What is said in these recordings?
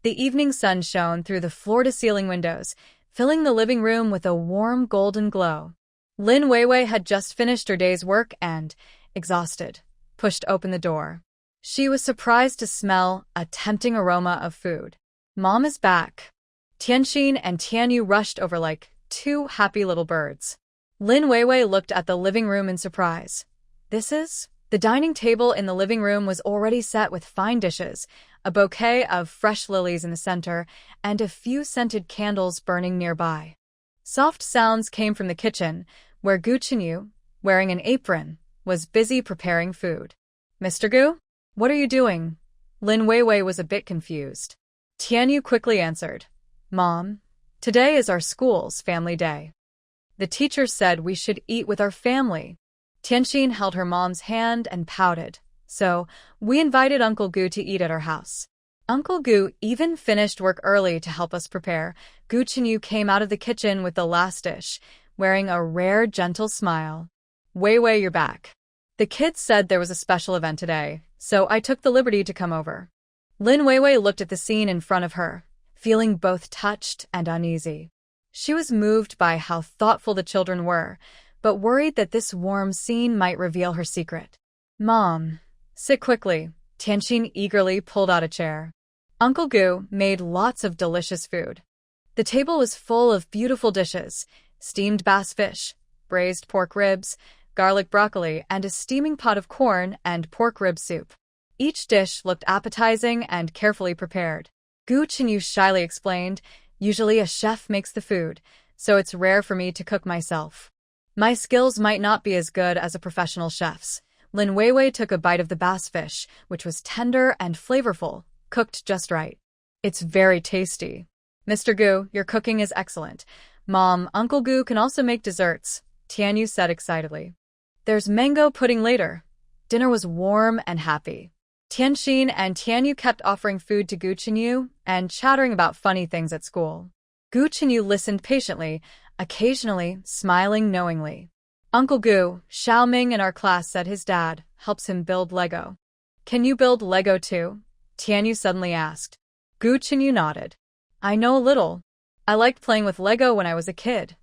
The evening sun shone through the floor-to-ceiling windows, filling the living room with a warm golden glow. Lin Weiwei had just finished her day's work and, exhausted, pushed open the door. She was surprised to smell a tempting aroma of food. Mom is back. Tianxin and Tianyu rushed over like two happy little birds. Lin Weiwei looked at the living room in surprise. This is? The dining table in the living room was already set with fine dishes, a bouquet of fresh lilies in the center, and a few scented candles burning nearby. Soft sounds came from the kitchen, where Gu Chenyu, wearing an apron, was busy preparing food. Mr. Gu? What are you doing? Lin Weiwei was a bit confused. Tianyu quickly answered. Mom, today is our school's family day. The teacher said we should eat with our family. Tianxin held her mom's hand and pouted. So, we invited Uncle Gu to eat at our house. Uncle Gu even finished work early to help us prepare. Gu Chenyu came out of the kitchen with the last dish, wearing a rare, gentle smile. Weiwei, you're back. The kids said there was a special event today, so I took the liberty to come over. Lin Weiwei looked at the scene in front of her, feeling both touched and uneasy. She was moved by how thoughtful the children were, but worried that this warm scene might reveal her secret. Mom, sit quickly. Tianxin eagerly pulled out a chair. Uncle Gu made lots of delicious food. The table was full of beautiful dishes, steamed bass fish, braised pork ribs, garlic broccoli, and a steaming pot of corn and pork rib soup. Each dish looked appetizing and carefully prepared. Gu Chenyu shyly explained, usually a chef makes the food, so it's rare for me to cook myself. My skills might not be as good as a professional chef's. Lin Weiwei took a bite of the bass fish, which was tender and flavorful, cooked just right. It's very tasty. Mr. Gu, your cooking is excellent. Mom, Uncle Gu can also make desserts, Tianyu said excitedly. There's mango pudding later. Dinner was warm and happy. Tianxin and Tianyu kept offering food to Gu Chenyu and chattering about funny things at school. Gu Chenyu listened patiently, occasionally smiling knowingly. Uncle Gu, Xiaoming in our class said his dad helps him build Lego. Can you build Lego too? Tianyu suddenly asked. Gu Chenyu nodded. I know a little. I liked playing with Lego when I was a kid.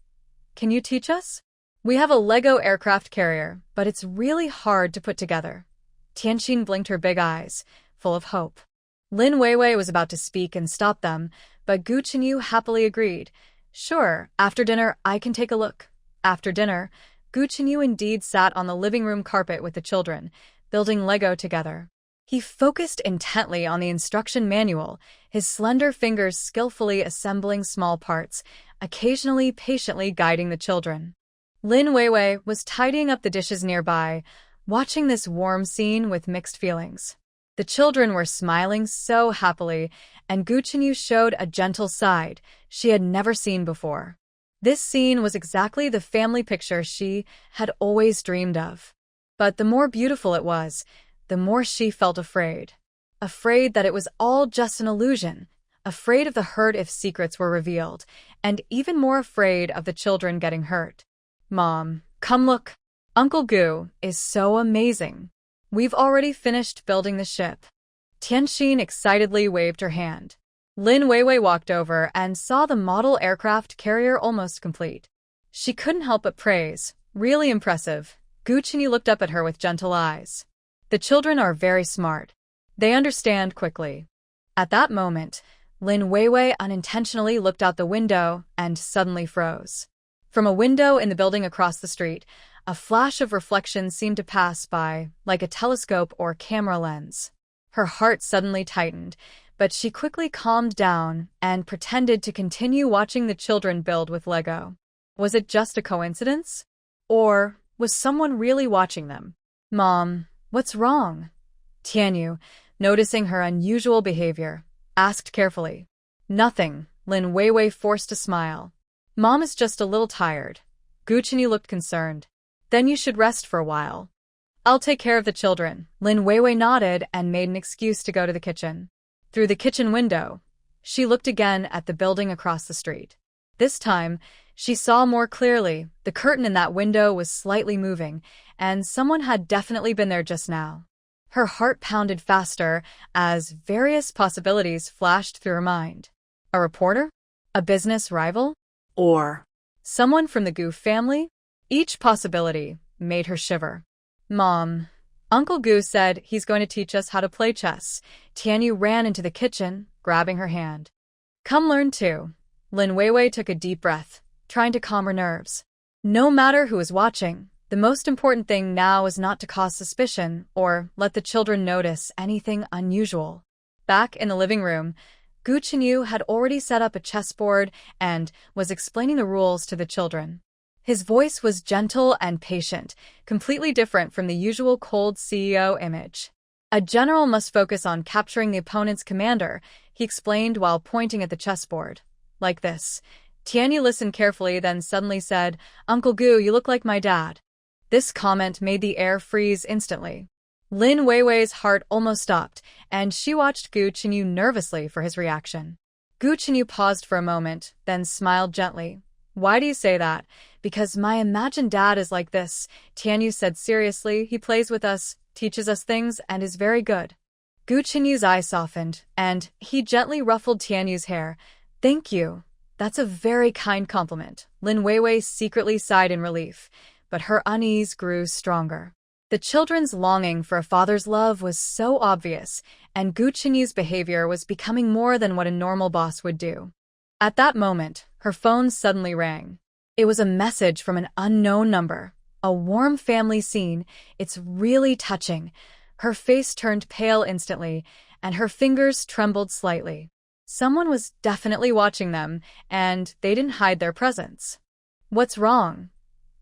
Can you teach us? We have a Lego aircraft carrier, but it's really hard to put together. Tianxin blinked her big eyes, full of hope. Lin Weiwei was about to speak and stop them, but Gu Chenyu happily agreed. Sure, after dinner I can take a look. After dinner, Gu Chenyu indeed sat on the living room carpet with the children, building Lego together. He focused intently on the instruction manual, his slender fingers skillfully assembling small parts, occasionally patiently guiding the children. Lin Weiwei was tidying up the dishes nearby, watching this warm scene with mixed feelings. The children were smiling so happily, and Gu Chenyu showed a gentle side she had never seen before. This scene was exactly the family picture she had always dreamed of. But the more beautiful it was, the more she felt afraid. Afraid that it was all just an illusion, afraid of the hurt if secrets were revealed, and even more afraid of the children getting hurt. Mom, come look. Uncle Gu is so amazing. We've already finished building the ship. Tianxin excitedly waved her hand. Lin Weiwei walked over and saw the model aircraft carrier almost complete. She couldn't help but praise. Really impressive. Gu Chenyu looked up at her with gentle eyes. The children are very smart. They understand quickly. At that moment, Lin Weiwei unintentionally looked out the window and suddenly froze. From a window in the building across the street, a flash of reflection seemed to pass by, like a telescope or camera lens. Her heart suddenly tightened, but she quickly calmed down and pretended to continue watching the children build with Lego. Was it just a coincidence? Or was someone really watching them? Mom, what's wrong? Tianyu, noticing her unusual behavior, asked carefully. Nothing, Lin Weiwei forced a smile. Mom is just a little tired. Gu Chenyu looked concerned. Then you should rest for a while. I'll take care of the children. Lin Weiwei nodded and made an excuse to go to the kitchen. Through the kitchen window, she looked again at the building across the street. This time, she saw more clearly. The curtain in that window was slightly moving, and someone had definitely been there just now. Her heart pounded faster as various possibilities flashed through her mind. A reporter? A business rival? Or someone from the Gu family? Each possibility made her shiver. Mom, Uncle Gu said he's going to teach us how to play chess. Tianyu ran into the kitchen, grabbing her hand. Come learn too. Lin Weiwei took a deep breath, trying to calm her nerves. No matter who was watching, the most important thing now is not to cause suspicion or let the children notice anything unusual. Back in the living room, Gu Chenyu had already set up a chessboard and was explaining the rules to the children. His voice was gentle and patient, completely different from the usual cold CEO image. A general must focus on capturing the opponent's commander, he explained while pointing at the chessboard. Like this. Tianyu listened carefully, then suddenly said, Uncle Gu, you look like my dad. This comment made the air freeze instantly. Lin Weiwei's heart almost stopped, and she watched Gu Chenyu nervously for his reaction. Gu Chenyu paused for a moment, then smiled gently. Why do you say that? Because my imagined dad is like this, Tianyu said seriously. He plays with us, teaches us things, and is very good. Gu Chenyu's eyes softened, and he gently ruffled Tianyu's hair. Thank you. That's a very kind compliment. Lin Weiwei secretly sighed in relief, but her unease grew stronger. The children's longing for a father's love was so obvious, and Gu Chenyu's behavior was becoming more than what a normal boss would do. At that moment, her phone suddenly rang. It was a message from an unknown number. A warm family scene. It's really touching. Her face turned pale instantly, and her fingers trembled slightly. Someone was definitely watching them, and they didn't hide their presence. What's wrong?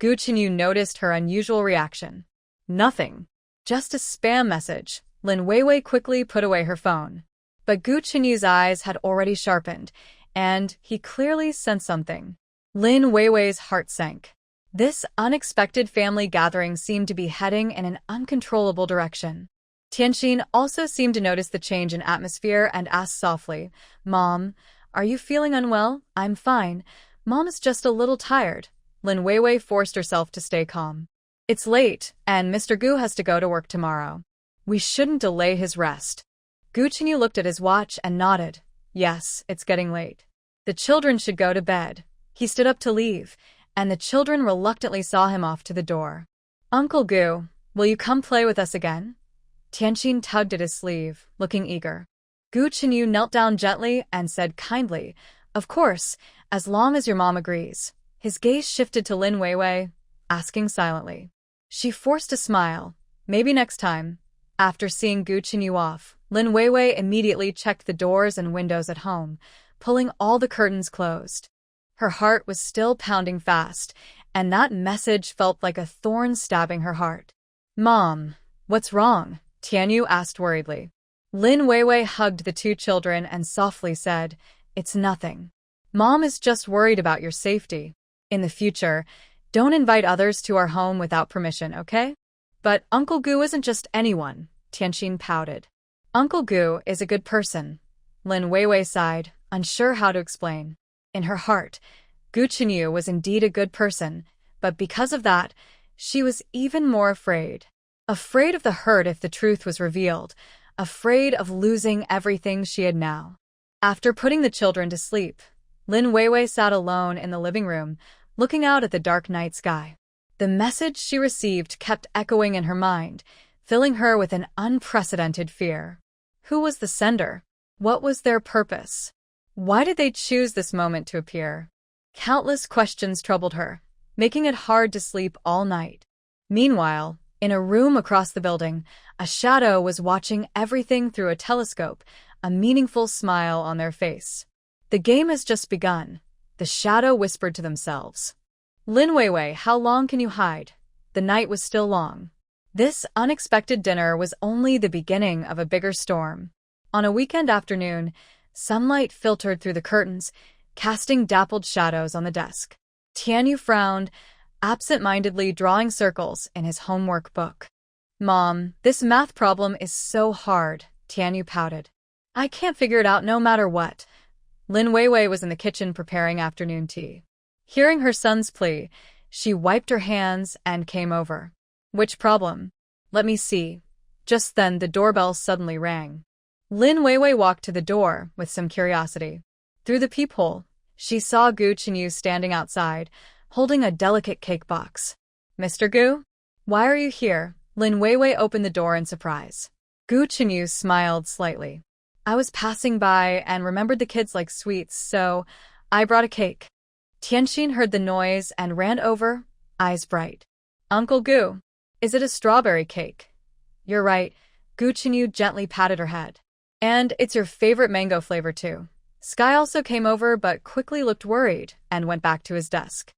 Gu Chenyu noticed her unusual reaction. Nothing. Just a spam message. Lin Weiwei quickly put away her phone. But Gu Chenyu's eyes had already sharpened, and he clearly sensed something. Lin Weiwei's heart sank. This unexpected family gathering seemed to be heading in an uncontrollable direction. Tianxin also seemed to notice the change in atmosphere and asked softly, Mom, are you feeling unwell? I'm fine. Mom is just a little tired. Lin Weiwei forced herself to stay calm. It's late, and Mr. Gu has to go to work tomorrow. We shouldn't delay his rest. Gu Chenyu looked at his watch and nodded. Yes, it's getting late. The children should go to bed. He stood up to leave, and the children reluctantly saw him off to the door. Uncle Gu, will you come play with us again? Tianxin tugged at his sleeve, looking eager. Gu Chenyu knelt down gently and said kindly, Of course, as long as your mom agrees. His gaze shifted to Lin Weiwei, asking silently. She forced a smile. Maybe next time. After seeing Gu Chenyu off, Lin Weiwei immediately checked the doors and windows at home, pulling all the curtains closed. Her heart was still pounding fast, and that message felt like a thorn stabbing her heart. Mom, what's wrong? Tianyu asked worriedly. Lin Weiwei hugged the two children and softly said, It's nothing. Mom is just worried about your safety. In the future, don't invite others to our home without permission, okay? But Uncle Gu isn't just anyone, Tianxin pouted. Uncle Gu is a good person. Lin Weiwei sighed, unsure how to explain. In her heart, Gu Chenyu was indeed a good person, but because of that, she was even more afraid. Afraid of the hurt if the truth was revealed, afraid of losing everything she had now. After putting the children to sleep, Lin Weiwei sat alone in the living room, looking out at the dark night sky. The message she received kept echoing in her mind, filling her with an unprecedented fear. Who was the sender? What was their purpose? Why did they choose this moment to appear? Countless questions troubled her, making it hard to sleep all night. Meanwhile, in a room across the building, a shadow was watching everything through a telescope, a meaningful smile on their face. The game has just begun, the shadow whispered to themselves. Lin Weiwei, how long can you hide? The night was still long. This unexpected dinner was only the beginning of a bigger storm. On a weekend afternoon, sunlight filtered through the curtains, casting dappled shadows on the desk. Tianyu frowned, absent-mindedly drawing circles in his homework book. Mom, this math problem is so hard, Tianyu pouted. I can't figure it out no matter what. Lin Weiwei was in the kitchen preparing afternoon tea. Hearing her son's plea, she wiped her hands and came over. Which problem? Let me see. Just then, the doorbell suddenly rang. Lin Weiwei walked to the door with some curiosity. Through the peephole, she saw Gu Chenyu standing outside, holding a delicate cake box. "Mr. Gu? Why are you here?" Lin Weiwei opened the door in surprise. Gu Chenyu smiled slightly. "I was passing by and remembered the kids like sweets, so I brought a cake." Tianxin heard the noise and ran over, eyes bright. "Uncle Gu, is it a strawberry cake?" "You're right." Gu Chenyu gently patted her head. "And it's your favorite mango flavor too." Sky also came over but quickly looked worried and went back to his desk.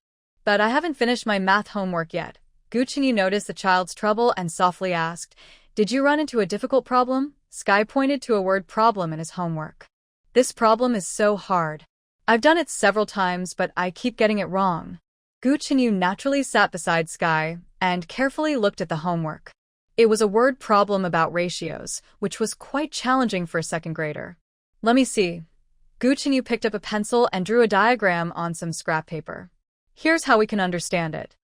"But I haven't finished my math homework yet." Gu Chenyu noticed the child's trouble and softly asked, "Did you run into a difficult problem?" Sky pointed to a word problem in his homework. "This problem is so hard. I've done it several times, but I keep getting it wrong." Gu Chenyu naturally sat beside Sky and carefully looked at the homework. It was a word problem about ratios, which was quite challenging for a second grader. "Let me see." Gu Chenyu picked up a pencil and drew a diagram on some scrap paper. "Here's how we can understand it."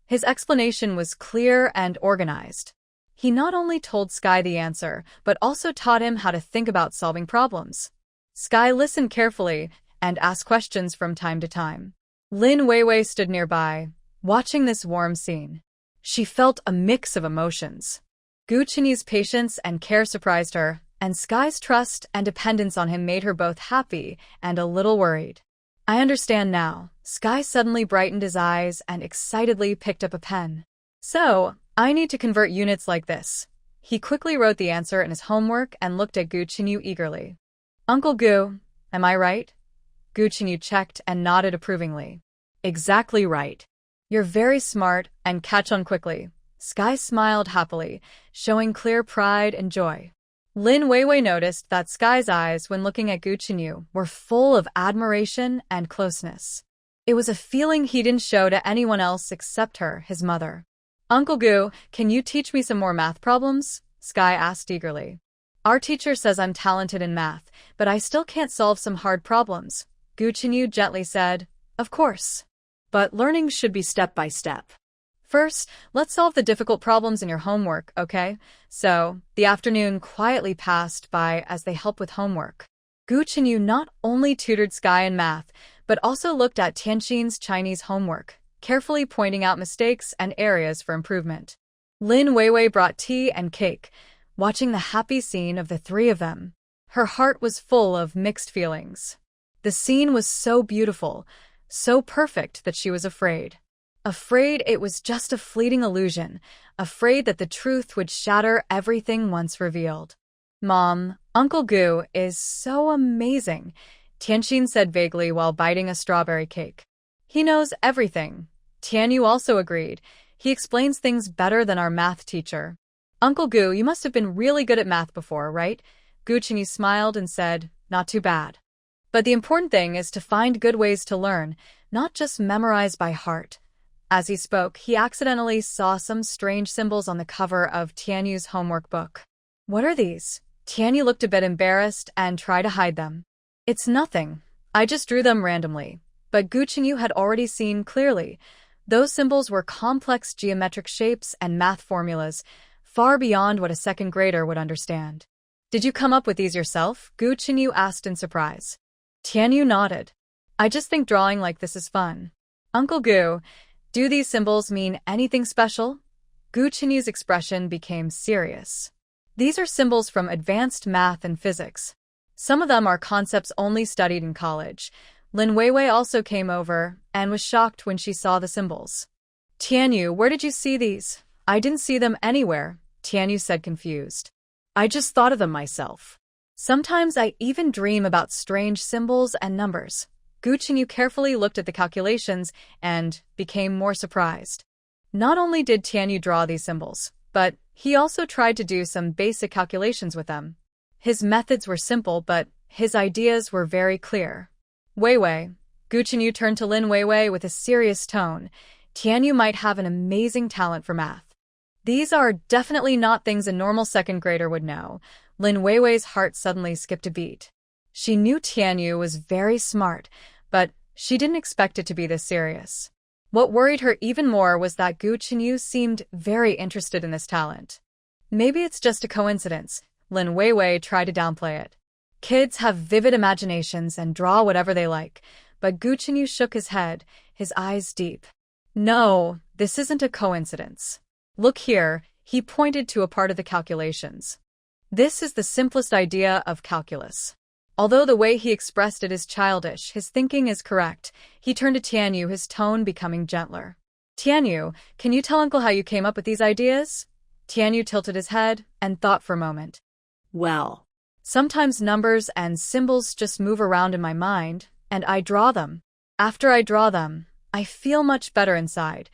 His explanation was clear and organized. He not only told Sky the answer, but also taught him how to think about solving problems. Sky listened carefully and asked questions from time to time. Lin Weiwei stood nearby, watching this warm scene. She felt a mix of emotions. Gu Chenyu's patience and care surprised her, and Sky's trust and dependence on him made her both happy and a little worried. "I understand now." Sky suddenly brightened his eyes and excitedly picked up a pen. "So, I need to convert units like this." He quickly wrote the answer in his homework and looked at Gu Chenyu eagerly. "Uncle Gu, am I right?" Gu Chenyu checked and nodded approvingly. "Exactly right. You're very smart and catch on quickly." Sky smiled happily, showing clear pride and joy. Lin Weiwei noticed that Sky's eyes when looking at Gu Chenyu were full of admiration and closeness. It was a feeling he didn't show to anyone else except her, his mother. "Uncle Gu, can you teach me some more math problems?" Sky asked eagerly. "Our teacher says I'm talented in math, but I still can't solve some hard problems." Gu Chenyu gently said, "Of course. But learning should be step by step. First, let's solve the difficult problems in your homework, okay?" So, the afternoon quietly passed by as they helped with homework. Gu Chenyu not only tutored Sky in math, but also looked at Tianxin's Chinese homework, carefully pointing out mistakes and areas for improvement. Lin Weiwei brought tea and cake, watching the happy scene of the three of them. Her heart was full of mixed feelings. The scene was so beautiful, so perfect that she was afraid. Afraid it was just a fleeting illusion, afraid that the truth would shatter everything once revealed. "Mom, Uncle Gu is so amazing," Tianxin said vaguely while biting a strawberry cake. "He knows everything." Tianyu also agreed. "He explains things better than our math teacher." "Uncle Gu, you must have been really good at math before, right?" Gu Chenyu smiled and said, "Not too bad. But the important thing is to find good ways to learn, not just memorize by heart." As he spoke, he accidentally saw some strange symbols on the cover of Tianyu's homework book. "What are these?" Tianyu looked a bit embarrassed and tried to hide them. "It's nothing. I just drew them randomly." But Gu Chenyu had already seen clearly. Those symbols were complex geometric shapes and math formulas, far beyond what a second grader would understand. "Did you come up with these yourself?" Gu Chenyu asked in surprise. Tianyu nodded. "I just think drawing like this is fun." "Uncle Gu, do these symbols mean anything special?" Gu Chenyu's expression became serious. "These are symbols from advanced math and physics. Some of them are concepts only studied in college." Lin Weiwei also came over and was shocked when she saw the symbols. "Tianyu, where did you see these?" "I didn't see them anywhere," Tianyu said confused. "I just thought of them myself. Sometimes I even dream about strange symbols and numbers." Gu Chenyu carefully looked at the calculations and became more surprised. Not only did Tianyu draw these symbols, but he also tried to do some basic calculations with them. His methods were simple, but his ideas were very clear. "Weiwei," Gu Chenyu turned to Lin Weiwei with a serious tone, "Tianyu might have an amazing talent for math. These are definitely not things a normal second grader would know." Lin Weiwei's heart suddenly skipped a beat. She knew Tianyu was very smart, but she didn't expect it to be this serious. What worried her even more was that Gu Chenyu seemed very interested in this talent. Maybe it's just a coincidence. Lin Weiwei tried to downplay it. Kids have vivid imaginations and draw whatever they like, but Gu Chenyu shook his head, his eyes deep. No, this isn't a coincidence. Look here, he pointed to a part of the calculations. This is the simplest idea of calculus. Although the way he expressed it is childish, his thinking is correct. He turned to Tianyu, his tone becoming gentler. Tianyu, can you tell Uncle how you came up with these ideas? Tianyu tilted his head and thought for a moment. Well, Sometimes numbers and symbols just move around in my mind, and I draw them. After I draw them, I feel much better inside.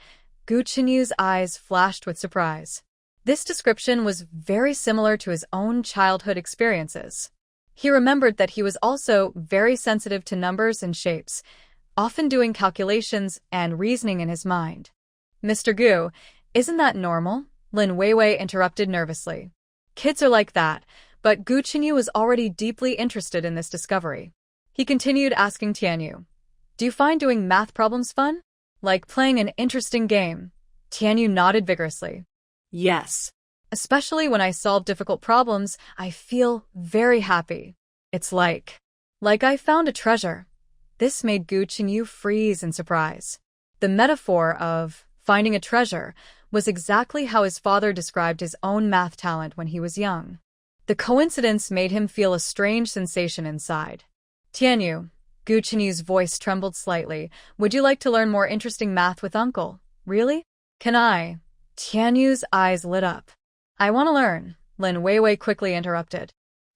Gu Chenyu's eyes flashed with surprise. This description was very similar to his own childhood experiences. He remembered that he was also very sensitive to numbers and shapes, often doing calculations and reasoning in his mind. Mr. Gu, isn't that normal? Lin Weiwei interrupted nervously. Kids are like that, but Gu Chenyu was already deeply interested in this discovery. He continued asking Tianyu, do you find doing math problems fun? Like playing an interesting game? Tianyu nodded vigorously. yes. Especially when I solve difficult problems, I feel very happy. It's like I found a treasure. This made Gu Chenyu freeze in surprise. The metaphor of finding a treasure was exactly how his father described his own math talent when he was young. The coincidence made him feel a strange sensation inside. Tianyu, Gu Chenyu's voice trembled slightly. Would you like to learn more interesting math with Uncle? Really? Can I? Tianyu's eyes lit up. I want to learn, Lin Weiwei quickly interrupted.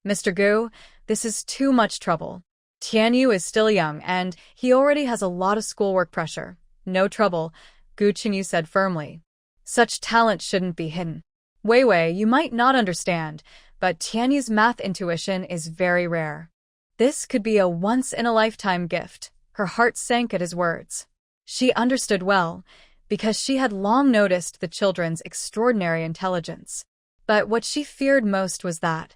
Mr. Gu, this is too much trouble. Tianyu is still young, and he already has a lot of schoolwork pressure. No trouble, Gu Chenyu said firmly. Such talent shouldn't be hidden. Weiwei, you might not understand, but Tianyu's math intuition is very rare. This could be a once-in-a-lifetime gift. Her heart sank at his words. She understood well, because she had long noticed the children's extraordinary intelligence. But what she feared most was that,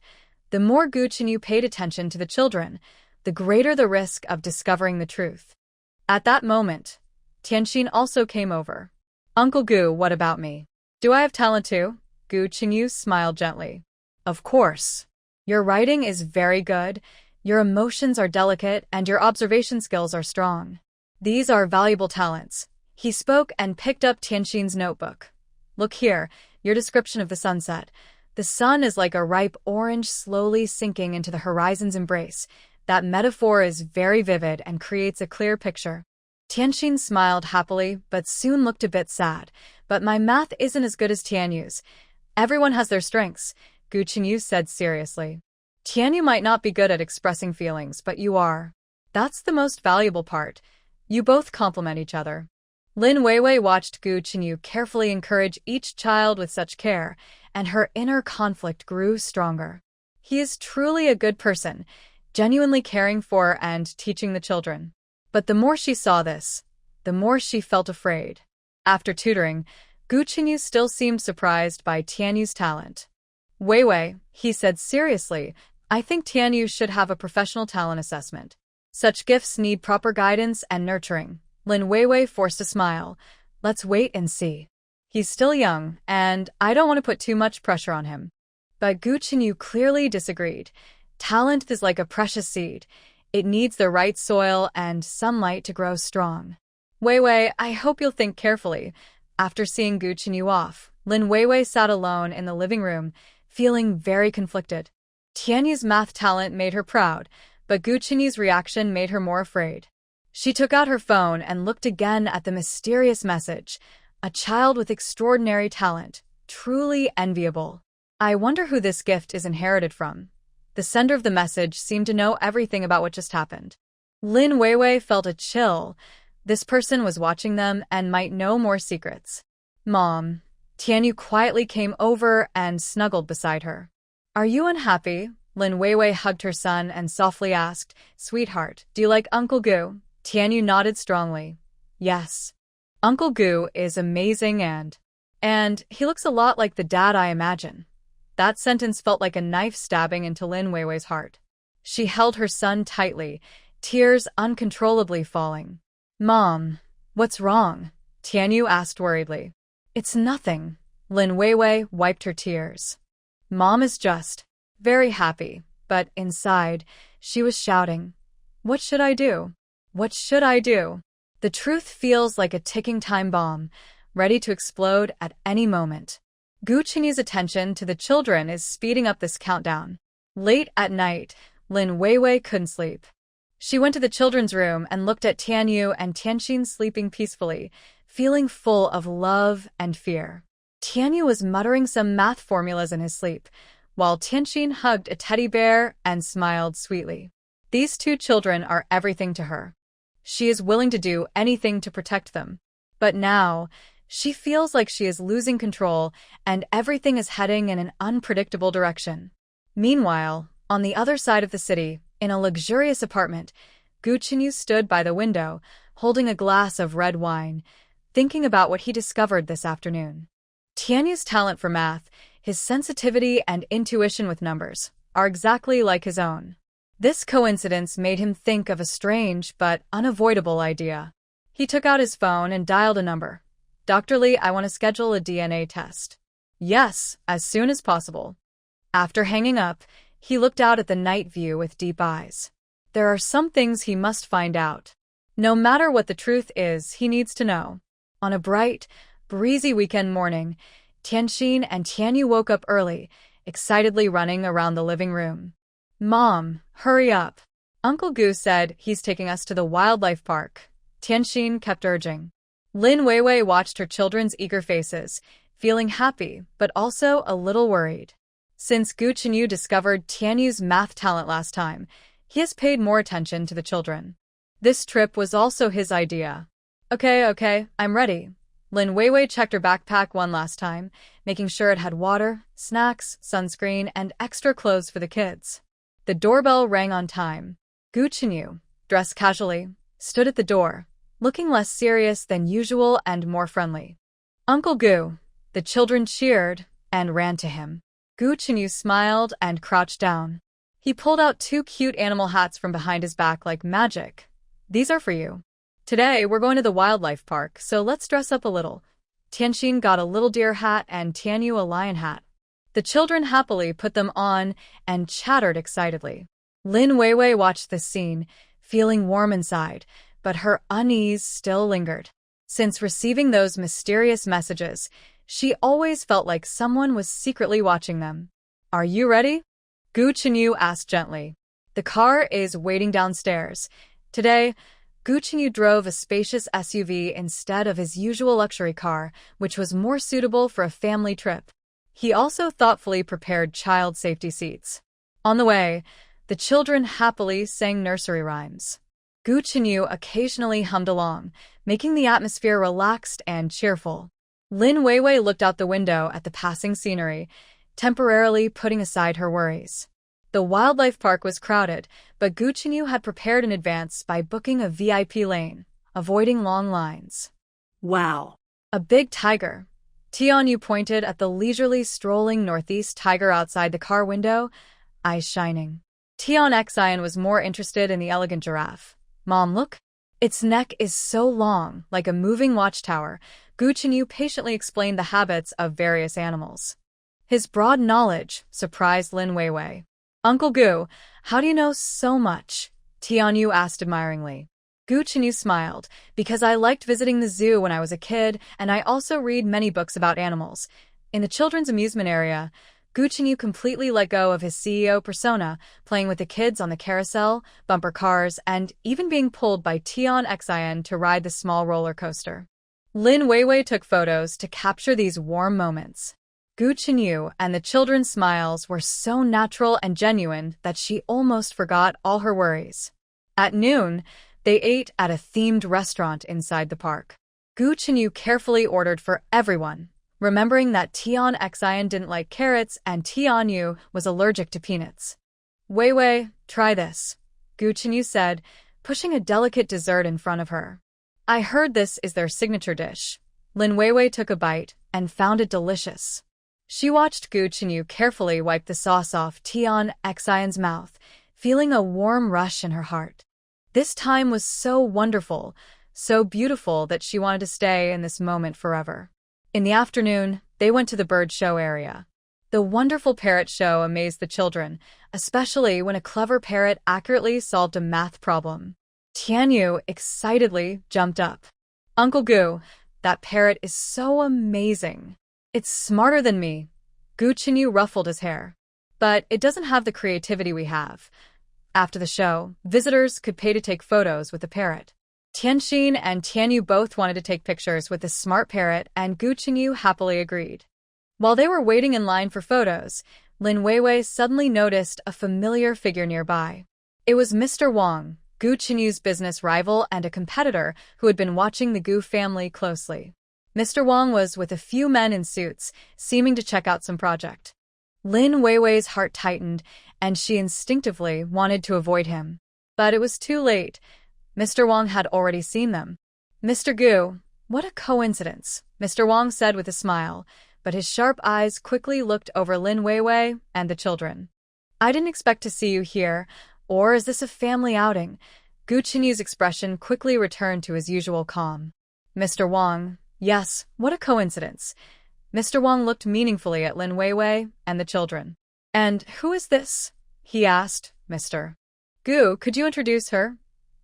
the more Gu Chenyu paid attention to the children, the greater the risk of discovering the truth. At that moment, Tianxin also came over. Uncle Gu, what about me? Do I have talent too? Gu Chenyu smiled gently. Of course. Your writing is very good, your emotions are delicate, and your observation skills are strong. These are valuable talents. He spoke and picked up Tianxin's notebook. Look here, your description of the sunset. The sun is like a ripe orange slowly sinking into the horizon's embrace. That metaphor is very vivid and creates a clear picture. Tianxin smiled happily, but soon looked a bit sad. But my math isn't as good as Tianyu's. Everyone has their strengths, Gu Chenyu said seriously. Tianyu might not be good at expressing feelings, but you are. That's the most valuable part. You both complement each other. Lin Weiwei watched Gu Chenyu carefully encourage each child with such care, and her inner conflict grew stronger. He is truly a good person, genuinely caring for and teaching the children. But the more she saw this, the more she felt afraid. After tutoring, Gu Chenyu still seemed surprised by Tianyu's talent. Weiwei, he said seriously, I think Tianyu should have a professional talent assessment. Such gifts need proper guidance and nurturing. Lin Weiwei forced a smile. Let's wait and see. He's still young, and I don't want to put too much pressure on him. But Gu Chenyu clearly disagreed. Talent is like a precious seed. It needs the right soil and sunlight to grow strong. Weiwei, I hope you'll think carefully. After seeing Gu Chenyu off, Lin Weiwei sat alone in the living room, feeling very conflicted. Tianyu's math talent made her proud, but Gu Chenyu's reaction made her more afraid. She took out her phone and looked again at the mysterious message. A child with extraordinary talent, truly enviable. I wonder who this gift is inherited from. The sender of the message seemed to know everything about what just happened. Lin Weiwei felt a chill. This person was watching them and might know more secrets. Mom. Tianyu quietly came over and snuggled beside her. Are you unhappy? Lin Weiwei hugged her son and softly asked, Sweetheart, do you like Uncle Gu? Tianyu nodded strongly. Yes. Uncle Gu is amazing and he looks a lot like the dad I imagine. That sentence felt like a knife stabbing into Lin Weiwei's heart. She held her son tightly, tears uncontrollably falling. Mom, what's wrong? Tianyu asked worriedly. It's nothing. Lin Weiwei wiped her tears. Mom is just very happy, but inside, she was shouting, "What should I do? What should I do?" The truth feels like a ticking time bomb, ready to explode at any moment. Gu Qinyu's attention to the children is speeding up this countdown. Late at night, Lin Weiwei couldn't sleep. She went to the children's room and looked at Tianyu and Tianxin sleeping peacefully, feeling full of love and fear. Tianyu was muttering some math formulas in his sleep, while Tianxin hugged a teddy bear and smiled sweetly. These two children are everything to her. She is willing to do anything to protect them. But now, she feels like she is losing control and everything is heading in an unpredictable direction. Meanwhile, on the other side of the city, in a luxurious apartment, Gu Qinyu stood by the window, holding a glass of red wine, thinking about what he discovered this afternoon. Tianyu's talent for math, his sensitivity and intuition with numbers, are exactly like his own. This coincidence made him think of a strange but unavoidable idea. He took out his phone and dialed a number. "Dr. Lee, I want to schedule a DNA test." "Yes, as soon as possible." After hanging up, he looked out at the night view with deep eyes. There are some things he must find out. No matter what the truth is, he needs to know. On a bright, breezy weekend morning, Tianxin and Tianyu woke up early, excitedly running around the living room. "Mom, hurry up." Uncle Gu said he's taking us to the wildlife park. Tianxin kept urging. Lin Weiwei watched her children's eager faces, feeling happy but also a little worried. Since Gu Qinyu discovered Tianyu's math talent last time, he has paid more attention to the children. This trip was also his idea. Okay, I'm ready." Lin Weiwei checked her backpack one last time, making sure it had water, snacks, sunscreen, and extra clothes for the kids. The doorbell rang on time. Gu Qinyu, dressed casually, stood at the door, looking less serious than usual and more friendly. "Uncle Gu." The children cheered and ran to him. Gu Qinyu smiled and crouched down. He pulled out two cute animal hats from behind his back like magic. "These are for you. Today, we're going to the wildlife park, so let's dress up a little." Tianxin got a little deer hat and Tianyu a lion hat. The children happily put them on and chattered excitedly. Lin Weiwei watched this scene, feeling warm inside, but her unease still lingered. Since receiving those mysterious messages, she always felt like someone was secretly watching them. "Are you ready?" Gu Qinyu asked gently. "The car is waiting downstairs." Today, Gu Qinyu drove a spacious SUV instead of his usual luxury car, which was more suitable for a family trip. He also thoughtfully prepared child safety seats. On the way, the children happily sang nursery rhymes. Gu Qinyu occasionally hummed along, making the atmosphere relaxed and cheerful. Lin Weiwei looked out the window at the passing scenery, temporarily putting aside her worries. The wildlife park was crowded, but Gu Qinyu had prepared in advance by booking a VIP lane, avoiding long lines. Wow. A big tiger. Tianyu pointed at the leisurely strolling northeast tiger outside the car window, eyes shining. Tian Xian was more interested in the elegant giraffe. "Mom, look. Its neck is so long, like a moving watchtower." Gu Qinyu patiently explained the habits of various animals. His broad knowledge surprised Lin Weiwei. "Uncle Gu, how do you know so much?" Tianyu asked admiringly. Gu Qinyu smiled, "Because I liked visiting the zoo when I was a kid, and I also read many books about animals." In the children's amusement area, Gu Qinyu completely let go of his CEO persona, playing with the kids on the carousel, bumper cars, and even being pulled by Tian Xian to ride the small roller coaster. Lin Weiwei took photos to capture these warm moments. Gu Qinyu and the children's smiles were so natural and genuine that she almost forgot all her worries. At noon, they ate at a themed restaurant inside the park. Gu Qinyu carefully ordered for everyone, remembering that Tian Xian didn't like carrots and Tianyu was allergic to peanuts. "Weiwei, try this," Gu Qinyu said, pushing a delicate dessert in front of her. "I heard this is their signature dish." Lin Weiwei took a bite and found it delicious. She watched Gu Qinyu carefully wipe the sauce off Tian Xian's mouth, feeling a warm rush in her heart. This time was so wonderful, so beautiful that she wanted to stay in this moment forever. In the afternoon, they went to the bird show area. The wonderful parrot show amazed the children, especially when a clever parrot accurately solved a math problem. Tianyu excitedly jumped up. Uncle Gu, that parrot is so amazing. It's smarter than me. Gu Chenyu ruffled his hair. But it doesn't have the creativity we have. After the show, visitors could pay to take photos with the parrot. Tianxin and Tianyu both wanted to take pictures with the smart parrot, and Gu Chenyu happily agreed. While they were waiting in line for photos, Lin Weiwei suddenly noticed a familiar figure nearby. It was Mr. Wang, Gu Chenyu's business rival and a competitor who had been watching the Gu family closely. Mr. Wang was with a few men in suits, seeming to check out some project. Lin Weiwei's heart tightened, and she instinctively wanted to avoid him. But it was too late. Mr. Wang had already seen them. Mr. Gu, what a coincidence, Mr. Wang said with a smile, but his sharp eyes quickly looked over Lin Weiwei and the children. I didn't expect to see you here, or is this a family outing? Gu Chenyu's expression quickly returned to his usual calm. Mr. Wang, yes, what a coincidence. Mr. Wang looked meaningfully at Lin Weiwei and the children. And who is this? He asked. Mr. Gu, could you introduce her?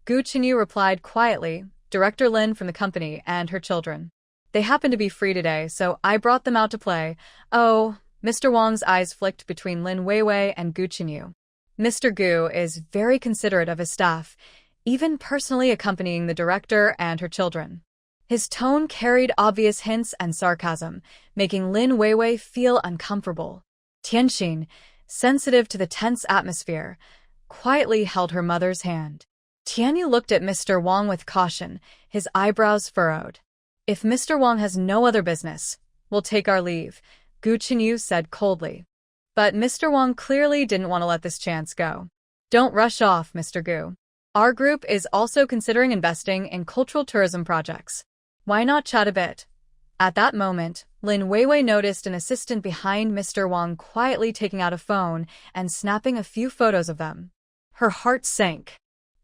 Gu Chenyu replied quietly, Director Lin from the company and her children. They happen to be free today, so I brought them out to play. Oh, Mr. Wang's eyes flicked between Lin Weiwei and Gu Chenyu. Mr. Gu is very considerate of his staff, even personally accompanying the director and her children. His tone carried obvious hints and sarcasm, making Lin Weiwei feel uncomfortable. Tianxin, sensitive to the tense atmosphere, quietly held her mother's hand. Tianyu looked at Mr. Wang with caution, his eyebrows furrowed. If Mr. Wang has no other business, we'll take our leave, Gu Chenyu said coldly. But Mr. Wang clearly didn't want to let this chance go. Don't rush off, Mr. Gu. Our group is also considering investing in cultural tourism projects. Why not chat a bit? At that moment, Lin Weiwei noticed an assistant behind Mr. Wang quietly taking out a phone and snapping a few photos of them. Her heart sank.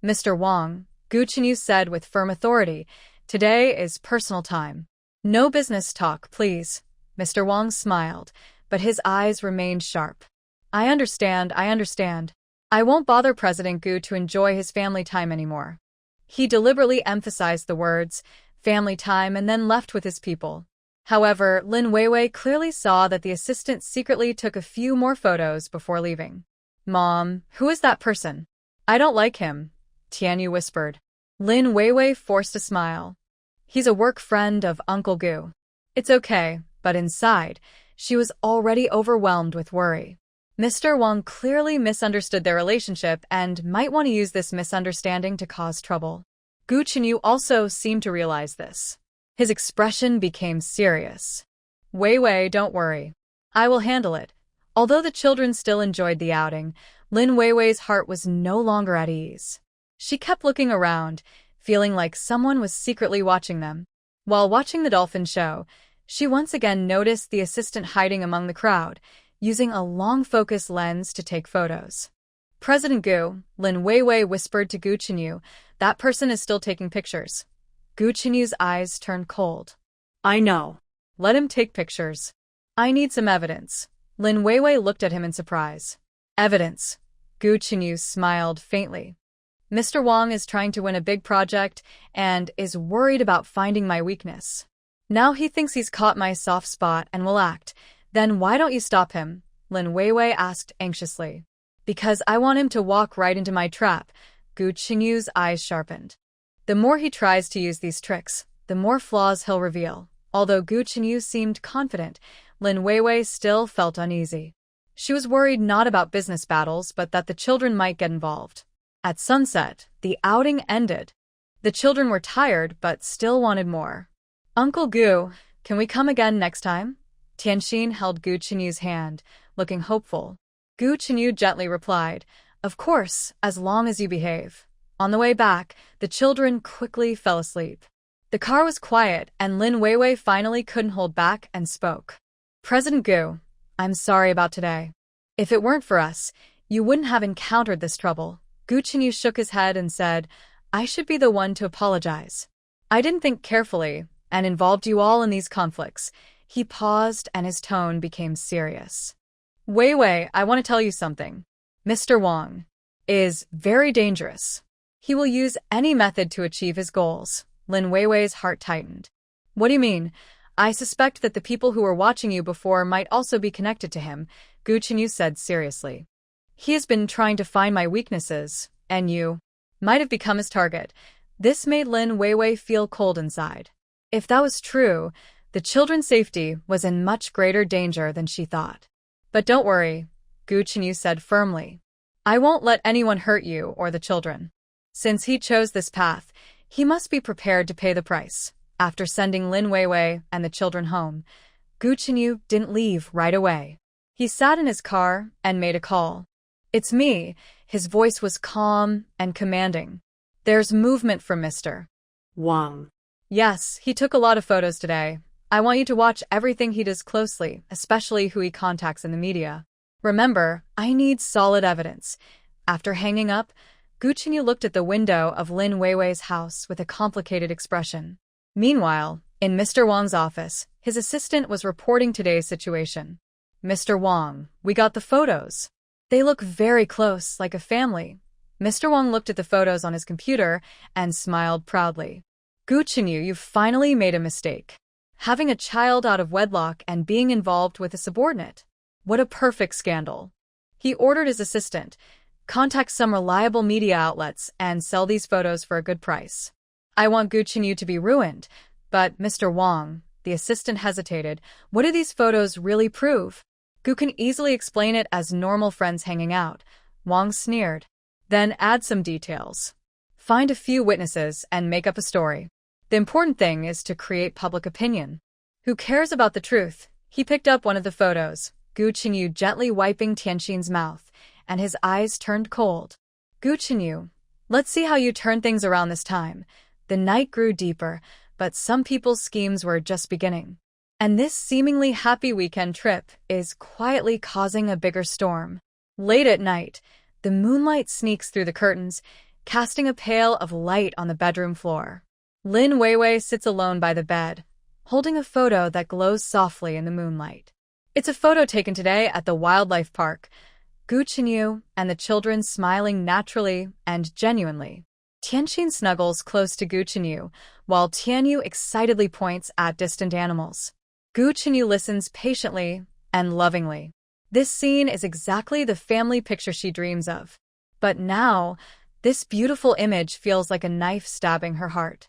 Mr. Wang, Gu Chenyu said with firm authority, today is personal time. No business talk, please. Mr. Wang smiled, but his eyes remained sharp. I understand. I won't bother President Gu to enjoy his family time anymore. He deliberately emphasized the words, family time, and then left with his people. However, Lin Weiwei clearly saw that the assistant secretly took a few more photos before leaving. Mom, who is that person? I don't like him, Tianyu whispered. Lin Weiwei forced a smile. He's a work friend of Uncle Gu. It's okay, but inside, she was already overwhelmed with worry. Mr. Wang clearly misunderstood their relationship and might want to use this misunderstanding to cause trouble. Gu Chenyu also seemed to realize this. His expression became serious. Weiwei, don't worry. I will handle it. Although the children still enjoyed the outing, Lin Weiwei's heart was no longer at ease. She kept looking around, feeling like someone was secretly watching them. While watching the dolphin show, she once again noticed the assistant hiding among the crowd, using a long-focus lens to take photos. President Gu, Lin Weiwei whispered to Gu Chenyu, that person is still taking pictures. Gu Chenyu's eyes turned cold. I know. Let him take pictures. I need some evidence. Lin Weiwei looked at him in surprise. Evidence. Gu Chenyu smiled faintly. Mr. Wang is trying to win a big project and is worried about finding my weakness. Now he thinks he's caught my soft spot and will act. Then why don't you stop him? Lin Weiwei asked anxiously. Because I want him to walk right into my trap. Gu Chenyu's eyes sharpened. The more he tries to use these tricks, the more flaws he'll reveal. Although Gu Chenyu seemed confident, Lin Weiwei still felt uneasy. She was worried not about business battles, but that the children might get involved. At sunset, the outing ended. The children were tired, but still wanted more. Uncle Gu, can we come again next time? Tianxin held Gu Chenyu's hand, looking hopeful. Gu Chenyu gently replied, Of course, as long as you behave. On the way back, the children quickly fell asleep. The car was quiet, and Lin Weiwei finally couldn't hold back and spoke. President Gu, I'm sorry about today. If it weren't for us, you wouldn't have encountered this trouble. Gu Chenyu shook his head and said, I should be the one to apologize. I didn't think carefully and involved you all in these conflicts. He paused and his tone became serious. Wei Wei, I want to tell you something. Mr. Wang is very dangerous. He will use any method to achieve his goals. Lin Weiwei's heart tightened. What do you mean? I suspect that the people who were watching you before might also be connected to him, Gu Chenyu said seriously. He has been trying to find my weaknesses, and you might have become his target. This made Lin Weiwei feel cold inside. If that was true, the children's safety was in much greater danger than she thought. But don't worry, Gu Chenyu said firmly. I won't let anyone hurt you or the children. Since he chose this path, he must be prepared to pay the price. After sending Lin Weiwei and the children home, Gu Chenyu didn't leave right away. He sat in his car and made a call. It's me. His voice was calm and commanding. There's movement from Mr. Wang. Yes, he took a lot of photos today. I want you to watch everything he does closely, especially who he contacts in the media. Remember, I need solid evidence. After hanging up, Gu Chenyu looked at the window of Lin Weiwei's house with a complicated expression. Meanwhile, in Mr. Wang's office, his assistant was reporting today's situation. Mr. Wang, we got the photos. They look very close, like a family. Mr. Wang looked at the photos on his computer and smiled proudly. Gu Chenyu, you've finally made a mistake. Having a child out of wedlock and being involved with a subordinate. What a perfect scandal. He ordered his assistant, contact some reliable media outlets and sell these photos for a good price. I want Gu Chenyu to be ruined, but Mr. Wang, the assistant hesitated, what do these photos really prove? Gu can easily explain it as normal friends hanging out. Wang sneered. Then add some details. Find a few witnesses and make up a story. The important thing is to create public opinion. Who cares about the truth? He picked up one of the photos, Gu Chenyu gently wiping Tianxin's mouth, and his eyes turned cold. Gu Chenyu, let's see how you turn things around this time. The night grew deeper, but some people's schemes were just beginning. And this seemingly happy weekend trip is quietly causing a bigger storm. Late at night, the moonlight sneaks through the curtains, casting a pale of light on the bedroom floor. Lin Weiwei sits alone by the bed, holding a photo that glows softly in the moonlight. It's a photo taken today at the wildlife park. Gu Chenyu and the children smiling naturally and genuinely. Tianxin snuggles close to Gu Chenyu, while Tianyu excitedly points at distant animals. Gu Chenyu listens patiently and lovingly. This scene is exactly the family picture she dreams of. But now, this beautiful image feels like a knife stabbing her heart.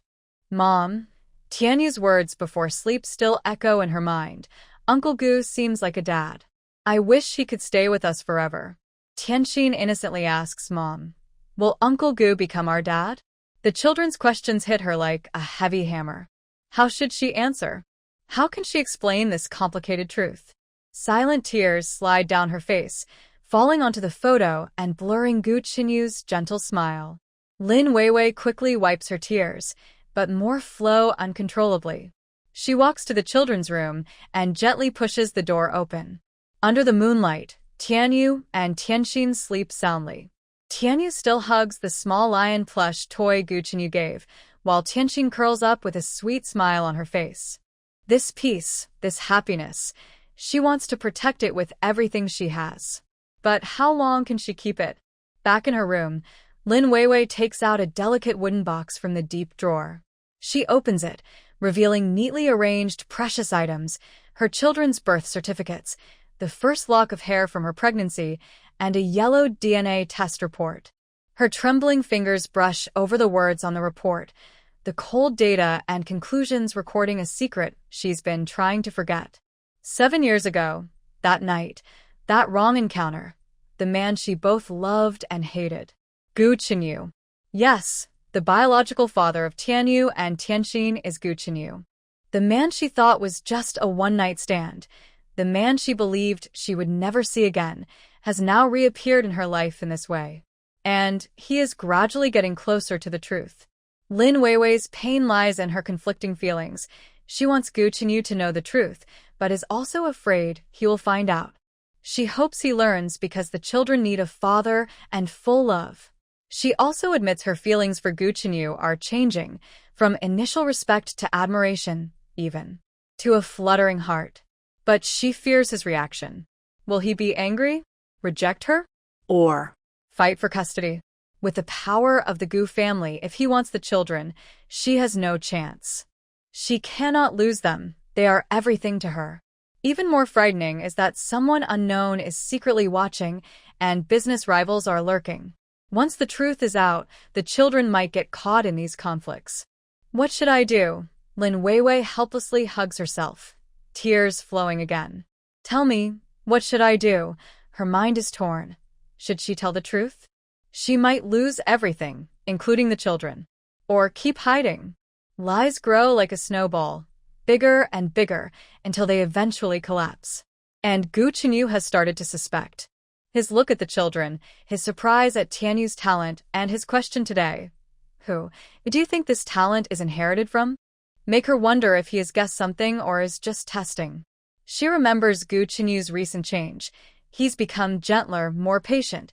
Mom, Tianyu's words before sleep still echo in her mind. Uncle Gu seems like a dad. I wish he could stay with us forever. Tianxin innocently asks Mom, will Uncle Gu become our dad? The children's questions hit her like a heavy hammer. How should she answer? How can she explain this complicated truth? Silent tears slide down her face, falling onto the photo and blurring Gu Chenyu's gentle smile. Lin Weiwei quickly wipes her tears, but more flow uncontrollably. She walks to the children's room and gently pushes the door open. Under the moonlight, Tianyu and Tianxin sleep soundly. Tianyu still hugs the small lion plush toy Gu Chenyu gave, while Tianxin curls up with a sweet smile on her face. This peace, this happiness, she wants to protect it with everything she has. But how long can she keep it? Back in her room, Lin Weiwei takes out a delicate wooden box from the deep drawer. She opens it, revealing neatly arranged precious items, her children's birth certificates, the first lock of hair from her pregnancy, and a yellow DNA test report. Her trembling fingers brush over the words on the report, the cold data and conclusions recording a secret she's been trying to forget. 7 years ago, that night, that wrong encounter, the man she both loved and hated. Gu Chenyu. Yes, the biological father of Tianyu and Tianxin is Gu Chenyu. The man she thought was just a one-night stand, the man she believed she would never see again, has now reappeared in her life in this way. And he is gradually getting closer to the truth. Lin Weiwei's pain lies in her conflicting feelings. She wants Gu Chenyu to know the truth, but is also afraid he will find out. She hopes he learns because the children need a father and full love. She also admits her feelings for Gu Chenyu are changing, from initial respect to admiration, even, to a fluttering heart. But she fears his reaction. Will he be angry? Reject her? Or Fight for custody? With the power of the Gu family, if he wants the children, she has no chance. She cannot lose them. They are everything to her. Even more frightening is that someone unknown is secretly watching and business rivals are lurking. Once the truth is out, the children might get caught in these conflicts. What should I do? Lin Weiwei helplessly hugs herself, tears flowing again. Tell me, what should I do? Her mind is torn. Should she tell the truth? She might lose everything, including the children. Or keep hiding. Lies grow like a snowball, bigger and bigger, until they eventually collapse. And Gu Chenyu has started to suspect. His look at the children, his surprise at Tianyu's talent, and his question today. Who do you think this talent is inherited from? Make her wonder if he has guessed something or is just testing. She remembers Gu Chenyu's recent change. He's become gentler, more patient,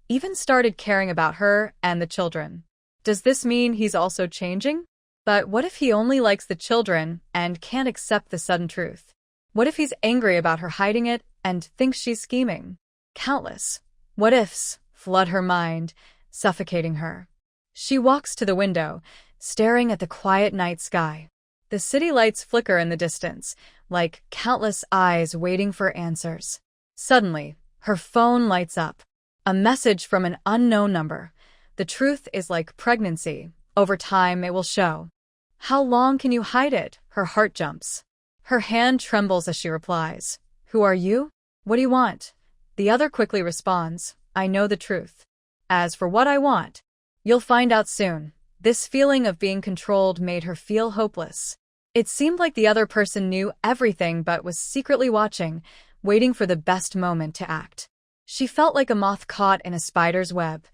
even started caring about her and the children. Does this mean he's also changing? But what if he only likes the children and can't accept the sudden truth? What if he's angry about her hiding it and thinks she's scheming? Countless what-ifs flood her mind, suffocating her. She walks to the window, staring at the quiet night sky. The city lights flicker in the distance, like countless eyes waiting for answers. Suddenly, her phone lights up. A message from an unknown number. The truth is like pregnancy. Over time, it will show. How long can you hide it? Her heart jumps. Her hand trembles as she replies. Who are you? What do you want? The other quickly responds, I know the truth. As for what I want, you'll find out soon. This feeling of being controlled made her feel hopeless. It seemed like the other person knew everything but was secretly watching, waiting for the best moment to act. She felt like a moth caught in a spider's web.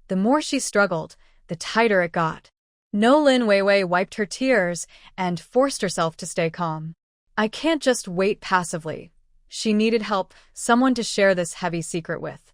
The more she struggled, the tighter it got. No Lin Weiwei wiped her tears and forced herself to stay calm. I can't just wait passively. She needed help, someone to share this heavy secret with.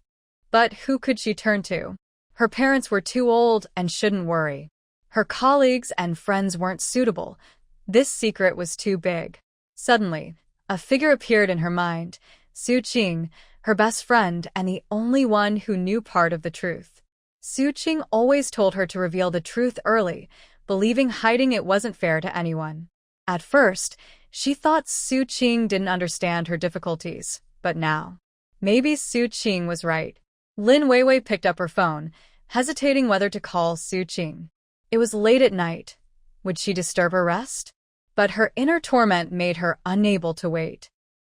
But who could she turn to? Her parents were too old and shouldn't worry. Her colleagues and friends weren't suitable. This secret was too big. Suddenly, a figure appeared in her mind, Su Qing, her best friend and the only one who knew part of the truth. Su Qing always told her to reveal the truth early, believing hiding it wasn't fair to anyone. At first, she thought Su Qing didn't understand her difficulties, but now, maybe Su Qing was right. Lin Weiwei picked up her phone, hesitating whether to call Su Qing. It was late at night. Would she disturb her rest? But her inner torment made her unable to wait.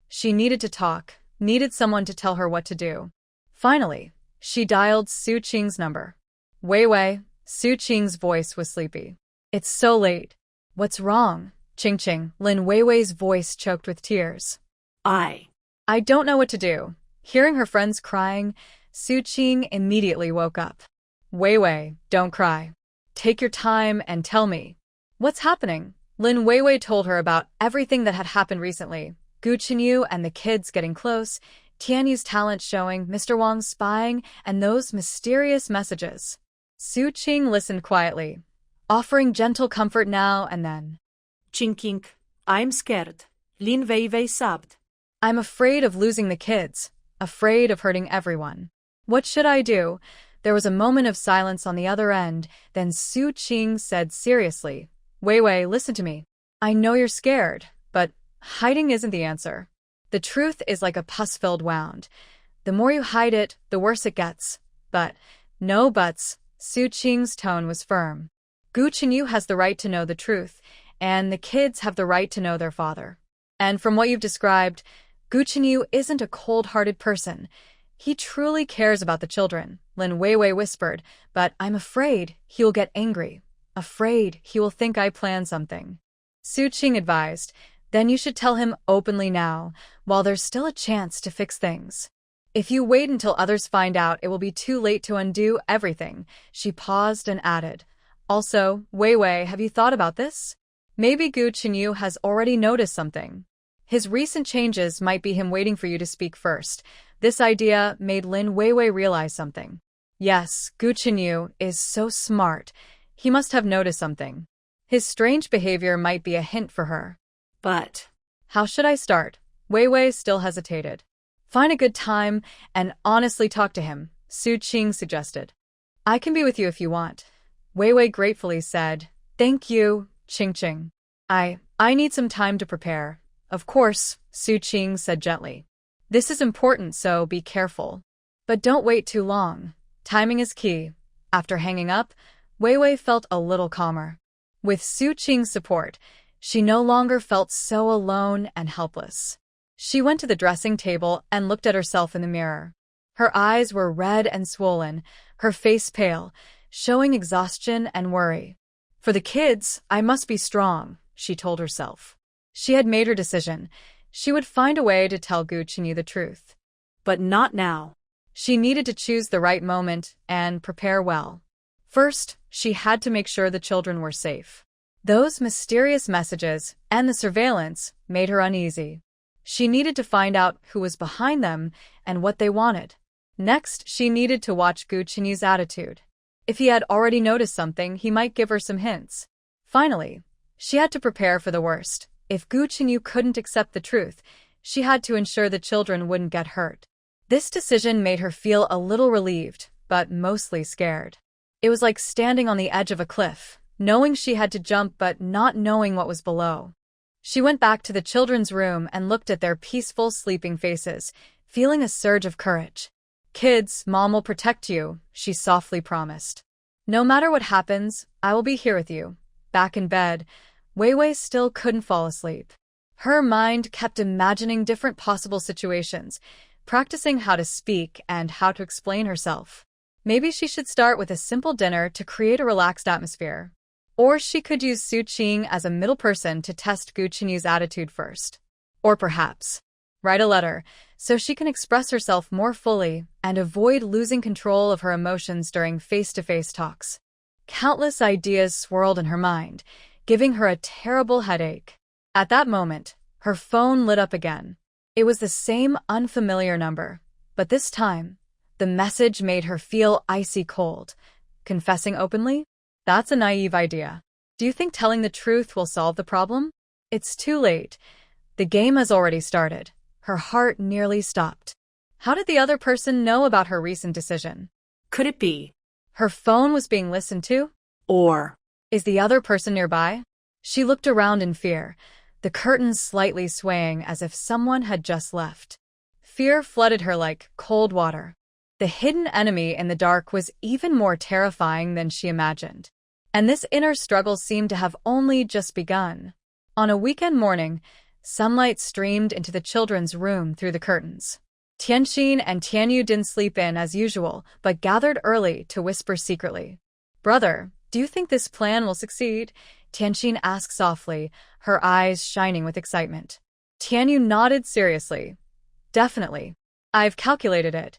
She needed to talk, needed someone to tell her what to do. Finally, she dialed Su Qing's number. Weiwei, Su Qing's voice was sleepy. It's so late. What's wrong? Qing. Lin Weiwei's voice choked with tears. I don't know what to do. Hearing her friends crying, Su Qing immediately woke up. Weiwei, don't cry. Take your time and tell me. What's happening? Lin Weiwei told her about everything that had happened recently. Gu Chenyu and the kids getting close, Tianyu's talent showing, Mr. Wang's spying, and those mysterious messages. Su Qing listened quietly, offering gentle comfort now and then. Qing, I'm scared. Lin Weiwei sobbed. I'm afraid of losing the kids, afraid of hurting everyone. What should I do? There was a moment of silence on the other end, then Su Qing said seriously, Weiwei, listen to me. I know you're scared, but hiding isn't the answer. The truth is like a pus-filled wound. The more you hide it, the worse it gets. But, no buts, Su Qing's tone was firm. Gu Chenyu has the right to know the truth, and the kids have the right to know their father. And from what you've described, Gu Chenyu isn't a cold-hearted person. He truly cares about the children, Lin Weiwei whispered, but I'm afraid he'll get angry. Afraid he will think I planned something. Su Qing advised, then you should tell him openly now, while there's still a chance to fix things. If you wait until others find out, it will be too late to undo everything. She paused and added, also, Weiwei, have you thought about this? Maybe Gu Chenyu has already noticed something. His recent changes might be him waiting for you to speak first. This idea made Lin Weiwei realize something. Yes, Gu Chenyu is so smart. He must have noticed something. His strange behavior might be a hint for her. But how should I start? Weiwei still hesitated. Find a good time and honestly talk to him, Su Qing suggested. I can be with you if you want. Wei Wei gratefully said, Thank you, Qing Qing. I need some time to prepare. Of course, Su Qing said gently. This is important, so be careful. But don't wait too long. Timing is key. After hanging up, Wei Wei felt a little calmer. With Su Qing's support, she no longer felt so alone and helpless. She went to the dressing table and looked at herself in the mirror. Her eyes were red and swollen, her face pale, showing exhaustion and worry. For the kids, I must be strong, she told herself. She had made her decision. She would find a way to tell Gu Qinyu the truth. But not now. She needed to choose the right moment and prepare well. First, she had to make sure the children were safe. Those mysterious messages and the surveillance made her uneasy. She needed to find out who was behind them and what they wanted. Next, she needed to watch Gu Qinyu's attitude. If he had already noticed something, he might give her some hints. Finally, she had to prepare for the worst. If Gu Qinyu couldn't accept the truth, she had to ensure the children wouldn't get hurt. This decision made her feel a little relieved, but mostly scared. It was like standing on the edge of a cliff, knowing she had to jump but not knowing what was below. She went back to the children's room and looked at their peaceful, sleeping faces, feeling a surge of courage. Kids, Mom will protect you, she softly promised. No matter what happens, I will be here with you. Back in bed, Wei Wei still couldn't fall asleep. Her mind kept imagining different possible situations, practicing how to speak and how to explain herself. Maybe she should start with a simple dinner to create a relaxed atmosphere. Or she could use Su Qing as a middle person to test Gu Qinyu's attitude first. Or perhaps write a letter so she can express herself more fully and avoid losing control of her emotions during face-to-face talks. Countless ideas swirled in her mind, giving her a terrible headache. At that moment, her phone lit up again. It was the same unfamiliar number, but this time, the message made her feel icy cold. Confessing openly? That's a naive idea. Do you think telling the truth will solve the problem? It's too late. The game has already started. Her heart nearly stopped. How did the other person know about her recent decision? Could it be? Her phone was being listened to? Or is the other person nearby? She looked around in fear, the curtains slightly swaying as if someone had just left. Fear flooded her like cold water. The hidden enemy in the dark was even more terrifying than she imagined. And this inner struggle seemed to have only just begun. On a weekend morning, sunlight streamed into the children's room through the curtains. Tianxin and Tianyu didn't sleep in as usual, but gathered early to whisper secretly. Brother, do you think this plan will succeed? Tianxin asked softly, her eyes shining with excitement. Tianyu nodded seriously. Definitely. I've calculated it.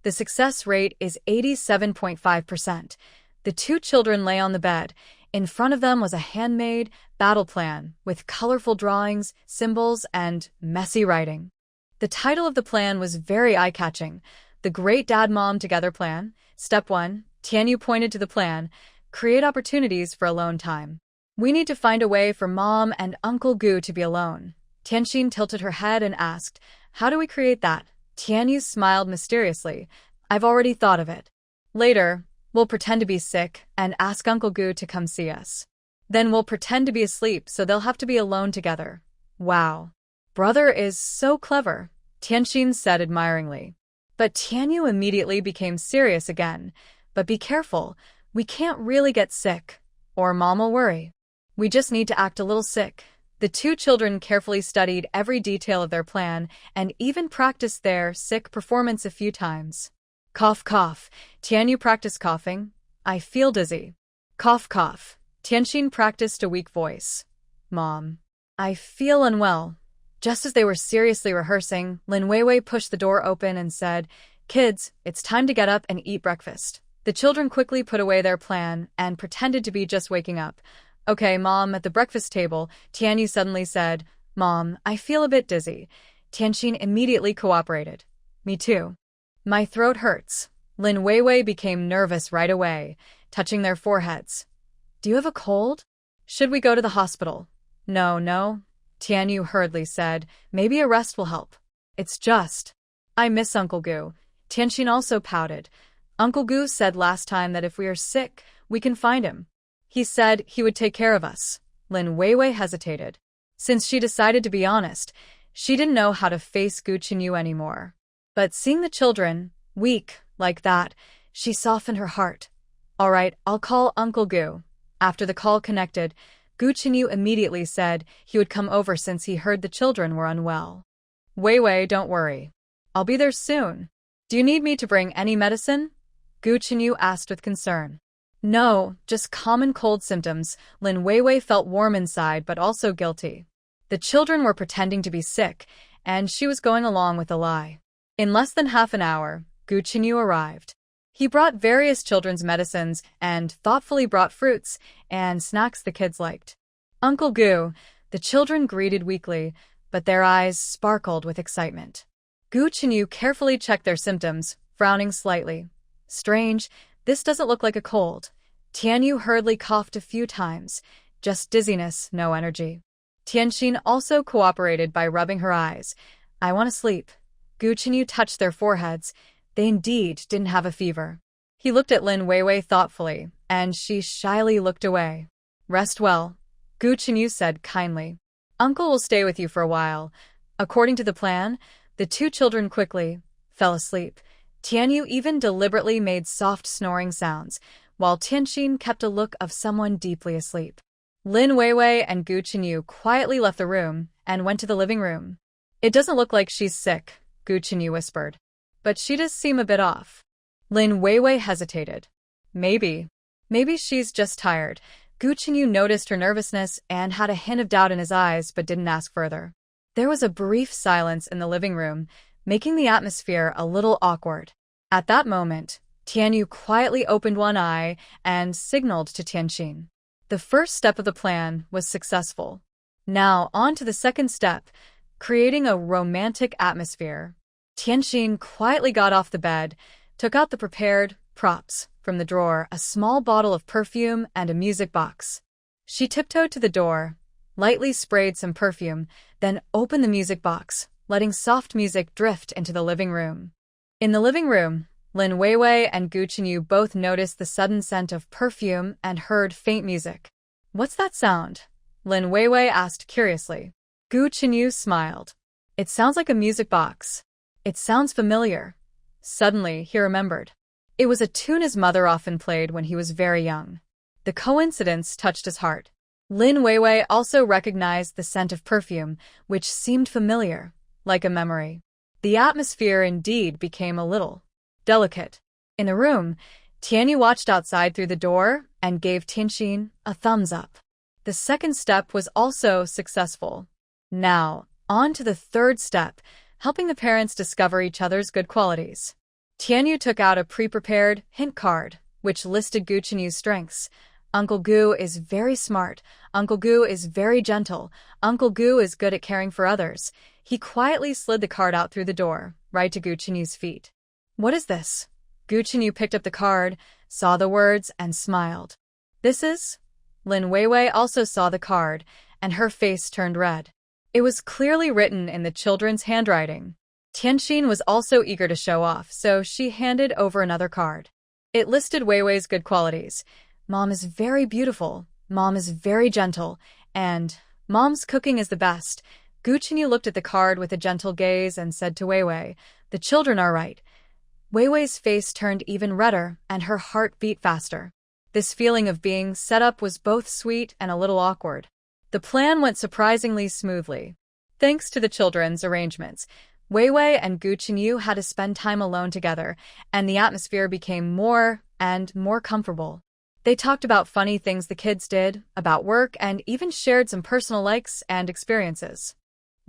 The success rate is 87.5%. The two children lay on the bed. In front of them was a handmade battle plan with colorful drawings, symbols, and messy writing. The title of the plan was very eye-catching. The Great Dad-Mom Together Plan. Step 1, Tianyu pointed to the plan. Create opportunities for alone time. We need to find a way for Mom and Uncle Gu to be alone. Tianxin tilted her head and asked, How do we create that? Tianyu smiled mysteriously. I've already thought of it. Later, we'll pretend to be sick and ask Uncle Gu to come see us. Then we'll pretend to be asleep so they'll have to be alone together. Wow. Brother is so clever, Tianxin said admiringly. But Tianyu immediately became serious again. But be careful, we can't really get sick, or Mom will worry. We just need to act a little sick. The two children carefully studied every detail of their plan and even practiced their sick performance a few times. Cough, cough. Tianyu practiced coughing. I feel dizzy. Cough, cough. Tianxin practiced a weak voice. Mom. I feel unwell. Just as they were seriously rehearsing, Lin Weiwei pushed the door open and said, Kids, it's time to get up and eat breakfast. The children quickly put away their plan and pretended to be just waking up. Okay, Mom, at the breakfast table, Tianyu suddenly said, Mom, I feel a bit dizzy. Tianxin immediately cooperated. Me too. My throat hurts. Lin Weiwei became nervous right away, touching their foreheads. Do you have a cold? Should we go to the hospital? No, Tianyu hurriedly said. Maybe a rest will help. It's just. I miss Uncle Gu. Tianxin also pouted. Uncle Gu said last time that if we are sick, we can find him. He said he would take care of us. Lin Weiwei hesitated. Since she decided to be honest, she didn't know how to face Gu Qinyu anymore. But seeing the children, weak, like that, she softened her heart. All right, I'll call Uncle Gu. After the call connected, Gu Qinyu immediately said he would come over since he heard the children were unwell. Weiwei, don't worry. I'll be there soon. Do you need me to bring any medicine? Gu Qinyu asked with concern. No, just common cold symptoms. Lin Weiwei felt warm inside but also guilty. The children were pretending to be sick, and she was going along with the lie. In less than half an hour, Gu Qinyu arrived. He brought various children's medicines and thoughtfully brought fruits and snacks the kids liked. Uncle Gu, the children greeted weakly, but their eyes sparkled with excitement. Gu Qinyu carefully checked their symptoms, frowning slightly. Strange, this doesn't look like a cold. Tianyu hurriedly coughed a few times. Just dizziness, no energy. Tianxin also cooperated by rubbing her eyes. I want to sleep. Gu Qinyu touched their foreheads. They indeed didn't have a fever. He looked at Lin Weiwei thoughtfully, and she shyly looked away. Rest well, Gu Qinyu said kindly. Uncle will stay with you for a while. According to the plan, the two children quickly fell asleep. Tianyu even deliberately made soft snoring sounds, while Tianxin kept a look of someone deeply asleep. Lin Weiwei and Gu Qinyu quietly left the room and went to the living room. It doesn't look like she's sick, Gu Qinyu whispered. But she does seem a bit off. Lin Weiwei hesitated. Maybe she's just tired. Gu Qinyu noticed her nervousness and had a hint of doubt in his eyes but didn't ask further. There was a brief silence in the living room, making the atmosphere a little awkward. At that moment, Tianyu quietly opened one eye and signaled to Tianxin. The first step of the plan was successful. Now on to the second step, creating a romantic atmosphere. Tianxin quietly got off the bed, took out the prepared props from the drawer, a small bottle of perfume and a music box. She tiptoed to the door, lightly sprayed some perfume, then opened the music box, letting soft music drift into the living room. In the living room, Lin Weiwei and Gu Qinyu both noticed the sudden scent of perfume and heard faint music. What's that sound? Lin Weiwei asked curiously. Gu Qinyu smiled. It sounds like a music box. It sounds familiar. Suddenly, he remembered. It was a tune his mother often played when he was very young. The coincidence touched his heart. Lin Weiwei also recognized the scent of perfume, which seemed familiar, like a memory. The atmosphere indeed became a little delicate. In the room, Tianyu watched outside through the door and gave Tianxin a thumbs up. The second step was also successful. Now, on to the third step, helping the parents discover each other's good qualities. Tianyu took out a pre-prepared hint card, which listed Gu Qinyu's strengths. Uncle Gu is very smart. Uncle Gu is very gentle. Uncle Gu is good at caring for others. He quietly slid the card out through the door, right to Gu Qinyu's feet. What is this? Gu Qinyu picked up the card, saw the words, and smiled. This is? Lin Weiwei also saw the card, and her face turned red. It was clearly written in the children's handwriting. Tianxin was also eager to show off, so she handed over another card. It listed Weiwei's good qualities. Mom is very beautiful, Mom is very gentle, and Mom's cooking is the best. Gu Qinyu looked at the card with a gentle gaze and said to Weiwei, the children are right. Weiwei's face turned even redder, and her heart beat faster. This feeling of being set up was both sweet and a little awkward. The plan went surprisingly smoothly. Thanks to the children's arrangements, Weiwei and Gu Qinyu had to spend time alone together, and the atmosphere became more and more comfortable. They talked about funny things the kids did, about work, and even shared some personal likes and experiences.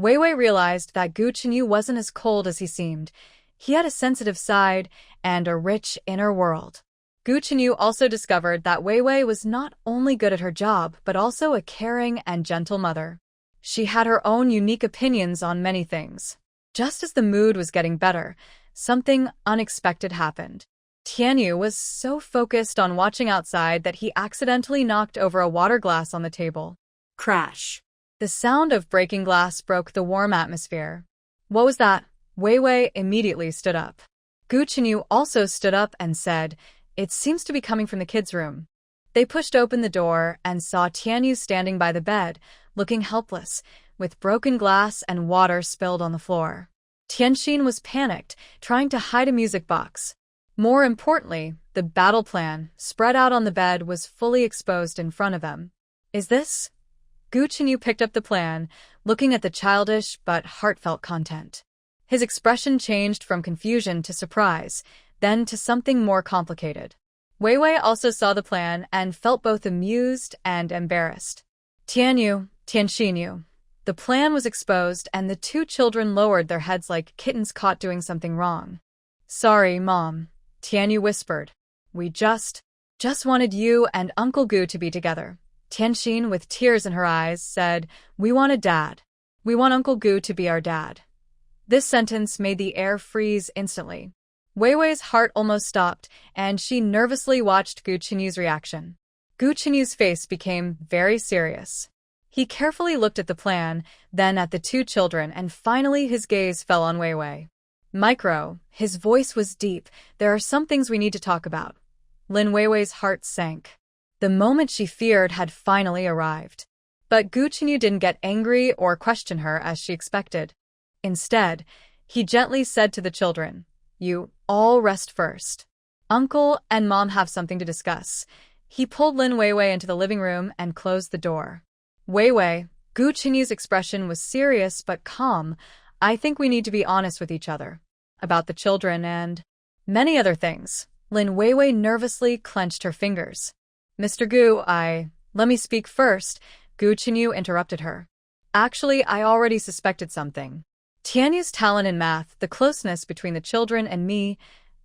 Weiwei realized that Gu Qinyu wasn't as cold as he seemed. He had a sensitive side and a rich inner world. Gu Qinyu also discovered that Weiwei was not only good at her job, but also a caring and gentle mother. She had her own unique opinions on many things. Just as the mood was getting better, something unexpected happened. Tianyu was so focused on watching outside that he accidentally knocked over a water glass on the table. Crash! The sound of breaking glass broke the warm atmosphere. What was that? Wei Wei immediately stood up. Gu Chenyu also stood up and said, "It seems to be coming from the kids' room." They pushed open the door and saw Tianyu standing by the bed, looking helpless, with broken glass and water spilled on the floor. Tianxin was panicked, trying to hide a music box. More importantly, the battle plan, spread out on the bed, was fully exposed in front of them. "Is this?" Gu Chenyu picked up the plan, looking at the childish but heartfelt content. His expression changed from confusion to surprise, then to something more complicated. Wei Wei also saw the plan and felt both amused and embarrassed. Tianxinyu. The plan was exposed and the two children lowered their heads like kittens caught doing something wrong. "Sorry, Mom," Tianyu whispered. "We just wanted you and Uncle Gu to be together." Tianxin, with tears in her eyes, said, "We want a dad. We want Uncle Gu to be our dad." This sentence made the air freeze instantly. Wei Wei's heart almost stopped, and she nervously watched Gu Chenyu's reaction. Gu Chenyu's face became very serious. He carefully looked at the plan, then at the two children, and finally his gaze fell on Wei Wei. "Micro," his voice was deep, "there are some things we need to talk about." Lin Weiwei's heart sank. The moment she feared had finally arrived. But Gu Chenyu didn't get angry or question her as she expected. Instead, he gently said to the children, "You all rest first. Uncle and Mom have something to discuss." He pulled Lin Weiwei into the living room and closed the door. "Wei Wei," Gu Chenyu's expression was serious but calm. "I think we need to be honest with each other. About the children and many other things." Lin Weiwei nervously clenched her fingers. "Mr. Gu, let me speak first," Gu Chenyu interrupted her. "Actually, I already suspected something. Tianyu's talent in math, the closeness between the children and me,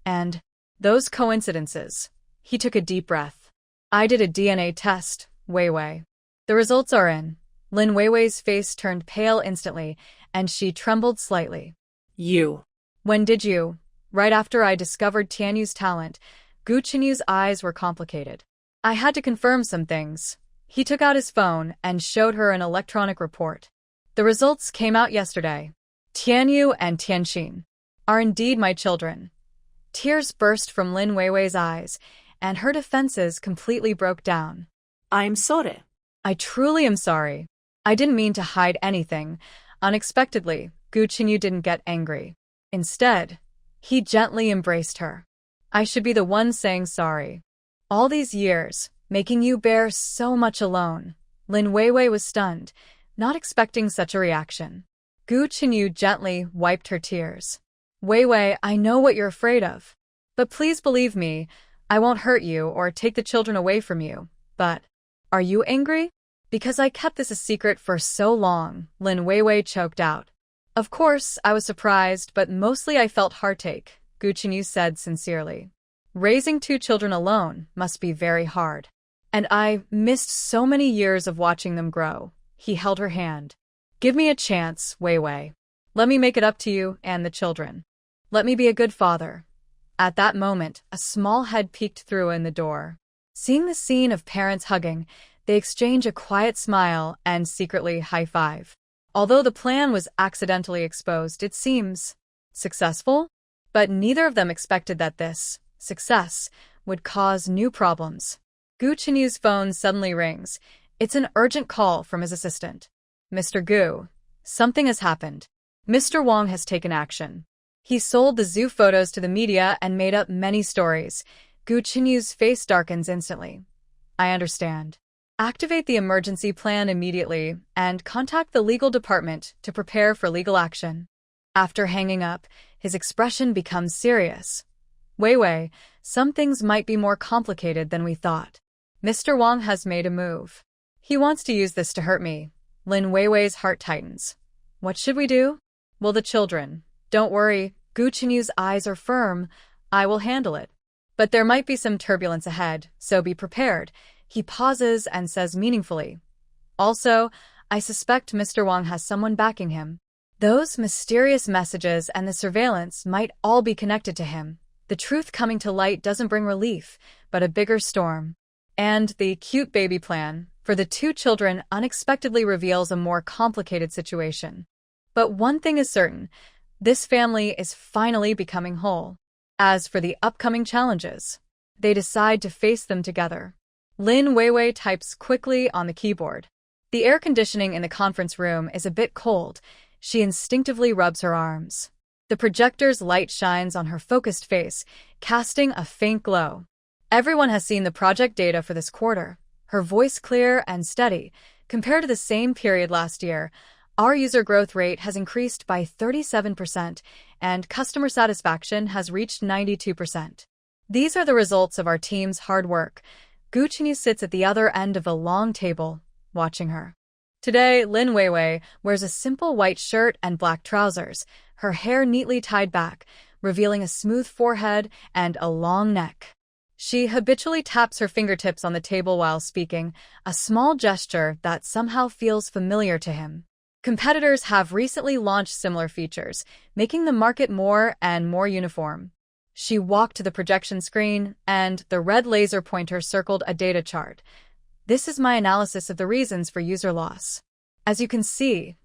and those coincidences." He took a deep breath. "I did a DNA test, Wei Wei. The results are in." Lin Weiwei's face turned pale instantly, and she trembled slightly. "You." "When did you?" "Right after I discovered Tianyu's talent." Gu Chenyu's eyes were complicated. "I had to confirm some things." He took out his phone and showed her an electronic report. "The results came out yesterday. Tianyu and Tianxin are indeed my children." Tears burst from Lin Weiwei's eyes, and her defenses completely broke down. "I'm sorry." "I truly am sorry. I didn't mean to hide anything." Unexpectedly, Gu Chenyu didn't get angry. Instead, he gently embraced her. "I should be the one saying sorry. All these years, making you bear so much alone." Lin Weiwei was stunned, not expecting such a reaction. Gu Chenyu gently wiped her tears. "Wei Wei, I know what you're afraid of. But please believe me, I won't hurt you or take the children away from you. But are you angry? Because I kept this a secret for so long." Lin Weiwei choked out. "Of course, I was surprised, but mostly I felt heartache," Gu Chenyu said sincerely. "Raising two children alone must be very hard. And I missed so many years of watching them grow." He held her hand. "Give me a chance, Wei Wei. Let me make it up to you and the children. Let me be a good father." At that moment, a small head peeked through in the door. Seeing the scene of parents hugging, they exchange a quiet smile and secretly high-five. Although the plan was accidentally exposed, it seems successful, but neither of them expected that this success would cause new problems. Gu Chenyu's phone suddenly rings. It's an urgent call from his assistant. "Mr. Gu, something has happened. Mr. Wang has taken action. He sold the zoo photos to the media and made up many stories." Gu Chenyu's face darkens instantly. "I understand. Activate the emergency plan immediately and contact the legal department to prepare for legal action." After hanging up, his expression becomes serious. "Wei Wei, some things might be more complicated than we thought. Mr. Wang has made a move. He wants to use this to hurt me." Lin Weiwei's heart tightens. "What should we do?" "Well, the children. Don't worry, Gu Chenyu's eyes are firm. I will handle it. But there might be some turbulence ahead, so be prepared." He pauses and says meaningfully. "Also, I suspect Mr. Wang has someone backing him. Those mysterious messages and the surveillance might all be connected to him. The truth coming to light doesn't bring relief, but a bigger storm. And the cute baby plan for the two children unexpectedly reveals a more complicated situation. But one thing is certain, This family is finally becoming whole. As for the upcoming challenges, they decide to face them together. Lin Weiwei types quickly on the keyboard. The air conditioning in the conference room is a bit cold. She instinctively rubs her arms. The projector's light shines on her focused face, casting a faint glow. Everyone has seen the project data for this quarter. Her voice clear and steady. Compared to the same period last year, our user growth rate has increased by 37%, and customer satisfaction has reached 92%. These are the results of our team's hard work. Gu Chenyu sits at the other end of the long table, watching her. Today, Lin Weiwei wears a simple white shirt and black trousers, her hair neatly tied back, revealing a smooth forehead and a long neck. She habitually taps her fingertips on the table while speaking, a small gesture that somehow feels familiar to him. Competitors have recently launched similar features, making the market more and more uniform. She walked to the projection screen, and the red laser pointer circled a data chart. This is my analysis of the reasons for user loss. As you can see,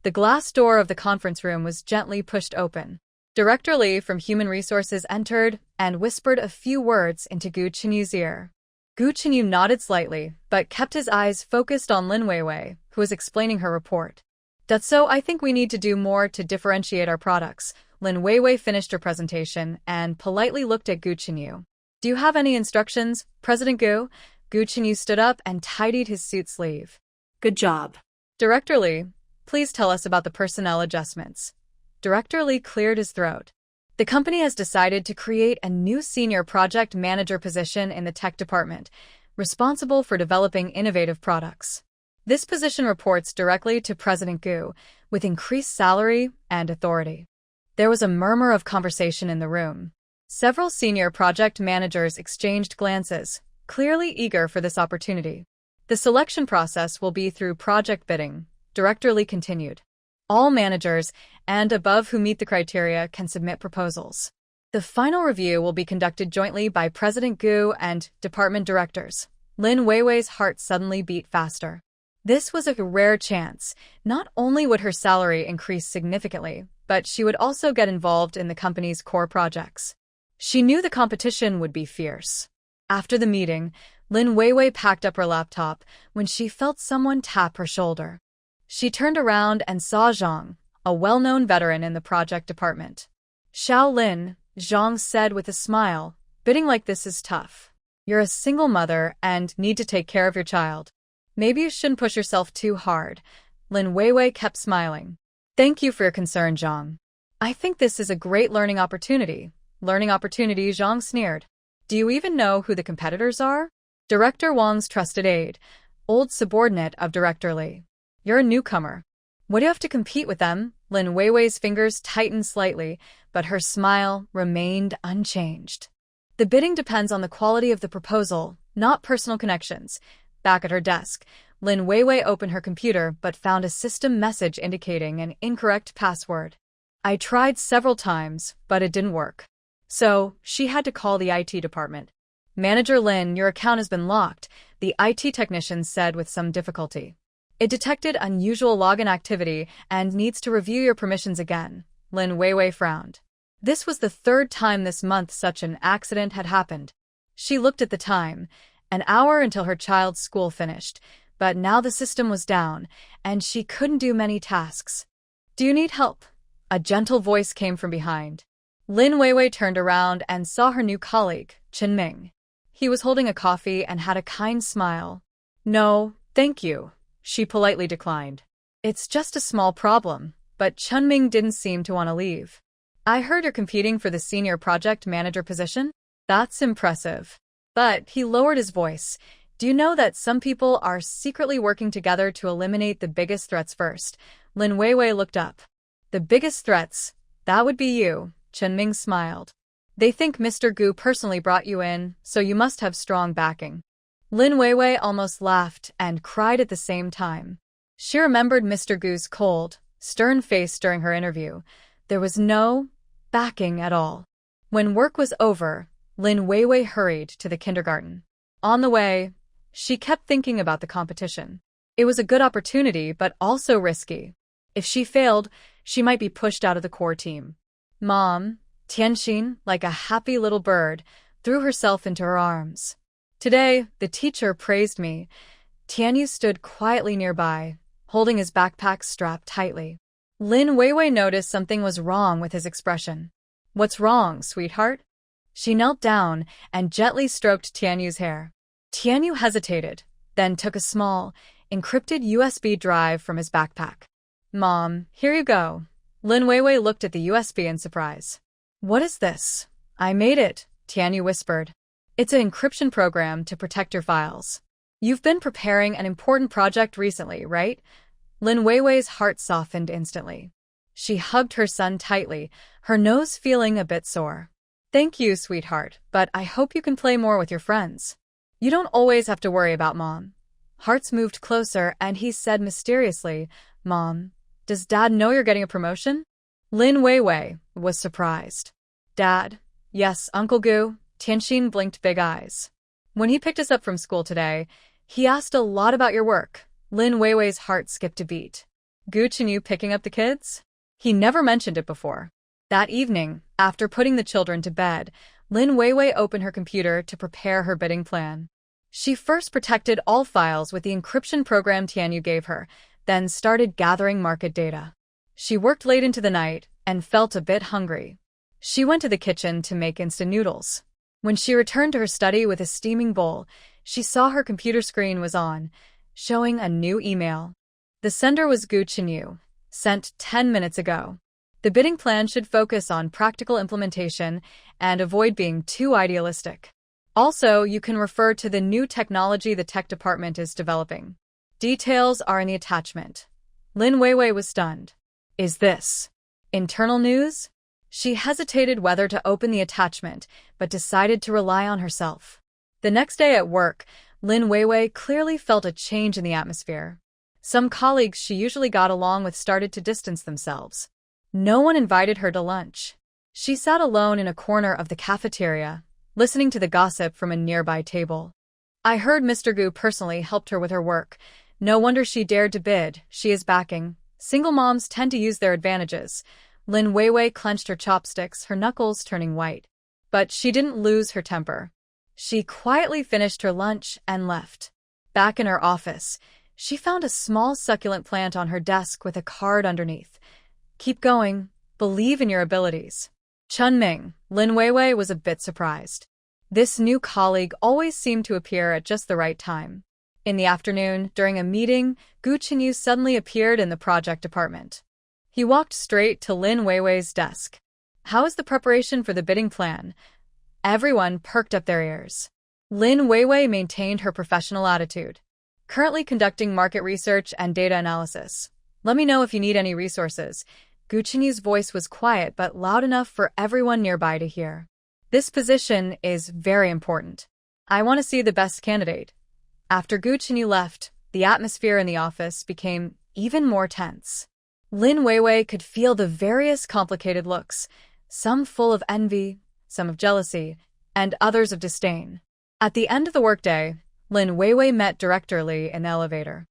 the glass door of the conference room was gently pushed open. Director Lee from Human Resources entered and whispered a few words into Gu Chenyu's ear. Gu Chenyu nodded slightly, but kept his eyes focused on Lin Weiwei, who was explaining her report. So I think we need to do more to differentiate our products. Lin Weiwei finished her presentation and politely looked at Gu Chenyu. Do you have any instructions, President Gu? Gu Chenyu stood up and tidied his suit sleeve. Good job. Director Lee, please tell us about the personnel adjustments. Director Lee cleared his throat. The company has decided to create a new senior project manager position in the tech department, responsible for developing innovative products. This position reports directly to President Gu, with increased salary and authority. There was a murmur of conversation in the room. Several senior project managers exchanged glances, clearly eager for this opportunity. The selection process will be through project bidding, Director Lee continued. All managers and above who meet the criteria can submit proposals. The final review will be conducted jointly by President Gu and department directors. Lin Weiwei's heart suddenly beat faster. This was a rare chance. Not only would her salary increase significantly, but she would also get involved in the company's core projects. She knew the competition would be fierce. After the meeting, Lin Weiwei packed up her laptop when she felt someone tap her shoulder. She turned around and saw Zhang, a well-known veteran in the project department. Xiao Lin, Zhang said with a smile, bidding like this is tough. You're a single mother and need to take care of your child. Maybe you shouldn't push yourself too hard. Lin Weiwei kept smiling. Thank you for your concern, Zhang. I think this is a great learning opportunity. Learning opportunity, Zhang sneered. Do you even know who the competitors are? Director Wang's trusted aide, old subordinate of Director Lee. You're a newcomer. What do you have to compete with them? Lin Weiwei's fingers tightened slightly, but her smile remained unchanged. The bidding depends on the quality of the proposal, not personal connections. Back at her desk, Lin Weiwei opened her computer but found a system message indicating an incorrect password. I tried several times, but it didn't work. So, she had to call the IT department. Manager Lin, your account has been locked, the IT technician said with some difficulty. It detected unusual login activity and needs to review your permissions again. Lin Weiwei frowned. This was the third time this month such an accident had happened. She looked at the time. An hour until her child's school finished, but now the system was down, and she couldn't do many tasks. Do you need help? A gentle voice came from behind. Lin Weiwei turned around and saw her new colleague, Chen Ming. He was holding a coffee and had a kind smile. No, thank you, she politely declined. It's just a small problem, but Chen Ming didn't seem to want to leave. I heard you're competing for the senior project manager position? That's impressive. But he lowered his voice. Do you know that some people are secretly working together to eliminate the biggest threats first? Lin Weiwei looked up. The biggest threats? That would be you, Chen Ming smiled. They think Mr. Gu personally brought you in, so you must have strong backing. Lin Weiwei almost laughed and cried at the same time. She remembered Mr. Gu's cold, stern face during her interview. There was no backing at all. When work was over, Lin Weiwei hurried to the kindergarten. On the way, she kept thinking about the competition. It was a good opportunity, but also risky. If she failed, she might be pushed out of the core team. Mom, Tianxin, like a happy little bird, threw herself into her arms. Today, the teacher praised me. Tianyu stood quietly nearby, holding his backpack strapped tightly. Lin Weiwei noticed something was wrong with his expression. What's wrong, sweetheart? She knelt down and gently stroked Tianyu's hair. Tianyu hesitated, then took a small, encrypted USB drive from his backpack. Mom, here you go. Lin Weiwei looked at the USB in surprise. What is this? I made it, Tianyu whispered. It's an encryption program to protect your files. You've been preparing an important project recently, right? Lin Weiwei's heart softened instantly. She hugged her son tightly, her nose feeling a bit sore. Thank you, sweetheart, but I hope you can play more with your friends. You don't always have to worry about Mom. Hearts moved closer and he said mysteriously, Mom, does Dad know you're getting a promotion? Lin Weiwei was surprised. Dad? Yes, Uncle Gu. Tianxin blinked big eyes. When he picked us up from school today, he asked a lot about your work. Lin Weiwei's heart skipped a beat. Gu Chenyu picking up the kids? He never mentioned it before. That evening, after putting the children to bed, Lin Weiwei opened her computer to prepare her bidding plan. She first protected all files with the encryption program Tianyu gave her, then started gathering market data. She worked late into the night and felt a bit hungry. She went to the kitchen to make instant noodles. When she returned to her study with a steaming bowl, she saw her computer screen was on, showing a new email. The sender was Gu Chenyu, sent 10 minutes ago. The bidding plan should focus on practical implementation and avoid being too idealistic. Also, you can refer to the new technology the tech department is developing. Details are in the attachment. Lin Weiwei was stunned. Is this internal news? She hesitated whether to open the attachment, but decided to rely on herself. The next day at work, Lin Weiwei clearly felt a change in the atmosphere. Some colleagues she usually got along with started to distance themselves. No one invited her to lunch. She sat alone in a corner of the cafeteria, listening to the gossip from a nearby table. I heard Mr. Gu personally helped her with her work. No wonder she dared to bid. She is backing. Single moms tend to use their advantages. Lin Weiwei clenched her chopsticks, her knuckles turning white. But she didn't lose her temper. She quietly finished her lunch and left. Back in her office, she found a small succulent plant on her desk with a card underneath. Keep going. Believe in your abilities. Chunming, Lin Weiwei was a bit surprised. This new colleague always seemed to appear at just the right time. In the afternoon, during a meeting, Gu Chenyu suddenly appeared in the project department. He walked straight to Lin Weiwei's desk. How is the preparation for the bidding plan? Everyone perked up their ears. Lin Weiwei maintained her professional attitude. Currently conducting market research and data analysis. Let me know if you need any resources. Gu Chenyu's voice was quiet but loud enough for everyone nearby to hear. This position is very important. I want to see the best candidate. After Gu Chenyu left, the atmosphere in the office became even more tense. Lin Weiwei could feel the various complicated looks, some full of envy, some of jealousy, and others of disdain. At the end of the workday, Lin Weiwei met Director Li in the elevator.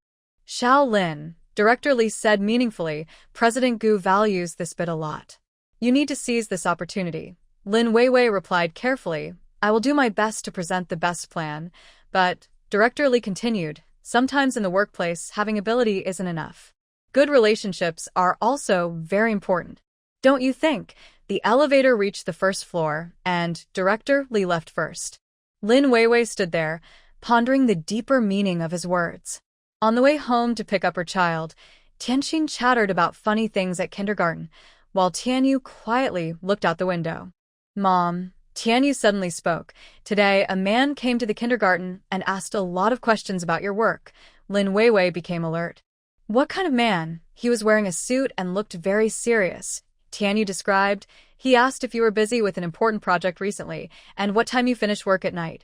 Xiao Lin, Director Li said meaningfully, President Gu values this bid a lot. You need to seize this opportunity. Lin Weiwei replied carefully, I will do my best to present the best plan, but, Director Li continued, sometimes in the workplace, having ability isn't enough. Good relationships are also very important. Don't you think? The elevator reached the first floor, and Director Li left first. Lin Weiwei stood there, pondering the deeper meaning of his words. On the way home to pick up her child, Tianxin chattered about funny things at kindergarten, while Tianyu quietly looked out the window. Mom, Tianyu suddenly spoke. Today, a man came to the kindergarten and asked a lot of questions about your work. Lin Weiwei became alert. What kind of man? He was wearing a suit and looked very serious. Tianyu described. He asked if you were busy with an important project recently, and what time you finish work at night.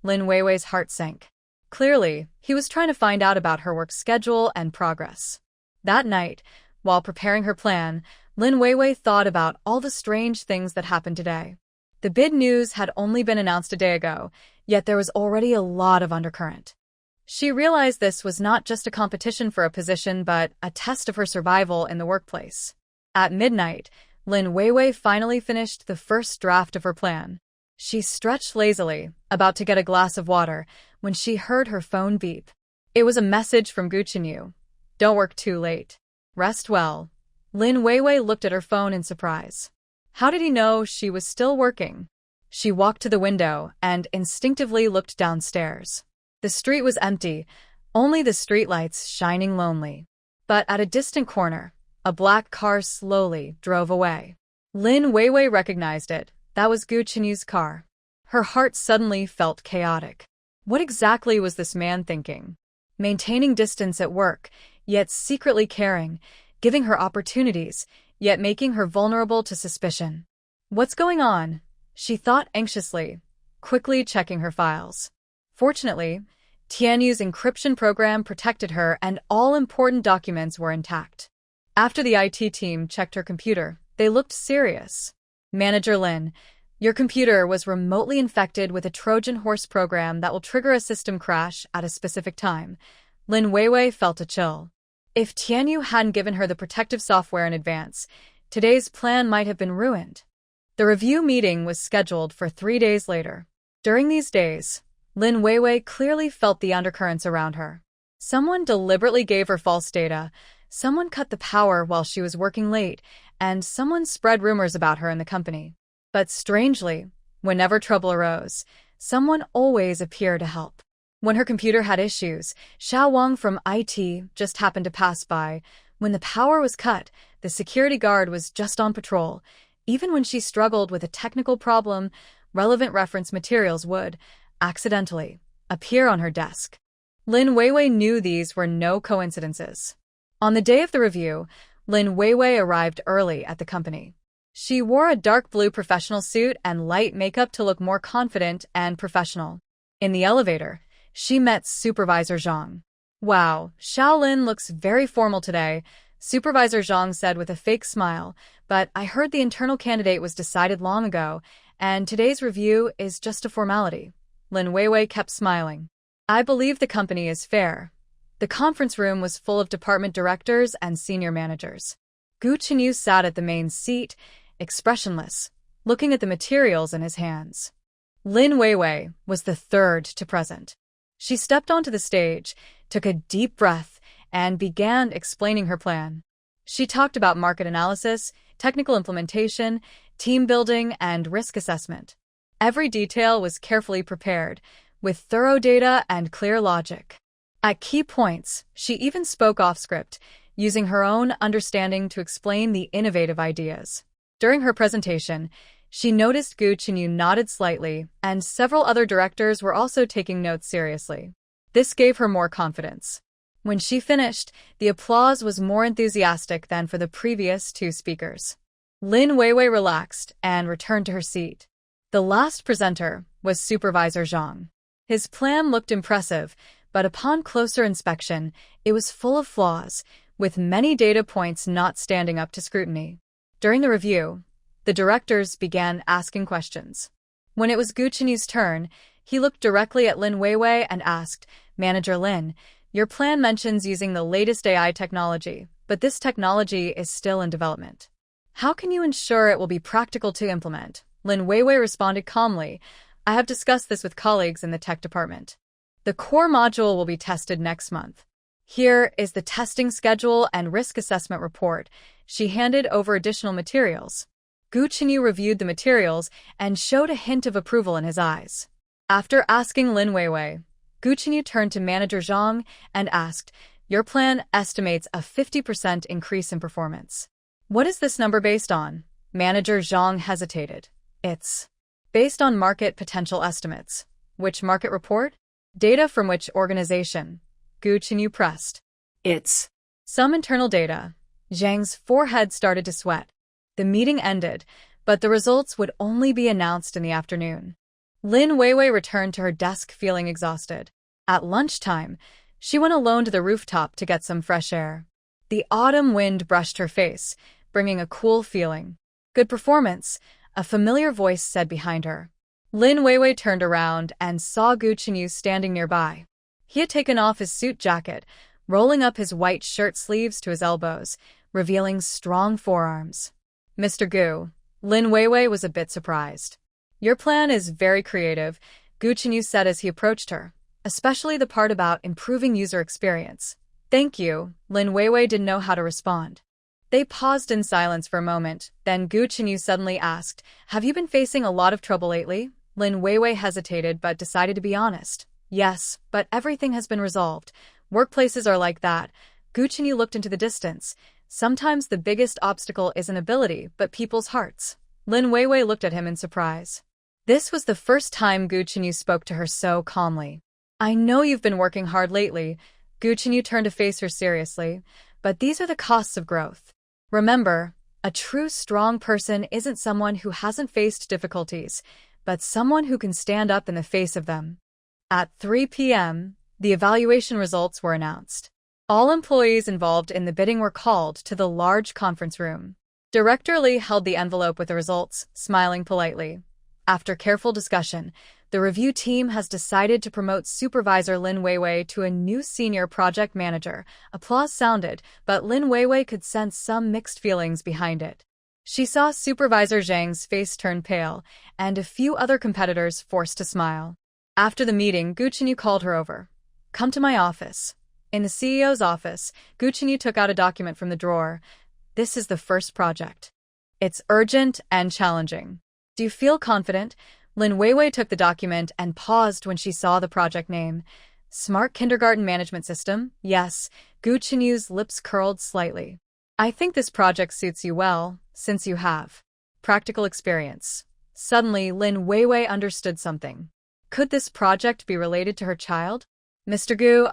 Lin Weiwei's heart sank. Clearly, he was trying to find out about her work schedule and progress. That night, while preparing her plan, Lin Weiwei thought about all the strange things that happened today. The bid news had only been announced a day ago, yet there was already a lot of undercurrent. She realized this was not just a competition for a position but a test of her survival in the workplace. At midnight, Lin Weiwei finally finished the first draft of her plan. She stretched lazily, about to get a glass of water, when she heard her phone beep. It was a message from Gu Chenyu. Don't work too late. Rest well. Lin Weiwei looked at her phone in surprise. How did he know she was still working? She walked to the window and instinctively looked downstairs. The street was empty, only the streetlights shining lonely. But at a distant corner, a black car slowly drove away. Lin Weiwei recognized it. That was Gu Chenyu's car. Her heart suddenly felt chaotic. What exactly was this man thinking? Maintaining distance at work, yet secretly caring, giving her opportunities, yet making her vulnerable to suspicion. What's going on? She thought anxiously, quickly checking her files. Fortunately, Tianyu's encryption program protected her and all important documents were intact. After the IT team checked her computer, they looked serious. Manager Lin, your computer was remotely infected with a Trojan horse program that will trigger a system crash at a specific time. Lin Weiwei felt a chill. If Tianyu hadn't given her the protective software in advance, today's plan might have been ruined. The review meeting was scheduled for 3 days later. During these days, Lin Weiwei clearly felt the undercurrents around her. Someone deliberately gave her false data, someone cut the power while she was working late, and someone spread rumors about her in the company. But strangely, whenever trouble arose, someone always appeared to help. When her computer had issues, Xiao Wang from IT just happened to pass by. When the power was cut, the security guard was just on patrol. Even when she struggled with a technical problem, relevant reference materials would, accidentally, appear on her desk. Lin Weiwei knew these were no coincidences. On the day of the review, Lin Weiwei arrived early at the company. She wore a dark blue professional suit and light makeup to look more confident and professional. In the elevator, she met Supervisor Zhang. Wow, Xiaolin looks very formal today, Supervisor Zhang said with a fake smile, but I heard the internal candidate was decided long ago, and today's review is just a formality. Lin Weiwei kept smiling. I believe the company is fair. The conference room was full of department directors and senior managers. Gu Chenyu sat at the main seat, expressionless, looking at the materials in his hands. Lin Weiwei was the third to present. She stepped onto the stage, took a deep breath, and began explaining her plan. She talked about market analysis, technical implementation, team building, and risk assessment. Every detail was carefully prepared, with thorough data and clear logic. At key points, she even spoke off-script, using her own understanding to explain the innovative ideas. During her presentation, she noticed Gu Chenyu nodded slightly, and several other directors were also taking notes seriously. This gave her more confidence. When she finished, the applause was more enthusiastic than for the previous 2 speakers. Lin Weiwei relaxed and returned to her seat. The last presenter was Supervisor Zhang. His plan looked impressive, but upon closer inspection, it was full of flaws, with many data points not standing up to scrutiny. During the review, the directors began asking questions. When it was Gu Chenyu's turn, he looked directly at Lin Weiwei and asked, Manager Lin, your plan mentions using the latest AI technology, but this technology is still in development. How can you ensure it will be practical to implement? Lin Weiwei responded calmly, I have discussed this with colleagues in the tech department. The core module will be tested next month. Here is the testing schedule and risk assessment report. She handed over additional materials. Gu Chenyu reviewed the materials and showed a hint of approval in his eyes. After asking Lin Weiwei, Gu Chenyu turned to Manager Zhang and asked, your plan estimates a 50% increase in performance. What is this number based on? Manager Zhang hesitated. It's based on market potential estimates. Which market report? Data from which organization? Gu Chenyu pressed. It's some internal data. Zhang's forehead started to sweat. The meeting ended, but the results would only be announced in the afternoon. Lin Weiwei returned to her desk feeling exhausted. At lunchtime, she went alone to the rooftop to get some fresh air. The autumn wind brushed her face, bringing a cool feeling. Good performance, a familiar voice said behind her. Lin Weiwei turned around and saw Gu Chenyu standing nearby. He had taken off his suit jacket, rolling up his white shirt sleeves to his elbows, revealing strong forearms. Mr. Gu, Lin Weiwei was a bit surprised. Your plan is very creative, Gu Chenyu said as he approached her, especially the part about improving user experience. Thank you, Lin Weiwei didn't know how to respond. They paused in silence for a moment, then Gu Chenyu suddenly asked, have you been facing a lot of trouble lately? Lin Weiwei hesitated but decided to be honest. Yes, but everything has been resolved. Workplaces are like that. Gu Chenyu looked into the distance. Sometimes the biggest obstacle isn't ability, but people's hearts. Lin Weiwei looked at him in surprise. This was the first time Gu Chenyu spoke to her so calmly. I know you've been working hard lately. Gu Chenyu turned to face her seriously, but these are the costs of growth. Remember, a true strong person isn't someone who hasn't faced difficulties, but someone who can stand up in the face of them. At 3 p.m., the evaluation results were announced. All employees involved in the bidding were called to the large conference room. Director Li held the envelope with the results, smiling politely. After careful discussion, the review team has decided to promote Supervisor Lin Weiwei to a new senior project manager. Applause sounded, but Lin Weiwei could sense some mixed feelings behind it. She saw Supervisor Zhang's face turn pale, and a few other competitors forced to smile. After the meeting, Gu Chenyu called her over. Come to my office. In the CEO's office, Gu Chenyu took out a document from the drawer. This is the first project. It's urgent and challenging. Do you feel confident? Lin Weiwei took the document and paused when she saw the project name. Smart Kindergarten Management System? Yes. Gu Chenyu's lips curled slightly. I think this project suits you well, since you have practical experience. Suddenly, Lin Weiwei understood something. Could this project be related to her child? Mr. Gu,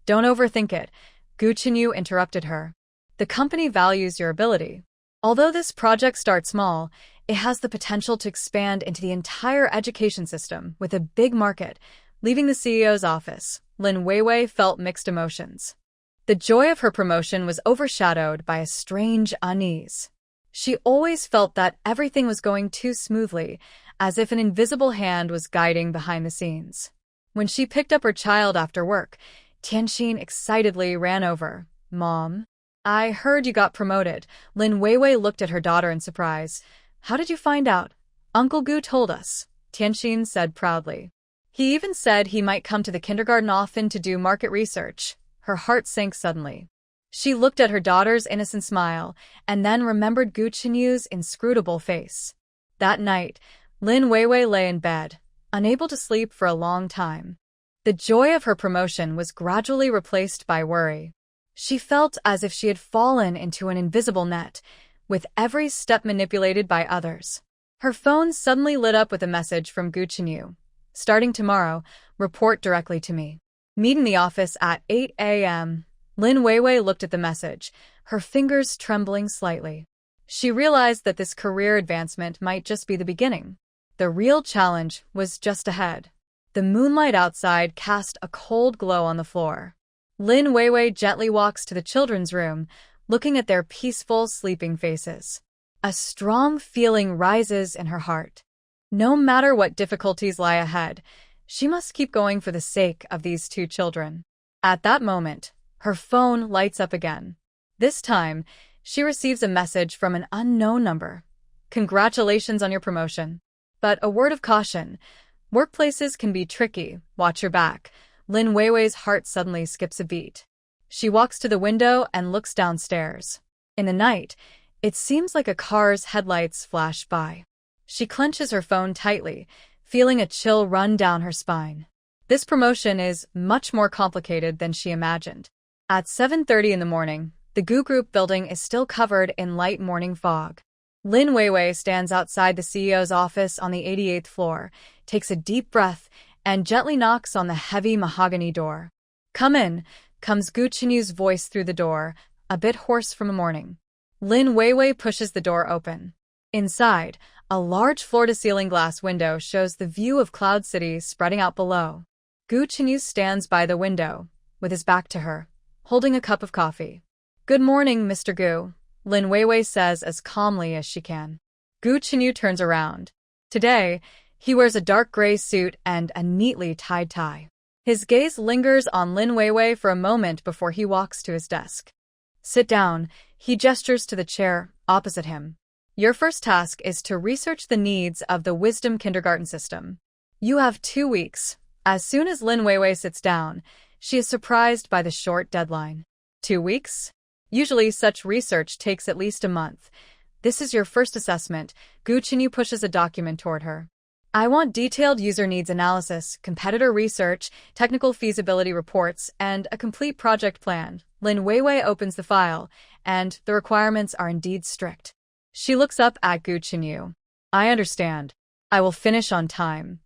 don't overthink it. Gu Chenyu interrupted her. The company values your ability. Although this project starts small, it has the potential to expand into the entire education system with a big market. Leaving the CEO's office, Lin Weiwei felt mixed emotions. The joy of her promotion was overshadowed by a strange unease. She always felt that everything was going too smoothly, as if an invisible hand was guiding behind the scenes. When she picked up her child after work, Tianxin excitedly ran over. Mom, I heard you got promoted. Lin Weiwei looked at her daughter in surprise. How did you find out? Uncle Gu told us, Tianxin said proudly. He even said he might come to the kindergarten often to do market research. Her heart sank suddenly. She looked at her daughter's innocent smile, and then remembered Gu Chenyu's inscrutable face. That night, Lin Weiwei lay in bed, unable to sleep for a long time. The joy of her promotion was gradually replaced by worry. She felt as if she had fallen into an invisible net, with every step manipulated by others. Her phone suddenly lit up with a message from Gu Chenyu. Starting tomorrow, report directly to me. Meet in the office at 8 a.m. Lin Weiwei looked at the message, her fingers trembling slightly. She realized that this career advancement might just be the beginning. The real challenge was just ahead. The moonlight outside cast a cold glow on the floor. Lin Weiwei gently walks to the children's room, looking at their peaceful, sleeping faces. A strong feeling rises in her heart. No matter what difficulties lie ahead, she must keep going for the sake of these two children. At that moment, her phone lights up again. This time, she receives a message from an unknown number. Congratulations on your promotion. But a word of caution. Workplaces can be tricky. Watch your back. Lin Weiwei's heart suddenly skips a beat. She walks to the window and looks downstairs. In the night, it seems like a car's headlights flash by. She clenches her phone tightly, feeling a chill run down her spine. This promotion is much more complicated than she imagined. At 7:30 in the morning, the Gu Group building is still covered in light morning fog. Lin Weiwei stands outside the CEO's office on the 88th floor, takes a deep breath, and gently knocks on the heavy mahogany door. Come in, comes Gu Chenyu's voice through the door, a bit hoarse from the morning. Lin Weiwei pushes the door open. Inside, a large floor-to-ceiling glass window shows the view of Cloud City spreading out below. Gu Chenyu stands by the window, with his back to her, holding a cup of coffee. Good morning, Mr. Gu, Lin Weiwei says as calmly as she can. Gu Chenyu turns around. Today, he wears a dark gray suit and a neatly tied tie. His gaze lingers on Lin Weiwei for a moment before he walks to his desk. Sit down. He gestures to the chair opposite him. Your first task is to research the needs of the Wisdom Kindergarten system. You have 2 weeks. As soon as Lin Weiwei sits down, she is surprised by the short deadline. 2 weeks? Usually such research takes at least a month. This is your first assessment. Gu Chenyu pushes a document toward her. I want detailed user needs analysis, competitor research, technical feasibility reports, and a complete project plan. Lin Weiwei opens the file, and the requirements are indeed strict. She looks up at Gu Chenyu. I understand. I will finish on time.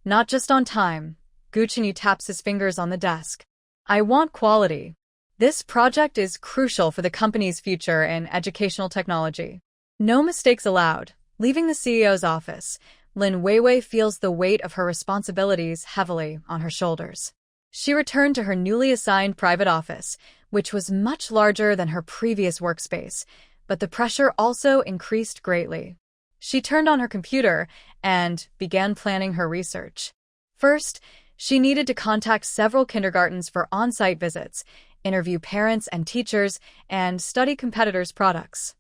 Not just on time. Gu Chenyu taps his fingers on the desk. I want quality. This project is crucial for the company's future in educational technology. No mistakes allowed. Leaving the CEO's office, Lin Weiwei feels the weight of her responsibilities heavily on her shoulders. She returned to her newly assigned private office, which was much larger than her previous workspace, but the pressure also increased greatly. She turned on her computer and began planning her research. First, she needed to contact several kindergartens for on-site visits, interview parents and teachers, and study competitors' products.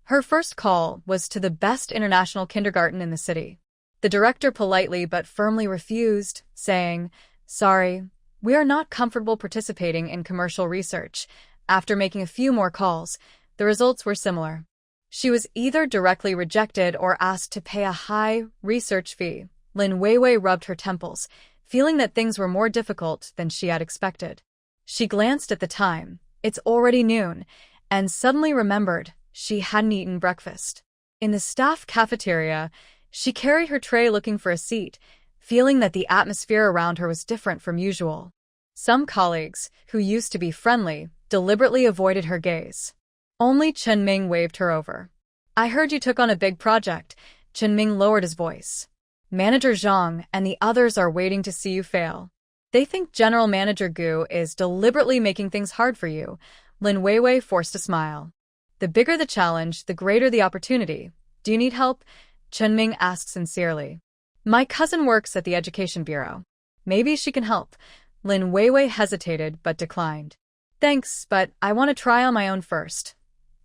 Her first call was to the best international kindergarten in the city. The director politely but firmly refused, saying, "Sorry, we are not comfortable participating in commercial research." After making a few more calls, the results were similar. She was either directly rejected or asked to pay a high research fee. Lin Weiwei rubbed her temples, feeling that things were more difficult than she had expected. She glanced at the time. It's already noon, and suddenly remembered she hadn't eaten breakfast. In the staff cafeteria, she carried her tray looking for a seat, feeling that the atmosphere around her was different from usual. Some colleagues, who used to be friendly, deliberately avoided her gaze. Only Chen Ming waved her over. I heard you took on a big project. Chen Ming lowered his voice. Manager Zhang and the others are waiting to see you fail. They think General Manager Gu is deliberately making things hard for you. Lin Weiwei forced a smile. The bigger the challenge, the greater the opportunity. Do you need help? Chen Ming asked sincerely. My cousin works at the Education Bureau. Maybe she can help. Lin Weiwei hesitated but declined. Thanks, but I want to try on my own first.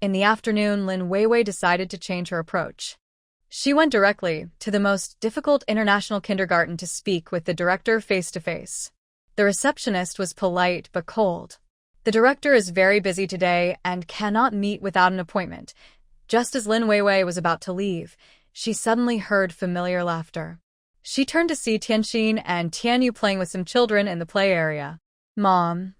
In the afternoon, Lin Weiwei decided to change her approach. She went directly to the most difficult international kindergarten to speak with the director face-to-face. The receptionist was polite but cold. The director is very busy today and cannot meet without an appointment. Just as Lin Weiwei was about to leave, she suddenly heard familiar laughter. She turned to see Tianxin and Tianyu playing with some children in the play area. Mom.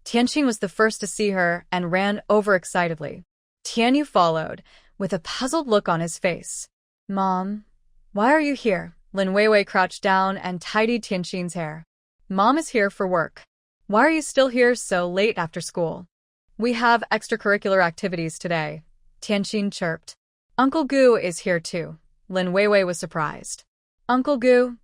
Tianxin was the first to see her and ran over excitedly. Tianyu followed, with a puzzled look on his face. Mom, why are you here? Lin Weiwei crouched down and tidied Tianxin's hair. Mom is here for work. Why are you still here so late after school? We have extracurricular activities today, Tianxin chirped. Uncle Gu is here too. Lin Weiwei was surprised. Uncle Gu?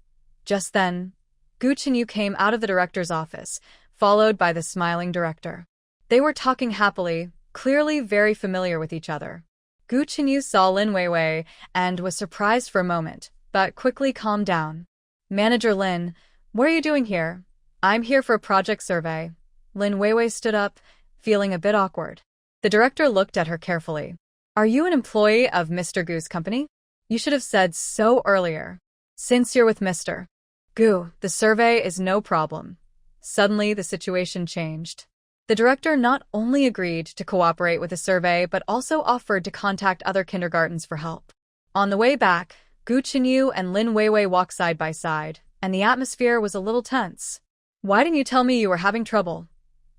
Just then, Gu Chenyu came out of the director's office, followed by the smiling director. They were talking happily, clearly very familiar with each other. Gu Chenyu saw Lin Weiwei and was surprised for a moment, but quickly calmed down. Manager Lin, what are you doing here? I'm here for a project survey. Lin Weiwei stood up, feeling a bit awkward. The director looked at her carefully. Are you an employee of Mr. Gu's company? You should have said so earlier. Since you're with Mr. Gu, the survey is no problem. Suddenly, the situation changed. The director not only agreed to cooperate with the survey, but also offered to contact other kindergartens for help. On the way back, Gu Chenyu and Lin Weiwei walked side by side, and the atmosphere was a little tense. Why didn't you tell me you were having trouble?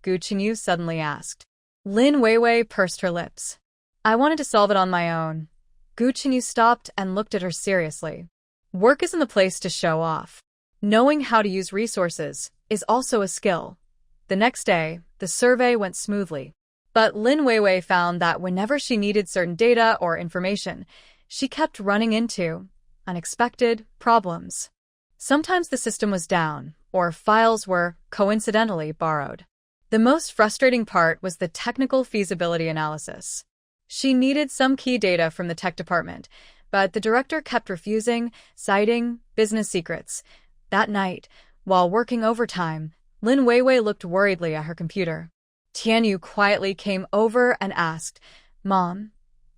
Gu Chenyu suddenly asked. Lin Weiwei pursed her lips. I wanted to solve it on my own. Gu Chenyu stopped and looked at her seriously. Work isn't the place to show off. Knowing how to use resources is also a skill. The next day, the survey went smoothly. But Lin Weiwei found that whenever she needed certain data or information, she kept running into unexpected problems. Sometimes the system was down, or files were coincidentally borrowed. The most frustrating part was the technical feasibility analysis. She needed some key data from the tech department, but the director kept refusing, citing business secrets. That night, while working overtime, Lin Weiwei looked worriedly at her computer. Tianyu quietly came over and asked, "Mom,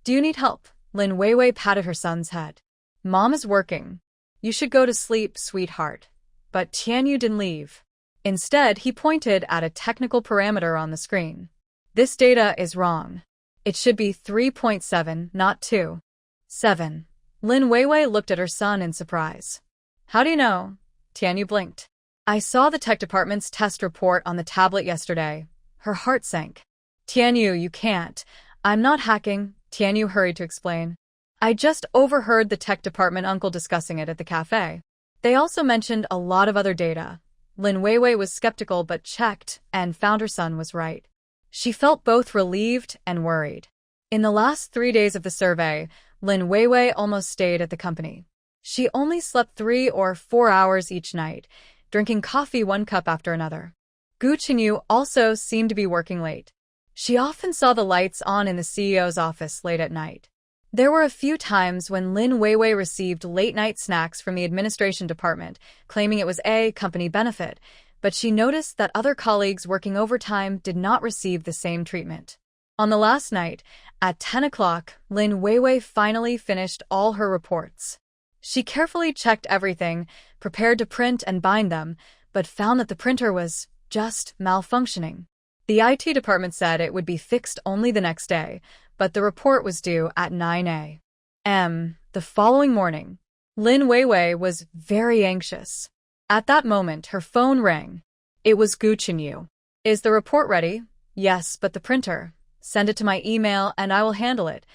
do you need help?" Lin Weiwei patted her son's head. "Mom is working. You should go to sleep, sweetheart." But Tianyu didn't leave. Instead, he pointed at a technical parameter on the screen. "This data is wrong. It should be 3.7, not 2. 7. Lin Weiwei looked at her son in surprise. "How do you know?" Tianyu blinked. "I saw the tech department's test report on the tablet yesterday." Her heart sank. "Tianyu, you can't. I'm not hacking," Tianyu hurried to explain. "I just overheard the tech department uncle discussing it at the cafe. They also mentioned a lot of other data." Lin Weiwei was skeptical but checked and found her son was right. She felt both relieved and worried. In the last 3 days of the survey, Lin Weiwei almost stayed at the company. She only slept 3 or 4 hours each night, drinking coffee 1 cup after another. Gu Qinyu also seemed to be working late. She often saw the lights on in the CEO's office late at night. There were a few times when Lin Weiwei received late-night snacks from the administration department, claiming it was a company benefit, but she noticed that other colleagues working overtime did not receive the same treatment. On the last night, at 10 o'clock, Lin Weiwei finally finished all her reports. She carefully checked everything, prepared to print and bind them, but found that the printer was just malfunctioning. The IT department said it would be fixed only the next day, but the report was due at 9 a.m. the following morning. Lin Weiwei was very anxious. At that moment, her phone rang. It was Gu Qinyu. "Is the report ready?" "Yes, but the printer." "Send it to my email and I will handle it."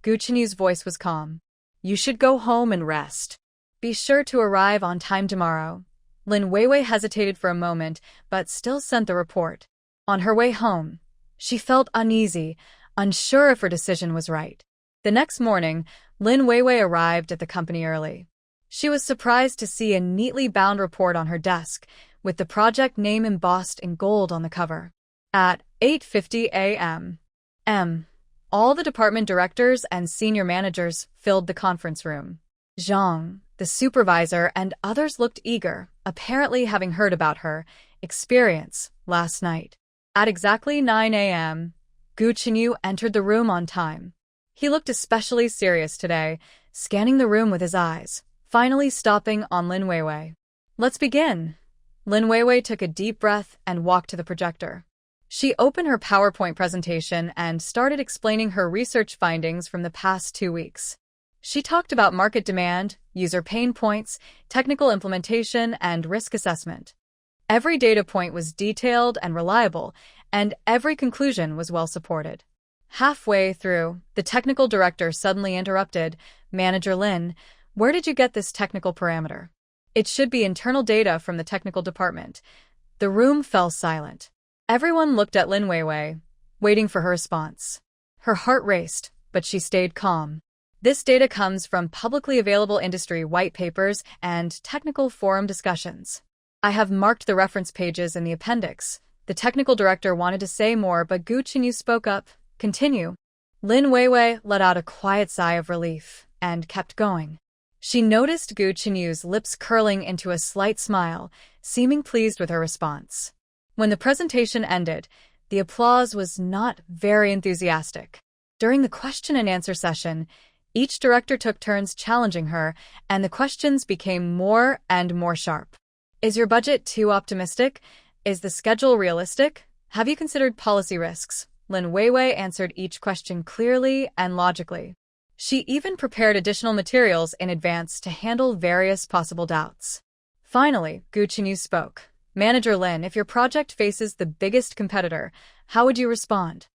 Gu Qinyu's voice was calm. "You should go home and rest. Be sure to arrive on time tomorrow." Lin Weiwei hesitated for a moment, but still sent the report. On her way home, she felt uneasy, unsure if her decision was right. The next morning, Lin Weiwei arrived at the company early. She was surprised to see a neatly bound report on her desk, with the project name embossed in gold on the cover. At 8:50 a.m., all the department directors and senior managers filled the conference room. Zhang, the supervisor, and others looked eager, apparently having heard about her experience last night. At exactly 9 a.m., Gu Qinyu entered the room on time. He looked especially serious today, scanning the room with his eyes, finally stopping on Lin Weiwei. "Let's begin." Lin Weiwei took a deep breath and walked to the projector. She opened her PowerPoint presentation and started explaining her research findings from the past 2 weeks. She talked about market demand, user pain points, technical implementation, and risk assessment. Every data point was detailed and reliable, and every conclusion was well supported. Halfway through, the technical director suddenly interrupted, "Manager Lin, where did you get this technical parameter? It should be internal data from the technical department." The room fell silent. Everyone looked at Lin Weiwei, waiting for her response. Her heart raced, but she stayed calm. "This data comes from publicly available industry white papers and technical forum discussions. I have marked the reference pages in the appendix." The technical director wanted to say more, but Gu Qinyu spoke up. "Continue." Lin Weiwei let out a quiet sigh of relief and kept going. She noticed Gu Qinyu's lips curling into a slight smile, seeming pleased with her response. When the presentation ended, the applause was not very enthusiastic. During the question and answer session, each director took turns challenging her, and the questions became more and more sharp. "Is your budget too optimistic? Is the schedule realistic? Have you considered policy risks?" Lin Weiwei answered each question clearly and logically. She even prepared additional materials in advance to handle various possible doubts. Finally, Gu Qinyu spoke. "Manager Lin, if your project faces the biggest competitor, how would you respond?"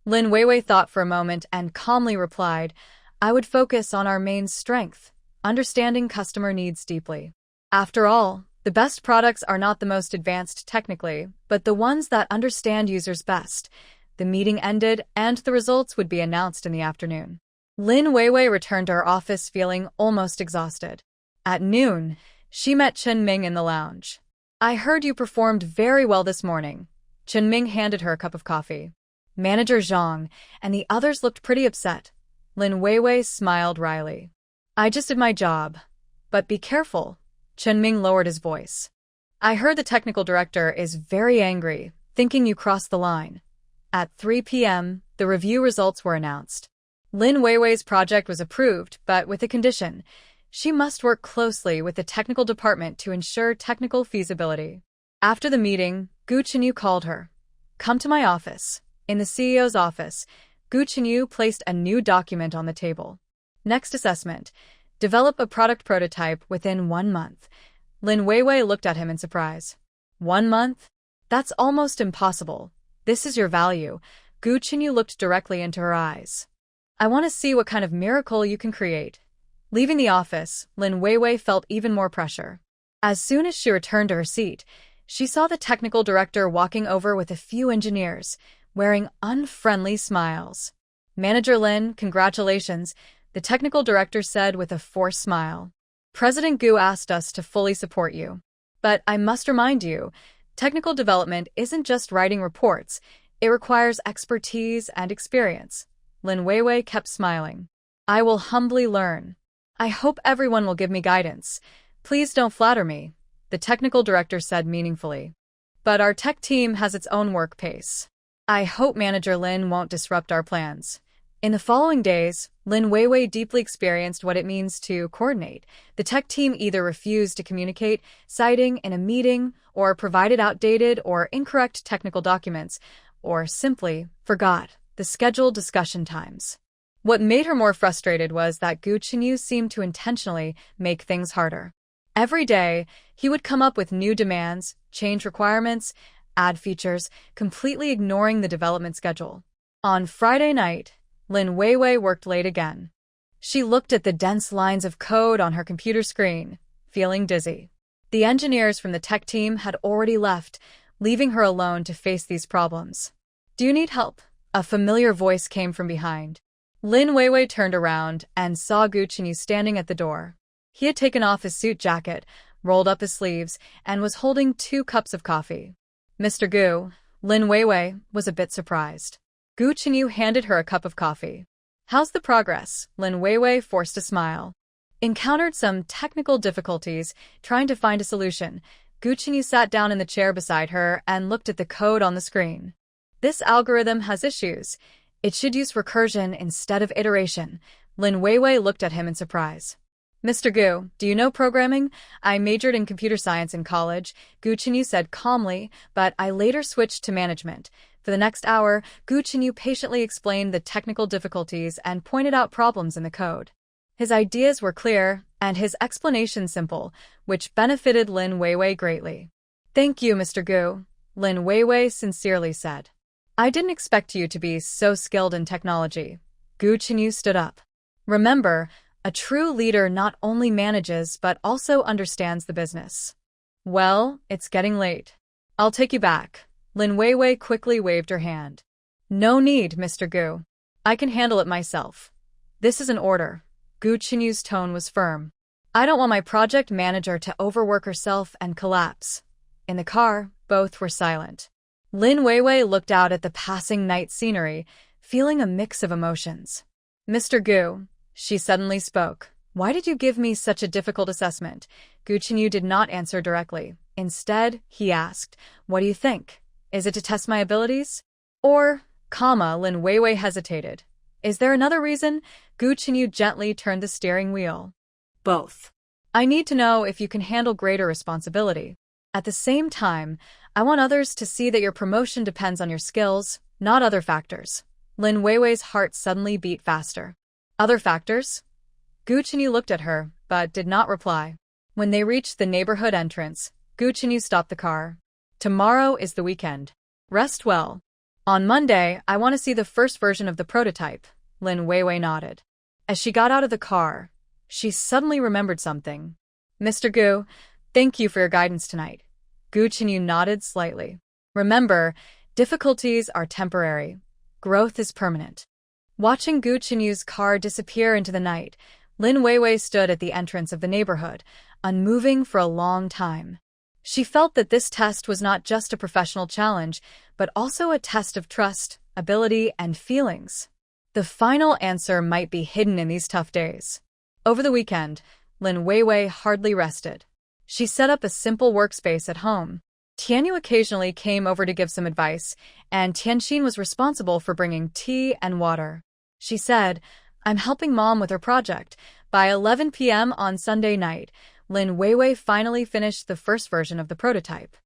Lin Weiwei thought for a moment and calmly replied, "I would focus on our main strength, understanding customer needs deeply. After all, the best products are not the most advanced technically, but the ones that understand users best." The meeting ended, and the results would be announced in the afternoon. Lin Weiwei returned to her office feeling almost exhausted. At noon, she met Chen Ming in the lounge. "I heard you performed very well this morning." Chen Ming handed her a cup of coffee. Manager Zhang and the others looked pretty upset. Lin Weiwei smiled wryly. "I just did my job. But be careful." Chen Ming lowered his voice. "I heard the technical director is very angry, thinking you crossed the line." At 3 p.m., the review results were announced. Lin Weiwei's project was approved, but with a condition. She must work closely with the technical department to ensure technical feasibility. After the meeting, Gu Chenyu called her. "Come to my office." In the CEO's office, Gu Chenyu placed a new document on the table. Next assessment: develop a product prototype within 1 month. Lin Weiwei looked at him in surprise. 1 month? That's almost impossible. This is your value. Gu Chenyu looked directly into her eyes. I want to see what kind of miracle you can create. Leaving the office, Lin Weiwei felt even more pressure. As soon as she returned to her seat, she saw the technical director walking over with a few engineers, wearing unfriendly smiles. "Manager Lin, congratulations," the technical director said with a forced smile. "President Gu asked us to fully support you. But I must remind you, technical development isn't just writing reports, it requires expertise and experience." Lin Weiwei kept smiling. "I will humbly learn. I hope everyone will give me guidance. Please don't flatter me," the technical director said meaningfully. "But our tech team has its own work pace. I hope Manager Lin won't disrupt our plans." In the following days, Lin Weiwei deeply experienced what it means to coordinate. The tech team either refused to communicate, citing in a meeting, or provided outdated or incorrect technical documents, or simply forgot the scheduled discussion times. What made her more frustrated was that Gu Chenyu seemed to intentionally make things harder. Every day, he would come up with new demands, change requirements, add features, completely ignoring the development schedule. On Friday night, Lin Weiwei worked late again. She looked at the dense lines of code on her computer screen, feeling dizzy. The engineers from the tech team had already left, leaving her alone to face these problems. "Do you need help?" A familiar voice came from behind. Lin Weiwei turned around and saw Gu Chenyu standing at the door. He had taken off his suit jacket, rolled up his sleeves, and was holding 2 cups of coffee. "Mr. Gu," Lin Weiwei was a bit surprised. Gu Chenyu handed her a cup of coffee. "How's the progress?" Lin Weiwei forced a smile. Encountered some technical difficulties trying to find a solution. Gu Chenyu sat down in the chair beside her and looked at the code on the screen. "This algorithm has issues. It should use recursion instead of iteration." Lin Weiwei looked at him in surprise. "Mr. Gu, do you know programming? I majored in computer science in college," Gu Chenyu said calmly, "but I later switched to management." For the next hour, Gu Chenyu patiently explained the technical difficulties and pointed out problems in the code. His ideas were clear, and his explanation simple, which benefited Lin Weiwei greatly. "Thank you, Mr. Gu," Lin Weiwei sincerely said. "I didn't expect you to be so skilled in technology." Gu Chenyu stood up. "Remember, a true leader not only manages but also understands the business." "Well, it's getting late. I'll take you back." Lin Weiwei quickly waved her hand. "No need, Mr. Gu. I can handle it myself. This is an order." Gu Chenyu's tone was firm. "I don't want my project manager to overwork herself and collapse." In the car, both were silent. Lin Weiwei looked out at the passing night scenery, feeling a mix of emotions. "Mr. Gu," she suddenly spoke, "why did you give me such a difficult assessment?" Gu Chenyu did not answer directly. Instead, he asked, "What do you think? Is it to test my abilities?" Or, Lin Weiwei hesitated. "Is there another reason?" Gu Chenyu gently turned the steering wheel. Both. "I need to know if you can handle greater responsibility. At the same time, I want others to see that your promotion depends on your skills, not other factors." Lin Weiwei's heart suddenly beat faster. "Other factors?" Gu Chenyu looked at her, but did not reply. When they reached the neighborhood entrance, Gu Chenyu stopped the car. "Tomorrow is the weekend. Rest well. On Monday, I want to see the first version of the prototype." Lin Weiwei nodded. As she got out of the car, she suddenly remembered something. "Mr. Gu, thank you for your guidance tonight." Gu Chenyu nodded slightly. "Remember, difficulties are temporary. Growth is permanent." Watching Gu Chenyu's car disappear into the night, Lin Weiwei stood at the entrance of the neighborhood, unmoving for a long time. She felt that this test was not just a professional challenge, but also a test of trust, ability, and feelings. The final answer might be hidden in these tough days. Over the weekend, Lin Weiwei hardly rested. She set up a simple workspace at home. Tianyu occasionally came over to give some advice, and Tianxin was responsible for bringing tea and water. She said, "I'm helping Mom with her project." By 11 p.m. on Sunday night, Lin Weiwei finally finished the first version of the prototype.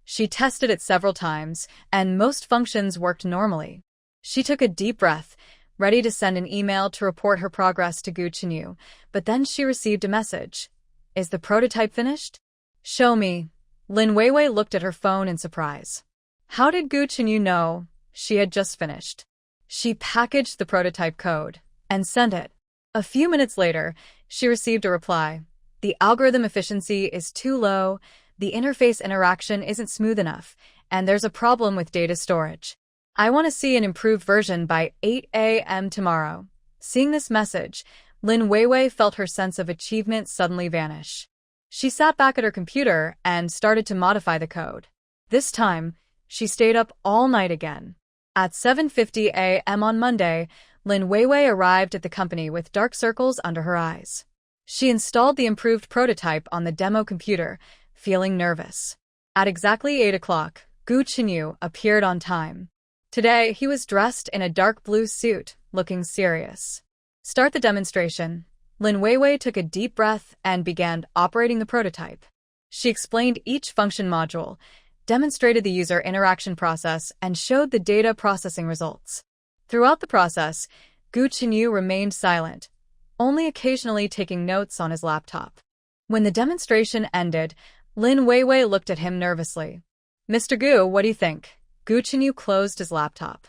She tested it several times, and most functions worked normally. She took a deep breath, ready to send an email to report her progress to Gu Chenyu, but then she received a message. "Is the prototype finished?" "Show me." Lin Weiwei looked at her phone in surprise. How did Gu Chenyu know she had just finished? She packaged the prototype code and sent it. A few minutes later, she received a reply. "The algorithm efficiency is too low, the interface interaction isn't smooth enough, and there's a problem with data storage. I want to see an improved version by 8 a.m. tomorrow." Seeing this message, Lin Weiwei felt her sense of achievement suddenly vanish. She sat back at her computer and started to modify the code. This time, she stayed up all night again. At 7:50 a.m. on Monday, Lin Weiwei arrived at the company with dark circles under her eyes. She installed the improved prototype on the demo computer, feeling nervous. At exactly 8 o'clock, Gu Chenyu appeared on time. Today, he was dressed in a dark blue suit, looking serious. "Start the demonstration." Lin Weiwei took a deep breath and began operating the prototype. She explained each function module, demonstrated the user interaction process, and showed the data processing results. Throughout the process, Gu Chenyu remained silent, only occasionally taking notes on his laptop. When the demonstration ended, Lin Weiwei looked at him nervously. "Mr. Gu, what do you think?" Gu Chenyu closed his laptop.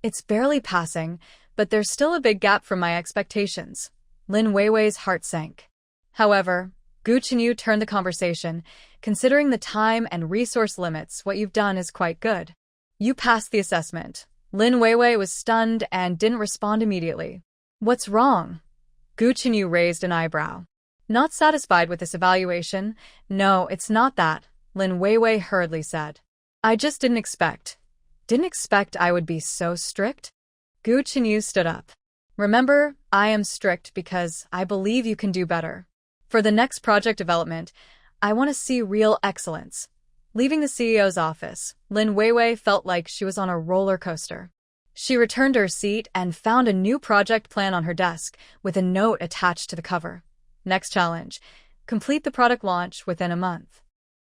"It's barely passing, but there's still a big gap from my expectations." Lin Weiwei's heart sank. However, Gu Chenyu turned the conversation. "Considering the time and resource limits, what you've done is quite good. You passed the assessment." Lin Weiwei was stunned and didn't respond immediately. "What's wrong?" Gu Chenyu raised an eyebrow. Not satisfied with this evaluation. "No, it's not that," Lin Weiwei hurriedly said. "I just didn't expect I would be so strict." Gu Chenyu stood up. "Remember, I am strict because I believe you can do better. For the next project development, I want to see real excellence." Leaving the CEO's office, Lin Weiwei felt like she was on a roller coaster. She returned to her seat and found a new project plan on her desk with a note attached to the cover. "Next challenge: complete the product launch within a month.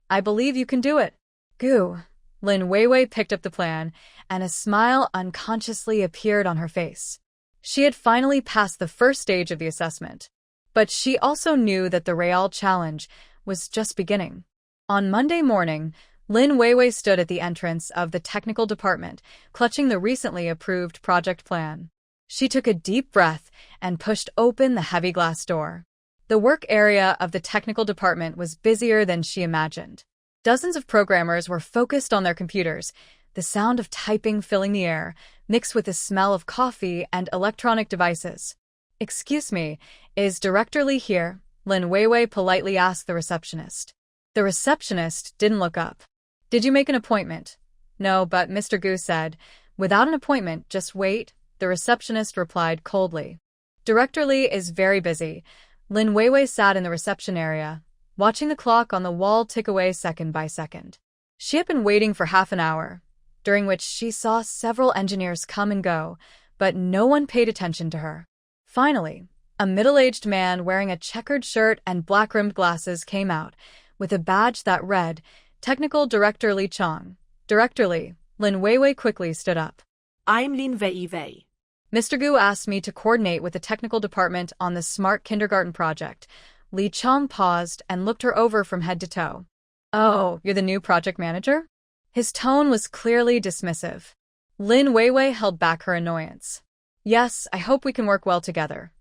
I believe you can do it." "Gu." Lin Weiwei picked up the plan, and a smile unconsciously appeared on her face. She had finally passed the first stage of the assessment. But she also knew that the real challenge was just beginning. On Monday morning, Lin Weiwei stood at the entrance of the technical department, clutching the recently approved project plan. She took a deep breath and pushed open the heavy glass door. The work area of the technical department was busier than she imagined. Dozens of programmers were focused on their computers, the sound of typing filling the air, mixed with the smell of coffee and electronic devices. "Excuse me, is Director Li here?" Lin Weiwei politely asked the receptionist. The receptionist didn't look up. "Did you make an appointment?" "No, but Mr. Gu said, without an appointment, just wait," the receptionist replied coldly. "Director Li is very busy." Lin Weiwei sat in the reception area, watching the clock on the wall tick away second by second. She had been waiting for half an hour, during which she saw several engineers come and go, but no one paid attention to her. Finally, a middle-aged man wearing a checkered shirt and black-rimmed glasses came out, with a badge that read, "Technical Director Li Chang." "Director Li." Lin Weiwei quickly stood up. "I'm Lin Weiwei." "Mr. Gu asked me to coordinate with the technical department on the smart kindergarten project." Li Chang paused and looked her over from head to toe. "Oh, you're the new project manager?" His tone was clearly dismissive. Lin Weiwei held back her annoyance. "Yes, I hope we can work well together."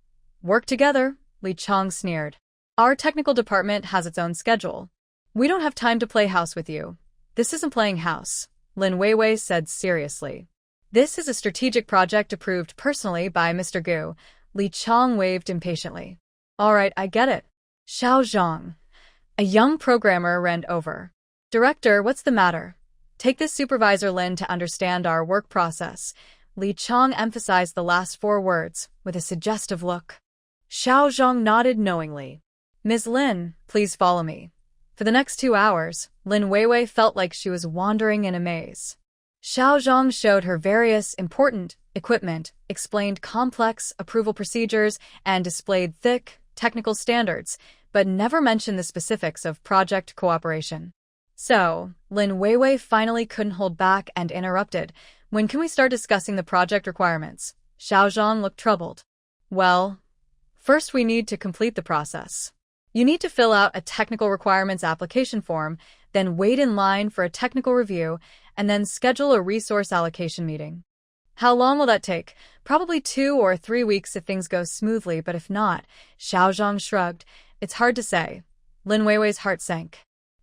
"Work together?" Li Chang sneered. "Our technical department has its own schedule. We don't have time to play house with you." "This isn't playing house," Lin Weiwei said seriously. "This is a strategic project approved personally by Mr. Gu." Li Chang waved impatiently. "All right, I get it." Xiao Zhang, a young programmer, ran over. "Director, what's the matter? Take this Supervisor Lin to understand our work process." Li Chang emphasized the last 4 words with a suggestive look. Xiao Zhang nodded knowingly. "Ms. Lin, please follow me." For the next 2 hours, Lin Weiwei felt like she was wandering in a maze. Xiao Zhang showed her various important equipment, explained complex approval procedures, and displayed thick technical standards, but never mentioned the specifics of project cooperation. So, Lin Weiwei finally couldn't hold back and interrupted. When can we start discussing the project requirements? Xiao Zhang looked troubled. Well, first we need to complete the process. You need to fill out a technical requirements application form, then wait in line for a technical review, and then schedule a resource allocation meeting. How long will that take? Probably 2 or 3 weeks if things go smoothly, but if not, Xiao Zhang shrugged. It's hard to say. Lin Weiwei's heart sank.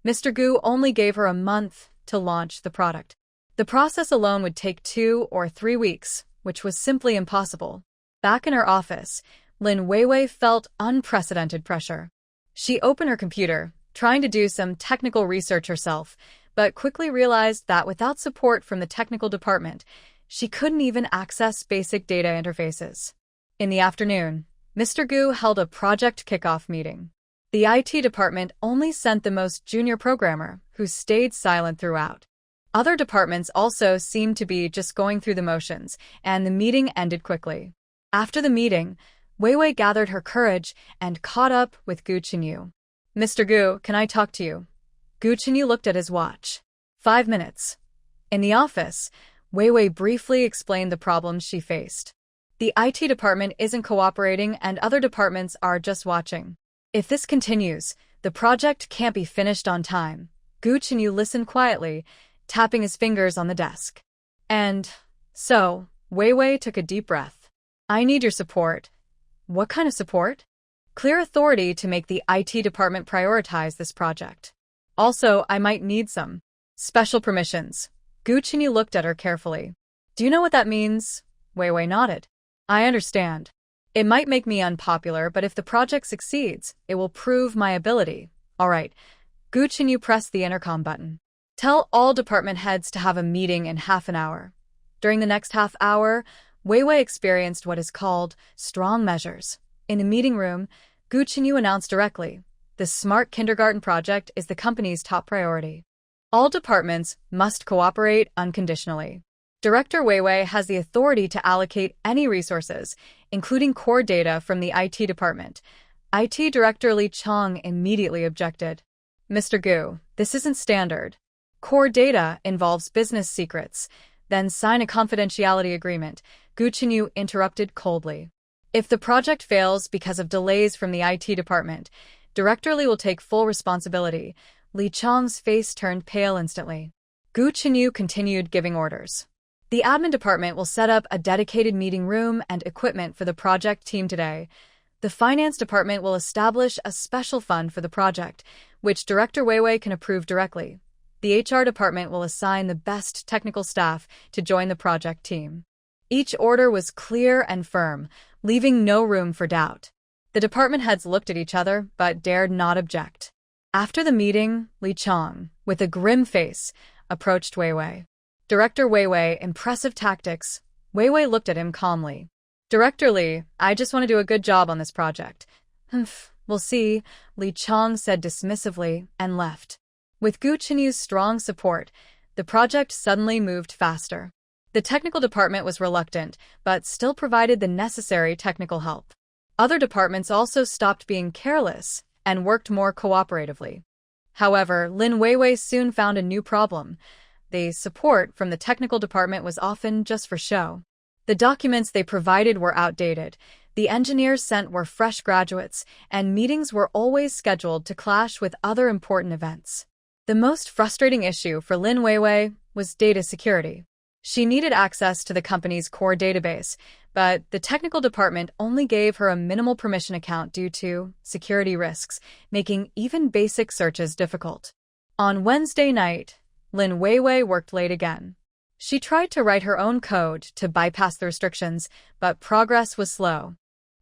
Mr. Gu only gave her a month to launch the product. The process alone would take 2 or 3 weeks, which was simply impossible. Back in her office, Lin Weiwei felt unprecedented pressure. She opened her computer, trying to do some technical research herself, but quickly realized that without support from the technical department, she couldn't even access basic data interfaces. In the afternoon, Mr. Gu held a project kickoff meeting. The IT department only sent the most junior programmer, who stayed silent throughout. Other departments also seemed to be just going through the motions, and the meeting ended quickly. After the meeting, Weiwei gathered her courage and caught up with Gu Chenyu. "Mr. Gu, can I talk to you?" Gu Chenyu looked at his watch. 5 minutes. In the office, Weiwei briefly explained the problems she faced. The IT department isn't cooperating and other departments are just watching. If this continues, the project can't be finished on time. Gu Chenyu listened quietly, tapping his fingers on the desk. And so, Weiwei took a deep breath. "I need your support." "What kind of support?" "Clear authority to make the IT department prioritize this project. Also, I might need some special permissions." Gu Chenyu looked at her carefully. "Do you know what that means?" Weiwei nodded. "I understand. It might make me unpopular, but if the project succeeds, it will prove my ability." "All right." Gu Chenyu pressed the intercom button. "Tell all department heads to have a meeting in half an hour." During the next half hour, Weiwei experienced what is called strong measures. In the meeting room, Gu Chenyu announced directly, "The Smart Kindergarten project is the company's top priority. All departments must cooperate unconditionally. Director Weiwei has the authority to allocate any resources, including core data from the IT department." IT Director Li Chong immediately objected. "Mr. Gu, this isn't standard. Core data involves business secrets. Then sign a confidentiality agreement." Gu Chenyu interrupted coldly. "If the project fails because of delays from the IT department, Director Li will take full responsibility." Li Chong's face turned pale instantly. Gu Chenyu continued giving orders. "The admin department will set up a dedicated meeting room and equipment for the project team today. The finance department will establish a special fund for the project, which Director Weiwei can approve directly. The HR department will assign the best technical staff to join the project team." Each order was clear and firm, leaving no room for doubt. The department heads looked at each other, but dared not object. After the meeting, Li Chong, with a grim face, approached Weiwei. "Director Weiwei, impressive tactics." Weiwei looked at him calmly. "Director Li, I just want to do a good job on this project." "Humph, we'll see," Li Chong said dismissively, and left. With Gu Chenyu's strong support, the project suddenly moved faster. The technical department was reluctant, but still provided the necessary technical help. Other departments also stopped being careless and worked more cooperatively. However, Lin Weiwei soon found a new problem. The support from the technical department was often just for show. The documents they provided were outdated, the engineers sent were fresh graduates, and meetings were always scheduled to clash with other important events. The most frustrating issue for Lin Weiwei was data security. She needed access to the company's core database, but the technical department only gave her a minimal permission account due to security risks, making even basic searches difficult. On Wednesday night, Lin Weiwei worked late again. She tried to write her own code to bypass the restrictions, but progress was slow.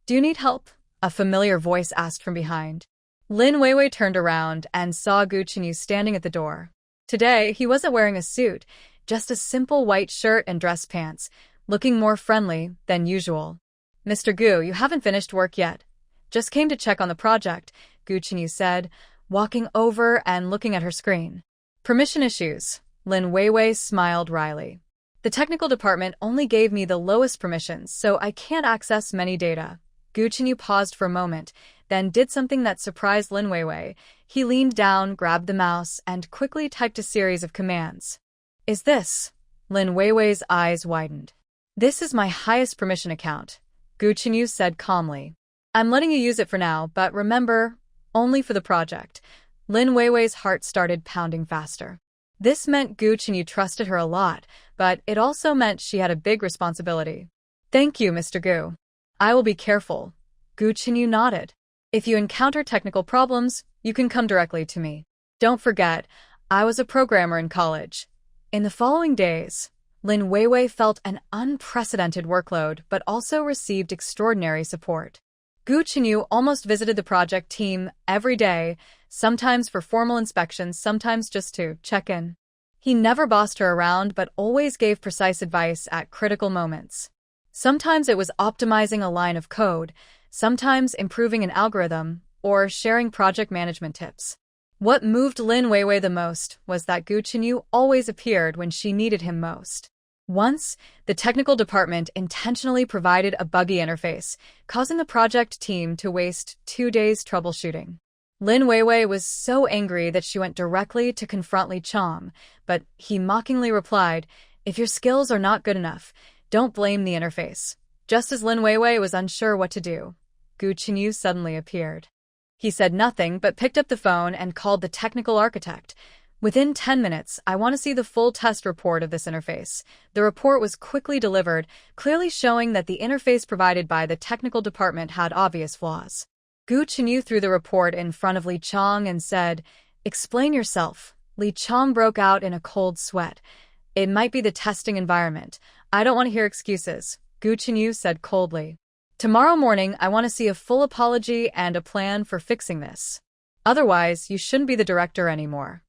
"Do you need help?" a familiar voice asked from behind. Lin Weiwei turned around and saw Gu Chenyu standing at the door. Today, he wasn't wearing a suit, just a simple white shirt and dress pants, looking more friendly than usual. "Mr. Gu, you haven't finished work yet." "Just came to check on the project," Gu Chenyu said. walking over and looking at her screen. Permission issues. Lin Weiwei smiled wryly. The technical department only gave me the lowest permissions, so I can't access many data. Gu Chenyu paused for a moment, then did something that surprised Lin Weiwei. He leaned down, grabbed the mouse, and quickly typed a series of commands. Is this? Lin Weiwei's eyes widened. This is my highest permission account, Gu Chenyu said calmly. I'm letting you use it for now, but remember, only for the project. Lin Weiwei's heart started pounding faster. This meant Gu Chenyu trusted her a lot, but it also meant she had a big responsibility. Thank you, Mr. Gu. I will be careful. Gu Chenyu nodded. If you encounter technical problems, you can come directly to me. Don't forget, I was a programmer in college. In the following days, Lin Weiwei felt an unprecedented workload but also received extraordinary support. Gu Chenyu almost visited the project team every day, sometimes for formal inspections, sometimes just to check in. He never bossed her around but always gave precise advice at critical moments. Sometimes it was optimizing a line of code, sometimes improving an algorithm, or sharing project management tips. What moved Lin Weiwei the most was that Gu Chenyu always appeared when she needed him most. Once, the technical department intentionally provided a buggy interface, causing the project team to waste 2 days troubleshooting. Lin Weiwei was so angry that she went directly to confront Li Chong, but he mockingly replied, "If your skills are not good enough, don't blame the interface." Just as Lin Weiwei was unsure what to do, Gu Chenyu suddenly appeared. He said nothing but picked up the phone and called the technical architect. Within 10 minutes, I want to see the full test report of this interface. The report was quickly delivered, clearly showing that the interface provided by the technical department had obvious flaws. Gu Chenyu threw the report in front of Li Chong and said, "Explain yourself." Li Chong broke out in a cold sweat. "It might be the testing environment. I don't want to hear excuses," Gu Chenyu said coldly. "Tomorrow morning, I want to see a full apology and a plan for fixing this. Otherwise, you shouldn't be the director anymore."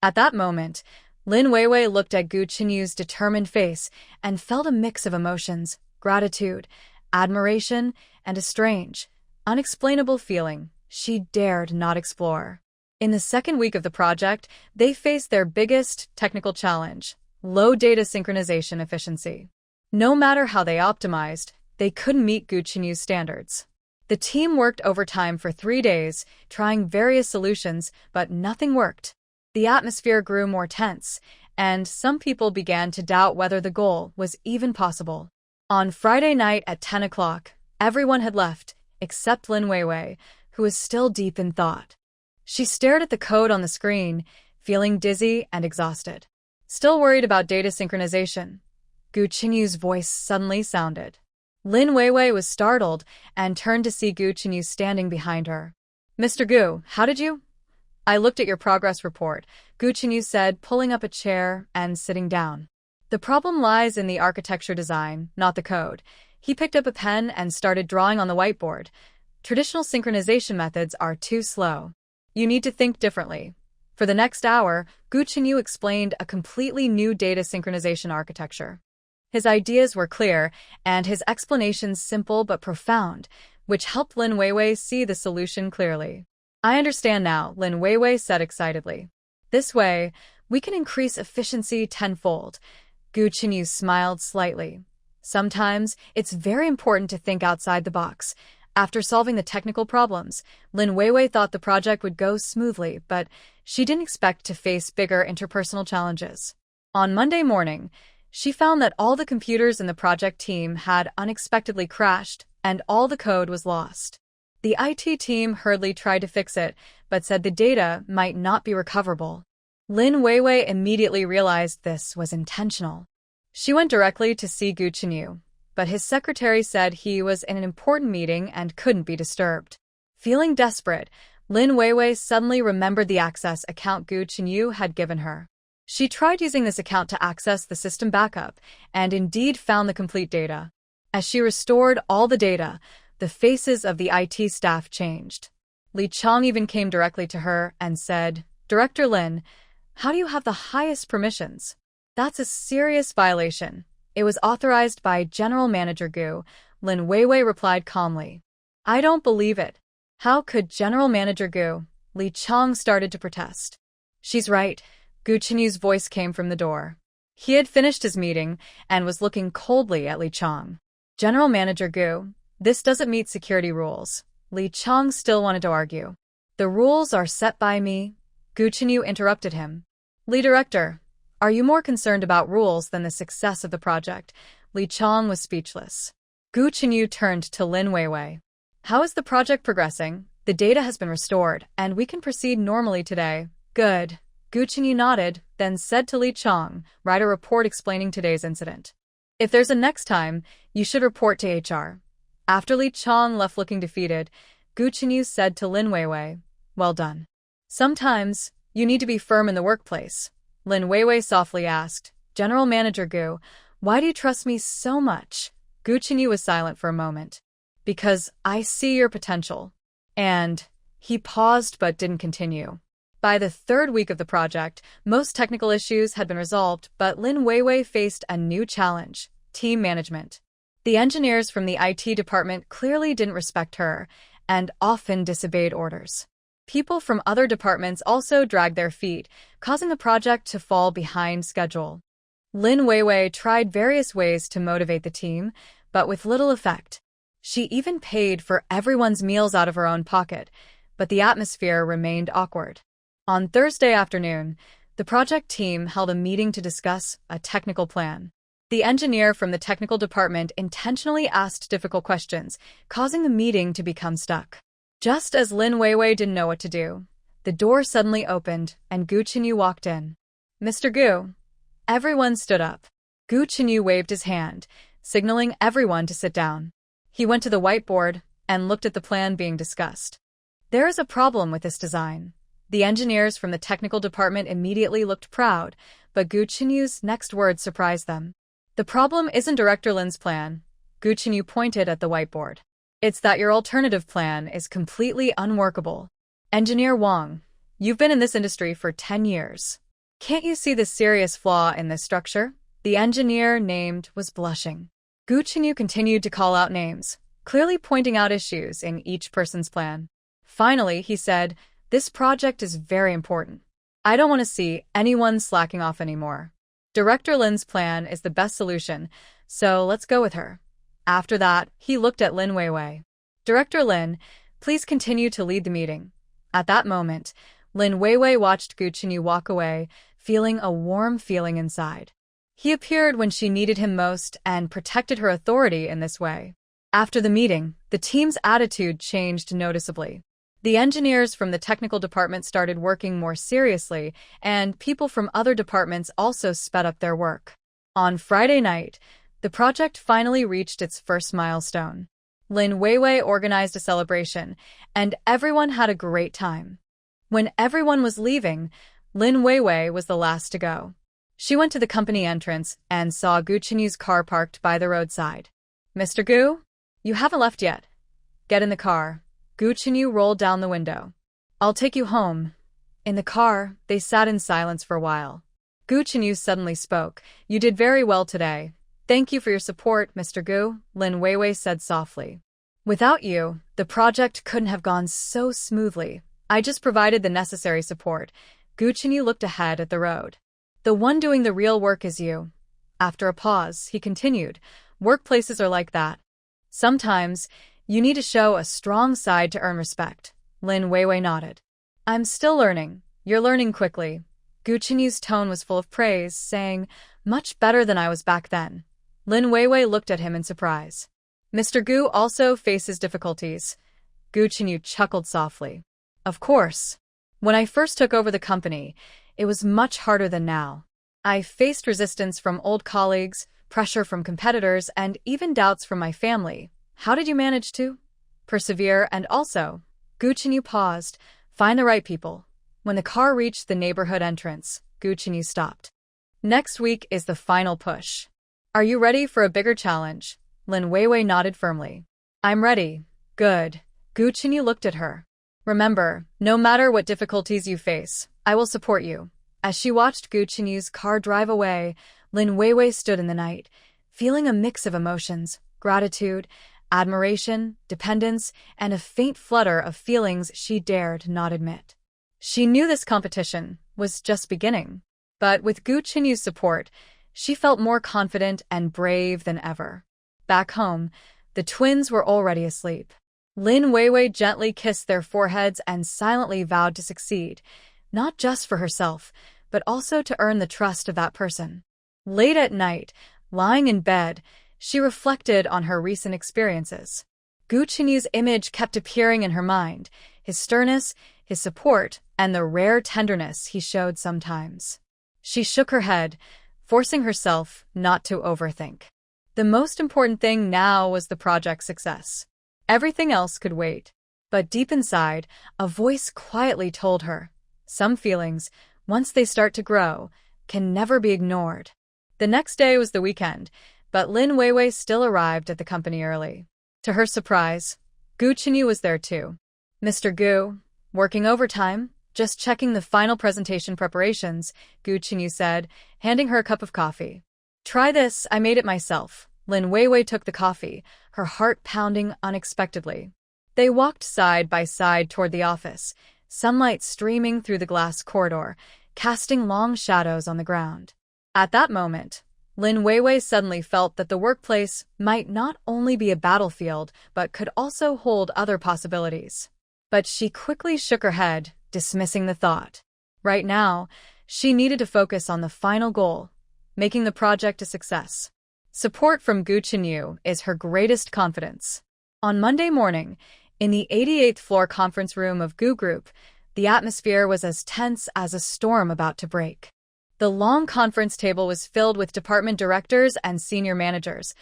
At that moment, Lin Weiwei looked at Gu Chenyu's determined face and felt a mix of emotions, gratitude, admiration, and a strange, unexplainable feeling she dared not explore. In the second week of the project, they faced their biggest technical challenge: low data synchronization efficiency. No matter how they optimized, they couldn't meet Gu Chenyu's standards. The team worked overtime for 3 days, trying various solutions, but nothing worked. The atmosphere grew more tense, and some people began to doubt whether the goal was even possible. On Friday night at 10 o'clock, everyone had left, except Lin Weiwei, who was still deep in thought. She stared at the code on the screen, feeling dizzy and exhausted. Still worried about data synchronization, Gu Chenyu's voice suddenly sounded. Lin Weiwei was startled and turned to see Gu Chenyu standing behind her. "Mr. Gu, how did you?" "I looked at your progress report," Gu Chenyu said, pulling up a chair and sitting down. "The problem lies in the architecture design, not the code." He picked up a pen and started drawing on the whiteboard. "Traditional synchronization methods are too slow. You need to think differently." For the next hour, Gu Chenyu explained a completely new data synchronization architecture. His ideas were clear, and his explanations simple but profound, which helped Lin Weiwei see the solution clearly. "I understand now," Lin Weiwei said excitedly. "This way, we can increase efficiency tenfold." Gu Chenyu smiled slightly. "Sometimes, it's very important to think outside the box." After solving the technical problems, Lin Weiwei thought the project would go smoothly, but she didn't expect to face bigger interpersonal challenges. On Monday morning, she found that all the computers in the project team had unexpectedly crashed, and all the code was lost. The IT team hurriedly tried to fix it, but said the data might not be recoverable. Lin Weiwei immediately realized this was intentional. She went directly to see Gu Chenyu, but his secretary said he was in an important meeting and couldn't be disturbed. Feeling desperate, Lin Weiwei suddenly remembered the access account Gu Chenyu had given her. She tried using this account to access the system backup, and indeed found the complete data. As she restored all the data, the faces of the IT staff changed. Li Chong even came directly to her and said, "Director Lin, how do you have the highest permissions? That's a serious violation. It was authorized by General Manager Gu." Lin Weiwei replied calmly. "I don't believe it. How could General Manager Gu?" Li Chong started to protest. She's right. Gu Chenyu's voice came from the door. He had finished his meeting and was looking coldly at Li Chong. General Manager Gu, this doesn't meet security rules. Li Chong still wanted to argue. The rules are set by me. Gu Chenyu interrupted him. Li Director, are you more concerned about rules than the success of the project? Li Chong was speechless. Gu Chenyu turned to Lin Weiwei. How is the project progressing? The data has been restored, and we can proceed normally today. Good. Gu Chenyu nodded, then said to Li Chong, write a report explaining today's incident. If there's a next time, you should report to HR. After Li Chong left looking defeated, Gu Chenyu said to Lin Weiwei, well done. Sometimes, you need to be firm in the workplace. Lin Weiwei softly asked, General Manager Gu, why do you trust me so much? Gu Chenyu was silent for a moment. Because I see your potential. And he paused but didn't continue. By the third week of the project, most technical issues had been resolved, but Lin Weiwei faced a new challenge: team management. The engineers from the IT department clearly didn't respect her and often disobeyed orders. People from other departments also dragged their feet, causing the project to fall behind schedule. Lin Weiwei tried various ways to motivate the team, but with little effect. She even paid for everyone's meals out of her own pocket, but the atmosphere remained awkward. On Thursday afternoon, the project team held a meeting to discuss a technical plan. The engineer from the technical department intentionally asked difficult questions, causing the meeting to become stuck. Just as Lin Weiwei didn't know what to do, the door suddenly opened and Gu Chenyu walked in. Mr. Gu. Everyone stood up. Gu Chenyu waved his hand, signaling everyone to sit down. He went to the whiteboard and looked at the plan being discussed. There is a problem with this design. The engineers from the technical department immediately looked proud, but Gu Chenyu's next words surprised them. The problem isn't Director Lin's plan. Gu Chenyu pointed at the whiteboard. It's that your alternative plan is completely unworkable. Engineer Wang, you've been in this industry for 10 years. Can't you see the serious flaw in this structure? The engineer named was blushing. Gu Chenyu continued to call out names, clearly pointing out issues in each person's plan. Finally, he said, this project is very important. I don't want to see anyone slacking off anymore. Director Lin's plan is the best solution, so let's go with her. After that, he looked at Lin Weiwei. Director Lin, please continue to lead the meeting. At that moment, Lin Weiwei watched Gu Chenyu walk away, feeling a warm feeling inside. He appeared when she needed him most and protected her authority in this way. After the meeting, the team's attitude changed noticeably. The engineers from the technical department started working more seriously, and people from other departments also sped up their work. On Friday night, the project finally reached its first milestone. Lin Weiwei organized a celebration, and everyone had a great time. When everyone was leaving, Lin Weiwei was the last to go. She went to the company entrance and saw Gu Chenyu's car parked by the roadside. Mr. Gu? You haven't left yet. Get in the car. Gu Chenyu rolled down the window. I'll take you home. In the car, they sat in silence for a while. Gu Chenyu suddenly spoke. You did very well today. Thank you for your support, Mr. Gu, Lin Weiwei said softly. Without you, the project couldn't have gone so smoothly. I just provided the necessary support. Gu Chenyu looked ahead at the road. The one doing the real work is you. After a pause, he continued, workplaces are like that. Sometimes, you need to show a strong side to earn respect. Lin Weiwei nodded. I'm still learning. You're learning quickly. Gu Chenyu's tone was full of praise, saying, much better than I was back then. Lin Weiwei looked at him in surprise. Mr. Gu also faces difficulties. Gu Chenyu chuckled softly. Of course. When I first took over the company, it was much harder than now. I faced resistance from old colleagues, pressure from competitors, and even doubts from my family. How did you manage to persevere? And also, Gu Chenyu paused, find the right people. When the car reached the neighborhood entrance, Gu Chenyu stopped. Next week is the final push. Are you ready for a bigger challenge? Lin Weiwei nodded firmly. I'm ready. Good. Gu Chenyu looked at her. Remember, no matter what difficulties you face, I will support you. As she watched Gu Chenyu's car drive away, Lin Weiwei stood in the night, feeling a mix of emotions, gratitude, admiration, dependence, and a faint flutter of feelings she dared not admit. She knew this competition was just beginning, but with Gu Qinyu's support, she felt more confident and brave than ever. Back home, the twins were already asleep. Lin Weiwei gently kissed their foreheads and silently vowed to succeed, not just for herself, but also to earn the trust of that person. Late at night, lying in bed, she reflected on her recent experiences. Gu Qinyu's image kept appearing in her mind, his sternness, his support, and the rare tenderness he showed sometimes. She shook her head, forcing herself not to overthink. The most important thing now was the project's success. Everything else could wait. But deep inside, a voice quietly told her, some feelings, once they start to grow, can never be ignored. The next day was the weekend, but Lin Weiwei still arrived at the company early. To her surprise, Gu Qinyu was there too. Mr. Gu, working overtime, just checking the final presentation preparations, Gu Qinyu said, handing her a cup of coffee. Try this, I made it myself. Lin Weiwei took the coffee, her heart pounding unexpectedly. They walked side by side toward the office, sunlight streaming through the glass corridor, casting long shadows on the ground. At that moment, Lin Weiwei suddenly felt that the workplace might not only be a battlefield, but could also hold other possibilities. But she quickly shook her head, dismissing the thought. Right now, she needed to focus on the final goal, making the project a success. Support from Gu Qinyu is her greatest confidence. On Monday morning, in the 88th floor conference room of Gu Group, the atmosphere was as tense as a storm about to break. The long conference table was filled with department directors and senior managers,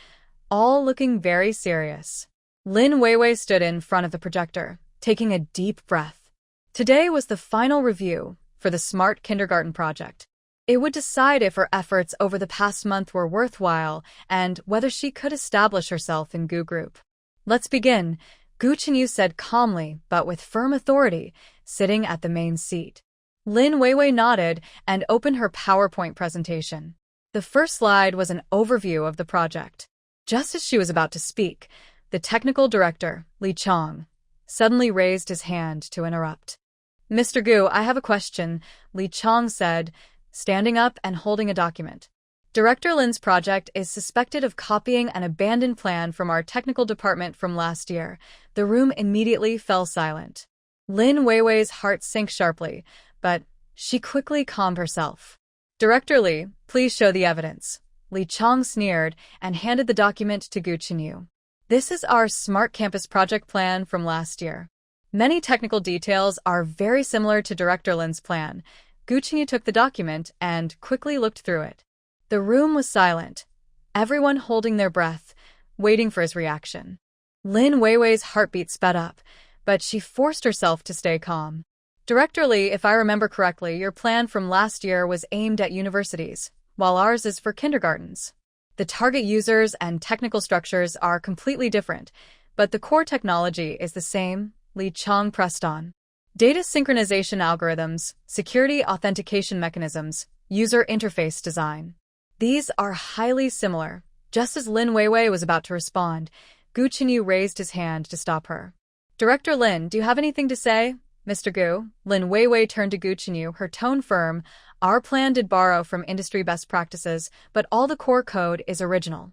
all looking very serious. Lin Weiwei stood in front of the projector, taking a deep breath. Today was the final review for the Smart Kindergarten project. It would decide if her efforts over the past month were worthwhile and whether she could establish herself in Gu Group. Let's begin, Gu Qinyu said calmly but with firm authority, sitting at the main seat. Lin Weiwei nodded and opened her PowerPoint presentation. The first slide was an overview of the project. Just as she was about to speak, the technical director, Li Chong, suddenly raised his hand to interrupt. Mr. Gu, I have a question, Li Chong said, standing up and holding a document. Director Lin's project is suspected of copying an abandoned plan from our technical department from last year. The room immediately fell silent. Lin Weiwei's heart sank sharply, but she quickly calmed herself. Director Li, please show the evidence. Li Chong sneered and handed the document to Gu Qinyu. This is our Smart Campus project plan from last year. Many technical details are very similar to Director Lin's plan. Gu Qinyu took the document and quickly looked through it. The room was silent, everyone holding their breath, waiting for his reaction. Lin Weiwei's heartbeat sped up, but she forced herself to stay calm. Director Li, if I remember correctly, your plan from last year was aimed at universities, while ours is for kindergartens. The target users and technical structures are completely different, but the core technology is the same, Li Chong pressed on. Data synchronization algorithms, security authentication mechanisms, user interface design. These are highly similar. Just as Lin Weiwei was about to respond, Gu Qinyu raised his hand to stop her. Director Lin, do you have anything to say? Mr. Gu, Lin Weiwei turned to Gu Qinyu, her tone firm. Our plan did borrow from industry best practices, but all the core code is original.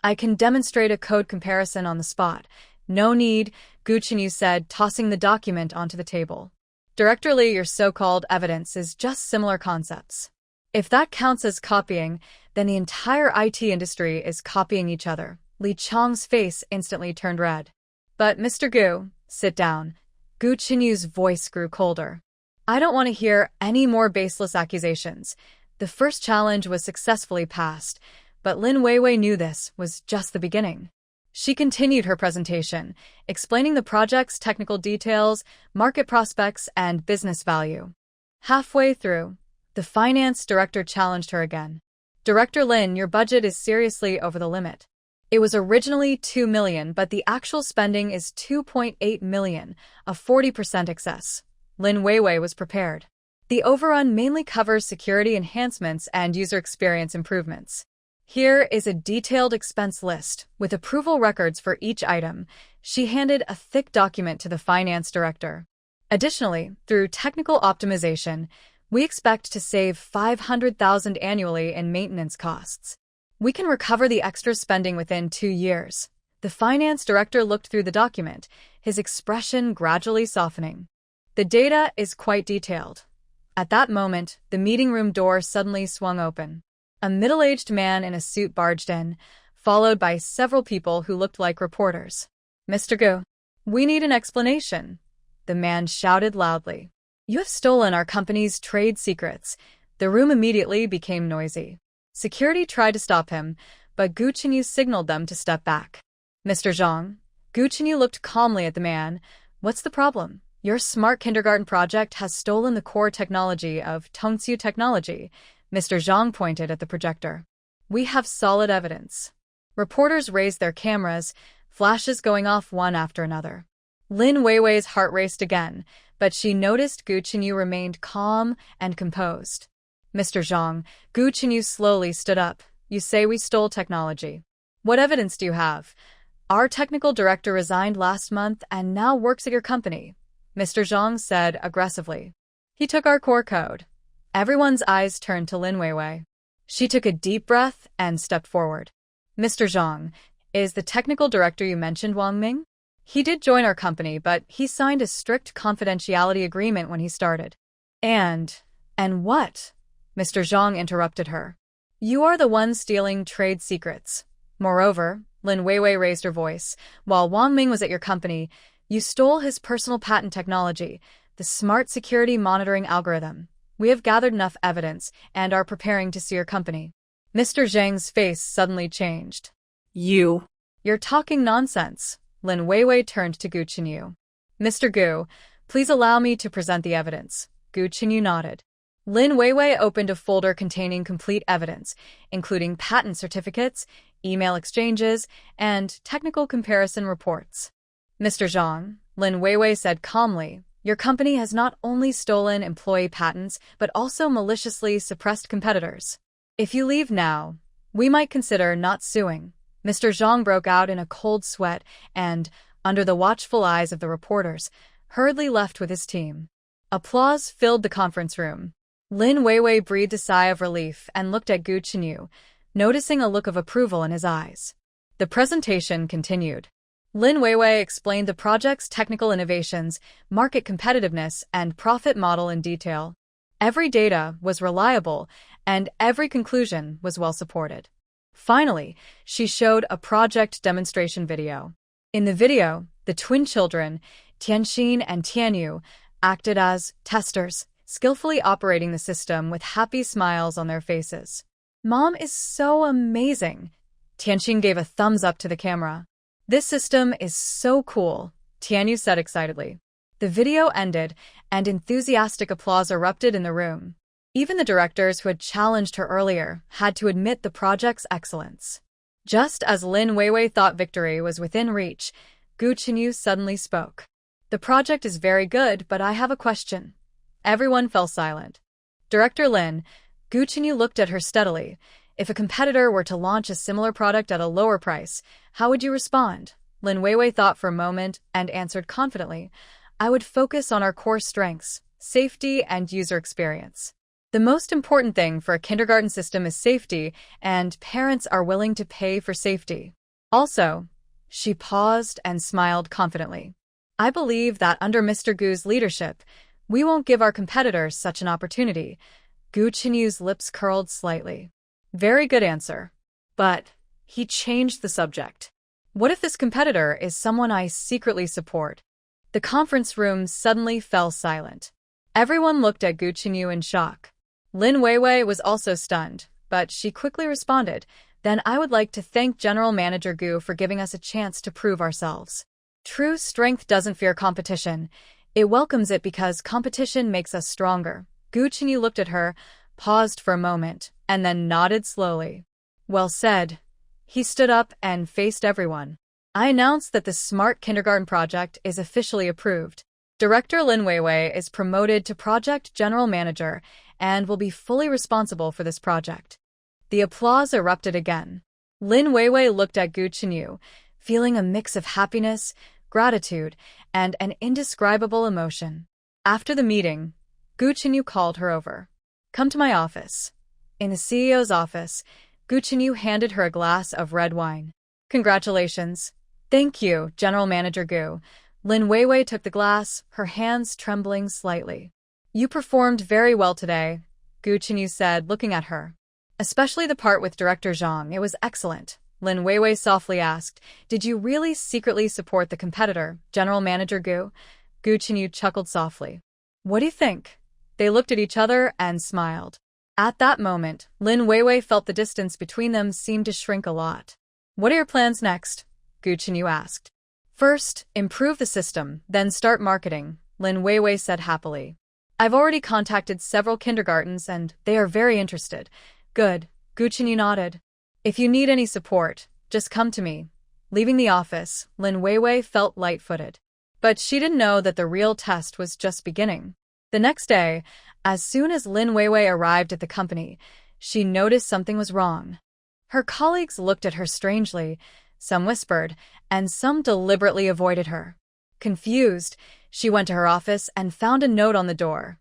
I can demonstrate a code comparison on the spot. No need, Gu Qinyu said, tossing the document onto the table. Director Li, your so-called evidence is just similar concepts. If that counts as copying, then the entire IT industry is copying each other. Li Chong's face instantly turned red. But Mr. Gu, sit down. Gu Qinyu's voice grew colder. I don't want to hear any more baseless accusations. The first challenge was successfully passed, but Lin Weiwei knew this was just the beginning. She continued her presentation, explaining the project's technical details, market prospects, and business value. Halfway through, the finance director challenged her again. Director Lin, your budget is seriously over the limit. It was originally $2 million, but the actual spending is $2.8 million, a 40% excess. Lin Weiwei was prepared. The overrun mainly covers security enhancements and user experience improvements. Here is a detailed expense list, with approval records for each item. She handed a thick document to the finance director. Additionally, through technical optimization, we expect to save $500,000 annually in maintenance costs. We can recover the extra spending within 2 years. The finance director looked through the document, his expression gradually softening. The data is quite detailed. At that moment, the meeting room door suddenly swung open. A middle-aged man in a suit barged in, followed by several people who looked like reporters. "Mr. Gu, we need an explanation," the man shouted loudly. "You have stolen our company's trade secrets." The room immediately became noisy. Security tried to stop him, but Gu Chenyu signaled them to step back. "Mr. Zhang," Gu Chenyu looked calmly at the man. "What's the problem? Your smart kindergarten project has stolen the core technology of Tongsu Technology." Mr. Zhang pointed at the projector. "We have solid evidence." Reporters raised their cameras, flashes going off one after another. Lin Weiwei's heart raced again, but she noticed Gu Chenyu remained calm and composed. "Mr. Zhang," Gu Chenyu slowly stood up. "You say we stole technology. What evidence do you have? Our technical director resigned last month and now works at your company," Mr. Zhang said aggressively. "He took our core code." Everyone's eyes turned to Lin Weiwei. She took a deep breath and stepped forward. "Mr. Zhang, is the technical director you mentioned Wang Ming? He did join our company, but he signed a strict confidentiality agreement when he started." And what?" Mr. Zhang interrupted her. "You are the one stealing trade secrets. Moreover," Lin Weiwei raised her voice, "while Wang Ming was at your company, you stole his personal patent technology, the smart security monitoring algorithm. We have gathered enough evidence and are preparing to sue your company." Mr. Zhang's face suddenly changed. You're talking nonsense." Lin Weiwei turned to Gu Chenyu. "Mr. Gu, please allow me to present the evidence." Gu Chenyu nodded. Lin Weiwei opened a folder containing complete evidence, including patent certificates, email exchanges, and technical comparison reports. "Mr. Zhang," Lin Weiwei said calmly, "your company has not only stolen employee patents, but also maliciously suppressed competitors. If you leave now, we might consider not suing." Mr. Zhang broke out in a cold sweat and, under the watchful eyes of the reporters, hurriedly left with his team. Applause filled the conference room. Lin Weiwei breathed a sigh of relief and looked at Gu Chenyu, noticing a look of approval in his eyes. The presentation continued. Lin Weiwei explained the project's technical innovations, market competitiveness, and profit model in detail. Every data was reliable, and every conclusion was well supported. Finally, she showed a project demonstration video. In the video, the twin children, Tianxin and Tianyu, acted as testers, skillfully operating the system with happy smiles on their faces. "Mom is so amazing." Tianxin gave a thumbs up to the camera. "This system is so cool," Tianyu said excitedly. The video ended, and enthusiastic applause erupted in the room. Even the directors who had challenged her earlier had to admit the project's excellence. Just as Lin Weiwei thought victory was within reach, Gu Chenyu suddenly spoke. "The project is very good, but I have a question." Everyone fell silent. "Director Lin," Gu Chenyu looked at her steadily. "If a competitor were to launch a similar product at a lower price, how would you respond?" Lin Weiwei thought for a moment and answered confidently, "I would focus on our core strengths, safety and user experience. The most important thing for a kindergarten system is safety, and parents are willing to pay for safety. Also," she paused and smiled confidently, "I believe that under Mr. Gu's leadership, we won't give our competitors such an opportunity." Gu Chenyu's lips curled slightly. "Very good answer. But," he changed the subject, "what if this competitor is someone I secretly support?" The conference room suddenly fell silent. Everyone looked at Gu Chenyu in shock. Lin Weiwei was also stunned, but she quickly responded, "Then I would like to thank General Manager Gu for giving us a chance to prove ourselves. True strength doesn't fear competition. It welcomes it because competition makes us stronger." Gu Chenyu looked at her, paused for a moment, and then nodded slowly. "Well said." He stood up and faced everyone. "I announce that the Smart Kindergarten project is officially approved. Director Lin Weiwei is promoted to Project General Manager and will be fully responsible for this project." The applause erupted again. Lin Weiwei looked at Gu Chenyu, feeling a mix of happiness, gratitude, and an indescribable emotion. After the meeting, Gu Chenyu called her over. Come to my office. In the CEO's office, Gu Chenyu handed her a glass of red wine. Congratulations. Thank you, General Manager Gu. Lin Weiwei took the glass, her hands trembling slightly. You performed very well today, Gu Chenyu said, looking at her. Especially the part with Director Zhang, it was excellent. Lin Weiwei softly asked, Did you really secretly support the competitor, General Manager Gu? Gu Chenyu chuckled softly. What do you think? They looked at each other and smiled. At that moment, Lin Weiwei felt the distance between them seemed to shrink a lot. What are your plans next? Gu Chenyu asked. First, improve the system, then start marketing, Lin Weiwei said happily. I've already contacted several kindergartens and they are very interested. Good, Gu Chenyu nodded. If you need any support, just come to me. Leaving the office, Lin Weiwei felt light-footed. But she didn't know that the real test was just beginning. The next day, as soon as Lin Weiwei arrived at the company, she noticed something was wrong. Her colleagues looked at her strangely, some whispered, and some deliberately avoided her. Confused, she went to her office and found a note on the door.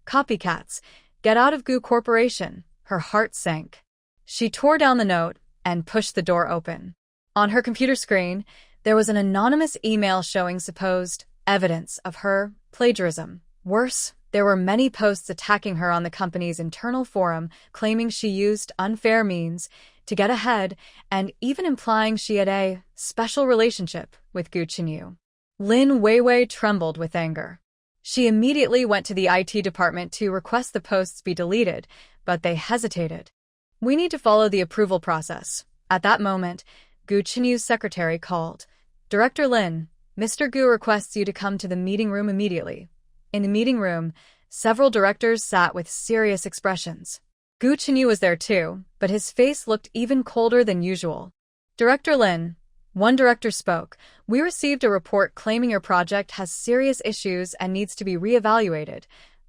Copycats, get out of Gu Corporation. Her heart sank. She tore down the note and pushed the door open. On her computer screen, there was an anonymous email showing supposed evidence of her plagiarism. Worse, there were many posts attacking her on the company's internal forum, claiming she used unfair means to get ahead and even implying she had a special relationship with Gu Chenyu. Lin Weiwei trembled with anger. She immediately went to the IT department to request the posts be deleted, but they hesitated. We need to follow the approval process. At that moment, Gu Chenyu's secretary called. Director Lin, Mr. Gu requests you to come to the meeting room immediately. In the meeting room, several directors sat with serious expressions. Gu Chenyu was there too, but his face looked even colder than usual. Director Lin, one director spoke. We received a report claiming your project has serious issues and needs to be reevaluated.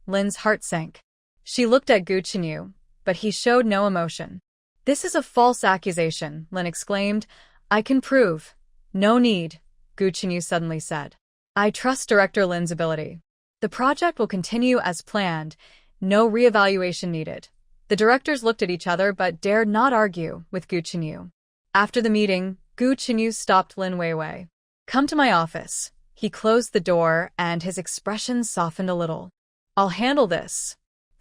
Lin's heart sank. She looked at Gu Chenyu, but he showed no emotion. This is a false accusation, Lin exclaimed. I can prove. No need, Gu Chenyu suddenly said. I trust Director Lin's ability. The project will continue as planned. No reevaluation needed. The directors looked at each other but dared not argue with Gu Chenyu. After the meeting, Gu Chenyu stopped Lin Weiwei. Come to my office. He closed the door and his expression softened a little. I'll handle this.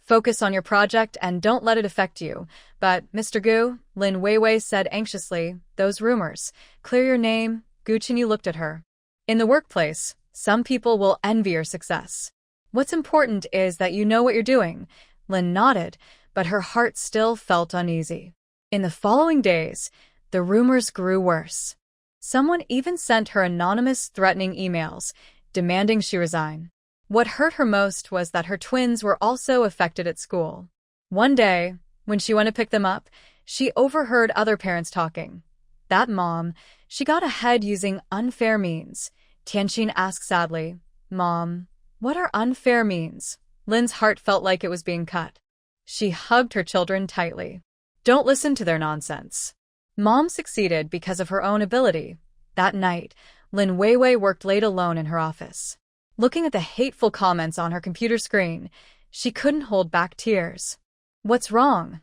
Focus on your project and don't let it affect you. But, Mr. Gu, Lin Weiwei said anxiously, those rumors. Clear your name. Gu Chenyu looked at her. In the workplace, some people will envy your success. What's important is that you know what you're doing. Lin nodded, but her heart still felt uneasy. In the following days, the rumors grew worse. Someone even sent her anonymous threatening emails, demanding she resign. What hurt her most was that her twins were also affected at school. One day, when she went to pick them up, she overheard other parents talking. That mom, she got ahead using unfair means. Tianqin asked sadly, Mom, what are unfair means? Lin's heart felt like it was being cut. She hugged her children tightly. Don't listen to their nonsense. Mom succeeded because of her own ability. That night, Lin Weiwei worked late alone in her office. Looking at the hateful comments on her computer screen, she couldn't hold back tears. What's wrong?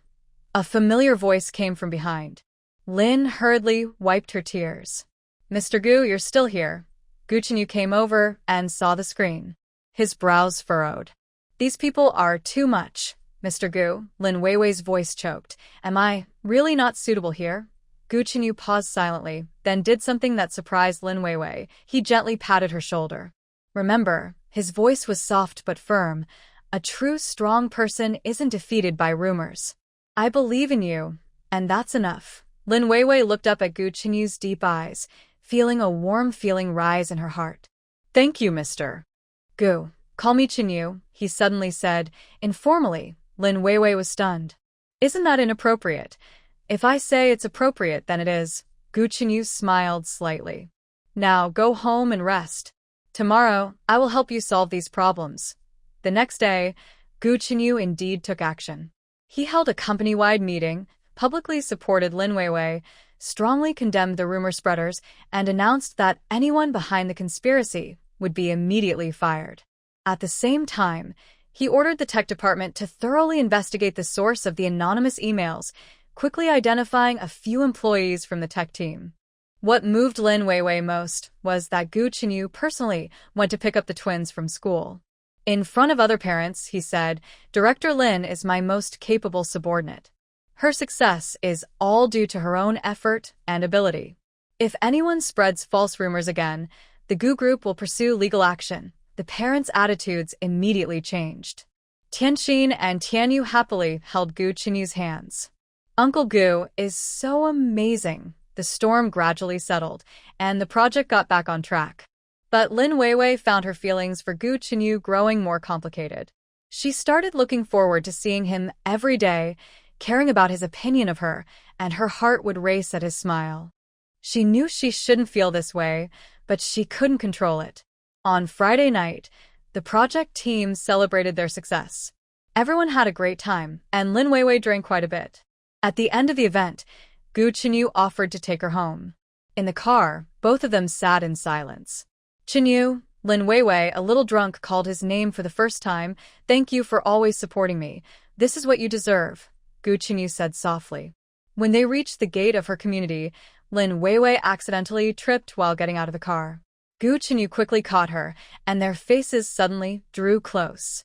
A familiar voice came from behind. Lin hurriedly wiped her tears. Mr. Gu, you're still here. Gu Chenyu came over and saw the screen. His brows furrowed. These people are too much. Mr. Gu, Lin Weiwei's voice choked. Am I really not suitable here? Gu Chenyu paused silently, then did something that surprised Lin Weiwei. He gently patted her shoulder. Remember, his voice was soft but firm. A true strong person isn't defeated by rumors. I believe in you, and that's enough. Lin Weiwei looked up at Gu Chenyu's deep eyes, feeling a warm feeling rise in her heart. Thank you, Mr. Gu. Call me Chenyu, he suddenly said, informally. Lin Weiwei was stunned. Isn't that inappropriate? If I say it's appropriate, then it is. Gu Chenyu smiled slightly. Now go home and rest. Tomorrow, I will help you solve these problems. The next day, Gu Chenyu indeed took action. He held a company-wide meeting, publicly supported Lin Weiwei, strongly condemned the rumor spreaders, and announced that anyone behind the conspiracy would be immediately fired. At the same time, he ordered the tech department to thoroughly investigate the source of the anonymous emails, quickly identifying a few employees from the tech team. What moved Lin Weiwei most was that Gu Chenyu personally went to pick up the twins from school. In front of other parents, he said, "Director Lin is my most capable subordinate. Her success is all due to her own effort and ability. If anyone spreads false rumors again, the Gu group will pursue legal action." The parents' attitudes immediately changed. Tianxin and Tianyu happily held Gu Chenyu's hands. "Uncle Gu is so amazing." The storm gradually settled, and the project got back on track. But Lin Weiwei found her feelings for Gu Chenyu growing more complicated. She started looking forward to seeing him every day, caring about his opinion of her, and her heart would race at his smile. She knew she shouldn't feel this way, but she couldn't control it. On Friday night, the project team celebrated their success. Everyone had a great time, and Lin Weiwei drank quite a bit. At the end of the event, Gu Chenyu offered to take her home. In the car, both of them sat in silence. "Chenyu," Lin Weiwei, a little drunk, called his name for the first time. "Thank you for always supporting me. This is what you deserve," Gu Chenyu said softly. When they reached the gate of her community, Lin Weiwei accidentally tripped while getting out of the car. Gu Chenyu quickly caught her, and their faces suddenly drew close.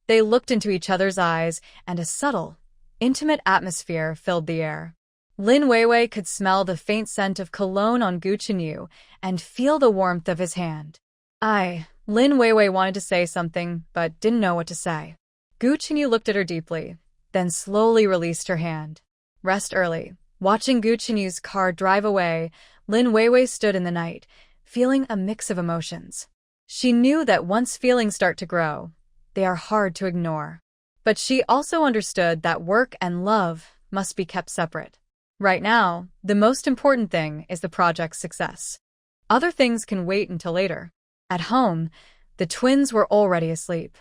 They looked into each other's eyes, and a subtle, intimate atmosphere filled the air. Lin Weiwei could smell the faint scent of cologne on Gu Chenyu and feel the warmth of his hand. Lin Weiwei wanted to say something, but didn't know what to say. Gu Chenyu looked at her deeply, then slowly released her hand. Rest early. Watching Gu Chenyu's car drive away, Lin Weiwei stood in the night, feeling a mix of emotions. She knew that once feelings start to grow, they are hard to ignore. But she also understood that work and love must be kept separate. Right now, the most important thing is the project's success. Other things can wait until later. At home, the twins were already asleep.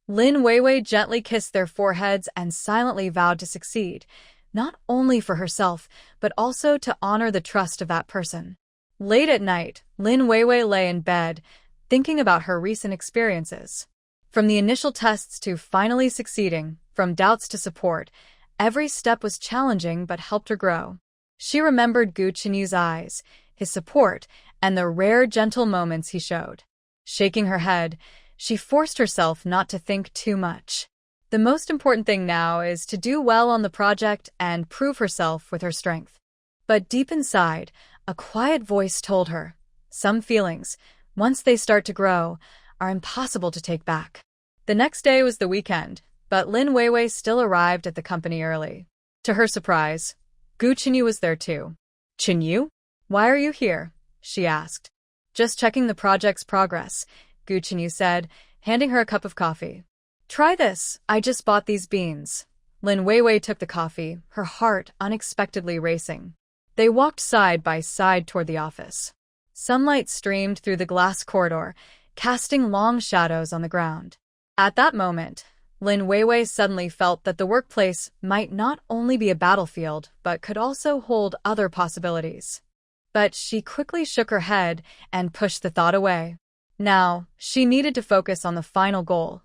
Lin Weiwei gently kissed their foreheads and silently vowed to succeed, not only for herself, but also to honor the trust of that person. Late at night, Lin Weiwei lay in bed, thinking about her recent experiences. From the initial tests to finally succeeding, from doubts to support, every step was challenging but helped her grow. She remembered Gu Chenyu's eyes, his support, and the rare gentle moments he showed. Shaking her head, she forced herself not to think too much. The most important thing now is to do well on the project and prove herself with her strength. But deep inside, a quiet voice told her, some feelings, once they start to grow, are impossible to take back. The next day was the weekend, but Lin Weiwei still arrived at the company early. To her surprise, Gu Chenyu was there too. "Chenyu? Why are you here?" she asked. "Just checking the project's progress," Gu Chenyu said, handing her a cup of coffee. "Try this, I just bought these beans." Lin Weiwei took the coffee, her heart unexpectedly racing. They walked side by side toward the office. Sunlight streamed through the glass corridor, casting long shadows on the ground. At that moment, Lin Weiwei suddenly felt that the workplace might not only be a battlefield, but could also hold other possibilities. But she quickly shook her head and pushed the thought away. Now, she needed to focus on the final goal,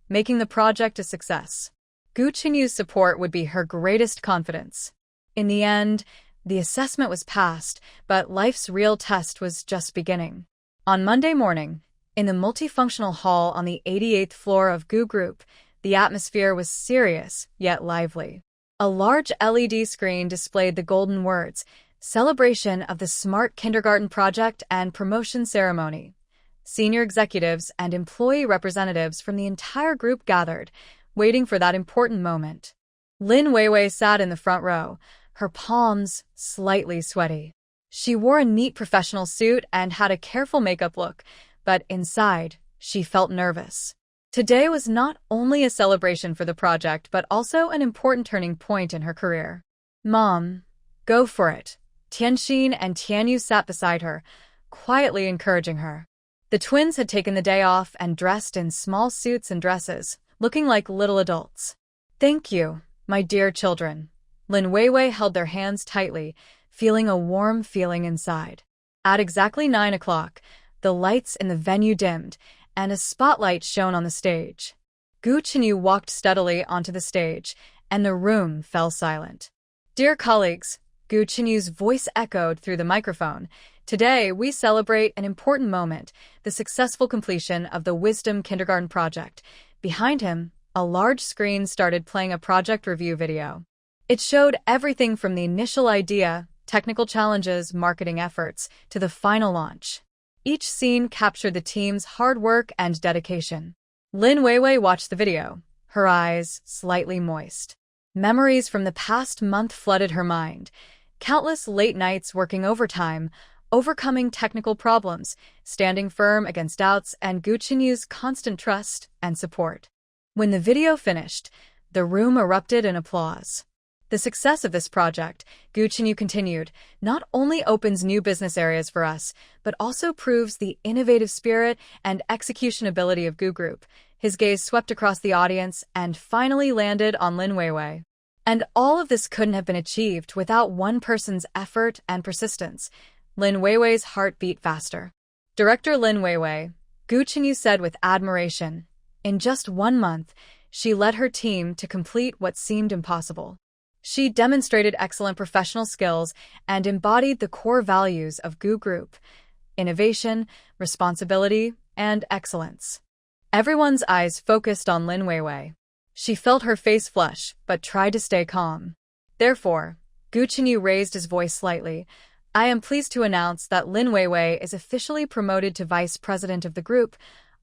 making the project a success. Gu Chenyu's support would be her greatest confidence. In the end, the assessment was passed, but life's real test was just beginning. On Monday morning, in the multifunctional hall on the 88th floor of Gu Group, the atmosphere was serious yet lively. A large LED screen displayed the golden words, "Celebration of the Smart Kindergarten Project and Promotion Ceremony." Senior executives and employee representatives from the entire group gathered, waiting for that important moment. Lin Weiwei sat in the front row, her palms slightly sweaty. She wore a neat professional suit and had a careful makeup look, but inside, she felt nervous. Today was not only a celebration for the project, but also an important turning point in her career. "Mom, go for it." Tianxin and Tianyu sat beside her, quietly encouraging her. The twins had taken the day off and dressed in small suits and dresses, looking like little adults. "Thank you, my dear children." Lin Weiwei held their hands tightly, feeling a warm feeling inside. At exactly 9 o'clock, the lights in the venue dimmed, and a spotlight shone on the stage. Gu Chenyu walked steadily onto the stage, and the room fell silent. "Dear colleagues," Gu Chenyu's voice echoed through the microphone, "today we celebrate an important moment, the successful completion of the Wisdom Kindergarten project." Behind him, a large screen started playing a project review video. It showed everything from the initial idea, technical challenges, marketing efforts, to the final launch. Each scene captured the team's hard work and dedication. Lin Weiwei watched the video, her eyes slightly moist. Memories from the past month flooded her mind. Countless late nights working overtime, overcoming technical problems, standing firm against doubts, and Gu Chenyu's constant trust and support. When the video finished, the room erupted in applause. The success of this project, Gu Chenyu continued, not only opens new business areas for us, but also proves the innovative spirit and execution ability of Gu Group. His gaze swept across the audience and finally landed on Lin Weiwei. And all of this couldn't have been achieved without one person's effort and persistence. Lin Weiwei's heart beat faster. Director Lin Weiwei, Gu Chenyu said with admiration. In just 1 month, she led her team to complete what seemed impossible. She demonstrated excellent professional skills and embodied the core values of Gu Group: innovation, responsibility, and excellence. Everyone's eyes focused on Lin Weiwei. She felt her face flush, but tried to stay calm. Therefore, Gu Chenyu raised his voice slightly. "I am pleased to announce that Lin Weiwei is officially promoted to vice president of the group,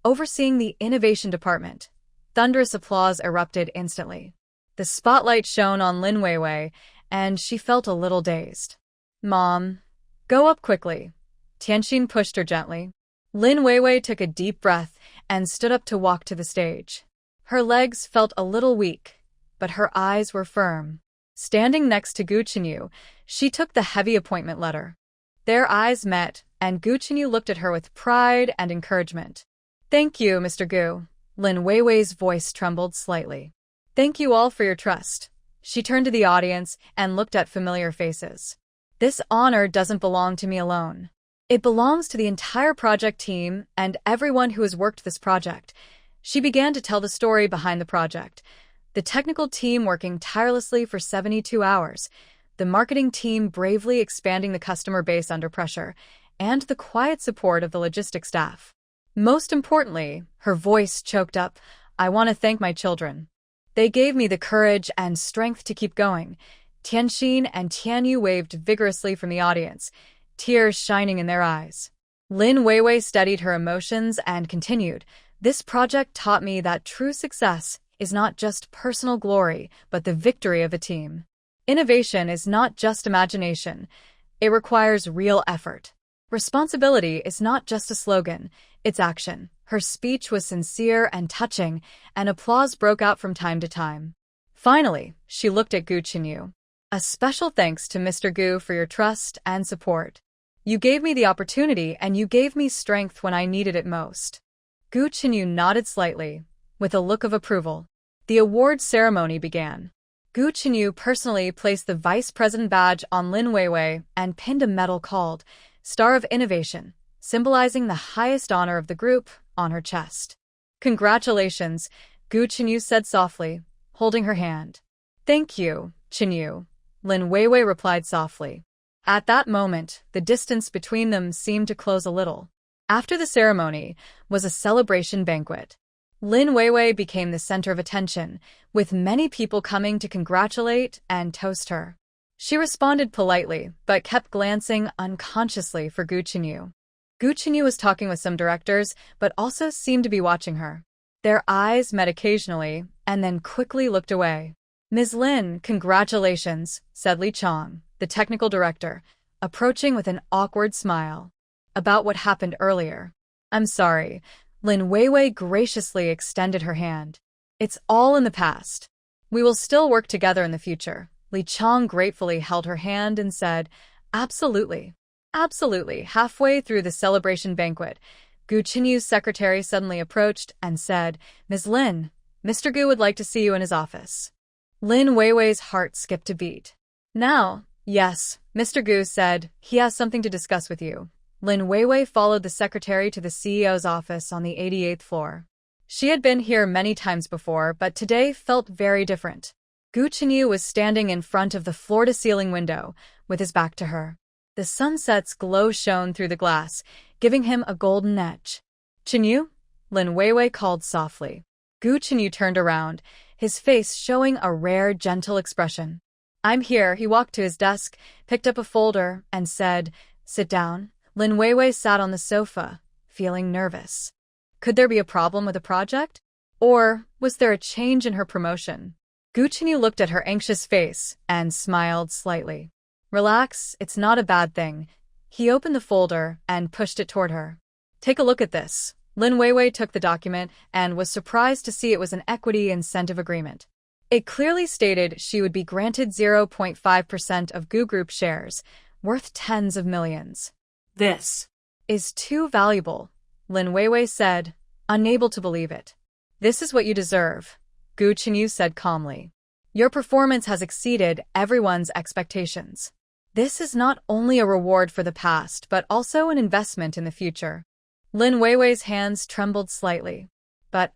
overseeing the innovation department." Thunderous applause erupted instantly. The spotlight shone on Lin Weiwei, and she felt a little dazed. "Mom, go up quickly." Tianxin pushed her gently. Lin Weiwei took a deep breath and stood up to walk to the stage. Her legs felt a little weak, but her eyes were firm. Standing next to Gu Chenyu, she took the heavy appointment letter. Their eyes met, and Gu Chenyu looked at her with pride and encouragement. "Thank you, Mr. Gu." Lin Weiwei's voice trembled slightly. "Thank you all for your trust." She turned to the audience and looked at familiar faces. "This honor doesn't belong to me alone. It belongs to the entire project team and everyone who has worked this project." She began to tell the story behind the project. The technical team working tirelessly for 72 hours, the marketing team bravely expanding the customer base under pressure, and the quiet support of the logistics staff. Most importantly, her voice choked up, "I want to thank my children. They gave me the courage and strength to keep going." Tianxin and Tianyu waved vigorously from the audience, tears shining in their eyes. Lin Weiwei steadied her emotions and continued, "This project taught me that true success is not just personal glory, but the victory of a team. Innovation is not just imagination. It requires real effort. Responsibility is not just a slogan, it's action." Her speech was sincere and touching, and applause broke out from time to time. Finally, she looked at Gu Chenyu. "A special thanks to Mr. Gu for your trust and support. You gave me the opportunity and you gave me strength when I needed it most." Gu Chenyu nodded slightly, with a look of approval. The award ceremony began. Gu Chenyu personally placed the vice president badge on Lin Weiwei and pinned a medal called Star of Innovation, symbolizing the highest honor of the group, on her chest. "Congratulations," Gu Chenyu said softly, holding her hand. "Thank you, Chenyu," Lin Weiwei replied softly. At that moment, the distance between them seemed to close a little. After the ceremony was a celebration banquet. Lin Weiwei became the center of attention, with many people coming to congratulate and toast her. She responded politely, but kept glancing unconsciously for Gu Chenyu. Gu Chenyu was talking with some directors, but also seemed to be watching her. Their eyes met occasionally, and then quickly looked away. "Ms. Lin, congratulations," said Li Chong, the technical director, approaching with an awkward smile. "About what happened earlier. I'm sorry." Lin Weiwei graciously extended her hand. "It's all in the past. We will still work together in the future." Li Chong gratefully held her hand and said, "Absolutely. Absolutely." Halfway through the celebration banquet, Gu Chenyu's secretary suddenly approached and said, "Ms. Lin, Mr. Gu would like to see you in his office." Lin Weiwei's heart skipped a beat. "Now?" "Yes," Mr. Gu said, "he has something to discuss with you." Lin Weiwei followed the secretary to the CEO's office on the 88th floor. She had been here many times before, but today felt very different. Gu Chenyu was standing in front of the floor-to-ceiling window, with his back to her. The sunset's glow shone through the glass, giving him a golden edge. "Chenyu?" Lin Weiwei called softly. Gu Chenyu turned around, his face showing a rare, gentle expression. "I'm here." He walked to his desk, picked up a folder, and said, "Sit down." Lin Weiwei sat on the sofa, feeling nervous. Could there be a problem with the project? Or was there a change in her promotion? Gu Chenyu looked at her anxious face and smiled slightly. "Relax, it's not a bad thing." He opened the folder and pushed it toward her. "Take a look at this." Lin Weiwei took the document and was surprised to see it was an equity incentive agreement. It clearly stated she would be granted 0.5% of Gu Group shares, worth tens of millions. This "Is too valuable," Lin Weiwei said, unable to believe it. "This is what you deserve," Gu Chenyu said calmly. "Your performance has exceeded everyone's expectations. This is not only a reward for the past, but also an investment in the future." Lin Weiwei's hands trembled slightly. "But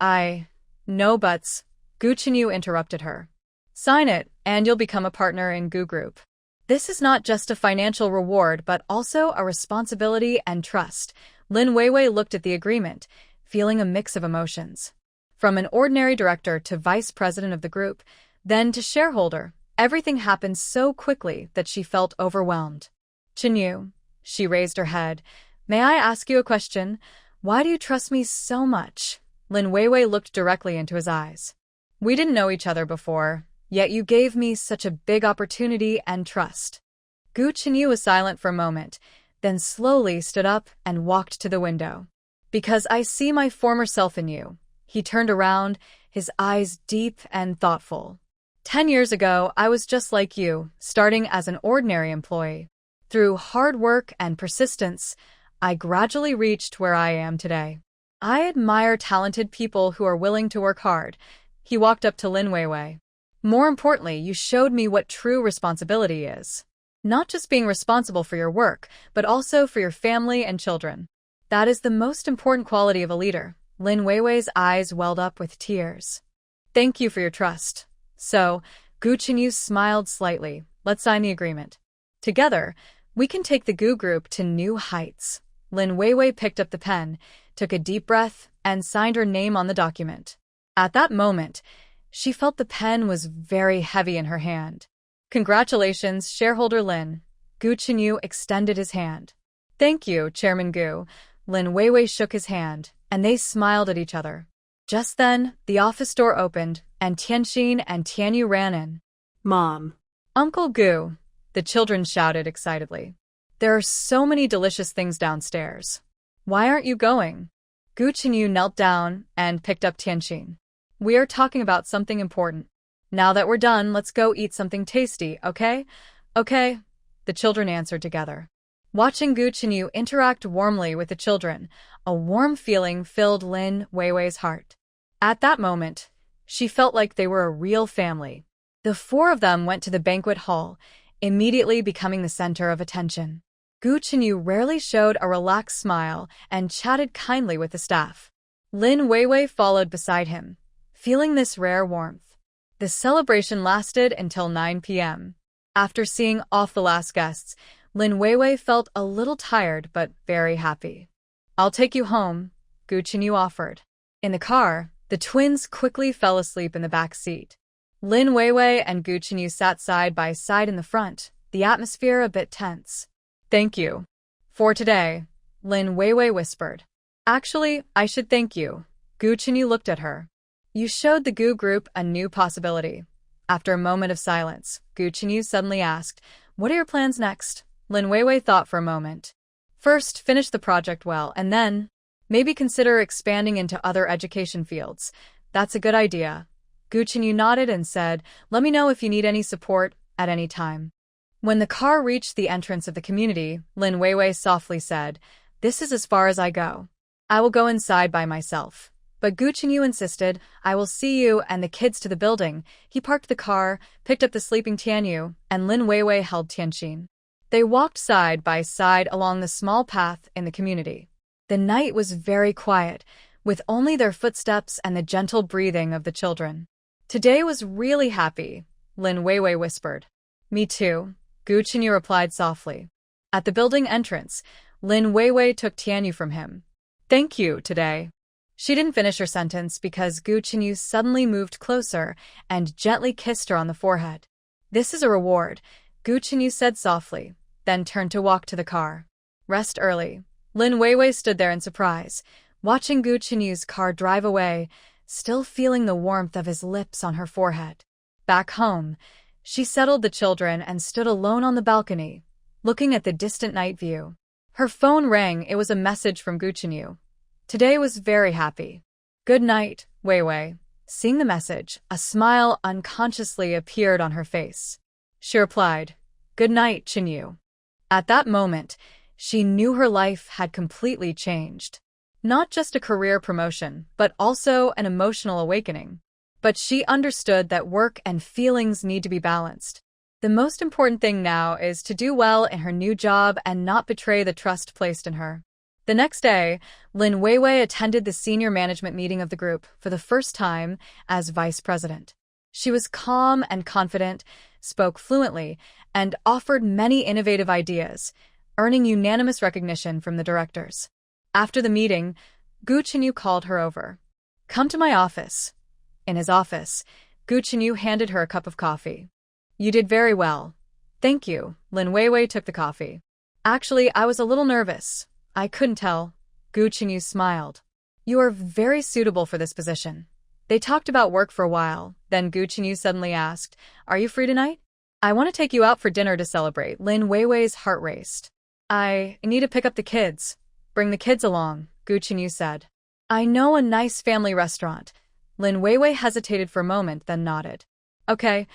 No buts," Gu Chenyu interrupted her. "Sign it, and you'll become a partner in Gu Group. This is not just a financial reward, but also a responsibility and trust." Lin Weiwei looked at the agreement, feeling a mix of emotions. From an ordinary director to vice president of the group, then to shareholder, everything happened so quickly that she felt overwhelmed. "Chenyu," she raised her head, "may I ask you a question? Why do you trust me so much?" Lin Weiwei looked directly into his eyes. "We didn't know each other before, yet you gave me such a big opportunity and trust." Gu Chenyu was silent for a moment, then slowly stood up and walked to the window. "Because I see my former self in you." He turned around, his eyes deep and thoughtful. 10 years ago, I was just like you, starting as an ordinary employee. Through hard work and persistence, I gradually reached where I am today. I admire talented people who are willing to work hard." He walked up to Lin Weiwei. "More importantly, you showed me what true responsibility is. Not just being responsible for your work, but also for your family and children. That is the most important quality of a leader." Lin Weiwei's eyes welled up with tears. "Thank you for your trust." "So," Gu Chenyu smiled slightly, "let's sign the agreement. Together, we can take the Gu Group to new heights." Lin Weiwei picked up the pen, took a deep breath, and signed her name on the document. At that moment, she felt the pen was very heavy in her hand. "Congratulations, shareholder Lin." Gu Chenyu extended his hand. "Thank you, Chairman Gu." Lin Weiwei shook his hand, and they smiled at each other. Just then, the office door opened, and Tianxin and Tianyu ran in. Mom. "Uncle Gu," the children shouted excitedly. "There are so many delicious things downstairs. Why aren't you going?" Gu Chenyu knelt down and picked up Tianxin. "We are talking about something important. Now that we're done, let's go eat something tasty, okay?" "Okay," the children answered together. Watching Gu Chenyu interact warmly with the children, a warm feeling filled Lin Weiwei's heart. At that moment, she felt like they were a real family. The four of them went to the banquet hall, immediately becoming the center of attention. Gu Chenyu rarely showed a relaxed smile and chatted kindly with the staff. Lin Weiwei followed beside him, feeling this rare warmth. The celebration lasted until 9 p.m. After seeing off the last guests, Lin Weiwei felt a little tired but very happy. "I'll take you home," Gu Chenyu offered. In the car, the twins quickly fell asleep in the back seat. Lin Weiwei and Gu Chenyu sat side by side in the front, the atmosphere a bit tense. "Thank you for today," Lin Weiwei whispered. "Actually, I should thank you." Gu Chenyu looked at her. "You showed the Gu Group a new possibility." After a moment of silence, Gu Chenyu suddenly asked, "What are your plans next?" Lin Weiwei thought for a moment. "First, finish the project well, and then maybe consider expanding into other education fields." "That's a good idea." Gu Chenyu nodded and said, "Let me know if you need any support at any time." When the car reached the entrance of the community, Lin Weiwei softly said, "This is as far as I go. I will go inside by myself." But Gu Chenyu insisted, "I will see you and the kids to the building." He parked the car, picked up the sleeping Tianyu, and Lin Weiwei held Tianxin. They walked side by side along the small path in the community. The night was very quiet, with only their footsteps and the gentle breathing of the children. Today was really happy, Lin Weiwei whispered. Me too, Gu Chenyu replied softly. At the building entrance, Lin Weiwei took Tianyu from him. Thank you, today. She didn't finish her sentence because Gu Chenyu suddenly moved closer and gently kissed her on the forehead. This is a reward, Gu Chenyu said softly, then turned to walk to the car. Rest early. Lin Weiwei stood there in surprise, watching Gu Chenyu's car drive away, still feeling the warmth of his lips on her forehead. Back home, she settled the children and stood alone on the balcony, looking at the distant night view. Her phone rang. It was a message from Gu Chenyu. Today was very happy. Good night, Weiwei. Seeing the message, a smile unconsciously appeared on her face. She replied, Good night, Chenyu. At that moment, she knew her life had completely changed. Not just a career promotion, but also an emotional awakening. But she understood that work and feelings need to be balanced. The most important thing now is to do well in her new job and not betray the trust placed in her. The next day, Lin Weiwei attended the senior management meeting of the group for the first time as vice president. She was calm and confident, spoke fluently, and offered many innovative ideas, earning unanimous recognition from the directors. After the meeting, Gu Chenyu called her over. Come to my office. In his office, Gu Chenyu handed her a cup of coffee. You did very well. Thank you, Lin Weiwei took the coffee. Actually, I was a little nervous. I couldn't tell. Gu Chenyu smiled. You are very suitable for this position. They talked about work for a while, then Gu Chenyu suddenly asked, Are you free tonight? I want to take you out for dinner to celebrate. Lin Weiwei's heart raced. I need to pick up the kids. Bring the kids along, Gu Chenyu said. I know a nice family restaurant. Lin Weiwei hesitated for a moment, then nodded. Okay.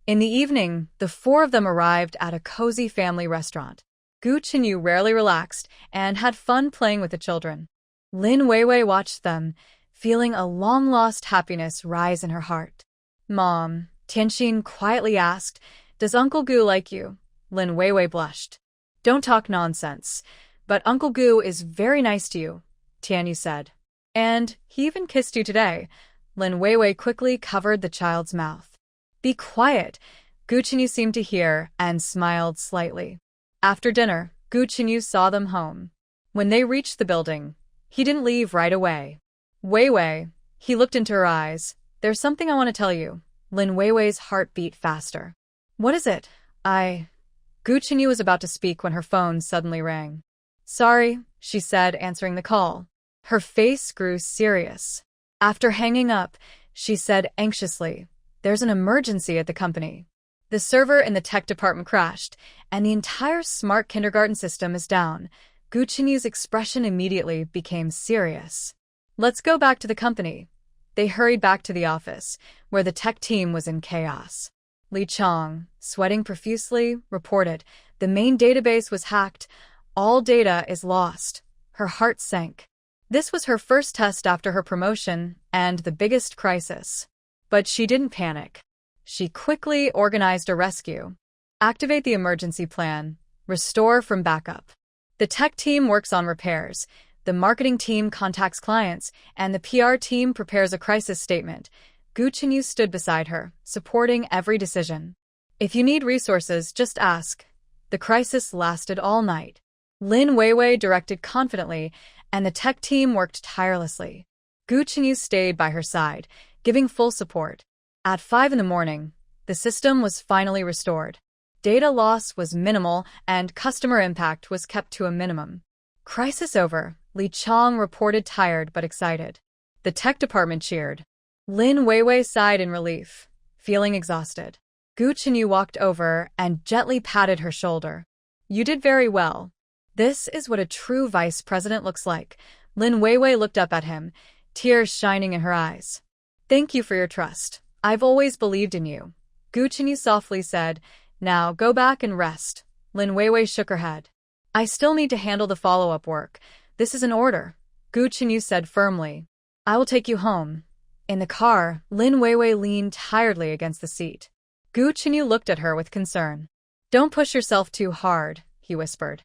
In the evening, the four of them arrived at a cozy family restaurant. Gu Chenyu rarely relaxed and had fun playing with the children. Lin Weiwei watched them, feeling a long-lost happiness rise in her heart. Mom, Tianxin quietly asked, Does Uncle Gu like you? Lin Weiwei blushed. Don't talk nonsense, but Uncle Gu is very nice to you, Tianyu said. And he even kissed you today. Lin Weiwei quickly covered the child's mouth. Be quiet, Gu Chenyu seemed to hear and smiled slightly. After dinner, Gu Chenyu saw them home. When they reached the building, he didn't leave right away. Weiwei, he looked into her eyes. There's something I want to tell you. Lin Weiwei's heart beat faster. What is it? Gu Chenyu was about to speak when her phone suddenly rang. Sorry, she said, answering the call. Her face grew serious. After hanging up, she said anxiously, There's an emergency at the company. The server in the tech department crashed, and the entire smart kindergarten system is down. Gu Chenyu's expression immediately became serious. Let's go back to the company. They hurried back to the office, where the tech team was in chaos. Li Chong, sweating profusely, reported, The main database was hacked. All data is lost. Her heart sank. This was her first test after her promotion, and the biggest crisis. But she didn't panic. She quickly organized a rescue. Activate the emergency plan. Restore from backup. The tech team works on repairs. The marketing team contacts clients, and the PR team prepares a crisis statement. Gu Chenyu stood beside her, supporting every decision. If you need resources, just ask. The crisis lasted all night. Lin Weiwei directed confidently, and the tech team worked tirelessly. Gu Chenyu stayed by her side, giving full support. At 5 a.m, the system was finally restored. Data loss was minimal, and customer impact was kept to a minimum. Crisis over, Li Chong reported, tired but excited. The tech department cheered. Lin Weiwei sighed in relief, feeling exhausted. Gu Chenyu walked over and gently patted her shoulder. You did very well. This is what a true vice president looks like. Lin Weiwei looked up at him, tears shining in her eyes. Thank you for your trust. I've always believed in you. Gu Chenyu softly said, Now go back and rest. Lin Weiwei shook her head. I still need to handle the follow-up work. This is an order, Gu Chenyu said firmly. I will take you home. In the car, Lin Weiwei leaned tiredly against the seat. Gu Chenyu looked at her with concern. Don't push yourself too hard, he whispered.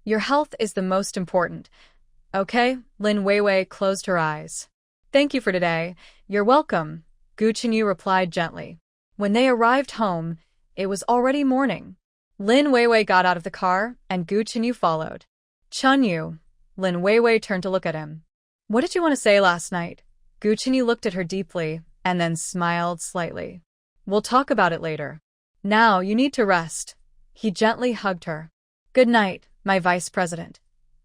Your health is the most important. Okay, Lin Weiwei closed her eyes. Thank you for today. You're welcome, Gu Chenyu replied gently. When they arrived home, it was already morning. Lin Weiwei got out of the car, and Gu Chenyu followed. Chenyu, Lin Weiwei turned to look at him. What did you want to say last night? Gu Chenyu looked at her deeply, and then smiled slightly. We'll talk about it later. Now you need to rest. He gently hugged her. Good night, my vice president.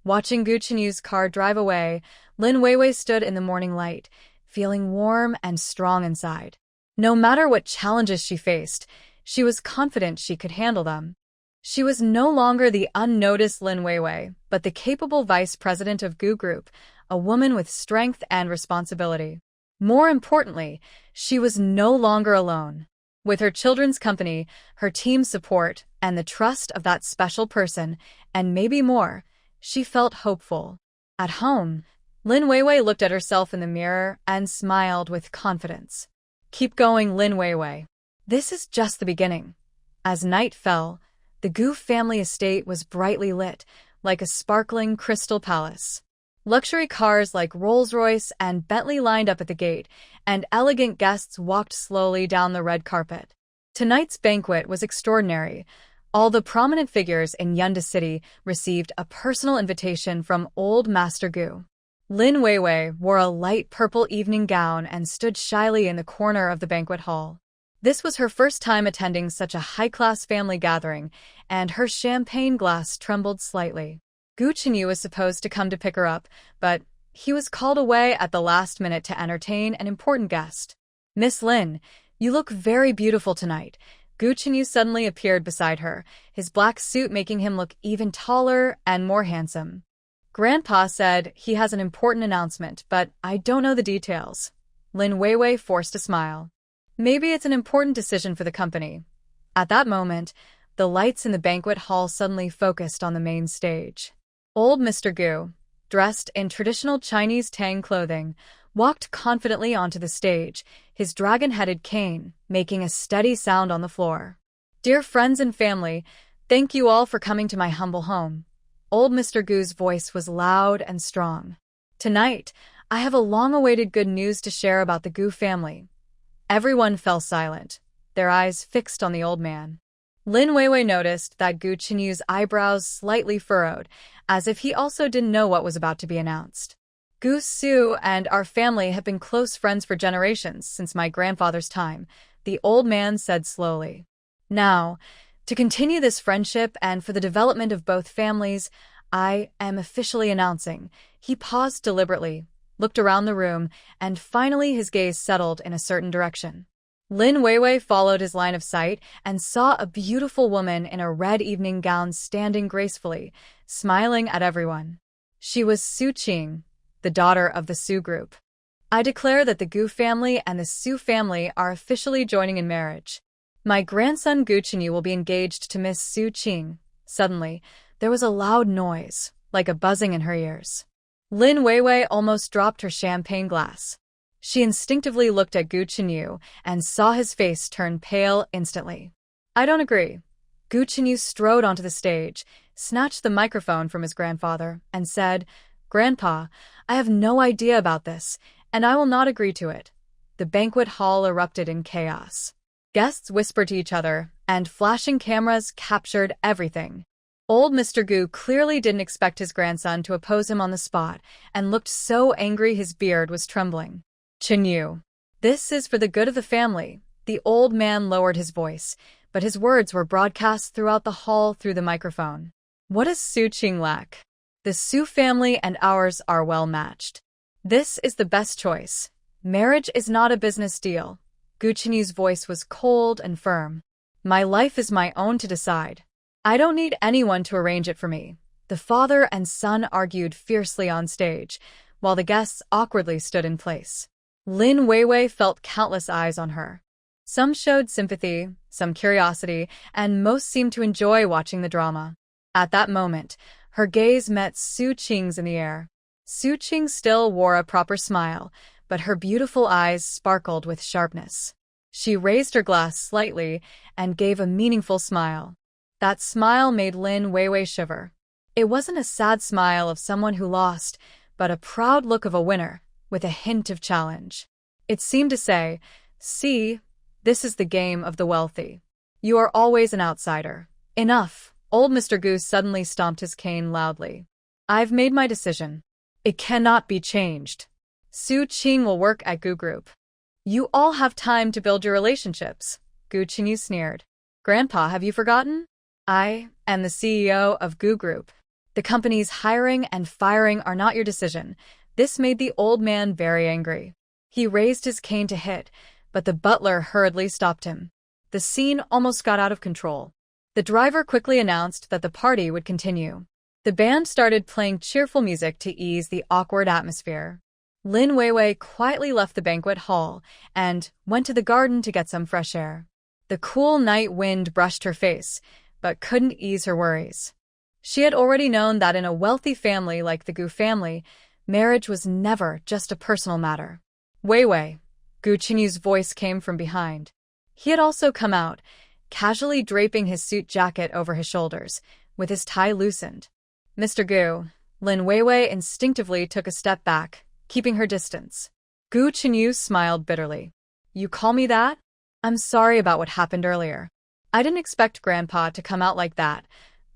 Watching Gu Chenyu's car drive away, Lin Weiwei stood in the morning light, feeling warm and strong inside. No matter what challenges she faced, she was confident she could handle them. She was no longer the unnoticed Lin Weiwei, but the capable vice president of Gu Group, a woman with strength and responsibility. More importantly, she was no longer alone. With her children's company, her team's support, and the trust of that special person, and maybe more, she felt hopeful. At home, Lin Weiwei looked at herself in the mirror and smiled with confidence. Keep going, Lin Weiwei. This is just the beginning. As night fell, the Gu family estate was brightly lit, like a sparkling crystal palace. Luxury cars like Rolls-Royce and Bentley lined up at the gate, and elegant guests walked slowly down the red carpet. Tonight's banquet was extraordinary. All the prominent figures in Yunda City received a personal invitation from Old Master Gu. Lin Weiwei wore a light purple evening gown and stood shyly in the corner of the banquet hall. This was her first time attending such a high-class family gathering, and her champagne glass trembled slightly. Gu Chenyu was supposed to come to pick her up, but he was called away at the last minute to entertain an important guest. Miss Lin, you look very beautiful tonight. Gu Chenyu suddenly appeared beside her, his black suit making him look even taller and more handsome. Grandpa said he has an important announcement, but I don't know the details. Lin Weiwei forced a smile. Maybe it's an important decision for the company. At that moment, the lights in the banquet hall suddenly focused on the main stage. Old Mr. Gu, dressed in traditional Chinese Tang clothing, walked confidently onto the stage, his dragon-headed cane making a steady sound on the floor. Dear friends and family, thank you all for coming to my humble home. Old Mr. Gu's voice was loud and strong. Tonight, I have a long-awaited good news to share about the Gu family. Everyone fell silent, their eyes fixed on the old man. Lin Weiwei noticed that Gu Chenyu's eyebrows slightly furrowed, as if he also didn't know what was about to be announced. Gu Su and our family have been close friends for generations since my grandfather's time, the old man said slowly. Now, to continue this friendship and for the development of both families, I am officially announcing. He paused deliberately, looked around the room, and finally his gaze settled in a certain direction. Lin Weiwei followed his line of sight and saw a beautiful woman in a red evening gown standing gracefully, smiling at everyone. She was Su Qing, the daughter of the Su group. I declare that the Gu family and the Su family are officially joining in marriage. My grandson Gu Chenyu will be engaged to Miss Su Qing. Suddenly, there was a loud noise, like a buzzing in her ears. Lin Weiwei almost dropped her champagne glass. She instinctively looked at Gu Chenyu and saw his face turn pale instantly. I don't agree. Gu Chenyu strode onto the stage, snatched the microphone from his grandfather, and said, Grandpa, I have no idea about this, and I will not agree to it. The banquet hall erupted in chaos. Guests whispered to each other, and flashing cameras captured everything. Old Mr. Gu clearly didn't expect his grandson to oppose him on the spot, and looked so angry his beard was trembling. Chenyu, this is for the good of the family. The old man lowered his voice, but his words were broadcast throughout the hall through the microphone. What does Su Qing lack? The Su family and ours are well matched. This is the best choice. Marriage is not a business deal. Gu Chenyu's voice was cold and firm. My life is my own to decide. I don't need anyone to arrange it for me. The father and son argued fiercely on stage, while the guests awkwardly stood in place. Lin Weiwei felt countless eyes on her. Some showed sympathy, some curiosity, and most seemed to enjoy watching the drama. At that moment, her gaze met Su Qing's in the air. Su Qing still wore a proper smile, but her beautiful eyes sparkled with sharpness. She raised her glass slightly and gave a meaningful smile. That smile made Lin Weiwei shiver. It wasn't a sad smile of someone who lost, but a proud look of a winner, with a hint of challenge. It seemed to say, "See, this is the game of the wealthy. You are always an outsider." Enough. Old Mr. Goose suddenly stomped his cane loudly. "I've made my decision. It cannot be changed. Su Qing will work at Gu Group. You all have time to build your relationships." Gu Qingyu sneered. "Grandpa, have you forgotten? I am the CEO of Gu Group. The company's hiring and firing are not your decision." This made the old man very angry. He raised his cane to hit, but the butler hurriedly stopped him. The scene almost got out of control. The driver quickly announced that the party would continue. The band started playing cheerful music to ease the awkward atmosphere. Lin Weiwei quietly left the banquet hall and went to the garden to get some fresh air. The cool night wind brushed her face, but couldn't ease her worries. She had already known that in a wealthy family like the Gu family, marriage was never just a personal matter. "Weiwei," Gu Qinyu's voice came from behind. He had also come out, casually draping his suit jacket over his shoulders, with his tie loosened. "Mr. Gu," Lin Weiwei instinctively took a step back, keeping her distance. Gu Qinyu smiled bitterly. "You call me that? I'm sorry about what happened earlier. I didn't expect Grandpa to come out like that.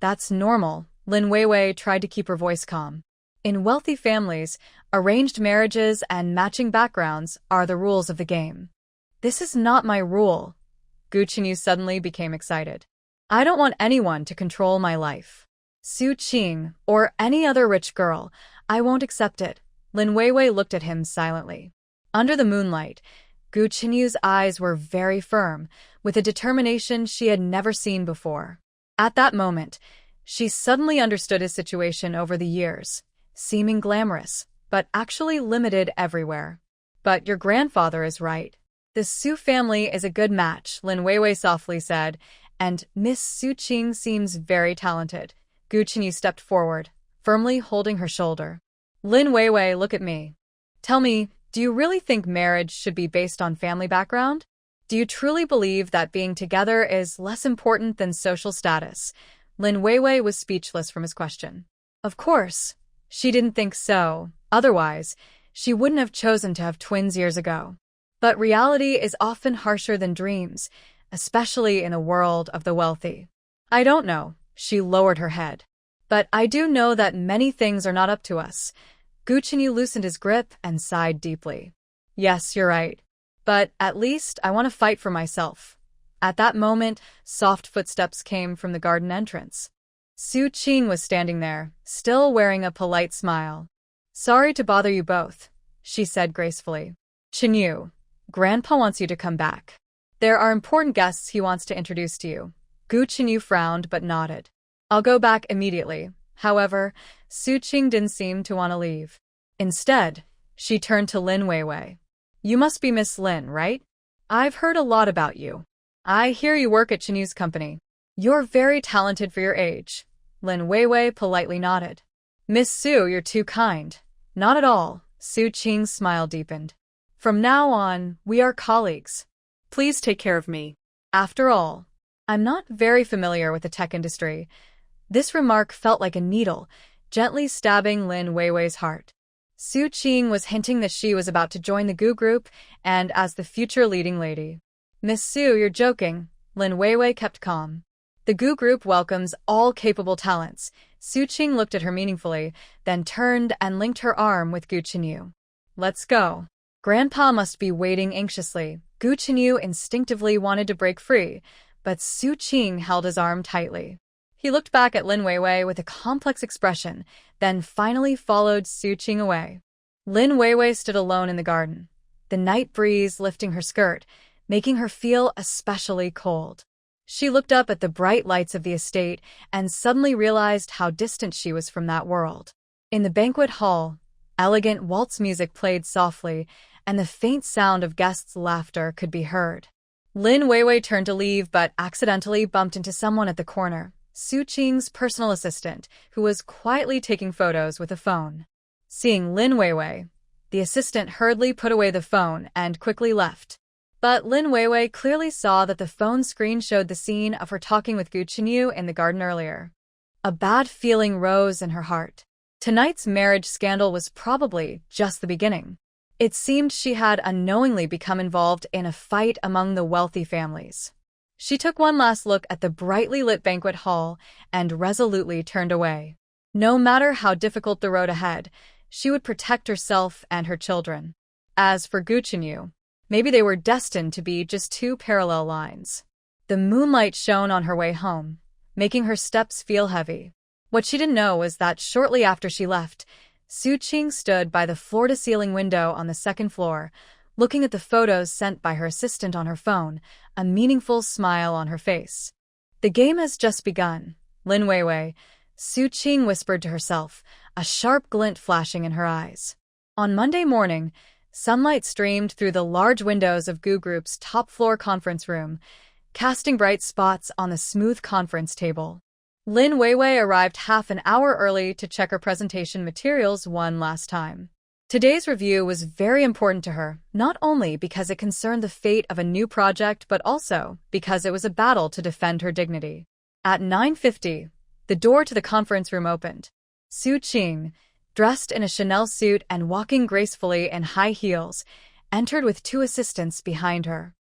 That's normal." Lin Weiwei tried to keep her voice calm. In wealthy families, arranged marriages and matching backgrounds are the rules of the game. "This is not my rule." Gu Qinyu suddenly became excited. "I don't want anyone to control my life. Su Qing, or any other rich girl, I won't accept it." Lin Weiwei looked at him silently. Under the moonlight, Gu Qinyu's eyes were very firm, with a determination she had never seen before. At that moment, she suddenly understood his situation over the years, seeming glamorous, but actually limited everywhere. "But your grandfather is right. The Su family is a good match," Lin Weiwei softly said, "and Miss Su Qing seems very talented." Gu Qinyu stepped forward, firmly holding her shoulder. "Lin Weiwei, look at me. Tell me, do you really think marriage should be based on family background? Do you truly believe that being together is less important than social status?" Lin Weiwei was speechless from his question. Of course, she didn't think so. Otherwise, she wouldn't have chosen to have twins years ago. But reality is often harsher than dreams, especially in a world of the wealthy. "I don't know," she lowered her head. "But I do know that many things are not up to us." Gu Qinyu loosened his grip and sighed deeply. "Yes, you're right. But at least I want to fight for myself." At that moment, soft footsteps came from the garden entrance. Su Qing was standing there, still wearing a polite smile. "Sorry to bother you both," she said gracefully. "Qinyu, Grandpa wants you to come back. There are important guests he wants to introduce to you." Gu Qinyu frowned but nodded. "I'll go back immediately." However, Su Qing didn't seem to want to leave. Instead, she turned to Lin Weiwei. "You must be Miss Lin, right? I've heard a lot about you. I hear you work at Qinyu's company. You're very talented for your age." Lin Weiwei politely nodded. "Miss Su, you're too kind." "Not at all." Su Qing's smile deepened. "From now on, we are colleagues. Please take care of me. After all, I'm not very familiar with the tech industry." This remark felt like a needle, gently stabbing Lin Weiwei's heart. Su Qing was hinting that she was about to join the Gu Group and as the future leading lady. "Miss Su, you're joking." Lin Weiwei kept calm. "The Gu Group welcomes all capable talents." Su Qing looked at her meaningfully, then turned and linked her arm with Gu Qinyu. "Let's go." Grandpa must be waiting anxiously. Gu Qinyu instinctively wanted to break free, but Su Qing held his arm tightly. He looked back at Lin Weiwei with a complex expression, then finally followed Su Qing away. Lin Weiwei stood alone in the garden, the night breeze lifting her skirt, making her feel especially cold. She looked up at the bright lights of the estate and suddenly realized how distant she was from that world. In the banquet hall, elegant waltz music played softly, and the faint sound of guests' laughter could be heard. Lin Weiwei turned to leave but accidentally bumped into someone at the corner, Su Qing's personal assistant, who was quietly taking photos with a phone. Seeing Lin Weiwei, the assistant hurriedly put away the phone and quickly left. But Lin Weiwei clearly saw that the phone screen showed the scene of her talking with Gu Chenyu in the garden earlier. A bad feeling rose in her heart. Tonight's marriage scandal was probably just the beginning. It seemed she had unknowingly become involved in a fight among the wealthy families. She took one last look at the brightly lit banquet hall and resolutely turned away. No matter how difficult the road ahead, she would protect herself and her children. As for Gu Chenyu, maybe they were destined to be just two parallel lines. The moonlight shone on her way home, making her steps feel heavy. What she didn't know was that shortly after she left, Su Qing stood by the floor-to-ceiling window on the second floor, looking at the photos sent by her assistant on her phone, a meaningful smile on her face. "The game has just begun, Lin Weiwei," Su Qing whispered to herself, a sharp glint flashing in her eyes. On Monday morning, sunlight streamed through the large windows of Gu Group's top-floor conference room, casting bright spots on the smooth conference table. Lin Weiwei arrived half an hour early to check her presentation materials one last time. Today's review was very important to her, not only because it concerned the fate of a new project, but also because it was a battle to defend her dignity. At 9:50, the door to the conference room opened. Su Qing, dressed in a Chanel suit and walking gracefully in high heels, entered with two assistants behind her.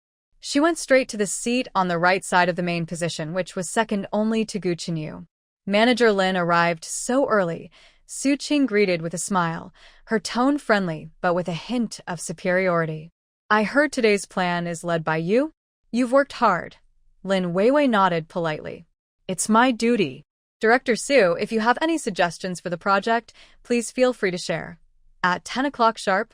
She went straight to the seat on the right side of the main position, which was second only to Gu Chenyu. Manager Lin arrived so early. Su Qing greeted with a smile, her tone friendly but with a hint of superiority. "I heard today's plan is led by you? You've worked hard." Lin Weiwei nodded politely. "It's my duty." "Director Su, if you have any suggestions for the project, please feel free to share." At 10 o'clock sharp,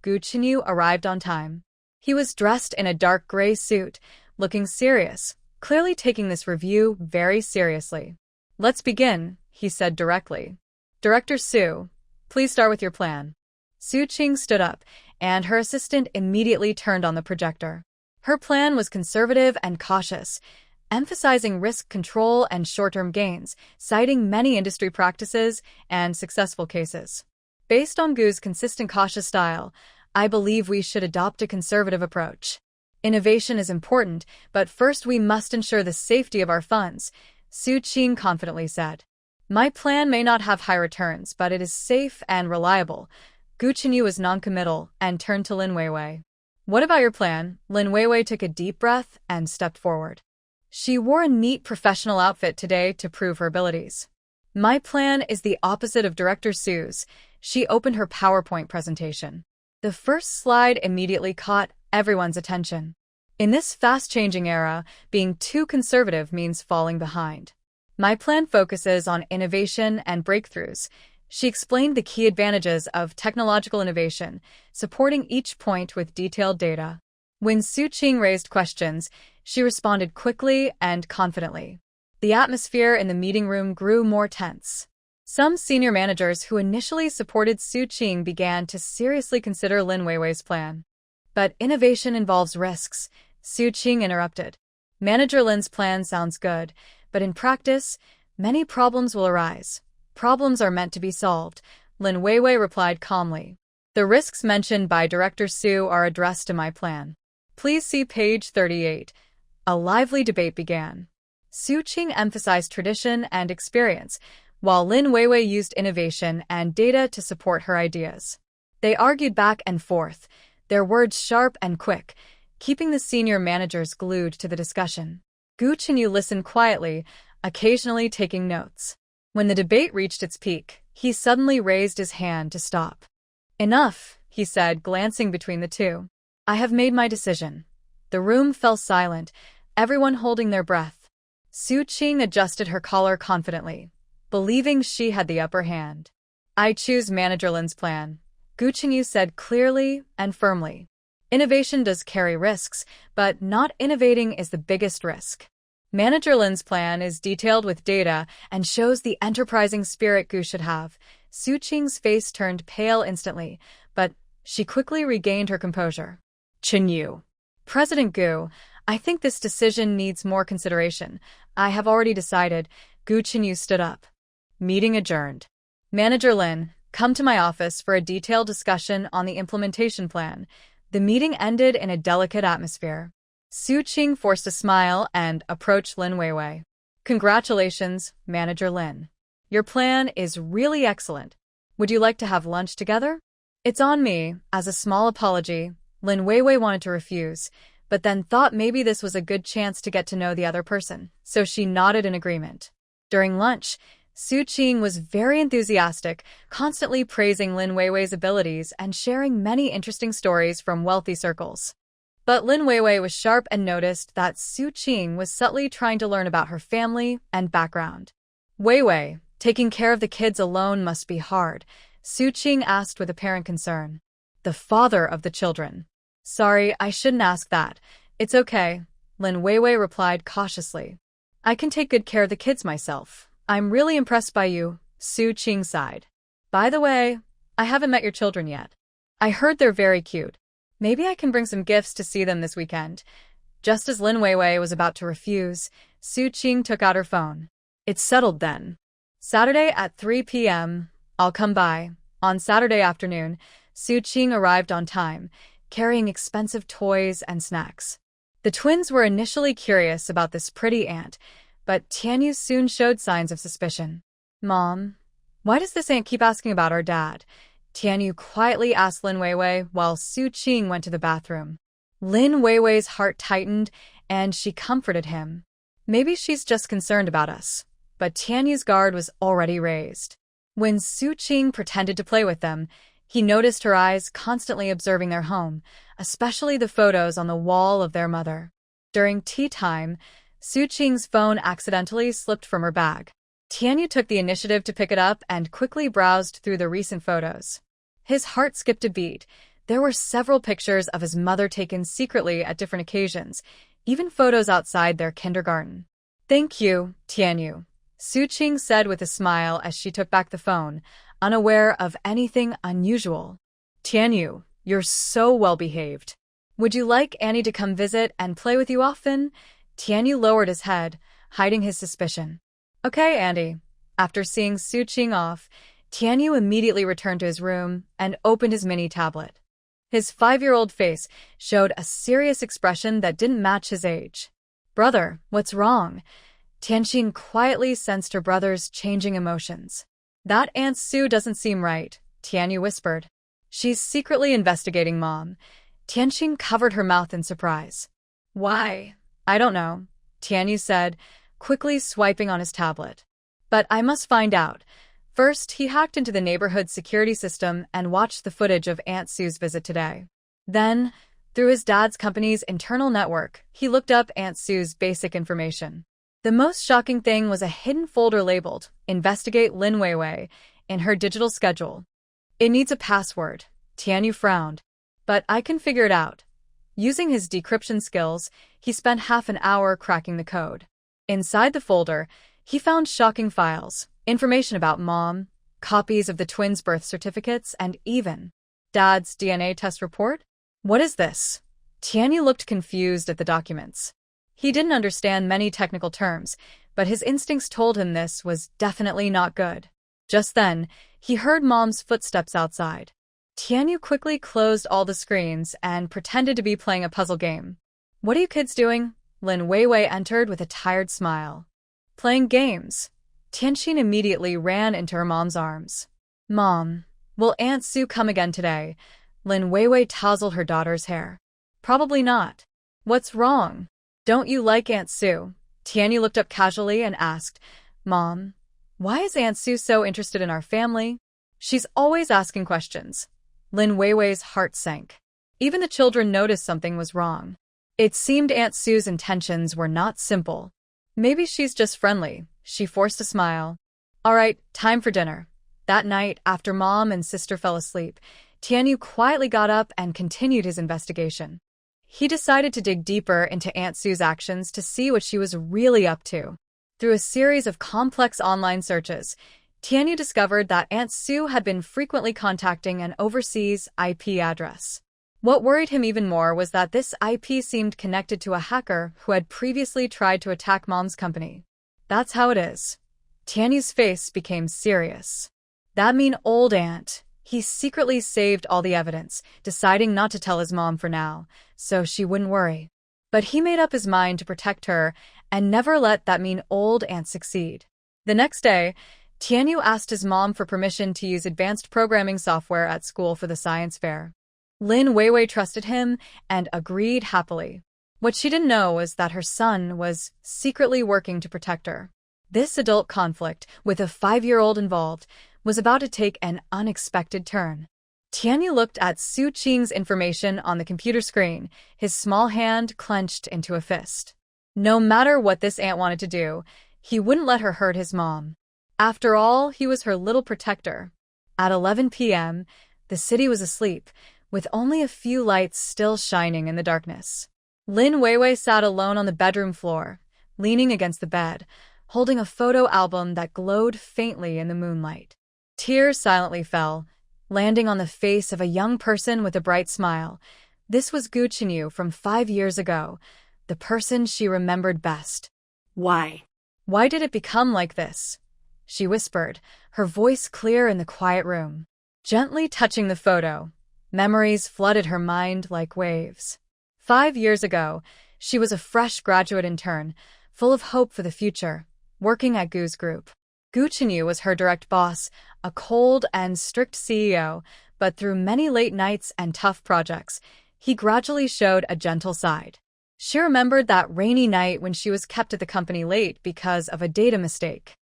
Gu Chenyu arrived on time. He was dressed in a dark gray suit, looking serious, clearly taking this review very seriously. "Let's begin," he said directly. "Director Su, please start with your plan." Su Qing stood up, and her assistant immediately turned on the projector. Her plan was conservative and cautious, emphasizing risk control and short-term gains, citing many industry practices and successful cases. "Based on Gu's consistent cautious style, I believe we should adopt a conservative approach. Innovation is important, but first we must ensure the safety of our funds," Su Qing confidently said. "My plan may not have high returns, but it is safe and reliable." Gu Chenyu was noncommittal and turned to Lin Weiwei. "What about your plan?" Lin Weiwei took a deep breath and stepped forward. She wore a neat professional outfit today to prove her abilities. "My plan is the opposite of Director Su's." She opened her PowerPoint presentation. The first slide immediately caught everyone's attention. In this fast-changing era, being too conservative means falling behind. "My plan focuses on innovation and breakthroughs." She explained the key advantages of technological innovation, supporting each point with detailed data. When Su Qing raised questions, she responded quickly and confidently. The atmosphere in the meeting room grew more tense. Some senior managers who initially supported Su Qing began to seriously consider Lin Weiwei's plan. "But innovation involves risks," Su Qing interrupted. "Manager Lin's plan sounds good, but in practice, many problems will arise. Problems are meant to be solved," Lin Weiwei replied calmly. "The risks mentioned by Director Su are addressed in my plan. Please see page 38. A lively debate began. Su Qing emphasized tradition and experience, while Lin Weiwei used innovation and data to support her ideas. They argued back and forth, their words sharp and quick, keeping the senior managers glued to the discussion. Gu Chenyu listened quietly, occasionally taking notes. When the debate reached its peak, he suddenly raised his hand to stop. "Enough," he said, glancing between the two. "I have made my decision." The room fell silent, everyone holding their breath. Su Qing adjusted her collar confidently, believing she had the upper hand. "I choose Manager Lin's plan," Gu Chenyu said clearly and firmly. "Innovation does carry risks, but not innovating is the biggest risk. Manager Lin's plan is detailed with data and shows the enterprising spirit Gu should have." Su Qing's face turned pale instantly, but she quickly regained her composure. "Chenyu. President Gu, I think this decision needs more consideration. I have already decided." Gu Chenyu stood up. Meeting adjourned. "Manager Lin, come to my office for a detailed discussion on the implementation plan." The meeting ended in a delicate atmosphere. Su Qing forced a smile and approached Lin Weiwei. Congratulations, Manager Lin. Your plan is really excellent. Would you like to have lunch together? It's on me. As a small apology, Lin Weiwei wanted to refuse, but then thought maybe this was a good chance to get to know the other person, so she nodded in agreement. During lunch, Su Qing was very enthusiastic, constantly praising Lin Weiwei's abilities and sharing many interesting stories from wealthy circles. But Lin Weiwei was sharp and noticed that Su Qing was subtly trying to learn about her family and background. Weiwei, taking care of the kids alone must be hard, Su Qing asked with apparent concern. The father of the children. Sorry, I shouldn't ask that. It's okay, Lin Weiwei replied cautiously. I can take good care of the kids myself. I'm really impressed by you, Su Qing sighed. By the way, I haven't met your children yet. I heard they're very cute. Maybe I can bring some gifts to see them this weekend. Just as Lin Weiwei was about to refuse, Su Qing took out her phone. It's settled then. Saturday at 3 p.m., I'll come by. On Saturday afternoon, Su Qing arrived on time, carrying expensive toys and snacks. The twins were initially curious about this pretty aunt, but Tianyu soon showed signs of suspicion. Mom, why does this aunt keep asking about our dad? Tianyu quietly asked Lin Weiwei while Su Qing went to the bathroom. Lin Weiwei's heart tightened, and she comforted him. Maybe she's just concerned about us. But Tianyu's guard was already raised. When Su Qing pretended to play with them, he noticed her eyes constantly observing their home, especially the photos on the wall of their mother. During tea time, Su Qing's phone accidentally slipped from her bag. Tianyu took the initiative to pick it up and quickly browsed through the recent photos. His heart skipped a beat. There were several pictures of his mother taken secretly at different occasions, even photos outside their kindergarten. Thank you, Tianyu, Su Qing said with a smile as she took back the phone, unaware of anything unusual. Tianyu, you're so well-behaved. Would you like Annie to come visit and play with you often? Tianyu lowered his head, hiding his suspicion. Okay, Andy. After seeing Su Qing off, Tianyu immediately returned to his room and opened his mini tablet. His 5-year-old face showed a serious expression that didn't match his age. Brother, what's wrong? Tianxin quietly sensed her brother's changing emotions. That Aunt Su doesn't seem right, Tianyu whispered. She's secretly investigating Mom. Tianxin covered her mouth in surprise. Why? I don't know, Tianyu said, quickly swiping on his tablet. But I must find out. First, he hacked into the neighborhood security system and watched the footage of Aunt Sue's visit today. Then, through his dad's company's internal network, he looked up Aunt Sue's basic information. The most shocking thing was a hidden folder labeled Investigate Lin Weiwei in her digital schedule. It needs a password, Tianyu frowned. But I can figure it out. Using his decryption skills, he spent half an hour cracking the code. Inside the folder, he found shocking files, information about Mom, copies of the twins' birth certificates, and even Dad's DNA test report. What is this? Tianyu looked confused at the documents. He didn't understand many technical terms, but his instincts told him this was definitely not good. Just then, he heard Mom's footsteps outside. Tianyu quickly closed all the screens and pretended to be playing a puzzle game. What are you kids doing? Lin Weiwei entered with a tired smile. Playing games. Tianxin immediately ran into her mom's arms. Mom, will Aunt Su come again today? Lin Weiwei tousled her daughter's hair. Probably not. What's wrong? Don't you like Aunt Su? Tianyu looked up casually and asked, Mom, why is Aunt Su so interested in our family? She's always asking questions. Lin Weiwei's heart sank. Even the children noticed something was wrong. It seemed Aunt Sue's intentions were not simple. Maybe she's just friendly. She forced a smile. All right, time for dinner. That night, after Mom and sister fell asleep, Tianyu quietly got up and continued his investigation. He decided to dig deeper into Aunt Sue's actions to see what she was really up to. Through a series of complex online searches, Tianyu discovered that Aunt Su had been frequently contacting an overseas IP address. What worried him even more was that this IP seemed connected to a hacker who had previously tried to attack Mom's company. That's how it is. Tianyu's face became serious. That mean old aunt, He secretly saved all the evidence, deciding not to tell his mom for now, so she wouldn't worry. But he made up his mind to protect her and never let that mean old aunt succeed. The next day, Tianyu asked his mom for permission to use advanced programming software at school for the science fair. Lin Weiwei trusted him and agreed happily. What she didn't know was that her son was secretly working to protect her. This adult conflict, with a 5-year-old involved, was about to take an unexpected turn. Tianyu looked at Su Qing's information on the computer screen, his small hand clenched into a fist. No matter what this aunt wanted to do, he wouldn't let her hurt his mom. After all, he was her little protector. At 11 p.m., the city was asleep, with only a few lights still shining in the darkness. Lin Weiwei sat alone on the bedroom floor, leaning against the bed, holding a photo album that glowed faintly in the moonlight. Tears silently fell, landing on the face of a young person with a bright smile. This was Gu Chenyu from 5 years ago, the person she remembered best. Why? Why did it become like this? She whispered, her voice clear in the quiet room. Gently touching the photo, memories flooded her mind like waves. 5 years ago, she was a fresh graduate intern, full of hope for the future, working at Gu's group. Gu Chenyu was her direct boss, a cold and strict CEO, but through many late nights and tough projects, he gradually showed a gentle side. She remembered that rainy night when she was kept at the company late because of a data mistake.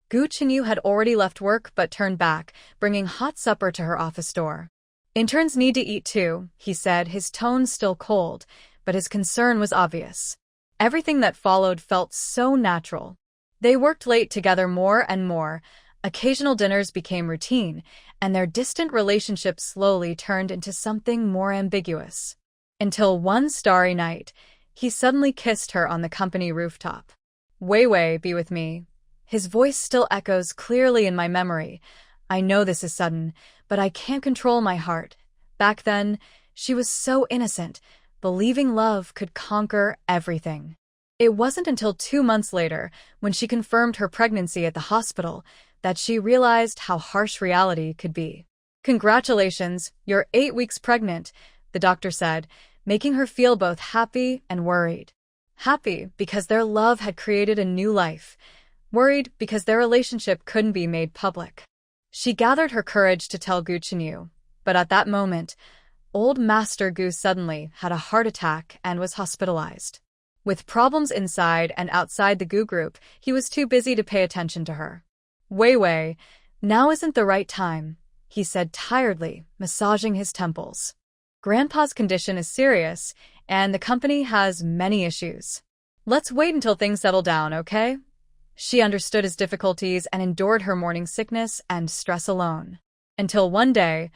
Gu Chenyu had already left work but turned back, bringing hot supper to her office door. "Interns need to eat too," he said, his tone still cold, but his concern was obvious. Everything that followed felt so natural. They worked late together more and more, occasional dinners became routine, and their distant relationship slowly turned into something more ambiguous. Until one starry night, he suddenly kissed her on the company rooftop. "Weiwei, be with me." His voice still echoes clearly in my memory. I know this is sudden, but I can't control my heart. Back then, she was so innocent, believing love could conquer everything. It wasn't until 2 months later, when she confirmed her pregnancy at the hospital, that she realized how harsh reality could be. "Congratulations, you're 8 weeks pregnant," the doctor said, making her feel both happy and worried. Happy because their love had created a new life. Worried because their relationship couldn't be made public. She gathered her courage to tell Gu Chenyu, but at that moment, old Master Gu suddenly had a heart attack and was hospitalized. With problems inside and outside the Gu group, he was too busy to pay attention to her. "Weiwei, now isn't the right time," he said tiredly, massaging his temples. "Grandpa's condition is serious, and the company has many issues. Let's wait until things settle down, okay?" She understood his difficulties and endured her morning sickness and stress alone. Until one day,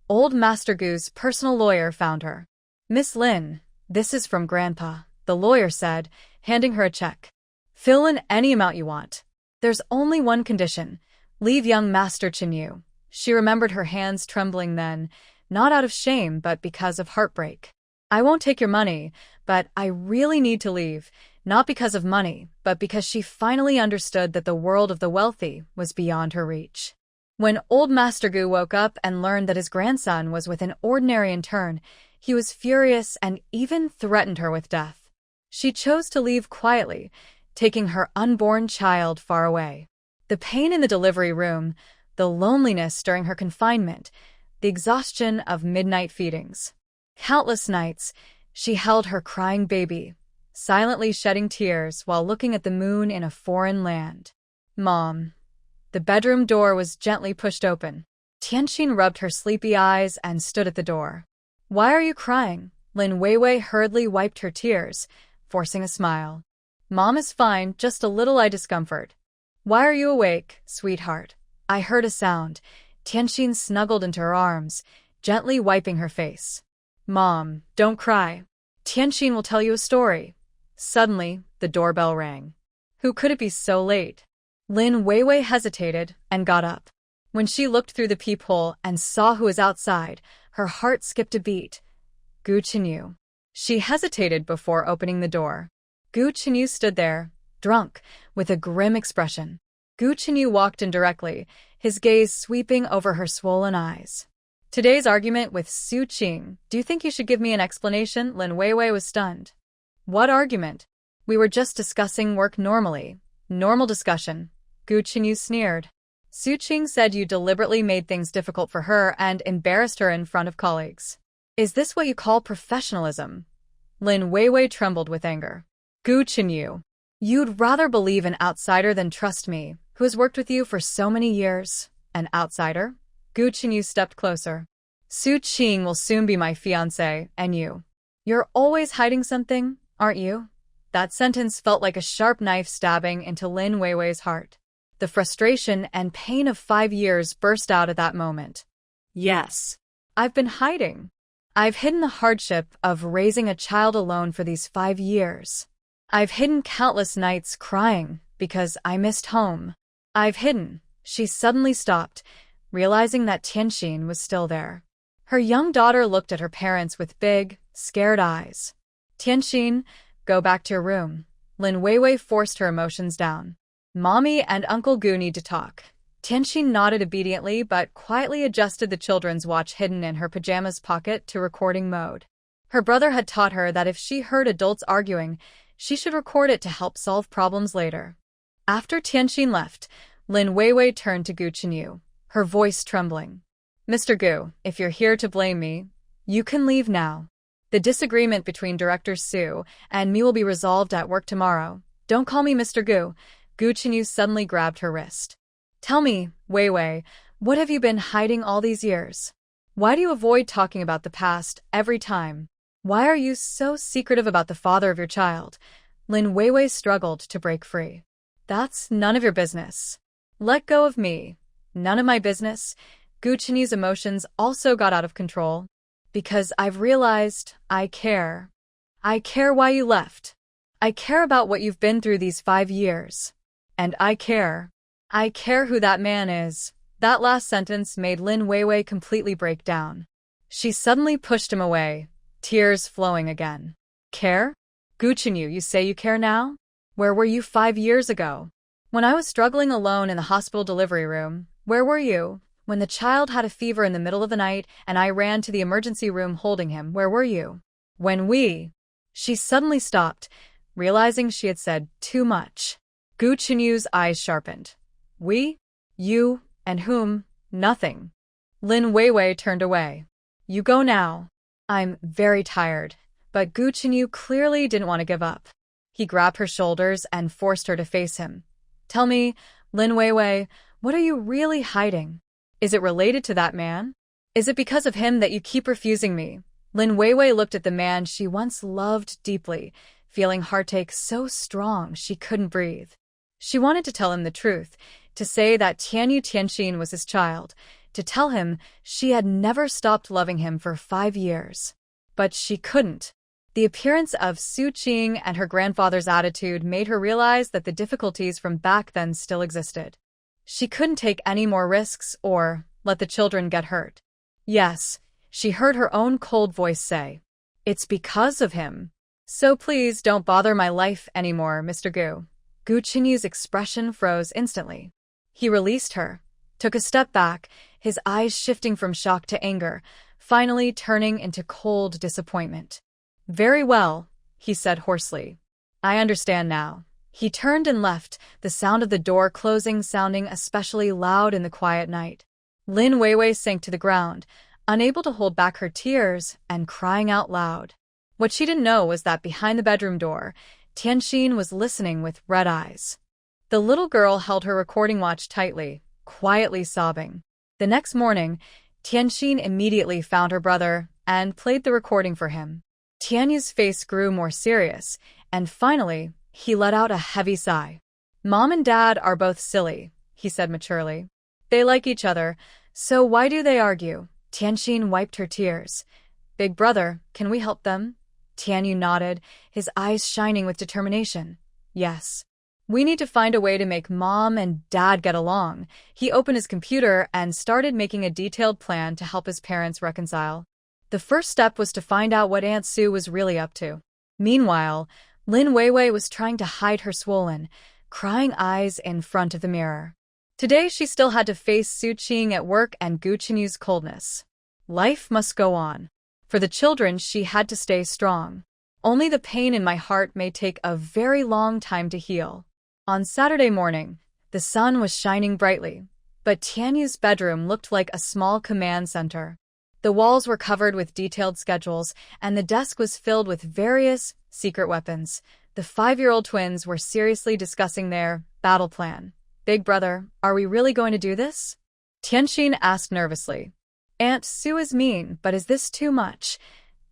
old Master Gu's personal lawyer found her. "Miss Lin, this is from Grandpa," the lawyer said, handing her a check. "Fill in any amount you want. There's only one condition. Leave young Master Chenyu." She remembered her hands trembling then, not out of shame but because of heartbreak. "I won't take your money, but I really need to leave, not because of money, but because she finally understood that the world of the wealthy was beyond her reach." When old Master Gu woke up and learned that his grandson was with an ordinary intern, he was furious and even threatened her with death. She chose to leave quietly, taking her unborn child far away. The pain in the delivery room, the loneliness during her confinement, the exhaustion of midnight feedings. Countless nights, she held her crying baby, silently shedding tears while looking at the moon in a foreign land. "Mom." The bedroom door was gently pushed open. Tianxin rubbed her sleepy eyes and stood at the door. "Why are you crying?" Lin Weiwei hurriedly wiped her tears, forcing a smile. "Mom is fine, just a little eye discomfort." "Why are you awake, sweetheart?" "I heard a sound." Tianxin snuggled into her arms, gently wiping her face. "Mom, don't cry. Tianxin will tell you a story." Suddenly, the doorbell rang. Who could it be so late? Lin Weiwei hesitated and got up. When she looked through the peephole and saw who was outside, her heart skipped a beat. Gu Chenyu. She hesitated before opening the door. Gu Chenyu stood there, drunk, with a grim expression. Gu Chenyu walked in directly, his gaze sweeping over her swollen eyes. Today's argument with Su Qing. Do you think you should give me an explanation? Lin Weiwei was stunned. What argument? We were just discussing work normally. Normal discussion. Gu Qinyu sneered. Su Qing said you deliberately made things difficult for her and embarrassed her in front of colleagues. Is this what you call professionalism? Lin Weiwei trembled with anger. Gu Qinyu, you'd rather believe an outsider than trust me, who has worked with you for so many years. An outsider? Gu Qinyu stepped closer. Su Qing will soon be my fiancé, and you. You're always hiding something, aren't you? That sentence felt like a sharp knife stabbing into Lin Weiwei's heart. The frustration and pain of 5 years burst out at that moment. Yes. I've been hiding. I've hidden the hardship of raising a child alone for these 5 years. I've hidden countless nights crying because I missed home. I've hidden. She suddenly stopped, realizing that Tianxin was still there. Her young daughter looked at her parents with big, scared eyes. Tianxin, go back to your room. Lin Weiwei forced her emotions down. Mommy and Uncle Gu need to talk. Tianxin nodded obediently but quietly adjusted the children's watch hidden in her pajamas pocket to recording mode. Her brother had taught her that if she heard adults arguing, she should record it to help solve problems later. After Tianxin left, Lin Weiwei turned to Gu Qinyu, her voice trembling. Mr. Gu, if you're here to blame me, you can leave now. The disagreement between Director Su and me will be resolved at work tomorrow. Don't call me Mr. Gu. Gu Qinyu suddenly grabbed her wrist. Tell me, Weiwei, what have you been hiding all these years? Why do you avoid talking about the past every time? Why are you so secretive about the father of your child? Lin Weiwei struggled to break free. That's none of your business. Let go of me. None of my business. Gu Qinyu's emotions also got out of control. Because I've realized I care. I care why you left. I care about what you've been through these 5 years. And I care. I care who that man is. That last sentence made Lin Weiwei completely break down. She suddenly pushed him away, tears flowing again. Care? Gu Qinyu, you say you care now? Where were you 5 years ago? When I was struggling alone in the hospital delivery room, where were you? When the child had a fever in the middle of the night and I ran to the emergency room holding him, where were you? She suddenly stopped, realizing she had said too much. Gu Qinyu's eyes sharpened. We? You? And whom? Nothing. Lin Weiwei turned away. You go now. I'm very tired. But Gu Qinyu clearly didn't want to give up. He grabbed her shoulders and forced her to face him. Tell me, Lin Weiwei, what are you really hiding? Is it related to that man? Is it because of him that you keep refusing me? Lin Weiwei looked at the man she once loved deeply, feeling heartache so strong she couldn't breathe. She wanted to tell him the truth, to say that Tianxin was his child, to tell him she had never stopped loving him for 5 years. But she couldn't. The appearance of Su Qing and her grandfather's attitude made her realize that the difficulties from back then still existed. She couldn't take any more risks or let the children get hurt. Yes, she heard her own cold voice say, "It's because of him. So please don't bother my life anymore, Mr. Gu." Gu Qinyu's expression froze instantly. He released her, took a step back, his eyes shifting from shock to anger, finally turning into cold disappointment. Very well, he said hoarsely. I understand now. He turned and left, the sound of the door closing sounding especially loud in the quiet night. Lin Weiwei sank to the ground, unable to hold back her tears and crying out loud. What she didn't know was that behind the bedroom door, Tianxin was listening with red eyes. The little girl held her recording watch tightly, quietly sobbing. The next morning, Tianxin immediately found her brother and played the recording for him. Tianyu's face grew more serious, and finally, he let out a heavy sigh. Mom and Dad are both silly, he said maturely. They like each other, so why do they argue? Tianxin wiped her tears. Big brother, can we help them? Tianyu nodded, his eyes shining with determination. Yes. We need to find a way to make Mom and Dad get along. He opened his computer and started making a detailed plan to help his parents reconcile. The first step was to find out what Aunt Sue was really up to. Meanwhile, Lin Weiwei was trying to hide her swollen, crying eyes in front of the mirror. Today she still had to face Su Qing at work and Gu Qinyu's coldness. Life must go on. For the children, she had to stay strong. Only the pain in my heart may take a very long time to heal. On Saturday morning, the sun was shining brightly, but Tianyu's bedroom looked like a small command center. The walls were covered with detailed schedules, and the desk was filled with various secret weapons. The 5-year-old twins were seriously discussing their battle plan. Big brother, are we really going to do this? Tianxin asked nervously. Aunt Sue is mean, but is this too much?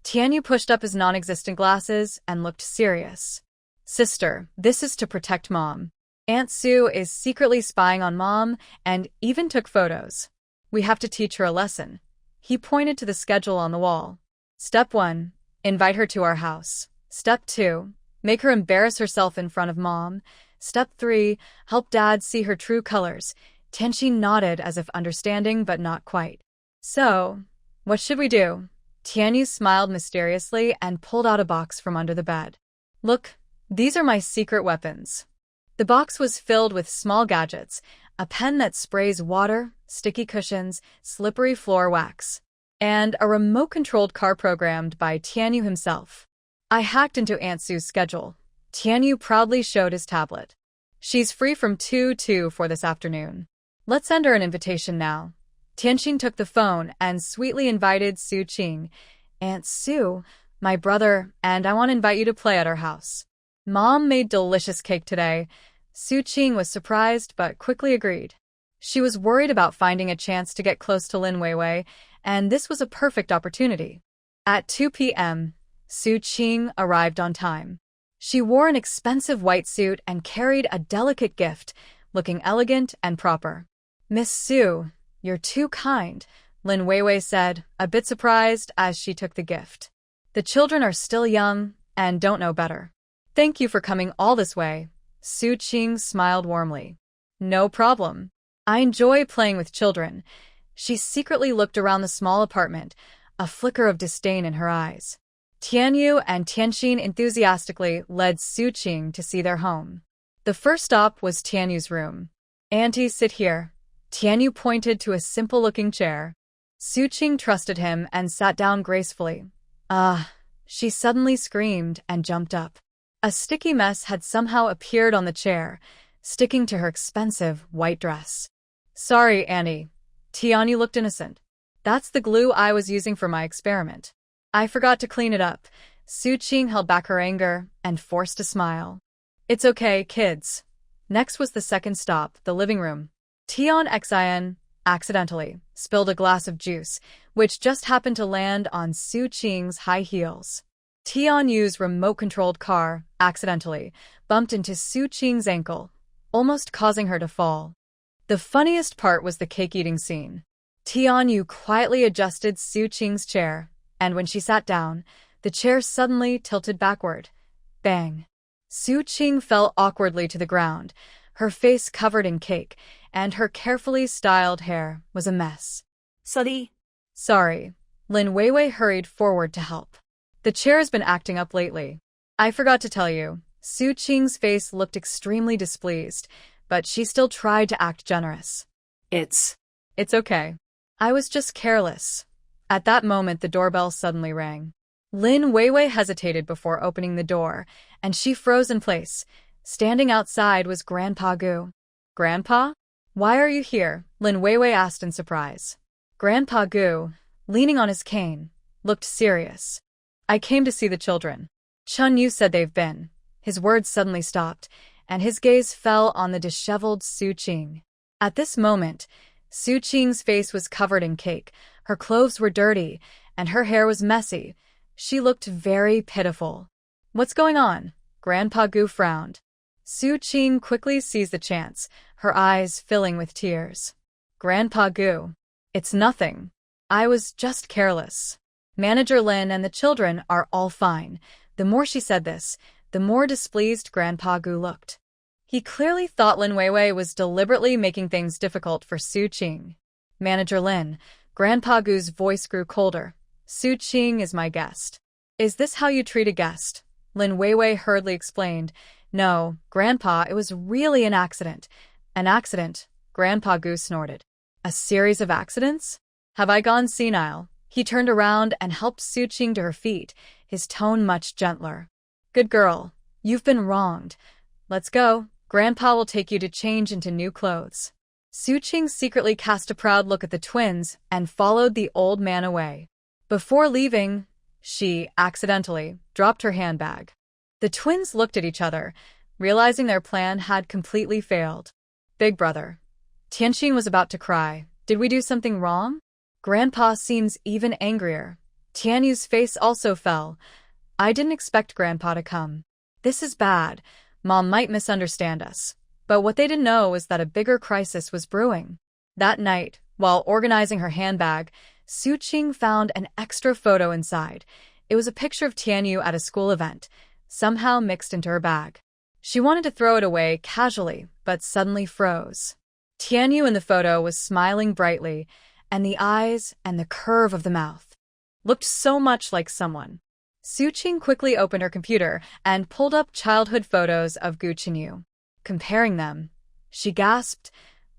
Tianyu pushed up his non-existent glasses and looked serious. Sister, this is to protect Mom. Aunt Sue is secretly spying on Mom and even took photos. We have to teach her a lesson. He pointed to the schedule on the wall. Step 1. Invite her to our house. Step 2. Make her embarrass herself in front of Mom. Step 3. Help Dad see her true colors. Tianxin nodded as if understanding, but not quite. So, what should we do? Tianyu smiled mysteriously and pulled out a box from under the bed. Look, these are my secret weapons. The box was filled with small gadgets, a pen that sprays water, sticky cushions, slippery floor wax, and a remote-controlled car programmed by Tianyu himself. I hacked into Aunt Sue's schedule. Tianyu proudly showed his tablet. She's free from 2 for this afternoon. Let's send her an invitation now. Tianxin took the phone and sweetly invited Su Qing. Aunt Sue, my brother, and I want to invite you to play at our house. Mom made delicious cake today. Su Qing was surprised but quickly agreed. She was worried about finding a chance to get close to Lin Weiwei, and this was a perfect opportunity. At 2 p.m., Su Qing arrived on time. She wore an expensive white suit and carried a delicate gift, looking elegant and proper. Miss Su, you're too kind, Lin Weiwei said, a bit surprised as she took the gift. The children are still young and don't know better. Thank you for coming all this way. Su Qing smiled warmly. No problem. I enjoy playing with children. She secretly looked around the small apartment, a flicker of disdain in her eyes. Tianyu and Tianxin enthusiastically led Su Qing to see their home. The first stop was Tianyu's room. Auntie, sit here. Tianyu pointed to a simple-looking chair. Su Qing trusted him and sat down gracefully. She suddenly screamed and jumped up. A sticky mess had somehow appeared on the chair, sticking to her expensive white dress. Sorry, Annie. Tianyu looked innocent. That's the glue I was using for my experiment. I forgot to clean it up. Su Qing held back her anger and forced a smile. It's okay, kids. Next was the second stop, the living room. Tian Xian, accidentally, spilled a glass of juice, which just happened to land on Su Qing's high heels. Tian Yu's remote-controlled car, accidentally, bumped into Su Qing's ankle, almost causing her to fall. The funniest part was the cake-eating scene. Tian Yu quietly adjusted Su Qing's chair, and when she sat down, the chair suddenly tilted backward. Bang! Su Qing fell awkwardly to the ground, her face covered in cake, and her carefully styled hair was a mess. Sorry. Lin Weiwei hurried forward to help. The chair's been acting up lately. I forgot to tell you. Su Qing's face looked extremely displeased, but she still tried to act generous. It's okay. I was just careless. At that moment, the doorbell suddenly rang. Lin Weiwei hesitated before opening the door, and she froze in place. Standing outside was Grandpa Gu. Grandpa? Why are you here? Lin Weiwei asked in surprise. Grandpa Gu, leaning on his cane, looked serious. I came to see the children. Chun Yu said they've been. His words suddenly stopped, and his gaze fell on the disheveled Su Qing. At this moment, Su Qing's face was covered in cake, her clothes were dirty, and her hair was messy. She looked very pitiful. What's going on? Grandpa Gu frowned. Su Qing quickly seized the chance, her eyes filling with tears. Grandpa Gu, it's nothing. I was just careless. Manager Lin and the children are all fine. The more she said this, the more displeased Grandpa Gu looked. He clearly thought Lin Weiwei was deliberately making things difficult for Su Qing. Manager Lin, Grandpa Gu's voice grew colder. Su Qing is my guest. Is this how you treat a guest? Lin Weiwei hurriedly explained. No, Grandpa, it was really an accident. An accident, Grandpa Gu snorted. A series of accidents? Have I gone senile? He turned around and helped Su Qing to her feet, his tone much gentler. Good girl. You've been wronged. Let's go. Grandpa will take you to change into new clothes. Su Qing secretly cast a proud look at the twins and followed the old man away. Before leaving, she accidentally dropped her handbag. The twins looked at each other, realizing their plan had completely failed. Big brother. Tianxin was about to cry. Did we do something wrong? Grandpa seems even angrier. Tianyu's face also fell. I didn't expect Grandpa to come. This is bad. Mom might misunderstand us. But what they didn't know was that a bigger crisis was brewing. That night, while organizing her handbag, Su Qing found an extra photo inside. It was a picture of Tianyu at a school event, somehow mixed into her bag. She wanted to throw it away casually, but suddenly froze. Tianyu in the photo was smiling brightly, and the eyes and the curve of the mouth looked so much like someone. Su Qing quickly opened her computer and pulled up childhood photos of Gu Qinyu. Comparing them, she gasped.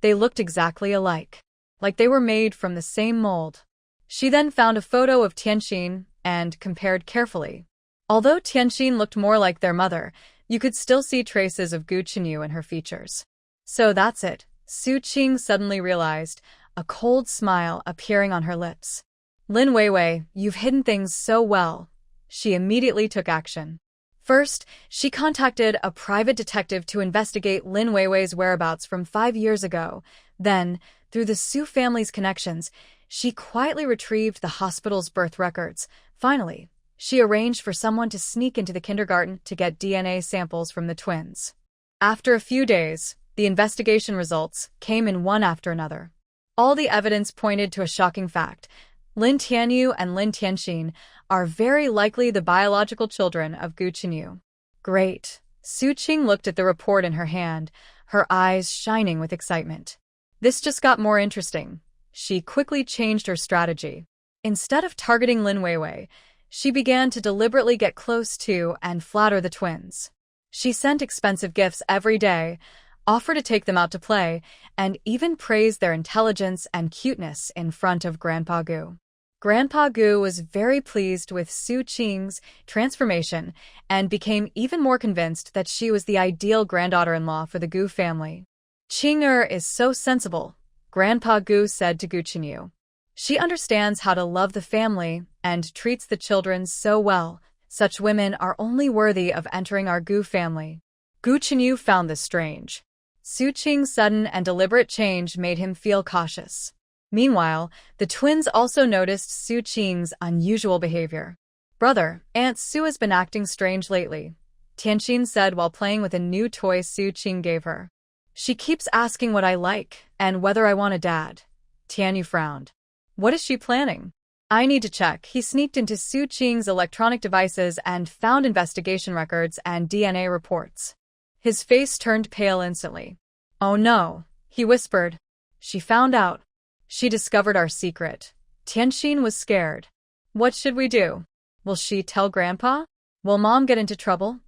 They looked exactly alike, like they were made from the same mold. She then found a photo of Tianxin and compared carefully. Although Tianxin looked more like their mother, you could still see traces of Gu Qinyu in her features. So that's it, Su Qing suddenly realized, a cold smile appearing on her lips. Lin Weiwei, you've hidden things so well. She immediately took action. First, she contacted a private detective to investigate Lin Weiwei's whereabouts from 5 years ago. Then, through the Su family's connections, she quietly retrieved the hospital's birth records. Finally, she arranged for someone to sneak into the kindergarten to get DNA samples from the twins. After a few days, the investigation results came in one after another. All the evidence pointed to a shocking fact. Lin Tianyu and Lin Tianxin are very likely the biological children of Gu Qinyu. Great. Su Qing looked at the report in her hand, her eyes shining with excitement. This just got more interesting. She quickly changed her strategy. Instead of targeting Lin Weiwei, she began to deliberately get close to and flatter the twins. She sent expensive gifts every day, offered to take them out to play, and even praised their intelligence and cuteness in front of Grandpa Gu. Grandpa Gu was very pleased with Su Qing's transformation and became even more convinced that she was the ideal granddaughter-in-law for the Gu family. Qing'er is so sensible, Grandpa Gu said to Gu Qinyu. She understands how to love the family and treats the children so well. Such women are only worthy of entering our Gu family. Gu Qinyu found this strange. Su Qing's sudden and deliberate change made him feel cautious. Meanwhile, the twins also noticed Su Qing's unusual behavior. Brother, Aunt Su has been acting strange lately, Tianxin said while playing with a new toy Su Qing gave her. She keeps asking what I like and whether I want a dad. Tianyu frowned. What is she planning? I need to check. He sneaked into Su Qing's electronic devices and found investigation records and DNA reports. His face turned pale instantly. Oh no, he whispered. She found out. She discovered our secret. Tianxin was scared. What should we do? Will she tell Grandpa? Will Mom get into trouble?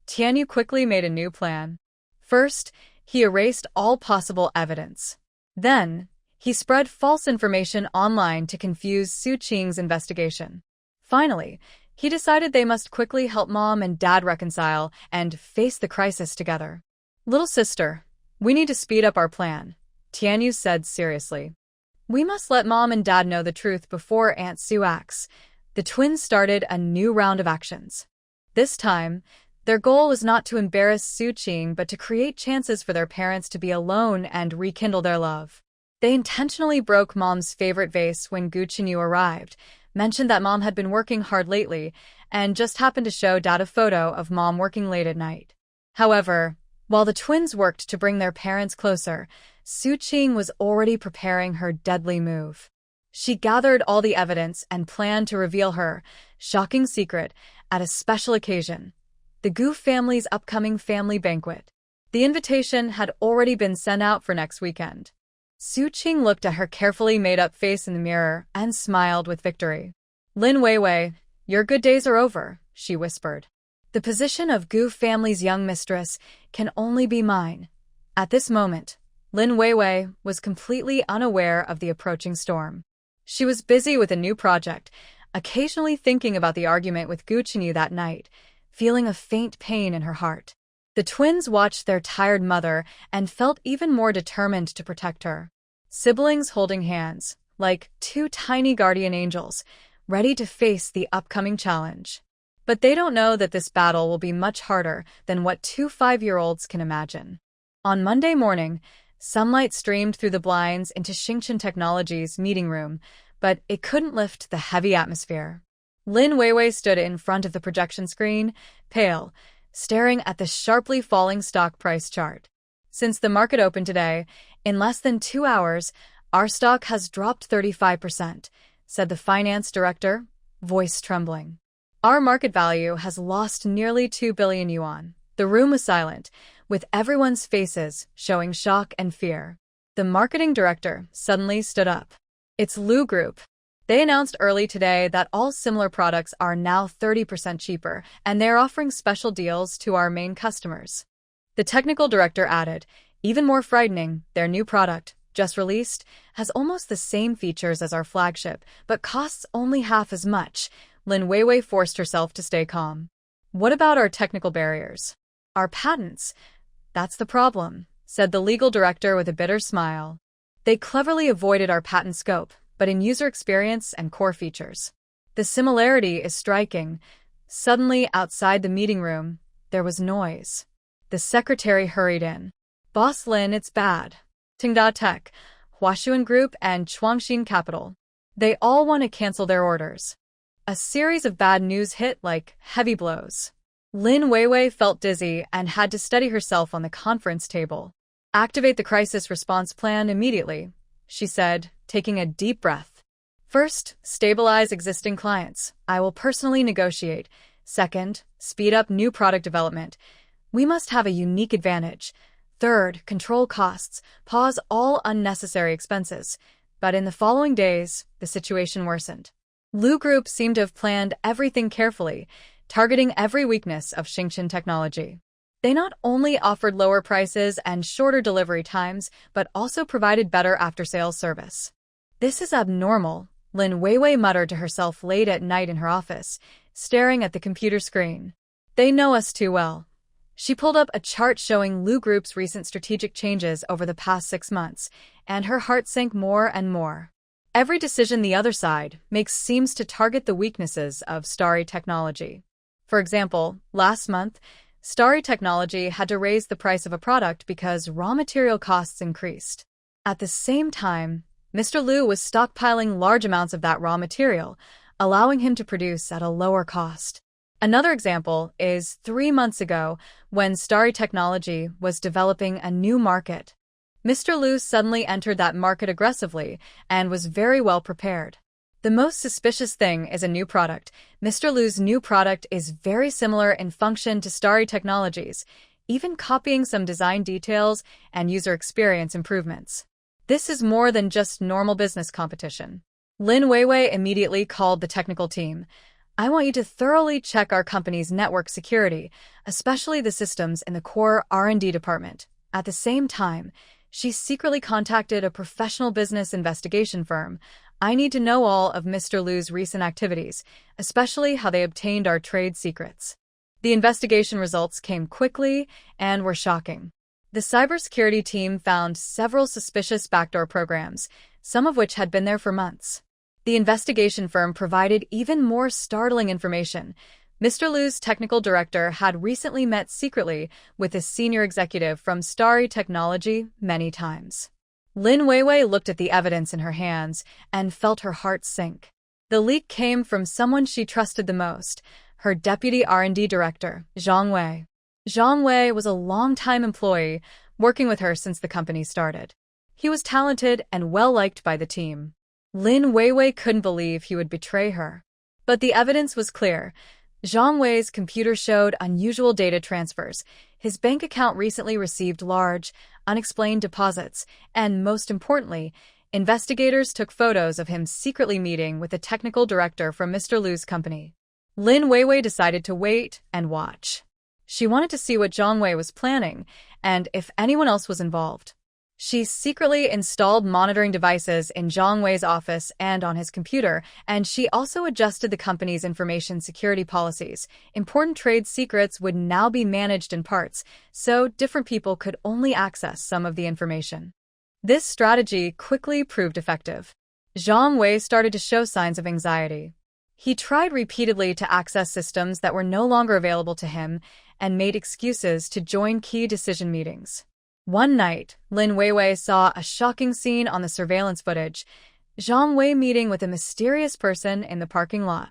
Tianyu quickly made a new plan. First, he erased all possible evidence. Then, he spread false information online to confuse Su Qing's investigation. Finally, he decided they must quickly help Mom and Dad reconcile and face the crisis together. Little sister, we need to speed up our plan, Tianyu said seriously. We must let Mom and Dad know the truth before Aunt Su acts. The twins started a new round of actions. This time, their goal was not to embarrass Su Qing but to create chances for their parents to be alone and rekindle their love. They intentionally broke Mom's favorite vase when Gu Qinyu arrived, mentioned that Mom had been working hard lately, and just happened to show Dad a photo of Mom working late at night. However, while the twins worked to bring their parents closer, Su Qing was already preparing her deadly move. She gathered all the evidence and planned to reveal her shocking secret at a special occasion, the Gu family's upcoming family banquet. The invitation had already been sent out for next weekend. Su Qing looked at her carefully made-up face in the mirror and smiled with victory. Lin Weiwei, your good days are over, she whispered. The position of Gu family's young mistress can only be mine. At this moment, Lin Weiwei was completely unaware of the approaching storm. She was busy with a new project, occasionally thinking about the argument with Gucci that night, feeling a faint pain in her heart. The twins watched their tired mother and felt even more determined to protect her. Siblings holding hands, like two tiny guardian angels, ready to face the upcoming challenge. But they don't know that this battle will be much harder than what two 5-year-olds can imagine. On Monday morning, sunlight streamed through the blinds into Xingchen Technology's meeting room, but it couldn't lift the heavy atmosphere. Lin Weiwei stood in front of the projection screen, pale, staring at the sharply falling stock price chart. Since the market opened today, in less than 2 hours, our stock has dropped 35%, said the finance director, voice trembling. Our market value has lost nearly 2 billion yuan. The room was silent, with everyone's faces showing shock and fear. The marketing director suddenly stood up. It's Lu Group. They announced early today that all similar products are now 30% cheaper, and they're offering special deals to our main customers. The technical director added, even more frightening, their new product, just released, has almost the same features as our flagship, but costs only half as much. Lin Weiwei forced herself to stay calm. What about our technical barriers? Our patents? That's the problem, said the legal director with a bitter smile. They cleverly avoided our patent scope, but in user experience and core features. The similarity is striking. Suddenly, outside the meeting room, there was noise. The secretary hurried in. Boss Lin, it's bad. Tingda Tech, Huashuan Group, and Chuangxin Capital. They all want to cancel their orders. A series of bad news hit like heavy blows. Lin Weiwei felt dizzy and had to steady herself on the conference table. Activate the crisis response plan immediately, she said, taking a deep breath. First, stabilize existing clients. I will personally negotiate. Second, speed up new product development. We must have a unique advantage. Third, control costs. Pause all unnecessary expenses. But in the following days, the situation worsened. Lu Group seemed to have planned everything carefully, targeting every weakness of Xingchen Technology. They not only offered lower prices and shorter delivery times, but also provided better after-sales service. This is abnormal, Lin Weiwei muttered to herself late at night in her office, staring at the computer screen. They know us too well. She pulled up a chart showing Lu Group's recent strategic changes over the past 6 months, and her heart sank more and more. Every decision the other side makes seems to target the weaknesses of Starry Technology. For example, last month, Starry Technology had to raise the price of a product because raw material costs increased. At the same time, Mr. Lu was stockpiling large amounts of that raw material, allowing him to produce at a lower cost. Another example is 3 months ago when Starry Technology was developing a new market. Mr. Lu suddenly entered that market aggressively and was very well prepared. The most suspicious thing is a new product. Mr. Lu's new product is very similar in function to Starry Technologies, even copying some design details and user experience improvements. This is more than just normal business competition. Lin Weiwei immediately called the technical team. I want you to thoroughly check our company's network security, especially the systems in the core R&D department. At the same time, she secretly contacted a professional business investigation firm. I need to know all of Mr. Lu's recent activities, especially how they obtained our trade secrets. The investigation results came quickly and were shocking. The cybersecurity team found several suspicious backdoor programs, some of which had been there for months. The investigation firm provided even more startling information. Mr. Lu's technical director had recently met secretly with a senior executive from Starry Technology many times. Lin Weiwei looked at the evidence in her hands and felt her heart sink. The leak came from someone she trusted the most, her deputy R&D director, Zhang Wei. Zhang Wei was a long-time employee, working with her since the company started. He was talented and well-liked by the team. Lin Weiwei couldn't believe he would betray her. But the evidence was clear. Zhang Wei's computer showed unusual data transfers. His bank account recently received large, unexplained deposits, and most importantly, investigators took photos of him secretly meeting with the technical director from Mr. Lu's company. Lin Weiwei decided to wait and watch. She wanted to see what Zhang Wei was planning and if anyone else was involved. She secretly installed monitoring devices in Zhang Wei's office and on his computer, and she also adjusted the company's information security policies. Important trade secrets would now be managed in parts, so different people could only access some of the information. This strategy quickly proved effective. Zhang Wei started to show signs of anxiety. He tried repeatedly to access systems that were no longer available to him and made excuses to join key decision meetings. One night, Lin Weiwei saw a shocking scene on the surveillance footage: Zhang Wei meeting with a mysterious person in the parking lot.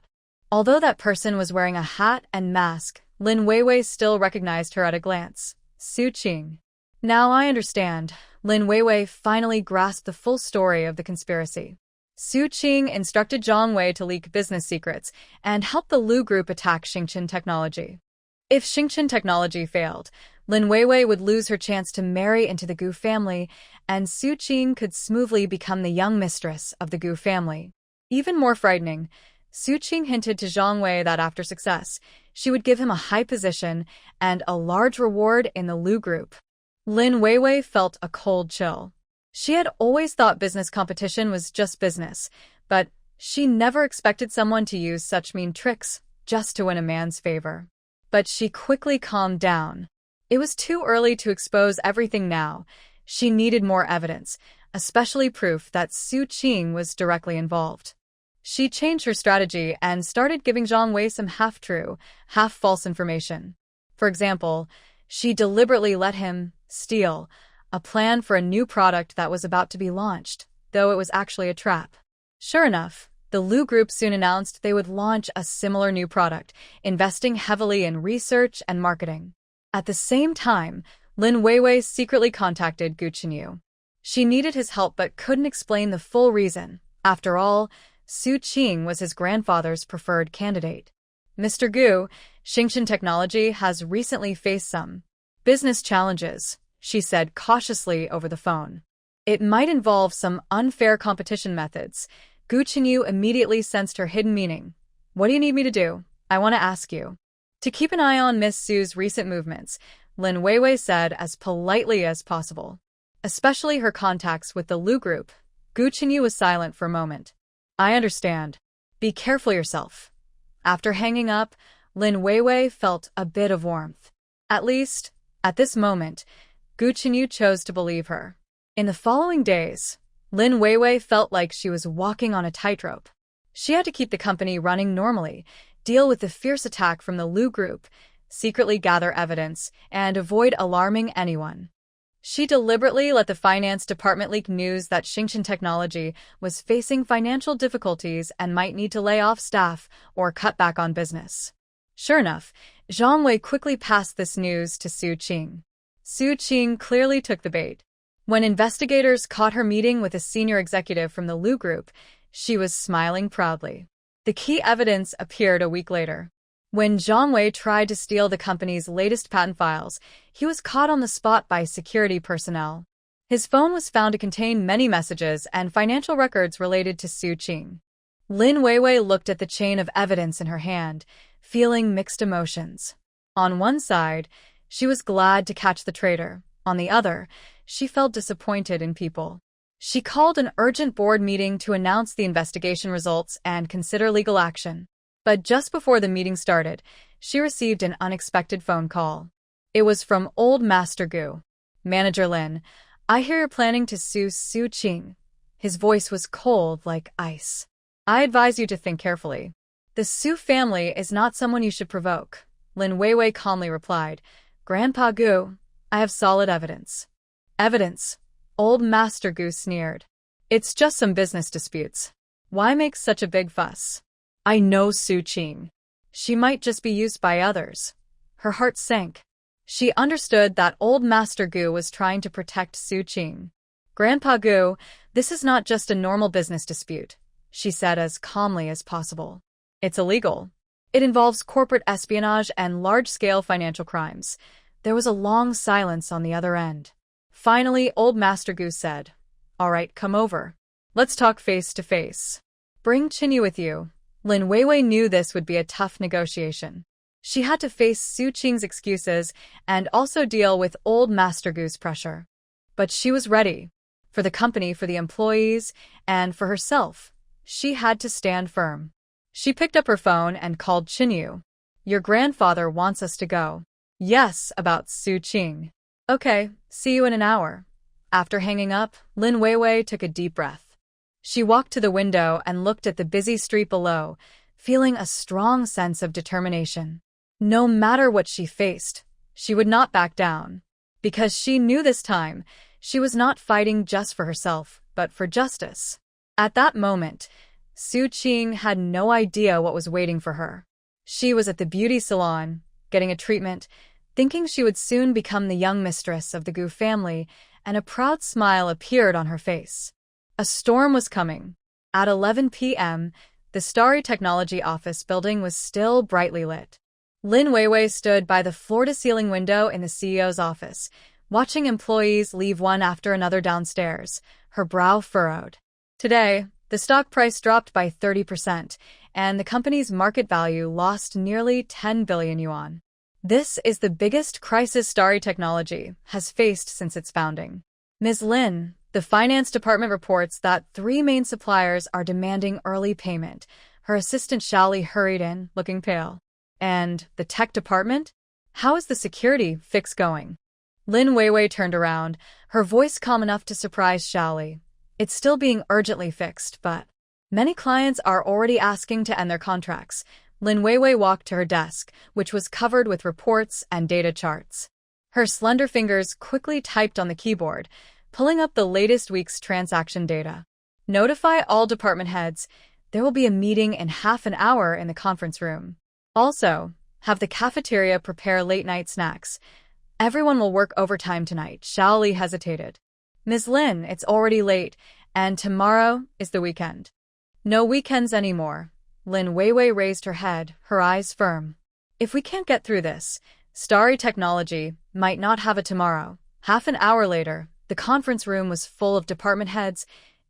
Although that person was wearing a hat and mask, Lin Weiwei still recognized her at a glance. Su Qing. Now I understand. Lin Weiwei finally grasped the full story of the conspiracy. Su Qing instructed Zhang Wei to leak business secrets and help the Lu Group attack Xingchen Technology. If Xingchen Technology failed, Lin Weiwei would lose her chance to marry into the Gu family, and Su Qing could smoothly become the young mistress of the Gu family. Even more frightening, Su Qing hinted to Zhang Wei that after success, she would give him a high position and a large reward in the Lu Group. Lin Weiwei felt a cold chill. She had always thought business competition was just business, but she never expected someone to use such mean tricks just to win a man's favor. But she quickly calmed down. It was too early to expose everything now. She needed more evidence, especially proof that Su Qing was directly involved. She changed her strategy and started giving Zhang Wei some half-true, half-false information. For example, she deliberately let him steal a plan for a new product that was about to be launched, though it was actually a trap. Sure enough, the Lu Group soon announced they would launch a similar new product, investing heavily in research and marketing. At the same time, Lin Weiwei secretly contacted Gu Chenyu. She needed his help but couldn't explain the full reason. After all, Su Qing was his grandfather's preferred candidate. Mr. Gu, Xingchen Technology has recently faced some business challenges, she said cautiously over the phone. It might involve some unfair competition methods. Gu Chenyu immediately sensed her hidden meaning. What do you need me to do? I want to ask you. To keep an eye on Miss Su's recent movements, Lin Weiwei said as politely as possible. Especially her contacts with the Lu Group. Gu Chenyu was silent for a moment. I understand. Be careful yourself. After hanging up, Lin Weiwei felt a bit of warmth. At least, at this moment, Gu Chenyu chose to believe her. In the following days, Lin Weiwei felt like she was walking on a tightrope. She had to keep the company running normally, deal with the fierce attack from the Lu Group, secretly gather evidence, and avoid alarming anyone. She deliberately let the finance department leak news that Xingchen Technology was facing financial difficulties and might need to lay off staff or cut back on business. Sure enough, Zhang Wei quickly passed this news to Su Qing. Su Qing clearly took the bait. When investigators caught her meeting with a senior executive from the Lu Group, she was smiling proudly. The key evidence appeared a week later. When Zhang Wei tried to steal the company's latest patent files, he was caught on the spot by security personnel. His phone was found to contain many messages and financial records related to Su Qing. Lin Weiwei looked at the chain of evidence in her hand, feeling mixed emotions. On one side, she was glad to catch the traitor. On the other, she felt disappointed in people. She called an urgent board meeting to announce the investigation results and consider legal action. But just before the meeting started, she received an unexpected phone call. It was from old Master Gu. Manager Lin, I hear you're planning to sue Su Qing. His voice was cold like ice. I advise you to think carefully. The Su family is not someone you should provoke. Lin Weiwei calmly replied, Grandpa Gu, I have solid evidence. Evidence? Old Master Gu sneered. It's just some business disputes. Why make such a big fuss? I know Su Qing. She might just be used by others. Her heart sank. She understood that old Master Gu was trying to protect Su Qing. Grandpa Gu, this is not just a normal business dispute, she said as calmly as possible. It's illegal. It involves corporate espionage and large-scale financial crimes. There was a long silence on the other end. Finally, old Master Gu said, All right, come over. Let's talk face to face. Bring Chenyu with you. Lin Weiwei knew this would be a tough negotiation. She had to face Su Qing's excuses and also deal with old Master Gu's pressure. But she was ready. For the company, for the employees, and for herself. She had to stand firm. She picked up her phone and called Chinyu. Your grandfather wants us to go. Yes, about Su Qing. Okay, see you in an hour. After hanging up, Lin Weiwei took a deep breath. She walked to the window and looked at the busy street below, feeling a strong sense of determination. No matter what she faced, she would not back down. Because she knew this time, she was not fighting just for herself, but for justice. At that moment, Su Qing had no idea what was waiting for her. She was at the beauty salon, getting a treatment, thinking she would soon become the young mistress of the Gu family, and a proud smile appeared on her face. A storm was coming. At 11 p.m., the Starry Technology office building was still brightly lit. Lin Weiwei stood by the floor-to-ceiling window in the CEO's office, watching employees leave one after another downstairs, her brow furrowed. Today, the stock price dropped by 30%, and the company's market value lost nearly 10 billion yuan. This is the biggest crisis Starry Technology has faced since its founding. Ms. Lin, the finance department reports that 3 main suppliers are demanding early payment. Her assistant Xiaoli hurried in, looking pale. And the tech department? How is the security fix going? Lin Weiwei turned around, her voice calm enough to surprise Xiaoli. It's still being urgently fixed, but many clients are already asking to end their contracts. Lin Weiwei walked to her desk, which was covered with reports and data charts. Her slender fingers quickly typed on the keyboard, pulling up the latest week's transaction data. Notify all department heads. There will be a meeting in half an hour in the conference room. Also, have the cafeteria prepare late-night snacks. Everyone will work overtime tonight. Xiaoli hesitated. Ms. Lin, it's already late, and tomorrow is the weekend. No weekends anymore. Lin Weiwei raised her head, her eyes firm. If we can't get through this, Starry Technology might not have a tomorrow. Half an hour later, the conference room was full of department heads,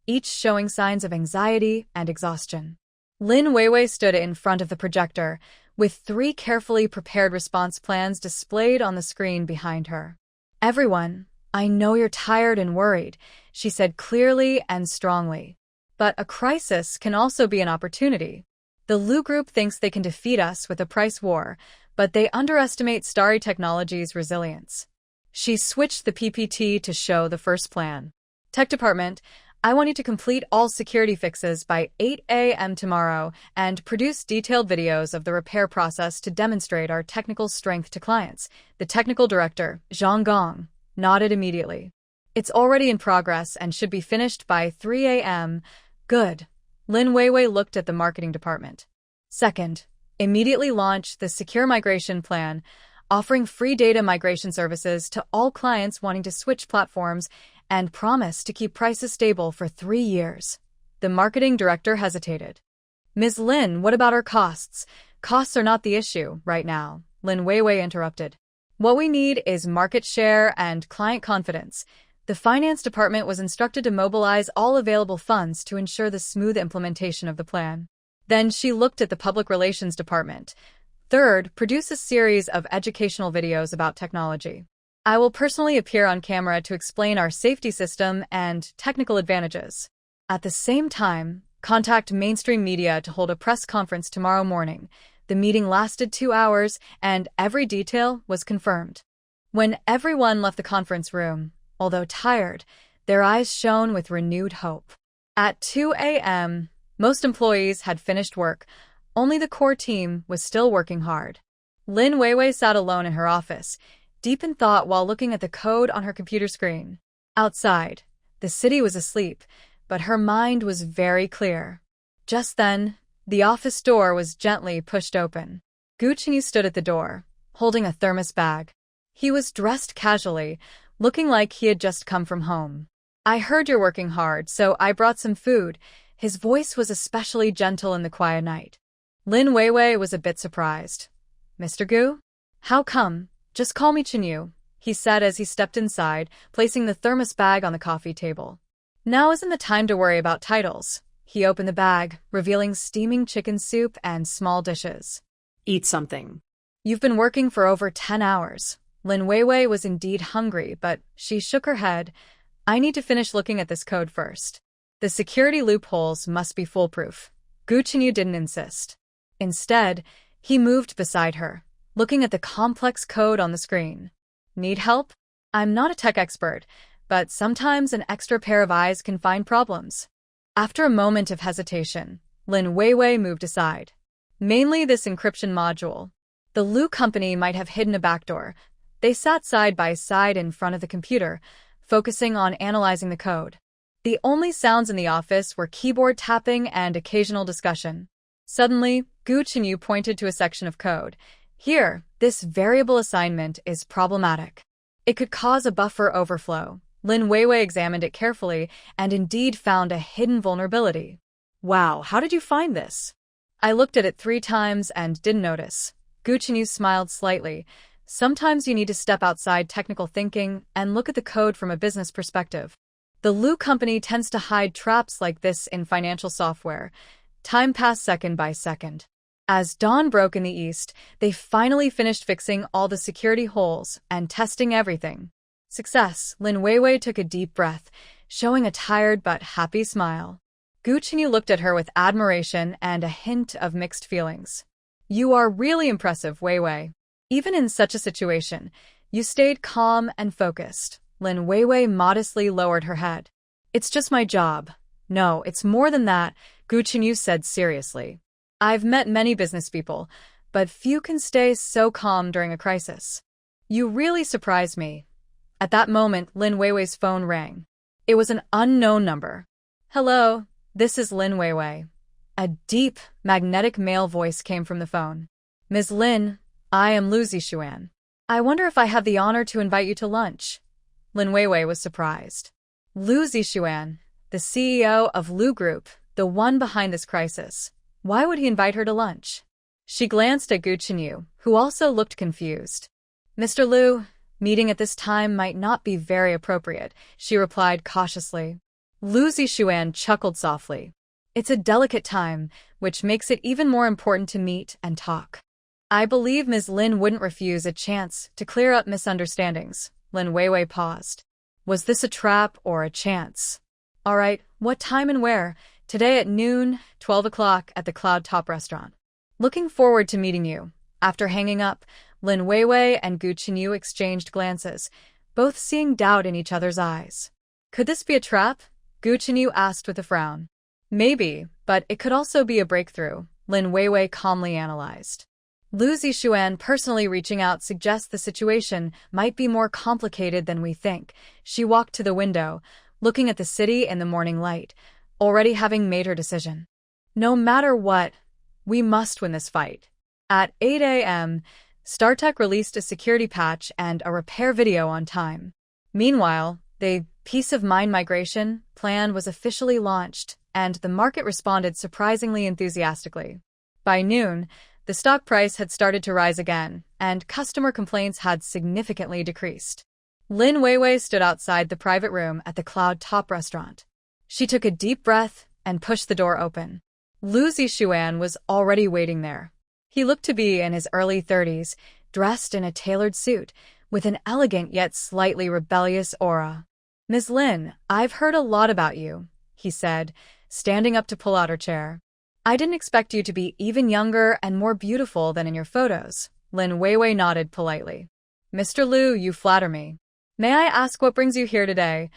each showing signs of anxiety and exhaustion. Lin Weiwei stood in front of the projector, with 3 carefully prepared response plans displayed on the screen behind her. Everyone, I know you're tired and worried, she said clearly and strongly. But a crisis can also be an opportunity. The Lu Group thinks they can defeat us with a price war, but they underestimate Starry Technology's resilience. She switched the PPT to show the first plan. Tech Department, I want you to complete all security fixes by 8 a.m. tomorrow and produce detailed videos of the repair process to demonstrate our technical strength to clients. The technical director, Zhang Gong, nodded immediately. It's already in progress and should be finished by 3 a.m. Good. Lin Weiwei looked at the marketing department. Second, immediately launch the Secure Migration Plan, offering free data migration services to all clients wanting to switch platforms and promise to keep prices stable for 3 years. The marketing director hesitated. Ms. Lin, what about our costs? Costs are not the issue right now, Lin Weiwei interrupted. What we need is market share and client confidence. The finance department was instructed to mobilize all available funds to ensure the smooth implementation of the plan. Then she looked at the public relations department. Third, produce a series of educational videos about technology. I will personally appear on camera to explain our safety system and technical advantages. At the same time, contact mainstream media to hold a press conference tomorrow morning. The meeting lasted 2 hours, and every detail was confirmed. When everyone left the conference room, although tired, their eyes shone with renewed hope. At 2 a.m., most employees had finished work. Only the core team was still working hard. Lin Weiwei sat alone in her office, deep in thought while looking at the code on her computer screen. Outside, the city was asleep, but her mind was very clear. Just then, the office door was gently pushed open. Gu Qingyi stood at the door, holding a thermos bag. He was dressed casually, looking like he had just come from home. I heard you're working hard, so I brought some food. His voice was especially gentle in the quiet night. Lin Weiwei was a bit surprised. Mr. Gu? How come? Just call me Chinyu, he said as he stepped inside, placing the thermos bag on the coffee table. Now isn't the time to worry about titles. He opened the bag, revealing steaming chicken soup and small dishes. Eat something. You've been working for over 10 hours. Lin Weiwei was indeed hungry, but she shook her head. I need to finish looking at this code first. The security loopholes must be foolproof. Gu Chenyu didn't insist. Instead, he moved beside her, looking at the complex code on the screen. Need help? I'm not a tech expert, but sometimes an extra pair of eyes can find problems. After a moment of hesitation, Lin Weiwei moved aside. Mainly this encryption module. The Lu company might have hidden a backdoor. They sat side by side in front of the computer, focusing on analyzing the code. The only sounds in the office were keyboard tapping and occasional discussion. Suddenly, Gu Chenyu pointed to a section of code. Here, this variable assignment is problematic. It could cause a buffer overflow. Lin Weiwei examined it carefully and indeed found a hidden vulnerability. Wow, how did you find this? I looked at it 3 times and didn't notice. Gu Chenyu smiled slightly. Sometimes you need to step outside technical thinking and look at the code from a business perspective. The Lu company tends to hide traps like this in financial software. Time passed second by second. As dawn broke in the east, they finally finished fixing all the security holes and testing everything. Success! Lin Weiwei took a deep breath, showing a tired but happy smile. Gu Chenyu looked at her with admiration and a hint of mixed feelings. You are really impressive, Weiwei. Even in such a situation, you stayed calm and focused. Lin Weiwei modestly lowered her head. It's just my job. No, it's more than that, Gu Chenyu said seriously. I've met many business people, but few can stay so calm during a crisis. You really surprised me. At that moment, Lin Weiwei's phone rang. It was an unknown number. Hello, this is Lin Weiwei. A deep, magnetic male voice came from the phone. Ms. Lin, I am Lu Zixuan. I wonder if I have the honor to invite you to lunch. Lin Weiwei was surprised. Lu Zixuan, the CEO of Lu Group, the one behind this crisis. Why would he invite her to lunch? She glanced at Gu Chenyu, who also looked confused. Mr. Lu, meeting at this time might not be very appropriate, she replied cautiously. Lu Zixuan chuckled softly. It's a delicate time, which makes it even more important to meet and talk. I believe Ms. Lin wouldn't refuse a chance to clear up misunderstandings. Lin Weiwei paused. Was this a trap or a chance? All right, what time and where? Today at noon, 12 o'clock at the Cloud Top restaurant. Looking forward to meeting you. After hanging up, Lin Weiwei and Gu Chenyu exchanged glances, both seeing doubt in each other's eyes. Could this be a trap? Gu Chenyu asked with a frown. Maybe, but it could also be a breakthrough, Lin Weiwei calmly analyzed. Lu Zixuan personally reaching out suggests the situation might be more complicated than we think. She walked to the window, looking at the city in the morning light, already having made her decision. No matter what, we must win this fight. At 8 a.m., StarTech released a security patch and a repair video on time. Meanwhile, the Peace of Mind migration plan was officially launched, and the market responded surprisingly enthusiastically. By noon, the stock price had started to rise again, and customer complaints had significantly decreased. Lin Weiwei stood outside the private room at the Cloud Top restaurant. She took a deep breath and pushed the door open. Lu Zixuan was already waiting there. He looked to be in his early 30s, dressed in a tailored suit, with an elegant yet slightly rebellious aura. Ms. Lin, I've heard a lot about you, he said, standing up to pull out her chair. I didn't expect you to be even younger and more beautiful than in your photos. Lin Weiwei nodded politely. Mr. Lu, you flatter me. May I ask what brings you here today?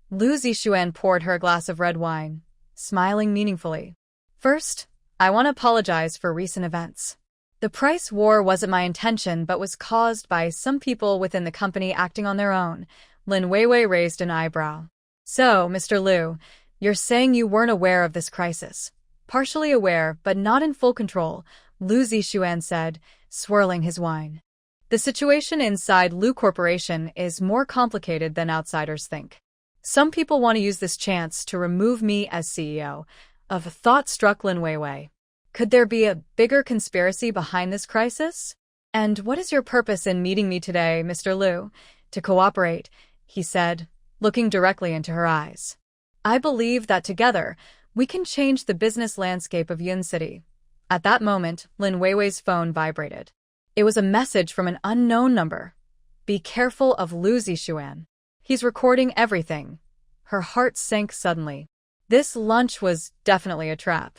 Lu Zixuan poured her a glass of red wine, smiling meaningfully. First, I want to apologize for recent events. The price war wasn't my intention but was caused by some people within the company acting on their own. Lin Weiwei raised an eyebrow. So, Mr. Lu, you're saying you weren't aware of this crisis? Partially aware, but not in full control, Lu Zixuan said, swirling his wine. The situation inside Lu Corporation is more complicated than outsiders think. Some people want to use this chance to remove me as CEO. A thought struck Lin Weiwei. Could there be a bigger conspiracy behind this crisis? And what is your purpose in meeting me today, Mr. Lu? To cooperate, he said, looking directly into her eyes. I believe that together, we can change the business landscape of Yun City. At that moment, Lin Weiwei's phone vibrated. It was a message from an unknown number. Be careful of Lu Zixuan. He's recording everything. Her heart sank suddenly. This lunch was definitely a trap.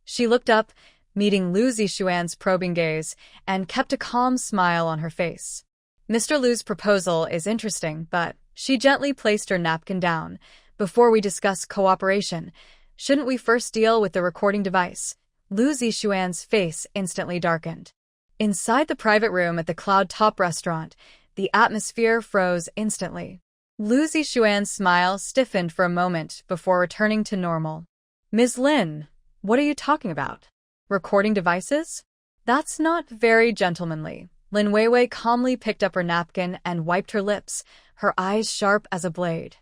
She looked up, meeting Lu Zixuan's probing gaze, and kept a calm smile on her face. Mr. Lu's proposal is interesting, but she gently placed her napkin down. Before we discuss cooperation, shouldn't we first deal with the recording device? Lu Zixuan's face instantly darkened. Inside the private room at the Cloud Top restaurant, the atmosphere froze instantly. Lu Zixuan's smile stiffened for a moment before returning to normal. Ms. Lin, what are you talking about? Recording devices? That's not very gentlemanly. Lin Weiwei calmly picked up her napkin and wiped her lips, her eyes sharp as a blade.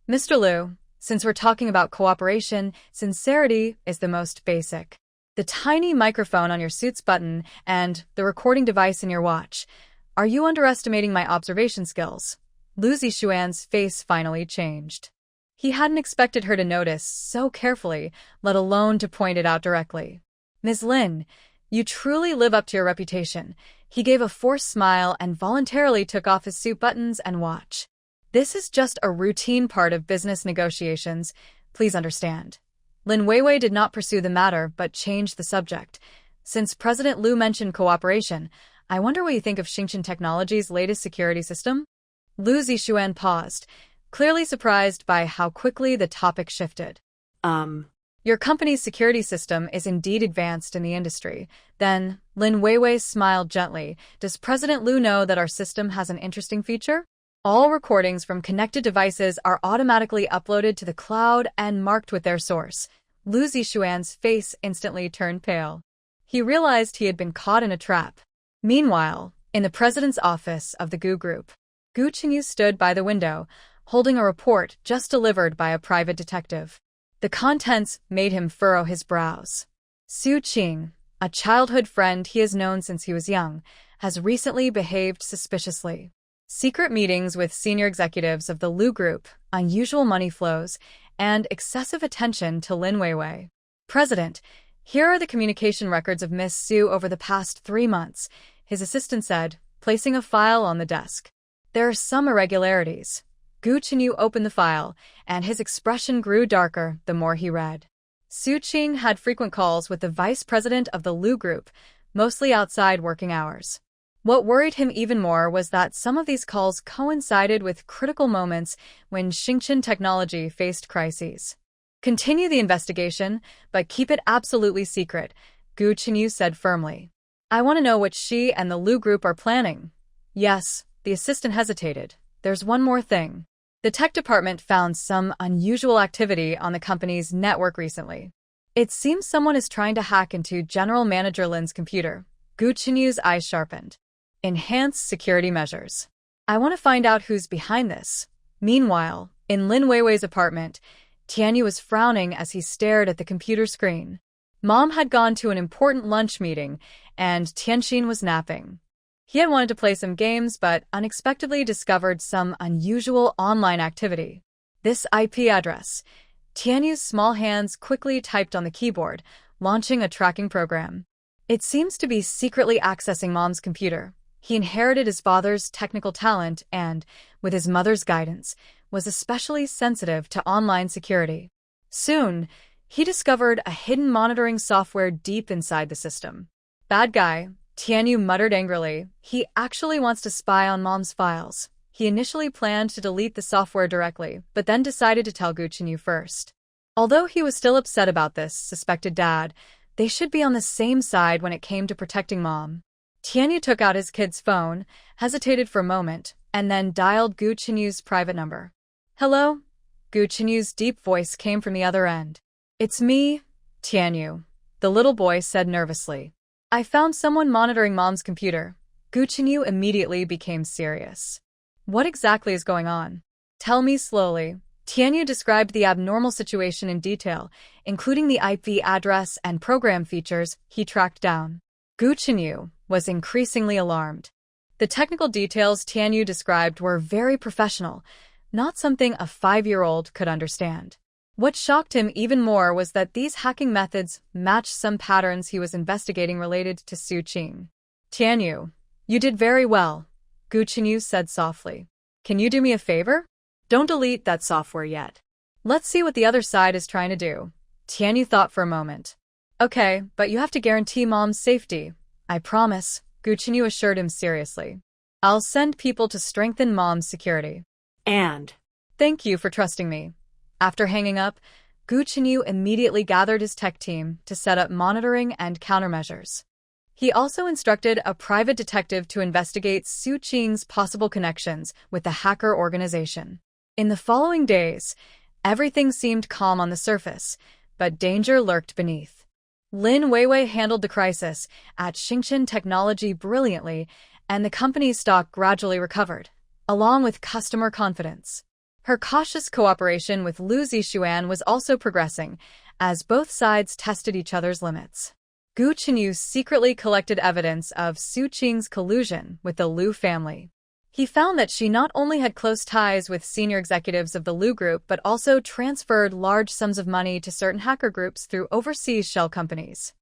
Mr. Lu, since we're talking about cooperation, sincerity is the most basic. The tiny microphone on your suit's button and the recording device in your watch. Are you underestimating my observation skills? Lu Zixuan's face finally changed. He hadn't expected her to notice so carefully, let alone to point it out directly. Ms. Lin, you truly live up to your reputation. He gave a forced smile and voluntarily took off his suit buttons and watch. This is just a routine part of business negotiations. Please understand. Lin Weiwei did not pursue the matter but changed the subject. Since President Lu mentioned cooperation, I wonder what you think of Xingchen Technology's latest security system? Lu Zixuan paused, clearly surprised by how quickly the topic shifted. Your company's security system is indeed advanced in the industry. Then, Lin Weiwei smiled gently. Does President Lu know that our system has an interesting feature? All recordings from connected devices are automatically uploaded to the cloud and marked with their source. Lu Zixuan's face instantly turned pale. He realized he had been caught in a trap. Meanwhile, in the president's office of the Gu Group, Gu Qingyu stood by the window, holding a report just delivered by a private detective. The contents made him furrow his brows. Su Qing, a childhood friend he has known since he was young, has recently behaved suspiciously. Secret meetings with senior executives of the Lu Group, unusual money flows, and excessive attention to Lin Weiwei. President, here are the communication records of Miss Su over the past 3 months, his assistant said, placing a file on the desk. There are some irregularities. Gu Qingyu opened the file, and his expression grew darker the more he read. Su Qing had frequent calls with the vice president of the Lu Group, mostly outside working hours. What worried him even more was that some of these calls coincided with critical moments when Xingchen Technology faced crises. Continue the investigation, but keep it absolutely secret, Gu Qingyu said firmly. I want to know what she and the Lu Group are planning. Yes, the assistant hesitated. There's one more thing. The tech department found some unusual activity on the company's network recently. It seems someone is trying to hack into General Manager Lin's computer. Gu Qinyu's eyes sharpened. Enhance security measures. I want to find out who's behind this. Meanwhile, in Lin Weiwei's apartment, Tianyu was frowning as he stared at the computer screen. Mom had gone to an important lunch meeting, and Tianxin was napping. He had wanted to play some games, but unexpectedly discovered some unusual online activity. This IP address. Tianyu's small hands quickly typed on the keyboard, launching a tracking program. It seems to be secretly accessing Mom's computer. He inherited his father's technical talent and, with his mother's guidance, was especially sensitive to online security. Soon, he discovered a hidden monitoring software deep inside the system. Bad guy, Tianyu muttered angrily. He actually wants to spy on Mom's files. He initially planned to delete the software directly, but then decided to tell Gu Qingyu first. Although he was still upset about this, suspected Dad, they should be on the same side when it came to protecting Mom. Tianyu took out his kid's phone, hesitated for a moment, and then dialed Gu Qinyu's private number. Hello? Gu Qinyu's deep voice came from the other end. It's me, Tianyu, the little boy said nervously. I found someone monitoring Mom's computer. Gu Qingyu immediately became serious. What exactly is going on? Tell me slowly. Tianyu described the abnormal situation in detail, including the IP address and program features he tracked down. Gu Qingyu was increasingly alarmed. The technical details Tianyu described were very professional, not something a 5-year-old could understand. What shocked him even more was that these hacking methods matched some patterns he was investigating related to Su Qing. Tianyu, you did very well, Gu Qingyu said softly. Can you do me a favor? Don't delete that software yet. Let's see what the other side is trying to do. Tianyu thought for a moment. Okay, but you have to guarantee Mom's safety. I promise, Gu Chenyu assured him seriously. I'll send people to strengthen Mom's security. And Thank you for trusting me. After hanging up, Gu Chenyu immediately gathered his tech team to set up monitoring and countermeasures. He also instructed a private detective to investigate Su Qing's possible connections with the hacker organization. In the following days, everything seemed calm on the surface, but danger lurked beneath. Lin Weiwei handled the crisis at Xingchen Technology brilliantly, and the company's stock gradually recovered, along with customer confidence. Her cautious cooperation with Lu Zixuan was also progressing, as both sides tested each other's limits. Gu Chenyu secretly collected evidence of Su Qing's collusion with the Lu family. He found that she not only had close ties with senior executives of the Lu Group but also transferred large sums of money to certain hacker groups through overseas shell companies.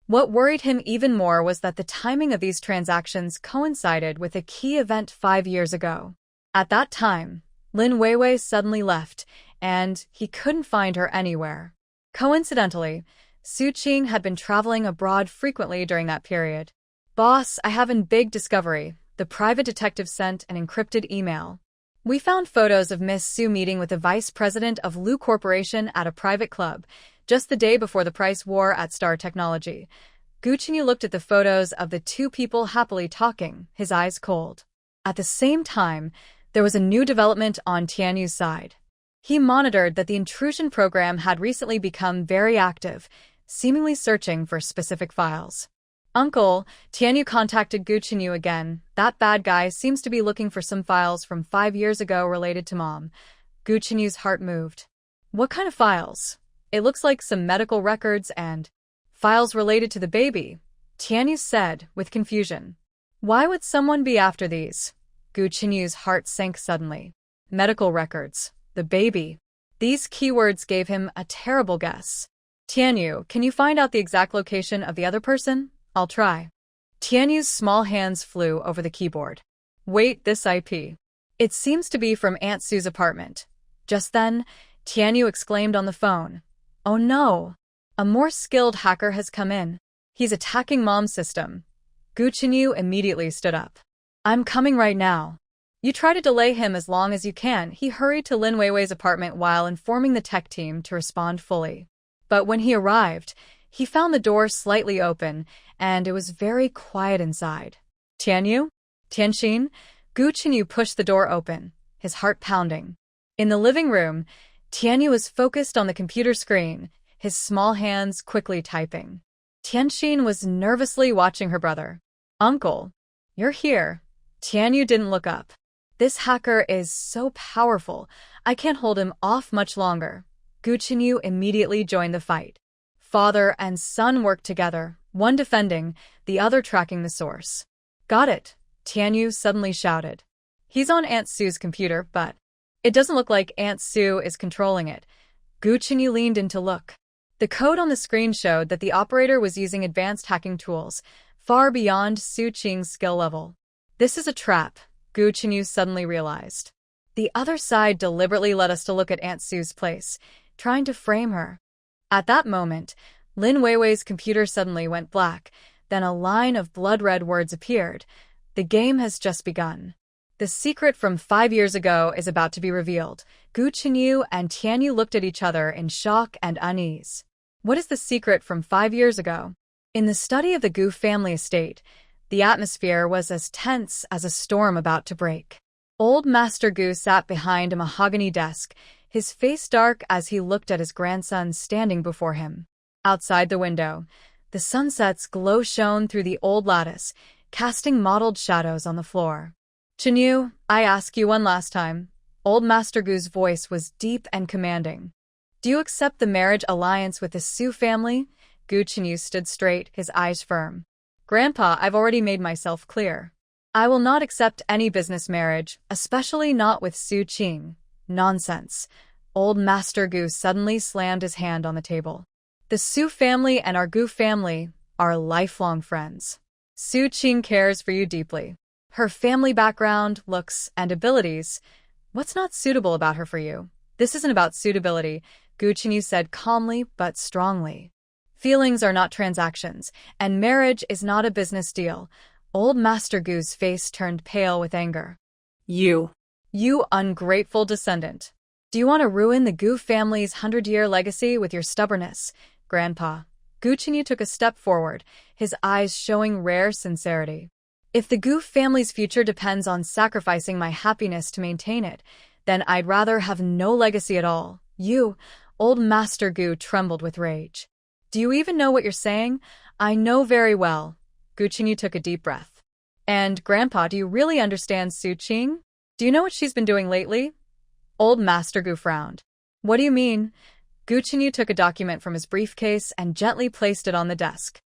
What worried him even more was that the timing of these transactions coincided with a key event 5 years ago. At that time, Lin Weiwei suddenly left, and he couldn't find her anywhere. Coincidentally, Su Qing had been traveling abroad frequently during that period. Boss, I have a big discovery. The private detective sent an encrypted email. We found photos of Miss Su meeting with the vice president of Lu Corporation at a private club, just the day before the price war at Star Technology. Gu Chenyu looked at the photos of the two people happily talking, his eyes cold. At the same time, there was a new development on Tianyu's side. He monitored that the intrusion program had recently become very active, seemingly searching for specific files. Uncle, Tianyu contacted Gu Chenyu again. That bad guy seems to be looking for some files from 5 years ago related to Mom. Gu Chenyu's heart moved. What kind of files? It looks like some medical records and files related to the baby, Tianyu said with confusion. Why would someone be after these? Gu Chenyu's heart sank suddenly. Medical records, the baby. These keywords gave him a terrible guess. Tianyu, can you find out the exact location of the other person? I'll try. Tianyu's small hands flew over the keyboard. Wait, this IP. It seems to be from Aunt Sue's apartment. Just then, Tianyu exclaimed on the phone. Oh no! A more skilled hacker has come in. He's attacking Mom's system. Gu Chenyu immediately stood up. I'm coming right now. You try to delay him as long as you can. He hurried to Lin Weiwei's apartment while informing the tech team to respond fully. But when he arrived, he found the door slightly open, and it was very quiet inside. Tianyu? Tianxin? Gu Chenyu pushed the door open, his heart pounding. In the living room, Tianyu was focused on the computer screen, his small hands quickly typing. Tianxin was nervously watching her brother. Uncle, you're here. Tianyu didn't look up. This hacker is so powerful, I can't hold him off much longer. Gu Chenyu immediately joined the fight. Father and son worked together, one defending, the other tracking the source. Got it, Tianyu suddenly shouted. He's on Aunt Sue's computer, but it doesn't look like Aunt Sue is controlling it. Gu Chenyu leaned in to look. The code on the screen showed that the operator was using advanced hacking tools, far beyond Su Qing's skill level. This is a trap, Gu Chenyu suddenly realized. The other side deliberately led us to look at Aunt Sue's place, trying to frame her. At that moment, Lin Weiwei's computer suddenly went black, then a line of blood-red words appeared. The game has just begun. The secret from 5 years ago is about to be revealed. Gu Chenyu and Tianyu looked at each other in shock and unease. What is the secret from 5 years ago? In the study of the Gu family estate, the atmosphere was as tense as a storm about to break. Old Master Gu sat behind a mahogany desk, his face dark as he looked at his grandson standing before him. Outside the window, the sunset's glow shone through the old lattice, casting mottled shadows on the floor. Chenyu, I ask you one last time. Old Master Gu's voice was deep and commanding. Do you accept the marriage alliance with the Su family? Gu Chenyu stood straight, his eyes firm. Grandpa, I've already made myself clear. I will not accept any business marriage, especially not with Su Qing. Nonsense. Old Master Gu suddenly slammed his hand on the table. The Su family and our Gu family are lifelong friends. Su Qing cares for you deeply. Her family background, looks, and abilities. What's not suitable about her for you? This isn't about suitability, Gu Chenyu said calmly but strongly. Feelings are not transactions, and marriage is not a business deal. Old Master Gu's face turned pale with anger. You Ungrateful descendant. Do you want to ruin the Gu family's 100-year legacy with your stubbornness, Grandpa? Gu Chenyu took a step forward, his eyes showing rare sincerity. If the Gu family's future depends on sacrificing my happiness to maintain it, then I'd rather have no legacy at all. Old Master Gu trembled with rage. Do you even know what you're saying? I know very well. Gu Chenyu took a deep breath. And, Grandpa, do you really understand Su Qing? Do you know what she's been doing lately? Old Master Gu frowned. What do you mean? Gu Chenyu took a document from his briefcase and gently placed it on the desk.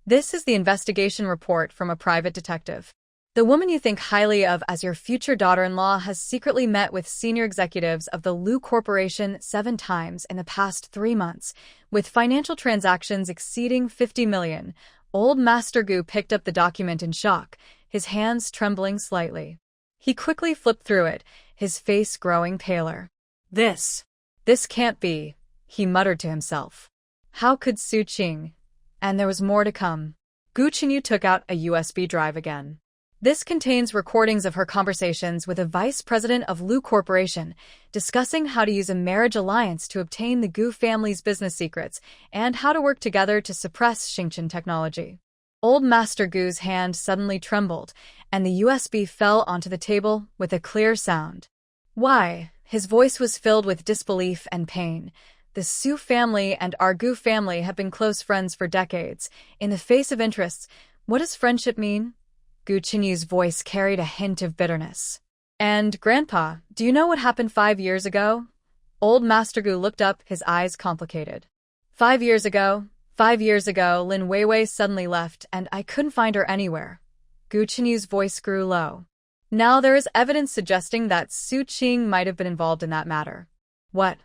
This is the investigation report from a private detective. The woman you think highly of as your future daughter-in-law has secretly met with senior executives of the Lu Corporation 7 times in the past 3 months, with financial transactions exceeding 50 million. Old Master Gu picked up the document in shock, his hands trembling slightly. He quickly flipped through it, his face growing paler. This can't be, he muttered to himself. How could Su Qing? And there was more to come. Gu Chenyu took out a USB drive again. This contains recordings of her conversations with a vice president of Lu Corporation, discussing how to use a marriage alliance to obtain the Gu family's business secrets and how to work together to suppress Xingqian technology. Old Master Gu's hand suddenly trembled, and the USB fell onto the table with a clear sound. Why? His voice was filled with disbelief and pain. The Su family and our Gu family have been close friends for decades. In the face of interests, what does friendship mean? Gu Chenyu's voice carried a hint of bitterness. And, Grandpa, do you know what happened 5 years ago? Old Master Gu looked up, his eyes complicated. 5 years ago, Lin Weiwei suddenly left, and I couldn't find her anywhere. Gu Chenyu's voice grew low. Now there is evidence suggesting that Su Qing might have been involved in that matter. What?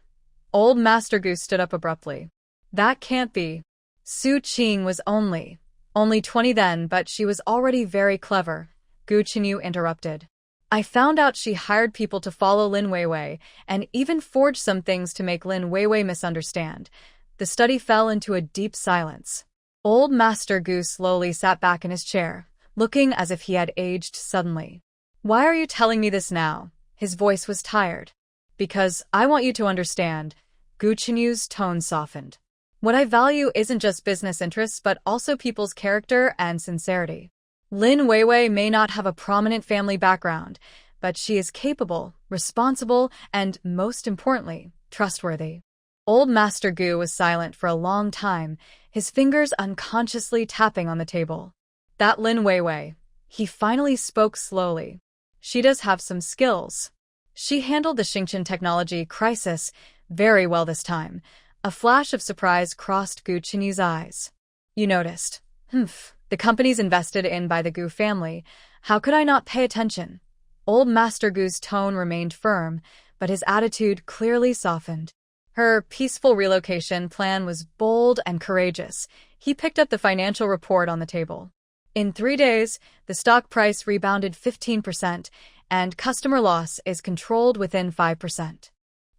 Old Master Gu stood up abruptly. That can't be. Su Qing was only 20 then, but she was already very clever, Gu Chenyu interrupted. I found out she hired people to follow Lin Weiwei, and even forged some things to make Lin Weiwei misunderstand. The study fell into a deep silence. Old Master Gu slowly sat back in his chair, looking as if he had aged suddenly. Why are you telling me this now? His voice was tired. Because I want you to understand. Gu Chenyu's tone softened. What I value isn't just business interests but also people's character and sincerity. Lin Weiwei may not have a prominent family background, but she is capable, responsible, and, most importantly, trustworthy. Old Master Gu was silent for a long time, his fingers unconsciously tapping on the table. That Lin Weiwei. He finally spoke slowly. She does have some skills. She handled the Xingqian technology crisis very well this time. A flash of surprise crossed Gu Chenyu's eyes. You noticed. The companies invested in by the Gu family. How could I not pay attention? Old Master Gu's tone remained firm, but his attitude clearly softened. Her peaceful relocation plan was bold and courageous. He picked up the financial report on the table. In 3 days, the stock price rebounded 15%, and customer loss is controlled within 5%.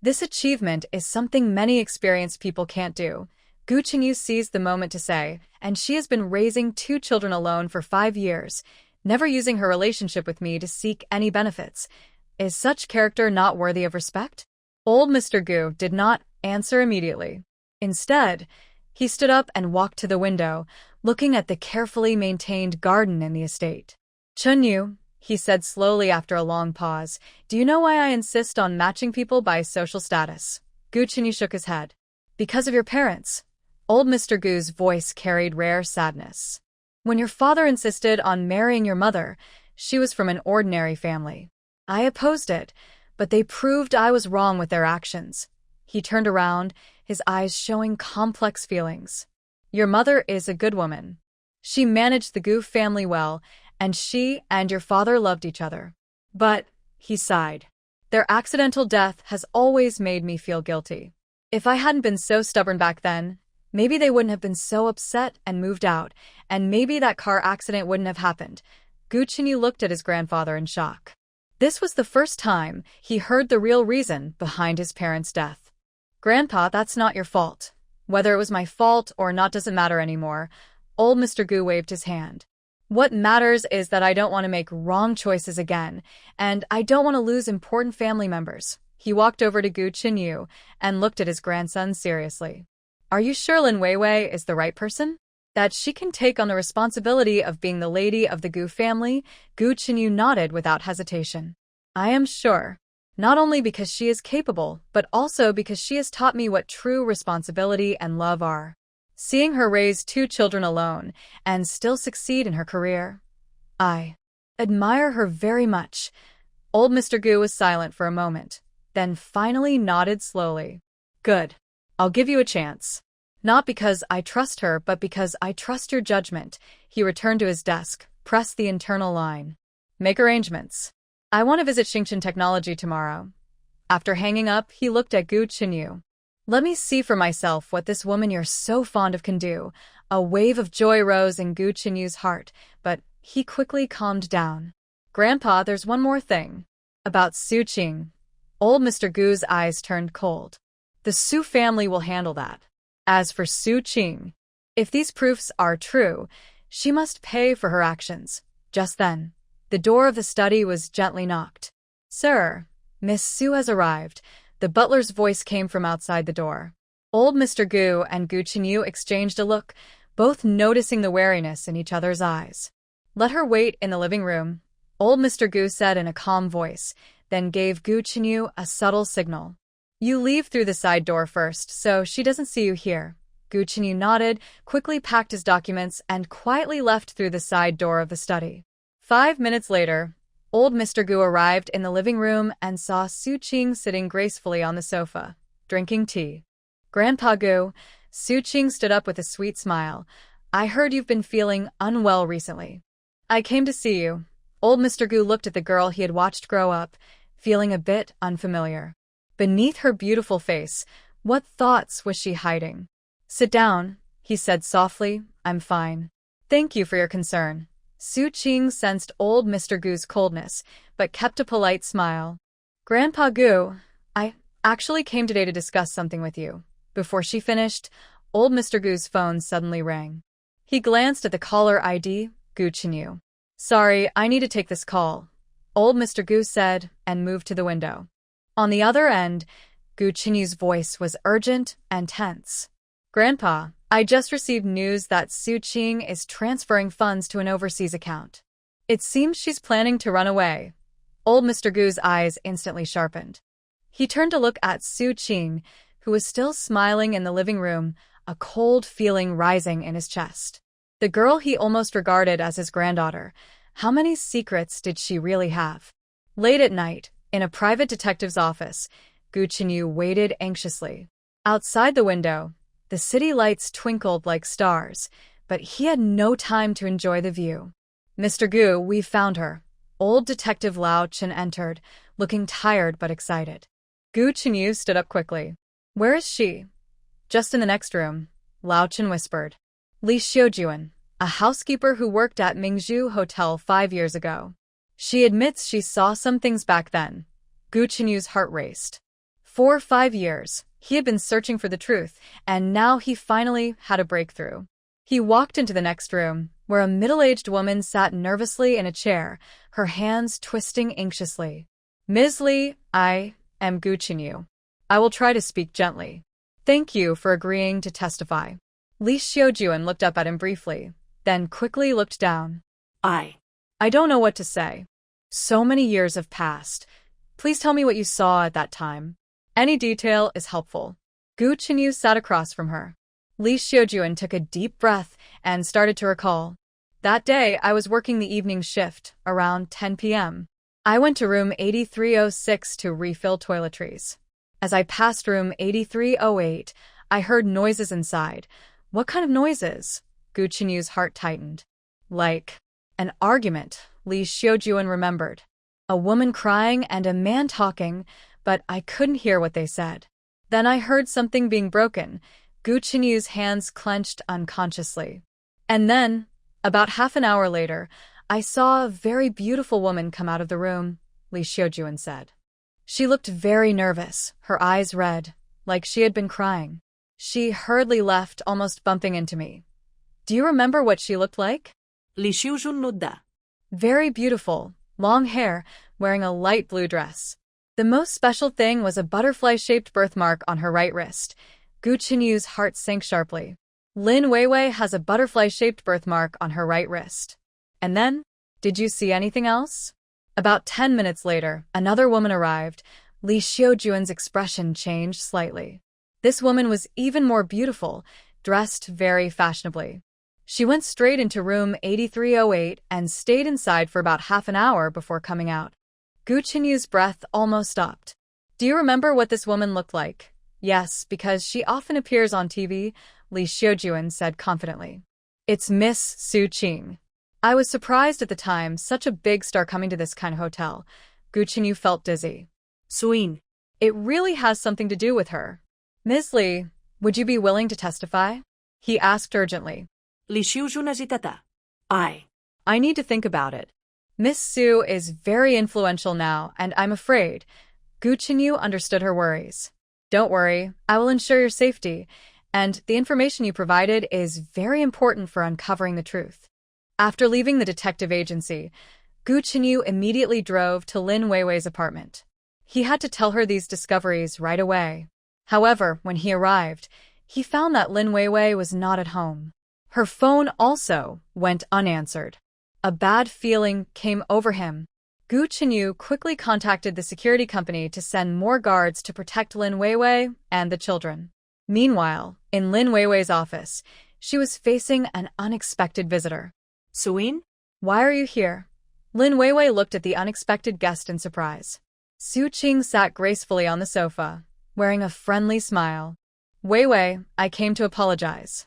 This achievement is something many experienced people can't do, Gu Chenyu seized the moment to say, and she has been raising 2 children alone for 5 years, never using her relationship with me to seek any benefits. Is such character not worthy of respect? Old Mr. Gu did not answer immediately. Instead, he stood up and walked to the window, looking at the carefully maintained garden in the estate. Chenyu, he said slowly after a long pause, do you know why I insist on matching people by social status? Gu Chenyu shook his head. Because of your parents. Old Mr. Gu's voice carried rare sadness. When your father insisted on marrying your mother, she was from an ordinary family. I opposed it, but they proved I was wrong with their actions. He turned around, his eyes showing complex feelings. Your mother is a good woman. She managed the Gu family well, and she and your father loved each other. But, he sighed, their accidental death has always made me feel guilty. If I hadn't been so stubborn back then, maybe they wouldn't have been so upset and moved out, and maybe that car accident wouldn't have happened. Gu Chenyu looked at his grandfather in shock. This was the first time he heard the real reason behind his parents' death. "Grandpa, that's not your fault. Whether it was my fault or not doesn't matter anymore." Old Mr. Gu waved his hand. "What matters is that I don't want to make wrong choices again, and I don't want to lose important family members." He walked over to Gu Chenyu and looked at his grandson seriously. "Are you sure Lin Weiwei is the right person? That she can take on the responsibility of being the lady of the Gu family?" Gu Chenyu nodded without hesitation. "I am sure. Not only because she is capable, but also because she has taught me what true responsibility and love are. Seeing her raise 2 children alone and still succeed in her career, I admire her very much." Old Mr. Gu was silent for a moment, then finally nodded slowly. "Good. I'll give you a chance. Not because I trust her, but because I trust your judgment." He returned to his desk, pressed the internal line. "Make arrangements. I want to visit Xingchen Technology tomorrow." After hanging up, he looked at Gu Chenyu. "Let me see for myself what this woman you're so fond of can do." A wave of joy rose in Gu Chenyu's heart, but he quickly calmed down. "Grandpa, there's one more thing. About Su Qing." Old Mr. Gu's eyes turned cold. "The Su family will handle that. As for Su Qing, if these proofs are true, she must pay for her actions." Just then, the door of the study was gently knocked. "Sir, Miss Su has arrived." The butler's voice came from outside the door. Old Mr. Gu and Gu Chenyu exchanged a look, both noticing the wariness in each other's eyes. "Let her wait in the living room," Old Mr. Gu said in a calm voice, then gave Gu Chenyu a subtle signal. "You leave through the side door first, so she doesn't see you here." Gu Chenyu nodded, quickly packed his documents, and quietly left through the side door of the study. 5 minutes later, Old Mr. Gu arrived in the living room and saw Su Qing sitting gracefully on the sofa, drinking tea. "Grandpa Gu," Su Qing stood up with a sweet smile. "I heard you've been feeling unwell recently. I came to see you." Old Mr. Gu looked at the girl he had watched grow up, feeling a bit unfamiliar. Beneath her beautiful face, what thoughts was she hiding? "Sit down," he said softly. "I'm fine. Thank you for your concern." Su Qing sensed Old Mr. Gu's coldness, but kept a polite smile. "Grandpa Gu, I actually came today to discuss something with you." Before she finished, Old Mr. Gu's phone suddenly rang. He glanced at the caller ID, Gu Chenyu. "Sorry, I need to take this call," Old Mr. Gu said, and moved to the window. On the other end, Gu Chenyu's voice was urgent and tense. "Grandpa, I just received news that Su Qing is transferring funds to an overseas account. It seems she's planning to run away." Old Mr. Gu's eyes instantly sharpened. He turned to look at Su Qing, who was still smiling in the living room, a cold feeling rising in his chest. The girl he almost regarded as his granddaughter, how many secrets did she really have? Late at night, in a private detective's office, Gu Chenyu waited anxiously. Outside the window, the city lights twinkled like stars, but he had no time to enjoy the view. "Mr. Gu, we've found her." Old Detective Lao Chen entered, looking tired but excited. Gu Chenyu stood up quickly. "Where is she?" "Just in the next room," Lao Chen whispered. "Li Xiujuan, a housekeeper who worked at Mingzhu Hotel 5 years ago. She admits she saw some things back then." Gu Chenyu's heart raced. For 5 years, he had been searching for the truth, and now he finally had a breakthrough. He walked into the next room, where a middle-aged woman sat nervously in a chair, her hands twisting anxiously. "Ms. Li, I am Gu Chenyu. I will try to speak gently. Thank you for agreeing to testify." Li Xiujuan looked up at him briefly, then quickly looked down. I don't know what to say. So many years have passed. Please tell me what you saw at that time. Any detail is helpful." Gu Chenyu sat across from her. Li Xiujuan took a deep breath and started to recall. "That day, I was working the evening shift, around 10 p.m. I went to room 8306 to refill toiletries. As I passed room 8308, I heard noises inside." "What kind of noises?" Gu Chenyu's heart tightened. "Like an argument," Li Xiujuan remembered. "A woman crying and a man talking, but I couldn't hear what they said. Then I heard something being broken." Gu Chenyu's hands clenched unconsciously. "And then, about half an hour later, I saw a very beautiful woman come out of the room. Li Xiujuan said. She looked very nervous, her eyes red, like she had been crying. She hurriedly left, almost bumping into me. Do you remember what she looked like? Li Xiujun nodda. Very beautiful, long hair, wearing a light blue dress. The most special thing was a butterfly-shaped birthmark on her right wrist. Gu Qinyu's heart sank sharply. Lin Weiwei has a butterfly-shaped birthmark on her right wrist. And then, did you see anything else? About 10 minutes later, another woman arrived. Li Xiujuan's expression changed slightly. This woman was even more beautiful, dressed very fashionably. She went straight into room 8308 and stayed inside for about half an hour before coming out. Gu Qinyu's breath almost stopped. Do you remember what this woman looked like? Yes, because she often appears on TV, Li Xiujuan said confidently. It's Miss Su Qing. I was surprised at the time, such a big star coming to this kind of hotel. Gu Qinyu felt dizzy. Suin. It really has something to do with her. Ms. Li, would you be willing to testify? He asked urgently. Li Xiujun agitata. I need to think about it. Miss Su is very influential now, and I'm afraid. Gu Qinyu understood her worries. Don't worry, I will ensure your safety, and the information you provided is very important for uncovering the truth. After leaving the detective agency, Gu Qinyu immediately drove to Lin Weiwei's apartment. He had to tell her these discoveries right away. However, when he arrived, he found that Lin Weiwei was not at home. Her phone also went unanswered. A bad feeling came over him. Gu Qinyu quickly contacted the security company to send more guards to protect Lin Weiwei and the children. Meanwhile, in Lin Weiwei's office, she was facing an unexpected visitor. Suin? Why are you here? Lin Weiwei looked at the unexpected guest in surprise. Su Qing sat gracefully on the sofa, wearing a friendly smile. Weiwei, I came to apologize.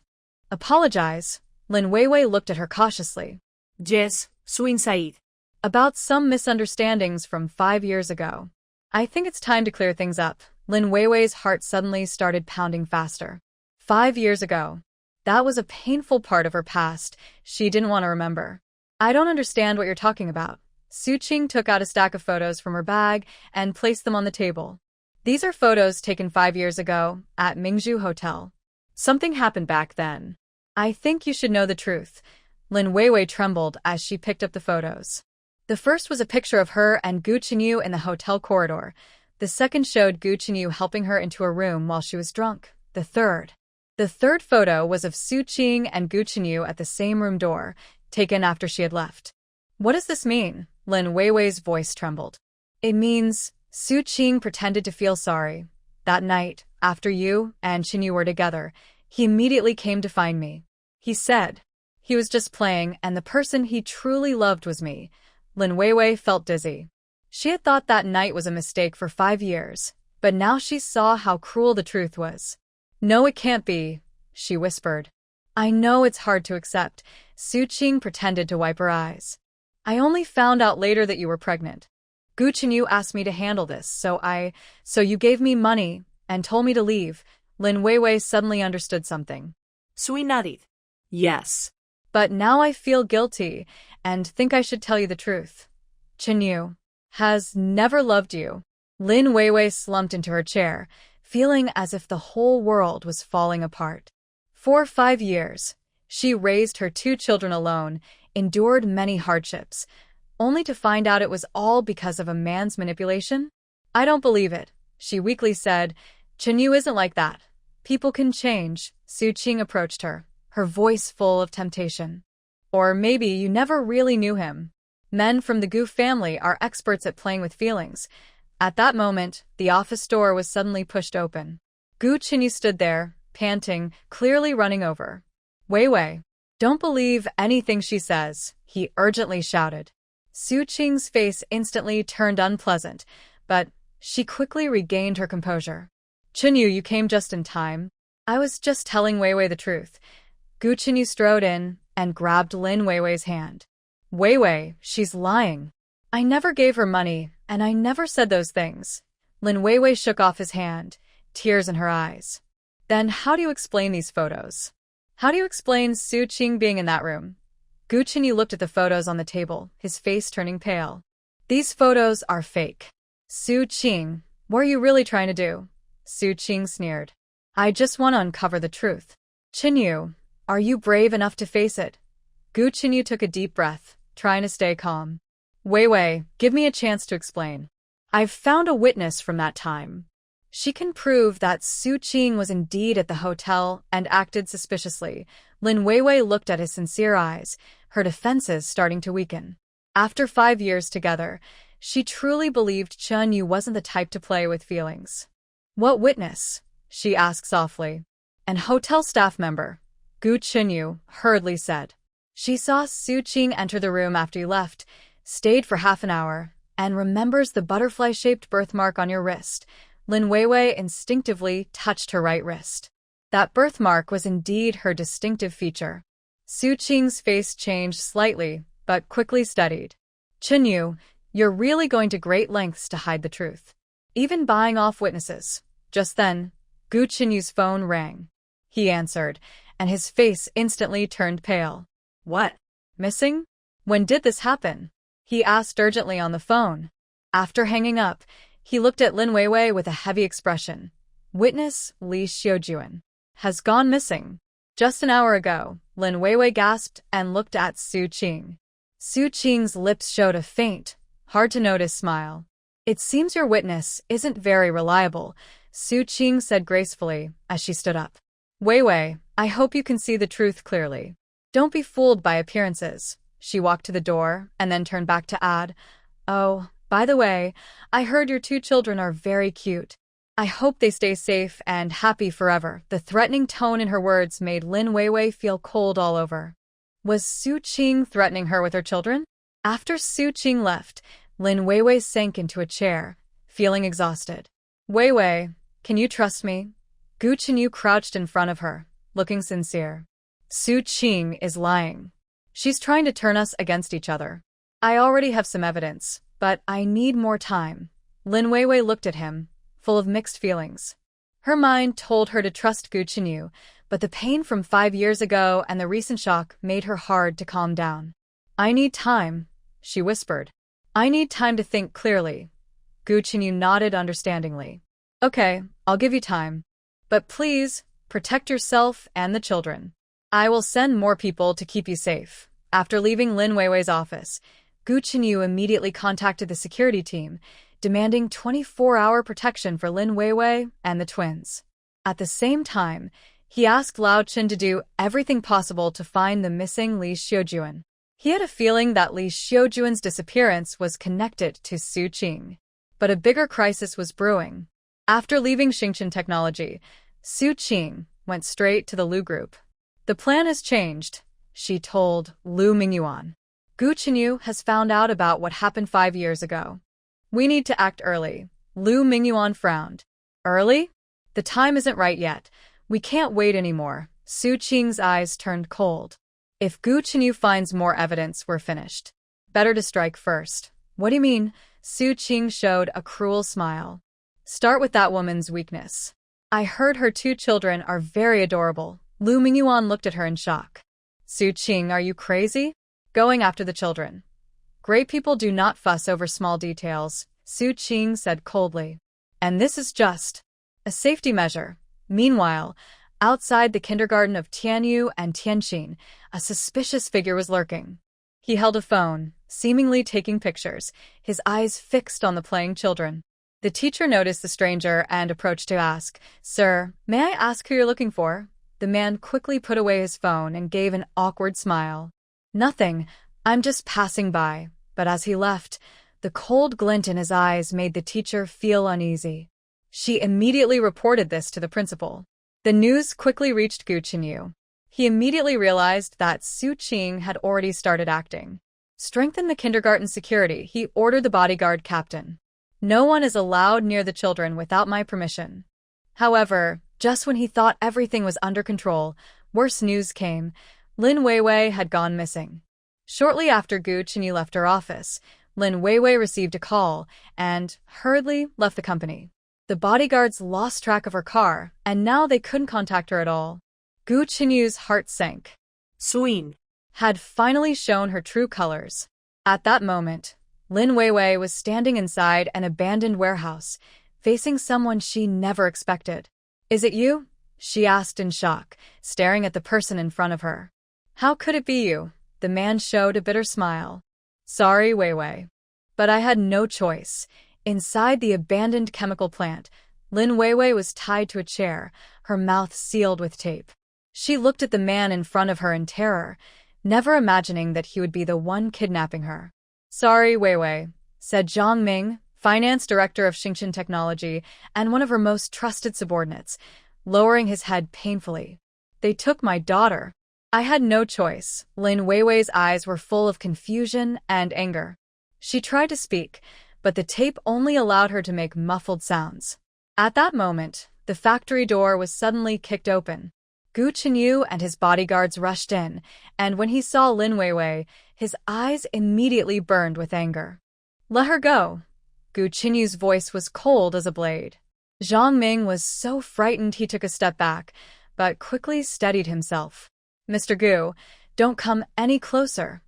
Apologize? Lin Weiwei looked at her cautiously. Yes, Suin Said. About some misunderstandings from 5 years ago. I think it's time to clear things up. Lin Weiwei's heart suddenly started pounding faster. 5 years ago. That was a painful part of her past she didn't want to remember. I don't understand what you're talking about. Su Qing took out a stack of photos from her bag and placed them on the table. These are photos taken 5 years ago at Mingzhu Hotel. Something happened back then. I think you should know the truth. Lin Weiwei trembled as she picked up the photos. The first was a picture of her and Gu Qinyu in the hotel corridor. The second showed Gu Qinyu helping her into a room while she was drunk. The third photo was of Su Qing and Gu Qinyu at the same room door, taken after she had left. What does this mean? Lin Weiwei's voice trembled. It means Su Qing pretended to feel sorry. That night, after you and Qinyu were together, he immediately came to find me. He said he was just playing and the person he truly loved was me. Lin Weiwei felt dizzy. She had thought that night was a mistake for 5 years, but now she saw how cruel the truth was. No, it can't be, she whispered. I know it's hard to accept. Su Qing pretended to wipe her eyes. I only found out later that you were pregnant. Gu Qinyu asked me to handle this, so you gave me money and told me to leave. Lin Weiwei suddenly understood something. Suin nodded. Yes. But now I feel guilty and think I should tell you the truth. Qinyu has never loved you. Lin Weiwei slumped into her chair, feeling as if the whole world was falling apart. For 5 years, she raised her 2 children alone, endured many hardships, only to find out it was all because of a man's manipulation? I don't believe it, she weakly said. Qinyu isn't like that. People can change. Su Qing approached her, her voice full of temptation. Or maybe you never really knew him. Men from the Gu family are experts at playing with feelings. At that moment, the office door was suddenly pushed open. Gu Qinyu stood there, panting, clearly running over. Weiwei, don't believe anything she says, he urgently shouted. Su Qing's face instantly turned unpleasant, but she quickly regained her composure. Qinyu, you came just in time. I was just telling Weiwei the truth. Gu Qinyu strode in and grabbed Lin Weiwei's hand. Weiwei, she's lying. I never gave her money, and I never said those things. Lin Weiwei shook off his hand, tears in her eyes. Then how do you explain these photos? How do you explain Su Qing being in that room? Gu Qinyu looked at the photos on the table, his face turning pale. These photos are fake. Su Qing, what are you really trying to do? Su Qing sneered. I just want to uncover the truth. Qinyu, are you brave enough to face it? Gu Qinyu took a deep breath, trying to stay calm. Wei Wei, give me a chance to explain. I've found a witness from that time. She can prove that Su Qing was indeed at the hotel and acted suspiciously. Lin Weiwei looked at his sincere eyes, her defenses starting to weaken. After 5 years together, she truly believed Chen Yu wasn't the type to play with feelings. What witness? She asked softly. An hotel staff member, Gu Chenyu hurriedly said. She saw Su Qing enter the room after you left, stayed for half an hour, and remembers the butterfly-shaped birthmark on your wrist. Lin Weiwei instinctively touched her right wrist. That birthmark was indeed her distinctive feature. Su Qing's face changed slightly, but quickly steadied. Chenyu, you're really going to great lengths to hide the truth. Even buying off witnesses. Just then, Gu Chenyu's phone rang. He answered, and his face instantly turned pale. What? Missing? When did this happen? He asked urgently on the phone. After hanging up, he looked at Lin Weiwei with a heavy expression. Witness Li Xiujuan has gone missing. Just an hour ago, Lin Weiwei gasped and looked at Su Qing. Su Qing's lips showed a faint, hard-to-notice smile. It seems your witness isn't very reliable, Su Qing said gracefully as she stood up. Weiwei, I hope you can see the truth clearly. Don't be fooled by appearances. She walked to the door and then turned back to add, Oh, by the way, I heard your 2 children are very cute. I hope they stay safe and happy forever. The threatening tone in her words made Lin Weiwei feel cold all over. Was Su Qing threatening her with her children? After Su Qing left, Lin Weiwei sank into a chair, feeling exhausted. Weiwei, can you trust me? Gu Chenyu crouched in front of her, looking sincere. Su Qing is lying. She's trying to turn us against each other. I already have some evidence, but I need more time. Lin Weiwei looked at him, full of mixed feelings. Her mind told her to trust Gu Chenyu, but the pain from 5 years ago and the recent shock made her hard to calm down. I need time, she whispered. I need time to think clearly. Gu Chenyu nodded understandingly. Okay, I'll give you time. But please, protect yourself and the children. I will send more people to keep you safe. After leaving Lin Weiwei's office, Gu Chenyu immediately contacted the security team, demanding 24-hour protection for Lin Weiwei and the twins. At the same time, he asked Lao Chen to do everything possible to find the missing Li Xiujuan. He had a feeling that Li Xiujuan's disappearance was connected to Su Qing. But a bigger crisis was brewing. After leaving Xingchen Technology, Su Qing went straight to the Lu Group. The plan has changed, she told Lu Mingyuan. Gu Chenyu has found out about what happened 5 years ago. We need to act early. Lu Mingyuan frowned. Early? The time isn't right yet. We can't wait anymore. Su Qing's eyes turned cold. If Gu Chenyu finds more evidence, we're finished. Better to strike first. What do you mean? Su Qing showed a cruel smile. Start with that woman's weakness. I heard her 2 children are very adorable. Lu Mingyuan looked at her in shock. Su Qing, are you crazy? Going after the children. Great people do not fuss over small details, Su Qing said coldly. And this is just a safety measure. Meanwhile, outside the kindergarten of Tianyu and Tianqin, a suspicious figure was lurking. He held a phone, seemingly taking pictures, his eyes fixed on the playing children. The teacher noticed the stranger and approached to ask, Sir, may I ask who you're looking for? The man quickly put away his phone and gave an awkward smile. Nothing, I'm just passing by. But as he left, the cold glint in his eyes made the teacher feel uneasy. She immediately reported this to the principal. The news quickly reached Gu Chenyu. He immediately realized that Su Qing had already started acting. Strengthen the kindergarten security, he ordered the bodyguard captain. No one is allowed near the children without my permission. However, just when he thought everything was under control, worse news came. Lin Weiwei had gone missing. Shortly after Gu Chenyu left her office, Lin Weiwei received a call and hurriedly left the company. The bodyguards lost track of her car, and now they couldn't contact her at all. Gu Chenyu's heart sank. Suin Had finally shown her true colors. At that moment, Lin Weiwei was standing inside an abandoned warehouse, facing someone she never expected. "Is it you?" she asked in shock, staring at the person in front of her. "How could it be you?" The man showed a bitter smile. "Sorry, Weiwei. But I had no choice." Inside the abandoned chemical plant, Lin Weiwei was tied to a chair, her mouth sealed with tape. She looked at the man in front of her in terror, never imagining that he would be the one kidnapping her. "Sorry, Weiwei," said Zhang Ming, finance director of Xingchen Technology and one of her most trusted subordinates, lowering his head painfully. "They took my daughter. I had no choice." Lin Weiwei's eyes were full of confusion and anger. She tried to speak, but the tape only allowed her to make muffled sounds. At that moment, the factory door was suddenly kicked open. Gu Chenyu and his bodyguards rushed in, and when he saw Lin Weiwei, his eyes immediately burned with anger. "Let her go." Gu Chenyu's voice was cold as a blade. Zhang Ming was so frightened he took a step back, but quickly steadied himself. "Mr. Gu, don't come any closer.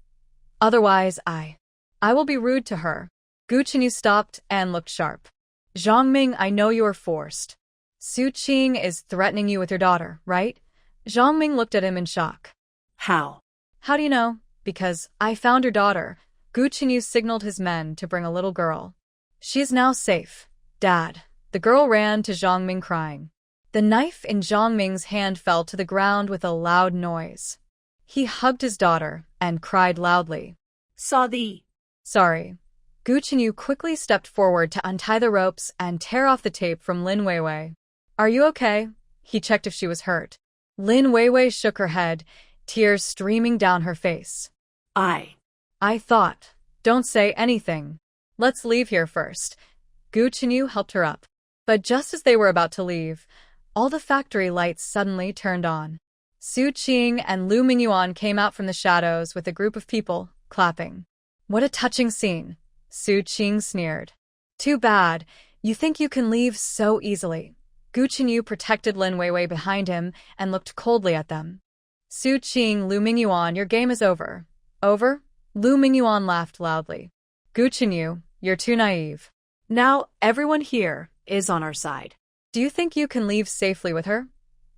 Otherwise I will be rude to her." Gu Chenyu stopped and looked sharp. "Zhang Ming, I know you are forced. Su Qing is threatening you with your daughter, right?" Zhang Ming looked at him in shock. How? "How do you know?" "Because I found your daughter." Gu Chenyu signaled his men to bring a little girl. "She is now safe, Dad." The girl ran to Zhang Ming crying. The knife in Zhang Ming's hand fell to the ground with a loud noise. He hugged his daughter and cried loudly. Sorry. Gu Chenyu quickly stepped forward to untie the ropes and tear off the tape from Lin Weiwei. "Are you okay?" He checked if she was hurt. Lin Weiwei shook her head, tears streaming down her face. I thought. Don't say anything. Let's leave here first." Gu Chenyu helped her up. But just as they were about to leave, all the factory lights suddenly turned on. Su Qing and Lu Mingyuan came out from the shadows with a group of people, clapping. "What a touching scene," Su Qing sneered. "Too bad. You think you can leave so easily." Gu Chenyu protected Lin Weiwei behind him and looked coldly at them. "Su Qing, Lu Mingyuan, your game is over." "Over?" Lu Mingyuan laughed loudly. "Gu Chenyu, you're too naive. Now everyone here is on our side." "Do you think you can leave safely with her?"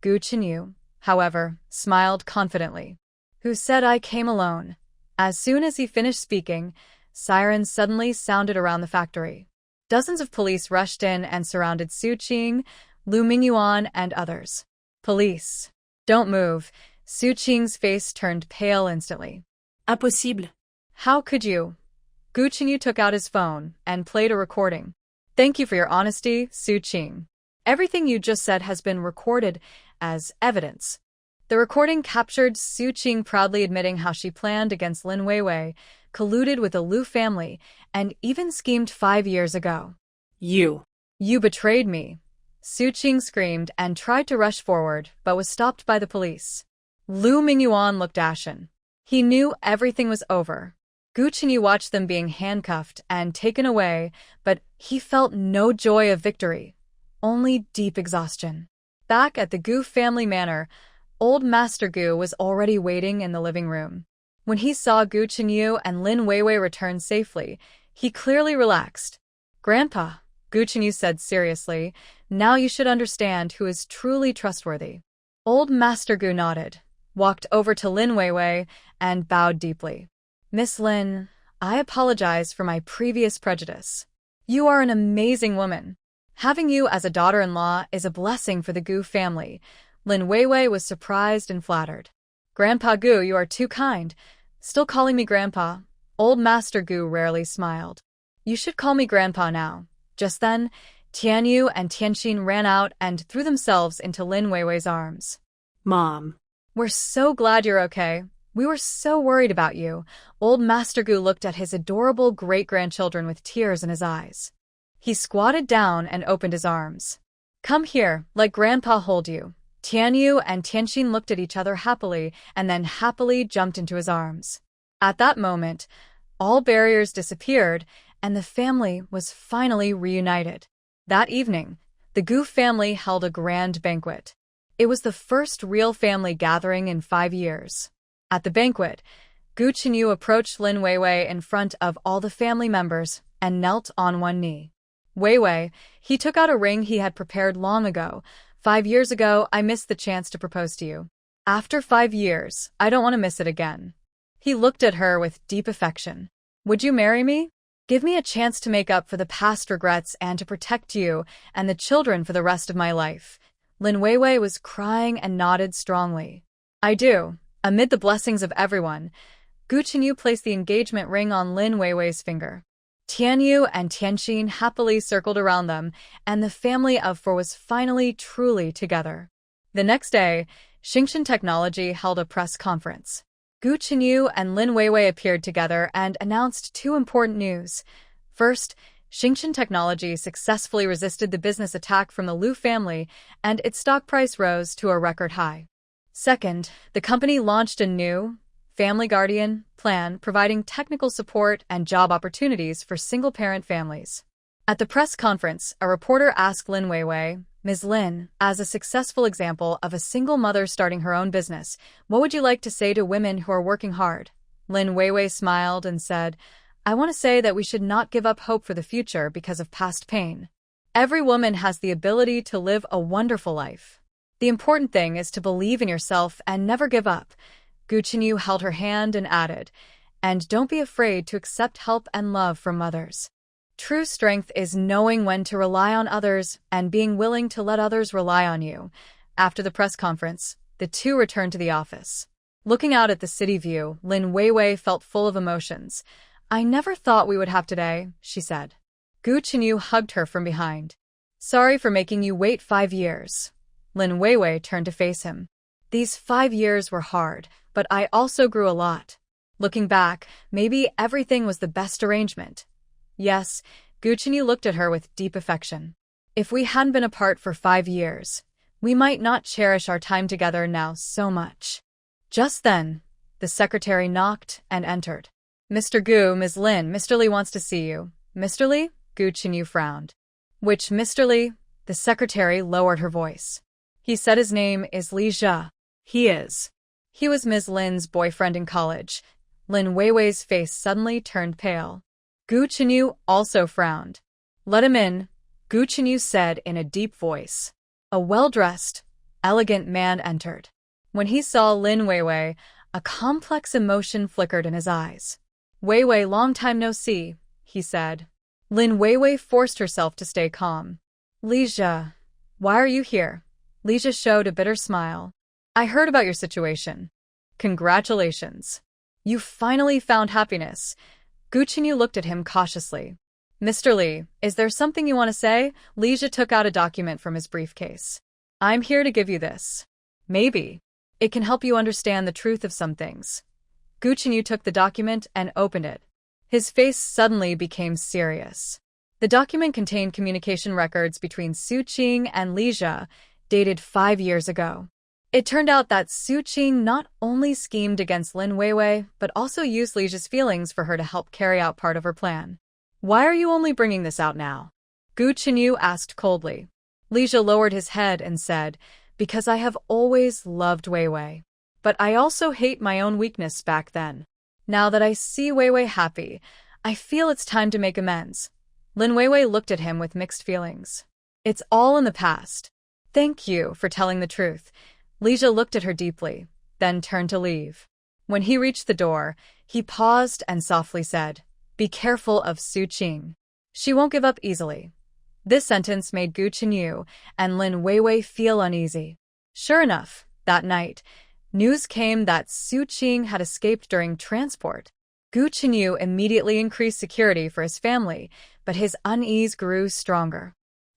Gu Chenyu, however, smiled confidently. "Who said I came alone?" As soon as he finished speaking, sirens suddenly sounded around the factory. Dozens of police rushed in and surrounded Su Qing, Lu Mingyuan, and others. "Police. Don't move." Su Qing's face turned pale instantly. Impossible. "How could you?" Gu Chenyu took out his phone and played a recording. "Thank you for your honesty, Su Qing. Everything you just said has been recorded as evidence." The recording captured Su Qing proudly admitting how she planned against Lin Weiwei, colluded with the Lu family, and even schemed 5 years ago. You betrayed me." Su Qing screamed and tried to rush forward, but was stopped by the police. Lu Mingyuan looked ashen. He knew everything was over. Gu Chenyu watched them being handcuffed and taken away, but he felt no joy of victory, only deep exhaustion. Back at the Gu family manor, old Master Gu was already waiting in the living room. When he saw Gu Chenyu and Lin Weiwei return safely, he clearly relaxed. "Grandpa," Gu Chenyu said seriously, "now you should understand who is truly trustworthy." Old Master Gu nodded, walked over to Lin Weiwei, and bowed deeply. "Miss Lin, I apologize for my previous prejudice. You are an amazing woman. Having you as a daughter-in-law is a blessing for the Gu family." Lin Weiwei was surprised and flattered. "Grandpa Gu, you are too kind. Still calling me Grandpa." Old Master Gu rarely smiled. "You should call me Grandpa now." Just then, Tianyu and Tianxin ran out and threw themselves into Lin Weiwei's arms. "Mom. "We're so glad you're okay. We were so worried about you." Old Master Gu looked at his adorable great-grandchildren with tears in his eyes. He squatted down and opened his arms. "Come here, let Grandpa hold you." Tianyu and Tianxin looked at each other happily and then happily jumped into his arms. At that moment, all barriers disappeared and the family was finally reunited. That evening, the Gu family held a grand banquet. It was the first real family gathering in 5 years. At the banquet, Gu Chenyu approached Lin Weiwei in front of all the family members and knelt on one knee. Weiwei, he took out a ring he had prepared long ago. 5 years ago, I missed the chance to propose to you. After 5 years, I don't want to miss it again. He looked at her with deep affection. Would you marry me? Give me a chance to make up for the past regrets and to protect you and the children for the rest of my life. Lin Weiwei was crying and nodded strongly. I do. Amid the blessings of everyone, Gu Chenyu placed the engagement ring on Lin Weiwei's finger. Tianyu and Tianxin happily circled around them, and the family of four was finally truly together. The next day, Xingchen Technology held a press conference. Gu Chenyu and Lin Weiwei appeared together and announced two important news. First, Xingchen Technology successfully resisted the business attack from the Liu family, and its stock price rose to a record high. Second, the company launched a new Family Guardian plan providing technical support and job opportunities for single-parent families. At the press conference, a reporter asked Lin Weiwei, Ms. Lin, as a successful example of a single mother starting her own business, what would you like to say to women who are working hard? Lin Weiwei smiled and said, I want to say that we should not give up hope for the future because of past pain. Every woman has the ability to live a wonderful life. The important thing is to believe in yourself and never give up. Gu Chenyu held her hand and added, and don't be afraid to accept help and love from others. True strength is knowing when to rely on others and being willing to let others rely on you. After the press conference, the two returned to the office. Looking out at the city view, Lin Weiwei felt full of emotions. I never thought we would have today, she said. Gu Chenyu hugged her from behind. Sorry for making you wait 5 years. Lin Weiwei turned to face him. These 5 years were hard, but I also grew a lot. Looking back, maybe everything was the best arrangement. Yes, Gu Chenyu looked at her with deep affection. If we hadn't been apart for 5 years, we might not cherish our time together now so much. Just then, the secretary knocked and entered. Mr. Gu, Ms. Lin, Mr. Li wants to see you. Mr. Li? Gu Chenyu frowned. Which Mr. Li? The secretary lowered her voice. He said his name is Li Zhe. He is. He was Ms. Lin's boyfriend in college. Lin Weiwei's face suddenly turned pale. Gu Chenyu also frowned. Let him in, Gu Chenyu said in a deep voice. A well-dressed, elegant man entered. When he saw Lin Weiwei, a complex emotion flickered in his eyes. Weiwei, long time no see, he said. Lin Weiwei forced herself to stay calm. Li Zhe, why are you here? Li Zhe showed a bitter smile. I heard about your situation. Congratulations. You finally found happiness. Gu Chenyu looked at him cautiously. Mr. Li, is there something you want to say? Li Zhe took out a document from his briefcase. I'm here to give you this. Maybe. It can help you understand the truth of some things. Gu Chenyu took the document and opened it. His face suddenly became serious. The document contained communication records between Su Qing and Li Zhe, dated 5 years ago. It turned out that Su Qing not only schemed against Lin Weiwei, but also used Li Zhe's feelings for her to help carry out part of her plan. Why are you only bringing this out now? Gu Chenyu asked coldly. Li Zhe lowered his head and said, because I have always loved Weiwei. But I also hate my own weakness back then. Now that I see Weiwei happy, I feel it's time to make amends. Lin Weiwei looked at him with mixed feelings. It's all in the past. Thank you for telling the truth. Li Zhe looked at her deeply, then turned to leave. When he reached the door, he paused and softly said, be careful of Su Qing. She won't give up easily. This sentence made Gu Chenyu and Lin Weiwei feel uneasy. Sure enough, that night, news came that Su Qing had escaped during transport. Gu Chenyu immediately increased security for his family, but his unease grew stronger.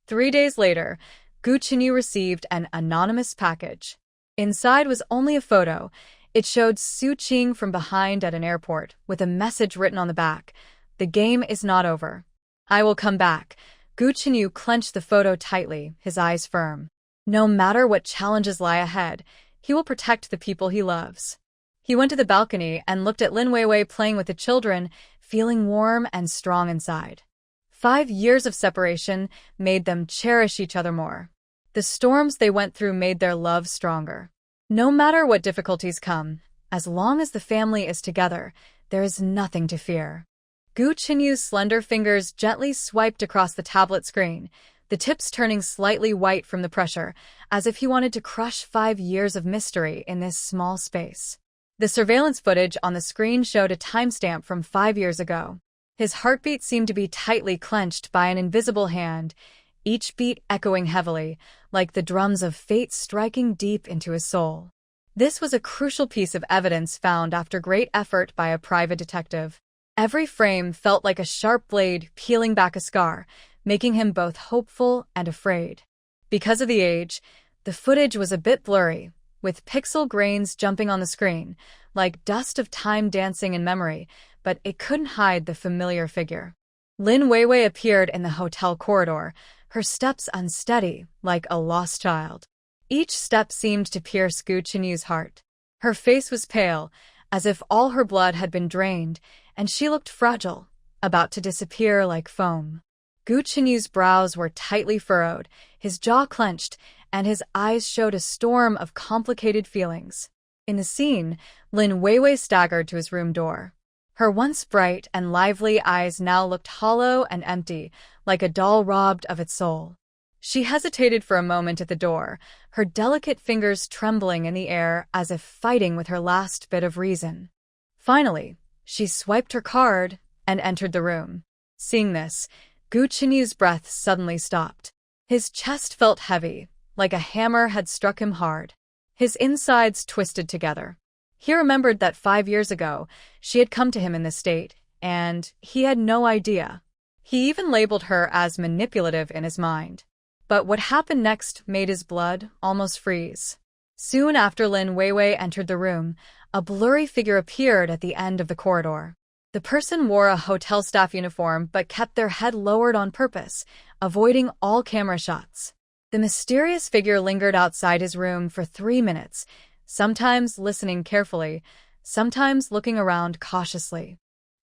3 days later, Gu Chenyu received an anonymous package. Inside was only a photo. It showed Su Qing from behind at an airport, with a message written on the back. The game is not over. I will come back. Gu Chenyu clenched the photo tightly, his eyes firm. No matter what challenges lie ahead, he will protect the people he loves. He went to the balcony and looked at Lin Weiwei playing with the children, feeling warm and strong inside. 5 years of separation made them cherish each other more. The storms they went through made their love stronger. No matter what difficulties come, As long as the family is together, there is nothing to fear. Gu Qinyu's slender fingers gently swiped across the tablet screen, the tips turning slightly white from the pressure, as if he wanted to crush 5 years of mystery in this small space. The surveillance footage on the screen showed a timestamp from 5 years ago. His heartbeat seemed to be tightly clenched by an invisible hand, each beat echoing heavily, like the drums of fate striking deep into his soul. This was a crucial piece of evidence found after great effort by a private detective. Every frame felt like a sharp blade peeling back a scar, making him both hopeful and afraid. Because of the age, the footage was a bit blurry, with pixel grains jumping on the screen, like dust of time dancing in memory, but it couldn't hide the familiar figure. Lin Weiwei appeared in the hotel corridor, her steps unsteady, like a lost child. Each step seemed to pierce Gu Qinyu's heart. Her face was pale, as if all her blood had been drained, and she looked fragile, about to disappear like foam. Gu Qinyu's brows were tightly furrowed, his jaw clenched, and his eyes showed a storm of complicated feelings. In the scene, Lin Weiwei staggered to his room door. Her once bright and lively eyes now looked hollow and empty, like a doll robbed of its soul. She hesitated for a moment at the door, her delicate fingers trembling in the air as if fighting with her last bit of reason. Finally, she swiped her card and entered the room. Seeing this, Gu Qinyu's breath suddenly stopped. His chest felt heavy, like a hammer had struck him hard. His insides twisted together. He remembered that 5 years ago, she had come to him in this state, and he had no idea. He even labeled her as manipulative in his mind. But what happened next made his blood almost freeze. Soon after Lin Weiwei entered the room, a blurry figure appeared at the end of the corridor. The person wore a hotel staff uniform but kept their head lowered on purpose, avoiding all camera shots. The mysterious figure lingered outside his room for 3 minutes, sometimes listening carefully, sometimes looking around cautiously.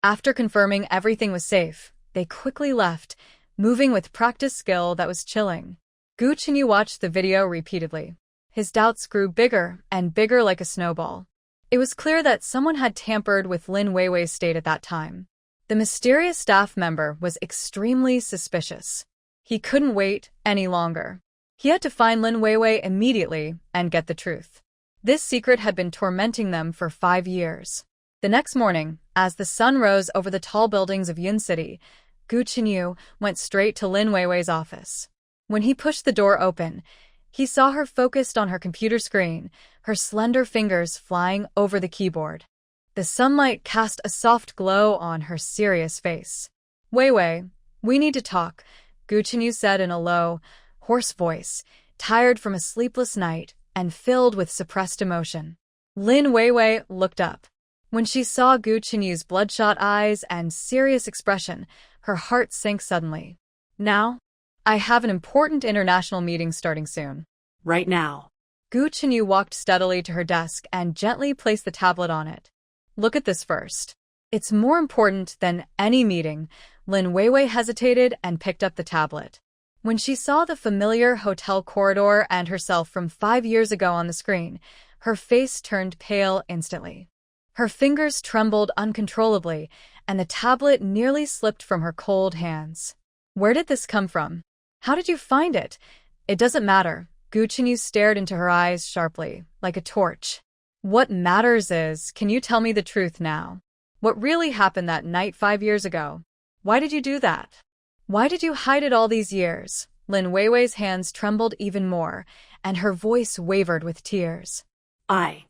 After confirming everything was safe, they quickly left, moving with practiced skill that was chilling. Gu Qinyu watched the video repeatedly. His doubts grew bigger and bigger like a snowball. It was clear that someone had tampered with Lin Weiwei's state at that time. The mysterious staff member was extremely suspicious. He couldn't wait any longer. He had to find Lin Weiwei immediately and get the truth. This secret had been tormenting them for 5 years. The next morning, as the sun rose over the tall buildings of Yun City, Gu Qinyu went straight to Lin Weiwei's office. When he pushed the door open, he saw her focused on her computer screen, her slender fingers flying over the keyboard. The sunlight cast a soft glow on her serious face. "Weiwei, we need to talk," Gu Qinyu said in a low, hoarse voice, tired from a sleepless night and filled with suppressed emotion. Lin Weiwei looked up. When she saw Gu Qinyu's bloodshot eyes and serious expression, her heart sank suddenly. "Now? I have an important international meeting starting soon." Right now. Gu Qinyu walked steadily to her desk and gently placed the tablet on it. "Look at this first. It's more important than any meeting." Lin Weiwei hesitated and picked up the tablet. When she saw the familiar hotel corridor and herself from 5 years ago on the screen, her face turned pale instantly. Her fingers trembled uncontrollably, and the tablet nearly slipped from her cold hands. "Where did this come from? How did you find it?" "It doesn't matter." Gu Qinyu stared into her eyes sharply, like a torch. "What matters is, can you tell me the truth now? What really happened that night 5 years ago? Why did you do that? Why did you hide it all these years?" Lin Weiwei's hands trembled even more, and her voice wavered with tears. I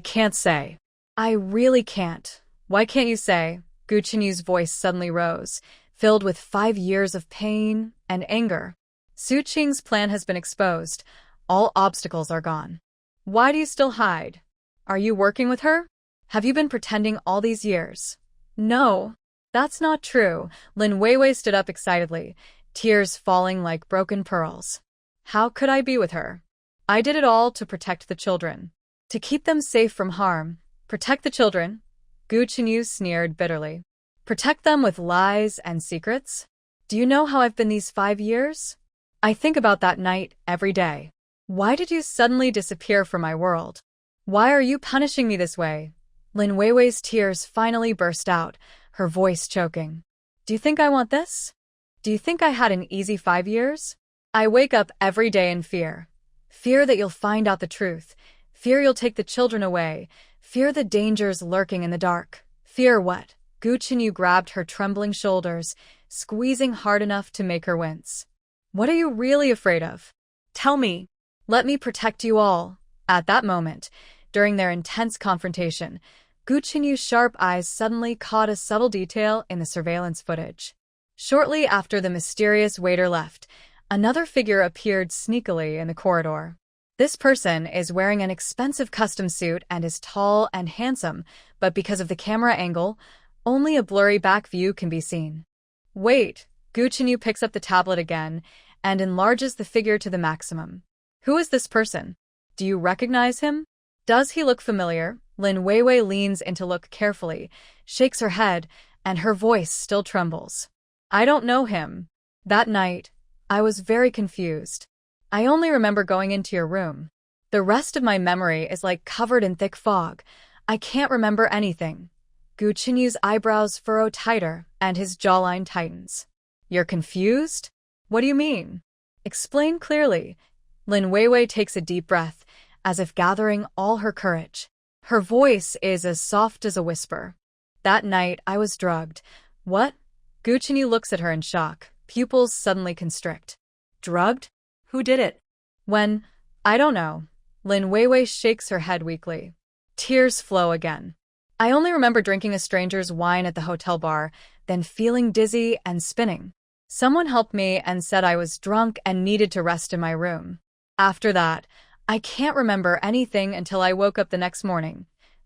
can't say. I really can't." "Why can't you say?" Gu Qinyu's voice suddenly rose, filled with 5 years of pain and anger. "Su Qing's plan has been exposed. All obstacles are gone. Why do you still hide? Are you working with her? Have you been pretending all these years?" "No, that's not true." Lin Weiwei stood up excitedly, tears falling like broken pearls. "How could I be with her? I did it all to protect the children. To keep them safe from harm." "Protect the children?" Gu Qinyu sneered bitterly. "Protect them with lies and secrets? Do you know how I've been these 5 years? I think about that night every day. Why did you suddenly disappear from my world? Why are you punishing me this way? Lin Weiwei's tears finally burst out, her voice choking. Do you think I want this? Do you think I had an easy 5 years? I wake up every day in fear. Fear that you'll find out the truth. Fear you'll take the children away. Fear the dangers lurking in the dark. Fear what? Gu Chenyu grabbed her trembling shoulders, squeezing hard enough to make her wince. What are you really afraid of? Tell me. Let me protect you all. At that moment, during their intense confrontation, Gu Chenyu's sharp eyes suddenly caught a subtle detail in the surveillance footage. Shortly after the mysterious waiter left, another figure appeared sneakily in the corridor. This person is wearing an expensive custom suit and is tall and handsome, but because of the camera angle, only a blurry back view can be seen. Wait, Gu Chenyu picks up the tablet again and enlarges the figure to the maximum. Who is this person? Do you recognize him? Does he look familiar? Lin Weiwei leans in to look carefully, shakes her head, and her voice still trembles. I don't know him. That night, I was very confused. I only remember going into your room. The rest of my memory is like covered in thick fog. I can't remember anything. Gu Chenyu's eyebrows furrow tighter, and his jawline tightens. You're confused? What do you mean? Explain clearly. Lin Weiwei takes a deep breath, as if gathering all her courage. Her voice is as soft as a whisper. That night, I was drugged. What? Gu Chenyu looks at her in shock, pupils suddenly constrict. Drugged? Who did it? When? I don't know. Lin Weiwei shakes her head weakly. Tears flow again. I only remember drinking a stranger's wine at the hotel bar, then feeling dizzy and spinning. Someone helped me and said I was drunk and needed to rest in my room. After that, I can't remember anything until I woke up the next morning.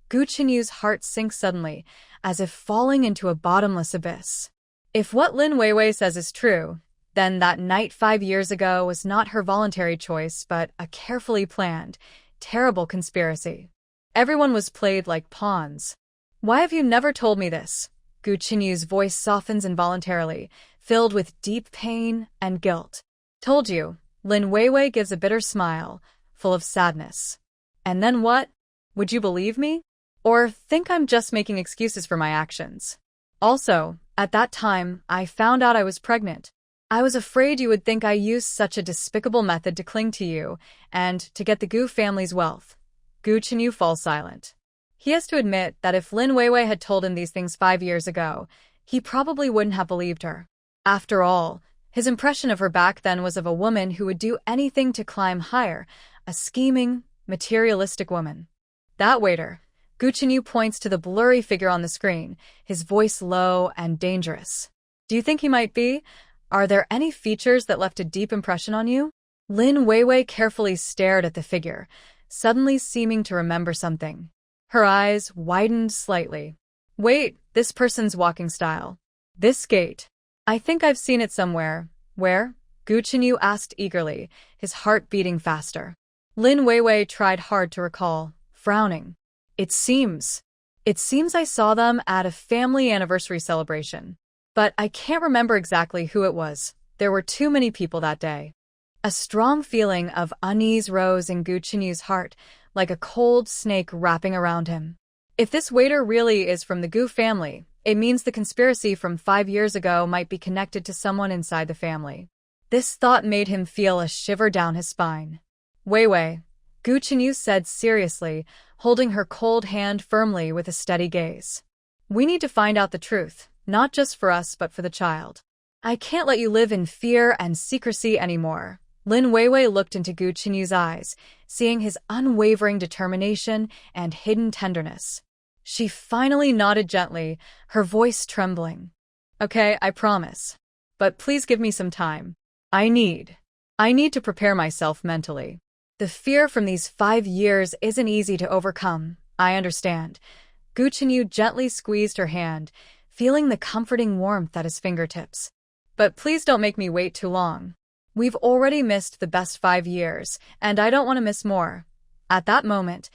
Gu Chenyu's heart sinks suddenly, as if falling into a bottomless abyss. If what Lin Weiwei says is true, then that night 5 years ago was not her voluntary choice, but a carefully planned, terrible conspiracy. Everyone was played like pawns. Why have you never told me this? Gu Chenyu's voice softens involuntarily, filled with deep pain and guilt. Told you. Lin Weiwei gives a bitter smile, full of sadness. And then what? Would you believe me? Or think I'm just making excuses for my actions? Also, at that time, I found out I was pregnant. I was afraid you would think I used such a despicable method to cling to you and to get the Gu family's wealth. Gu Chenyu falls silent. He has to admit that if Lin Weiwei had told him these things 5 years ago, he probably wouldn't have believed her. After all, his impression of her back then was of a woman who would do anything to climb higher, a scheming, materialistic woman. That waiter. Gu Chenyu points to the blurry figure on the screen, his voice low and dangerous. Do you think he might be? Are there any features that left a deep impression on you? Lin Weiwei carefully stared at the figure, suddenly seeming to remember something. Her eyes widened slightly. Wait, this person's walking style. This gait. I think I've seen it somewhere. Where? Gu Chenyu asked eagerly, his heart beating faster. Lin Weiwei tried hard to recall, frowning. It seems I saw them at a family anniversary celebration. But I can't remember exactly who it was. There were too many people that day. A strong feeling of unease rose in Gu Chenyu's heart, like a cold snake wrapping around him. If this waiter really is from the Gu family, it means the conspiracy from 5 years ago might be connected to someone inside the family. This thought made him feel a shiver down his spine. Weiwei, Gu Chenyu said seriously, holding her cold hand firmly with a steady gaze. We need to find out the truth, not just for us but for the child. I can't let you live in fear and secrecy anymore. Lin Weiwei looked into Gu Chenyu's eyes, seeing his unwavering determination and hidden tenderness. She finally nodded gently, her voice trembling. Okay, I promise. But please give me some time. I need to prepare myself mentally. The fear from these 5 years isn't easy to overcome, I understand. Gu Chenyu gently squeezed her hand, feeling the comforting warmth at his fingertips. But please don't make me wait too long. We've already missed the best 5 years, and I don't want to miss more. At that moment,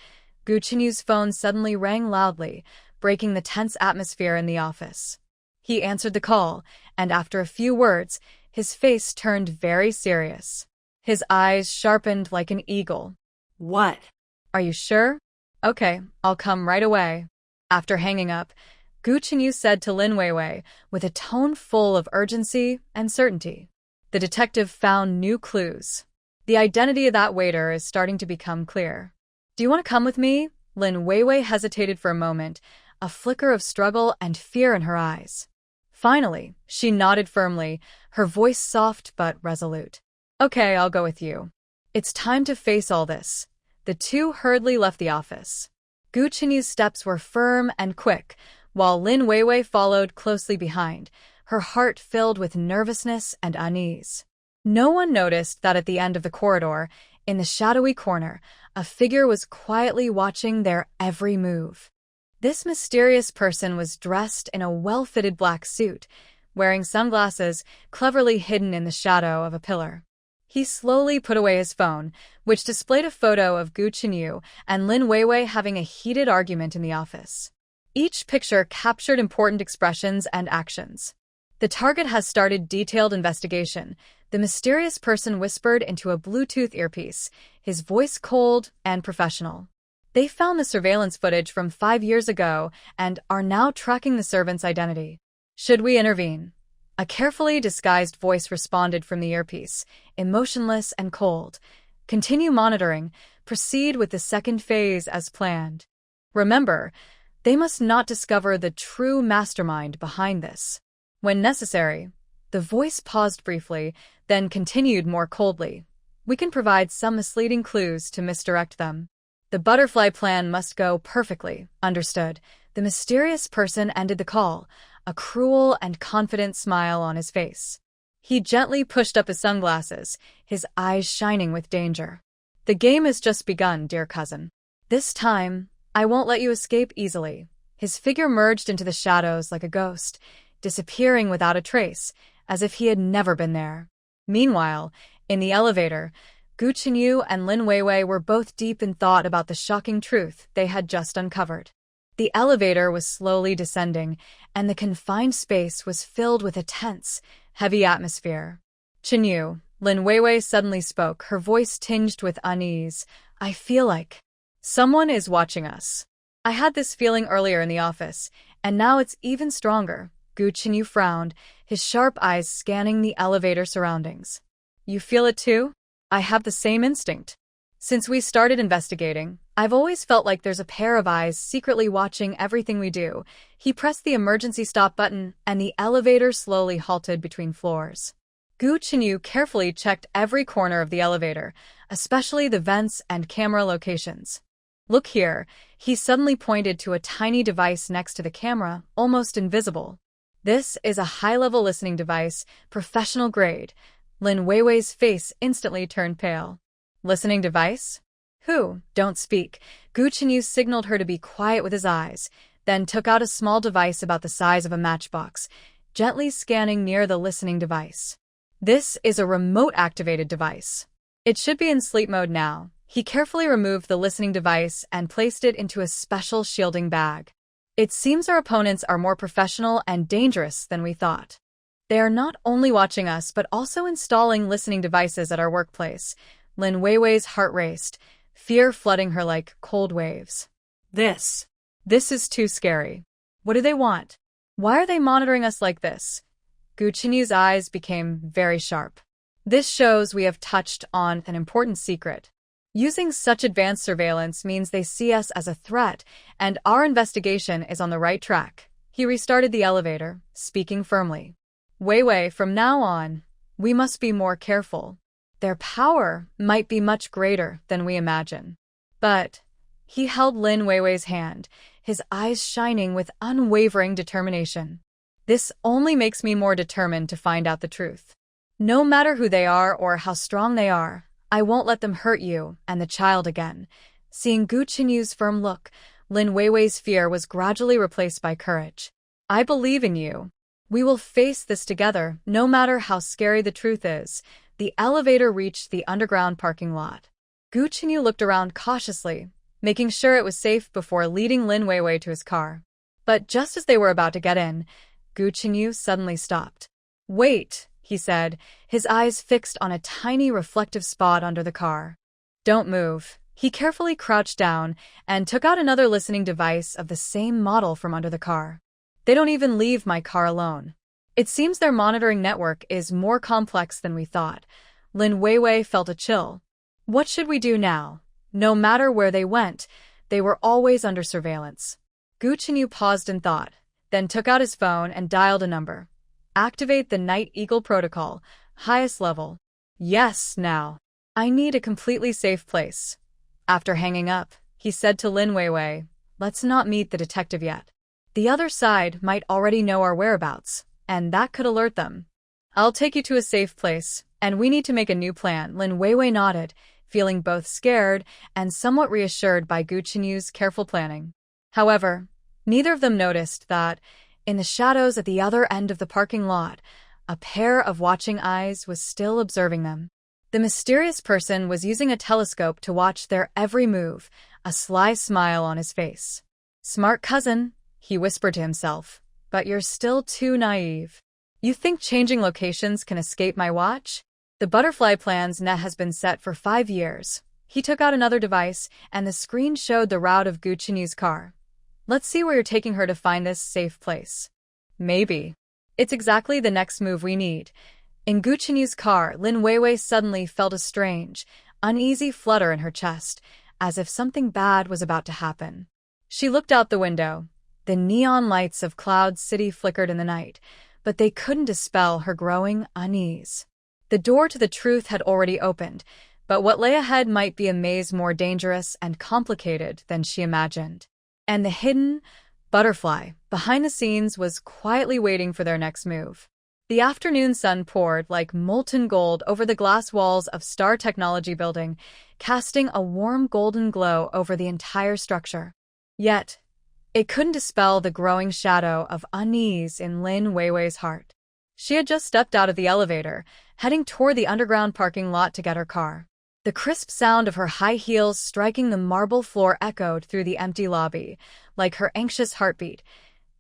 Gu Chenyu's phone suddenly rang loudly, breaking the tense atmosphere in the office. He answered the call, and after a few words, his face turned very serious. His eyes sharpened like an eagle. What? Are you sure? Okay, I'll come right away. After hanging up, Gu Chenyu said to Lin Weiwei with a tone full of urgency and certainty. The detective found new clues. The identity of that waiter is starting to become clear. Do you want to come with me? Lin Weiwei hesitated for a moment, a flicker of struggle and fear in her eyes. Finally, she nodded firmly, her voice soft but resolute. Okay, I'll go with you. It's time to face all this. The two hurriedly left the office. Gu Chenyu's steps were firm and quick, while Lin Weiwei followed closely behind, her heart filled with nervousness and unease. No one noticed that at the end of the corridor, in the shadowy corner, a figure was quietly watching their every move. This mysterious person was dressed in a well-fitted black suit, wearing sunglasses cleverly hidden in the shadow of a pillar. He slowly put away his phone, which displayed a photo of Gu Chenyu and Lin Weiwei having a heated argument in the office. Each picture captured important expressions and actions. The target has started detailed investigation, the mysterious person whispered into a Bluetooth earpiece, his voice cold and professional. They found the surveillance footage from 5 years ago and are now tracking the servant's identity. Should we intervene? A carefully disguised voice responded from the earpiece, emotionless and cold. Continue monitoring. Proceed with the second phase as planned. Remember, they must not discover the true mastermind behind this. When necessary, the voice paused briefly, then continued more coldly. We can provide some misleading clues to misdirect them. The butterfly plan must go perfectly, understood. The mysterious person ended the call, a cruel and confident smile on his face. He gently pushed up his sunglasses, his eyes shining with danger. The game has just begun, dear cousin. This time, I won't let you escape easily. His figure merged into the shadows like a ghost, disappearing without a trace, as if he had never been there. Meanwhile, in the elevator, Gu Chenyu and Lin Weiwei were both deep in thought about the shocking truth they had just uncovered. The elevator was slowly descending, and the confined space was filled with a tense, heavy atmosphere. Chenyu, Lin Weiwei suddenly spoke, her voice tinged with unease. I feel like someone is watching us. I had this feeling earlier in the office, and now it's even stronger. Gu Chenyu frowned, his sharp eyes scanning the elevator surroundings. You feel it too? I have the same instinct. Since we started investigating, I've always felt like there's a pair of eyes secretly watching everything we do. He pressed the emergency stop button, and the elevator slowly halted between floors. Gu Chenyu carefully checked every corner of the elevator, especially the vents and camera locations. Look here, he suddenly pointed to a tiny device next to the camera, almost invisible. This is a high-level listening device, professional grade. Lin Weiwei's face instantly turned pale. Listening device? Who? Don't speak. Gu Chenyu signaled her to be quiet with his eyes, then took out a small device about the size of a matchbox, gently scanning near the listening device. This is a remote-activated device. It should be in sleep mode now. He carefully removed the listening device and placed it into a special shielding bag. It seems our opponents are more professional and dangerous than we thought. They are not only watching us but also installing listening devices at our workplace. Lin Weiwei's heart raced, fear flooding her like cold waves. This is too scary. What do they want? Why are they monitoring us like this? Gu Chenyu's eyes became very sharp. This shows we have touched on an important secret. Using such advanced surveillance means they see us as a threat, and our investigation is on the right track. He restarted the elevator, speaking firmly. Weiwei, from now on, we must be more careful. Their power might be much greater than we imagine. But he held Lin Weiwei's hand, his eyes shining with unwavering determination. This only makes me more determined to find out the truth. No matter who they are or how strong they are, I won't let them hurt you and the child again. Seeing Gu Chenyu's firm look, Lin Weiwei's fear was gradually replaced by courage. I believe in you. We will face this together, no matter how scary the truth is. The elevator reached the underground parking lot. Gu Chenyu looked around cautiously, making sure it was safe before leading Lin Weiwei to his car. But just as they were about to get in, Gu Chenyu suddenly stopped. Wait, he said, his eyes fixed on a tiny reflective spot under the car. Don't move. He carefully crouched down and took out another listening device of the same model from under the car. They don't even leave my car alone. It seems their monitoring network is more complex than we thought. Lin Weiwei felt a chill. What should we do now? No matter where they went, they were always under surveillance. Gu Chenyu paused in thought, then took out his phone and dialed a number. Activate the Night Eagle protocol, highest level. Yes, now. I need a completely safe place. After hanging up, he said to Lin Weiwei, let's not meet the detective yet. The other side might already know our whereabouts, and that could alert them. I'll take you to a safe place, and we need to make a new plan. Lin Weiwei nodded, feeling both scared and somewhat reassured by Gu Chenyu's careful planning. However, neither of them noticed that, in the shadows at the other end of the parking lot, a pair of watching eyes was still observing them. The mysterious person was using a telescope to watch their every move, a sly smile on his face. Smart cousin, he whispered to himself, but you're still too naive. You think changing locations can escape my watch? The butterfly plan's net has been set for 5 years. He took out another device, and the screen showed the route of Gu Chenyu's car. Let's see where you're taking her to find this safe place. Maybe. It's exactly the next move we need. In Gu Chenyu's car, Lin Weiwei suddenly felt a strange, uneasy flutter in her chest, as if something bad was about to happen. She looked out the window. The neon lights of Cloud City flickered in the night, but they couldn't dispel her growing unease. The door to the truth had already opened, but what lay ahead might be a maze more dangerous and complicated than she imagined. And the hidden butterfly behind the scenes was quietly waiting for their next move. The afternoon sun poured like molten gold over the glass walls of Star Technology Building, casting a warm golden glow over the entire structure. Yet, it couldn't dispel the growing shadow of unease in Lin Weiwei's heart. She had just stepped out of the elevator, heading toward the underground parking lot to get her car. The crisp sound of her high heels striking the marble floor echoed through the empty lobby, like her anxious heartbeat,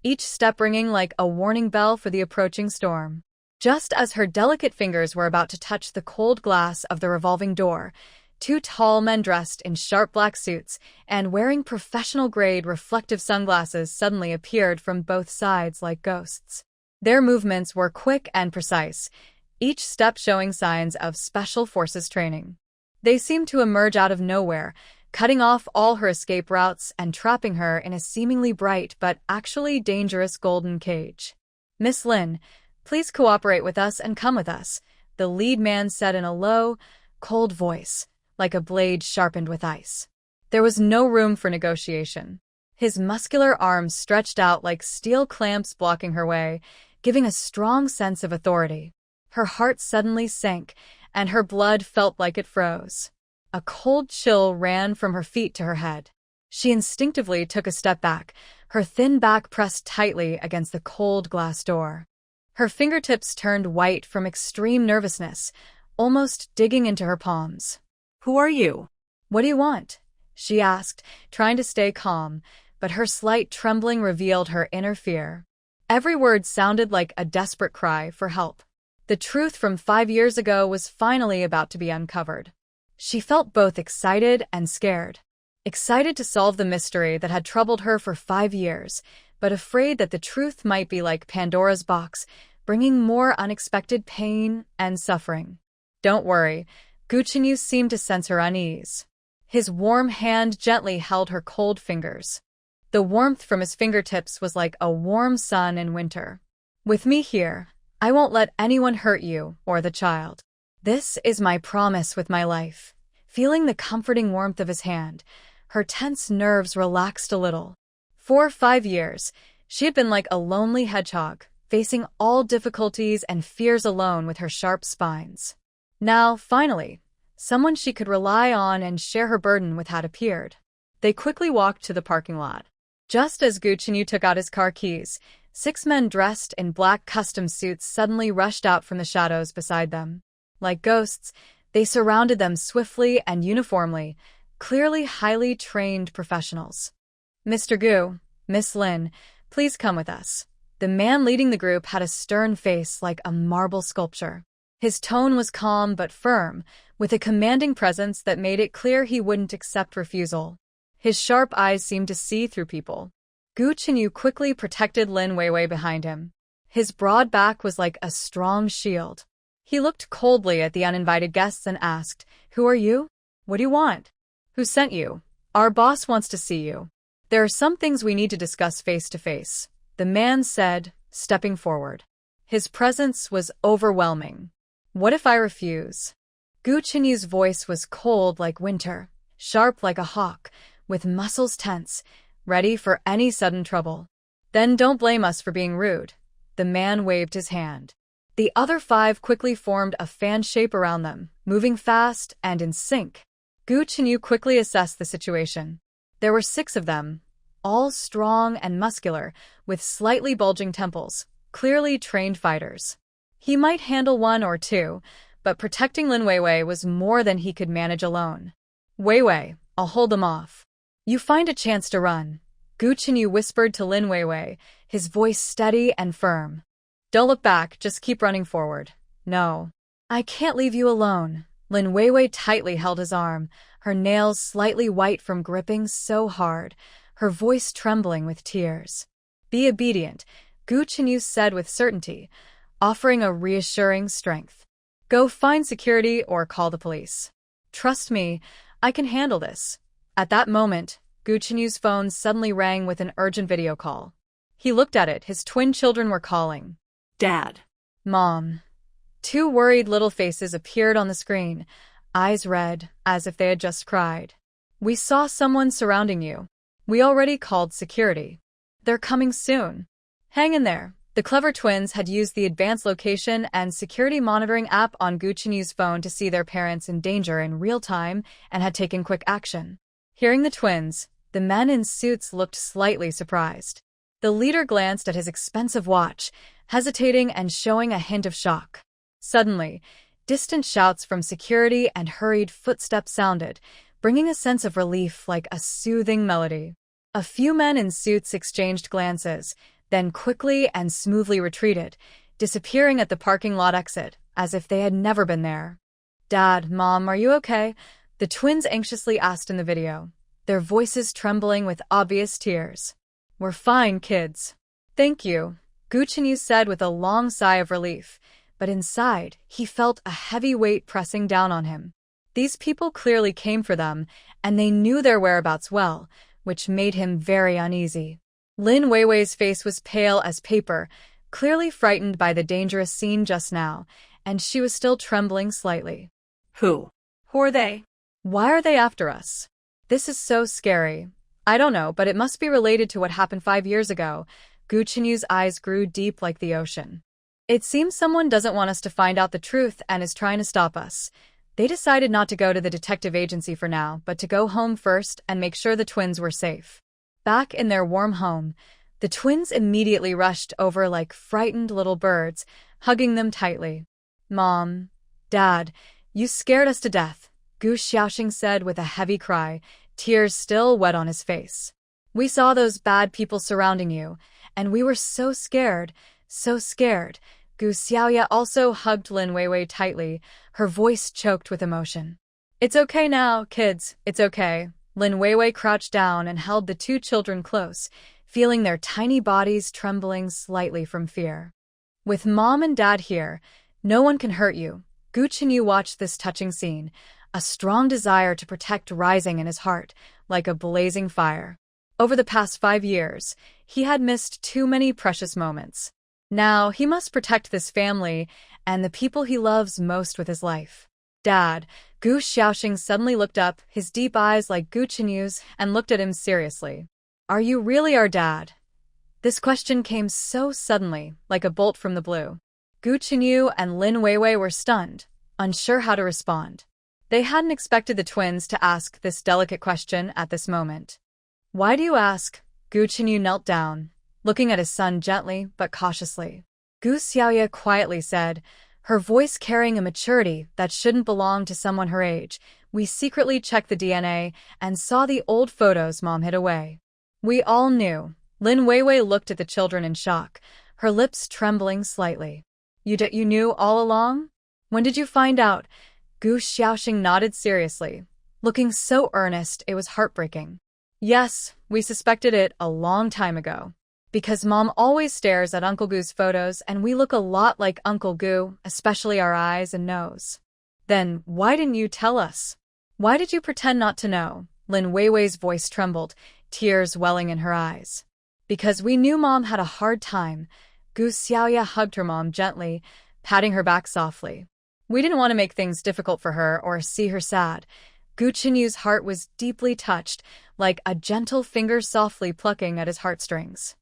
each step ringing like a warning bell for the approaching storm. Just as her delicate fingers were about to touch the cold glass of the revolving door, 2 tall men dressed in sharp black suits and wearing professional-grade reflective sunglasses suddenly appeared from both sides like ghosts. Their movements were quick and precise, each step showing signs of special forces training. They seemed to emerge out of nowhere, cutting off all her escape routes and trapping her in a seemingly bright but actually dangerous golden cage. Miss Lin, please cooperate with us and come with us, the lead man said in a low, cold voice, like a blade sharpened with ice. There was no room for negotiation. His muscular arms stretched out like steel clamps blocking her way, giving a strong sense of authority. Her heart suddenly sank, and her blood felt like it froze. A cold chill ran from her feet to her head. She instinctively took a step back, her thin back pressed tightly against the cold glass door. Her fingertips turned white from extreme nervousness, almost digging into her palms. Who are you? What do you want? She asked, trying to stay calm, but her slight trembling revealed her inner fear. Every word sounded like a desperate cry for help. The truth from 5 years ago was finally about to be uncovered. She felt both excited and scared. Excited to solve the mystery that had troubled her for 5 years, but afraid that the truth might be like Pandora's box, bringing more unexpected pain and suffering. Don't worry, Gu Chenyu seemed to sense her unease. His warm hand gently held her cold fingers. The warmth from his fingertips was like a warm sun in winter. With me here, I won't let anyone hurt you or the child. This is my promise with my life. Feeling the comforting warmth of his hand, her tense nerves relaxed a little. For 5 years, she had been like a lonely hedgehog, facing all difficulties and fears alone with her sharp spines. Now, finally, someone she could rely on and share her burden with had appeared. They quickly walked to the parking lot. Just as Gu Chenyu took out his car keys, 6 men dressed in black custom suits suddenly rushed out from the shadows beside them. Like ghosts, they surrounded them swiftly and uniformly, clearly highly trained professionals. Mr. Gu, Miss Lin, please come with us. The man leading the group had a stern face like a marble sculpture. His tone was calm but firm, with a commanding presence that made it clear he wouldn't accept refusal. His sharp eyes seemed to see through people. Gu Chenyu quickly protected Lin Weiwei behind him. His broad back was like a strong shield. He looked coldly at the uninvited guests and asked, "Who are you? What do you want? Who sent you? Our boss wants to see you. There are some things we need to discuss face to face," the man said, stepping forward. His presence was overwhelming. "What if I refuse?" Gu Chenyu's voice was cold like winter, sharp like a hawk, with muscles tense, ready for any sudden trouble. "Then don't blame us for being rude." The man waved his hand. The other 5 quickly formed a fan shape around them, moving fast and in sync. Gu Chenyu quickly assessed the situation. There were 6 of them, all strong and muscular, with slightly bulging temples, clearly trained fighters. He might handle 1 or 2, but protecting Lin Weiwei was more than he could manage alone. "Weiwei, I'll hold them off. You find a chance to run," Gu Chenyu whispered to Lin Weiwei, his voice steady and firm. "Don't look back, just keep running forward." "No. I can't leave you alone." Lin Weiwei tightly held his arm, her nails slightly white from gripping so hard, her voice trembling with tears. "Be obedient," Gu Chenyu said with certainty, offering a reassuring strength. "Go find security or call the police. Trust me, I can handle this." At that moment, Gu Chenyu's phone suddenly rang with an urgent video call. He looked at it, his twin children were calling. Dad. "Mom." 2 worried little faces appeared on the screen, eyes red, as if they had just cried. "We saw someone surrounding you. We already called security. They're coming soon. Hang in there." The clever twins had used the advanced location and security monitoring app on Gu Chenyu's phone to see their parents in danger in real time and had taken quick action. Hearing the twins, the men in suits looked slightly surprised. The leader glanced at his expensive watch, hesitating and showing a hint of shock. Suddenly, distant shouts from security and hurried footsteps sounded, bringing a sense of relief like a soothing melody. A few men in suits exchanged glances, then quickly and smoothly retreated, disappearing at the parking lot exit, as if they had never been there. "Dad, Mom, are you okay?" the twins anxiously asked in the video, their voices trembling with obvious tears. "We're fine, kids. Thank you," Gu Chenyu said with a long sigh of relief, but inside, he felt a heavy weight pressing down on him. These people clearly came for them, and they knew their whereabouts well, which made him very uneasy. Lin Weiwei's face was pale as paper, clearly frightened by the dangerous scene just now, and she was still trembling slightly. Who are they? "Why are they after us? This is so scary. I don't know, but it must be related to what happened 5 years ago." Gu Chenyu's eyes grew deep like the ocean. "It seems someone doesn't want us to find out the truth and is trying to stop us. They decided not to go to the detective agency for now, but to go home first and make sure the twins were safe." Back in their warm home, the twins immediately rushed over like frightened little birds, hugging them tightly. "Mom, Dad, you scared us to death," Gu Xiaoxing said with a heavy cry, tears still wet on his face. "We saw those bad people surrounding you, and we were so scared, so scared." Gu Xiaoya also hugged Lin Weiwei tightly, her voice choked with emotion. "It's okay now, kids, it's okay." Lin Weiwei crouched down and held the 2 children close, feeling their tiny bodies trembling slightly from fear. "With Mom and Dad here, no one can hurt you." Gu Chenyu watched this touching scene, a strong desire to protect rising in his heart, like a blazing fire. Over the past 5 years, he had missed too many precious moments. Now he must protect this family and the people he loves most with his life. "Dad," Gu Xiaoxing suddenly looked up, his deep eyes like Gu Chenyu's, and looked at him seriously. "Are you really our dad?" This question came so suddenly, like a bolt from the blue. Gu Chenyu and Lin Weiwei were stunned, unsure how to respond. They hadn't expected the twins to ask this delicate question at this moment. "Why do you ask?" Gu Chenyu knelt down, looking at his son gently but cautiously. Gu Xiaoya quietly said, her voice carrying a maturity that shouldn't belong to someone her age, "We secretly checked the DNA and saw the old photos Mom hid away. We all knew." Lin Weiwei looked at the children in shock, her lips trembling slightly. You knew all along? When did you find out?" Gu Xiaoxing nodded seriously, looking so earnest it was heartbreaking. Yes, we suspected it a long time ago. Because Mom always stares at Uncle Gu's photos and we look a lot like Uncle Gu, especially our eyes and nose. Then, why didn't you tell us? Why did you pretend not to know? Lin Weiwei's voice trembled, tears welling in her eyes. Because we knew Mom had a hard time. Gu Xiaoya hugged her mom gently, patting her back softly. We didn't want to make things difficult for her or see her sad. Gu Qinyu's heart was deeply touched, like a gentle finger softly plucking at his heartstrings.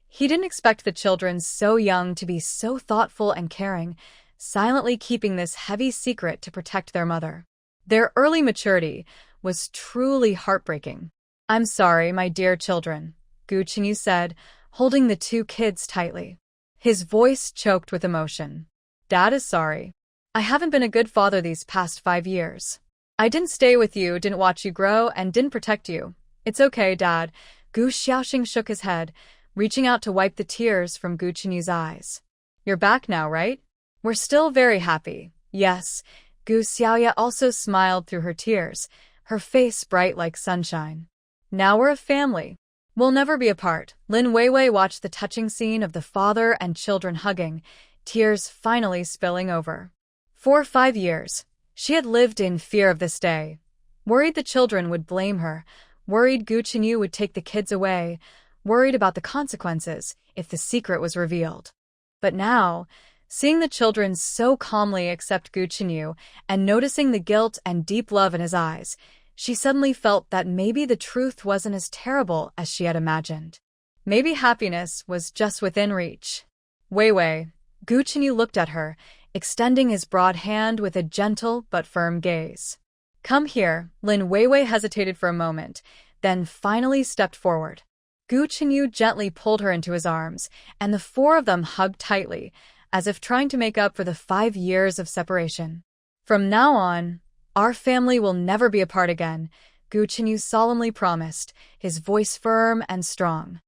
He didn't expect the children so young to be so thoughtful and caring, silently keeping this heavy secret to protect their mother. Their early maturity was truly heartbreaking. I'm sorry, my dear children, Gu Qinyu said, holding the two kids tightly. His voice choked with emotion. Dad is sorry. I haven't been a good father these past 5 years. I didn't stay with you, didn't watch you grow, and didn't protect you. It's okay, Dad. Gu Xiaoxing shook his head, reaching out to wipe the tears from Gu Qinyu's eyes. You're back now, right? We're still very happy. Yes. Gu Xiaoya also smiled through her tears, her face bright like sunshine. Now we're a family. We'll never be apart. Lin Weiwei watched the touching scene of the father and children hugging, tears finally spilling over. For 5 years, she had lived in fear of this day. Worried the children would blame her, worried Gu Qinyu would take the kids away, worried about the consequences if the secret was revealed. But now, seeing the children so calmly accept Gu Qinyu and noticing the guilt and deep love in his eyes, she suddenly felt that maybe the truth wasn't as terrible as she had imagined. Maybe happiness was just within reach. Weiwei, Gu Qinyu looked at her, extending his broad hand with a gentle but firm gaze. Come here. Lin Weiwei hesitated for a moment, then finally stepped forward. Gu Qinyu gently pulled her into his arms, and the four of them hugged tightly, as if trying to make up for the 5 years of separation. From now on, our family will never be apart again, Gu Qinyu solemnly promised, his voice firm and strong.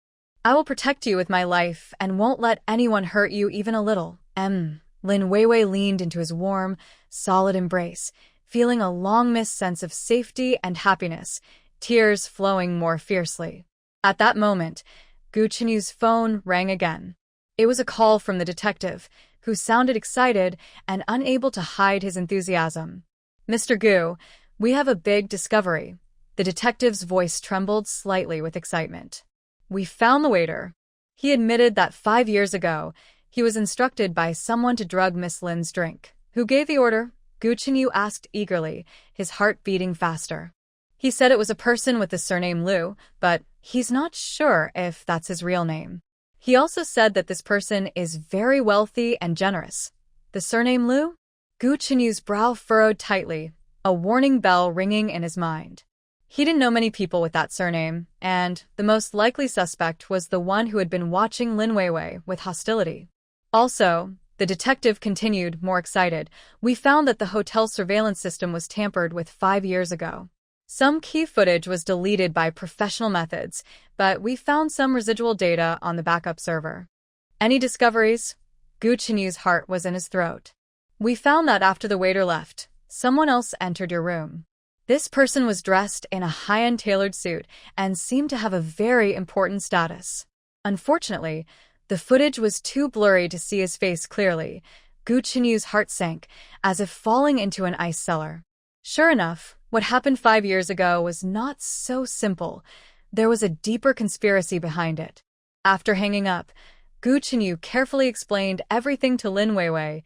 I will protect you with my life and won't let anyone hurt you even a little. Lin Weiwei leaned into his warm, solid embrace, feeling a long-missed sense of safety and happiness, tears flowing more fiercely. At that moment, Gu Qinyu's phone rang again. It was a call from the detective, who sounded excited and unable to hide his enthusiasm. Mr. Gu, we have a big discovery. The detective's voice trembled slightly with excitement. We found the waiter. He admitted that 5 years ago, he was instructed by someone to drug Miss Lin's drink. Who gave the order? Gu Qinyu asked eagerly, his heart beating faster. He said it was a person with the surname Liu, but he's not sure if that's his real name. He also said that this person is very wealthy and generous. The surname Liu? Gu Qinyu's brow furrowed tightly, a warning bell ringing in his mind. He didn't know many people with that surname, and the most likely suspect was the one who had been watching Lin Weiwei with hostility. Also, the detective continued, more excited, we found that the hotel surveillance system was tampered with 5 years ago. Some key footage was deleted by professional methods, but we found some residual data on the backup server. Any discoveries? Gu Qinyu's heart was in his throat. We found that after the waiter left, someone else entered your room. This person was dressed in a high-end tailored suit and seemed to have a very important status. Unfortunately, the footage was too blurry to see his face clearly. Gu Qinyu's heart sank, as if falling into an ice cellar. Sure enough, what happened 5 years ago was not so simple. There was a deeper conspiracy behind it. After hanging up, Gu Qinyu carefully explained everything to Lin Weiwei,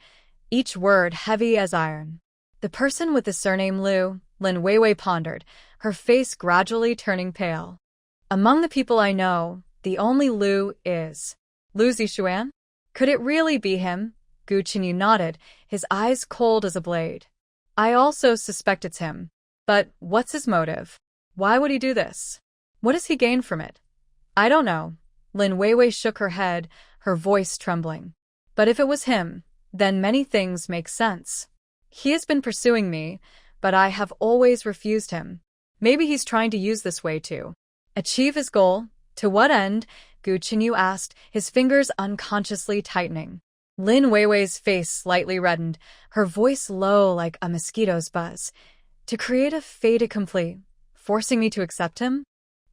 each word heavy as iron. The person with the surname Liu, Lin Weiwei pondered, her face gradually turning pale. Among the people I know, the only Liu is Liu Zixuan? Could it really be him? Gu Qinyu nodded, his eyes cold as a blade. I also suspect it's him. But what's his motive? Why would he do this? What does he gain from it? I don't know. Lin Weiwei shook her head, her voice trembling. But if it was him, then many things make sense. He has been pursuing me, but I have always refused him. Maybe he's trying to use this way to achieve his goal. To what end? Gu Qinyu asked, his fingers unconsciously tightening. Lin Weiwei's face slightly reddened, her voice low like a mosquito's buzz. To create a fait accompli, forcing me to accept him?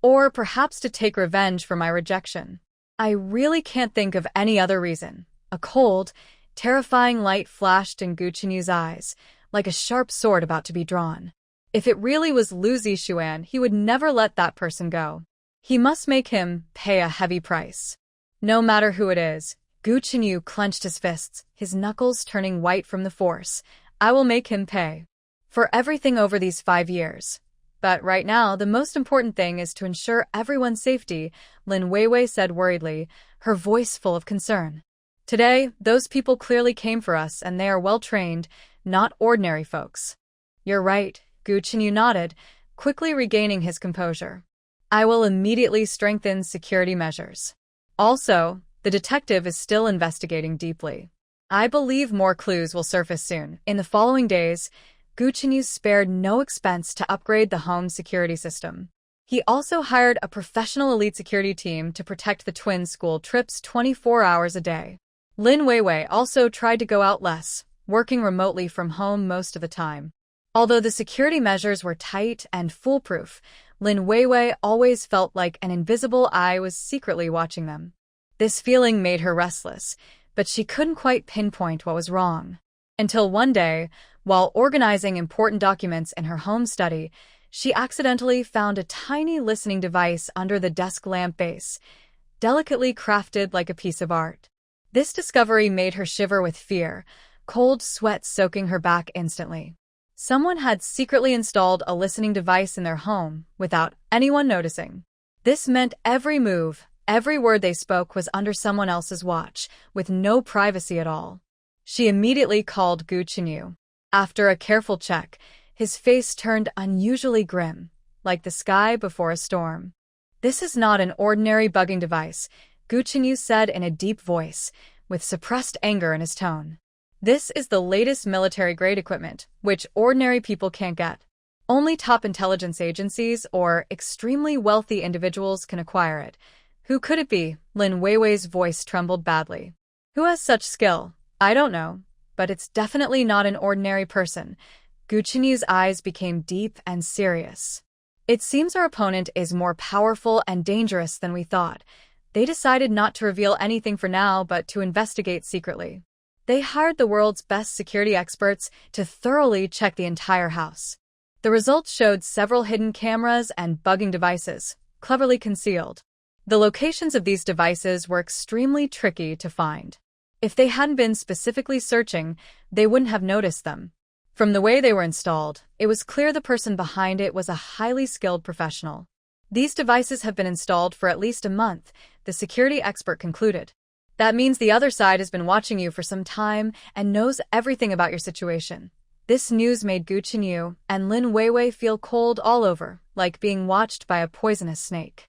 Or perhaps to take revenge for my rejection? I really can't think of any other reason. A cold, terrifying light flashed in Gu Chenyu's eyes, like a sharp sword about to be drawn. If it really was Lu Zixuan, he would never let that person go. He must make him pay a heavy price. No matter who it is, Gu Chenyu clenched his fists, his knuckles turning white from the force. I will make him pay. For everything over these 5 years. But right now, the most important thing is to ensure everyone's safety, Lin Weiwei said worriedly, her voice full of concern. Today, those people clearly came for us and they are well-trained, not ordinary folks. You're right, Gu Chenyu nodded, quickly regaining his composure. I will immediately strengthen security measures. Also, the detective is still investigating deeply. I believe more clues will surface soon. In the following days, Gu Chenyu spared no expense to upgrade the home security system. He also hired a professional elite security team to protect the twins' school trips 24 hours a day. Lin Weiwei also tried to go out less, working remotely from home most of the time. Although the security measures were tight and foolproof, Lin Weiwei always felt like an invisible eye was secretly watching them. This feeling made her restless, but she couldn't quite pinpoint what was wrong. Until one day, while organizing important documents in her home study, she accidentally found a tiny listening device under the desk lamp base, delicately crafted like a piece of art. This discovery made her shiver with fear, cold sweat soaking her back instantly. Someone had secretly installed a listening device in their home without anyone noticing. This meant every move, every word they spoke was under someone else's watch, with no privacy at all. She immediately called Gu Chenyu. After a careful check, his face turned unusually grim, like the sky before a storm. This is not an ordinary bugging device, Gu Chenyu said in a deep voice, with suppressed anger in his tone. This is the latest military-grade equipment, which ordinary people can't get. Only top intelligence agencies or extremely wealthy individuals can acquire it. Who could it be? Lin Weiwei's voice trembled badly. Who has such skill? I don't know, but it's definitely not an ordinary person. Gu Chenyu's eyes became deep and serious. It seems our opponent is more powerful and dangerous than we thought. They decided not to reveal anything for now, but to investigate secretly. They hired the world's best security experts to thoroughly check the entire house. The results showed several hidden cameras and bugging devices, cleverly concealed. The locations of these devices were extremely tricky to find. If they hadn't been specifically searching, they wouldn't have noticed them. From the way they were installed, it was clear the person behind it was a highly skilled professional. These devices have been installed for at least a month, the security expert concluded. That means the other side has been watching you for some time and knows everything about your situation. This news made Gu Chenyu and Lin Weiwei feel cold all over, like being watched by a poisonous snake.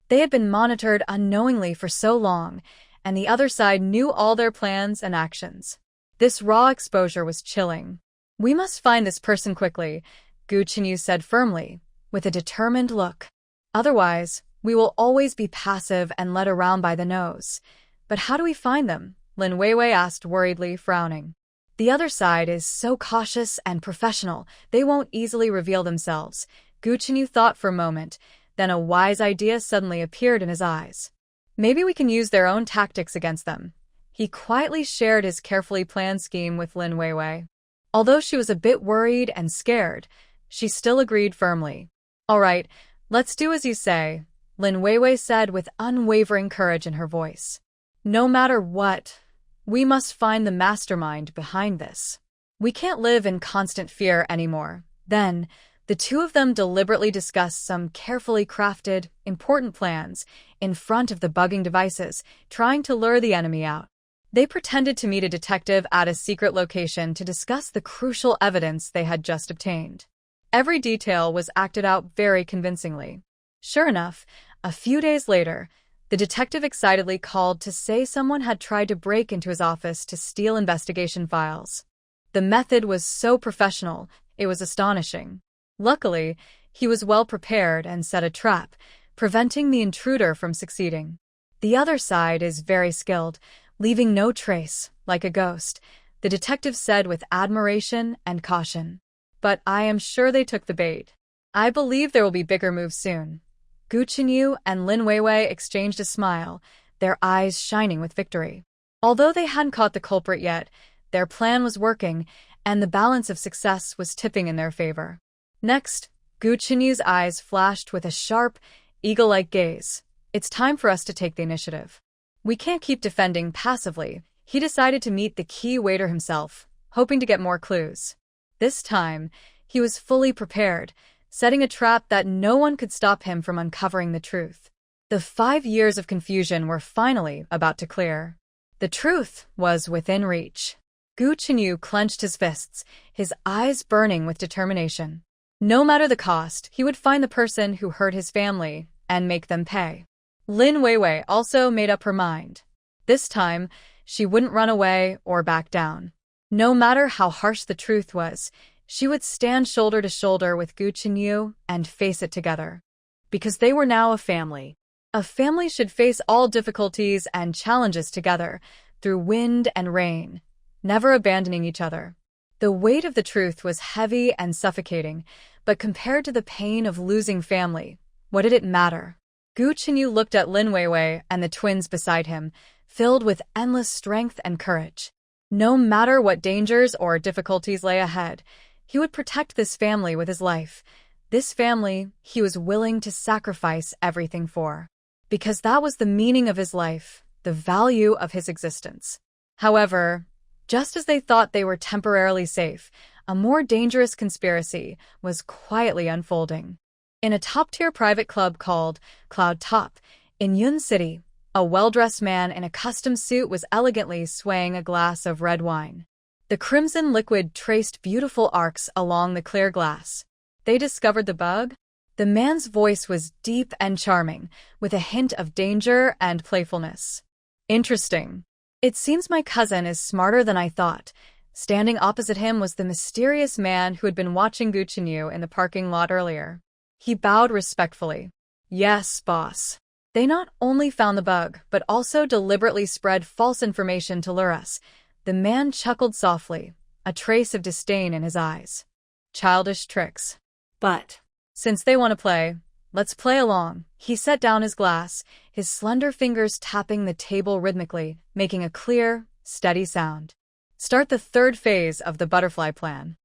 They had been monitored unknowingly for so long, and the other side knew all their plans and actions. This raw exposure was chilling. We must find this person quickly, Gu Chenyu said firmly, with a determined look. Otherwise, we will always be passive and led around by the nose. But how do we find them? Lin Weiwei asked worriedly, frowning. The other side is so cautious and professional, they won't easily reveal themselves. Gu Chenyu thought for a moment, then a wise idea suddenly appeared in his eyes. Maybe we can use their own tactics against them. He quietly shared his carefully planned scheme with Lin Weiwei. Although she was a bit worried and scared, she still agreed firmly. All right, let's do as you say, Lin Weiwei said with unwavering courage in her voice. No matter what, we must find the mastermind behind this. We can't live in constant fear anymore. Then, the two of them deliberately discussed some carefully crafted, important plans in front of the bugging devices, trying to lure the enemy out. They pretended to meet a detective at a secret location to discuss the crucial evidence they had just obtained. Every detail was acted out very convincingly. Sure enough, a few days later, the detective excitedly called to say someone had tried to break into his office to steal investigation files. The method was so professional, it was astonishing. Luckily, he was well prepared and set a trap, preventing the intruder from succeeding. The other side is very skilled. leaving no trace, like a ghost, the detective said with admiration and caution. But I am sure they took the bait. I believe there will be bigger moves soon. Gu Chenyu and Lin Weiwei exchanged a smile, their eyes shining with victory. Although they hadn't caught the culprit yet, their plan was working, and the balance of success was tipping in their favor. Next, Gu Chenyu's eyes flashed with a sharp, eagle-like gaze. It's time for us to take the initiative. We can't keep defending passively. He decided to meet the key waiter himself, hoping to get more clues. This time, he was fully prepared, setting a trap that no one could stop him from uncovering the truth. The 5 years of confusion were finally about to clear. The truth was within reach. Gu Chenyu clenched his fists, his eyes burning with determination. No matter the cost, he would find the person who hurt his family and make them pay. Lin Weiwei also made up her mind. This time, she wouldn't run away or back down. No matter how harsh the truth was, she would stand shoulder to shoulder with Gu Chenyu and face it together. Because they were now a family. A family should face all difficulties and challenges together, through wind and rain, never abandoning each other. The weight of the truth was heavy and suffocating, but compared to the pain of losing family, what did it matter? Gu Chenyu looked at Lin Weiwei and the twins beside him, filled with endless strength and courage. No matter what dangers or difficulties lay ahead, he would protect this family with his life. This family he was willing to sacrifice everything for. Because that was the meaning of his life, the value of his existence. However, just as they thought they were temporarily safe, a more dangerous conspiracy was quietly unfolding. In a top-tier private club called Cloud Top, in Yun City, a well-dressed man in a custom suit was elegantly swaying a glass of red wine. The crimson liquid traced beautiful arcs along the clear glass. They discovered the bug? The man's voice was deep and charming, with a hint of danger and playfulness. Interesting. It seems my cousin is smarter than I thought. Standing opposite him was the mysterious man who had been watching Gu Chenyu in the parking lot earlier. He bowed respectfully. Yes, boss. They not only found the bug, but also deliberately spread false information to lure us. The man chuckled softly, a trace of disdain in his eyes. Childish tricks. But Since they want to play, let's play along. He set down his glass, his slender fingers tapping the table rhythmically, making a clear, steady sound. Start the third phase of the butterfly plan.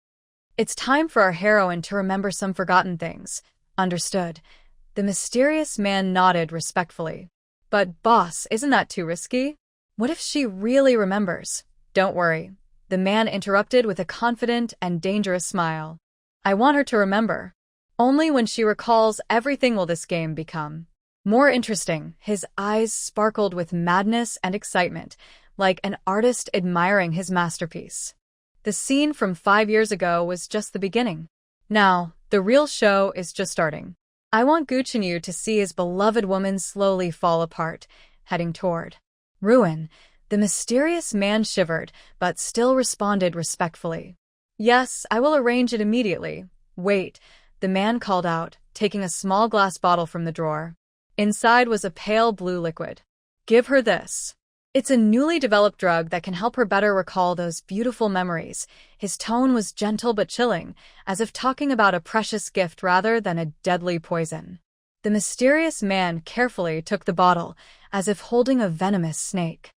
It's time for our heroine to remember some forgotten things. Understood. The mysterious man nodded respectfully. But boss, isn't that too risky? What if she really remembers? Don't worry. The man interrupted with a confident and dangerous smile. I want her to remember. Only when she recalls everything will this game become more interesting. His eyes sparkled with madness and excitement, like an artist admiring his masterpiece. The scene from 5 years ago was just the beginning. Now, the real show is just starting. I want Gu Chenyu to see his beloved woman slowly fall apart, heading toward ruin. The mysterious man shivered, but still responded respectfully. Yes, I will arrange it immediately. Wait. The man called out, taking a small glass bottle from the drawer. Inside was a pale blue liquid. Give her this. It's a newly developed drug that can help her better recall those beautiful memories. His tone was gentle but chilling, as if talking about a precious gift rather than a deadly poison. The mysterious man carefully took the bottle, as if holding a venomous snake.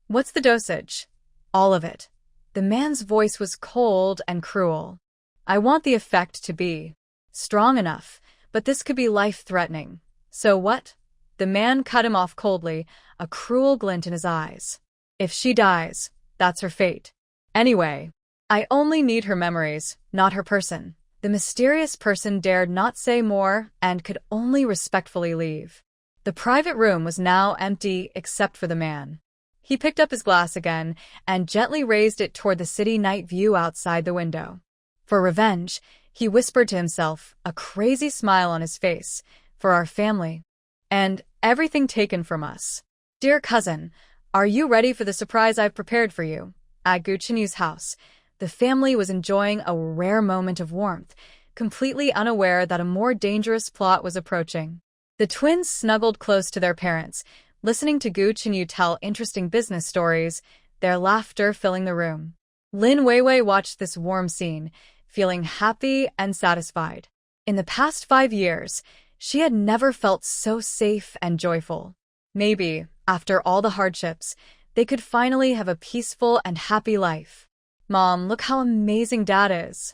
What's the dosage? All of it. The man's voice was cold and cruel. I want the effect to be strong enough, but this could be life-threatening. So what? The man cut him off coldly, a cruel glint in his eyes. If she dies, that's her fate. Anyway, I only need her memories, not her person. The mysterious person dared not say more and could only respectfully leave. The private room was now empty except for the man. He picked up his glass again and gently raised it toward the city night view outside the window. For revenge, he whispered to himself, a crazy smile on his face, for our family. And everything taken from us. Dear cousin, are you ready for the surprise I've prepared for you? At Gu Chenyu's house, the family was enjoying a rare moment of warmth, completely unaware that a more dangerous plot was approaching. The twins snuggled close to their parents, listening to Gu Chenyu tell interesting business stories, their laughter filling the room. Lin Weiwei watched this warm scene, feeling happy and satisfied. In the past 5 years, she had never felt so safe and joyful. Maybe, after all the hardships, they could finally have a peaceful and happy life. Mom, look how amazing Dad is.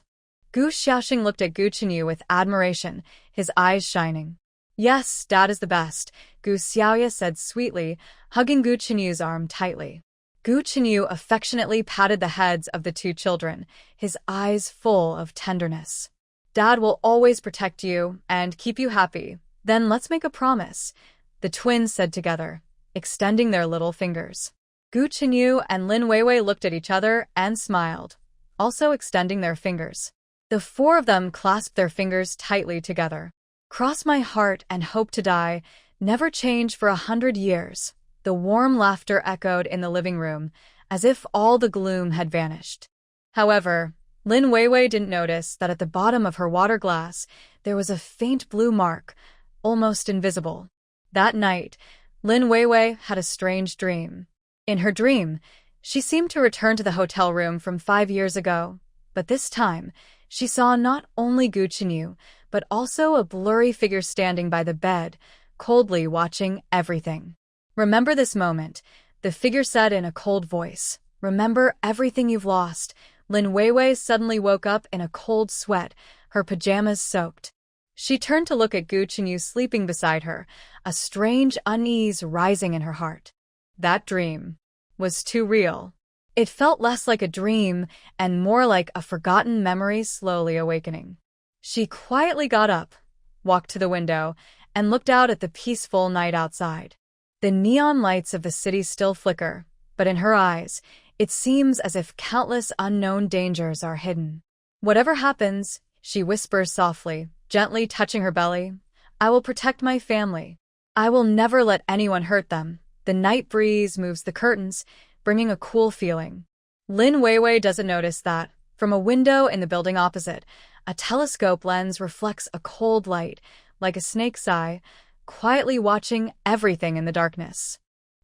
Gu Xiaoxing looked at Gu Chenyu with admiration, his eyes shining. Yes, Dad is the best, Gu Xiaoya said sweetly, hugging Gu Chenyu's arm tightly. Gu Chenyu affectionately patted the heads of the 2 children, his eyes full of tenderness. Dad will always protect you and keep you happy. Then let's make a promise, the twins said together, extending their little fingers. Gu Chenyu and Lin Weiwei looked at each other and smiled, also extending their fingers. The 4 of them clasped their fingers tightly together. Cross my heart and hope to die, never change for 100 years. The warm laughter echoed in the living room, as if all the gloom had vanished. However, Lin Weiwei didn't notice that at the bottom of her water glass there was a faint blue mark, almost invisible. That night, Lin Weiwei had a strange dream. In her dream, she seemed to return to the hotel room from 5 years ago, but this time, she saw not only Gu Chenyu, but also a blurry figure standing by the bed, coldly watching everything. Remember this moment, the figure said in a cold voice. Remember everything you've lost. Lin Weiwei suddenly woke up in a cold sweat, her pajamas soaked. She turned to look at Gu Chenyu sleeping beside her, a strange unease rising in her heart. That dream was too real. It felt less like a dream and more like a forgotten memory slowly awakening. She quietly got up, walked to the window, and looked out at the peaceful night outside. The neon lights of the city still flicker, but in her eyes, it seems as if countless unknown dangers are hidden. Whatever happens, she whispers softly, gently touching her belly, I will protect my family. I will never let anyone hurt them. The night breeze moves the curtains, bringing a cool feeling. Lin Weiwei doesn't notice that, from a window in the building opposite, a telescope lens reflects a cold light, like a snake's eye, quietly watching everything in the darkness.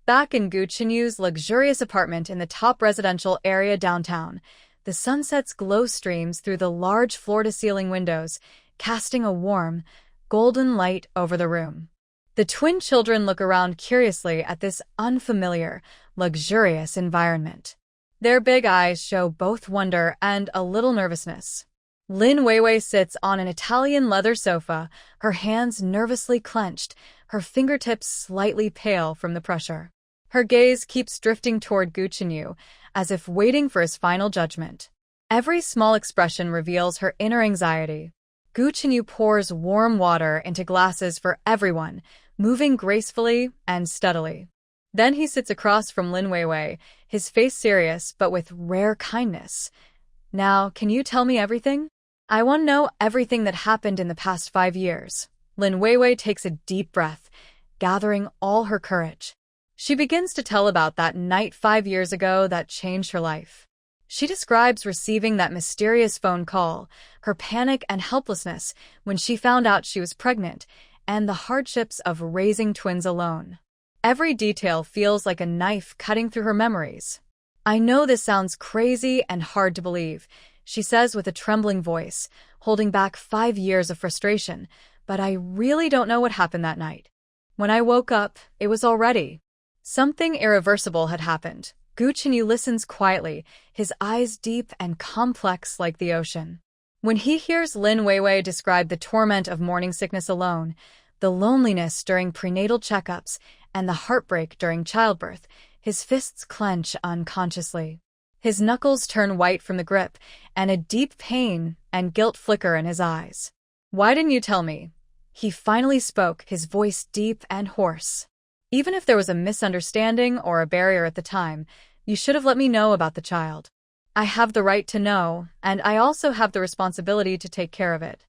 Back in Gu Chenyu's luxurious apartment in the top residential area downtown, the sunset's glow streams through the large floor-to-ceiling windows, casting a warm, golden light over the room. The twin children look around curiously at this unfamiliar, luxurious environment. Their big eyes show both wonder and a little nervousness. Lin Weiwei sits on an Italian leather sofa, her hands nervously clenched, her fingertips slightly pale from the pressure. Her gaze keeps drifting toward Gu Chenyu, as if waiting for his final judgment. Every small expression reveals her inner anxiety. Gu Chenyu pours warm water into glasses for everyone, moving gracefully and steadily. Then he sits across from Lin Weiwei, his face serious but with rare kindness. Now, can you tell me everything? I want to know everything that happened in the past 5 years. Lin Weiwei takes a deep breath, gathering all her courage. She begins to tell about that night 5 years ago that changed her life. She describes receiving that mysterious phone call, her panic and helplessness when she found out she was pregnant, and the hardships of raising twins alone. Every detail feels like a knife cutting through her memories. I know this sounds crazy and hard to believe, she says with a trembling voice, holding back 5 years of frustration, but I really don't know what happened that night. When I woke up, it was already. Something irreversible had happened. Gu Chenyu listens quietly, his eyes deep and complex like the ocean. When he hears Lin Weiwei describe the torment of morning sickness alone, the loneliness during prenatal checkups, and the heartbreak during childbirth, his fists clench unconsciously. His knuckles turn white from the grip, and a deep pain and guilt flicker in his eyes. Why didn't you tell me? He finally spoke, his voice deep and hoarse. Even if there was a misunderstanding or a barrier at the time, you should have let me know about the child. I have the right to know, and I also have the responsibility to take care of it.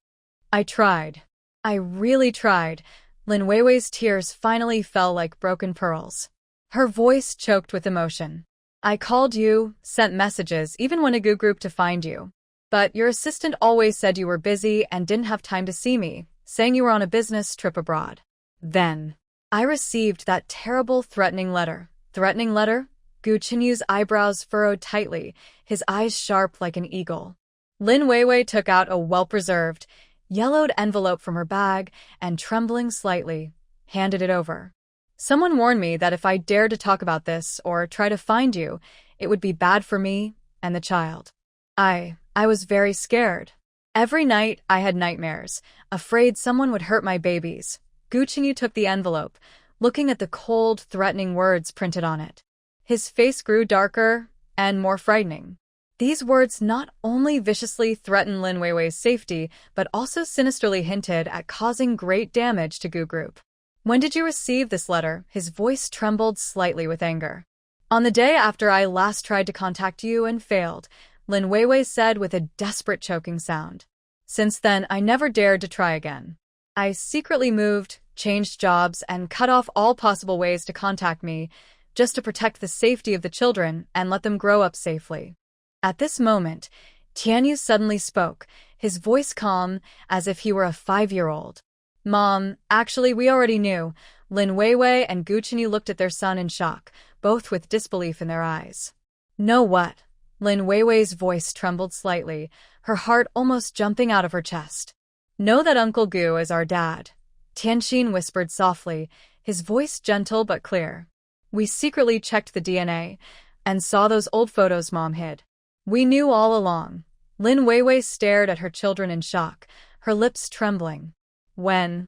I tried. I really tried. Lin Weiwei's tears finally fell like broken pearls. Her voice choked with emotion. I called you, sent messages, even went a group to find you. But your assistant always said you were busy and didn't have time to see me, saying you were on a business trip abroad. Then, I received that terrible threatening letter. Threatening letter? Gu Chenyu's eyebrows furrowed tightly, his eyes sharp like an eagle. Lin Weiwei took out a well-preserved, yellowed envelope from her bag and, trembling slightly, handed it over. Someone warned me that if I dared to talk about this or try to find you, it would be bad for me and the child. I was very scared. Every night I had nightmares, afraid someone would hurt my babies. Gu Chenyu took the envelope, looking at the cold, threatening words printed on it. His face grew darker and more frightening. These words not only viciously threatened Lin Weiwei's safety, but also sinisterly hinted at causing great damage to Gu Group. When did you receive this letter? His voice trembled slightly with anger. On the day after I last tried to contact you and failed, Lin Weiwei said with a desperate choking sound. Since then, I never dared to try again. I secretly moved, changed jobs, and cut off all possible ways to contact me, just to protect the safety of the children and let them grow up safely. At this moment, Tianyu suddenly spoke, his voice calm, as if he were a 5-year-old. Mom, actually we already knew. Lin Weiwei and Gu Chenyu looked at their son in shock, both with disbelief in their eyes. Know what? Lin Weiwei's voice trembled slightly, her heart almost jumping out of her chest. Know that Uncle Gu is our dad. Tianxin whispered softly, his voice gentle but clear. We secretly checked the DNA and saw those old photos Mom hid. We knew all along. Lin Weiwei stared at her children in shock, her lips trembling. When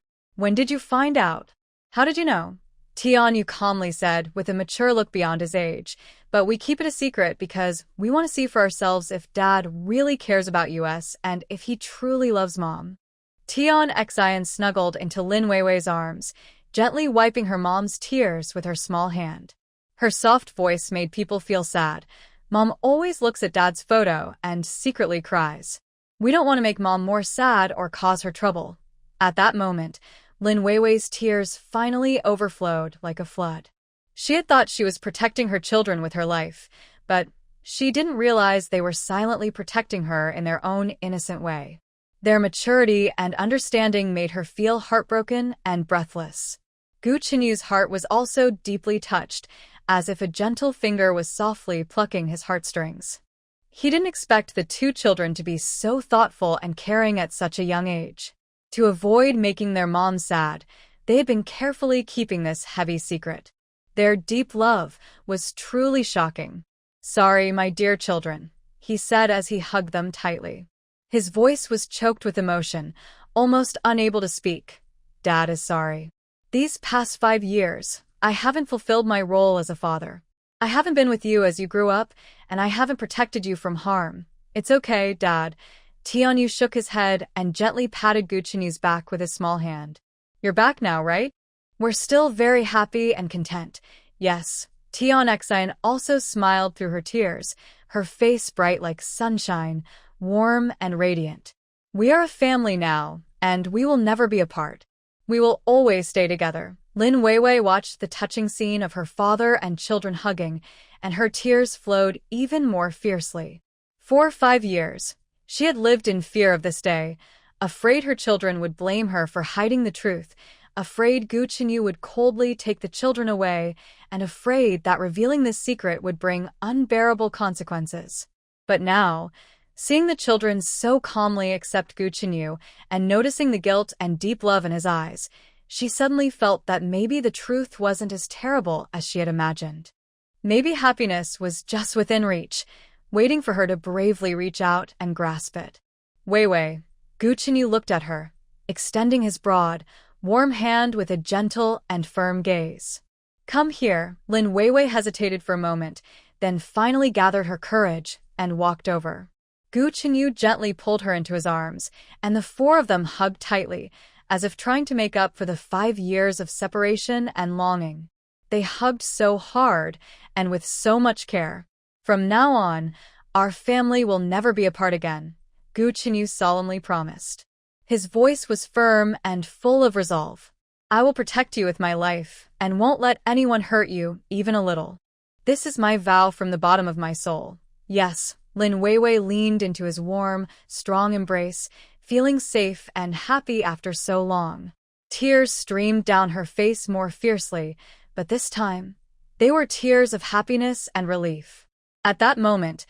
did you find out? How did you know? Tianyu calmly said, with a mature look beyond his age. But we keep it a secret because we want to see for ourselves if Dad really cares about us and if he truly loves Mom. Tian Xian snuggled into Lin Weiwei's arms, gently wiping her mom's tears with her small hand. Her soft voice made people feel sad. Mom always looks at Dad's photo and secretly cries. We don't want to make Mom more sad or cause her trouble. At that moment, Lin Weiwei's tears finally overflowed like a flood. She had thought she was protecting her children with her life, but she didn't realize they were silently protecting her in their own innocent way. Their maturity and understanding made her feel heartbroken and breathless. Gu Chenyu's heart was also deeply touched, as if a gentle finger was softly plucking his heartstrings. He didn't expect the two children to be so thoughtful and caring at such a young age. To avoid making their mom sad, they had been carefully keeping this heavy secret. Their deep love was truly shocking. Sorry, my dear children, he said as he hugged them tightly. His voice was choked with emotion, almost unable to speak. Dad is sorry. These past 5 years, I haven't fulfilled my role as a father. I haven't been with you as you grew up, and I haven't protected you from harm. It's okay, Dad. Tianyu shook his head and gently patted Gu Chenyu's back with his small hand. You're back now, right? We're still very happy and content. Yes. Tian Xian also smiled through her tears, her face bright like sunshine, warm and radiant. We are a family now, and we will never be apart. We will always stay together. Lin Weiwei watched the touching scene of her father and children hugging, and her tears flowed even more fiercely. For 5 years, she had lived in fear of this day, afraid her children would blame her for hiding the truth, afraid Gu Chenyu would coldly take the children away, and afraid that revealing this secret would bring unbearable consequences. But now, seeing the children so calmly accept Gu Chenyu and noticing the guilt and deep love in his eyes, she suddenly felt that maybe the truth wasn't as terrible as she had imagined. Maybe happiness was just within reach, waiting for her to bravely reach out and grasp it. Weiwei, Gu Chenyu looked at her, extending his broad, warm hand with a gentle and firm gaze. Come here. Lin Weiwei hesitated for a moment, then finally gathered her courage and walked over. Gu Chenyu gently pulled her into his arms, and the 4 of them hugged tightly, as if trying to make up for the 5 years of separation and longing. They hugged so hard and with so much care. From now on, our family will never be apart again, Gu Chenyu solemnly promised. His voice was firm and full of resolve. I will protect you with my life and won't let anyone hurt you, even a little. This is my vow from the bottom of my soul. Yes, Lin Weiwei leaned into his warm, strong embrace, feeling safe and happy after so long. Tears streamed down her face more fiercely, but this time, they were tears of happiness and relief. At that moment,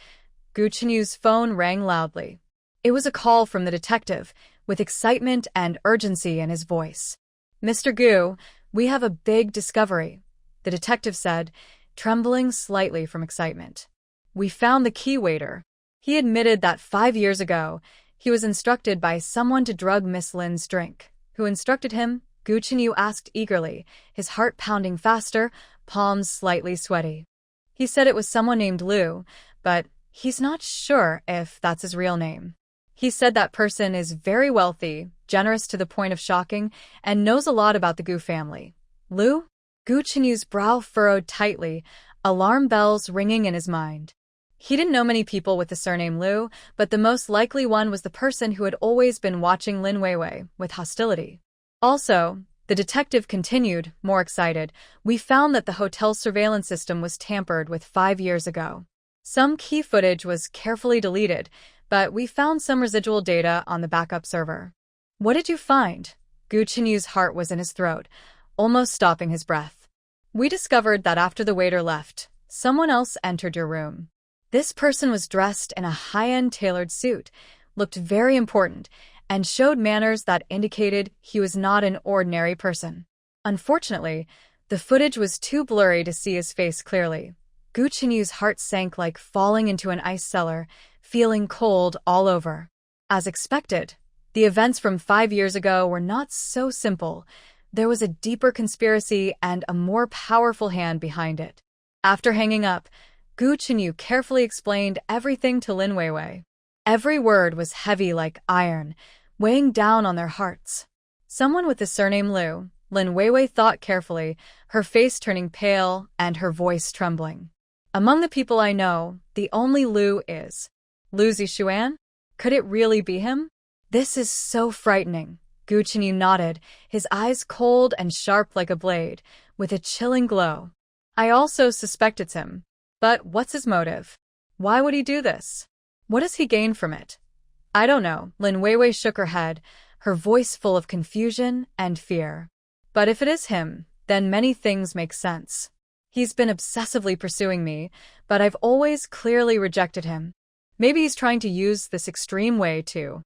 Gu Chenyu's phone rang loudly. It was a call from the detective, with excitement and urgency in his voice. "Mr. Gu, we have a big discovery," the detective said, trembling slightly from excitement. "We found the key waiter." He admitted that 5 years ago, he was instructed by someone to drug Miss Lin's drink. Who instructed him? Gu Chenyu asked eagerly, his heart pounding faster, palms slightly sweaty. He said it was someone named Liu, but he's not sure if that's his real name. He said that person is very wealthy, generous to the point of shocking, and knows a lot about the Gu family. Liu? Gu Chenyu's brow furrowed tightly, alarm bells ringing in his mind. He didn't know many people with the surname Liu, but the most likely one was the person who had always been watching Lin Weiwei with hostility. Also, the detective continued, more excited, we found that the hotel's surveillance system was tampered with 5 years ago. Some key footage was carefully deleted, but we found some residual data on the backup server. What did you find? Gu Chenyu's heart was in his throat, almost stopping his breath. We discovered that after the waiter left, someone else entered your room. This person was dressed in a high-end tailored suit, looked very important, and showed manners that indicated he was not an ordinary person. Unfortunately, the footage was too blurry to see his face clearly. Gu Chenyu's heart sank like falling into an ice cellar, feeling cold all over. As expected, the events from 5 years ago were not so simple. There was a deeper conspiracy and a more powerful hand behind it. After hanging up, Gu Chenyu carefully explained everything to Lin Weiwei. Every word was heavy like iron, weighing down on their hearts. Someone with the surname Liu, Lin Weiwei thought carefully, her face turning pale and her voice trembling. Among the people I know, the only Liu is Liu Zixuan? Could it really be him? This is so frightening. Gu Chenyu nodded, his eyes cold and sharp like a blade, with a chilling glow. I also suspect it's him. But what's his motive? Why would he do this? What does he gain from it? I don't know. Lin Weiwei shook her head, her voice full of confusion and fear. But if it is him, then many things make sense. He's been obsessively pursuing me, but I've always clearly rejected him. Maybe he's trying to use this extreme way to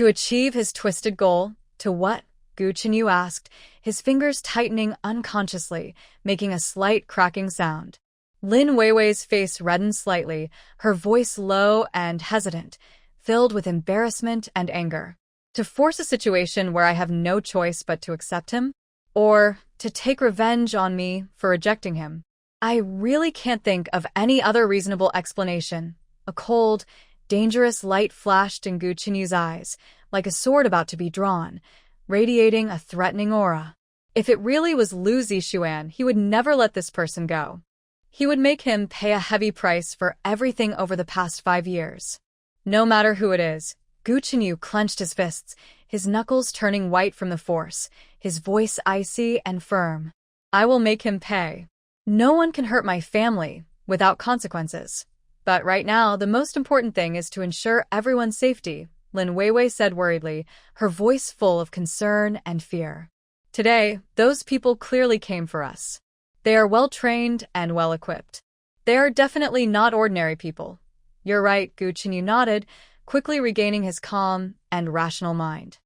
achieve his twisted goal. To what? Gu Chenyu asked, his fingers tightening unconsciously, making a slight cracking sound. Lin Weiwei's face reddened slightly, her voice low and hesitant, filled with embarrassment and anger. To force a situation where I have no choice but to accept him? Or to take revenge on me for rejecting him? I really can't think of any other reasonable explanation. A cold, dangerous light flashed in Gu Chenyu's eyes, like a sword about to be drawn, radiating a threatening aura. If it really was Liu Zixuan, he would never let this person go. He would make him pay a heavy price for everything over the past 5 years. No matter who it is, Gu Chenyu clenched his fists, his knuckles turning white from the force, his voice icy and firm. I will make him pay. No one can hurt my family without consequences. But right now, the most important thing is to ensure everyone's safety, Lin Weiwei said worriedly, her voice full of concern and fear. Today, those people clearly came for us. They are well-trained and well-equipped. They are definitely not ordinary people. You're right, Gu Chenyu nodded, quickly regaining his calm and rational mind.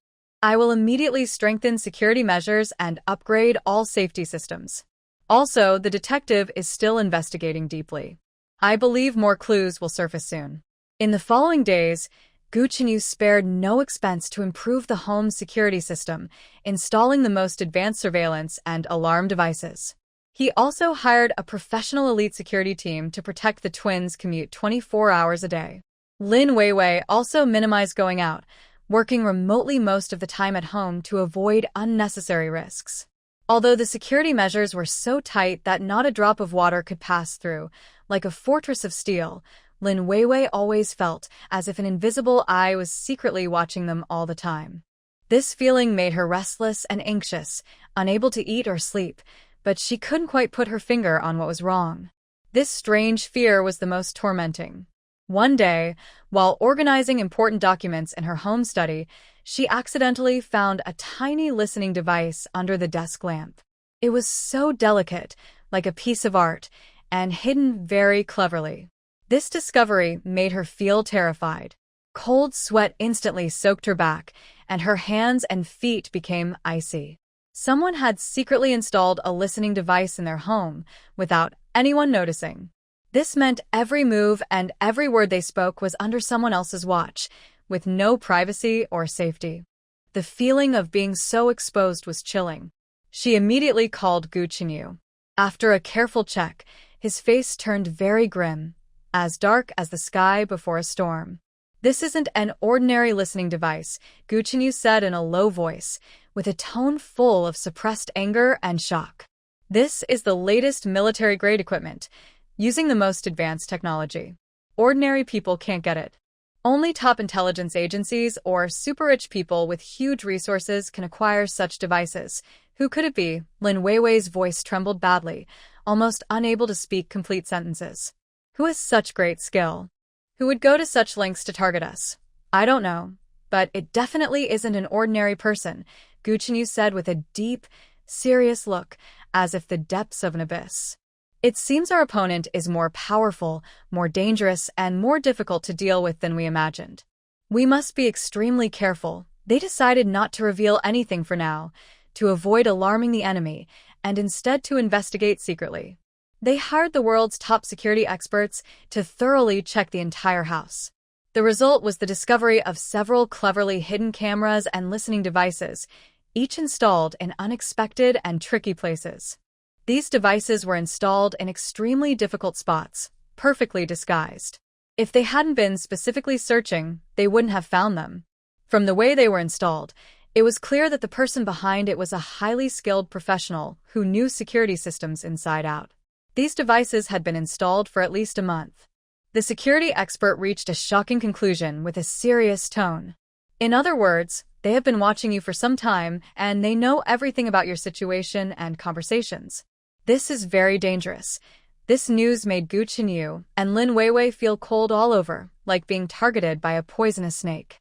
I will immediately strengthen security measures and upgrade all safety systems. Also, the detective is still investigating deeply. I believe more clues will surface soon. In the following days, Gu Chenyu spared no expense to improve the home's security system, installing the most advanced surveillance and alarm devices. He also hired a professional elite security team to protect the twins' commute 24 hours a day. Lin Weiwei also minimized going out, working remotely most of the time at home to avoid unnecessary risks. Although the security measures were so tight that not a drop of water could pass through, like a fortress of steel, Lin Weiwei always felt as if an invisible eye was secretly watching them all the time. This feeling made her restless and anxious, unable to eat or sleep, but she couldn't quite put her finger on what was wrong. This strange fear was the most tormenting. One day, while organizing important documents in her home study, she accidentally found a tiny listening device under the desk lamp. It was so delicate, like a piece of art, and hidden very cleverly. This discovery made her feel terrified. Cold sweat instantly soaked her back, and her hands and feet became icy. Someone had secretly installed a listening device in their home without anyone noticing. This meant every move and every word they spoke was under someone else's watch, with no privacy or safety. The feeling of being so exposed was chilling. She immediately called Gu Chenyu. After a careful check, his face turned very grim, as dark as the sky before a storm. "This isn't an ordinary listening device," Gu Chenyu said in a low voice, with a tone full of suppressed anger and shock. "This is the latest military-grade equipment, using the most advanced technology. Ordinary people can't get it. Only top intelligence agencies or super-rich people with huge resources can acquire such devices. Who could it be?" Lin Weiwei's voice trembled badly, almost unable to speak complete sentences. "Who has such great skill? Who would go to such lengths to target us? I don't know, but it definitely isn't an ordinary person," Gu Chenyu said with a deep, serious look, as if the depths of an abyss. "It seems our opponent is more powerful, more dangerous, and more difficult to deal with than we imagined. We must be extremely careful." They decided not to reveal anything for now, to avoid alarming the enemy, and instead to investigate secretly. They hired the world's top security experts to thoroughly check the entire house. The result was the discovery of several cleverly hidden cameras and listening devices, each installed in unexpected and tricky places. These devices were installed in extremely difficult spots, perfectly disguised. If they hadn't been specifically searching, they wouldn't have found them. From the way they were installed, it was clear that the person behind it was a highly skilled professional who knew security systems inside out. These devices had been installed for at least a month. The security expert reached a shocking conclusion with a serious tone. "In other words, they have been watching you for some time, and they know everything about your situation and conversations. This is very dangerous." This news made Gu Chenyu and Lin Weiwei feel cold all over, like being targeted by a poisonous snake.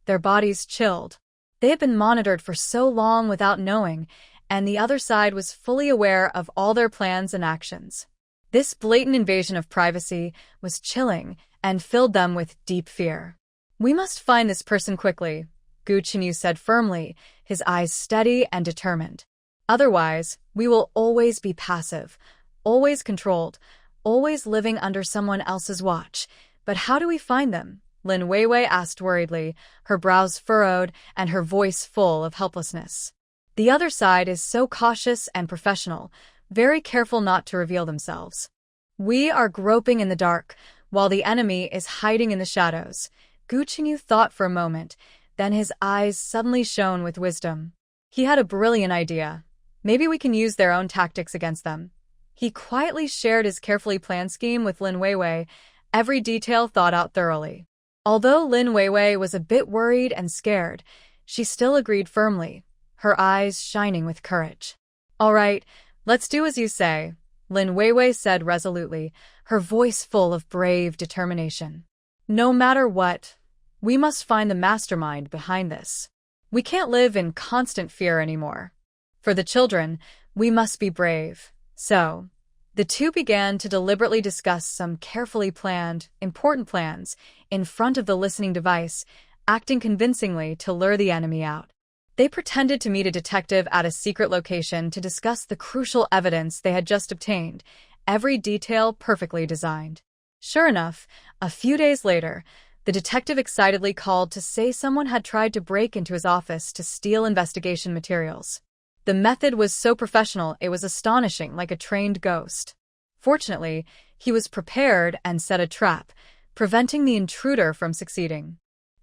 Their bodies chilled. They had been monitored for so long without knowing, and the other side was fully aware of all their plans and actions. This blatant invasion of privacy was chilling and filled them with deep fear. "We must find this person quickly," Gu Chenyu said firmly, his eyes steady and determined. "Otherwise, we will always be passive, always controlled, always living under someone else's watch. But how do we find them?" Lin Weiwei asked worriedly, her brows furrowed and her voice full of helplessness. "The other side is so cautious and professional, very careful not to reveal themselves. We are groping in the dark, while the enemy is hiding in the shadows." Gu Chenyu thought for a moment, then his eyes suddenly shone with wisdom. He had a brilliant idea. "Maybe we can use their own tactics against them." He quietly shared his carefully planned scheme with Lin Weiwei, every detail thought out thoroughly. Although Lin Weiwei was a bit worried and scared, she still agreed firmly, her eyes shining with courage. "All right, let's do as you say," Lin Weiwei said resolutely, her voice full of brave determination. "No matter what, we must find the mastermind behind this. We can't live in constant fear anymore. For the children, we must be brave." So, the two began to deliberately discuss some carefully planned, important plans in front of the listening device, acting convincingly to lure the enemy out. They pretended to meet a detective at a secret location to discuss the crucial evidence they had just obtained, every detail perfectly designed. Sure enough, a few days later, the detective excitedly called to say someone had tried to break into his office to steal investigation materials. The method was so professional it was astonishing, like a trained ghost. Fortunately, he was prepared and set a trap, preventing the intruder from succeeding.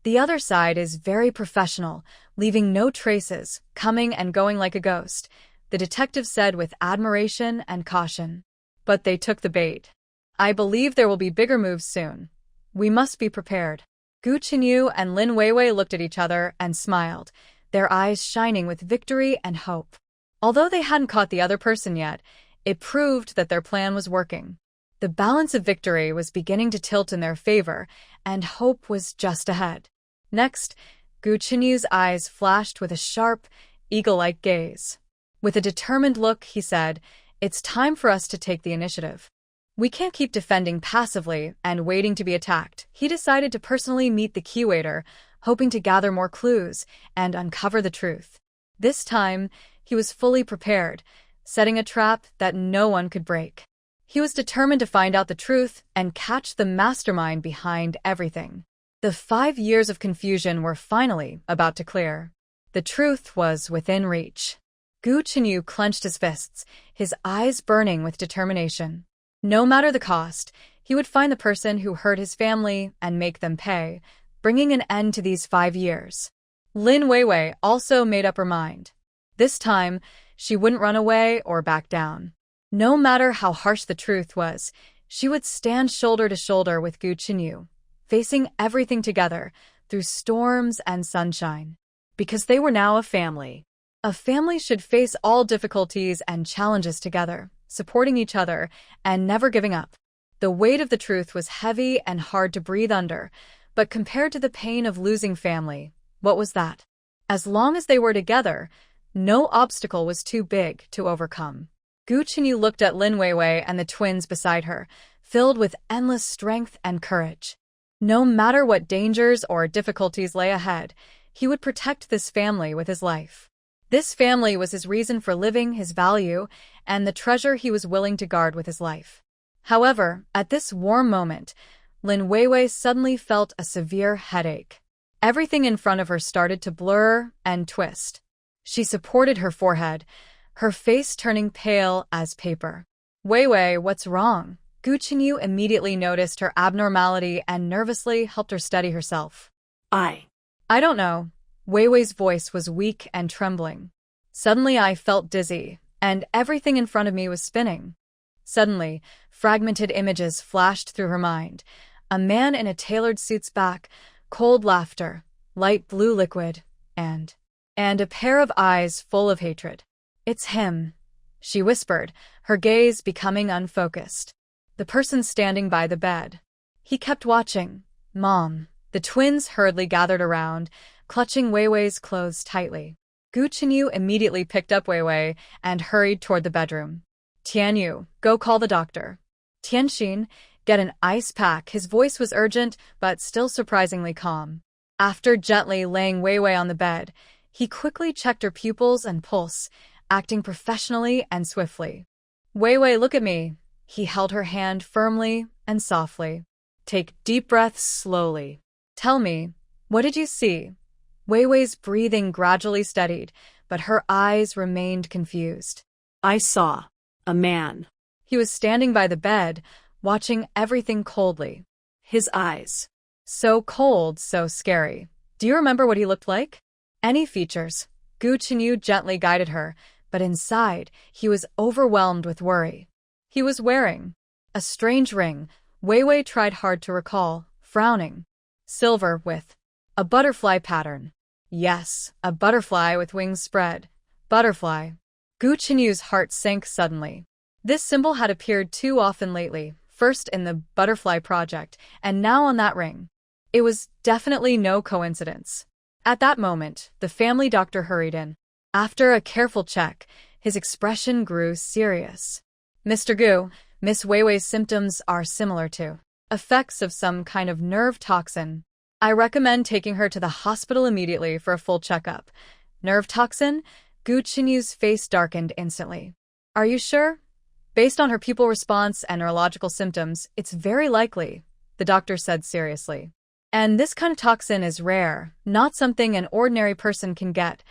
"The other side is very professional, leaving no traces, coming and going like a ghost," the detective said with admiration and caution. "But they took the bait. I believe there will be bigger moves soon. We must be prepared." Gu Chenyu and Lin Weiwei looked at each other and smiled, their eyes shining with victory and hope. Although they hadn't caught the other person yet, it proved that their plan was working. The balance of victory was beginning to tilt in their favor, and hope was just ahead. Next, Gu Qinyu's eyes flashed with a sharp, eagle-like gaze. With a determined look, he said, "It's time for us to take the initiative. We can't keep defending passively and waiting to be attacked." He decided to personally meet the key-waiter, hoping to gather more clues and uncover the truth. This time, he was fully prepared, setting a trap that no one could break. He was determined to find out the truth and catch the mastermind behind everything. The 5 years of confusion were finally about to clear. The truth was within reach. Gu Qinyu clenched his fists, his eyes burning with determination. No matter the cost, he would find the person who hurt his family and make them pay, bringing an end to these 5 years. Lin Weiwei also made up her mind. This time, she wouldn't run away or back down. No matter how harsh the truth was, she would stand shoulder to shoulder with Gu Qinyu, facing everything together through storms and sunshine. Because they were now a family. A family should face all difficulties and challenges together, supporting each other and never giving up. The weight of the truth was heavy and hard to breathe under, but compared to the pain of losing family, what was that? As long as they were together, no obstacle was too big to overcome. Gu Qinyu looked at Lin Weiwei and the twins beside her, filled with endless strength and courage. No matter what dangers or difficulties lay ahead, he would protect this family with his life. This family was his reason for living, his value, and the treasure he was willing to guard with his life. However, at this warm moment, Lin Weiwei suddenly felt a severe headache. Everything in front of her started to blur and twist. She supported her forehead, her face turning pale as paper. "Weiwei, what's wrong?" Gu Qinyu immediately noticed her abnormality and nervously helped her steady herself. I don't know." Weiwei's voice was weak and trembling. "Suddenly I felt dizzy, and everything in front of me was spinning." Suddenly, fragmented images flashed through her mind. A man in a tailored suit's back, cold laughter, light blue liquid, and a pair of eyes full of hatred. "It's him," she whispered, her gaze becoming unfocused. The person standing by the bed. He kept watching. "Mom." The twins hurriedly gathered around, clutching Weiwei's clothes tightly. Gu Qinyu immediately picked up Weiwei and hurried toward the bedroom. "Tianyu, go call the doctor." "Tianxin, get an ice pack." His voice was urgent, but still surprisingly calm. After gently laying Weiwei on the bed, he quickly checked her pupils and pulse, acting professionally and swiftly. "Weiwei, look at me." He held her hand firmly and softly. "Take deep breaths slowly. Tell me, what did you see?" Weiwei's breathing gradually steadied, but her eyes remained confused. I saw a man. He was standing by the bed, watching everything coldly. His eyes. So cold, so scary. "Do you remember what he looked like?" "Any features?" Gu Qinyu gently guided her, but inside, he was overwhelmed with worry. He was wearing a strange ring. Weiwei tried hard to recall, frowning. Silver with a butterfly pattern. Yes, a butterfly with wings spread. Butterfly. Gu Qinyu's heart sank suddenly. This symbol had appeared too often lately, first in the butterfly project, and now on that ring. It was definitely no coincidence. At that moment, the family doctor hurried in. After a careful check, his expression grew serious. "Mr. Gu, Miss Weiwei's symptoms are similar to effects of some kind of nerve toxin. I recommend taking her to the hospital immediately for a full checkup." "Nerve toxin?" Gu Qinyu's face darkened instantly. "Are you sure?" "Based on her pupil response and neurological symptoms, it's very likely," the doctor said seriously. "And this kind of toxin is rare, not something an ordinary person can get."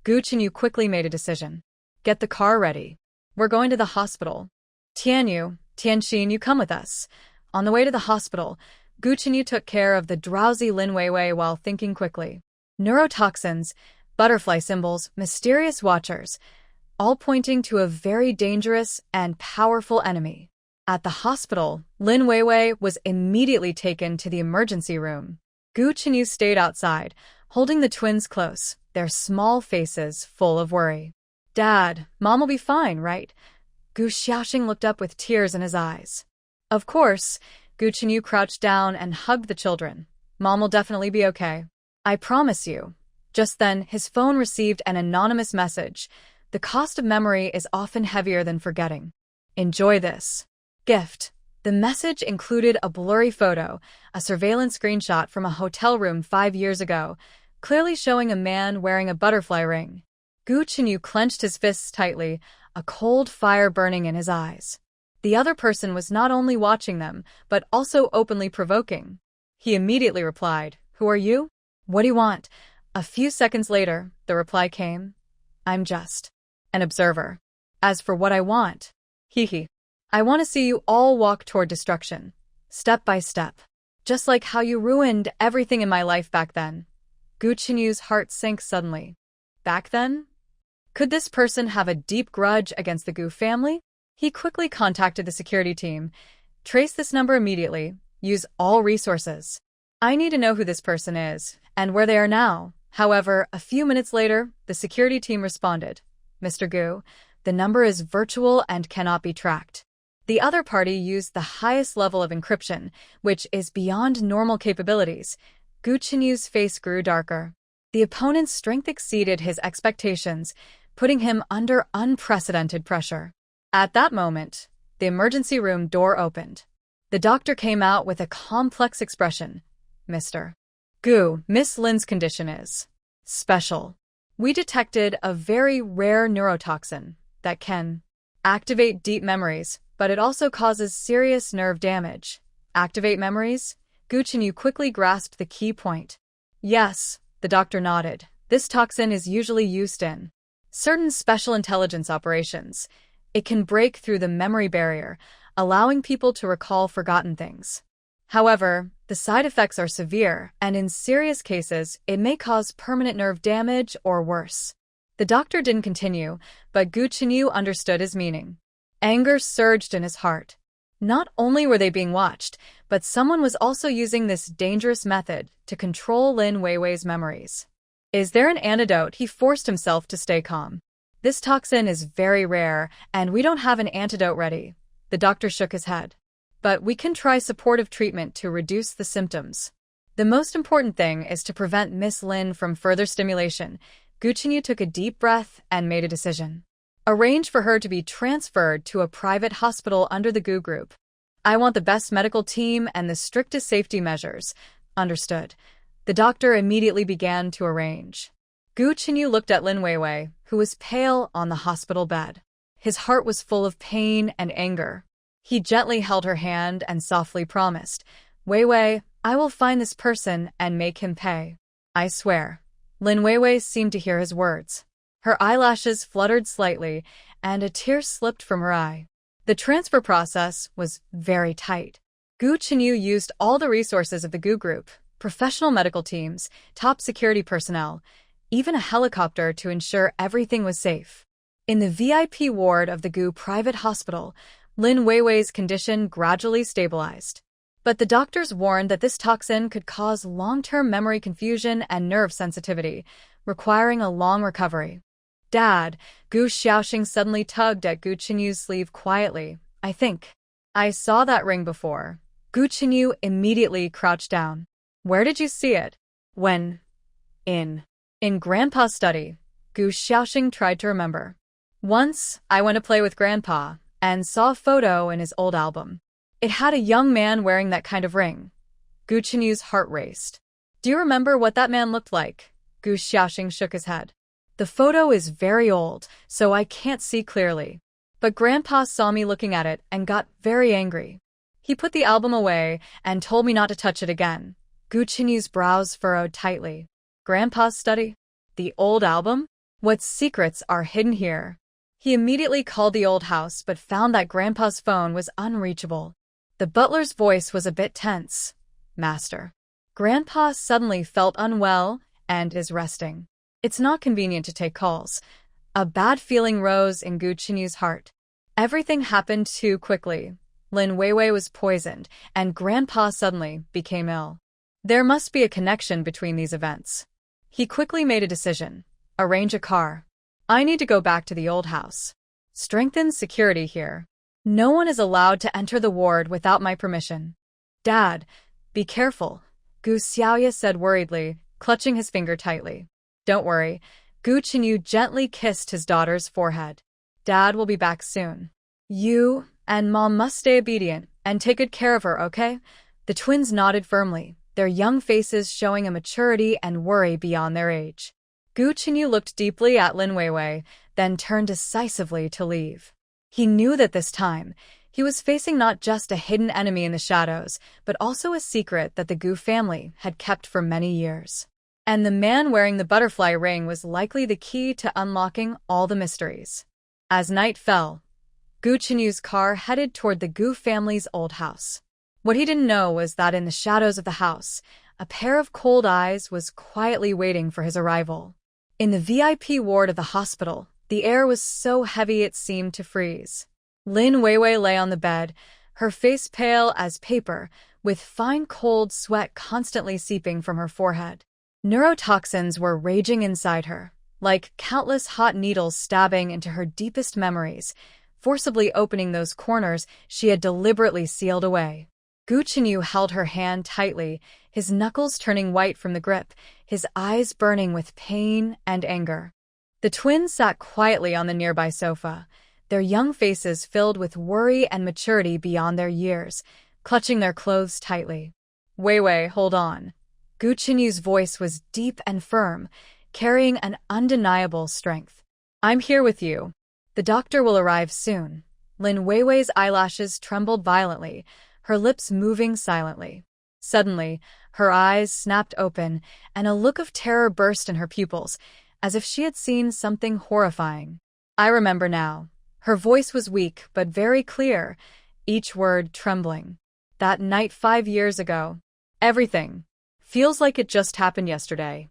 Gu Qinyu quickly made a decision. "Get the car ready. We're going to the hospital." Tianxin, you come with us." On the way to the hospital, Gu Qinyu took care of the drowsy Lin Weiwei while thinking quickly. Neurotoxins, butterfly symbols, mysterious watchers, all pointing to a very dangerous and powerful enemy. At the hospital, Lin Weiwei was immediately taken to the emergency room. Gu Qinyu stayed outside, holding the twins close, their small faces full of worry. "Dad, Mom will be fine, right?" Gu Xiaoxing looked up with tears in his eyes. "Of course." Gu Qinyu crouched down and hugged the children. "Mom will definitely be okay." I promise you. Just then, his phone received an anonymous message. The cost of memory is often heavier than forgetting. Enjoy this. Gift. The message included a blurry photo, a surveillance screenshot from a hotel room 5 years ago, clearly showing a man wearing a butterfly ring. Gu Chenyu clenched his fists tightly, a cold fire burning in his eyes. The other person was not only watching them, but also openly provoking. He immediately replied, "Who are you? What do you want?" A few seconds later, the reply came, "I'm just an observer. As for what I want, I want to see you all walk toward destruction, step by step, just like how you ruined everything in my life back then." Gu Chenyu's heart sank suddenly. Back then? Could this person have a deep grudge against the Gu family? He quickly contacted the security team. "Trace this number immediately. Use all resources. I need to know who this person is and where they are now." However, a few minutes later, the security team responded, "Mr. Gu, the number is virtual and cannot be tracked." The other party used the highest level of encryption, which is beyond normal capabilities. Gu Chenyu's face grew darker. The opponent's strength exceeded his expectations, putting him under unprecedented pressure. At that moment, the emergency room door opened. The doctor came out with a complex expression. "Mr. Gu, Miss Lin's condition is special. We detected a very rare neurotoxin that can activate deep memories, but it also causes serious nerve damage." Activate memories? Gu Chenyu quickly grasped the key point. "Yes," the doctor nodded. "This toxin is usually used in certain special intelligence operations. It can break through the memory barrier, allowing people to recall forgotten things. However, the side effects are severe, and in serious cases, it may cause permanent nerve damage or worse." The doctor didn't continue, but Gu Chenyu understood his meaning. Anger surged in his heart. Not only were they being watched, but someone was also using this dangerous method to control Lin Weiwei's memories. Is there an antidote? He forced himself to stay calm. "This toxin is very rare, and we don't have an antidote ready." The doctor shook his head. "But we can try supportive treatment to reduce the symptoms. The most important thing is to prevent Miss Lin from further stimulation." Gu Chenyu took a deep breath and made a decision. "Arrange for her to be transferred to a private hospital under the Gu Group. I want the best medical team and the strictest safety measures." Understood. The doctor immediately began to arrange. Gu Chenyu looked at Lin Weiwei, who was pale on the hospital bed. His heart was full of pain and anger. He gently held her hand and softly promised, "Weiwei, I will find this person and make him pay. I swear." Lin Weiwei seemed to hear his words. Her eyelashes fluttered slightly, and a tear slipped from her eye. The transfer process was very tight. Gu Chenyu used all the resources of the Gu Group, professional medical teams, top security personnel, even a helicopter to ensure everything was safe. In the VIP ward of the Gu private hospital, Lin Weiwei's condition gradually stabilized. But the doctors warned that this toxin could cause long-term memory confusion and nerve sensitivity, requiring a long recovery. "Dad," Gu Xiaoxing suddenly tugged at Gu Chenyu's sleeve quietly. I saw that ring before." Gu Chenyu immediately crouched down. "Where did you see it?" "When?" In Grandpa's study." Gu Xiaoxing tried to remember. "Once, I went to play with Grandpa and saw a photo in his old album. It had a young man wearing that kind of ring." Gu Chenyu's heart raced. "Do you remember what that man looked like?" Gu Xiaoxing shook his head. "The photo is very old, so I can't see clearly. But Grandpa saw me looking at it and got very angry. He put the album away and told me not to touch it again." Gu Chenyu's brows furrowed tightly. "Grandpa's study? The old album? What secrets are hidden here?" He immediately called the old house but found that Grandpa's phone was unreachable. The butler's voice was a bit tense. "Master, Grandpa suddenly felt unwell and is resting. It's not convenient to take calls." A bad feeling rose in Gu Chenyu's heart. Everything happened too quickly. Lin Weiwei was poisoned, and Grandpa suddenly became ill. There must be a connection between these events. He quickly made a decision. "Arrange a car. I need to go back to the old house. Strengthen security here. No one is allowed to enter the ward without my permission." "Dad, be careful," Gu Xiaoya said worriedly. clutching his finger tightly. Don't worry. Gu Chenyu gently kissed his daughter's forehead. Dad will be back soon. You and Mom must stay obedient and take good care of her, okay? The twins nodded firmly, their young faces showing a maturity and worry beyond their age. Gu Chenyu looked deeply at Lin Weiwei, then turned decisively to leave. He knew that this time, he was facing not just a hidden enemy in the shadows, but also a secret that the Gu family had kept for many years. And the man wearing the butterfly ring was likely the key to unlocking all the mysteries. As night fell, Gu Chenyu's car headed toward the Gu family's old house. What he didn't know was that in the shadows of the house, a pair of cold eyes was quietly waiting for his arrival. In the VIP ward of the hospital, the air was so heavy it seemed to freeze. Lin Weiwei lay on the bed, her face pale as paper, with fine cold sweat constantly seeping from her forehead. Neurotoxins were raging inside her, like countless hot needles stabbing into her deepest memories, forcibly opening those corners she had deliberately sealed away. Gu Chenyu held her hand tightly, his knuckles turning white from the grip, his eyes burning with pain and anger. The twins sat quietly on the nearby sofa, their young faces filled with worry and maturity beyond their years, clutching their clothes tightly. Weiwei, hold on. Gu Chenyu's voice was deep and firm, carrying an undeniable strength. I'm here with you. The doctor will arrive soon. Lin Weiwei's eyelashes trembled violently, her lips moving silently. Suddenly, her eyes snapped open, and a look of terror burst in her pupils, as if she had seen something horrifying. I remember now. Her voice was weak but very clear, each word trembling. That night 5 years ago. Everything. Feels like it just happened yesterday.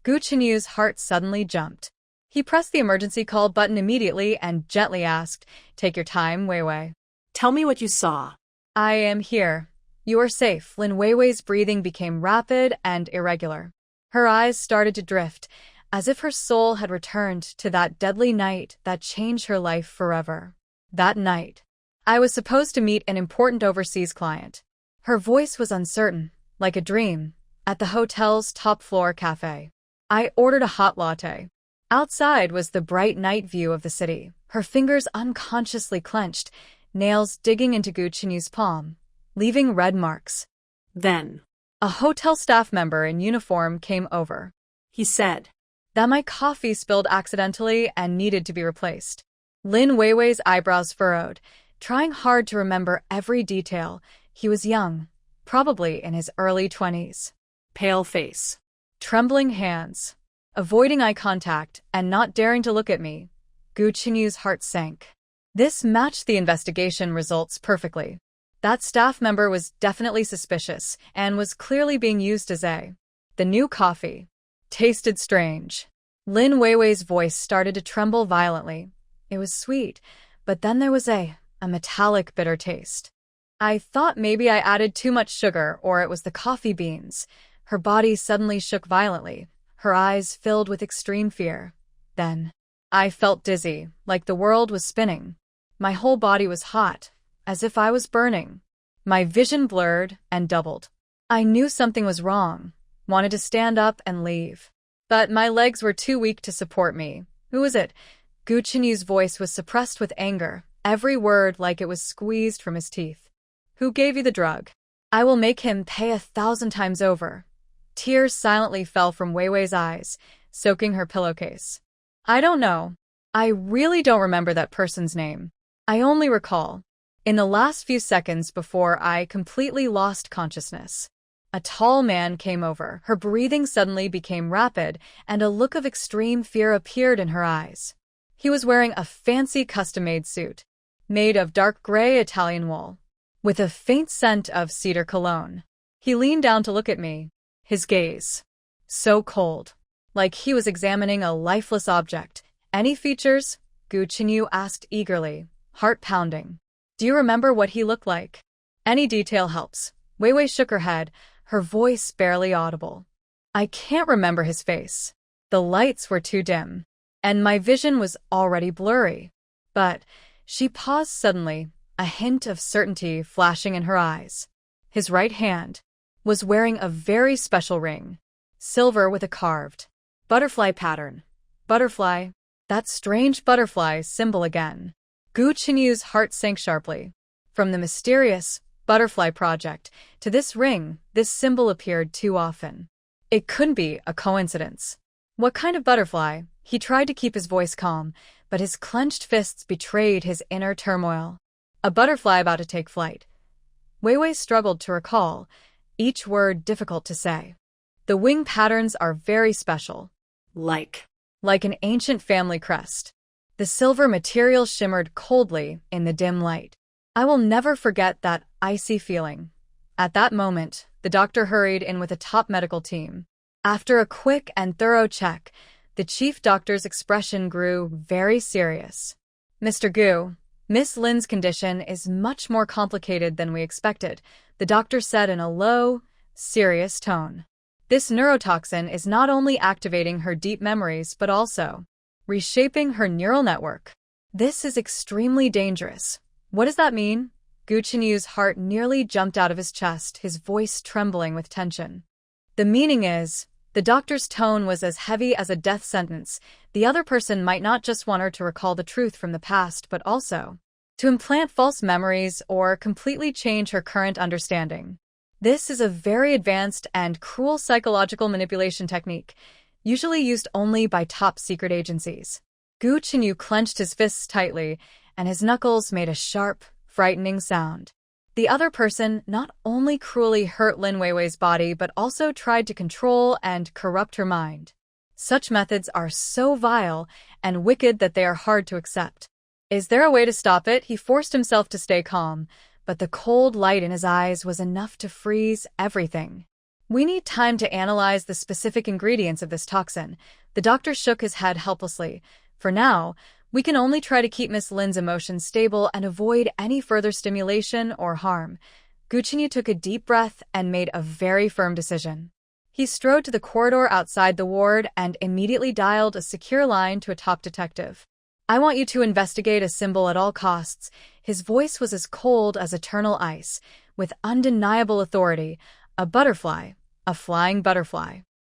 Gu Chenyu's heart suddenly jumped. He pressed the emergency call button immediately and gently asked, Take your time, Weiwei. Tell me what you saw. I am here. You are safe. Lin Weiwei's breathing became rapid and irregular. Her eyes started to drift, as if her soul had returned to that deadly night that changed her life forever. That night, I was supposed to meet an important overseas client. Her voice was uncertain, like a dream, at the hotel's top-floor cafe. I ordered a hot latte. Outside was the bright night view of the city, her fingers unconsciously clenched, nails digging into Gu Chenyu's palm, leaving red marks. Then, a hotel staff member in uniform came over. He said that my coffee spilled accidentally and needed to be replaced. Lin Weiwei's eyebrows furrowed, trying hard to remember every detail. He was young, probably in his early 20s. Pale face. Trembling hands. Avoiding eye contact and not daring to look at me. Gu Chenyu's heart sank. This matched the investigation results perfectly. That staff member was definitely suspicious and was clearly being used as the new coffee. Tasted strange. Lin Weiwei's voice started to tremble violently. It was sweet, but then there was a metallic bitter taste. I thought maybe I added too much sugar or it was the coffee beans. Her body suddenly shook violently, her eyes filled with extreme fear. Then, I felt dizzy, like the world was spinning. My whole body was hot, as if I was burning. My vision blurred and doubled. I knew something was wrong, wanted to stand up and leave. But my legs were too weak to support me. Who is it? Gu Chenyu's voice was suppressed with anger, every word like it was squeezed from his teeth. Who gave you the drug? I will make him pay 1,000 times over. Tears silently fell from Weiwei's eyes, soaking her pillowcase. I don't know. I really don't remember that person's name. I only recall, in the last few seconds before I completely lost consciousness, a tall man came over. Her breathing suddenly became rapid, and a look of extreme fear appeared in her eyes. He was wearing a fancy custom-made suit, made of dark gray Italian wool, with a faint scent of cedar cologne. He leaned down to look at me, his gaze so cold, like he was examining a lifeless object. Any features? Gu Chenyu asked eagerly, heart pounding. Do you remember what he looked like? Any detail helps. Weiwei shook her head, her voice barely audible. I can't remember his face. The lights were too dim, and my vision was already blurry. But she paused suddenly, a hint of certainty flashing in her eyes. His right hand was wearing a very special ring, silver with a carved butterfly pattern. Butterfly. That strange butterfly symbol again. Gu Qinyu's heart sank sharply. From the mysterious butterfly project to this ring, this symbol appeared too often. It couldn't be a coincidence. What kind of butterfly? He tried to keep his voice calm, but his clenched fists betrayed his inner turmoil. A butterfly about to take flight. Wei Wei struggled to recall, each word difficult to say. The wing patterns are very special. Like an ancient family crest. The silver material shimmered coldly in the dim light. I will never forget that icy feeling. At that moment, the doctor hurried in with a top medical team. After a quick and thorough check, the chief doctor's expression grew very serious. Mr. Gu, Miss Lin's condition is much more complicated than we expected, the doctor said in a low, serious tone. This neurotoxin is not only activating her deep memories but also reshaping her neural network. This is extremely dangerous. What does that mean? Gu Qinyu's heart nearly jumped out of his chest, his voice trembling with tension. The meaning is, the doctor's tone was as heavy as a death sentence. The other person might not just want her to recall the truth from the past, but also to implant false memories or completely change her current understanding. This is a very advanced and cruel psychological manipulation technique, usually used only by top-secret agencies. Gu Qinyu clenched his fists tightly, and his knuckles made a sharp, frightening sound. The other person not only cruelly hurt Lin Weiwei's body but also tried to control and corrupt her mind. Such methods are so vile and wicked that they are hard to accept. Is there a way to stop it? He forced himself to stay calm, but the cold light in his eyes was enough to freeze everything. We need time to analyze the specific ingredients of this toxin. The doctor shook his head helplessly. For now, we can only try to keep Miss Lin's emotions stable and avoid any further stimulation or harm. Gu Qinyu took a deep breath and made a very firm decision. He strode to the corridor outside the ward and immediately dialed a secure line to a top detective. I want you to investigate a symbol at all costs. His voice was as cold as eternal ice, with undeniable authority. A butterfly, a flying butterfly.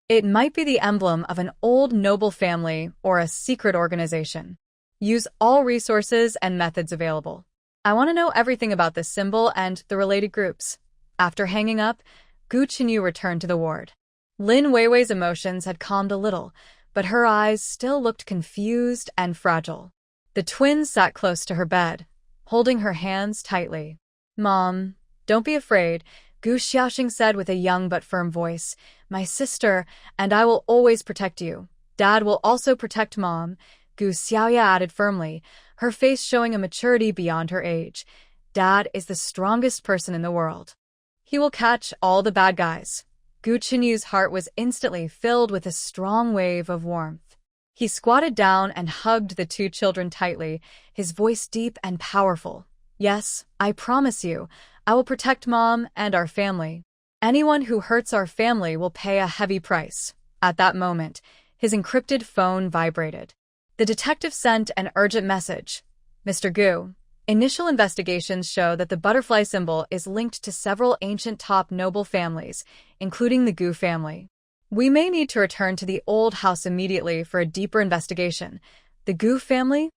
It might be the emblem of an old noble family or a secret organization. Use all resources and methods available. I want to know everything about this symbol and the related groups. After hanging up, Gu Qinyu returned to the ward. Lin Weiwei's emotions had calmed a little, but her eyes still looked confused and fragile. The twins sat close to her bed, holding her hands tightly. Mom, don't be afraid, Gu Xiaoxing said with a young but firm voice. My sister and I will always protect you. Dad will also protect Mom, Gu Xiaoya added firmly, her face showing a maturity beyond her age. Dad is the strongest person in the world. He will catch all the bad guys. Gu Qinyu's heart was instantly filled with a strong wave of warmth. He squatted down and hugged the two children tightly, his voice deep and powerful. Yes, I promise you, I will protect Mom and our family. Anyone who hurts our family will pay a heavy price. At that moment, his encrypted phone vibrated. The detective sent an urgent message. Mr. Gu, initial investigations show that the butterfly symbol is linked to several ancient top noble families, including the Gu family. We may need to return to the old house immediately for a deeper investigation. The Gu family?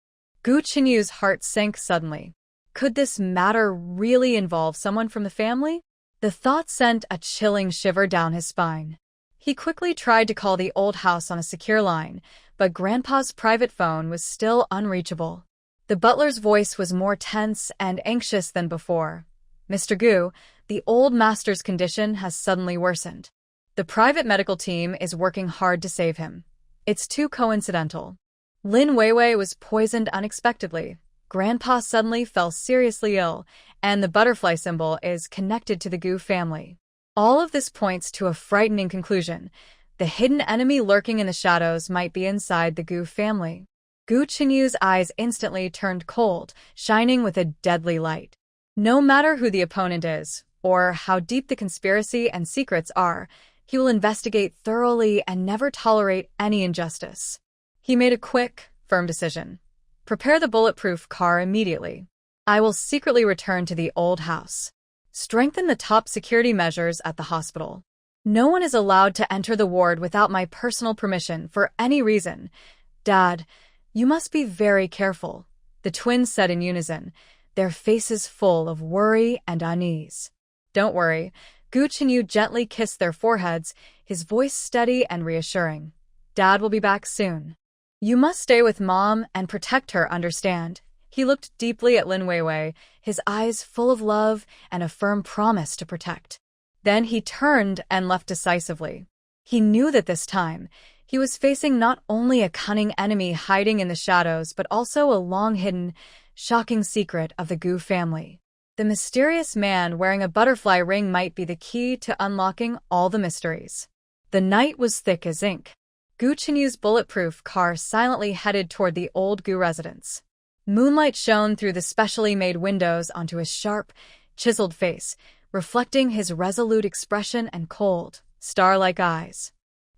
Gu Qinyu's heart sank suddenly. Could this matter really involve someone from the family? The thought sent a chilling shiver down his spine. He quickly tried to call the old house on a secure line, but Grandpa's private phone was still unreachable. The butler's voice was more tense and anxious than before. Mr. Gu, the old master's condition has suddenly worsened. The private medical team is working hard to save him. It's too coincidental. Lin Weiwei was poisoned unexpectedly. Grandpa suddenly fell seriously ill, and the butterfly symbol is connected to the Gu family. All of this points to a frightening conclusion. The hidden enemy lurking in the shadows might be inside the Gu family. Gu Qinyu's eyes instantly turned cold, shining with a deadly light. No matter who the opponent is, or how deep the conspiracy and secrets are, he will investigate thoroughly and never tolerate any injustice. He made a quick, firm decision. Prepare the bulletproof car immediately. I will secretly return to the old house. Strengthen the top security measures at the hospital. No one is allowed to enter the ward without my personal permission for any reason. Dad, you must be very careful, the twins said in unison, their faces full of worry and unease. Don't worry. Gu Chenyu gently kissed their foreheads, his voice steady and reassuring. Dad will be back soon. You must stay with Mom and protect her, understand? He looked deeply at Lin Weiwei, his eyes full of love and a firm promise to protect. Then he turned and left decisively. He knew that this time, he was facing not only a cunning enemy hiding in the shadows, but also a long-hidden, shocking secret of the Gu family. The mysterious man wearing a butterfly ring might be the key to unlocking all the mysteries. The night was thick as ink. Gu Chenyu's bulletproof car silently headed toward the old Gu residence. Moonlight shone through the specially made windows onto his sharp, chiseled face, reflecting his resolute expression and cold, star-like eyes.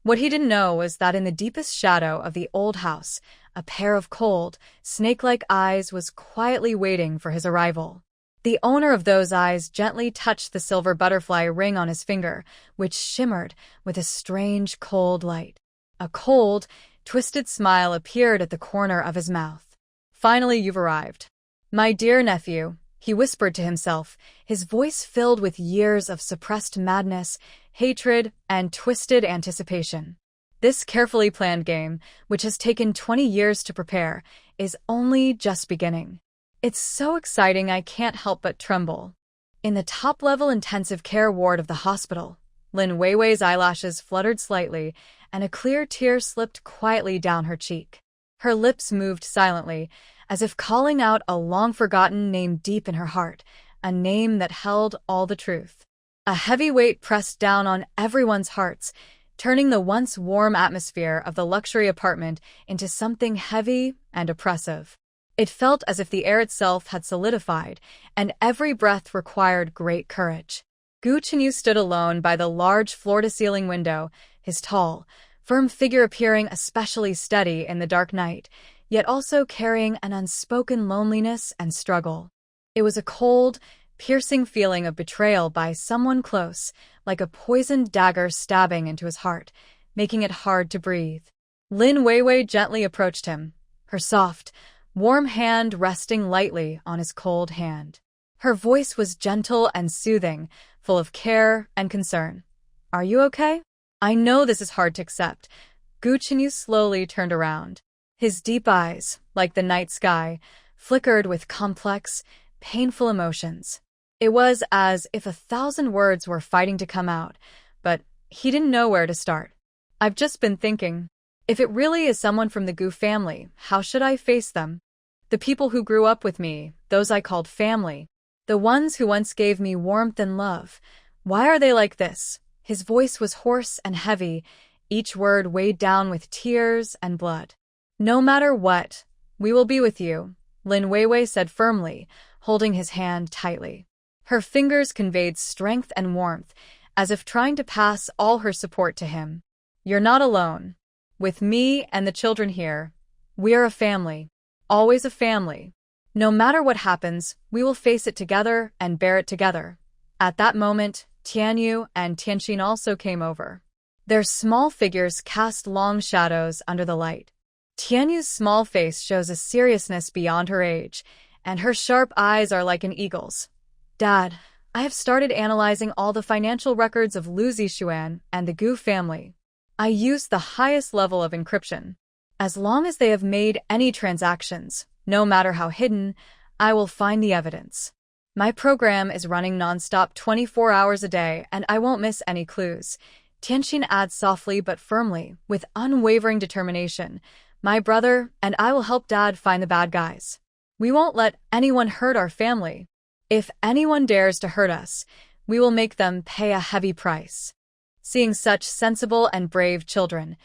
What he didn't know was that in the deepest shadow of the old house, a pair of cold, snake-like eyes was quietly waiting for his arrival. The owner of those eyes gently touched the silver butterfly ring on his finger, which shimmered with a strange, cold light. A cold, twisted smile appeared at the corner of his mouth. Finally, you've arrived. My dear nephew, he whispered to himself, his voice filled with years of suppressed madness, hatred, and twisted anticipation. This carefully planned game, which has taken 20 years to prepare, is only just beginning. It's so exciting I can't help but tremble. In the top-level intensive care ward of the hospital, Lin Weiwei's eyelashes fluttered slightly, and a clear tear slipped quietly down her cheek. Her lips moved silently, as if calling out a long-forgotten name deep in her heart, a name that held all the truth. A heavy weight pressed down on everyone's hearts, turning the once warm atmosphere of the luxury apartment into something heavy and oppressive. It felt as if the air itself had solidified, and every breath required great courage. Gu Chenyu stood alone by the large floor-to-ceiling window, his tall, firm figure appearing especially steady in the dark night, yet also carrying an unspoken loneliness and struggle. It was a cold, piercing feeling of betrayal by someone close, like a poisoned dagger stabbing into his heart, making it hard to breathe. Lin Weiwei gently approached him, her soft, warm hand resting lightly on his cold hand. Her voice was gentle and soothing, full of care and concern. Are you okay? I know this is hard to accept. Gu Chenyu slowly turned around. His deep eyes, like the night sky, flickered with complex, painful emotions. It was as if 1,000 words were fighting to come out, but he didn't know where to start. I've just been thinking, if it really is someone from the Gu family, how should I face them? The people who grew up with me, those I called family, the ones who once gave me warmth and love. Why are they like this? His voice was hoarse and heavy, each word weighed down with tears and blood. No matter what, we will be with you, Lin Weiwei said firmly, holding his hand tightly. Her fingers conveyed strength and warmth, as if trying to pass all her support to him. You're not alone. With me and the children here, we are a family. Always a family. No matter what happens, we will face it together and bear it together. At that moment, Tianyu and Tianxin also came over. Their small figures cast long shadows under the light. Tianyu's small face shows a seriousness beyond her age, and her sharp eyes are like an eagle's. Dad, I have started analyzing all the financial records of Lu Zixuan and the Gu family. I used the highest level of encryption. As long as they have made any transactions, no matter how hidden, I will find the evidence. My program is running nonstop 24 hours a day, and I won't miss any clues. Tianxin adds softly but firmly, with unwavering determination. My brother and I will help Dad find the bad guys. We won't let anyone hurt our family. If anyone dares to hurt us, we will make them pay a heavy price. Seeing such sensible and brave children,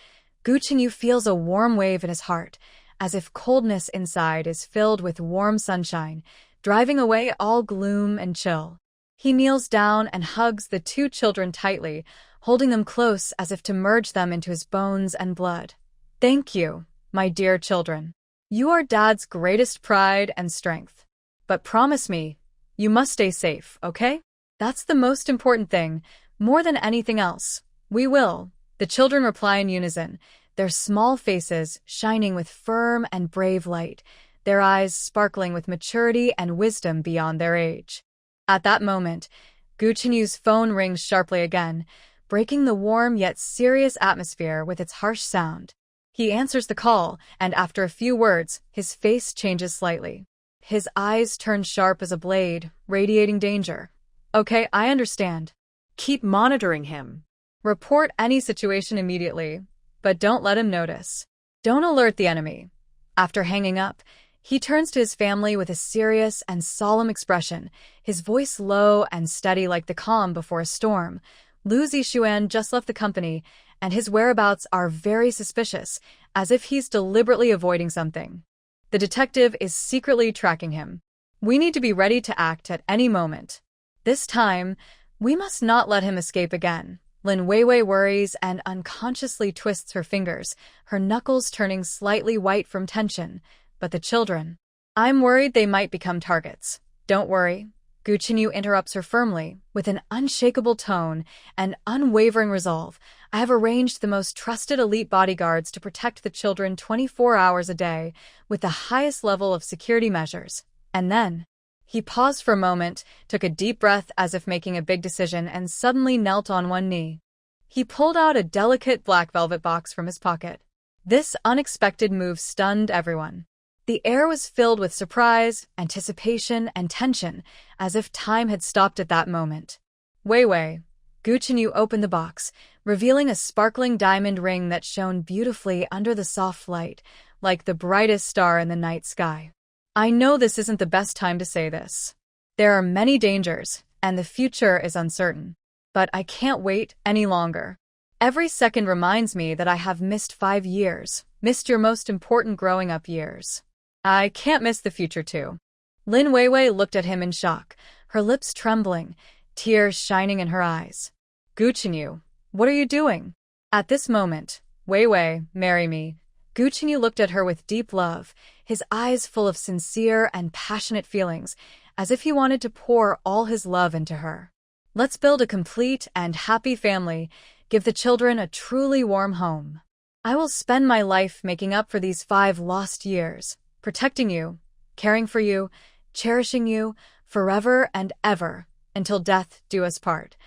Gu Chenyu feels a warm wave in his heart, as if coldness inside is filled with warm sunshine, driving away all gloom and chill. He kneels down and hugs the two children tightly, holding them close as if to merge them into his bones and blood. Thank you, my dear children. You are Dad's greatest pride and strength. But promise me, you must stay safe, okay? That's the most important thing, more than anything else. We will, the children reply in unison, their small faces shining with firm and brave light, their eyes sparkling with maturity and wisdom beyond their age. At that moment, Gu Chenyu's phone rings sharply again, breaking the warm yet serious atmosphere with its harsh sound. He answers the call, and after a few words, his face changes slightly. His eyes turn sharp as a blade, radiating danger. Okay, I understand. Keep monitoring him. Report any situation immediately, but don't let him notice. Don't alert the enemy. After hanging up, he turns to his family with a serious and solemn expression, his voice low and steady like the calm before a storm. Lu Zixuan just left the company, and his whereabouts are very suspicious, as if he's deliberately avoiding something. The detective is secretly tracking him. We need to be ready to act at any moment. This time, we must not let him escape again. Lin Weiwei worries and unconsciously twists her fingers, her knuckles turning slightly white from tension. But the children. I'm worried they might become targets. Don't worry. Gu Chenyu interrupts her firmly, with an unshakable tone and unwavering resolve. I have arranged the most trusted elite bodyguards to protect the children 24 hours a day, with the highest level of security measures. And then, he paused for a moment, took a deep breath as if making a big decision, and suddenly knelt on one knee. He pulled out a delicate black velvet box from his pocket. This unexpected move stunned everyone. The air was filled with surprise, anticipation, and tension, as if time had stopped at that moment. Weiwei, Gu Chenyu opened the box, revealing a sparkling diamond ring that shone beautifully under the soft light, like the brightest star in the night sky. I know this isn't the best time to say this. There are many dangers, and the future is uncertain. But I can't wait any longer. Every second reminds me that I have missed 5 years, missed your most important growing up years. I can't miss the future too. Lin Weiwei looked at him in shock, her lips trembling, tears shining in her eyes. Gu Chenyu, what are you doing? At this moment, Weiwei, marry me. Gu Chenyu looked at her with deep love, his eyes full of sincere and passionate feelings, as if he wanted to pour all his love into her. Let's build a complete and happy family, give the children a truly warm home. I will spend my life making up for these 5 lost years, protecting you, caring for you, cherishing you, forever and ever, until death do us part.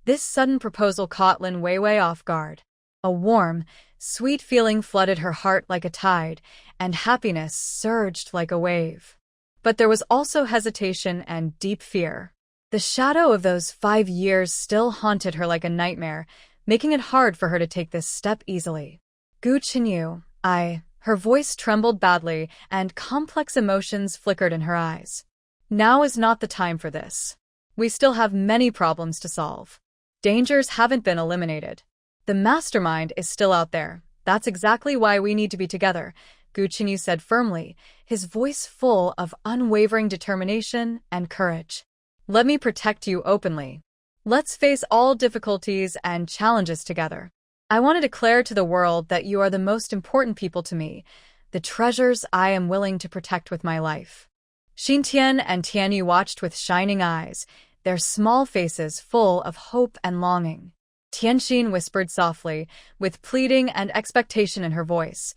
This sudden proposal caught Lin Weiwei off guard. A warm, sweet feeling flooded her heart like a tide, and happiness surged like a wave. But there was also hesitation and deep fear. The shadow of those 5 years still haunted her like a nightmare, making it hard for her to take this step easily. Gu Chenyu, Her voice trembled badly, and complex emotions flickered in her eyes. Now is not the time for this. We still have many problems to solve. Dangers haven't been eliminated. The mastermind is still out there. That's exactly why we need to be together, Gu Chenyu said firmly, his voice full of unwavering determination and courage. Let me protect you openly. Let's face all difficulties and challenges together. I want to declare to the world that you are the most important people to me, the treasures I am willing to protect with my life. Xintian and Tianyu watched with shining eyes, their small faces full of hope and longing. Tianxin whispered softly, with pleading and expectation in her voice,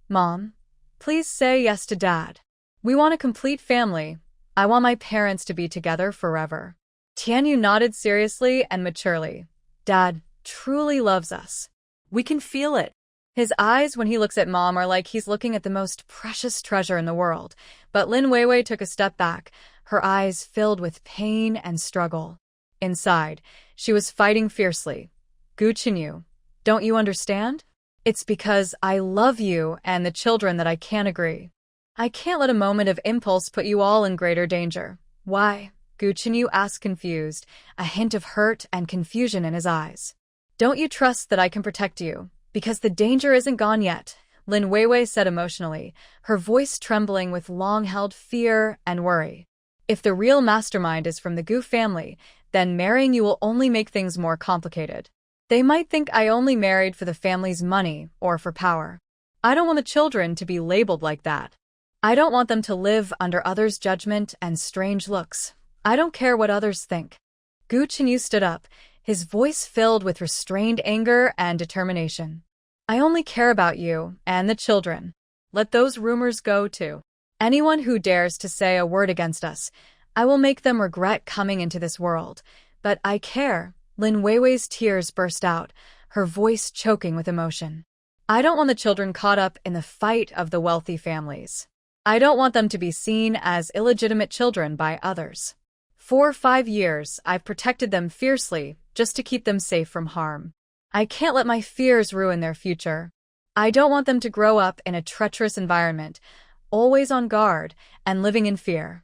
"Mom, please say yes to Dad. We want a complete family. I want my parents to be together forever." Tianyu nodded seriously and maturely. "Dad truly loves us. We can feel it." His eyes when he looks at Mom are like he's looking at the most precious treasure in the world. But Lin Weiwei took a step back, her eyes filled with pain and struggle. Inside, she was fighting fiercely. "Gu Chenyu, don't you understand? It's because I love you and the children that I can't agree. I can't let a moment of impulse put you all in greater danger." "Why?" Gu Chenyu asked confused, a hint of hurt and confusion in his eyes. "Don't you trust that I can protect you? Because the danger isn't gone yet," Lin Weiwei said emotionally, her voice trembling with long-held fear and worry. "If the real mastermind is from the Gu family, then marrying you will only make things more complicated. They might think I only married for the family's money or for power. I don't want the children to be labeled like that. I don't want them to live under others' judgment and strange looks. I don't care what others think." Gu Chenyu stood up, his voice filled with restrained anger and determination. "I only care about you and the children. Let those rumors go too. Anyone who dares to say a word against us, I will make them regret coming into this world. But I care." Lin Weiwei's tears burst out, her voice choking with emotion. "I don't want the children caught up in the fight of the wealthy families. I don't want them to be seen as illegitimate children by others. For 5 years, I've protected them fiercely just to keep them safe from harm. I can't let my fears ruin their future. I don't want them to grow up in a treacherous environment, always on guard and living in fear."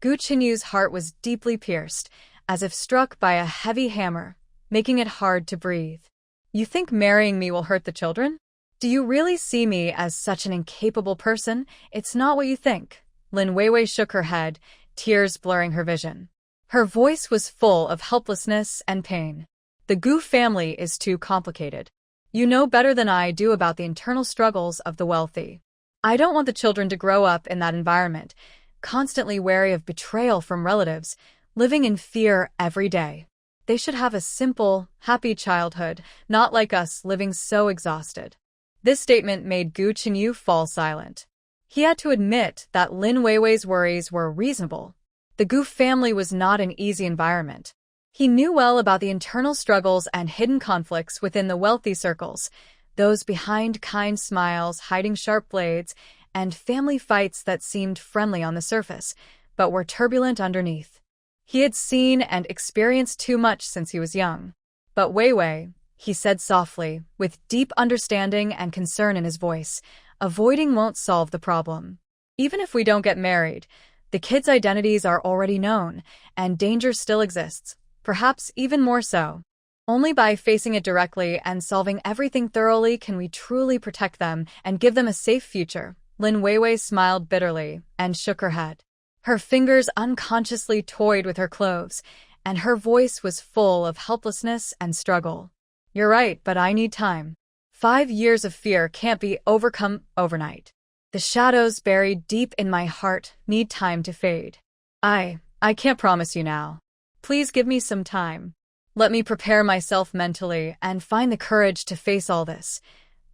Gu Qinyu's heart was deeply pierced, as if struck by a heavy hammer, making it hard to breathe. "You think marrying me will hurt the children? Do you really see me as such an incapable person? It's not what you think." Lin Weiwei shook her head, tears blurring her vision. Her voice was full of helplessness and pain. "The Gu family is too complicated. You know better than I do about the internal struggles of the wealthy. I don't want the children to grow up in that environment, constantly wary of betrayal from relatives, living in fear every day. They should have a simple, happy childhood, not like us living so exhausted." This statement made Gu Qinyu fall silent. He had to admit that Lin Weiwei's worries were reasonable. The Gu family was not an easy environment. He knew well about the internal struggles and hidden conflicts within the wealthy circles, those behind kind smiles, hiding sharp blades, and family fights that seemed friendly on the surface, but were turbulent underneath. He had seen and experienced too much since he was young. "But Weiwei," he said softly, with deep understanding and concern in his voice, "avoiding won't solve the problem. Even if we don't get married, the kids' identities are already known, and danger still exists, perhaps even more so. Only by facing it directly and solving everything thoroughly can we truly protect them and give them a safe future." Lin Weiwei smiled bitterly and shook her head. Her fingers unconsciously toyed with her clothes, and her voice was full of helplessness and struggle. "You're right, but I need time. 5 years of fear can't be overcome overnight. The shadows buried deep in my heart need time to fade. I can't promise you now. Please give me some time. Let me prepare myself mentally and find the courage to face all this."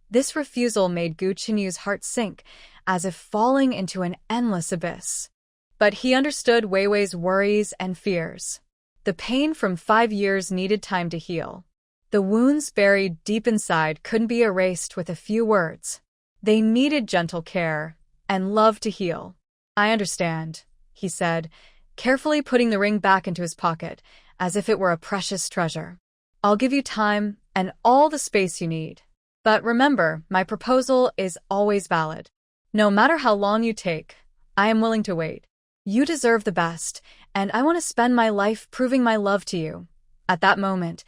This refusal made Gu Qinyu's heart sink, as if falling into an endless abyss. But he understood Weiwei's worries and fears. The pain from 5 years needed time to heal. The wounds buried deep inside couldn't be erased with a few words. They needed gentle care and love to heal. "I understand," he said, carefully putting the ring back into his pocket, as if it were a precious treasure. "I'll give you time and all the space you need. But remember, my proposal is always valid. No matter how long you take, I am willing to wait. You deserve the best, and I want to spend my life proving my love to you." At that moment,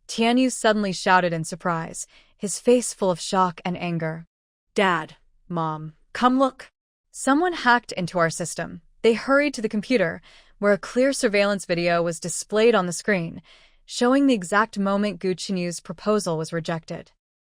Tianyu suddenly shouted in surprise, his face full of shock and anger. "Dad, Mom, come look." Someone hacked into our system. They hurried to the computer, where a clear surveillance video was displayed on the screen, showing the exact moment Gu Qinyu's proposal was rejected.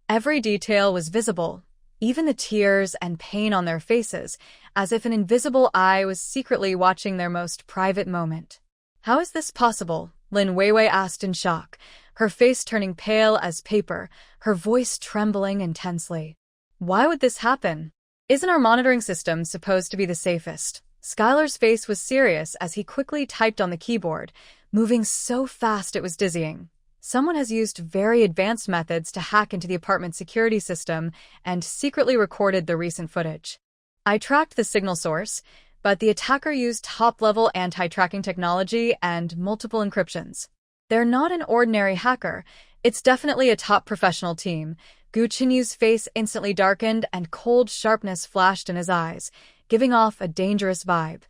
Every detail was visible, even the tears and pain on their faces, as if an invisible eye was secretly watching their most private moment. "How is this possible?" Lin Weiwei asked in shock, her face turning pale as paper, her voice trembling intensely. "Why would this happen? Isn't our monitoring system supposed to be the safest?" Skylar's face was serious as he quickly typed on the keyboard, moving so fast it was dizzying. Someone has used very advanced methods to hack into the apartment security system and secretly recorded the recent footage. I tracked the signal source, but the attacker used top-level anti-tracking technology and multiple encryptions. They're not an ordinary hacker. It's definitely a top professional team. Gu Qinyu's face instantly darkened and cold sharpness flashed in his eyes, giving off a dangerous vibe.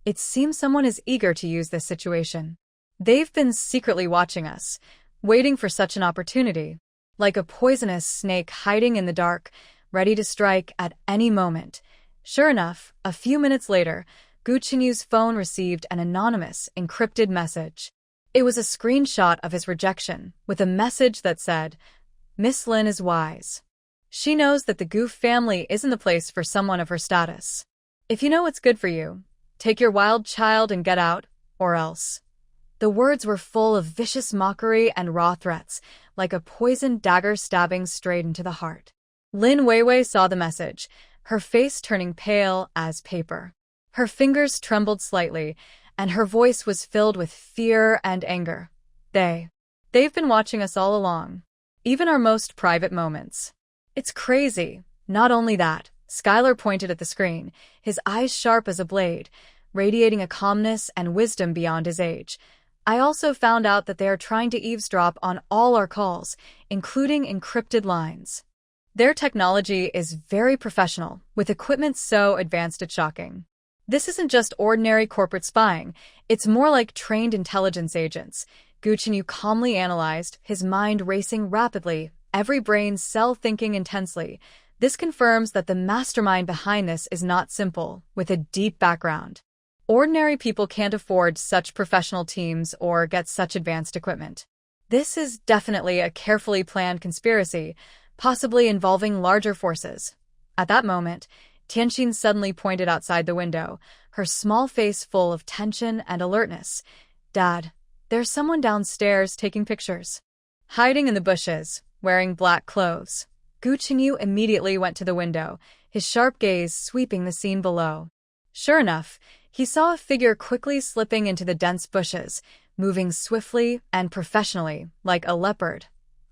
It seems someone is eager to use this situation. They've been secretly watching us, waiting for such an opportunity, like a poisonous snake hiding in the dark, ready to strike at any moment. Sure enough, a few minutes later, Gu Qinyu's phone received an anonymous, encrypted message. It was a screenshot of his rejection, with a message that said, "Miss Lin is wise. She knows that the Gu family isn't the place for someone of her status. If you know what's good for you, take your wild child and get out, or else." The words were full of vicious mockery and raw threats, like a poisoned dagger stabbing straight into the heart. Lin Weiwei saw the message, her face turning pale as paper. Her fingers trembled slightly, and her voice was filled with fear and anger. They've been watching us all along. Even our most private moments. It's crazy. Not only that, Skylar pointed at the screen, his eyes sharp as a blade, radiating a calmness and wisdom beyond his age. I also found out that they are trying to eavesdrop on all our calls, including encrypted lines. Their technology is very professional, with equipment so advanced it's shocking. This isn't just ordinary corporate spying, it's more like trained intelligence agents. Gu Chenyu calmly analyzed, his mind racing rapidly, every brain cell thinking intensely. This confirms that the mastermind behind this is not simple, with a deep background. Ordinary people can't afford such professional teams or get such advanced equipment. This is definitely a carefully planned conspiracy, possibly involving larger forces. At that moment, Tianxin suddenly pointed outside the window, her small face full of tension and alertness. "Dad, there's someone downstairs taking pictures." Hiding in the bushes, wearing black clothes, Gu Chenyu immediately went to the window, his sharp gaze sweeping the scene below. Sure enough, he saw a figure quickly slipping into the dense bushes, moving swiftly and professionally, like a leopard,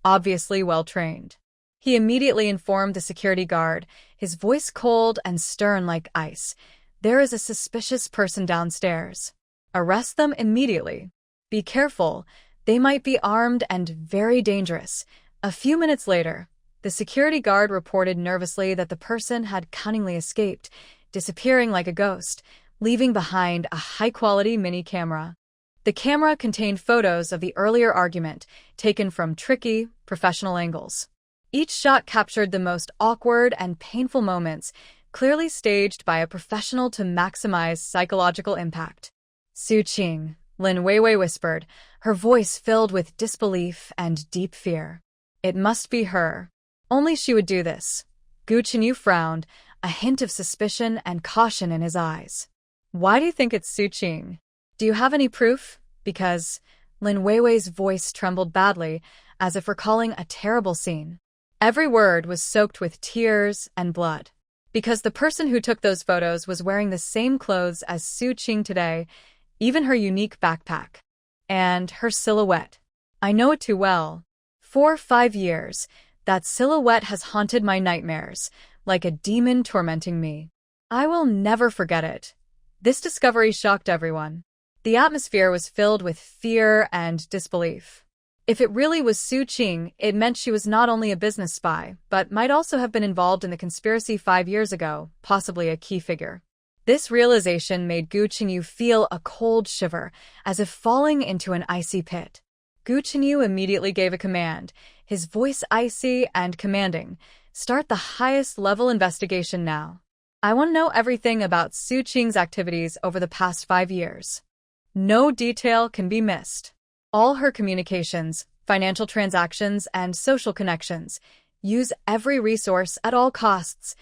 obviously well-trained. He immediately informed the security guard, his voice cold and stern like ice. "There is a suspicious person downstairs. Arrest them immediately. Be careful, they might be armed and very dangerous." A few minutes later, the security guard reported nervously that the person had cunningly escaped, disappearing like a ghost, leaving behind a high-quality mini camera. The camera contained photos of the earlier argument, taken from tricky, professional angles. Each shot captured the most awkward and painful moments, clearly staged by a professional to maximize psychological impact. "Su Qing," Lin Weiwei whispered, her voice filled with disbelief and deep fear. "It must be her. Only she would do this." Gu Chenyu frowned, a hint of suspicion and caution in his eyes. "Why do you think it's Su Qing? Do you have any proof?" Because Lin Weiwei's voice trembled badly, as if recalling a terrible scene. Every word was soaked with tears and blood. Because the person who took those photos was wearing the same clothes as Su Qing today, even her unique backpack. And her silhouette. I know it too well. For 5 years, that silhouette has haunted my nightmares, like a demon tormenting me. I will never forget it. This discovery shocked everyone. The atmosphere was filled with fear and disbelief. If it really was Su Qing, it meant she was not only a business spy, but might also have been involved in the conspiracy 5 years ago, possibly a key figure. This realization made Gu Chenyu feel a cold shiver, as if falling into an icy pit. Gu Chenyu immediately gave a command, his voice icy and commanding. "Start the highest-level investigation now. I want to know everything about Su Qing's activities over the past 5 years. No detail can be missed. All her communications, financial transactions, and social connections. Use every resource at all costs."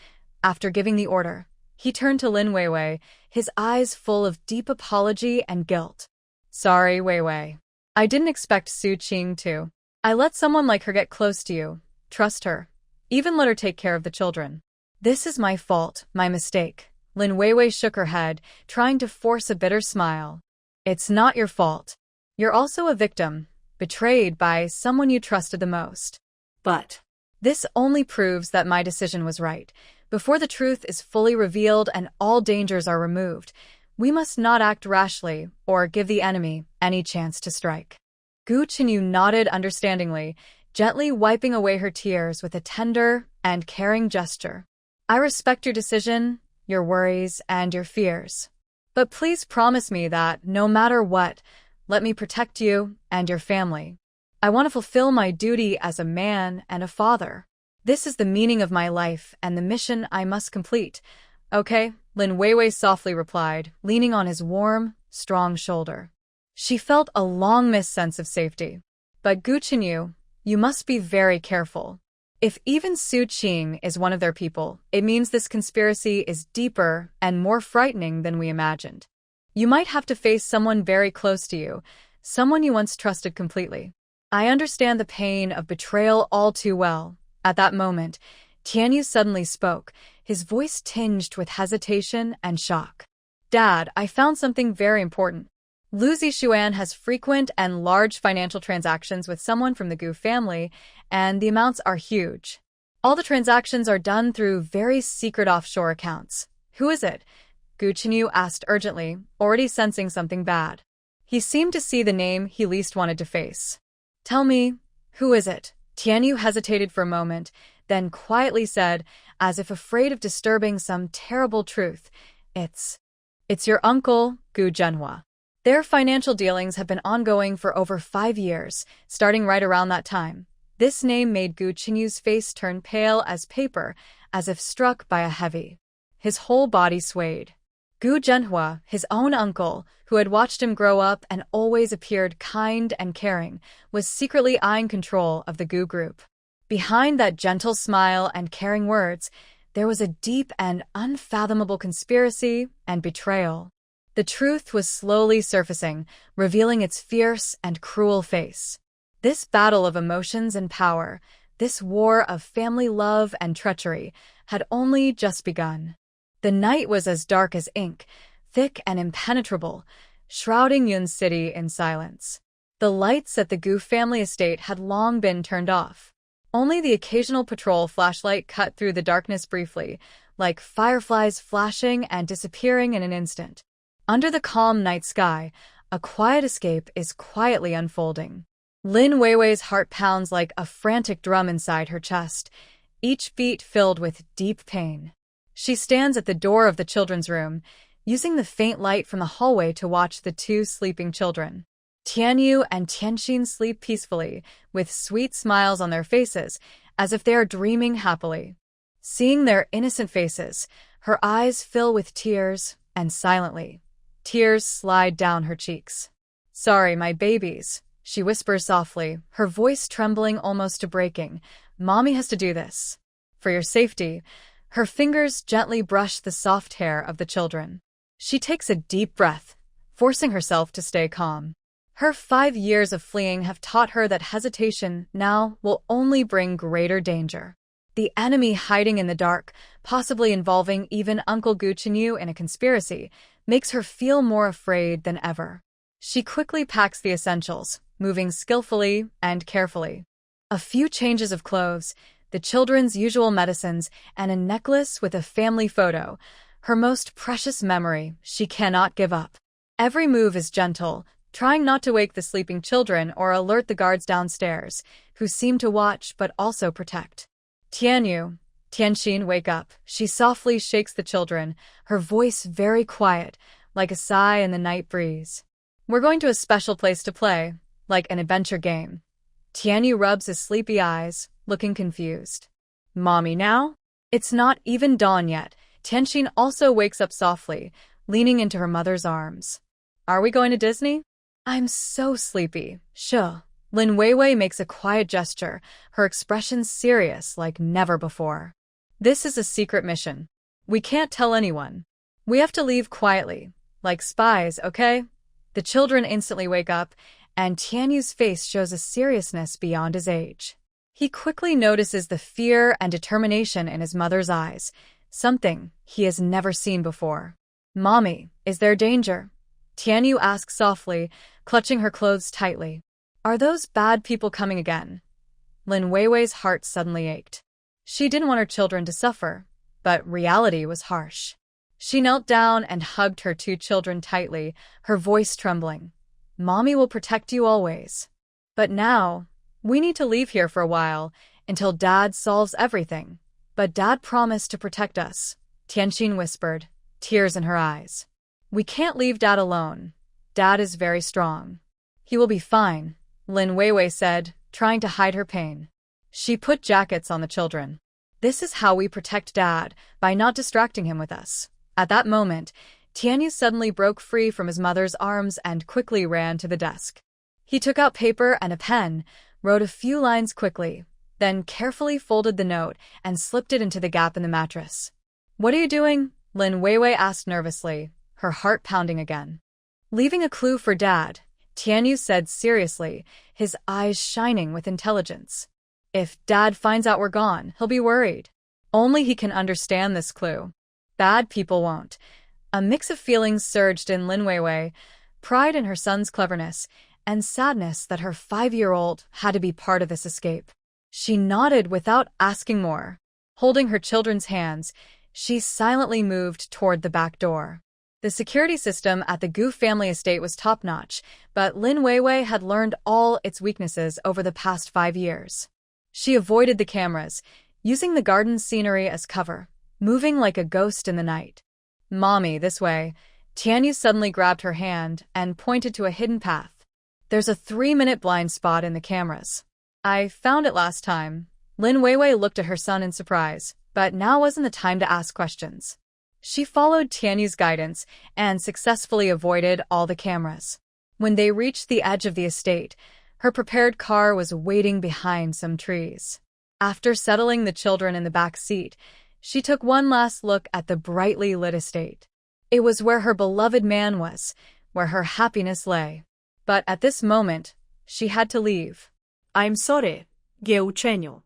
After giving the order, he turned to Lin Weiwei, his eyes full of deep apology and guilt. "Sorry, Weiwei. I didn't expect Su Qing to. I let someone like her get close to you. Trust her. Even let her take care of the children. This is my fault, my mistake." Lin Weiwei shook her head, trying to force a bitter smile. "It's not your fault. You're also a victim, betrayed by someone you trusted the most. But This only proves that my decision was right. Before the truth is fully revealed and all dangers are removed, we must not act rashly or give the enemy any chance to strike." Gu Chenyu nodded understandingly, gently wiping away her tears with a tender and caring gesture. "I respect your decision, your worries, and your fears. But please promise me that, no matter what, let me protect you and your family. I want to fulfill my duty as a man and a father. This is the meaning of my life and the mission I must complete." "Okay," Lin Weiwei softly replied, leaning on his warm, strong shoulder. She felt a long-missed sense of safety. "But Gu Chenyu, you must be very careful. If even Su Qing is one of their people, it means this conspiracy is deeper and more frightening than we imagined. You might have to face someone very close to you, someone you once trusted completely. I understand the pain of betrayal all too well. At that moment, Tianyu suddenly spoke, his voice tinged with hesitation and shock. Dad, I found something very important. Lu Zixuan has frequent and large financial transactions with someone from the Gu family, and the amounts are huge. All the transactions are done through very secret offshore accounts. Who is it? Gu Chenyu asked urgently, already sensing something bad. He seemed to see the name he least wanted to face. Tell me, who is it? Tianyu hesitated for a moment, then quietly said, as if afraid of disturbing some terrible truth, It's your uncle, Gu Zhenhua. Their financial dealings have been ongoing for over 5 years, starting right around that time. This name made Gu Chenyu's face turn pale as paper, as if struck by a heavy. His whole body swayed. Gu Zhenhua, his own uncle, who had watched him grow up and always appeared kind and caring, was secretly eyeing control of the Gu group. Behind that gentle smile and caring words, there was a deep and unfathomable conspiracy and betrayal. The truth was slowly surfacing, revealing its fierce and cruel face. This battle of emotions and power, this war of family love and treachery, had only just begun. The night was as dark as ink, thick and impenetrable, shrouding Yun City in silence. The lights at the Gu family estate had long been turned off. Only the occasional patrol flashlight cut through the darkness briefly, like fireflies flashing and disappearing in an instant. Under the calm night sky, a quiet escape is quietly unfolding. Lin Weiwei's heart pounds like a frantic drum inside her chest, each beat filled with deep pain. She stands at the door of the children's room, using the faint light from the hallway to watch the 2 sleeping children. Tianyu and Tianxin sleep peacefully, with sweet smiles on their faces, as if they are dreaming happily. Seeing their innocent faces, her eyes fill with tears, and silently, tears slide down her cheeks. Sorry, my babies, she whispers softly, her voice trembling almost to breaking. Mommy has to do this. For your safety. Her fingers gently brush the soft hair of the children. She takes a deep breath, forcing herself to stay calm. Her 5 years of fleeing have taught her that hesitation now will only bring greater danger. The enemy hiding in the dark, possibly involving even Uncle Gu Chenyu in a conspiracy, makes her feel more afraid than ever. She quickly packs the essentials, moving skillfully and carefully. A few changes of clothes, the children's usual medicines, and a necklace with a family photo, her most precious memory she cannot give up. Every move is gentle, trying not to wake the sleeping children or alert the guards downstairs, who seem to watch but also protect. Tianyu, Tianxin, wake up. She softly shakes the children, her voice very quiet, like a sigh in the night breeze. We're going to a special place to play, like an adventure game. Tianyu rubs his sleepy eyes, looking confused. Mommy now? It's not even dawn yet. Tianxin also wakes up softly, leaning into her mother's arms. Are we going to Disney? I'm so sleepy. Sure. Lin Weiwei makes a quiet gesture, her expression serious like never before. This is a secret mission. We can't tell anyone. We have to leave quietly, like spies, okay? The children instantly wake up, and Tianyu's face shows a seriousness beyond his age. He quickly notices the fear and determination in his mother's eyes, something he has never seen before. Mommy, is there danger? Tianyu asks softly, clutching her clothes tightly. Are those bad people coming again? Lin Weiwei's heart suddenly ached. She didn't want her children to suffer, but reality was harsh. She knelt down and hugged her 2 children tightly, her voice trembling. Mommy will protect you always. But now, we need to leave here for a while, until Dad solves everything. But Dad promised to protect us, Tianxin whispered, tears in her eyes. We can't leave Dad alone. Dad is very strong. He will be fine, Lin Weiwei said, trying to hide her pain. She put jackets on the children. This is how we protect Dad, by not distracting him with us. At that moment, Tianyu suddenly broke free from his mother's arms and quickly ran to the desk. He took out paper and a pen, wrote a few lines quickly, then carefully folded the note and slipped it into the gap in the mattress. What are you doing? Lin Weiwei asked nervously, her heart pounding again. Leaving a clue for Dad, Tianyu said seriously, his eyes shining with intelligence. If Dad finds out we're gone, he'll be worried. Only he can understand this clue. Bad people won't. A mix of feelings surged in Lin Weiwei, pride in her son's cleverness, and sadness that her 5-year-old had to be part of this escape. She nodded without asking more. Holding her children's hands, she silently moved toward the back door. The security system at the Gu family estate was top-notch, but Lin Weiwei had learned all its weaknesses over the past 5 years. She avoided the cameras, using the garden scenery as cover, moving like a ghost in the night. "Mommy, this way." Tianyu suddenly grabbed her hand and pointed to a hidden path. "There's a 3-minute blind spot in the cameras. I found it last time." Lin Weiwei looked at her son in surprise, but now wasn't the time to ask questions. She followed Tianyu's guidance and successfully avoided all the cameras. When they reached the edge of the estate, her prepared car was waiting behind some trees. After settling the children in the back seat, she took one last look at the brightly lit estate. It was where her beloved man was, where her happiness lay. But at this moment, she had to leave. I'm sorry, Geuchenyo.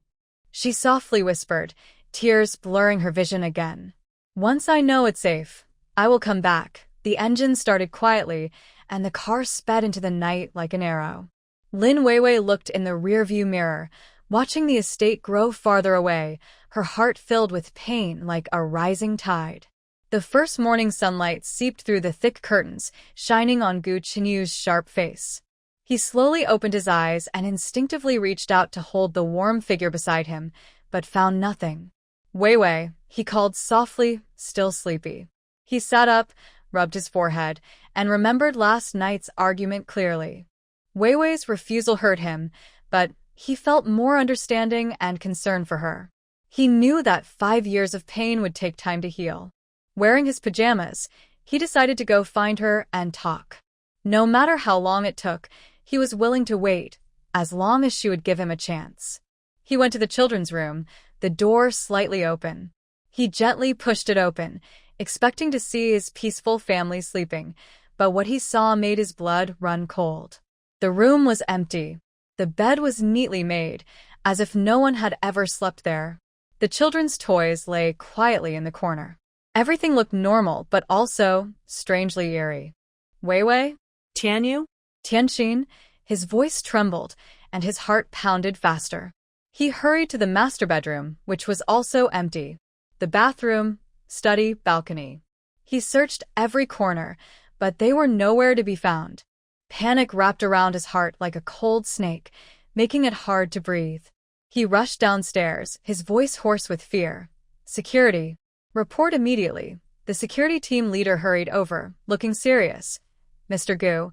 She softly whispered, tears blurring her vision again. "Once I know it's safe, I will come back." The engine started quietly, and the car sped into the night like an arrow. Lin Weiwei looked in the rearview mirror, watching the estate grow farther away, her heart filled with pain like a rising tide. The first morning sunlight seeped through the thick curtains, shining on Gu Chenyu's sharp face. He slowly opened his eyes and instinctively reached out to hold the warm figure beside him, but found nothing. "Weiwei," he called softly, still sleepy. He sat up, rubbed his forehead, and remembered last night's argument clearly. Weiwei's refusal hurt him, but he felt more understanding and concern for her. He knew that 5 years of pain would take time to heal. Wearing his pajamas, he decided to go find her and talk. No matter how long it took, he was willing to wait, as long as she would give him a chance. He went to the children's room, the door slightly open. He gently pushed it open, expecting to see his peaceful family sleeping, but what he saw made his blood run cold. The room was empty. The bed was neatly made, as if no one had ever slept there. The children's toys lay quietly in the corner. Everything looked normal, but also strangely eerie. "Weiwei?" Tianyu? Tianxin, his voice trembled, and his heart pounded faster. He hurried to the master bedroom, which was also empty. The bathroom, study, balcony. He searched every corner, but they were nowhere to be found. Panic wrapped around his heart like a cold snake, making it hard to breathe. He rushed downstairs, his voice hoarse with fear. "Security. Report immediately." The security team leader hurried over, looking serious. "Mr. Gu,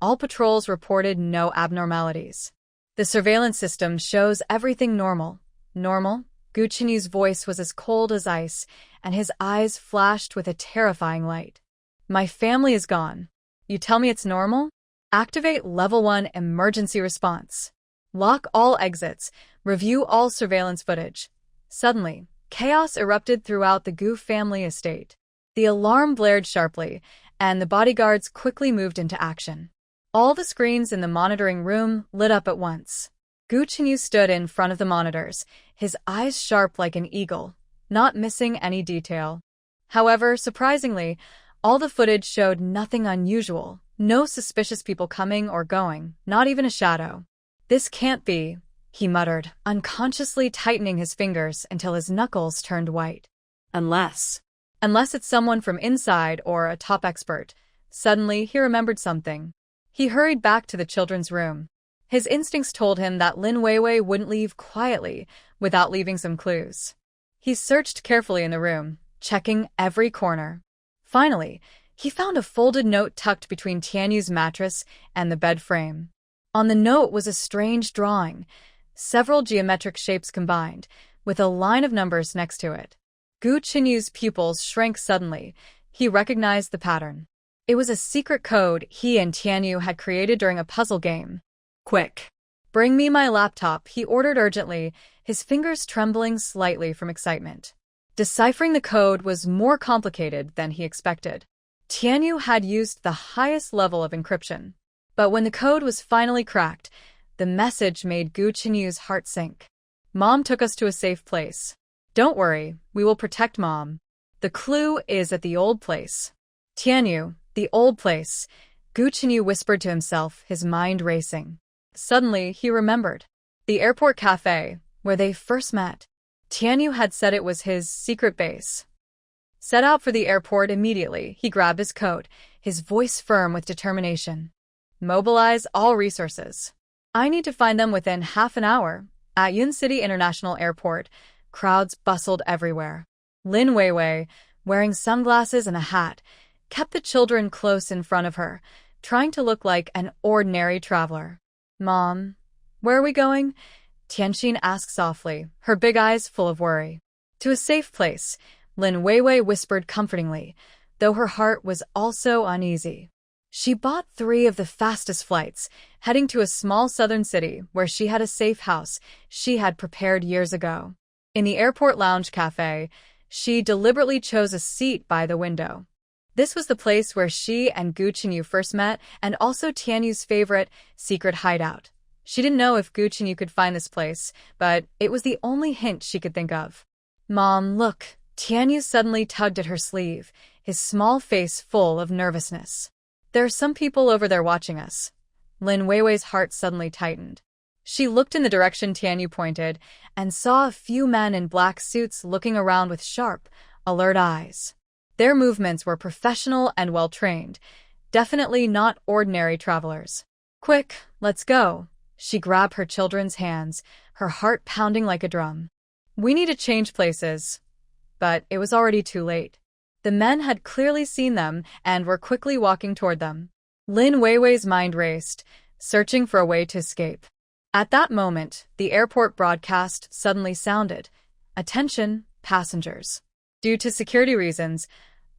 all patrols reported no abnormalities. The surveillance system shows everything normal." "Normal?" Gu Chenyu's voice was as cold as ice, and his eyes flashed with a terrifying light. "My family is gone. You tell me it's normal? Activate Level 1 emergency response. Lock all exits. Review all surveillance footage." Suddenly, chaos erupted throughout the Gu family estate. The alarm blared sharply, and the bodyguards quickly moved into action. All the screens in the monitoring room lit up at once. Gu Chenyu stood in front of the monitors, his eyes sharp like an eagle, not missing any detail. However, surprisingly, all the footage showed nothing unusual, no suspicious people coming or going, not even a shadow. "This can't be," he muttered, unconsciously tightening his fingers until his knuckles turned white. Unless Unless it's someone from inside or a top expert." Suddenly, he remembered something. He hurried back to the children's room. His instincts told him that Lin Weiwei wouldn't leave quietly without leaving some clues. He searched carefully in the room, checking every corner. Finally, he found a folded note tucked between Tianyu's mattress and the bed frame. On the note was a strange drawing, several geometric shapes combined, with a line of numbers next to it. Gu Chenyu's pupils shrank suddenly. He recognized the pattern. It was a secret code he and Tianyu had created during a puzzle game. "Quick. "Bring me my laptop," he ordered urgently, his fingers trembling slightly from excitement. Deciphering the code was more complicated than he expected. Tianyu had used the highest level of encryption. But when the code was finally cracked, the message made Gu Chenyu's heart sink. Mom took us to a safe place. Don't worry, we will protect Mom. The clue is at the old place. Tianyu, the old place. Gu Chenyu whispered to himself, his mind racing. Suddenly, he remembered. The airport cafe, where they first met. Tianyu had said it was his secret base. Set out for the airport immediately, he grabbed his coat, his voice firm with determination. Mobilize all resources. I need to find them within half an hour. At Yun City International Airport, crowds bustled everywhere. Lin Weiwei, wearing sunglasses and a hat, kept the children close in front of her, trying to look like an ordinary traveler. Mom, where are we going? Tianxin asked softly, her big eyes full of worry. To a safe place, Lin Weiwei whispered comfortingly, though her heart was also uneasy. She bought 3 of the fastest flights, heading to a small southern city where she had a safe house she had prepared years ago. In the airport lounge cafe, she deliberately chose a seat by the window. This was the place where she and Gu Chenyu first met, and also Tianyu's favorite secret hideout. She didn't know if Gu Chenyu could find this place, but it was the only hint she could think of. Mom, look. Tianyu suddenly tugged at her sleeve, his small face full of nervousness. There are some people over there watching us. Lin Weiwei's heart suddenly tightened. She looked in the direction Tianyu pointed and saw a few men in black suits looking around with sharp, alert eyes. Their movements were professional and well-trained, definitely not ordinary travelers. Quick, let's go. She grabbed her children's hands, her heart pounding like a drum. We need to change places. But it was already too late. The men had clearly seen them and were quickly walking toward them. Lin Weiwei's mind raced, searching for a way to escape. At that moment, the airport broadcast suddenly sounded. Attention, passengers. Due to security reasons,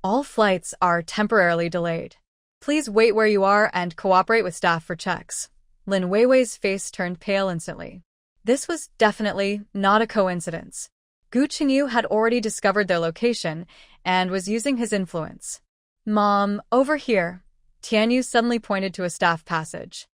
all flights are temporarily delayed. Please wait where you are and cooperate with staff for checks. Lin Weiwei's face turned pale instantly. This was definitely not a coincidence. Gu Chenyu had already discovered their location and was using his influence. Mom, over here. Tianyu suddenly pointed to a staff passage.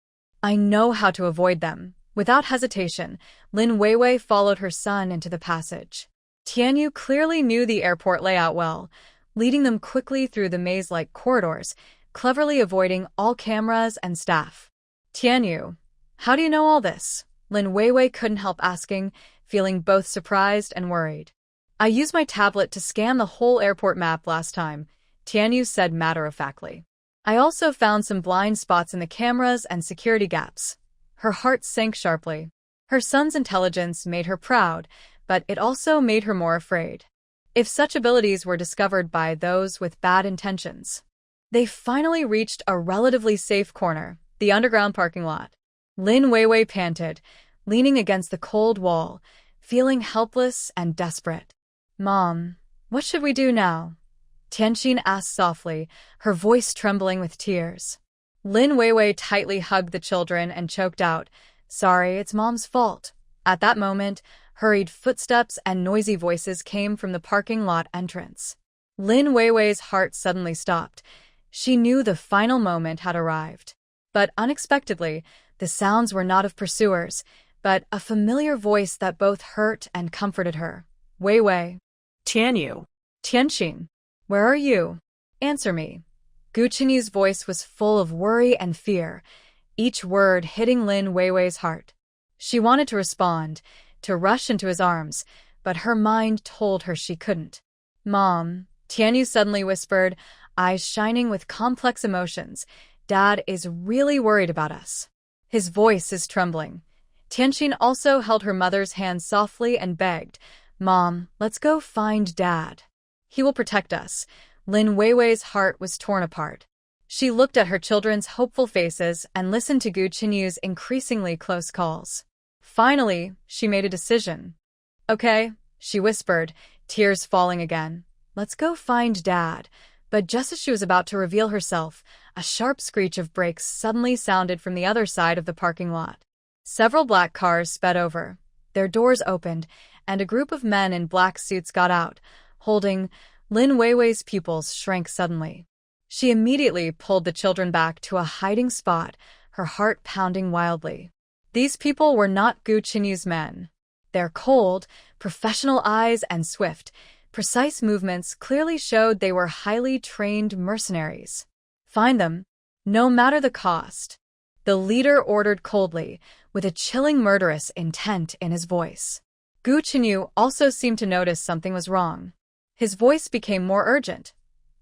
I know how to avoid them. Without hesitation, Lin Weiwei followed her son into the passage. Tianyu clearly knew the airport layout well, leading them quickly through the maze-like corridors, cleverly avoiding all cameras and staff. Tianyu, how do you know all this? Lin Weiwei couldn't help asking, feeling both surprised and worried. I used my tablet to scan the whole airport map last time, Tianyu said matter-of-factly. I also found some blind spots in the cameras and security gaps. Her heart sank sharply. Her son's intelligence made her proud, but it also made her more afraid. If such abilities were discovered by those with bad intentions. They finally reached a relatively safe corner, the underground parking lot. Lin Weiwei panted, leaning against the cold wall, feeling helpless and desperate. Mom, what should we do now? Tianxin asked softly, her voice trembling with tears. Lin Weiwei tightly hugged the children and choked out, Sorry, it's Mom's fault. At that moment, hurried footsteps and noisy voices came from the parking lot entrance. Lin Weiwei's heart suddenly stopped. She knew the final moment had arrived. But unexpectedly, the sounds were not of pursuers, but a familiar voice that both hurt and comforted her. Weiwei. Tianyu. Tianxin. Where are you? Answer me. Gu Chenyu's voice was full of worry and fear, each word hitting Lin Weiwei's heart. She wanted to respond, to rush into his arms, but her mind told her she couldn't. Mom, Tianyu suddenly whispered, eyes shining with complex emotions. Dad is really worried about us. His voice is trembling. Tianxin also held her mother's hand softly and begged, Mom, let's go find Dad. He will protect us. Lin Weiwei's heart was torn apart. She looked at her children's hopeful faces and listened to Gu Chenyu's increasingly close calls. Finally, she made a decision. Okay, she whispered, tears falling again. Let's go find Dad. But just as she was about to reveal herself, a sharp screech of brakes suddenly sounded from the other side of the parking lot. Several black cars sped over. Their doors opened, and a group of men in black suits got out, holding. Lin Weiwei's pupils shrank suddenly. She immediately pulled the children back to a hiding spot, her heart pounding wildly. These people were not Gu Qinyu's men. Their cold, professional eyes and swift, precise movements clearly showed they were highly trained mercenaries. Find them, no matter the cost. The leader ordered coldly, with a chilling murderous intent in his voice. Gu Qinyu also seemed to notice something was wrong. His voice became more urgent.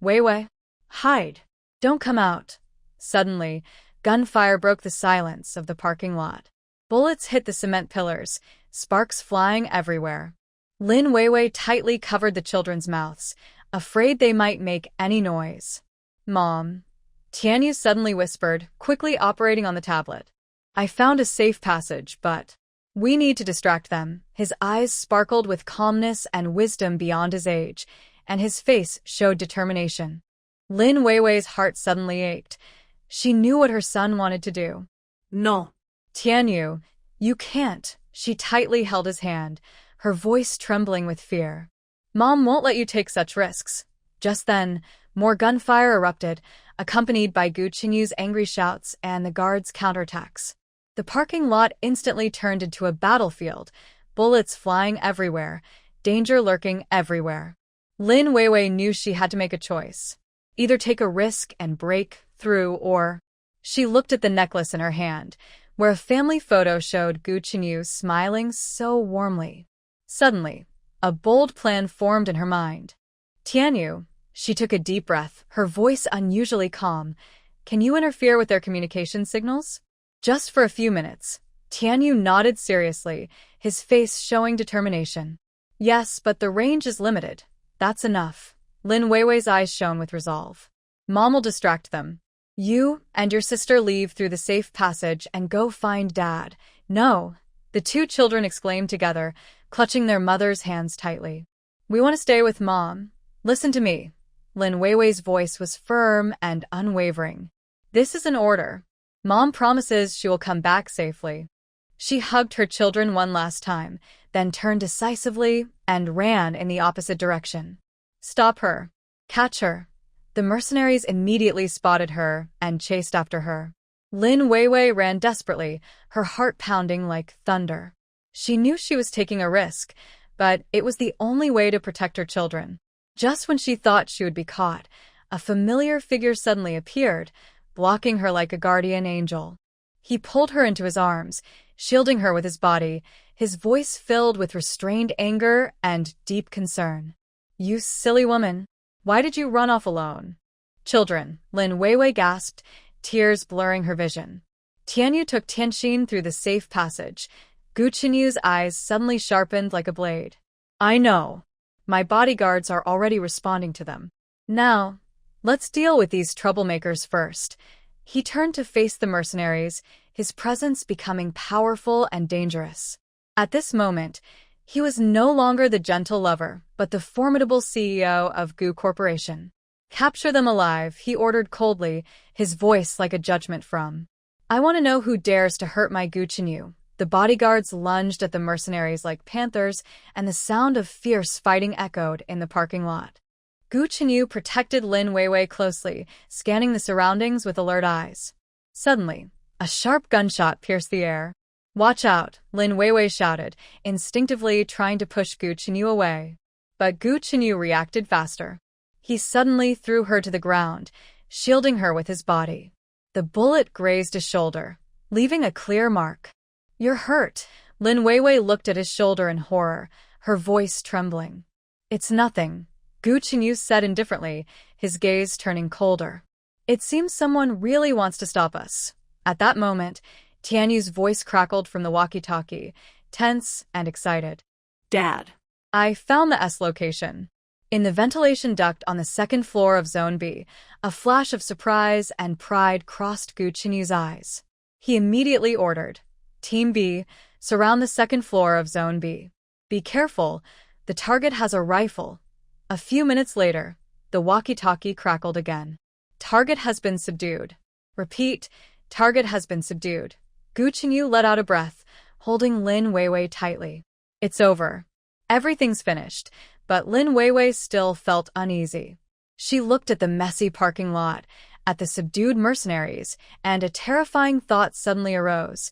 Wei Wei, hide. Don't come out. Suddenly, gunfire broke the silence of the parking lot. Bullets hit the cement pillars, sparks flying everywhere. Lin Weiwei tightly covered the children's mouths, afraid they might make any noise. Mom, Tianyu suddenly whispered, quickly operating on the tablet. I found a safe passage, but we need to distract them. His eyes sparkled with calmness and wisdom beyond his age, and his face showed determination. Lin Weiwei's heart suddenly ached. She knew what her son wanted to do. No. Tianyu, you can't. She tightly held his hand, her voice trembling with fear. Mom won't let you take such risks. Just then, more gunfire erupted, accompanied by Gu Qinyu's angry shouts and the guards' counterattacks. The parking lot instantly turned into a battlefield, bullets flying everywhere, danger lurking everywhere. Lin Weiwei knew she had to make a choice. Either take a risk and break through, or... She looked at the necklace in her hand, where a family photo showed Gu Qinyu smiling so warmly. Suddenly, a bold plan formed in her mind. Tianyu, she took a deep breath, her voice unusually calm. Can you interfere with their communication signals? Just for a few minutes. Tianyu nodded seriously, his face showing determination. Yes, but the range is limited. That's enough. Lin Weiwei's eyes shone with resolve. Mom will distract them. You and your sister leave through the safe passage and go find Dad. No, the two children exclaimed together, clutching their mother's hands tightly. We want to stay with Mom. Listen to me. Lin Weiwei's voice was firm and unwavering. This is an order. Mom promises she will come back safely. She hugged her children one last time, then turned decisively and ran in the opposite direction. Stop her. Catch her. The mercenaries immediately spotted her and chased after her. Lin Weiwei ran desperately, her heart pounding like thunder. She knew she was taking a risk, but it was the only way to protect her children. Just when she thought she would be caught, a familiar figure suddenly appeared, blocking her like a guardian angel. He pulled her into his arms, shielding her with his body, his voice filled with restrained anger and deep concern. You silly woman. Why did you run off alone? Children, Lin Weiwei gasped, tears blurring her vision. Tianyu took Tianxin through the safe passage. Gu Qinyu's eyes suddenly sharpened like a blade. I know. My bodyguards are already responding to them. Now, let's deal with these troublemakers first. He turned to face the mercenaries, his presence becoming powerful and dangerous. At this moment, he was no longer the gentle lover, but the formidable CEO of Gu Corporation. Capture them alive, he ordered coldly, his voice like a judgment from. I want to know who dares to hurt my Gu Qinyu. The bodyguards lunged at the mercenaries like panthers, and the sound of fierce fighting echoed in the parking lot. Gu Qinyu protected Lin Weiwei closely, scanning the surroundings with alert eyes. Suddenly, a sharp gunshot pierced the air. Watch out, Lin Weiwei shouted, instinctively trying to push Gu Qinyu away. But Gu Qinyu reacted faster. He suddenly threw her to the ground, shielding her with his body. The bullet grazed his shoulder, leaving a clear mark. You're hurt. Lin Weiwei looked at his shoulder in horror, her voice trembling. It's nothing, Gu Qinyu said indifferently, his gaze turning colder. It seems someone really wants to stop us. At that moment, Tianyu's voice crackled from the walkie-talkie, tense and excited. Dad. I found the S location. In the ventilation duct on the second floor of Zone B, a flash of surprise and pride crossed Gu Qinyu's eyes. He immediately ordered, Team B, surround the second floor of Zone B. Be careful, the target has a rifle. A few minutes later, the walkie-talkie crackled again. Target has been subdued. Repeat, target has been subdued. Gu Qinyu let out a breath, holding Lin Weiwei tightly. It's over. Everything's finished, but Lin Weiwei still felt uneasy. She looked at the messy parking lot, at the subdued mercenaries, and a terrifying thought suddenly arose.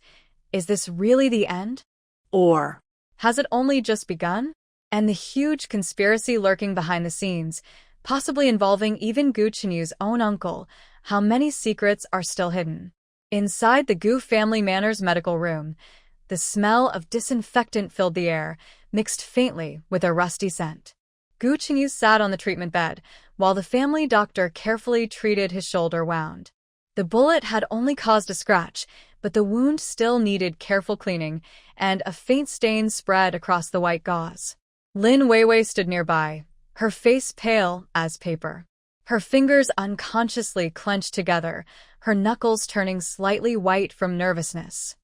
Is this really the end? Or Has it only just begun? And the huge conspiracy lurking behind the scenes, possibly involving even Gu Chenyu's own uncle, how many secrets are still hidden? Inside the Gu family manor's medical room, the smell of disinfectant filled the air, mixed faintly with a rusty scent. Gu Chenyu sat on the treatment bed, while the family doctor carefully treated his shoulder wound. The bullet had only caused a scratch, but the wound still needed careful cleaning, and a faint stain spread across the white gauze. Lin Weiwei stood nearby, her face pale as paper. Her fingers unconsciously clenched together, her knuckles turning slightly white from nervousness.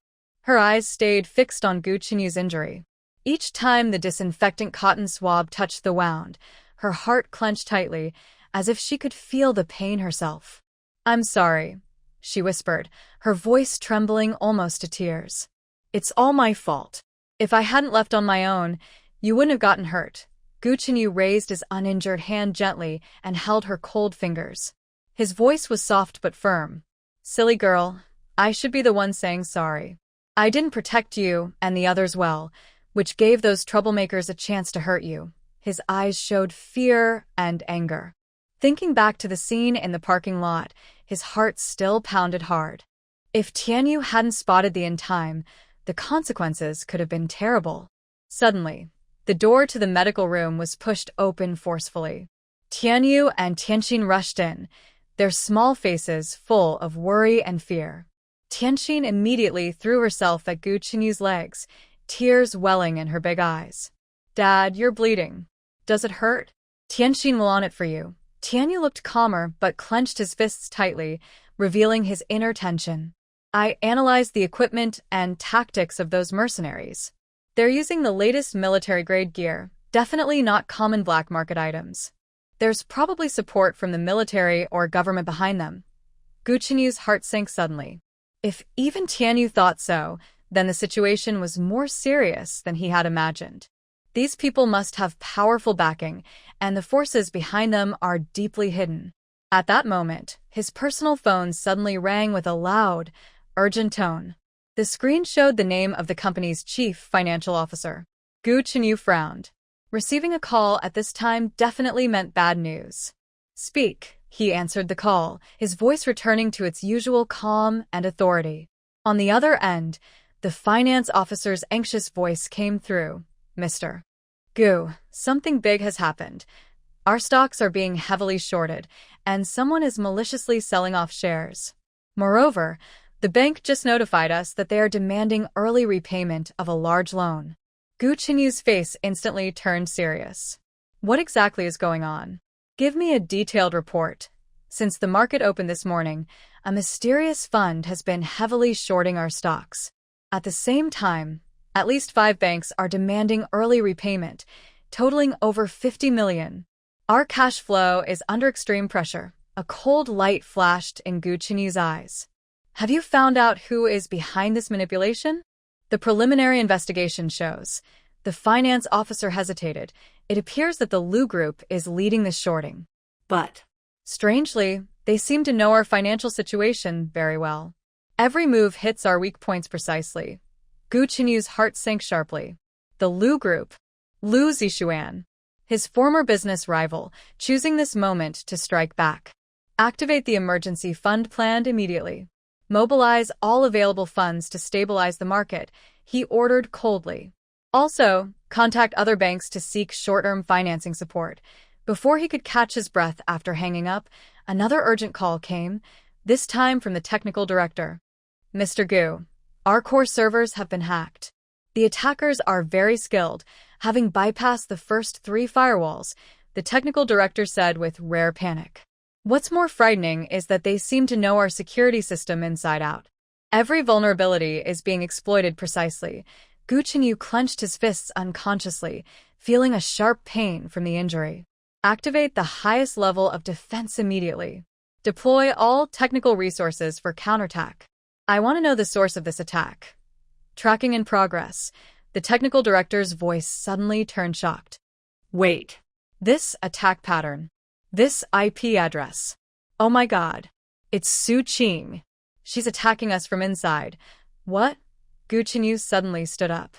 Her eyes stayed fixed on Gu Chenyu's injury. Each time the disinfectant cotton swab touched the wound, her heart clenched tightly, as if she could feel the pain herself. "I'm sorry," she whispered, her voice trembling almost to tears. "It's all my fault. If I hadn't left on my own, you wouldn't have gotten hurt." Gu Chenyu raised his uninjured hand gently and held her cold fingers. His voice was soft but firm. "Silly girl, I should be the one saying sorry. I didn't protect you and the others well, which gave those troublemakers a chance to hurt you." His eyes showed fear and anger. Thinking back to the scene in the parking lot, his heart still pounded hard. If Tianyu hadn't spotted the in time, the consequences could have been terrible. Suddenly, the door to the medical room was pushed open forcefully. Tianyu and Tianxin rushed in, their small faces full of worry and fear. Tianxin immediately threw herself at Gu Chenyu's legs, tears welling in her big eyes. "Dad, you're bleeding. Does it hurt? Tianxin will on it for you." Tianyu looked calmer but clenched his fists tightly, revealing his inner tension. "I analyzed the equipment and tactics of those mercenaries. They're using the latest military-grade gear, definitely not common black market items. There's probably support from the military or government behind them." Gu Chenyu's heart sank suddenly. If even Tianyu thought so, then the situation was more serious than he had imagined. These people must have powerful backing, and the forces behind them are deeply hidden. At that moment, his personal phone suddenly rang with a loud, urgent tone. The screen showed the name of the company's chief financial officer. Gu Chenyu frowned. Receiving a call at this time definitely meant bad news. "Speak," he answered the call, his voice returning to its usual calm and authority. On the other end, the finance officer's anxious voice came through. "Mr. Gu, something big has happened. Our stocks are being heavily shorted, and someone is maliciously selling off shares. Moreover, the bank just notified us that they are demanding early repayment of a large loan." Gu Chenyu's face instantly turned serious. "What exactly is going on? Give me a detailed report. Since the market opened this morning, a mysterious fund has been heavily shorting our stocks. At the same time, at least 5 banks are demanding early repayment, totaling over 50 million. Our cash flow is under extreme pressure." A cold light flashed in Gu Chenyu's eyes. "Have you found out who is behind this manipulation?" "The preliminary investigation shows." The finance officer hesitated. "It appears that the Lu Group is leading this shorting. but Strangely, they seem to know our financial situation very well. Every move hits our weak points precisely." Gu Chenyu's heart sank sharply. The Lu Group. Lu Zixuan. His former business rival, choosing this moment to strike back. "Activate the emergency fund plan immediately. Mobilize all available funds to stabilize the market," he ordered coldly. "Also, contact other banks to seek short-term financing support." Before he could catch his breath after hanging up, another urgent call came, this time from the technical director. "Mr. Gu, our core servers have been hacked. The attackers are very skilled, having bypassed the first 3 firewalls," the technical director said with rare panic. "What's more frightening is that they seem to know our security system inside out. Every vulnerability is being exploited precisely." Gu Chenyu clenched his fists unconsciously, feeling a sharp pain from the injury. "Activate the highest level of defense immediately. Deploy all technical resources for counterattack. I want to know the source of this attack." Tracking in progress. The technical director's voice suddenly turned shocked. wait. "This attack pattern. This IP address. Oh my God." It's Su Qing. She's attacking us from inside. What? Gu Chenyu suddenly stood up.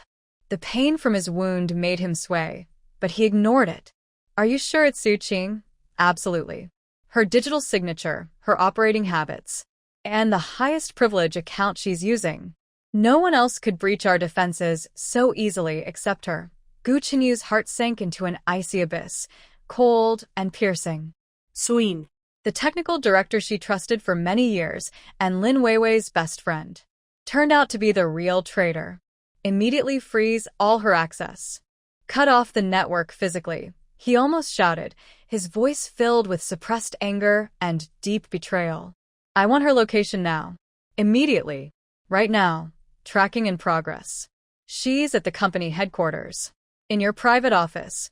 The pain from his wound made him sway, but he ignored it. Are you sure it's Su Qing? Absolutely. Her digital signature, her operating habits, and the highest privilege account she's using. No one else could breach our defenses so easily except her. Gu Chenyu's heart sank into an icy abyss, cold and piercing. Suin. The technical director she trusted for many years and Lin Weiwei's best friend turned out to be the real traitor. Immediately freeze all her access. Cut off the network physically. He almost shouted, his voice filled with suppressed anger and deep betrayal. I want her location now. Immediately. Right now. Tracking in progress. She's at the company headquarters. In your private office.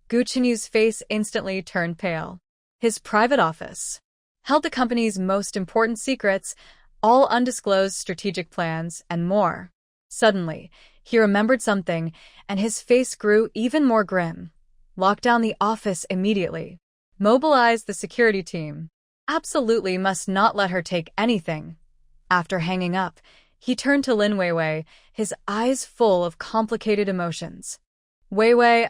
Gu Chenyu's face instantly turned pale. His private office held the company's most important secrets, all undisclosed strategic plans, and more. Suddenly, he remembered something, and his face grew even more grim. Lock down the office immediately. Mobilize the security team. Absolutely must not let her take anything. After hanging up, he turned to Lin Weiwei, his eyes full of complicated emotions. Lin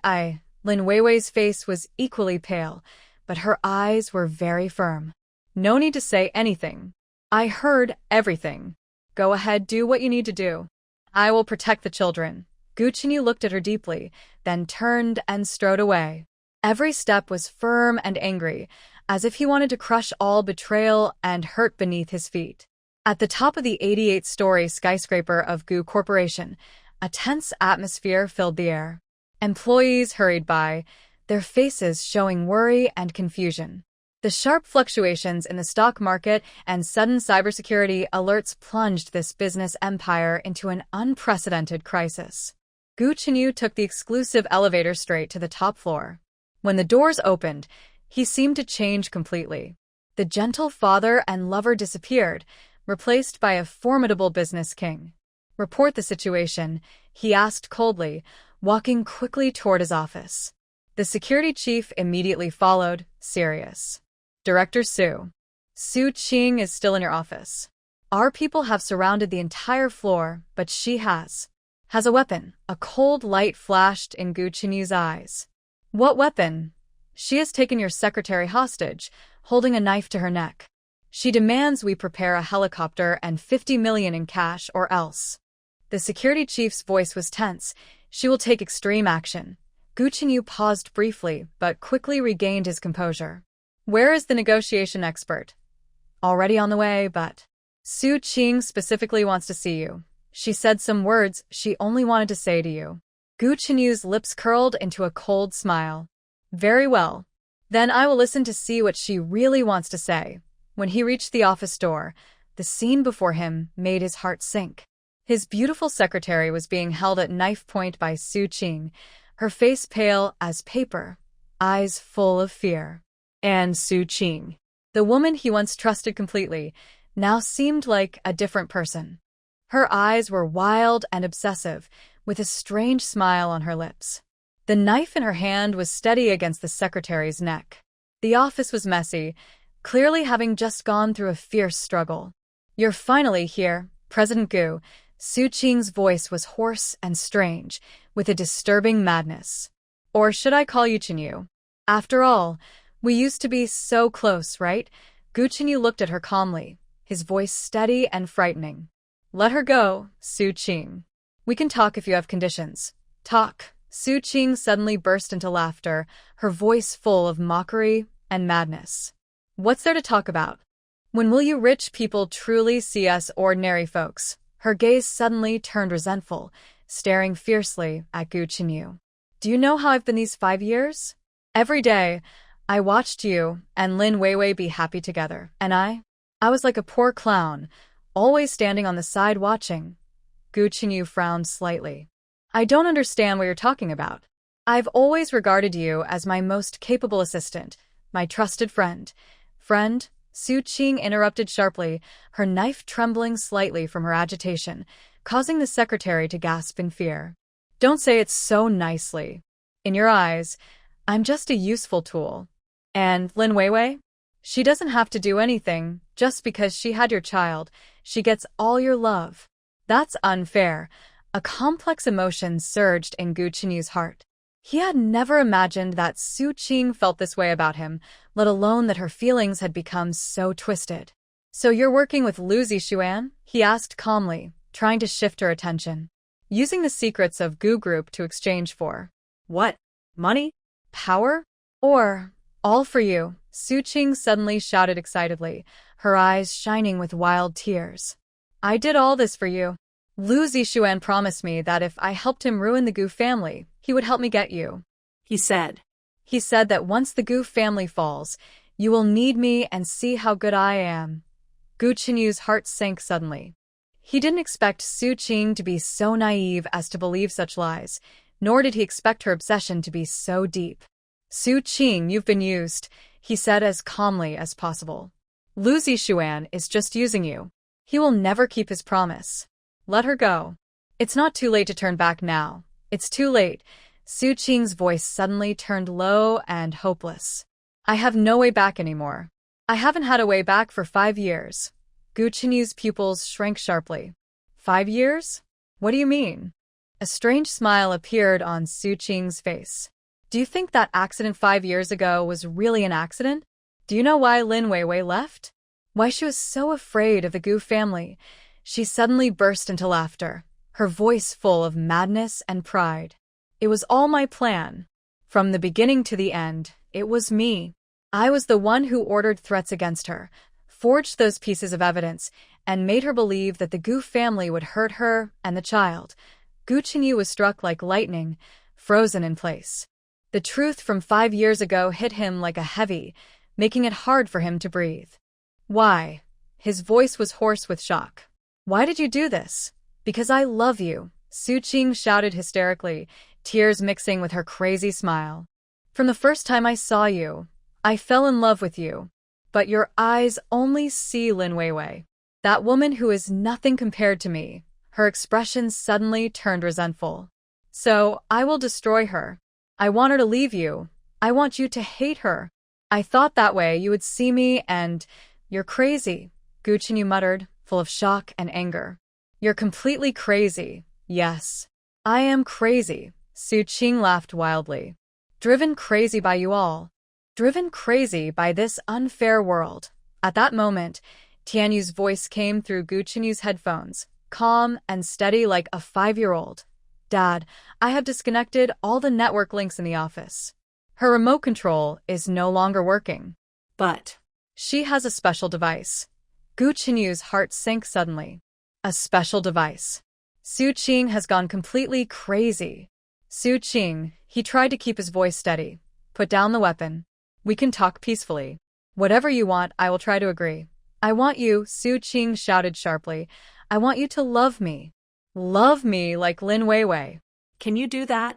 Weiwei's face was equally pale, but her eyes were very firm. No need to say anything. I heard everything. Go ahead, do what you need to do. I will protect the children. Gu Chenyu looked at her deeply, then turned and strode away. Every step was firm and angry, as if he wanted to crush all betrayal and hurt beneath his feet. At the top of the 88-story skyscraper of Gu Corporation, a tense atmosphere filled the air. Employees hurried by, their faces showing worry and confusion. The sharp fluctuations in the stock market and sudden cybersecurity alerts plunged this business empire into an unprecedented crisis. Gu Chenyu took the exclusive elevator straight to the top floor. When the doors opened, he seemed to change completely. The gentle father and lover disappeared, replaced by a formidable business king. Report the situation, he asked coldly, walking quickly toward his office. The security chief immediately followed, serious. Director Su Qing is still in your office. Our people have surrounded the entire floor, but she has a weapon. A cold light flashed in Gu Chenyu's eyes. What weapon? She has taken your secretary hostage, holding a knife to her neck. She demands we prepare a helicopter and 50 million in cash or else. The security chief's voice was tense. She will take extreme action. Gu Chenyu paused briefly, but quickly regained his composure. Where is the negotiation expert? Already on the way, but Su Qing specifically wants to see you. She said some words she only wanted to say to you. Gu Chenyu's lips curled into a cold smile. Very well. Then I will listen to see what she really wants to say. When he reached the office door, the scene before him made his heart sink. His beautiful secretary was being held at knife point by Su Qing, her face pale as paper, eyes full of fear. And Su Qing, the woman he once trusted completely, now seemed like a different person. Her eyes were wild and obsessive, with a strange smile on her lips. The knife in her hand was steady against the secretary's neck. The office was messy, clearly having just gone through a fierce struggle. You're finally here, President Gu. Su Qing's voice was hoarse and strange, with a disturbing madness. Or should I call you Chenyu? After all, we used to be so close, right? Gu Chenyu looked at her calmly, his voice steady and frightening. Let her go, Su Qing. We can talk if you have conditions. Talk. Su Qing suddenly burst into laughter, her voice full of mockery and madness. What's there to talk about? When will you rich people truly see us ordinary folks? Her gaze suddenly turned resentful, staring fiercely at Gu Chenyu. Do you know how I've been these 5 years? Every day, I watched you and Lin Weiwei be happy together, and I was like a poor clown, always standing on the side watching. Gu Chenyu frowned slightly. I don't understand what you're talking about. I've always regarded you as my most capable assistant, my trusted friend. Friend? Su Qing interrupted sharply, her knife trembling slightly from her agitation, causing the secretary to gasp in fear. Don't say it so nicely. In your eyes, I'm just a useful tool. And Lin Weiwei? She doesn't have to do anything, just because she had your child, she gets all your love. That's unfair. A complex emotion surged in Gu Chenyu's heart. He had never imagined that Su Qing felt this way about him, let alone that her feelings had become so twisted. So you're working with Lu Zixuan? He asked calmly, trying to shift her attention. Using the secrets of Gu Group to exchange for What? Money? power? Or all for you? Su Qing suddenly shouted excitedly, her eyes shining with wild tears. I did all this for you. Lu Zixuan promised me that if I helped him ruin the Gu family, he would help me get you. He said. He said that once the Gu family falls, you will need me and see how good I am. Gu Chenyu's heart sank suddenly. He didn't expect Su Qing to be so naive as to believe such lies, nor did he expect her obsession to be so deep. Su Qing, you've been used, he said as calmly as possible. Lu Zixuan is just using you. He will never keep his promise. Let her go. It's not too late to turn back now. It's too late. Su Qing's voice suddenly turned low and hopeless. I have no way back anymore. I haven't had a way back for 5 years. Gu Chenyu's pupils shrank sharply. 5 years? What do you mean? A strange smile appeared on Su Qing's face. Do you think that accident 5 years ago was really an accident? Do you know why Lin Weiwei left? Why she was so afraid of the Gu family? She suddenly burst into laughter, her voice full of madness and pride. It was all my plan. From the beginning to the end, it was me. I was the one who ordered threats against her, forged those pieces of evidence, and made her believe that the Gu family would hurt her and the child. Gu Chenyu was struck like lightning, frozen in place. The truth from 5 years ago hit him like a heavy, making it hard for him to breathe. Why? His voice was hoarse with shock. Why did you do this? Because I love you, Su Qing shouted hysterically, tears mixing with her crazy smile. From the first time I saw you, I fell in love with you. But your eyes only see Lin Weiwei. That woman who is nothing compared to me. Her expression suddenly turned resentful. So, I will destroy her. I want her to leave you. I want you to hate her. I thought that way you would see me and… You're crazy, Gu Chenyu muttered, full of shock and anger. You're completely crazy. Yes. I am crazy, Su Qing laughed wildly. Driven crazy by you all. Driven crazy by this unfair world. At that moment, Tianyu's voice came through Gu Chenyu's headphones, calm and steady like a 5-year-old. Dad, I have disconnected all the network links in the office. Her remote control is no longer working. But she has a special device. Gu Chenyu's heart sank suddenly. A special device. Su Qing has gone completely crazy. Su Qing, he tried to keep his voice steady. Put down the weapon. We can talk peacefully. Whatever you want, I will try to agree. I want you, Su Qing shouted sharply. I want you to love me. Love me like Lin Weiwei. Can you do that?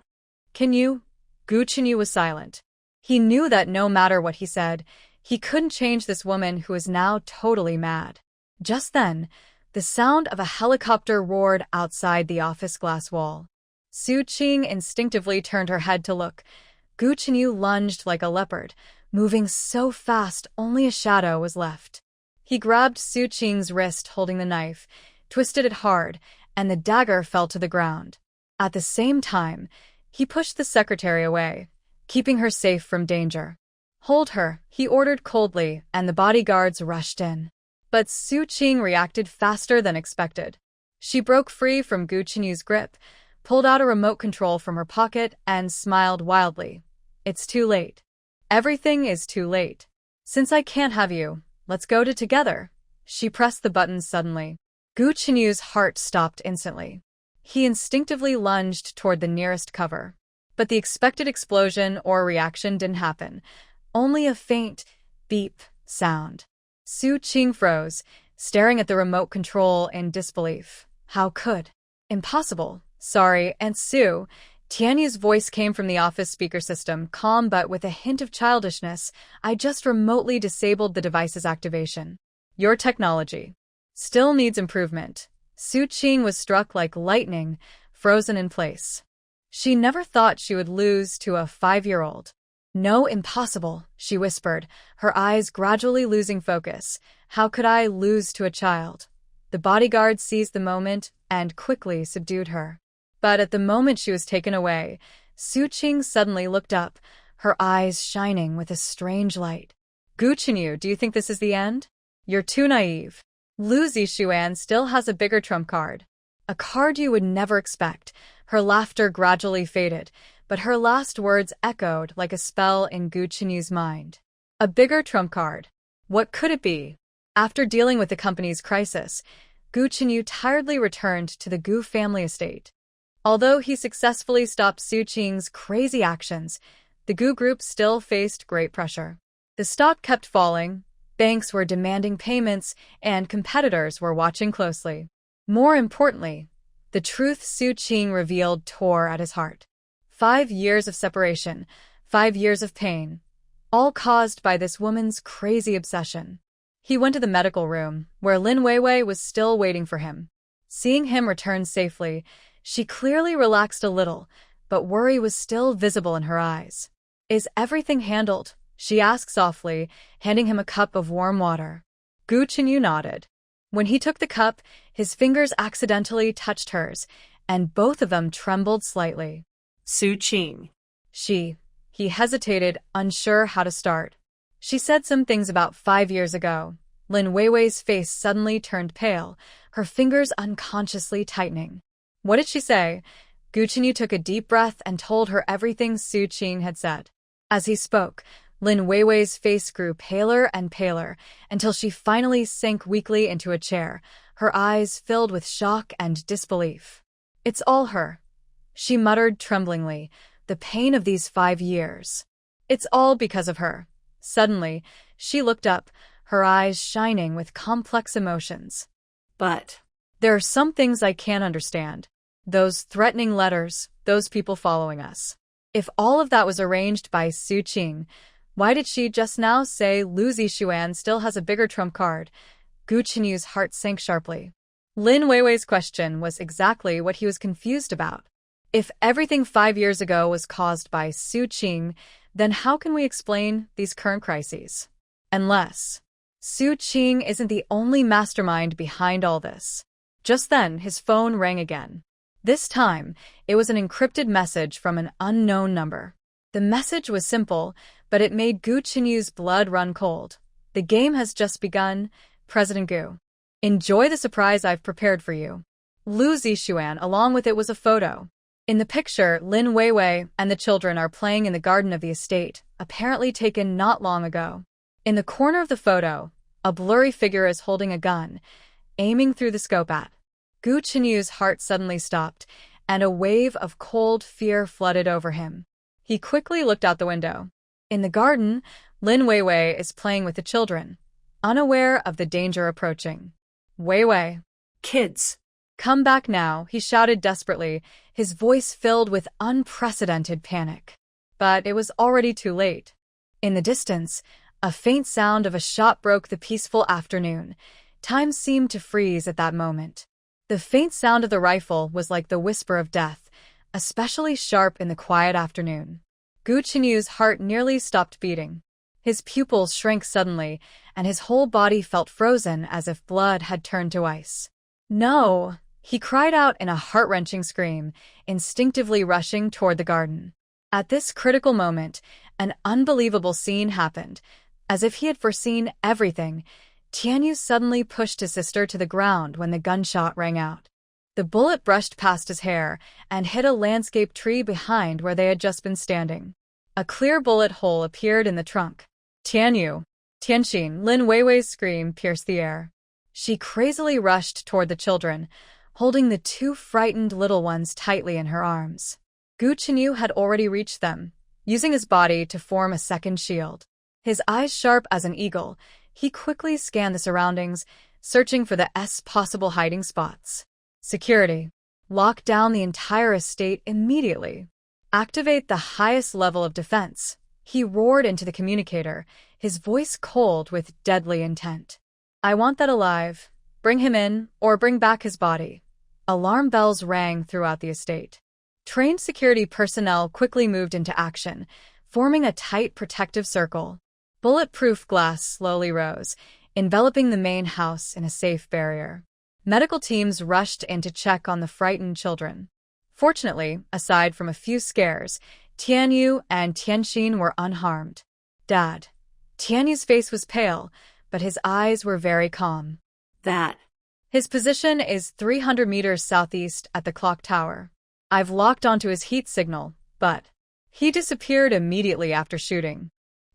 Can you? Gu Chenyu was silent. He knew that no matter what he said, he couldn't change this woman who was now totally mad. Just then, the sound of a helicopter roared outside the office glass wall. Su Qing instinctively turned her head to look. Gu Chenyu lunged like a leopard, moving so fast only a shadow was left. He grabbed Su Qing's wrist holding the knife, twisted it hard, and the dagger fell to the ground. At the same time, he pushed the secretary away, keeping her safe from danger. Hold her, he ordered coldly, and the bodyguards rushed in. But Su Qing reacted faster than expected. She broke free from Gu Chenyu's grip, pulled out a remote control from her pocket, and smiled wildly. It's too late. Everything is too late. Since I can't have you, let's go to together. She pressed the button suddenly. Gu Chenyu's heart stopped instantly. He instinctively lunged toward the nearest cover. But the expected explosion or reaction didn't happen. Only a faint beep sound. Su Qing froze, staring at the remote control in disbelief. How could? Impossible. Sorry, Aunt Sue. Tianyu's voice came from the office speaker system, calm but with a hint of childishness. I just remotely disabled the device's activation. Your technology still needs improvement. Su Qing was struck like lightning, frozen in place. She never thought she would lose to a 5-year-old. No, impossible, she whispered, her eyes gradually losing focus. How could I lose to a child? The bodyguard seized the moment and quickly subdued her. But at the moment she was taken away, Su Qing suddenly looked up, her eyes shining with a strange light. Gu Chenyu, do you think this is the end? You're too naive. Lu Zixuan still has a bigger trump card. A card you would never expect. Her laughter gradually faded, but her last words echoed like a spell in Gu Chenyu's mind. A bigger trump card. What could it be? After dealing with the company's crisis, Gu Chenyu tiredly returned to the Gu family estate. Although he successfully stopped Su Qing's crazy actions, the Gu group still faced great pressure. The stock kept falling, banks were demanding payments, and competitors were watching closely. More importantly, the truth Su Qing revealed tore at his heart. 5 years of separation, 5 years of pain, all caused by this woman's crazy obsession. He went to the medical room, where Lin Weiwei was still waiting for him. Seeing him return safely, she clearly relaxed a little, but worry was still visible in her eyes. Is everything handled? She asked softly, handing him a cup of warm water. Gu Chenyu nodded. When he took the cup, his fingers accidentally touched hers, and both of them trembled slightly. Su Qing. He hesitated, unsure how to start. She said some things about 5 years ago. Lin Weiwei's face suddenly turned pale, her fingers unconsciously tightening. What did she say? Gu Chenyu took a deep breath and told her everything Su Qing had said. As he spoke, Lin Weiwei's face grew paler and paler until she finally sank weakly into a chair, her eyes filled with shock and disbelief. It's all her, she muttered tremblingly, the pain of these 5 years. It's all because of her. Suddenly, she looked up, her eyes shining with complex emotions. But there are some things I can't understand. Those threatening letters, those people following us. If all of that was arranged by Su Qing, why did she just now say Lu Zixuan still has a bigger trump card? Gu Chenyu's heart sank sharply. Lin Weiwei's question was exactly what he was confused about. If everything 5 years ago was caused by Su Qing, then how can we explain these current crises? Unless Su Qing isn't the only mastermind behind all this. Just then, his phone rang again. This time, it was an encrypted message from an unknown number. The message was simple, but it made Gu Chenyu's blood run cold. The game has just begun, President Gu. Enjoy the surprise I've prepared for you. Lu Zixuan, along with it was a photo. In the picture, Lin Weiwei and the children are playing in the garden of the estate, apparently taken not long ago. In the corner of the photo, a blurry figure is holding a gun, aiming through the scope at. Gu Chenyu's heart suddenly stopped, and a wave of cold fear flooded over him. He quickly looked out the window. In the garden, Lin Weiwei is playing with the children, unaware of the danger approaching. Weiwei. Kids. Come back now, he shouted desperately, his voice filled with unprecedented panic. But it was already too late. In the distance, a faint sound of a shot broke the peaceful afternoon. Time seemed to freeze at that moment. The faint sound of the rifle was like the whisper of death, especially sharp in the quiet afternoon. Gu Chenyu's heart nearly stopped beating. His pupils shrank suddenly, and his whole body felt frozen as if blood had turned to ice. No! He cried out in a heart-wrenching scream, instinctively rushing toward the garden. At this critical moment, an unbelievable scene happened. As if he had foreseen everything, Tianyu suddenly pushed his sister to the ground when the gunshot rang out. The bullet brushed past his hair and hit a landscape tree behind where they had just been standing. A clear bullet hole appeared in the trunk. Tianyu! Tianxin! Lin Weiwei's scream pierced the air. She crazily rushed toward the children, holding the 2 frightened little ones tightly in her arms. Gu Chenyu had already reached them, using his body to form a second shield. His eyes sharp as an eagle, he quickly scanned the surroundings, searching for the possible hiding spots. Security. Lock down the entire estate immediately. Activate the highest level of defense. He roared into the communicator, his voice cold with deadly intent. I want that alive. Bring him in, or bring back his body. Alarm bells rang throughout the estate. Trained security personnel quickly moved into action, forming a tight protective circle. Bulletproof glass slowly rose, enveloping the main house in a safe barrier. Medical teams rushed in to check on the frightened children. Fortunately, aside from a few scares, Tianyu and Tianxin were unharmed. Dad. Tianyu's face was pale, but his eyes were very calm. That. His position is 300 meters southeast at the clock tower. I've locked onto his heat signal, but he disappeared immediately after shooting.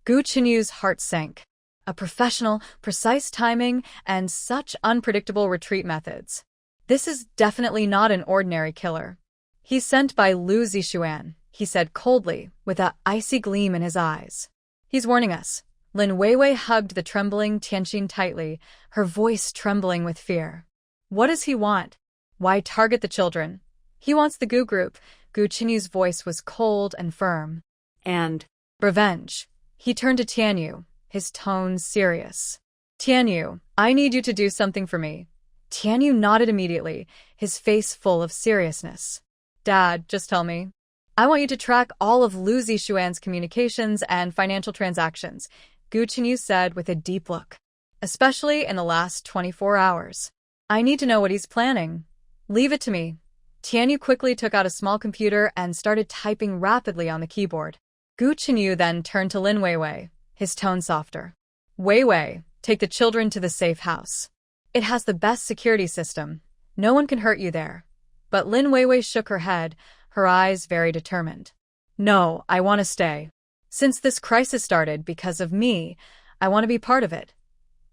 Gu Qinyu's heart sank. A professional, precise timing, and such unpredictable retreat methods. This is definitely not an ordinary killer. He's sent by Lu Zixuan, he said coldly, with an icy gleam in his eyes. He's warning us. Lin Weiwei hugged the trembling Tianxin tightly, her voice trembling with fear. What does he want? Why target the children? He wants the Gu group. Gu Qinyu's voice was cold and firm. And revenge. He turned to Tianyu, his tone serious. Tianyu, I need you to do something for me. Tianyu nodded immediately, his face full of seriousness. Dad, just tell me. I want you to track all of Lu Zixuan's communications and financial transactions, Gu Qinyu said with a deep look. Especially in the last 24 hours. I need to know what he's planning. Leave it to me. Tianyu quickly took out a small computer and started typing rapidly on the keyboard. Gu Qinyu then turned to Lin Weiwei, his tone softer. Weiwei, take the children to the safe house. It has the best security system. No one can hurt you there. But Lin Weiwei shook her head, her eyes very determined. No, I want to stay. Since this crisis started because of me, I want to be part of it.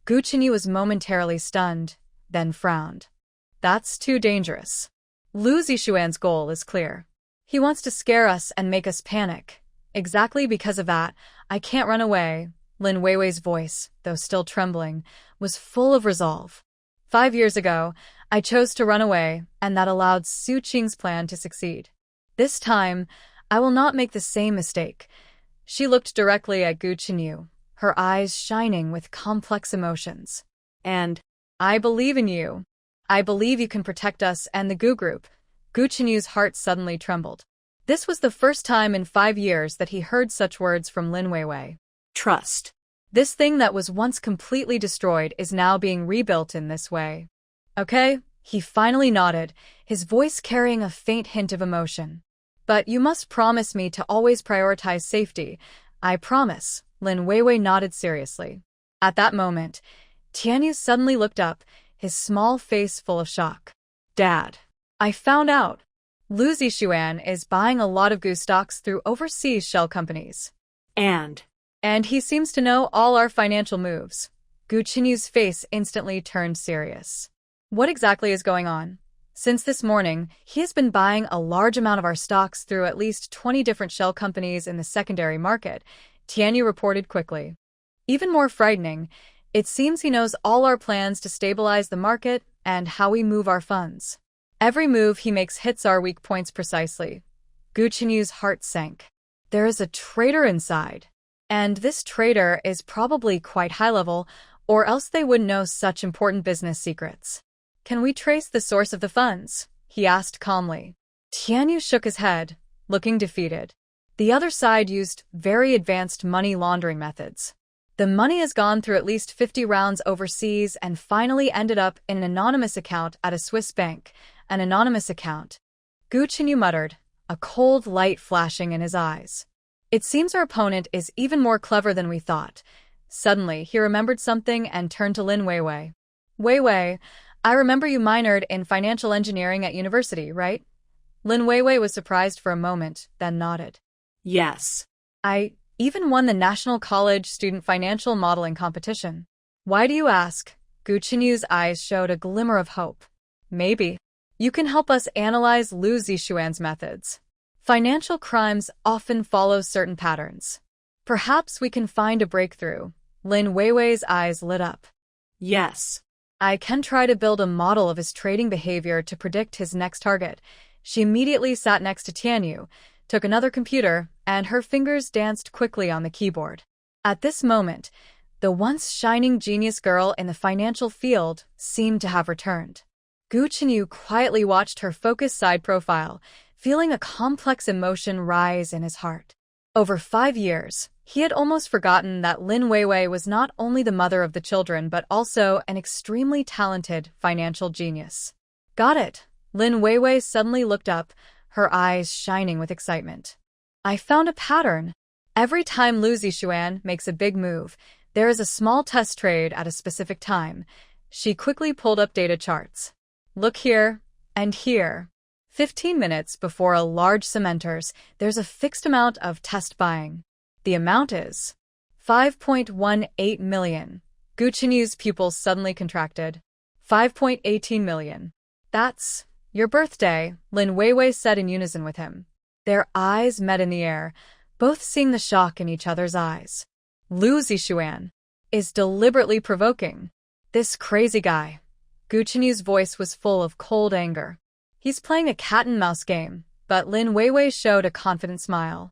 Gu Qinyu was momentarily stunned, then frowned. That's too dangerous. Lu Zixuan's goal is clear. He wants to scare us and make us panic. Exactly because of that, I can't run away. Lin Weiwei's voice, though still trembling, was full of resolve. 5 years ago, I chose to run away, and that allowed Su Qing's plan to succeed. This time, I will not make the same mistake. She looked directly at Gu Qinyu, her eyes shining with complex emotions. And I believe in you. I believe you can protect us and the Gu group. Gu Qinyu's heart suddenly trembled. This was the first time in 5 years that he heard such words from Lin Weiwei. Trust. This thing that was once completely destroyed is now being rebuilt in this way. Okay, he finally nodded, his voice carrying a faint hint of emotion. But you must promise me to always prioritize safety. I promise, Lin Weiwei nodded seriously. At that moment, Tianyu suddenly looked up, his small face full of shock. Dad, I found out. Lu Zixuan is buying a lot of Gu stocks through overseas shell companies. And he seems to know all our financial moves. Gu Qinyu's face instantly turned serious. What exactly is going on? Since this morning, he has been buying a large amount of our stocks through at least 20 different shell companies in the secondary market, Tianyu reported quickly. Even more frightening, it seems he knows all our plans to stabilize the market and how we move our funds. Every move he makes hits our weak points precisely. Gu Qinyu's heart sank. There is a traitor inside. And this traitor is probably quite high level, or else they wouldn't know such important business secrets. Can we trace the source of the funds? He asked calmly. Tianyu shook his head, looking defeated. The other side used very advanced money laundering methods. The money has gone through at least 50 rounds overseas and finally ended up in an anonymous account at a Swiss bank. An anonymous account. Gu Qinyu muttered, a cold light flashing in his eyes. It seems our opponent is even more clever than we thought. Suddenly, he remembered something and turned to Lin Weiwei. Weiwei, I remember you minored in financial engineering at university, right? Lin Weiwei was surprised for a moment, then nodded. Yes. I even won the National College Student Financial Modeling Competition. Why do you ask? Gu Qinyu's eyes showed a glimmer of hope. Maybe. You can help us analyze Lu Zixuan's methods. Financial crimes often follow certain patterns. Perhaps we can find a breakthrough. Lin Weiwei's eyes lit up. Yes. I can try to build a model of his trading behavior to predict his next target. She immediately sat next to Tianyu, took another computer, and her fingers danced quickly on the keyboard. At this moment, the once shining genius girl in the financial field seemed to have returned. Gu Qinyu quietly watched her focused side profile, feeling a complex emotion rise in his heart. Over 5 years, he had almost forgotten that Lin Weiwei was not only the mother of the children but also an extremely talented financial genius. Got it. Lin Weiwei suddenly looked up, her eyes shining with excitement. I found a pattern. Every time Lu Zixuan makes a big move, there is a small test trade at a specific time. She quickly pulled up data charts. Look here, and here. 15 minutes before a large cementers, there's a fixed amount of test buying. The amount is 5.18 million. Gu Qinyu's pupils suddenly contracted. 5.18 million. That's your birthday, Lin Weiwei said in unison with him. Their eyes met in the air, both seeing the shock in each other's eyes. Lu Zixuan is deliberately provoking. This crazy guy. Gu Qinyu's voice was full of cold anger. He's playing a cat-and-mouse game, but Lin Weiwei showed a confident smile.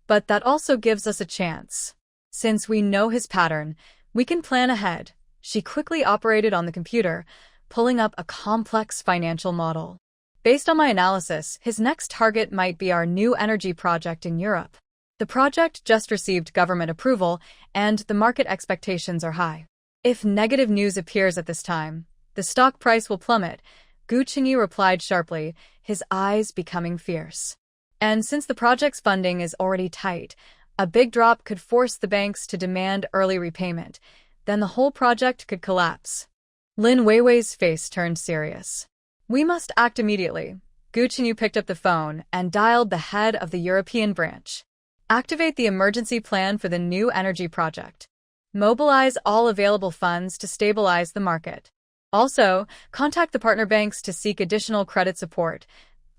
But that also gives us a chance. Since we know his pattern, we can plan ahead. She quickly operated on the computer, pulling up a complex financial model. Based on my analysis, his next target might be our new energy project in Europe. The project just received government approval, and the market expectations are high. If negative news appears at this time, the stock price will plummet. Gu Qinyu replied sharply, his eyes becoming fierce. And since the project's funding is already tight, a big drop could force the banks to demand early repayment. Then the whole project could collapse. Lin Weiwei's face turned serious. We must act immediately. Gu Qinyu picked up the phone and dialed the head of the European branch. Activate the emergency plan for the new energy project. Mobilize all available funds to stabilize the market. Also, contact the partner banks to seek additional credit support.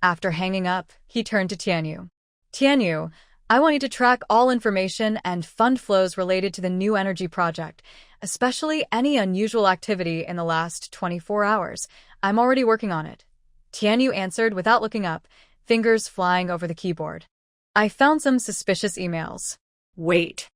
After hanging up, he turned to Tianyu. Tianyu, I want you to track all information and fund flows related to the new energy project, especially any unusual activity in the last 24 hours. I'm already working on it. Tianyu answered without looking up, fingers flying over the keyboard. I found some suspicious emails. Wait.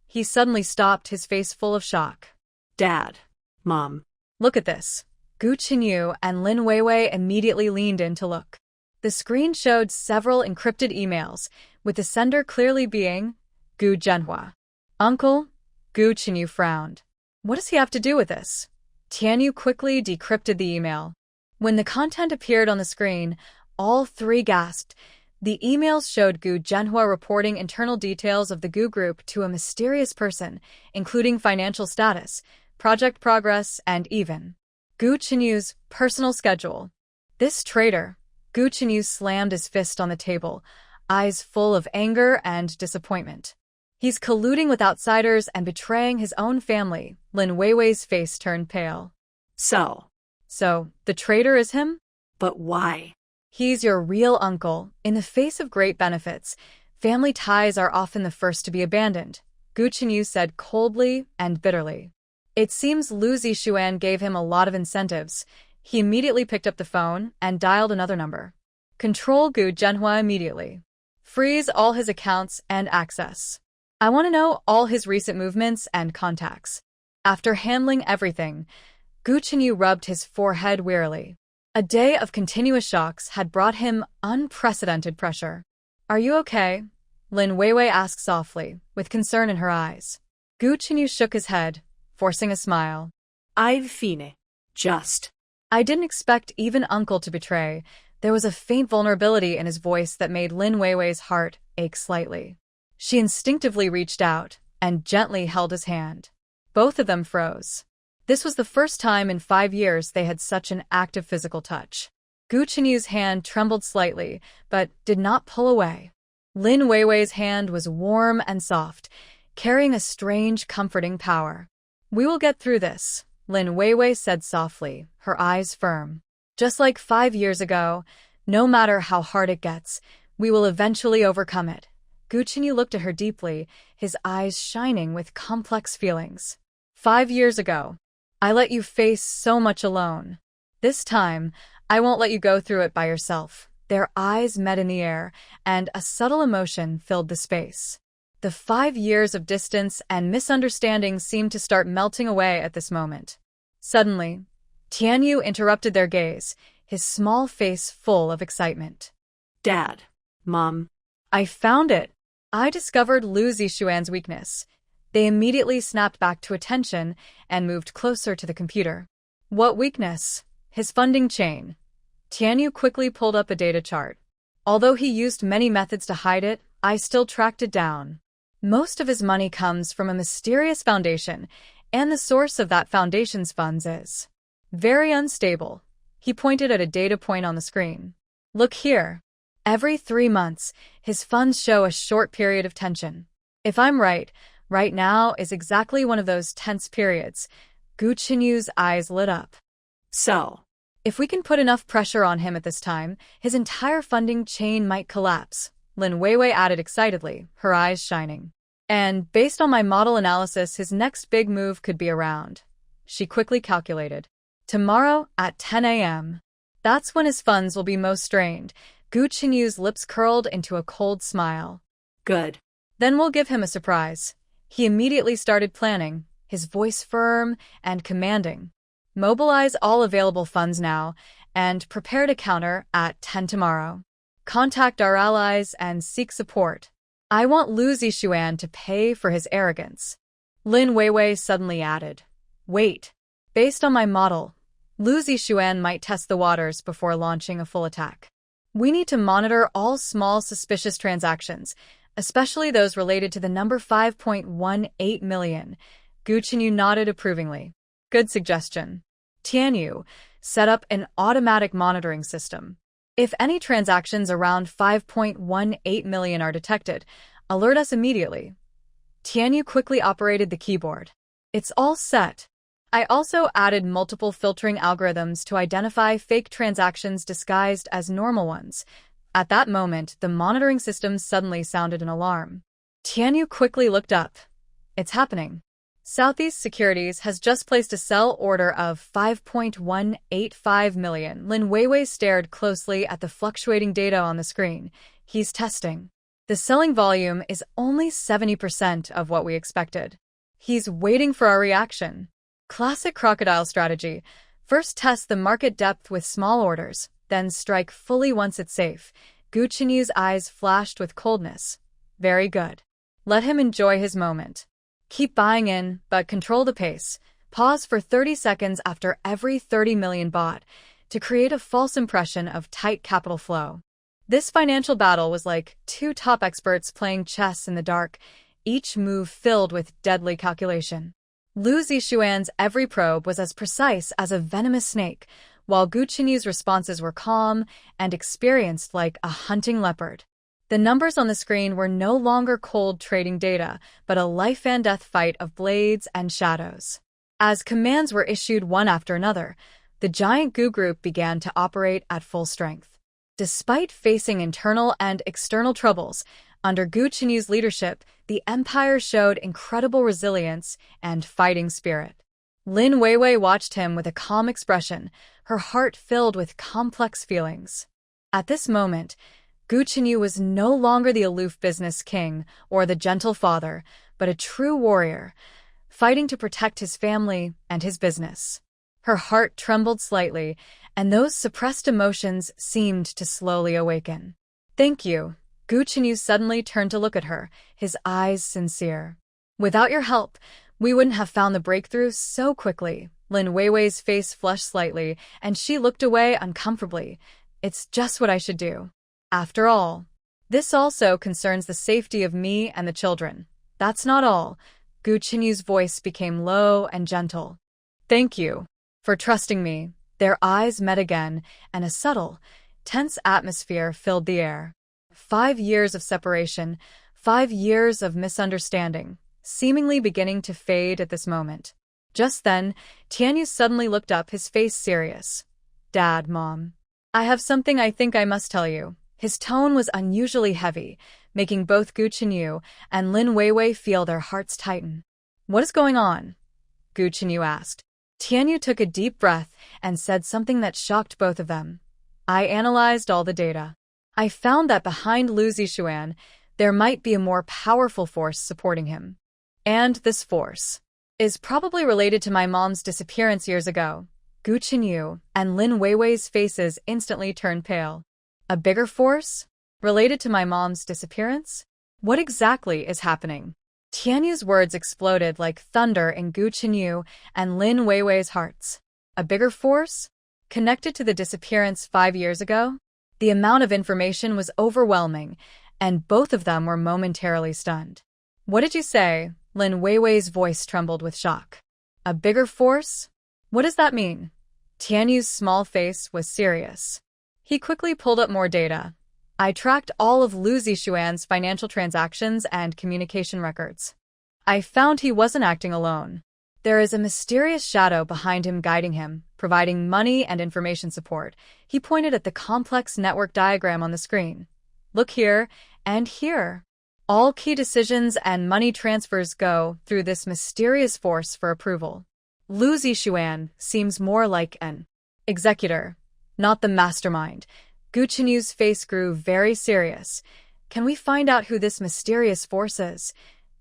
He suddenly stopped, his face full of shock. Dad. Mom. Look at this. Gu Qinyu and Lin Weiwei immediately leaned in to look. The screen showed several encrypted emails, with the sender clearly being Gu Zhenhua. Uncle? Gu Qinyu frowned. What does he have to do with this? Tianyu quickly decrypted the email. When the content appeared on the screen, all three gasped. The emails showed Gu Zhenhua reporting internal details of the Gu Group to a mysterious person, including financial status, project progress, and even Gu Qinyu's personal schedule. This traitor. Gu Qinyu slammed his fist on the table, eyes full of anger and disappointment. He's colluding with outsiders and betraying his own family. Lin Weiwei's face turned pale. So, the traitor is him? But why? He's your real uncle. In the face of great benefits, family ties are often the first to be abandoned, Gu Qinyu said coldly and bitterly. It seems Lu Zixuan gave him a lot of incentives. He immediately picked up the phone and dialed another number. Control Gu Zhenhua immediately. Freeze all his accounts and access. I want to know all his recent movements and contacts. After handling everything, Gu Qinyu rubbed his forehead wearily. A day of continuous shocks had brought him unprecedented pressure. Are you okay? Lin Weiwei asked softly, with concern in her eyes. Gu Qinyu shook his head, forcing a smile. I've fine. Just. I didn't expect even uncle to betray. There was a faint vulnerability in his voice that made Lin Weiwei's heart ache slightly. She instinctively reached out and gently held his hand. Both of them froze. This was the first time in 5 years they had such an active physical touch. Gu Qinyu's hand trembled slightly, but did not pull away. Lin Weiwei's hand was warm and soft, carrying a strange, comforting power. We will get through this, Lin Weiwei said softly, her eyes firm. Just like 5 years ago, no matter how hard it gets, we will eventually overcome it. Gu Qinyu looked at her deeply, his eyes shining with complex feelings. 5 years ago, I let you face so much alone. This time, I won't let you go through it by yourself. Their eyes met in the air, and a subtle emotion filled the space. The 5 years of distance and misunderstanding seemed to start melting away at this moment. Suddenly, Tianyu interrupted their gaze, his small face full of excitement. Dad. Mom. I found it. I discovered Lu Zixuan's weakness. They immediately snapped back to attention and moved closer to the computer. What weakness? His funding chain. Tianyu quickly pulled up a data chart. Although he used many methods to hide it, I still tracked it down. Most of his money comes from a mysterious foundation, and the source of that foundation's funds is very unstable. He pointed at a data point on the screen. Look here. Every 3 months, his funds show a short period of tension. If I'm right now is exactly one of those tense periods. Gu Qinyu's eyes lit up. So, If we can put enough pressure on him at this time, his entire funding chain might collapse, Lin Weiwei added excitedly, her eyes shining. And based on my model analysis, his next big move could be around. She quickly calculated. Tomorrow at 10 a.m. That's when his funds will be most strained. Gu Qinyu's lips curled into a cold smile. good. Then we'll give him a surprise. He immediately started planning, his voice firm and commanding. Mobilize all available funds now, and prepare to counter at 10 tomorrow. Contact our allies and seek support. I want Lu Zixuan to pay for his arrogance. Lin Weiwei suddenly added. Wait. Based on my model, Lu Zixuan might test the waters before launching a full attack. We need to monitor all small suspicious transactions, especially those related to the number 5.18 million. Gu Qinyu nodded approvingly. Good suggestion. Tianyu, set up an automatic monitoring system. If any transactions around 5.18 million are detected, alert us immediately. Tianyu quickly operated the keyboard. It's all set. I also added multiple filtering algorithms to identify fake transactions disguised as normal ones. At that moment, the monitoring system suddenly sounded an alarm. Tianyu quickly looked up. It's happening. Southeast Securities has just placed a sell order of 5.185 million. Lin Weiwei stared closely at the fluctuating data on the screen. He's testing. The selling volume is only 70% of what we expected. He's waiting for our reaction. Classic crocodile strategy. First test the market depth with small orders, then strike fully once it's safe. Gu Qinyu's eyes flashed with coldness. Very good. Let him enjoy his moment. Keep buying in, but control the pace. Pause for 30 seconds after every 30 million bought to create a false impression of tight capital flow. This financial battle was like two top experts playing chess in the dark, each move filled with deadly calculation. Lu Zixuan's every probe was as precise as a venomous snake, while Gu Qinyu's responses were calm and experienced like a hunting leopard. The numbers on the screen were no longer cold trading data, but a life-and-death fight of blades and shadows. As commands were issued one after another, the giant Gu group began to operate at full strength. Despite facing internal and external troubles, under Gu Qinyu's leadership, the empire showed incredible resilience and fighting spirit. Lin Weiwei watched him with a calm expression, her heart filled with complex feelings. At this moment, Gu Qinyu was no longer the aloof business king or the gentle father, but a true warrior, fighting to protect his family and his business. Her heart trembled slightly, and those suppressed emotions seemed to slowly awaken. Thank you. Gu Qinyu suddenly turned to look at her, his eyes sincere. Without your help, we wouldn't have found the breakthrough so quickly. Lin Weiwei's face flushed slightly, and she looked away uncomfortably. It's just what I should do. After all, this also concerns the safety of me and the children. That's not all. Gu Qinyu's voice became low and gentle. Thank you for trusting me. Their eyes met again, and a subtle, tense atmosphere filled the air. 5 years of separation, 5 years of misunderstanding, seemingly beginning to fade at this moment. Just then, Tianyu suddenly looked up, his face serious. Dad, Mom. I have something I think I must tell you. His tone was unusually heavy, making both Gu Qinyu and Lin Weiwei feel their hearts tighten. What is going on? Gu Qinyu asked. Tianyu took a deep breath and said something that shocked both of them. I analyzed all the data. I found that behind Lu Zixuan, there might be a more powerful force supporting him. And this force is probably related to my mom's disappearance years ago. Gu Qinyu and Lin Weiwei's faces instantly turned pale. A bigger force? Related to my mom's disappearance? What exactly is happening? Tianyu's words exploded like thunder in Gu Chenyu and Lin Weiwei's hearts. A bigger force? Connected to the disappearance 5 years ago? The amount of information was overwhelming, and both of them were momentarily stunned. What did you say? Lin Weiwei's voice trembled with shock. A bigger force? What does that mean? Tianyu's small face was serious. He quickly pulled up more data. I tracked all of Lu Zixuan's financial transactions and communication records. I found he wasn't acting alone. There is a mysterious shadow behind him guiding him, providing money and information support. He pointed at the complex network diagram on the screen. Look here and here. All key decisions and money transfers go through this mysterious force for approval. Lu Zixuan seems more like an executor, not the mastermind. Gu Chenyu's face grew very serious. Can we find out who this mysterious force is?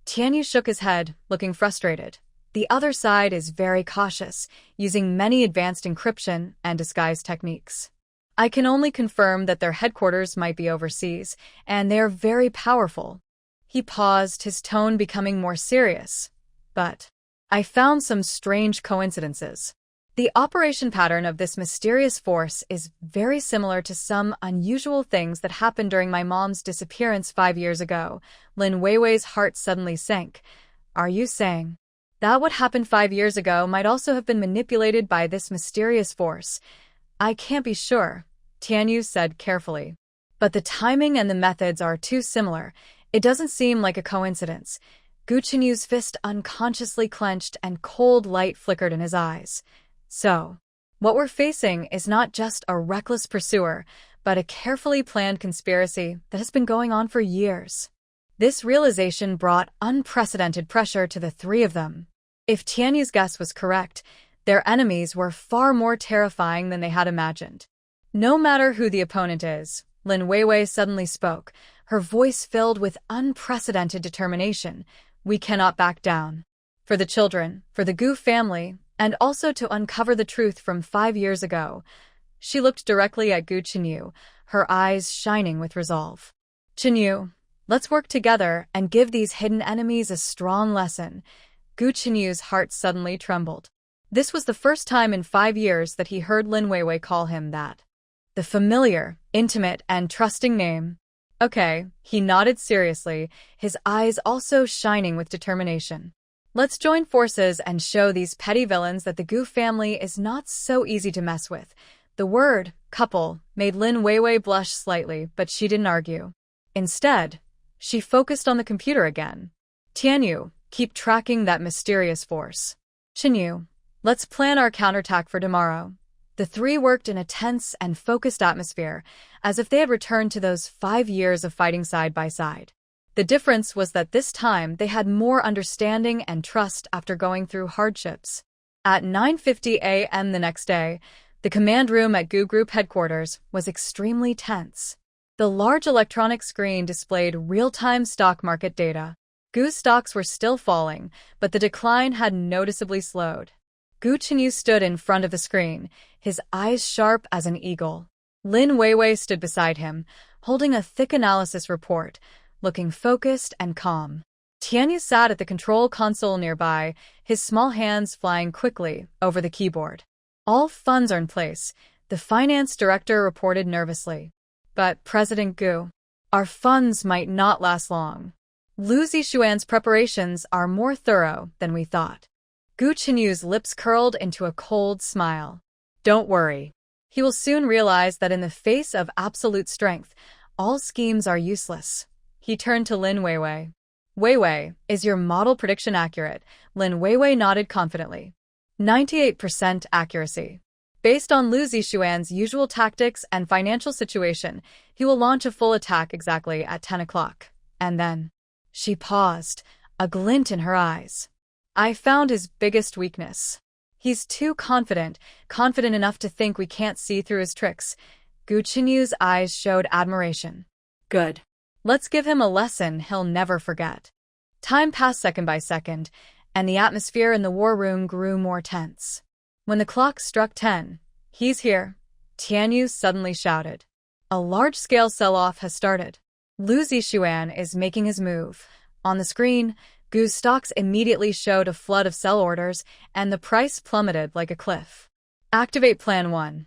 Tianyu shook his head, looking frustrated. The other side is very cautious, using many advanced encryption and disguise techniques. I can only confirm that their headquarters might be overseas, and they are very powerful. He paused, his tone becoming more serious. But I found some strange coincidences. The operation pattern of this mysterious force is very similar to some unusual things that happened during my mom's disappearance 5 years ago. Lin Weiwei's heart suddenly sank. Are you saying that what happened 5 years ago might also have been manipulated by this mysterious force? I can't be sure, Tianyu said carefully. But the timing and the methods are too similar. It doesn't seem like a coincidence. Gu Chenyu's fist unconsciously clenched and cold light flickered in his eyes. So, what we're facing is not just a reckless pursuer, but a carefully planned conspiracy that has been going on for years. This realization brought unprecedented pressure to the three of them. If Tianyu's guess was correct, their enemies were far more terrifying than they had imagined. No matter who the opponent is, Lin Weiwei suddenly spoke, her voice filled with unprecedented determination. We cannot back down. For the children, for the Gu family, and also to uncover the truth from 5 years ago. She looked directly at Gu Chenyu, her eyes shining with resolve. Chenyu, let's work together and give these hidden enemies a strong lesson. Gu Chenyu's heart suddenly trembled. This was the first time in 5 years that he heard Lin Weiwei call him that. The familiar, intimate, and trusting name. Okay, he nodded seriously, his eyes also shining with determination. Let's join forces and show these petty villains that the Gu family is not so easy to mess with. The word, couple, made Lin Weiwei blush slightly, but she didn't argue. Instead, she focused on the computer again. Tianyu, keep tracking that mysterious force. Chenyu, let's plan our counterattack for tomorrow. The three worked in a tense and focused atmosphere, as if they had returned to those 5 years of fighting side by side. The difference was that this time they had more understanding and trust after going through hardships. At 9:50 a.m. the next day, the command room at Gu Group headquarters was extremely tense. The large electronic screen displayed real-time stock market data. Gu's stocks were still falling, but the decline had noticeably slowed. Gu Chenyu stood in front of the screen, his eyes sharp as an eagle. Lin Weiwei stood beside him, holding a thick analysis report, looking focused and calm. Tianyu sat at the control console nearby, his small hands flying quickly over the keyboard. All funds are in place, the finance director reported nervously. But President Gu, our funds might not last long. Lu Zixuan's preparations are more thorough than we thought. Gu Chenyu's lips curled into a cold smile. Don't worry. He will soon realize that in the face of absolute strength, all schemes are useless. He turned to Lin Weiwei. Weiwei, is your model prediction accurate? Lin Weiwei nodded confidently. 98% accuracy. Based on Lu Zixuan's usual tactics and financial situation, he will launch a full attack exactly at 10 o'clock. And then, she paused, a glint in her eyes. I found his biggest weakness. He's too confident enough to think we can't see through his tricks. Gu Chenyu's eyes showed admiration. Good. Let's give him a lesson he'll never forget. Time passed second by second, and the atmosphere in the war room grew more tense. When the clock struck 10, he's here, Tianyu suddenly shouted. A large-scale sell-off has started. Lu Zixuan is making his move. On the screen, Gu's stocks immediately showed a flood of sell orders, and the price plummeted like a cliff. Activate Plan 1.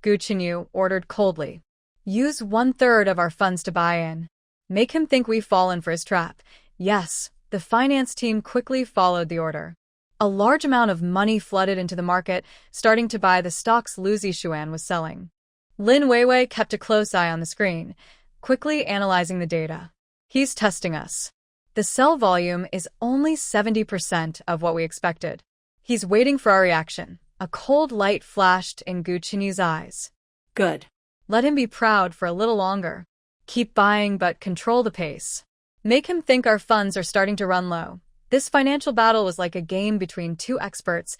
Gu Chenyu ordered coldly. Use 1/3 of our funds to buy in. Make him think we've fallen for his trap. Yes, the finance team quickly followed the order. A large amount of money flooded into the market, starting to buy the stocks Lu Zixuan was selling. Lin Weiwei kept a close eye on the screen, quickly analyzing the data. He's testing us. The sell volume is only 70% of what we expected. He's waiting for our reaction. A cold light flashed in Gu Chenyu's eyes. Good. Let him be proud for a little longer. Keep buying, but control the pace. Make him think our funds are starting to run low. This financial battle was like a game between two experts,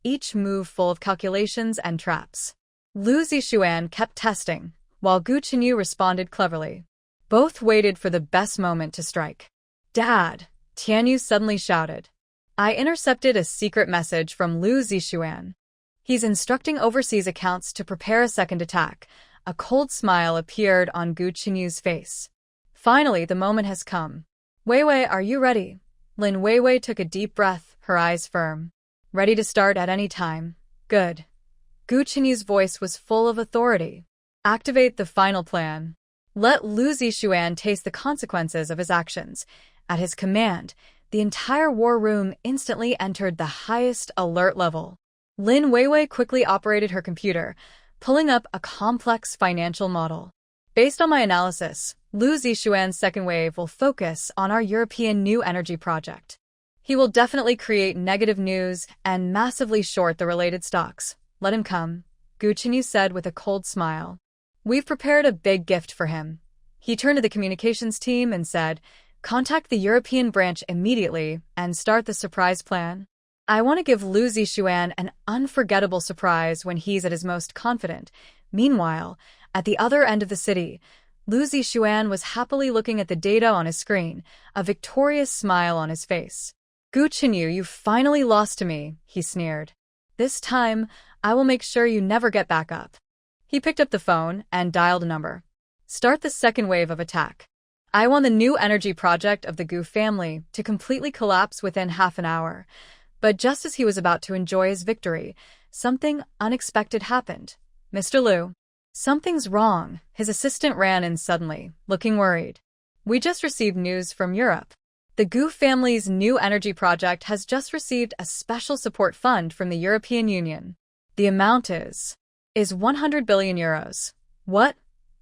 each move full of calculations and traps. Lu Zixuan kept testing, while Gu Chenyu responded cleverly. Both waited for the best moment to strike. Dad, Tianyu suddenly shouted. I intercepted a secret message from Lu Zixuan. He's instructing overseas accounts to prepare a second attack. A cold smile appeared on Gu Chenyu's face. Finally, the moment has come. Weiwei, are you ready? Lin Weiwei took a deep breath, her eyes firm. Ready to start at any time. Good. Gu Chenyu's voice was full of authority. Activate the final plan. Let Lu Zixuan taste the consequences of his actions. At his command, the entire war room instantly entered the highest alert level. Lin Weiwei quickly operated her computer, pulling up a complex financial model. Based on my analysis, Lu Zixuan's second wave will focus on our European new energy project. He will definitely create negative news and massively short the related stocks. Let him come, Gu Chenyu said with a cold smile. We've prepared a big gift for him. He turned to the communications team and said, contact the European branch immediately and start the surprise plan. I want to give Lu Zixuan an unforgettable surprise when he's at his most confident. Meanwhile, at the other end of the city, Lu Zixuan was happily looking at the data on his screen, a victorious smile on his face. Gu Chenyu, you finally lost to me, he sneered. This time, I will make sure you never get back up. He picked up the phone and dialed a number. Start the second wave of attack. I want the new energy project of the Gu family to completely collapse within half an hour. But just as he was about to enjoy his victory, something unexpected happened. Mr. Lu. Something's wrong. His assistant ran in suddenly, looking worried. We just received news from Europe. The Gu family's new energy project has just received a special support fund from the European Union. The amount is 100 billion euros. What?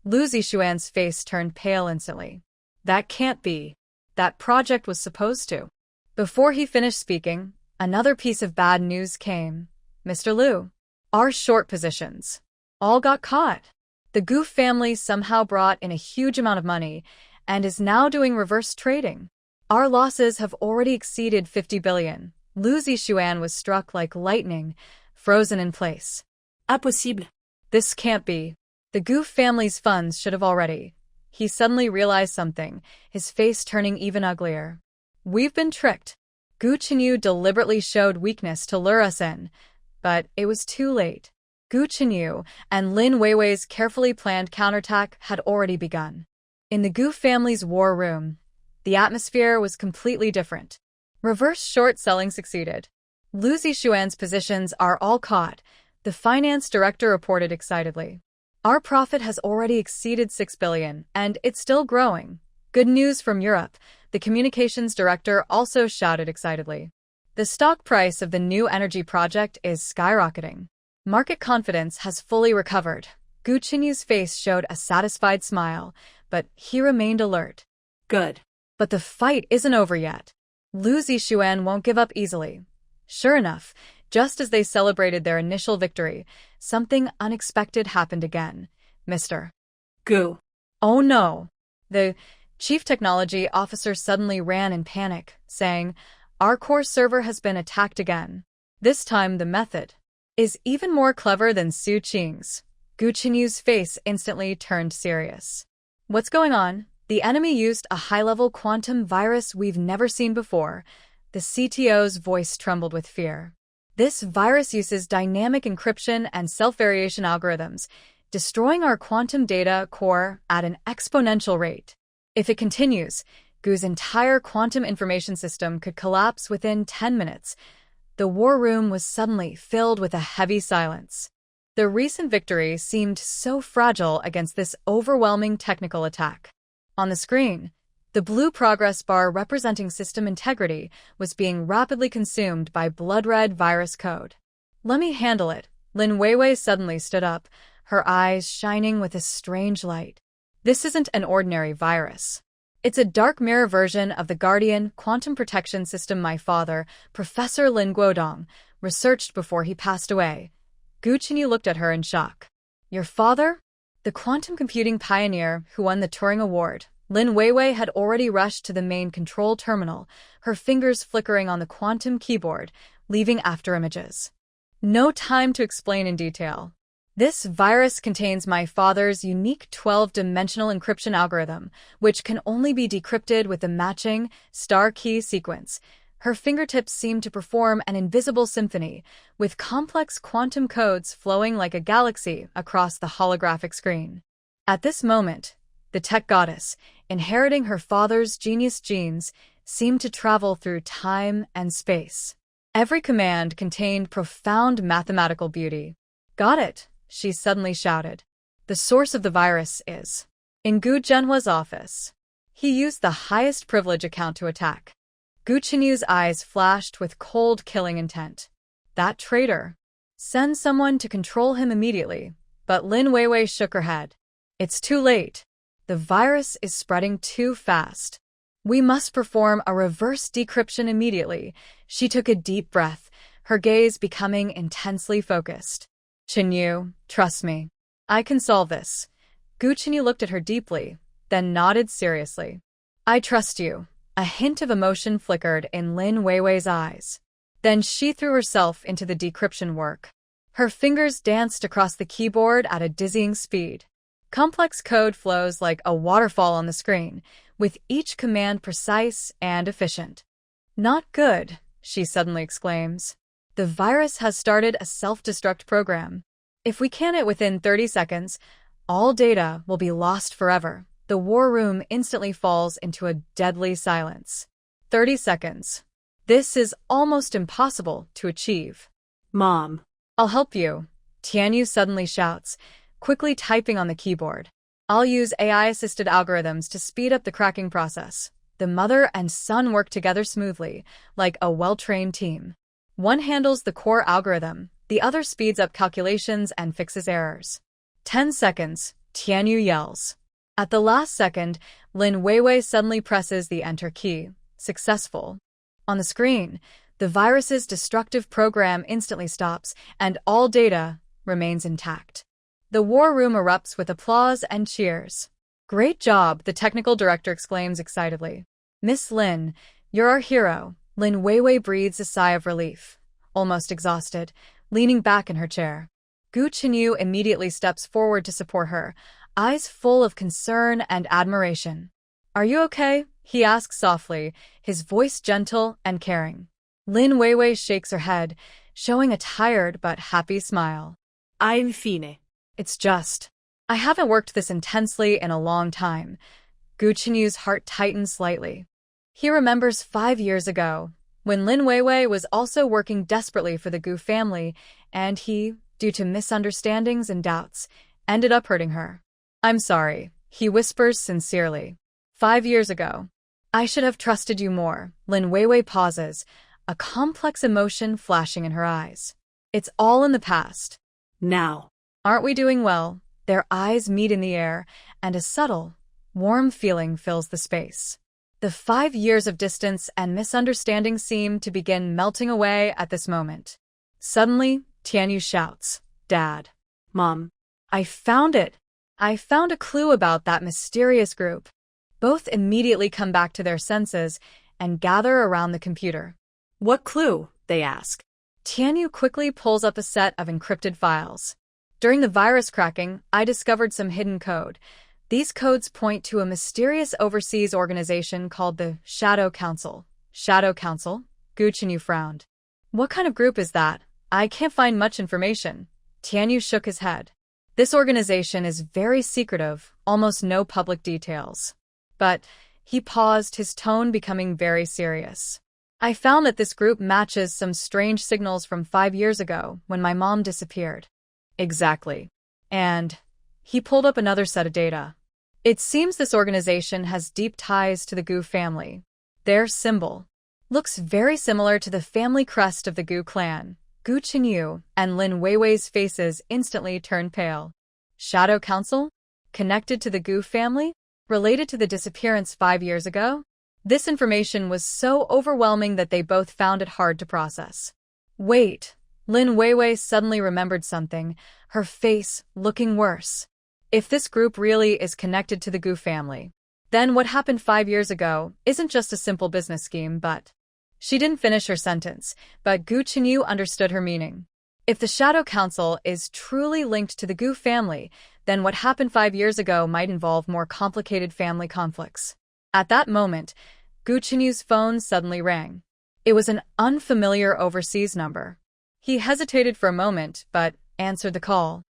Lu Zixuan's face turned pale instantly. That can't be. That project was supposed to. Before he finished speaking, another piece of bad news came. Mr. Lu, our short positions all got caught. The Gu family somehow brought in a huge amount of money and is now doing reverse trading. Our losses have already exceeded 50 billion. Lu Zixuan was struck like lightning, frozen in place. Impossible. This can't be. The Gu family's funds should have already. He suddenly realized something, his face turning even uglier. We've been tricked. Gu Chenyu deliberately showed weakness to lure us in, but it was too late. Gu Chenyu and Lin Weiwei's carefully planned counterattack had already begun. In the Gu family's war room, the atmosphere was completely different. Reverse short selling succeeded. Lu Zixuan's positions are all caught, the finance director reported excitedly. Our profit has already exceeded 6 billion, and it's still growing. Good news from Europe, the communications director also shouted excitedly. The stock price of the new energy project is skyrocketing. Market confidence has fully recovered. Gu Chenyu's face showed a satisfied smile, but he remained alert. Good. But the fight isn't over yet. Lu Zixuan won't give up easily. Sure enough, just as they celebrated their initial victory, something unexpected happened again. Mr. Gu. Oh no! The chief technology officer suddenly ran in panic, saying, our core server has been attacked again. This time the method is even more clever than Su Qing's. Gu Chenyu's face instantly turned serious. What's going on? The enemy used a high-level quantum virus we've never seen before. The CTO's voice trembled with fear. This virus uses dynamic encryption and self-variation algorithms, destroying our quantum data core at an exponential rate. If it continues, Gu's entire quantum information system could collapse within 10 minutes. The war room was suddenly filled with a heavy silence. The recent victory seemed so fragile against this overwhelming technical attack. On the screen, the blue progress bar representing system integrity was being rapidly consumed by blood-red virus code. "Let me handle it." Lin Weiwei suddenly stood up, her eyes shining with a strange light. "This isn't an ordinary virus. It's a dark mirror version of the Guardian quantum protection system my father, Professor Lin Guodong, researched before he passed away." Gu Qinyu looked at her in shock. "Your father?" The quantum computing pioneer who won the Turing Award. Lin Weiwei had already rushed to the main control terminal, her fingers flickering on the quantum keyboard, leaving after images. No time to explain in detail. "This virus contains my father's unique 12-dimensional encryption algorithm, which can only be decrypted with the matching star key sequence." Her fingertips seemed to perform an invisible symphony, with complex quantum codes flowing like a galaxy across the holographic screen. At this moment, the tech goddess, inheriting her father's genius genes, seemed to travel through time and space. Every command contained profound mathematical beauty. "Got it," she suddenly shouted. "The source of the virus is in Gu Zhenhua's office." He used the highest privilege account to attack. Gu Qinyu's eyes flashed with cold, killing intent. "That traitor. Send someone to control him immediately." But Lin Weiwei shook her head. "It's too late. The virus is spreading too fast. We must perform a reverse decryption immediately." She took a deep breath, her gaze becoming intensely focused. "Qinyu, trust me. I can solve this." Gu Qinyu looked at her deeply, then nodded seriously. "I trust you." A hint of emotion flickered in Lin Weiwei's eyes. Then she threw herself into the decryption work. Her fingers danced across the keyboard at a dizzying speed. Complex code flows like a waterfall on the screen, with each command precise and efficient. "Not good," she suddenly exclaims. "The virus has started a self-destruct program. If we can it within 30 seconds, all data will be lost forever." The war room instantly falls into a deadly silence. 30 seconds. This is almost impossible to achieve. Mom. "I'll help you," Tianyu suddenly shouts, quickly typing on the keyboard. "I'll use AI-assisted algorithms to speed up the cracking process." The mother and son work together smoothly, like a well-trained team. One handles the core algorithm, the other speeds up calculations and fixes errors. 10 seconds, Tianyu yells. At the last second, Lin Weiwei suddenly presses the Enter key. Successful. On the screen, the virus's destructive program instantly stops, and all data remains intact. The war room erupts with applause and cheers. "Great job," the technical director exclaims excitedly. "Miss Lin, you're our hero." Lin Weiwei breathes a sigh of relief, almost exhausted, leaning back in her chair. Gu Qinyu immediately steps forward to support her, eyes full of concern and admiration. "Are you okay?" he asks softly, his voice gentle and caring. Lin Weiwei shakes her head, showing a tired but happy smile. "I'm fine. "It's just, I haven't worked this intensely in a long time." Gu Qinyu's heart tightens slightly. He remembers 5 years ago, when Lin Weiwei was also working desperately for the Gu family, and he, due to misunderstandings and doubts, ended up hurting her. "I'm sorry," he whispers sincerely. 5 years ago. "I should have trusted you more." Lin Weiwei pauses, a complex emotion flashing in her eyes. "It's all in the past. Now. Aren't we doing well?" Their eyes meet in the air, and a subtle, warm feeling fills the space. The 5 years of distance and misunderstanding seem to begin melting away at this moment. Suddenly, Tianyu shouts, "Dad." "Mom." "I found it. I found a clue about that mysterious group." Both immediately come back to their senses and gather around the computer. "What clue?" they ask. Tianyu quickly pulls up a set of encrypted files. "During the virus cracking, I discovered some hidden code. These codes point to a mysterious overseas organization called the Shadow Council." "Shadow Council?" Gu Qinyu frowned. "What kind of group is that? I can't find much information." Tianyu shook his head. "This organization is very secretive, almost no public details. But he paused, his tone becoming very serious. I found that this group matches some strange signals from 5 years ago when my mom disappeared. Exactly. And he pulled up another set of data. It seems this organization has deep ties to the Gu family. Their symbol looks very similar to the family crest of the Gu clan. Gu Qinyu and Lin Weiwei's faces instantly turned pale. Shadow Council? Connected to the Gu family? Related to the disappearance 5 years ago? This information was so overwhelming that they both found it hard to process. Wait, Lin Weiwei suddenly remembered something, her face looking worse. If this group really is connected to the Gu family, then what happened 5 years ago isn't just a simple business scheme, but... She didn't finish her sentence, but Gu Qinyu understood her meaning. If the Shadow Council is truly linked to the Gu family, then what happened 5 years ago might involve more complicated family conflicts. At that moment, Gu Qinyu's phone suddenly rang. It was an unfamiliar overseas number. He hesitated for a moment, but answered the call.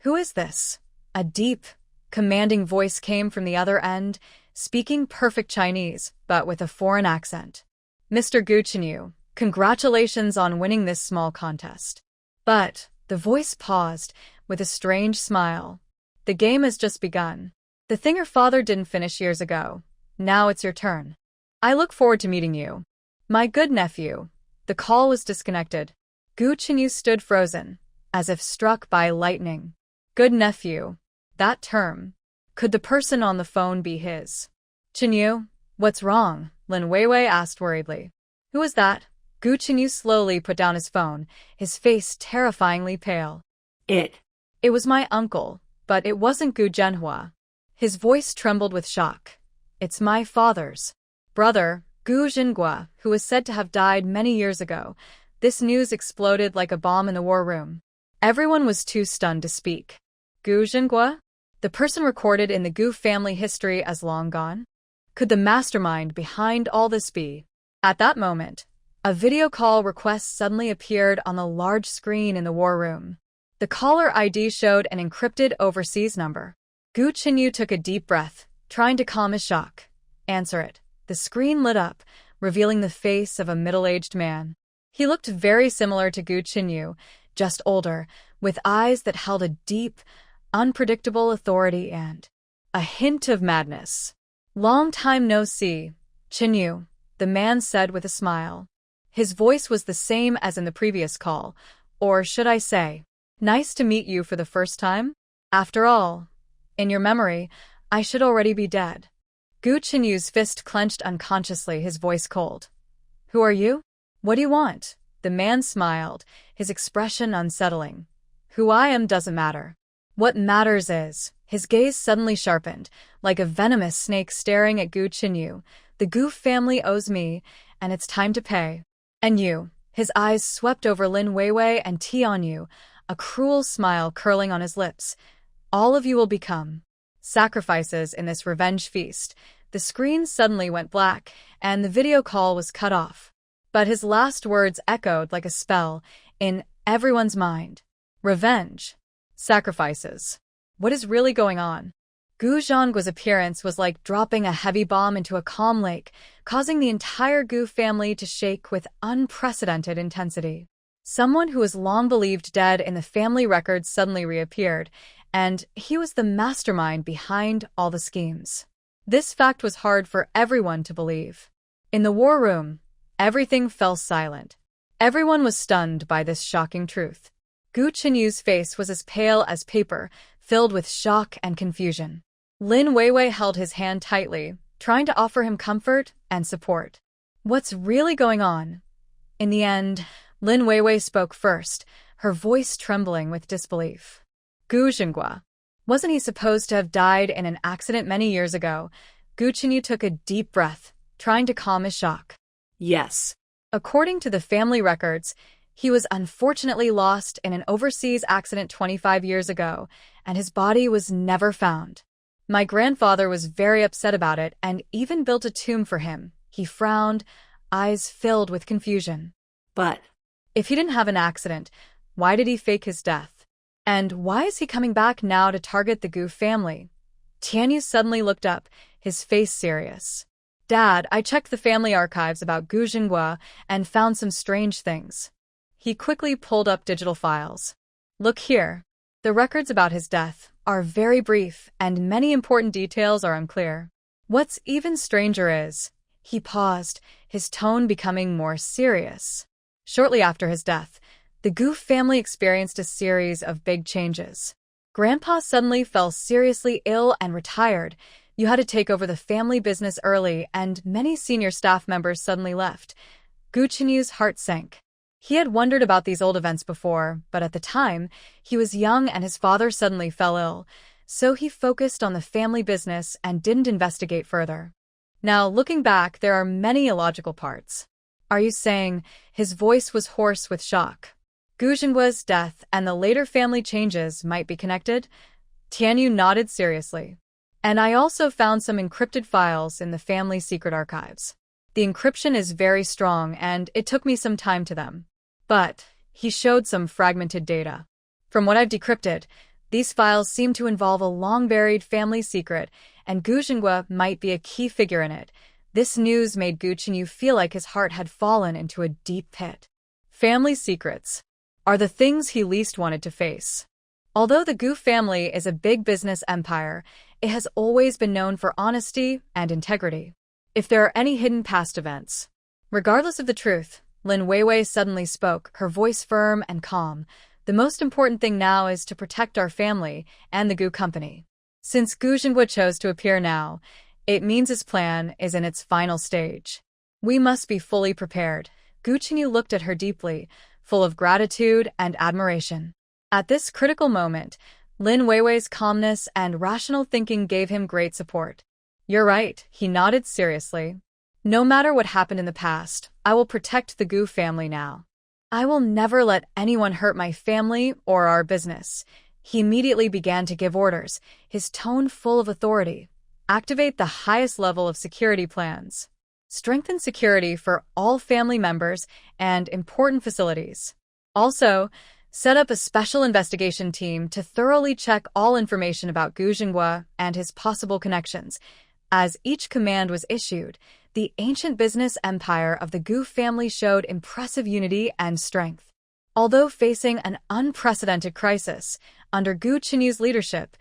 Who is this? A deep, commanding voice came from the other end, speaking perfect Chinese, but with a foreign accent. Mr. Gu Qinyu, congratulations on winning this small contest. But the voice paused, with a strange smile. The game has just begun. The thing your father didn't finish years ago. Now it's your turn. I look forward to meeting you. My good nephew. The call was disconnected. Gu Qinyu stood frozen, as if struck by lightning. Good nephew. That term. Could the person on the phone be his? Qinyu, what's wrong? Lin Weiwei asked worriedly. Who is that? Gu Qinyu slowly put down his phone, his face terrifyingly pale. It was my uncle, but it wasn't Gu Zhenhua. His voice trembled with shock. It's my father's brother, Gu Zhengua, who is said to have died many years ago. This news exploded like a bomb in the war room. Everyone was too stunned to speak. Gu Zhengua? The person recorded in the Gu family history as long gone? Could the mastermind behind all this be? At that moment, a video call request suddenly appeared on the large screen in the war room. The caller ID showed an encrypted overseas number. Gu Qinyu took a deep breath, trying to calm his shock. Answer it. The screen lit up, revealing the face of a middle-aged man. He looked very similar to Gu Qinyu, just older, with eyes that held a deep, unpredictable authority and a hint of madness. Long time no see, Qinyu, the man said with a smile. His voice was the same as in the previous call, or should I say, nice to meet you for the first time? After all, in your memory, I should already be dead. Gu Qinyu's fist clenched unconsciously, his voice cold. Who are you? What do you want? The man smiled, his expression unsettling. Who I am doesn't matter. What matters is, his gaze suddenly sharpened, like a venomous snake staring at Gu Qinyu. The Gu family owes me, and it's time to pay. And you, his eyes swept over Lin Weiwei and Tianyu, a cruel smile curling on his lips. All of you will become sacrifices in this revenge feast. The screen suddenly went black, and the video call was cut off. But his last words echoed like a spell in everyone's mind. Revenge. Sacrifices. What is really going on? Gu Zhongguo's appearance was like dropping a heavy bomb into a calm lake, causing the entire Gu family to shake with unprecedented intensity. Someone who was long believed dead in the family records suddenly reappeared, and he was the mastermind behind all the schemes. This fact was hard for everyone to believe. In the war room, everything fell silent. Everyone was stunned by this shocking truth. Gu Qinyu's face was as pale as paper, filled with shock and confusion. Lin Weiwei held his hand tightly, trying to offer him comfort and support. What's really going on? In the end, Lin Weiwei spoke first, her voice trembling with disbelief. Gu Zhenhua. Wasn't he supposed to have died in an accident many years ago? Gu Qinyu took a deep breath, trying to calm his shock. Yes. According to the family records, he was unfortunately lost in an overseas accident 25 years ago, and his body was never found. My grandfather was very upset about it and even built a tomb for him. He frowned, eyes filled with confusion. But if he didn't have an accident, why did he fake his death? And why is he coming back now to target the Gu family? Tianyu suddenly looked up, his face serious. Dad, I checked the family archives about Gu Jinghua and found some strange things. He quickly pulled up digital files. Look here. The records about his death are very brief and many important details are unclear. What's even stranger is, he paused, his tone becoming more serious. Shortly after his death, the Gu family experienced a series of big changes. Grandpa suddenly fell seriously ill and retired. You had to take over the family business early, and many senior staff members suddenly left. Gu Chenyu's heart sank. He had wondered about these old events before, but at the time, he was young and his father suddenly fell ill, so he focused on the family business and didn't investigate further. Now, looking back, there are many illogical parts. Are you saying his voice was hoarse with shock? Gu Jinghua's death and the later family changes might be connected? Tianyu nodded seriously. And I also found some encrypted files in the family secret archives. The encryption is very strong and it took me some time to them. But he showed some fragmented data. From what I've decrypted, these files seem to involve a long-buried family secret, and Gu Jinghua might be a key figure in it. This news made Gu Chenyu feel like his heart had fallen into a deep pit. Family secrets are the things he least wanted to face. Although the Gu family is a big business empire, it has always been known for honesty and integrity. If there are any hidden past events, regardless of the truth, Lin Weiwei suddenly spoke, her voice firm and calm. The most important thing now is to protect our family and the Gu company. Since Gu Jinghua chose to appear now, it means his plan is in its final stage. We must be fully prepared. Gu Chenyu looked at her deeply, full of gratitude and admiration. At this critical moment, Lin Weiwei's calmness and rational thinking gave him great support. You're right, he nodded seriously. No matter what happened in the past, I will protect the Gu family now. I will never let anyone hurt my family or our business. He immediately began to give orders, his tone full of authority. Activate the highest level of security plans. Strengthen security for all family members and important facilities. Also, set up a special investigation team to thoroughly check all information about Gu Jinghua and his possible connections. As each command was issued, the ancient business empire of the Gu family showed impressive unity and strength. Although facing an unprecedented crisis, under Gu Chenyu's leadership,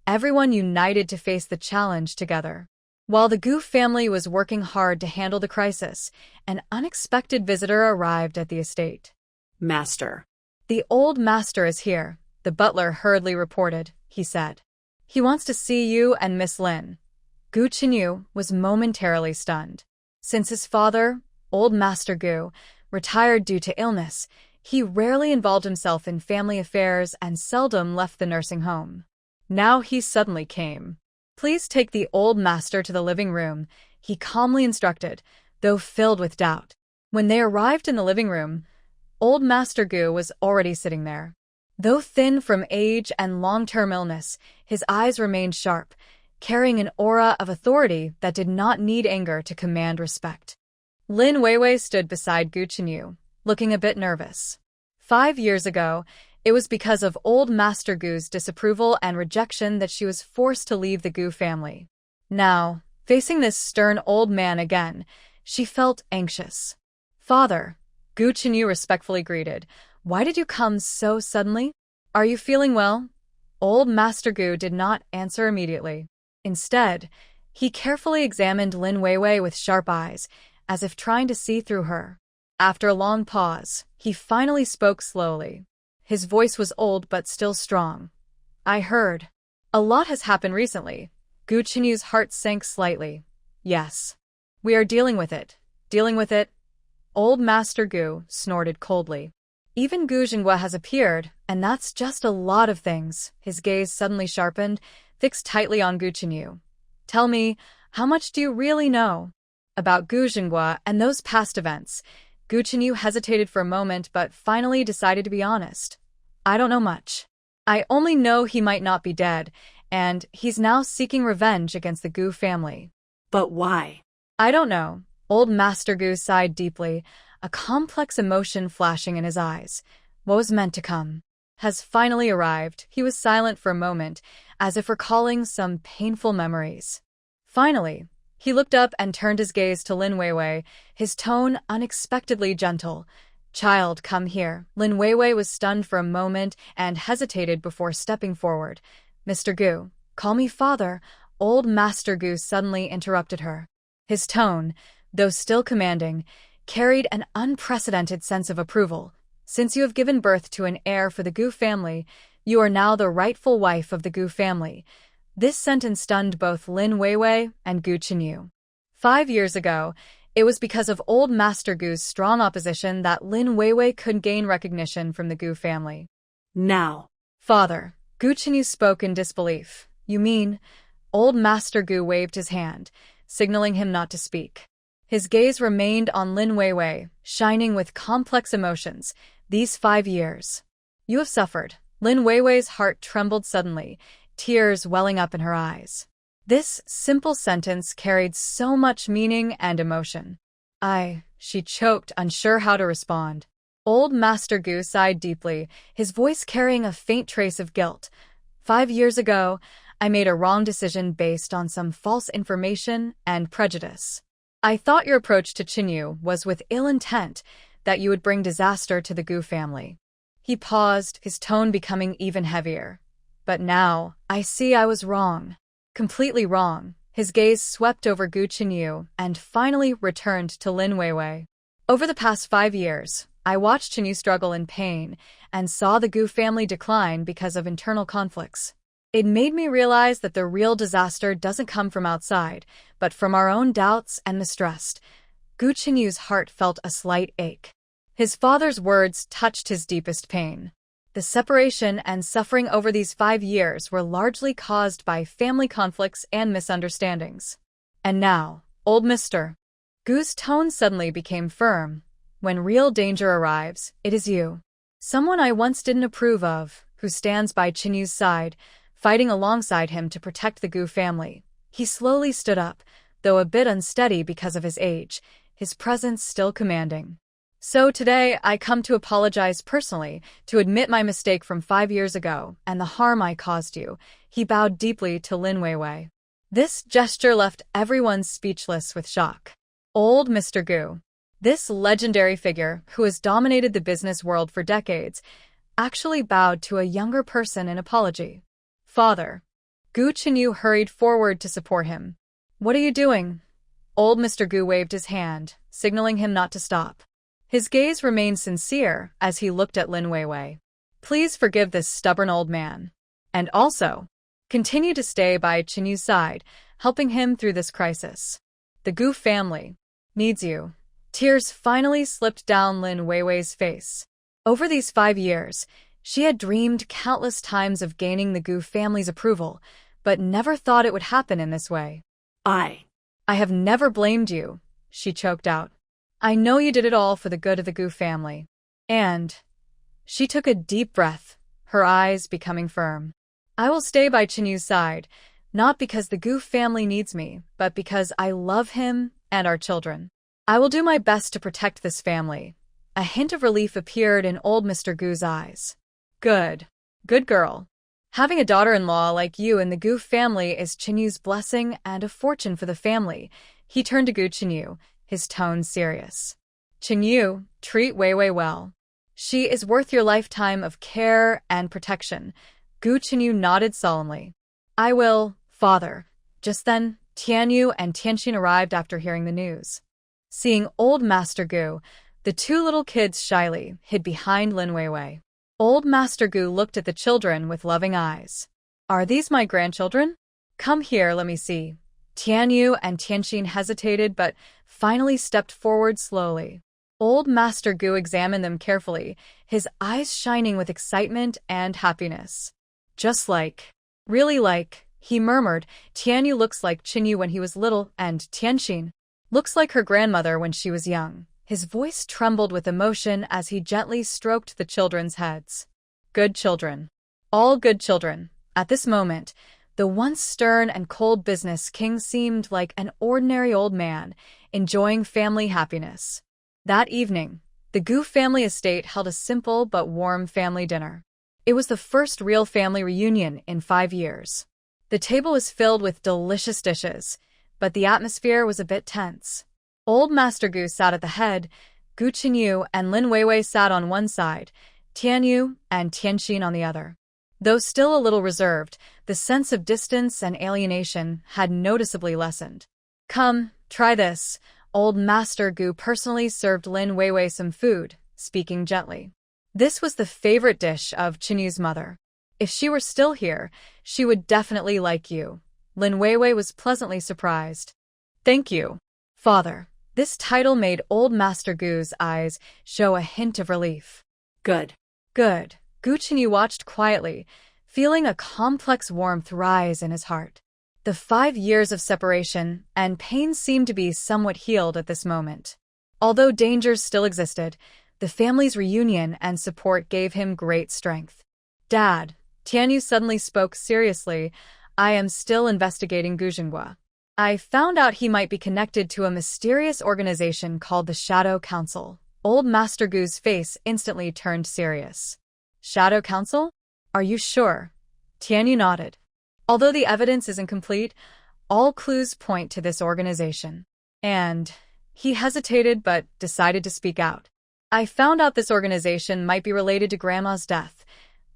everyone united to face the challenge together. While the Gu family was working hard to handle the crisis, an unexpected visitor arrived at the estate. Master. The old master is here, the butler hurriedly reported, he said. He wants to see you and Miss Lin. Gu Chenyu was momentarily stunned. Since his father, old Master Gu, retired due to illness, he rarely involved himself in family affairs and seldom left the nursing home. Now he suddenly came. Please take the old master to the living room, he calmly instructed, though filled with doubt. When they arrived in the living room, old Master Gu was already sitting there. Though thin from age and long-term illness, his eyes remained sharp, carrying an aura of authority that did not need anger to command respect. Lin Weiwei stood beside Gu Chenyu, looking a bit nervous. 5 years ago, it was because of old Master Gu's disapproval and rejection that she was forced to leave the Gu family. Now, facing this stern old man again, she felt anxious. Father, Gu Chenyu respectfully greeted, why did you come so suddenly? Are you feeling well? Old Master Gu did not answer immediately. Instead, he carefully examined Lin Weiwei with sharp eyes, as if trying to see through her. After a long pause, he finally spoke slowly. His voice was old but still strong. I heard. A lot has happened recently. Gu Chenyu's heart sank slightly. Yes. We are dealing with it. Dealing with it? Old Master Gu snorted coldly. Even Gu Jinghua has appeared, and that's just a lot of things. His gaze suddenly sharpened, fixed tightly on Gu Chenyu. Tell me, how much do you really know? About Gu Jinghua and those past events. Gu Chenyu hesitated for a moment but finally decided to be honest. I don't know much. I only know he might not be dead, and he's now seeking revenge against the Gu family. But why? I don't know. Old Master Gu sighed deeply, a complex emotion flashing in his eyes. What was meant to come has finally arrived. He was silent for a moment, as if recalling some painful memories. Finally, he looked up and turned his gaze to Lin Weiwei, his tone unexpectedly gentle. "Child, come here." Lin Weiwei was stunned for a moment and hesitated before stepping forward. "Mr. Gu, call me father," old Master Gu suddenly interrupted her. His tone, though still commanding, carried an unprecedented sense of approval. "Since you have given birth to an heir for the Gu family, you are now the rightful wife of the Gu family." This sentence stunned both Lin Weiwei and Gu Chenyu. 5 years ago, it was because of old Master Gu's strong opposition that Lin Weiwei could gain recognition from the Gu family. Now. "Father," Gu Chenyu spoke in disbelief. "You mean?" Old Master Gu waved his hand, signaling him not to speak. His gaze remained on Lin Weiwei, shining with complex emotions. "These 5 years. You have suffered." Lin Weiwei's heart trembled suddenly, tears welling up in her eyes. This simple sentence carried so much meaning and emotion. She choked, unsure how to respond. Old Master Gu sighed deeply, his voice carrying a faint trace of guilt. "5 years ago, I made a wrong decision based on some false information and prejudice. I thought your approach to Chenyu was with ill intent, that you would bring disaster to the Gu family." He paused, his tone becoming even heavier. "But now, I see I was wrong. Completely wrong." His gaze swept over Gu Chenyu and finally returned to Lin Weiwei. "Over the past 5 years, I watched Chenyu struggle in pain and saw the Gu family decline because of internal conflicts. It made me realize that the real disaster doesn't come from outside, but from our own doubts and mistrust." Gu Chenyu's heart felt a slight ache. His father's words touched his deepest pain. The separation and suffering over these 5 years were largely caused by family conflicts and misunderstandings. "And now, old Mr. Gu's tone suddenly became firm. "When real danger arrives, it is you. Someone I once didn't approve of, who stands by Chenyu's side, fighting alongside him to protect the Gu family." He slowly stood up, though a bit unsteady because of his age, his presence still commanding. "So today, I come to apologize personally, to admit my mistake from 5 years ago and the harm I caused you." He bowed deeply to Lin Weiwei. This gesture left everyone speechless with shock. Old Mr. Gu, this legendary figure who has dominated the business world for decades, actually bowed to a younger person in apology. "Father." Gu Chenyu hurried forward to support him. "What are you doing?" Old Mr. Gu waved his hand, signaling him not to stop. His gaze remained sincere as he looked at Lin Weiwei. "Please forgive this stubborn old man. And also, continue to stay by Chenyu's side, helping him through this crisis. The Gu family needs you." Tears finally slipped down Lin Weiwei's face. Over these 5 years, she had dreamed countless times of gaining the Gu family's approval, but never thought it would happen in this way. I have never blamed you," she choked out. "I know you did it all for the good of the Gu family." And she took a deep breath, her eyes becoming firm. "I will stay by Chenyu's side, not because the Gu family needs me, but because I love him and our children. I will do my best to protect this family." A hint of relief appeared in old Mr. Gu's eyes. Good girl. Having a daughter-in-law like you in the Gu family is Chenyu's blessing and a fortune for the family." He turned to Gu Chenyu, his tone serious. "Chenyu, treat Weiwei well. She is worth your lifetime of care and protection." Gu Chenyu nodded solemnly. "I will, father." Just then, Tianyu and Tianxin arrived after hearing the news. Seeing old Master Gu, the two little kids shyly hid behind Lin Weiwei. Old Master Gu looked at the children with loving eyes. "Are these my grandchildren? Come here, let me see." Tianyu and Tianxin hesitated but finally stepped forward slowly. Old Master Gu examined them carefully, his eyes shining with excitement and happiness. Really like," he murmured. "Tianyu looks like Chenyu when he was little, and Tianxin looks like her grandmother when she was young." His voice trembled with emotion as he gently stroked the children's heads. "Good children. All good children." At this moment, the once stern and cold business king seemed like an ordinary old man, enjoying family happiness. That evening, the Gu family estate held a simple but warm family dinner. It was the first real family reunion in 5 years. The table was filled with delicious dishes, but the atmosphere was a bit tense. Old Master Gu sat at the head, Gu Qinyu and Lin Weiwei sat on one side, Tianyu and Tianxin on the other. Though still a little reserved, the sense of distance and alienation had noticeably lessened. "Come, try this." Old Master Gu personally served Lin Weiwei some food, speaking gently. This was the favorite dish of Qinyu's mother. If she were still here, she would definitely like you. Lin Weiwei was pleasantly surprised. "Thank you, father." This title made Old Master Gu's eyes show a hint of relief. Good. Good. Gu Qinyu watched quietly, feeling a complex warmth rise in his heart. The 5 years of separation and pain seemed to be somewhat healed at this moment. Although dangers still existed, the family's reunion and support gave him great strength. "Dad," Tianyu suddenly spoke seriously, "I am still investigating Guzhengua. I found out he might be connected to a mysterious organization called the Shadow Council." Old Master Gu's face instantly turned serious. "Shadow Council? Are you sure?" Tianyu nodded. "Although the evidence isn't complete, all clues point to this organization." And he hesitated but decided to speak out. "I found out this organization might be related to Grandma's death."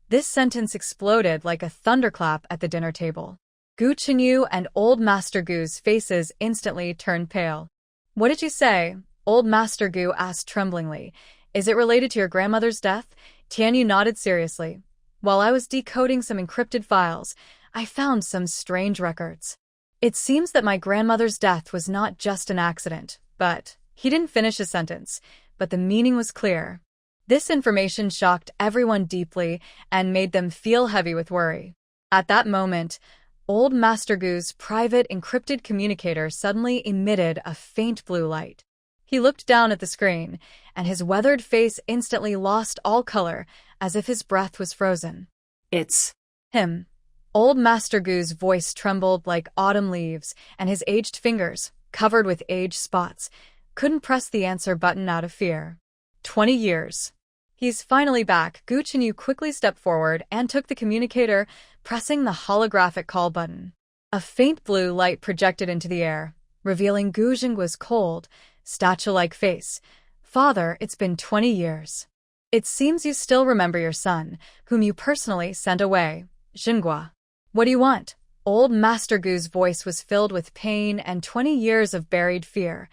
This sentence exploded like a thunderclap at the dinner table. Gu Qinyu and Old Master Gu's faces instantly turned pale. "What did you say?" Old Master Gu asked tremblingly. "Is it related to your grandmother's death?" Tianyu nodded seriously. "While I was decoding some encrypted files, I found some strange records. It seems that my grandmother's death was not just an accident, but..." He didn't finish his sentence, but the meaning was clear. This information shocked everyone deeply and made them feel heavy with worry. At that moment, Old Master Gu's private encrypted communicator suddenly emitted a faint blue light. He looked down at the screen, and his weathered face instantly lost all color, as if his breath was frozen. "It's him." Old Master Gu's voice trembled like autumn leaves, and his aged fingers, covered with age spots, couldn't press the answer button out of fear. 20 years. "He's finally back." Gu Qinyu quickly stepped forward and took the communicator, pressing the holographic call button. A faint blue light projected into the air, revealing Gu Zhenggua's cold, statue-like face. "Father, it's been 20 years. It seems you still remember your son, whom you personally sent away. Zhenghua. What do you want?" Old Master Gu's voice was filled with pain and 20 years of buried fear,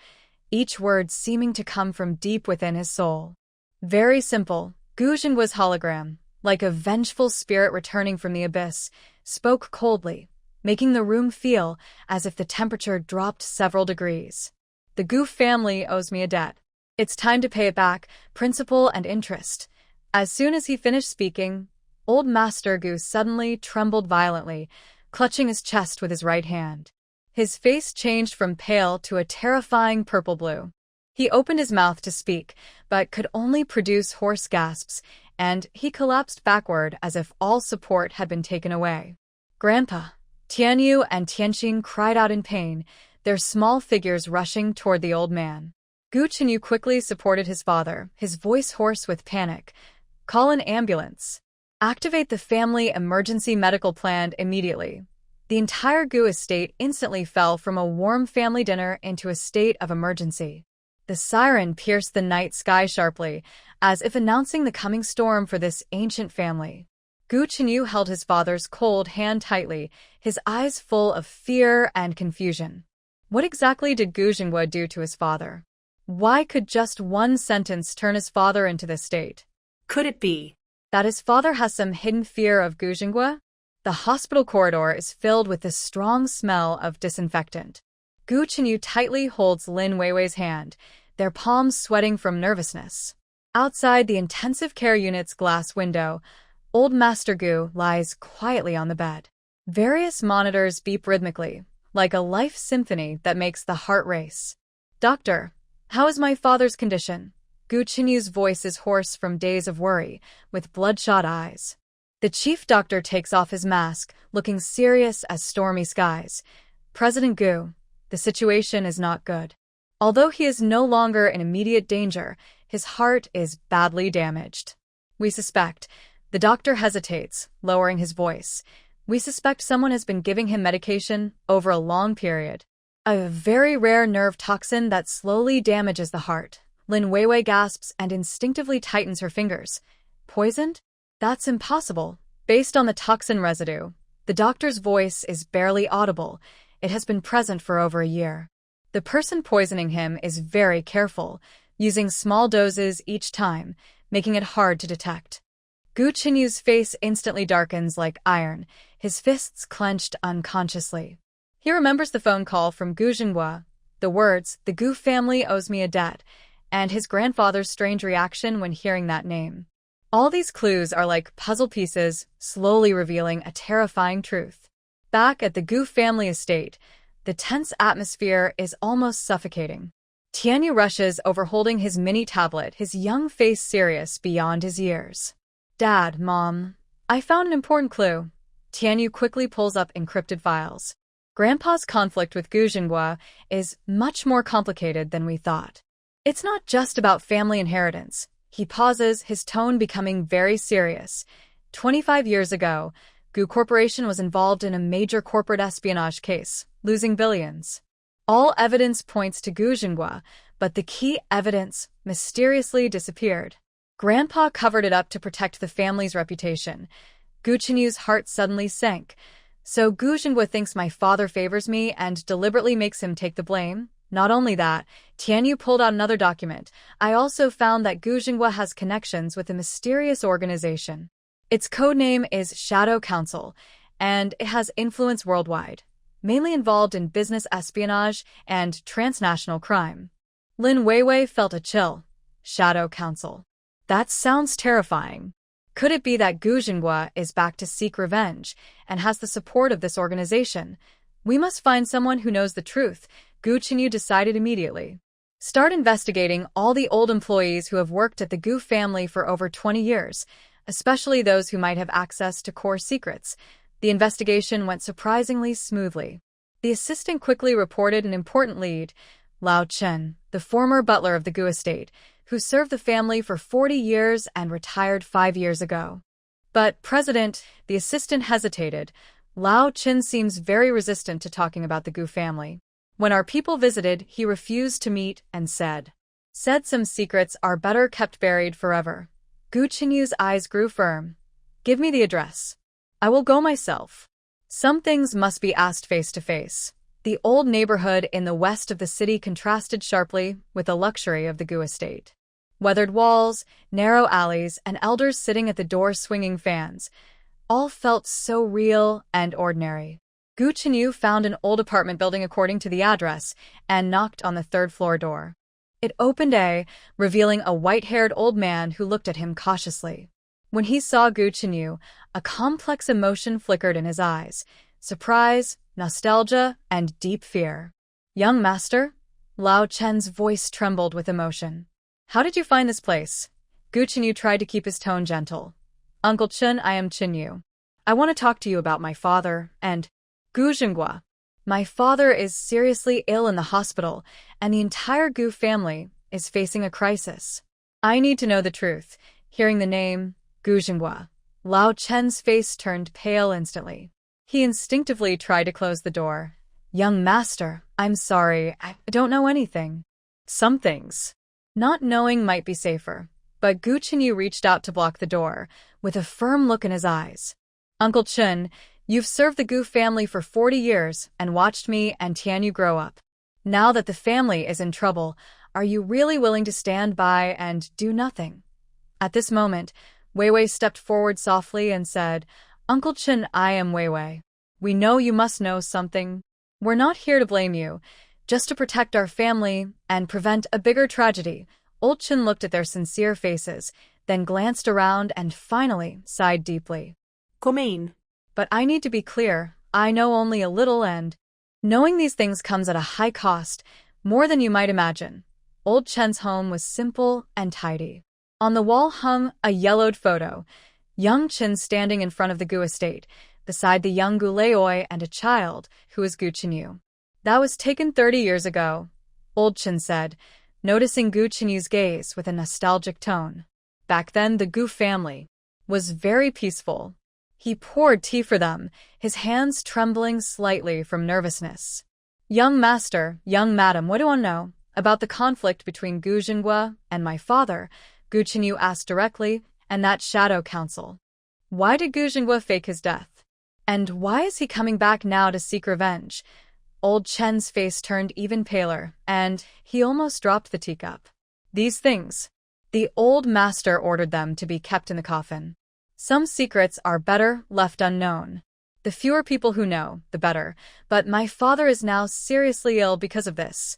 each word seeming to come from deep within his soul. Very simple. Gu Zhenggua's hologram, like a vengeful spirit returning from the abyss, spoke coldly, making the room feel as if the temperature dropped several degrees. "The Gu family owes me a debt. It's time to pay it back, principal and interest." As soon as he finished speaking, Old Master Gu suddenly trembled violently, clutching his chest with his right hand. His face changed from pale to a terrifying purple blue. He opened his mouth to speak, but could only produce hoarse gasps, and he collapsed backward as if all support had been taken away. "Grandpa!" Tianyu and Tianxin cried out in pain, their small figures rushing toward the old man. Gu Qinyu quickly supported his father, his voice hoarse with panic. "Call an ambulance. Activate the family emergency medical plan immediately." The entire Gu estate instantly fell from a warm family dinner into a state of emergency. The siren pierced the night sky sharply, as if announcing the coming storm for this ancient family. Gu Qinyu held his father's cold hand tightly, his eyes full of fear and confusion. What exactly did Gu Zhenghua do to his father? Why could just one sentence turn his father into this state? Could it be that his father has some hidden fear of Gu Zhenghua? The hospital corridor is filled with the strong smell of disinfectant. Gu Qinyu tightly holds Lin Weiwei's hand, their palms sweating from nervousness. Outside the intensive care unit's glass window, Old Master Gu lies quietly on the bed. Various monitors beep rhythmically, like a life symphony that makes the heart race. "Doctor, how is my father's condition?" Gu Qinyu's voice is hoarse from days of worry, with bloodshot eyes. The chief doctor takes off his mask, looking serious as stormy skies. "President Gu, the situation is not good. Although he is no longer in immediate danger, his heart is badly damaged. We suspect..." The doctor hesitates, lowering his voice. "We suspect someone has been giving him medication over a long period." A very rare nerve toxin that slowly damages the heart. Lin Weiwei gasps and instinctively tightens her fingers. Poisoned? That's impossible. Based on the toxin residue, the doctor's voice is barely audible. It has been present for over a year. The person poisoning him is very careful, using small doses each time, making it hard to detect. Gu Qinyu's face instantly darkens like iron, his fists clenched unconsciously. He remembers the phone call from Gu Jinghua, the words, "The Gu family owes me a debt," and his grandfather's strange reaction when hearing that name. All these clues are like puzzle pieces, slowly revealing a terrifying truth. Back at the Gu family estate, the tense atmosphere is almost suffocating. Tianyu rushes over holding his mini tablet, his young face serious beyond his years. Dad, Mom, I found an important clue. Tianyu quickly pulls up encrypted files. Grandpa's conflict with Gu Jinghua is much more complicated than we thought. It's not just about family inheritance. He pauses, his tone becoming very serious. 25 years ago, Gu Corporation was involved in a major corporate espionage case, losing billions. All evidence points to Gu Jinghua, but the key evidence mysteriously disappeared. Grandpa covered it up to protect the family's reputation. Gu Qinyu's heart suddenly sank. So Gu Jinghua thinks my father favors me and deliberately makes him take the blame? Not only that, Tianyu pulled out another document. I also found that Gu Jinghua has connections with a mysterious organization. Its codename is Shadow Council, and it has influence worldwide, mainly involved in business espionage and transnational crime. Lin Weiwei felt a chill. Shadow Council. That sounds terrifying. Could it be that Gu Jinghua is back to seek revenge and has the support of this organization? We must find someone who knows the truth, Gu Qinyu decided immediately. Start investigating all the old employees who have worked at the Gu family for over 20 years, especially those who might have access to core secrets. The investigation went surprisingly smoothly. The assistant quickly reported an important lead, Lao Chen, the former butler of the Gu estate, who served the family for 40 years and retired 5 years ago. But, President, the assistant hesitated. Lao Chen seems very resistant to talking about the Gu family. When our people visited, he refused to meet and said some secrets are better kept buried forever. Gu Qinyu's eyes grew firm. Give me the address. I will go myself. Some things must be asked face to face. The old neighborhood in the west of the city contrasted sharply with the luxury of the Gu estate. Weathered walls, narrow alleys, and elders sitting at the door swinging fans, all felt so real and ordinary. Gu Qinyu found an old apartment building according to the address and knocked on the third-floor door. It opened, revealing a white-haired old man who looked at him cautiously. When he saw Gu Qinyu, a complex emotion flickered in his eyes: surprise, nostalgia, and deep fear. Young master? Lao Chen's voice trembled with emotion. How did you find this place? Gu Qinyu tried to keep his tone gentle. Uncle Chen, I am Qinyu. I want to talk to you about my father and Gu Jinghua. My father is seriously ill in the hospital, and the entire Gu family is facing a crisis. I need to know the truth. Hearing the name, Gu Jinghua, Lao Chen's face turned pale instantly. He instinctively tried to close the door. Young master, I'm sorry, I don't know anything. Some things. Not knowing might be safer, but Gu Qinyu reached out to block the door, with a firm look in his eyes. Uncle Chen, you've served the Gu family for 40 years and watched me and Tianyu grow up. Now that the family is in trouble, are you really willing to stand by and do nothing? At this moment, Weiwei stepped forward softly and said, Uncle Chen, I am Weiwei. We know you must know something. We're not here to blame you, just to protect our family and prevent a bigger tragedy. Old Chen looked at their sincere faces, then glanced around and finally sighed deeply. Come in. But I need to be clear, I know only a little, and knowing these things comes at a high cost, more than you might imagine. Old Chen's home was simple and tidy. On the wall hung a yellowed photo, young Chen standing in front of the Gu estate, beside the young Gu Leoi and a child, who was Gu Qinyu. That was taken 30 years ago, Old Chen said, noticing Gu Qinyu's gaze with a nostalgic tone. Back then, the Gu family was very peaceful. He poured tea for them, his hands trembling slightly from nervousness. Young master, young madam, what do I know about the conflict between Gu Jinghua and my father? Gu Chenyu asked directly, and that shadow council. Why did Gu Jinghua fake his death? And why is he coming back now to seek revenge? Old Chen's face turned even paler, and he almost dropped the teacup. These things. The old master ordered them to be kept in the coffin. Some secrets are better left unknown. The fewer people who know, the better. But my father is now seriously ill because of this.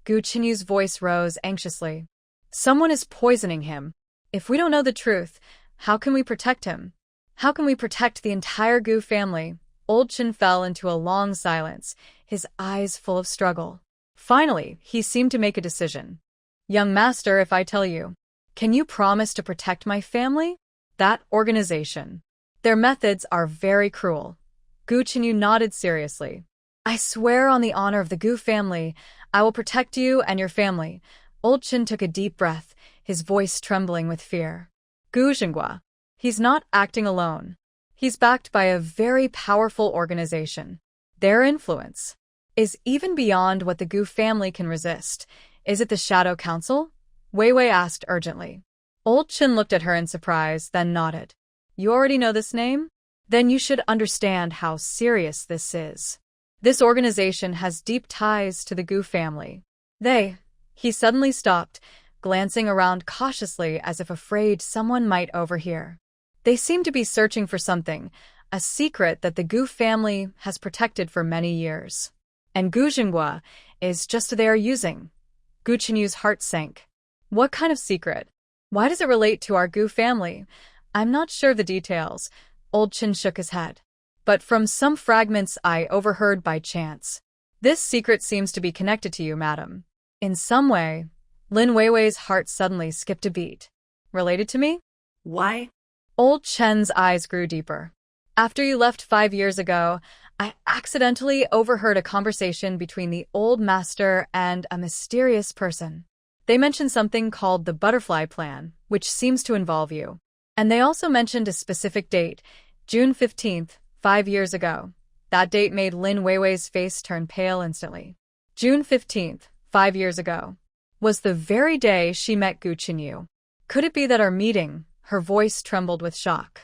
Gu Chenyu's voice rose anxiously. Someone is poisoning him. If we don't know the truth, how can we protect him? How can we protect the entire Gu family? Old Chen fell into a long silence, his eyes full of struggle. Finally, he seemed to make a decision. Young master, if I tell you, can you promise to protect my family? That organization. Their methods are very cruel. Gu Chenyu nodded seriously. I swear on the honor of the Gu family, I will protect you and your family. Old Chen took a deep breath, his voice trembling with fear. Gu Jinghua. He's not acting alone. He's backed by a very powerful organization. Their influence is even beyond what the Gu family can resist. Is it the Shadow Council? Wei Wei asked urgently. Old Chen looked at her in surprise, then nodded. You already know this name? Then you should understand how serious this is. This organization has deep ties to the Gu family. He suddenly stopped, glancing around cautiously as if afraid someone might overhear. They seem to be searching for something, a secret that the Gu family has protected for many years. And Gu Jinghua is just there using. Gu Chenyu's heart sank. What kind of secret? Why does it relate to our Gu family? I'm not sure of the details. Old Chen shook his head. But from some fragments I overheard by chance. This secret seems to be connected to you, madam. In some way. Lin Weiwei's heart suddenly skipped a beat. Related to me? Why? Old Chen's eyes grew deeper. After you left 5 years ago, I accidentally overheard a conversation between the old master and a mysterious person. They mentioned something called the butterfly plan, which seems to involve you. And they also mentioned a specific date, June 15th, 5 years ago. That date made Lin Weiwei's face turn pale instantly. June 15th, 5 years ago, was the very day she met Gu Chenyu. Could it be that our meeting, her voice trembled with shock,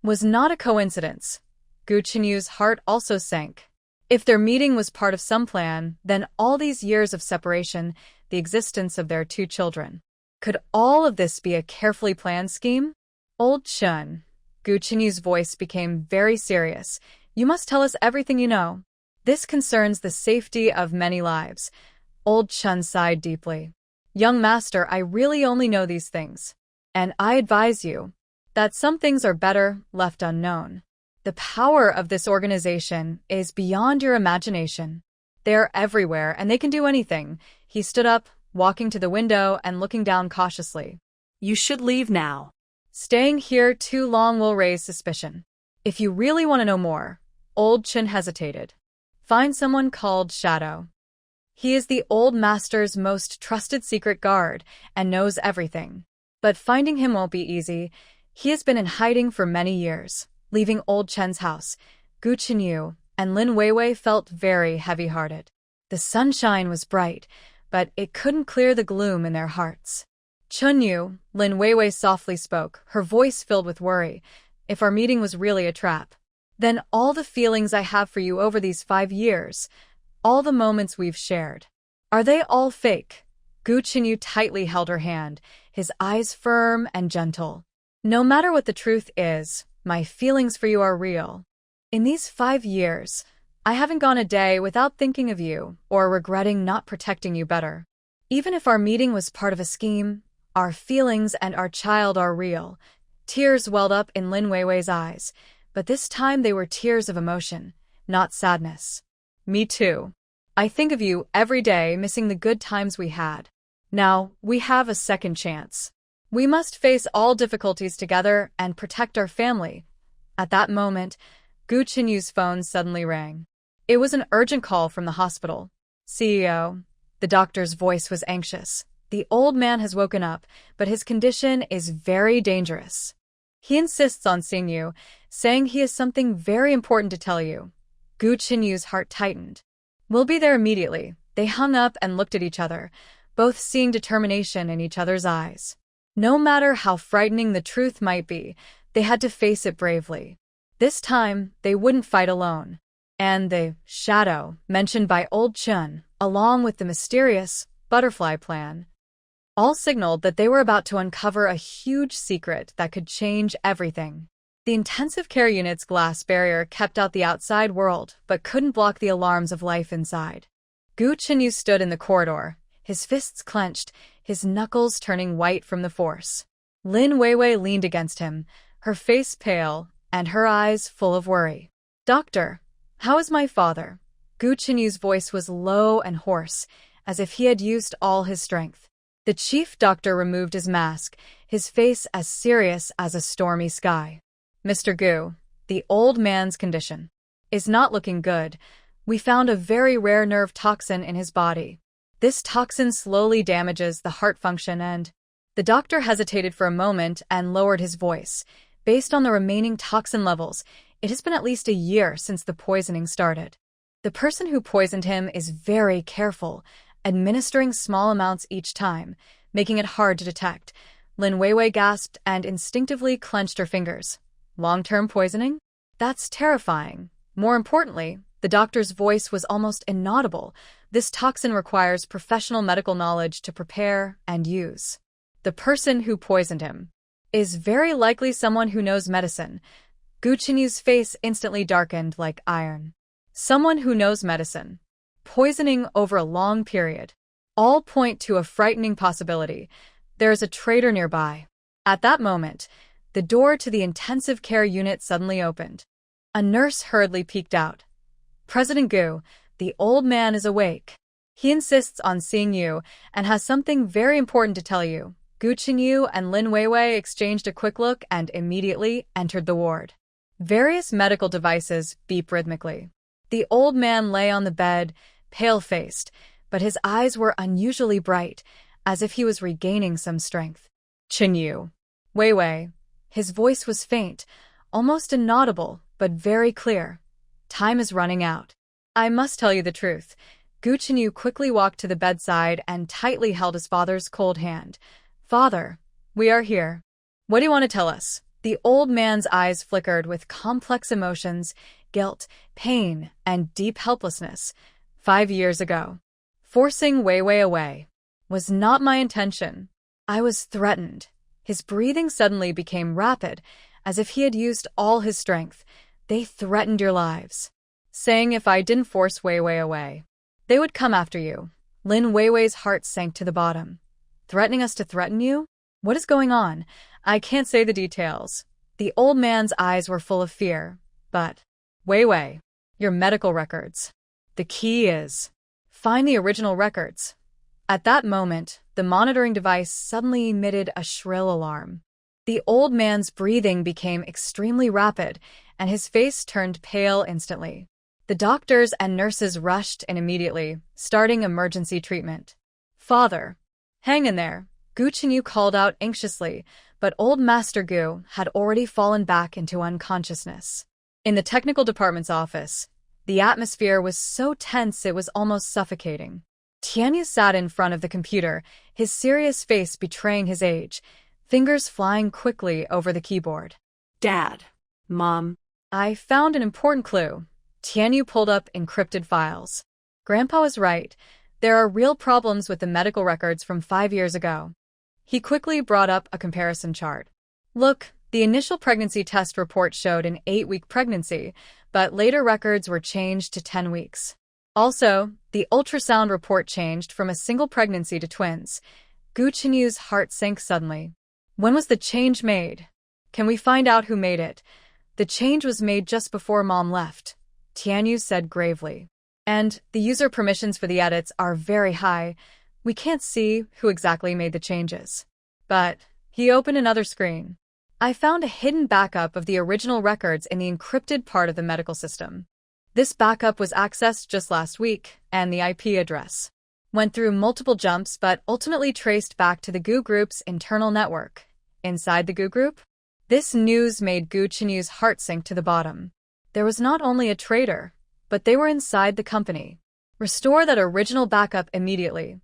was not a coincidence? Gu Chenyu's heart also sank. If their meeting was part of some plan, then all these years of separation, the existence of their 2 children. Could all of this be a carefully planned scheme? Old Chen. Gu Chenyu's voice became very serious. You must tell us everything you know. This concerns the safety of many lives. Old Chen sighed deeply. Young master, I really only know these things. And I advise you that some things are better left unknown. The power of this organization is beyond your imagination. They are everywhere and they can do anything. He stood up, walking to the window and looking down cautiously. You should leave now. Staying here too long will raise suspicion. If you really want to know more, Old Chen hesitated. Find someone called Shadow. He is the old master's most trusted secret guard and knows everything. But finding him won't be easy. He has been in hiding for many years. Leaving Old Chen's house, Gu Chenyu and Lin Weiwei felt very heavy-hearted. The sunshine was bright, but it couldn't clear the gloom in their hearts. Chenyu, Lin Weiwei softly spoke, her voice filled with worry. If our meeting was really a trap, then all the feelings I have for you over these 5 years, all the moments we've shared, are they all fake? Gu Chenyu tightly held her hand, his eyes firm and gentle. No matter what the truth is, my feelings for you are real. In these 5 years, I haven't gone a day without thinking of you or regretting not protecting you better. Even if our meeting was part of a scheme, our feelings and our child are real. Tears welled up in Lin Weiwei's eyes, but this time they were tears of emotion, not sadness. Me too. I think of you every day, missing the good times we had. Now, we have a second chance. We must face all difficulties together and protect our family. At that moment, Gu Chenyu's phone suddenly rang. It was an urgent call from the hospital. CEO. The doctor's voice was anxious. The old man has woken up, but his condition is very dangerous. He insists on seeing you, saying he has something very important to tell you. Gu Chenyu's heart tightened. We'll be there immediately. They hung up and looked at each other, both seeing determination in each other's eyes. No matter how frightening the truth might be, they had to face it bravely. This time, they wouldn't fight alone. And the shadow, mentioned by Old Chun, along with the mysterious butterfly plan, all signaled that they were about to uncover a huge secret that could change everything. The intensive care unit's glass barrier kept out the outside world, but couldn't block the alarms of life inside. Gu Chenyu stood in the corridor, his fists clenched, his knuckles turning white from the force. Lin Weiwei leaned against him, her face pale and her eyes full of worry. "Doctor, how is my father?" Gu Chenyu's voice was low and hoarse, as if he had used all his strength. The chief doctor removed his mask, his face as serious as a stormy sky. "Mr. Gu, the old man's condition is not looking good. We found a very rare nerve toxin in his body. This toxin slowly damages the heart function and—" The doctor hesitated for a moment and lowered his voice. "Based on the remaining toxin levels, it has been at least a year since the poisoning started. The person who poisoned him is very careful, administering small amounts each time, making it hard to detect." Lin Weiwei gasped and instinctively clenched her fingers. "Long-term poisoning? That's terrifying." More importantly, the doctor's voice was almost inaudible. "This toxin requires professional medical knowledge to prepare and use. The person who poisoned him is very likely someone who knows medicine." Gu Chenyu's face instantly darkened like iron. Someone who knows medicine. Poisoning over a long period. All point to a frightening possibility. There is a traitor nearby. At that moment, the door to the intensive care unit suddenly opened. A nurse hurriedly peeked out. "President Gu, the old man is awake. He insists on seeing you and has something very important to tell you." Gu Chenyu and Lin Weiwei exchanged a quick look and immediately entered the ward. Various medical devices beep rhythmically. The old man lay on the bed, pale-faced, but his eyes were unusually bright, as if he was regaining some strength. "Chenyu. Weiwei." His voice was faint, almost inaudible, but very clear. "Time is running out. I must tell you the truth." Gu Chenyu quickly walked to the bedside and tightly held his father's cold hand. "Father, we are here. What do you want to tell us?" The old man's eyes flickered with complex emotions, guilt, pain, and deep helplessness. 5 years ago, forcing Weiwei away was not my intention. I was threatened." His breathing suddenly became rapid, as if he had used all his strength. "They threatened your lives, saying if I didn't force Weiwei away, they would come after you." Lin Weiwei's heart sank to the bottom. "Threatening us to threaten you? What is going on? I can't say the details." The old man's eyes were full of fear. "But, Weiwei, your medical records. The key is, find the original records." At that moment, the monitoring device suddenly emitted a shrill alarm. The old man's breathing became extremely rapid, and his face turned pale instantly. The doctors and nurses rushed in immediately, starting emergency treatment. "Father, hang in there," Gu Chenyu called out anxiously, but old Master Gu had already fallen back into unconsciousness. In the technical department's office, the atmosphere was so tense it was almost suffocating. Tianyu sat in front of the computer, his serious face betraying his age, fingers flying quickly over the keyboard. "Dad, Mom." "I found an important clue." Tianyu pulled up encrypted files. "Grandpa was right. There are real problems with the medical records from 5 years ago." He quickly brought up a comparison chart. "Look, the initial pregnancy test report showed an 8-week pregnancy, but later records were changed to 10 weeks. Also, the ultrasound report changed from a single pregnancy to twins." Gu Chenyu's heart sank suddenly. "When was the change made? Can we find out who made it?" "The change was made just before Mom left," Tianyu said gravely. "And the user permissions for the edits are very high. We can't see who exactly made the changes." But he opened another screen. "I found a hidden backup of the original records in the encrypted part of the medical system. This backup was accessed just last week, and the IP address went through multiple jumps but ultimately traced back to the Gu Group's internal network." Inside the Gu Group? This news made Gu Chenyu's heart sink to the bottom. There was not only a traitor, but they were inside the company, Restore that original backup immediately,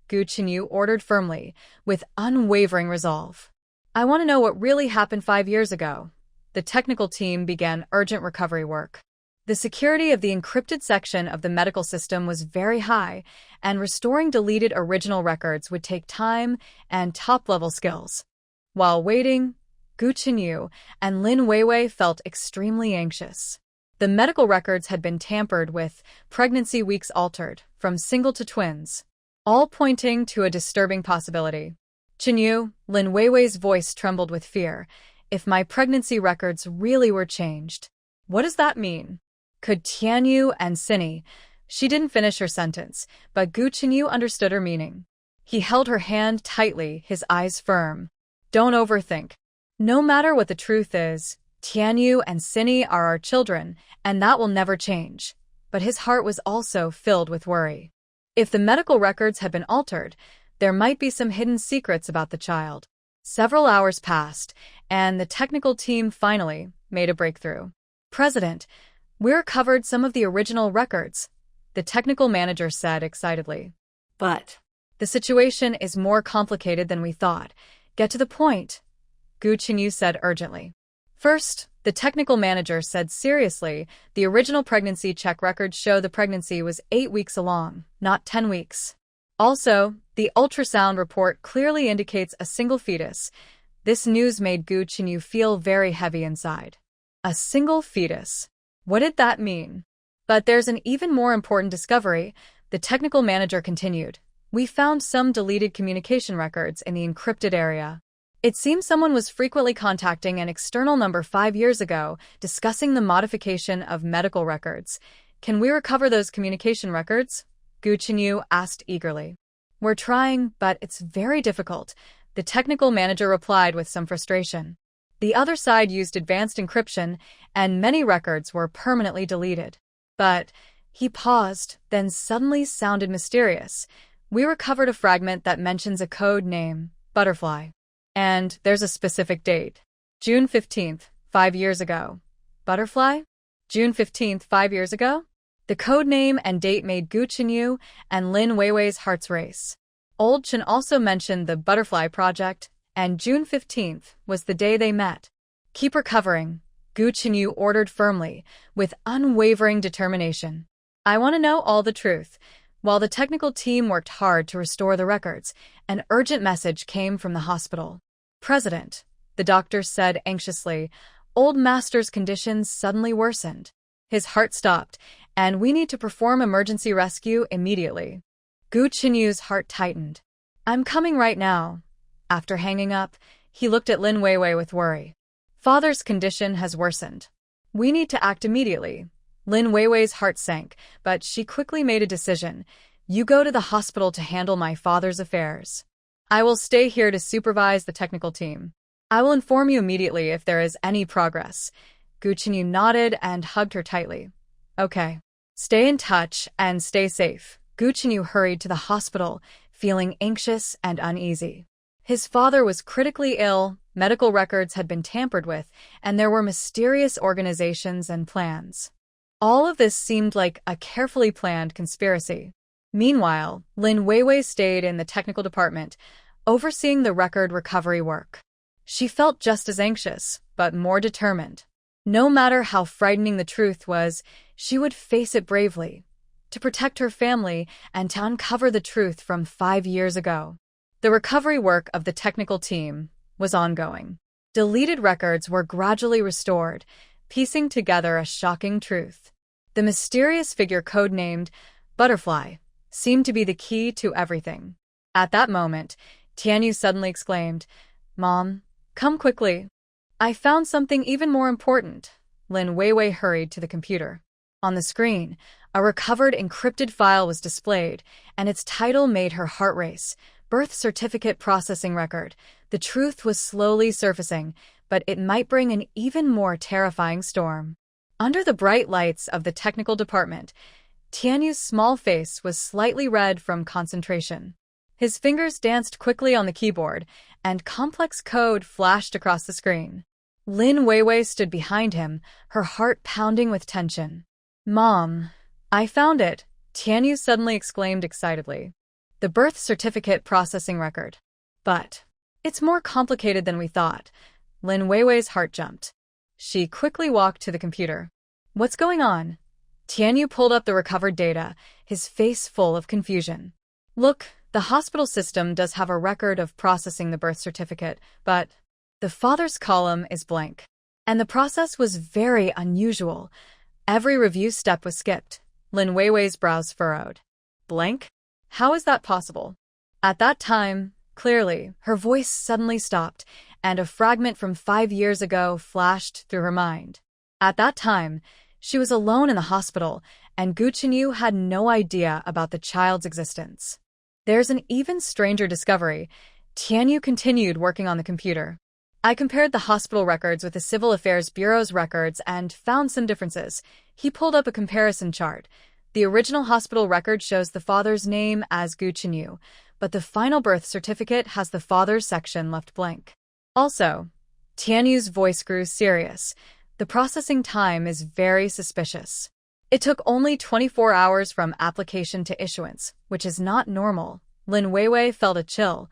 Gu Chenyu ordered firmly, with unwavering resolve. I want to know what really happened 5 years ago. The technical team began urgent recovery work. The security of the encrypted section of the medical system was very high, and restoring deleted original records would take time and top-level skills. While waiting, Gu Chenyu and Lin Weiwei felt extremely anxious. The medical records had been tampered with, pregnancy weeks altered, from single to twins, all pointing to a disturbing possibility. Chenyu, Lin Weiwei's voice trembled with fear. If my pregnancy records really were changed, what does that mean? Could Tianyu and Cinny? She didn't finish her sentence, but Gu Chenyu understood her meaning. He held her hand tightly, his eyes firm. Don't overthink. No matter what the truth is, Tianyu and Cinny are our children, and that will never change. But his heart was also filled with worry. If the medical records had been altered, there might be some hidden secrets about the child. Several hours passed, and the technical team finally made a breakthrough. President, we recovered some of the original records, the technical manager said excitedly. But the situation is more complicated than we thought. Get to the point, Gu Chenyu said urgently. First, the technical manager said seriously, the original pregnancy check records show the pregnancy was 8 weeks along, not 10 weeks. Also, the ultrasound report clearly indicates a single fetus. This news made Gu Chenyu feel very heavy inside. A single fetus. What did that mean? But there's an even more important discovery, the technical manager continued. We found some deleted communication records in the encrypted area. It seems someone was frequently contacting an external number 5 years ago, discussing the modification of medical records. Can we recover those communication records? Gu Chenyu asked eagerly. We're trying, but it's very difficult, the technical manager replied with some frustration. The other side used advanced encryption, and many records were permanently deleted. But he paused, then suddenly sounded mysterious. We recovered a fragment that mentions a code name, Butterfly. And there's a specific date. June 15th, 5 years ago. Butterfly? June 15th, 5 years ago? The code name and date made Gu Chenyu and Lin Weiwei's hearts race. Old Chen also mentioned the Butterfly Project, and June 15th was the day they met. Keep recovering, Gu Chenyu ordered firmly, with unwavering determination. I want to know all the truth. While the technical team worked hard to restore the records, an urgent message came from the hospital. President, the doctor said anxiously, Old Master's conditions suddenly worsened. His heart stopped, and we need to perform emergency rescue immediately. Gu Chenyu's heart tightened. I'm coming right now. After hanging up, he looked at Lin Weiwei with worry. Father's condition has worsened. We need to act immediately. Lin Weiwei's heart sank, but she quickly made a decision. You go to the hospital to handle my father's affairs. I will stay here to supervise the technical team. I will inform you immediately if there is any progress. Gu Chenyu nodded and hugged her tightly. Okay. Stay in touch and stay safe. Gu Chenyu hurried to the hospital, feeling anxious and uneasy. His father was critically ill, medical records had been tampered with, and there were mysterious organizations and plans. All of this seemed like a carefully planned conspiracy. Meanwhile, Lin Weiwei stayed in the technical department, overseeing the record recovery work. She felt just as anxious, but more determined. No matter how frightening the truth was, she would face it bravely, to protect her family and to uncover the truth from 5 years ago. The recovery work of the technical team was ongoing. Deleted records were gradually restored, piecing together a shocking truth. The mysterious figure codenamed Butterfly seemed to be the key to everything. At that moment, Tianyu suddenly exclaimed, Mom, come quickly. I found something even more important. Lin Weiwei hurried to the computer. On the screen, a recovered encrypted file was displayed, and its title made her heart race. Birth certificate processing record. The truth was slowly surfacing, but it might bring an even more terrifying storm. Under the bright lights of the technical department, Tianyu's small face was slightly red from concentration. His fingers danced quickly on the keyboard, and complex code flashed across the screen. Lin Weiwei stood behind him, her heart pounding with tension. Mom, I found it, Tianyu suddenly exclaimed excitedly. The birth certificate processing record. But it's more complicated than we thought. Lin Weiwei's heart jumped. She quickly walked to the computer. What's going on? Tianyu pulled up the recovered data, his face full of confusion. Look, the hospital system does have a record of processing the birth certificate, but the father's column is blank. And the process was very unusual. Every review step was skipped. Lin Weiwei's brows furrowed. Blank? How is that possible? At that time, clearly, her voice suddenly stopped, and a fragment from 5 years ago flashed through her mind. At that time, she was alone in the hospital, and Gu Chenyu had no idea about the child's existence. There's an even stranger discovery. Tianyu continued working on the computer. I compared the hospital records with the Civil Affairs Bureau's records and found some differences. He pulled up a comparison chart. The original hospital record shows the father's name as Gu Chenyu, but the final birth certificate has the father's section left blank. Also, Tianyu's voice grew serious. The processing time is very suspicious. It took only 24 hours from application to issuance, which is not normal. Lin Weiwei felt a chill.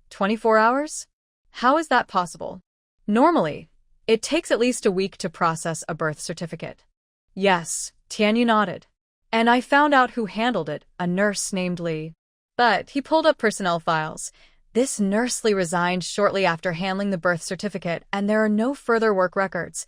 24 hours? How is that possible? Normally, it takes at least a week to process a birth certificate. Yes, Tianyu nodded. And I found out who handled it, a nurse named Li. But he pulled up personnel files. This nurse Li resigned shortly after handling the birth certificate, and there are no further work records.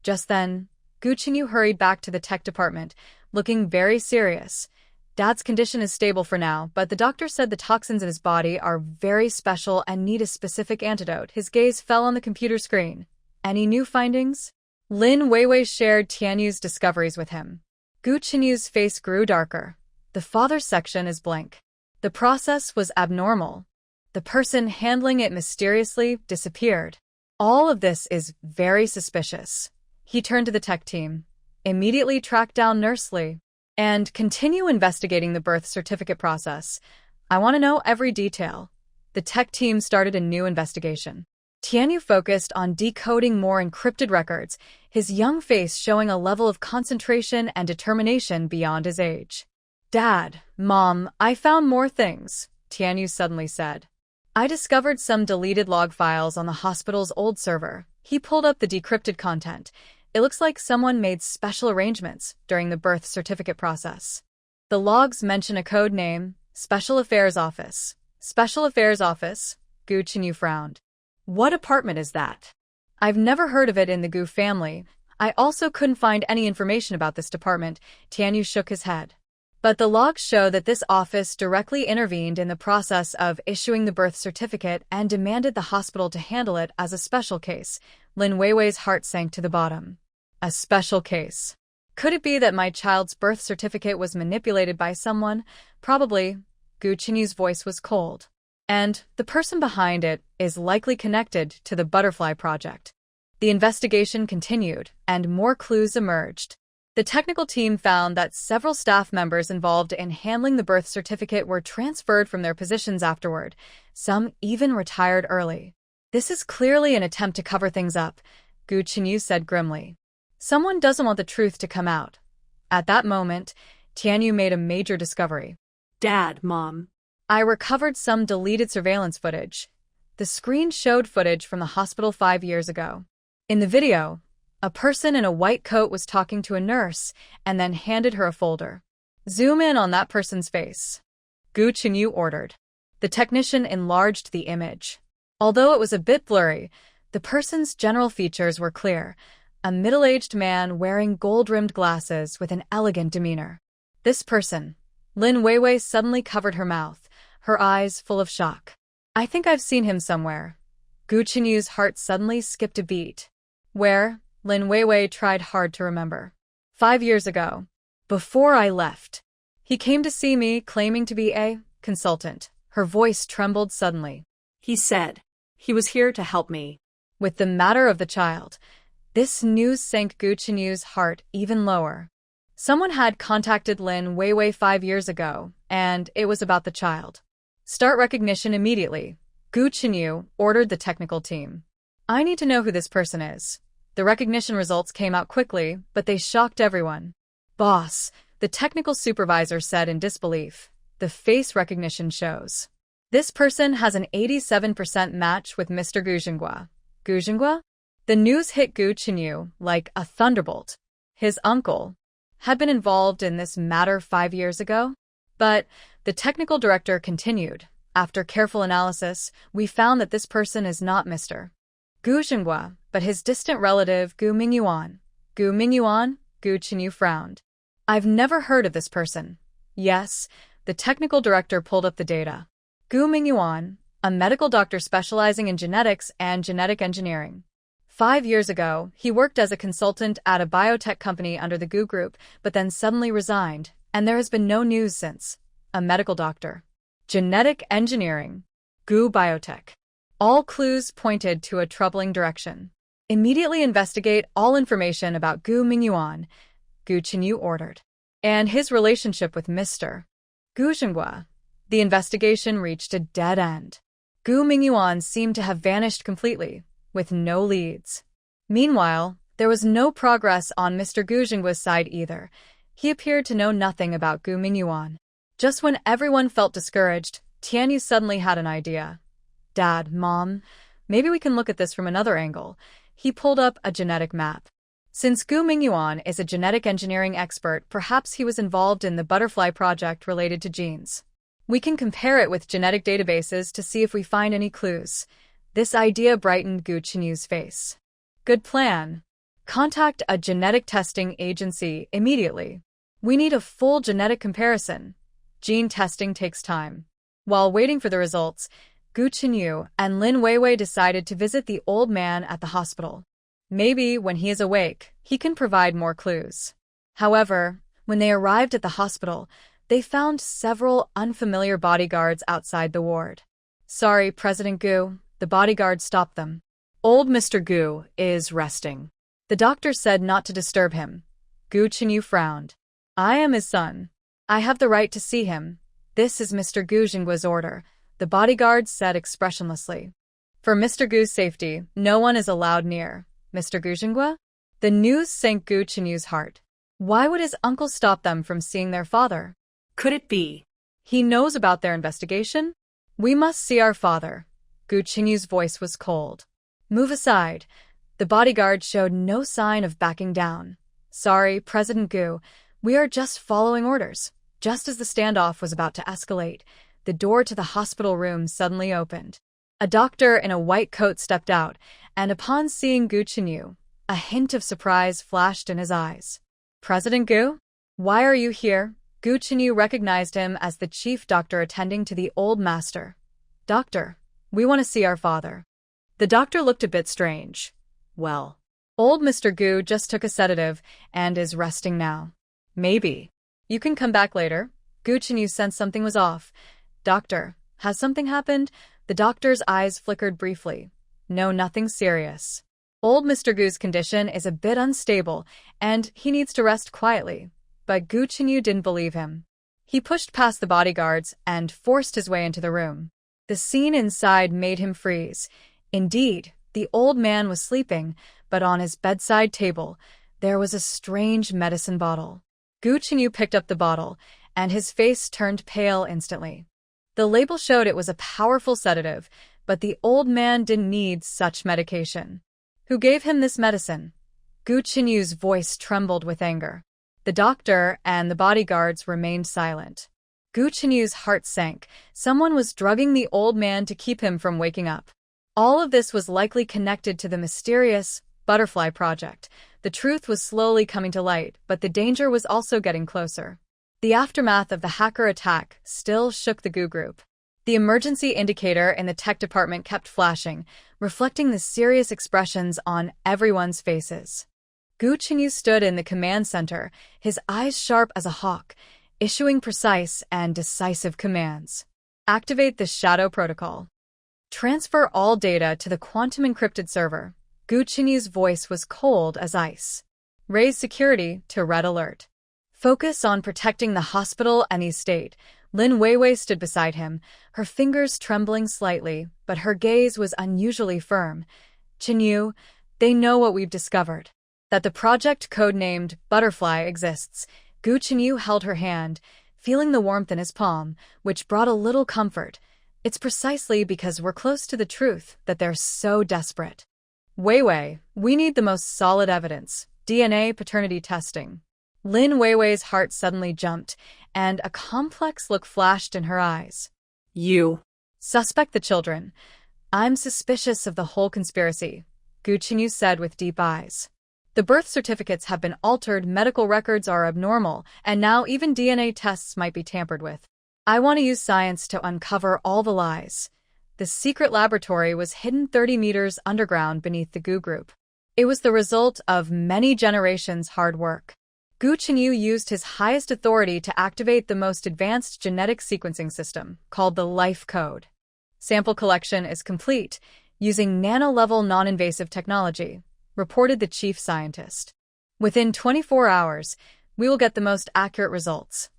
Just then, Gu Chenyu hurried back to the tech department, looking very serious. Dad's condition is stable for now, but the doctor said the toxins in his body are very special and need a specific antidote. His gaze fell on the computer screen. Any new findings? Lin Weiwei shared Tianyu's discoveries with him. Gu Chenyu's face grew darker. The father's section is blank. The process was abnormal. The person handling it mysteriously disappeared. All of this is very suspicious. He turned to the tech team. Immediately track down Nurse Li and continue investigating the birth certificate process. I want to know every detail. The tech team started a new investigation. Tianyu focused on decoding more encrypted records, his young face showing a level of concentration and determination beyond his age. Dad, Mom, I found more things, Tianyu suddenly said. I discovered some deleted log files on the hospital's old server. He pulled up the decrypted content. It looks like someone made special arrangements during the birth certificate process. The logs mention a code name, Special Affairs Office. Special Affairs Office, Gu Chenyu frowned. What department is that? I've never heard of it in the Gu family. I also couldn't find any information about this department. Tianyu shook his head. But the logs show that this office directly intervened in the process of issuing the birth certificate and demanded the hospital to handle it as a special case. Lin Weiwei's heart sank to the bottom. A special case. Could it be that my child's birth certificate was manipulated by someone? Probably. Gu Chenyu's voice was cold. And the person behind it is likely connected to the Butterfly Project. The investigation continued, and more clues emerged. The technical team found that several staff members involved in handling the birth certificate were transferred from their positions afterward. Some even retired early. This is clearly an attempt to cover things up, Gu Chenyu said grimly. Someone doesn't want the truth to come out. At that moment, Tianyu made a major discovery. Dad, Mom. I recovered some deleted surveillance footage. The screen showed footage from the hospital 5 years ago. In the video, a person in a white coat was talking to a nurse and then handed her a folder. Zoom in on that person's face. Gu Chenyu ordered. The technician enlarged the image. Although it was a bit blurry, the person's general features were clear. A middle-aged man wearing gold-rimmed glasses with an elegant demeanor. This person. Lin Weiwei suddenly covered her mouth, her eyes full of shock. I think I've seen him somewhere. Gu Chenyu's heart suddenly skipped a beat. Where? Lin Weiwei tried hard to remember. 5 years ago. Before I left. He came to see me claiming to be a consultant. Her voice trembled suddenly. He said he was here to help me. With the matter of the child. This news sank Gu Chenyu's heart even lower. Someone had contacted Lin Weiwei 5 years ago, and it was about the child. Start recognition immediately. Gu Chenyu ordered the technical team. I need to know who this person is. The recognition results came out quickly, but they shocked everyone. Boss, The technical supervisor said in disbelief. The face recognition shows. This person has an 87% match with Mr. Gu Xingua. Gu Xingua? The news hit Gu Chenyu like a thunderbolt. His uncle had been involved in this matter 5 years ago. But the technical director continued. After careful analysis, we found that this person is not Mr. Gu Xingua, but his distant relative Gu Mingyuan. Gu Mingyuan? Gu Chenyu frowned. I've never heard of this person. Yes, the technical director pulled up the data. Gu Mingyuan, a medical doctor specializing in genetics and genetic engineering. 5 years ago, he worked as a consultant at a biotech company under the Gu Group, but then suddenly resigned, and there has been no news since. A medical doctor. Genetic engineering. Gu Biotech. All clues pointed to a troubling direction. Immediately investigate all information about Gu Mingyuan, Gu Chenyu ordered, and his relationship with Mr. Gu Xingua. The investigation reached a dead end. Gu Mingyuan seemed to have vanished completely, with no leads. Meanwhile, there was no progress on Mr. Gu Xingua's side either. He appeared to know nothing about Gu Mingyuan. Just when everyone felt discouraged, Tianyu suddenly had an idea. Dad, Mom, maybe we can look at this from another angle. He pulled up a genetic map. Since Gu Mingyuan is a genetic engineering expert, perhaps he was involved in the butterfly project related to genes. We can compare it with genetic databases to see if we find any clues. This idea brightened Gu Chenyu's face. Good plan. Contact a genetic testing agency immediately. We need a full genetic comparison. Gene testing takes time. While waiting for the results, Gu Chenyu and Lin Weiwei decided to visit the old man at the hospital. Maybe when he is awake, he can provide more clues. However, when they arrived at the hospital, they found several unfamiliar bodyguards outside the ward. Sorry, President Gu, the bodyguard stopped them. Old Mr. Gu is resting. The doctor said not to disturb him. Gu Chenyu frowned. I am his son. I have the right to see him. This is Mr. Gu Xinggua's order, the bodyguard said expressionlessly. For Mr. Gu's safety, no one is allowed near. Mr. Gu Xingua? The news sank Gu Chenyu's heart. Why would his uncle stop them from seeing their father? Could it be? He knows about their investigation? We must see our father. Gu Chenyu's voice was cold. Move aside. The bodyguard showed no sign of backing down. Sorry, President Gu. We are just following orders. Just as the standoff was about to escalate, the door to the hospital room suddenly opened. A doctor in a white coat stepped out, and upon seeing Gu Chenyu, a hint of surprise flashed in his eyes. President Gu? Why are you here? Gu Chenyu recognized him as the chief doctor attending to the old master. Doctor, we want to see our father. The doctor looked a bit strange. Well, old Mr. Gu just took a sedative and is resting now. Maybe. You can come back later. Gu Chenyu sensed something was off. Doctor, has something happened? The doctor's eyes flickered briefly. No, nothing serious. Old Mr. Gu's condition is a bit unstable, and he needs to rest quietly. But Gu Chenyu didn't believe him. He pushed past the bodyguards and forced his way into the room. The scene inside made him freeze. Indeed, the old man was sleeping, but on his bedside table, there was a strange medicine bottle. Gu Chenyu picked up the bottle, and his face turned pale instantly. The label showed it was a powerful sedative, but the old man didn't need such medication. Who gave him this medicine? Gu Chenyu's voice trembled with anger. The doctor and the bodyguards remained silent. Gu Chenyu's heart sank. Someone was drugging the old man to keep him from waking up. All of this was likely connected to the mysterious butterfly project. The truth was slowly coming to light, but the danger was also getting closer. The aftermath of the hacker attack still shook the Gu Group. The emergency indicator in the tech department kept flashing, reflecting the serious expressions on everyone's faces. Gu Chenyu stood in the command center, his eyes sharp as a hawk, issuing precise and decisive commands. Activate the Shadow Protocol. Transfer all data to the quantum encrypted server. Gu Chenyu's voice was cold as ice. Raise security to Red Alert. Focus on protecting the hospital and the estate. Lin Weiwei stood beside him, her fingers trembling slightly, but her gaze was unusually firm. Chenyu, they know what we've discovered. That the project codenamed Butterfly exists. Gu Chenyu held her hand, feeling the warmth in his palm, which brought a little comfort. It's precisely because we're close to the truth that they're so desperate. Wei Wei, we need the most solid evidence. DNA paternity testing. Lin Weiwei's heart suddenly jumped, and a complex look flashed in her eyes. You. Suspect the children. I'm suspicious of the whole conspiracy, Gu Chenyu said with deep eyes. The birth certificates have been altered, medical records are abnormal, and now even DNA tests might be tampered with. I want to use science to uncover all the lies. The secret laboratory was hidden 30 meters underground beneath the Gu group. It was the result of many generations' hard work. Gu Chenyu used his highest authority to activate the most advanced genetic sequencing system, called the Life Code. Sample collection is complete, using nano-level non-invasive technology, reported the chief scientist. Within 24 hours, we will get the most accurate results.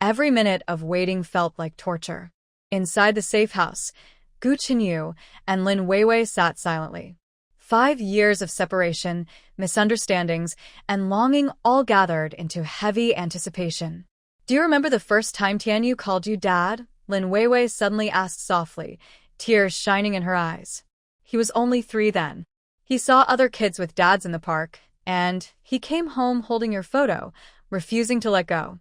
Every minute of waiting felt like torture. Inside the safe house, Gu Chenyu and Lin Weiwei sat silently. 5 years of separation, misunderstandings, and longing all gathered into heavy anticipation. Do you remember the first time Tianyu called you Dad? Lin Weiwei suddenly asked softly, tears shining in her eyes. He was only 3 then. He saw other kids with dads in the park, and he came home holding your photo, refusing to let go.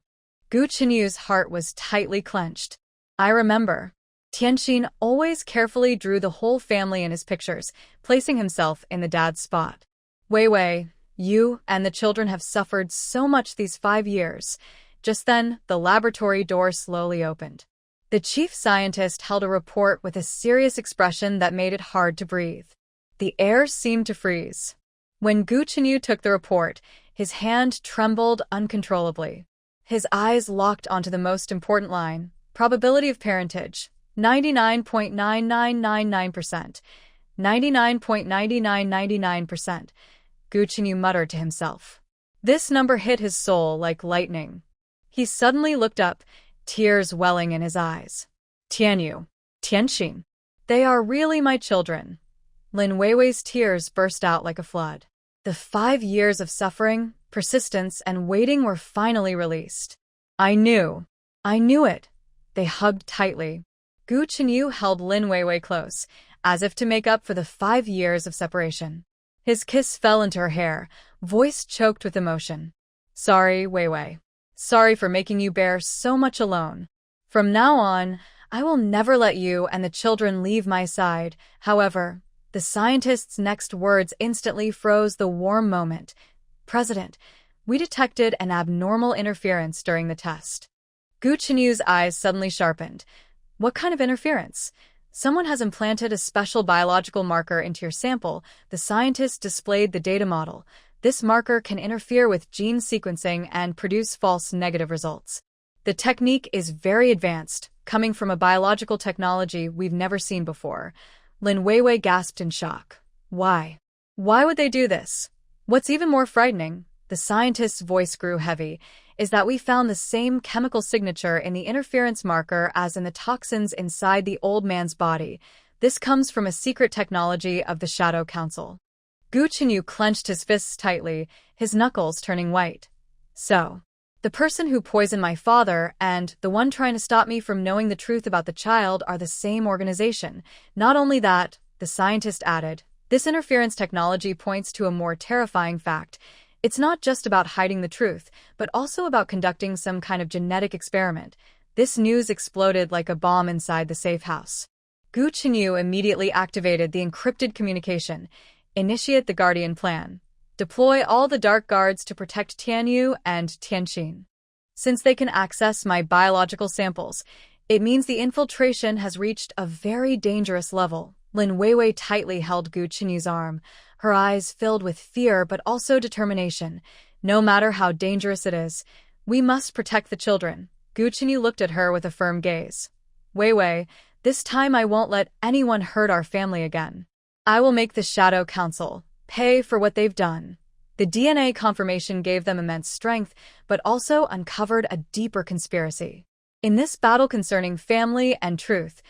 Gu Chenyu's heart was tightly clenched. I remember. Tianxin always carefully drew the whole family in his pictures, placing himself in the dad's spot. Wei Wei, you and the children have suffered so much these 5 years. Just then, the laboratory door slowly opened. The chief scientist held a report with a serious expression that made it hard to breathe. The air seemed to freeze. When Gu Chenyu took the report, his hand trembled uncontrollably. His eyes locked onto the most important line, probability of parentage. 99.9999%. 99.9999%. Gu Chenyu muttered to himself. This number hit his soul like lightning. He suddenly looked up, tears welling in his eyes. Tianyu. Tianxin. They are really my children. Lin Weiwei's tears burst out like a flood. The 5 years of suffering, persistence, and waiting were finally released. I knew it. They hugged tightly. Gu Chenyu held Lin Weiwei close, as if to make up for the 5 years of separation. His kiss fell into her hair, voice choked with emotion. Sorry, Weiwei. Sorry for making you bear so much alone. From now on, I will never let you and the children leave my side. However, the scientist's next words instantly froze the warm moment. President, we detected an abnormal interference during the test. Gu Chenyu's eyes suddenly sharpened. What kind of interference? Someone has implanted a special biological marker into your sample. The scientist displayed the data model. This marker can interfere with gene sequencing and produce false negative results. The technique is very advanced, coming from a biological technology we've never seen before. Lin Weiwei gasped in shock. Why? Why would they do this? What's even more frightening, the scientist's voice grew heavy, is that we found the same chemical signature in the interference marker as in the toxins inside the old man's body. This comes from a secret technology of the Shadow Council. Gu Chenyu clenched his fists tightly, his knuckles turning white. So, the person who poisoned my father and the one trying to stop me from knowing the truth about the child are the same organization. Not only that, the scientist added, this interference technology points to a more terrifying fact. It's not just about hiding the truth, but also about conducting some kind of genetic experiment. This news exploded like a bomb inside the safe house. Gu Chenyu immediately activated the encrypted communication. Initiate the Guardian Plan. Deploy all the Dark Guards to protect Tianyu and Tianxin. Since they can access my biological samples, it means the infiltration has reached a very dangerous level. Lin Weiwei tightly held Gu Chenyu's arm, her eyes filled with fear but also determination. No matter how dangerous it is, we must protect the children. Gu Chenyu looked at her with a firm gaze. Weiwei, this time I won't let anyone hurt our family again. I will make the Shadow Council pay for what they've done. The DNA confirmation gave them immense strength, but also uncovered a deeper conspiracy. In this battle concerning family and truth,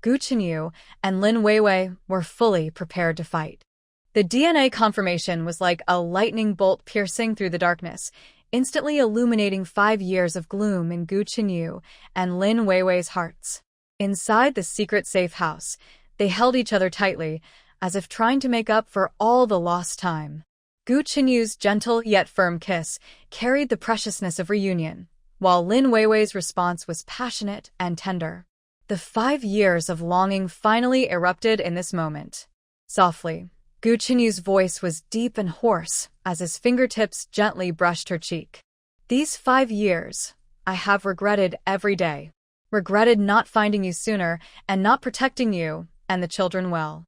Gu Chenyu and Lin Weiwei were fully prepared to fight. The DNA confirmation was like a lightning bolt piercing through the darkness. instantly illuminating 5 years of gloom in Gu Chenyu and Lin Weiwei's hearts. Inside the secret safe house, they held each other tightly, as if trying to make up for all the lost time. Gu Chenyu's gentle yet firm kiss carried the preciousness of reunion, while Lin Weiwei's response was passionate and tender. The 5 years of longing finally erupted in this moment. Softly, Gu Chenyu's voice was deep and hoarse as his fingertips gently brushed her cheek. These 5 years, I have regretted every day. Regretted not finding you sooner and not protecting you and the children well.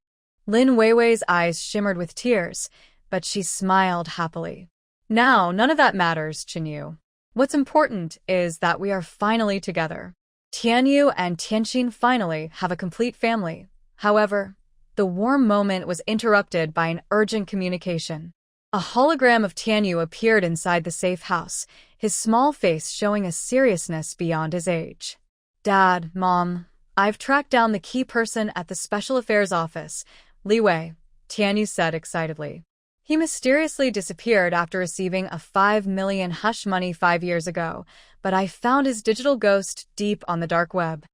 Lin Weiwei's eyes shimmered with tears, but she smiled happily. Now, none of that matters, Chenyu. What's important is that we are finally together. Tianyu and Tianxin finally have a complete family. However, the warm moment was interrupted by an urgent communication. A hologram of Tianyu appeared inside the safe house, his small face showing a seriousness beyond his age. Dad, Mom, I've tracked down the key person at the Special Affairs Office, Li Wei, Tianyu said excitedly. He mysteriously disappeared after receiving a 5 million hush money 5 years ago, but I found his digital ghost deep on the dark web.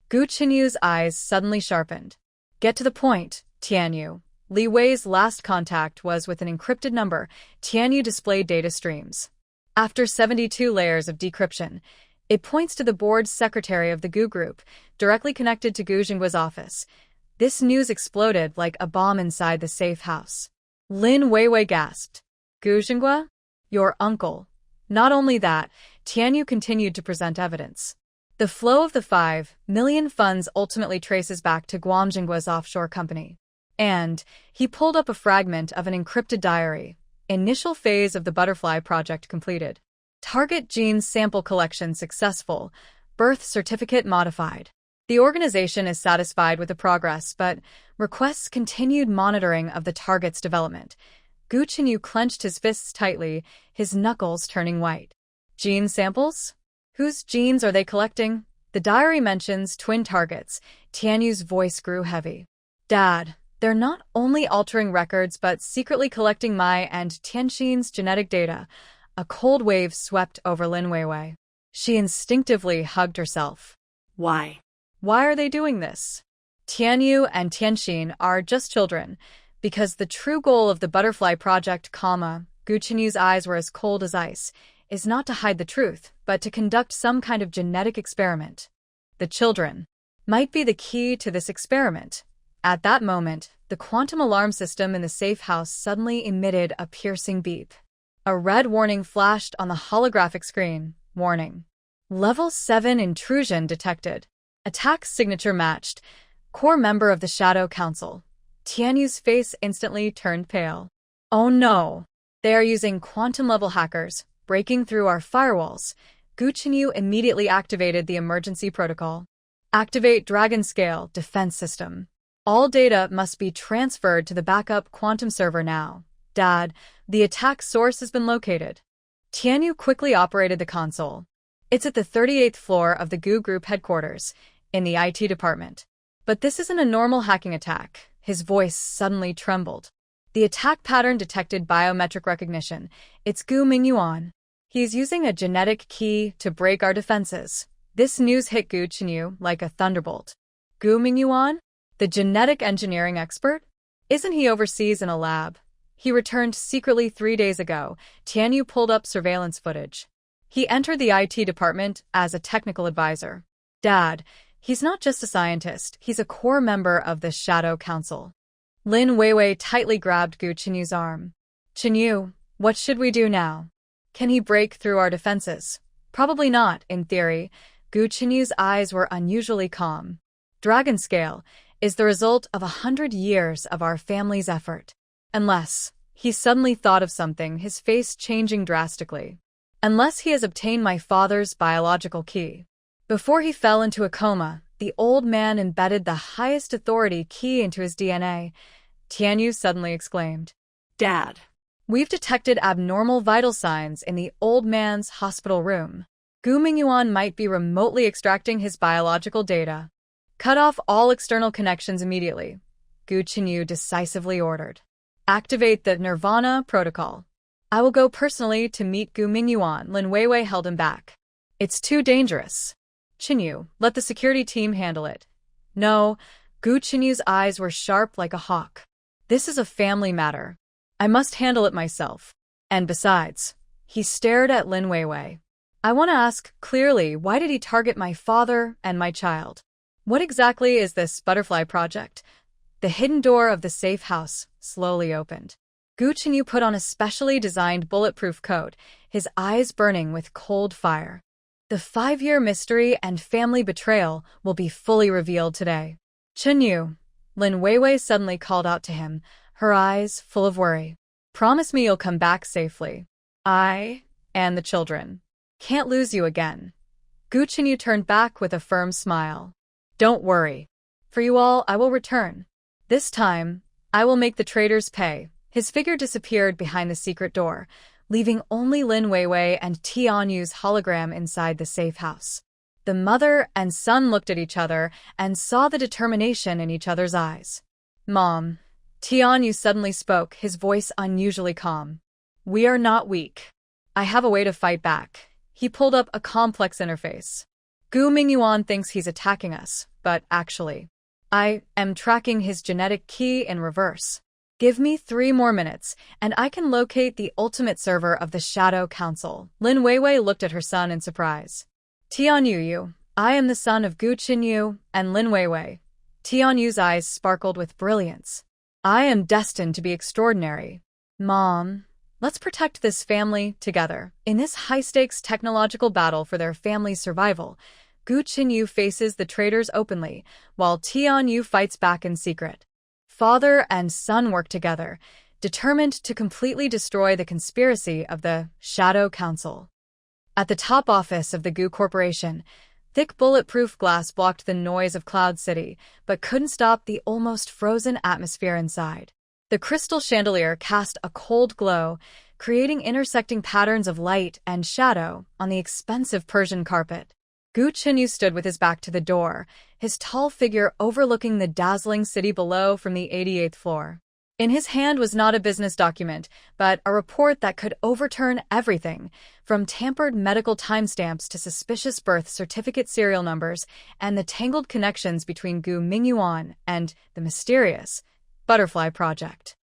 Gu Chenyu's eyes suddenly sharpened. Get to the point, Tianyu. Li Wei's last contact was with an encrypted number. Tianyu displayed data streams. After 72 layers of decryption, it points to the board secretary of the Gu Group, directly connected to Gu Jinggua's office. This news exploded like a bomb inside the safe house. Lin Weiwei gasped. Gu Jinggua? Your uncle. Not only that, Tianyu continued to present evidence. The flow of the 5 million funds ultimately traces back to Guam Jinggua's offshore company. And he pulled up a fragment of an encrypted diary. Initial phase of the Butterfly project completed. Target gene sample collection successful. Birth certificate modified. The organization is satisfied with the progress, but requests continued monitoring of the target's development. Gu Chenyu clenched his fists tightly, his knuckles turning white. Gene samples? Whose genes are they collecting? The diary mentions twin targets. Tianyu's voice grew heavy. Dad, they're not only altering records but secretly collecting my and Tianxin's genetic data. A cold wave swept over Lin Weiwei. She instinctively hugged herself. Why? Why are they doing this? Tianyu and Tianxin are just children, because the true goal of the Butterfly Project, Gu Chenyu's eyes were as cold as ice, is not to hide the truth, but to conduct some kind of genetic experiment. The children might be the key to this experiment. At that moment, the quantum alarm system in the safe house suddenly emitted a piercing beep. A red warning flashed on the holographic screen. Warning. Level 7 intrusion detected. Attack signature matched. Core member of the Shadow Council. Tianyu's face instantly turned pale. Oh no! They are using quantum-level hackers, breaking through our firewalls. Gu Chenyu immediately activated the emergency protocol. Activate Dragon Scale Defense System. All data must be transferred to the backup quantum server now. Dad, the attack source has been located. Tianyu quickly operated the console. It's at the 38th floor of the Gu Group headquarters, in the IT department. But this isn't a normal hacking attack. His voice suddenly trembled. The attack pattern detected biometric recognition. It's Gu Mingyuan. He's using a genetic key to break our defenses. This news hit Gu Chenyu like a thunderbolt. Gu Mingyuan? The genetic engineering expert? Isn't he overseas in a lab? He returned secretly 3 days ago. Tianyu pulled up surveillance footage. He entered the IT department as a technical advisor. Dad, he's not just a scientist, he's a core member of the Shadow Council. Lin Weiwei tightly grabbed Gu Chenyu's arm. Chenyu, what should we do now? Can he break through our defenses? Probably not, in theory. Gu Chenyu's eyes were unusually calm. Dragon Scale is the result of 100 years of our family's effort. Unless, he suddenly thought of something, his face changing drastically. Unless he has obtained my father's biological key. Before he fell into a coma, the old man embedded the highest authority key into his DNA. Tianyu suddenly exclaimed. Dad. We've detected abnormal vital signs in the old man's hospital room. Gu Mingyuan might be remotely extracting his biological data. Cut off all external connections immediately, Gu Chenyu decisively ordered. Activate the Nirvana protocol. I will go personally to meet Gu Mingyuan. Lin Weiwei held him back. It's too dangerous. Qinyu, let the security team handle it. No, Gu Qinyu's eyes were sharp like a hawk. This is a family matter. I must handle it myself. And besides, he stared at Lin Weiwei. I want to ask clearly, why did he target my father and my child? What exactly is this butterfly project? The hidden door of the safe house slowly opened. Gu Qinyu put on a specially designed bulletproof coat, his eyes burning with cold fire. The 5-year mystery and family betrayal will be fully revealed today. Qinyu, Lin Weiwei suddenly called out to him, her eyes full of worry. Promise me you'll come back safely. I and the children can't lose you again. Gu Qinyu turned back with a firm smile. Don't worry. For you all, I will return. This time, I will make the traitors pay. His figure disappeared behind the secret door, leaving only Lin Weiwei and Tianyu's hologram inside the safe house. The mother and son looked at each other and saw the determination in each other's eyes. Mom, Tianyu suddenly spoke, his voice unusually calm. We are not weak. I have a way to fight back. He pulled up a complex interface. Gu Mingyuan thinks he's attacking us, but actually, I am tracking his genetic key in reverse. Give me 3 more minutes, and I can locate the ultimate server of the Shadow Council. Lin Weiwei looked at her son in surprise. Tianyu, I am the son of Gu Qinyu and Lin Weiwei. Tianyu's eyes sparkled with brilliance. I am destined to be extraordinary. Mom, let's protect this family together. In this high-stakes technological battle for their family's survival, Gu Qinyu faces the traitors openly, while Tianyu fights back in secret. Father and son work together, determined to completely destroy the conspiracy of the Shadow Council. At the top office of the Gu Corporation, thick bulletproof glass blocked the noise of Cloud City, but couldn't stop the almost frozen atmosphere inside. The crystal chandelier cast a cold glow, creating intersecting patterns of light and shadow on the expensive Persian carpet. Gu Qinyu stood with his back to the door, his tall figure overlooking the dazzling city below from the 88th floor. In his hand was not a business document, but a report that could overturn everything, from tampered medical timestamps to suspicious birth certificate serial numbers and the tangled connections between Gu Mingyuan and the mysterious butterfly project.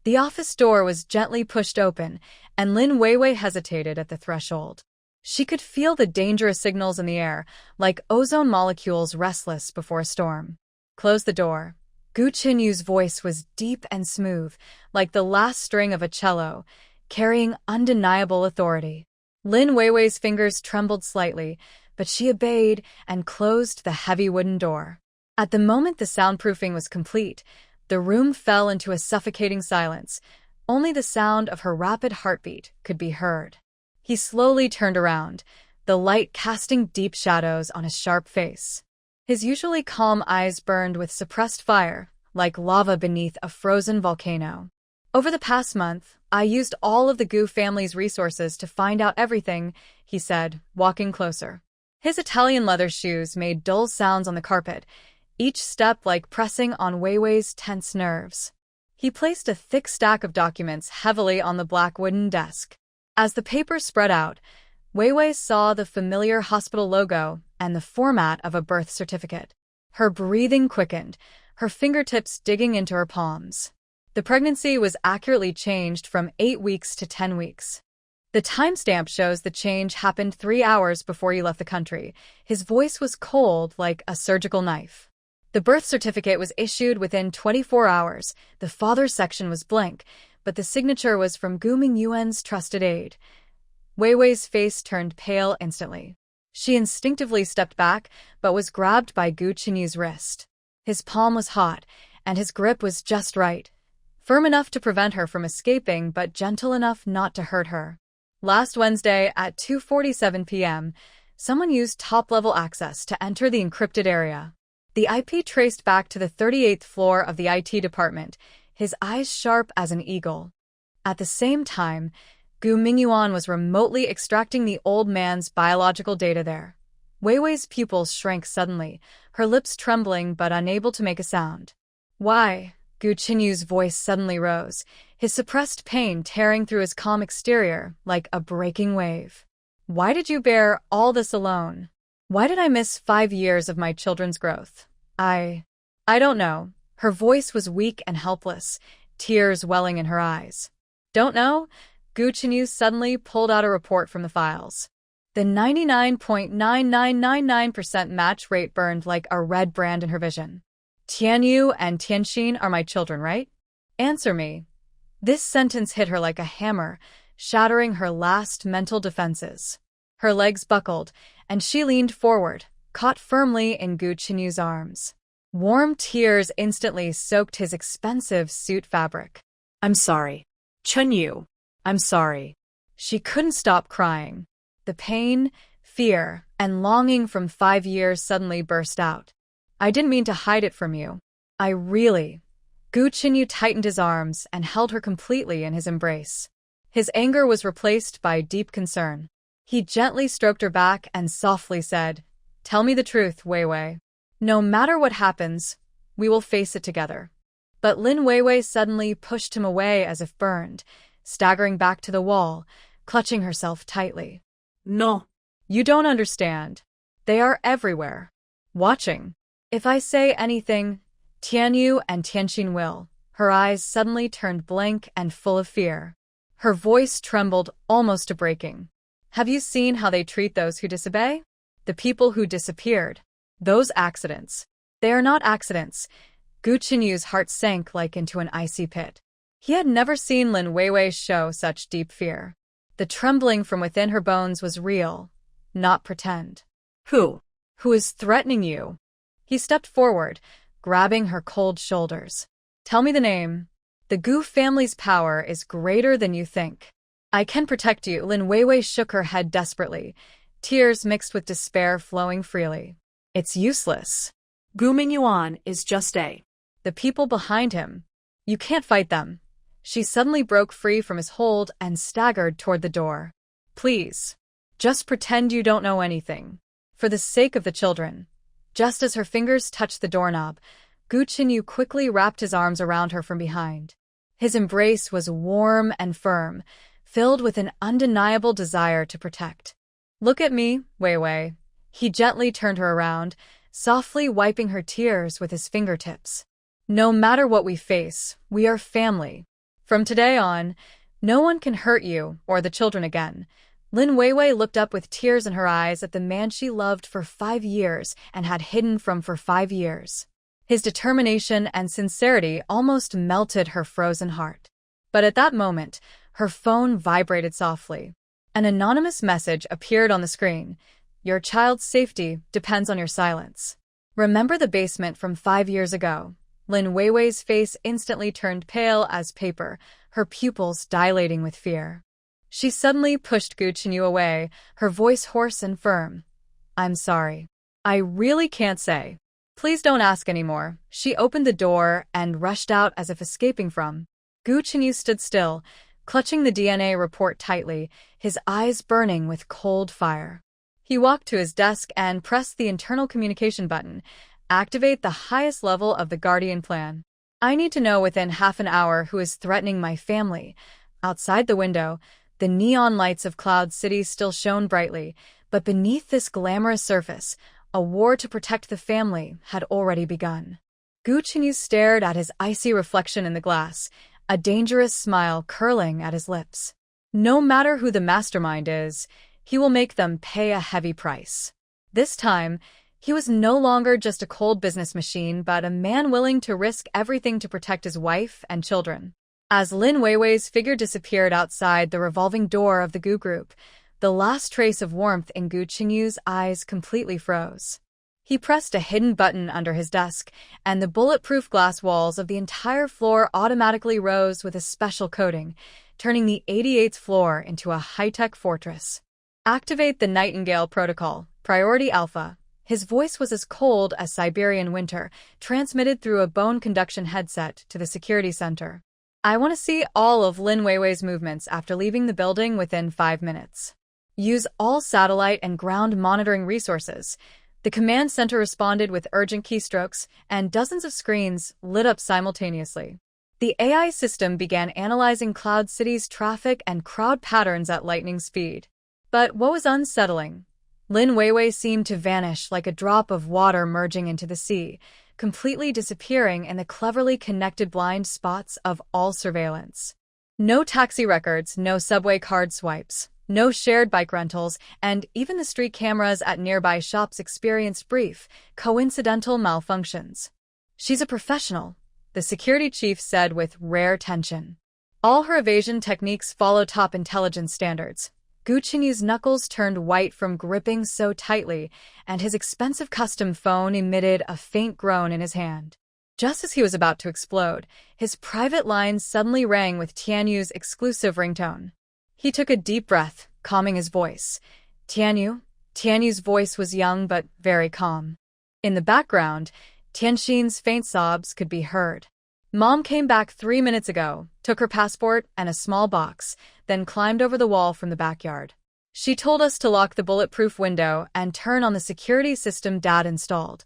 The office door was gently pushed open, and Lin Weiwei hesitated at the threshold. She could feel the dangerous signals in the air, like ozone molecules restless before a storm. Close the door. Gu Qinyu's voice was deep and smooth, like the last string of a cello, carrying undeniable authority. Lin Weiwei's fingers trembled slightly, but she obeyed and closed the heavy wooden door. At the moment the soundproofing was complete, the room fell into a suffocating silence. Only the sound of her rapid heartbeat could be heard. He slowly turned around, the light casting deep shadows on his sharp face. His usually calm eyes burned with suppressed fire, like lava beneath a frozen volcano. Over the past month, I used all of the Gu family's resources to find out everything, he said, walking closer. His Italian leather shoes made dull sounds on the carpet, each step like pressing on Weiwei's tense nerves. He placed a thick stack of documents heavily on the black wooden desk. As the papers spread out, Weiwei saw the familiar hospital logo and the format of a birth certificate. Her breathing quickened, her fingertips digging into her palms. The pregnancy was accurately changed from 8 weeks to 10 weeks. The timestamp shows the change happened 3 hours before you left the country. His voice was cold like a surgical knife. The birth certificate was issued within 24 hours. The father's section was blank, but the signature was from Gu Mingyuan's trusted aide. Weiwei's face turned pale instantly. She instinctively stepped back, but was grabbed by Gu Qinyu's wrist. His palm was hot, and his grip was just right. Firm enough to prevent her from escaping, but gentle enough not to hurt her. Last Wednesday at 2:47 p.m., someone used top-level access to enter the encrypted area. The IP traced back to the 38th floor of the IT department, his eyes sharp as an eagle. At the same time, Gu Mingyuan was remotely extracting the old man's biological data there. Weiwei's pupils shrank suddenly, her lips trembling but unable to make a sound. Why? Gu Qinyu's voice suddenly rose, his suppressed pain tearing through his calm exterior like a breaking wave. Why did you bear all this alone? Why did I miss 5 years of my children's growth? I don't know. Her voice was weak and helpless, tears welling in her eyes. Don't know? Gu Chenyu suddenly pulled out a report from the files. The 99.9999% match rate burned like a red brand in her vision. Tianyu and Tianxin are my children, right? Answer me. This sentence hit her like a hammer, shattering her last mental defenses. Her legs buckled, and she leaned forward, caught firmly in Gu Chenyu's arms. Warm tears instantly soaked his expensive suit fabric. I'm sorry. Chenyu. I'm sorry. She couldn't stop crying. The pain, fear, and longing from 5 years suddenly burst out. I didn't mean to hide it from you. Gu Chenyu tightened his arms and held her completely in his embrace. His anger was replaced by deep concern. He gently stroked her back and softly said, "Tell me the truth, Weiwei. No matter what happens, we will face it together." But Lin Weiwei suddenly pushed him away as if burned, staggering back to the wall, clutching herself tightly. No. You don't understand. They are everywhere. Watching. If I say anything, Tianyu and Tianxin will. Her eyes suddenly turned blank and full of fear. Her voice trembled almost to breaking. Have you seen how they treat those who disobey? The people who disappeared. Those accidents. They are not accidents. Gu Chenyu's heart sank like into an icy pit. He had never seen Lin Weiwei show such deep fear. The trembling from within her bones was real, not pretend. Who? Who is threatening you? He stepped forward, grabbing her cold shoulders. Tell me the name. The Gu family's power is greater than you think. I can protect you. Lin Weiwei shook her head desperately, tears mixed with despair flowing freely. It's useless. Gu Mingyuan is just a. The people behind him. You can't fight them. She suddenly broke free from his hold and staggered toward the door. Please. Just pretend you don't know anything. For the sake of the children. Just as her fingers touched the doorknob, Gu Chenyu quickly wrapped his arms around her from behind. His embrace was warm and firm, filled with an undeniable desire to protect. Look at me, Weiwei. He gently turned her around, softly wiping her tears with his fingertips. No matter what we face, we are family. From today on, no one can hurt you or the children again. Lin Weiwei looked up with tears in her eyes at the man she loved for 5 years and had hidden from for 5 years. His determination and sincerity almost melted her frozen heart. But at that moment, her phone vibrated softly. An anonymous message appeared on the screen. Your child's safety depends on your silence. Remember the basement from 5 years ago? Lin Weiwei's face instantly turned pale as paper, her pupils dilating with fear. She suddenly pushed Gu Chenyu away, her voice hoarse and firm. I'm sorry. I really can't say. Please don't ask anymore. She opened the door and rushed out as if escaping from. Gu Chenyu stood still, clutching the DNA report tightly, his eyes burning with cold fire. He walked to his desk and pressed the internal communication button. Activate the highest level of the Guardian plan. I need to know within half an hour who is threatening my family. Outside the window, the neon lights of Cloud City still shone brightly, but beneath this glamorous surface, a war to protect the family had already begun. Gu Chenyu stared at his icy reflection in the glass, a dangerous smile curling at his lips. No matter who the mastermind is, he will make them pay a heavy price. This time, he was no longer just a cold business machine, but a man willing to risk everything to protect his wife and children. As Lin Weiwei's figure disappeared outside the revolving door of the Gu Group, the last trace of warmth in Gu Chenyu's eyes completely froze. He pressed a hidden button under his desk, and the bulletproof glass walls of the entire floor automatically rose with a special coating, turning the 88th floor into a high-tech fortress. Activate the Nightingale Protocol, Priority Alpha. His voice was as cold as Siberian winter, transmitted through a bone conduction headset to the security center. I want to see all of Lin Weiwei's movements after leaving the building within 5 minutes. Use all satellite and ground monitoring resources. The command center responded with urgent keystrokes, and dozens of screens lit up simultaneously. The AI system began analyzing Cloud City's traffic and crowd patterns at lightning speed. But what was unsettling? Lin Weiwei seemed to vanish like a drop of water merging into the sea, completely disappearing in the cleverly connected blind spots of all surveillance. No taxi records, no subway card swipes, no shared bike rentals, and even the street cameras at nearby shops experienced brief, coincidental malfunctions. "She's a professional," the security chief said with rare tension. "All her evasion techniques follow top intelligence standards." Gu Qinyu's knuckles turned white from gripping so tightly, and his expensive custom phone emitted a faint groan in his hand. Just as he was about to explode, his private line suddenly rang with Tianyu's exclusive ringtone. He took a deep breath, calming his voice. "Tianyu?" Tianyu's voice was young but very calm. In the background, Tianxin's faint sobs could be heard. "Mom came back 3 minutes ago, took her passport and a small box, then climbed over the wall from the backyard. She told us to lock the bulletproof window and turn on the security system Dad installed."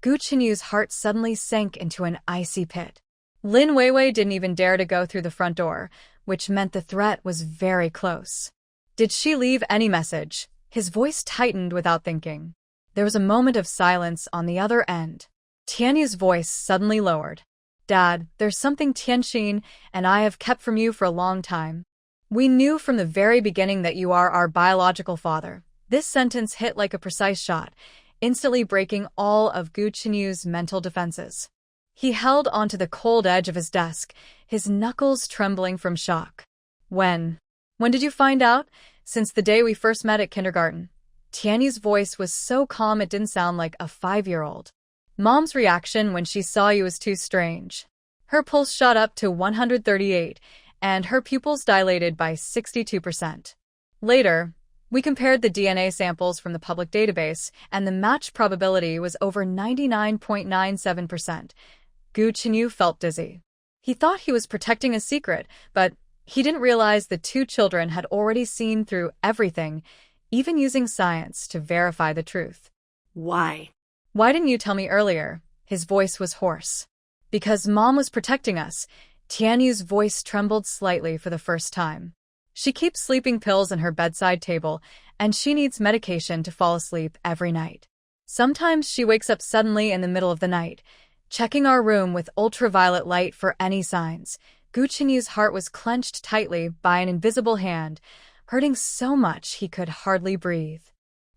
Gu Qinyu's heart suddenly sank into an icy pit. Lin Weiwei didn't even dare to go through the front door, which meant the threat was very close. "Did she leave any message?" His voice tightened without thinking. There was a moment of silence on the other end. Tianyu's voice suddenly lowered. "Dad, there's something Tianxin and I have kept from you for a long time. We knew from the very beginning that you are our biological father." This sentence hit like a precise shot, instantly breaking all of Gu Qinyu's mental defenses. He held onto the cold edge of his desk, his knuckles trembling from shock. When did you find out?" "Since the day we first met at kindergarten." Tianyu's voice was so calm it didn't sound like a 5-year-old. "Mom's reaction when she saw you was too strange. Her pulse shot up to 138, and her pupils dilated by 62%. Later, we compared the DNA samples from the public database, and the match probability was over 99.97%. Gu Qinyu felt dizzy. He thought he was protecting a secret, but he didn't realize the two children had already seen through everything, even using science to verify the truth. Why? "Why didn't you tell me earlier?" His voice was hoarse. "Because Mom was protecting us." Tianyu's voice trembled slightly for the first time. "She keeps sleeping pills on her bedside table, and she needs medication to fall asleep every night. Sometimes she wakes up suddenly in the middle of the night, checking our room with ultraviolet light for any signs." Gu Qinyu's heart was clenched tightly by an invisible hand, hurting so much he could hardly breathe.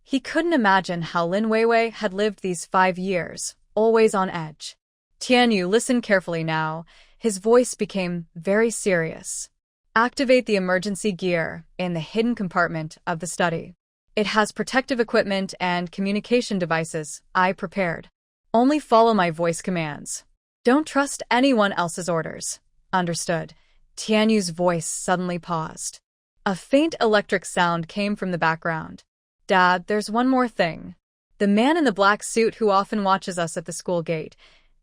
He couldn't imagine how Lin Weiwei had lived these 5 years, always on edge. "Tianyu, listen carefully now." His voice became very serious. "Activate the emergency gear in the hidden compartment of the study. It has protective equipment and communication devices I prepared. Only follow my voice commands. Don't trust anyone else's orders." "Understood." Tianyu's voice suddenly paused. A faint electric sound came from the background. "Dad, there's one more thing. The man in the black suit who often watches us at the school gate.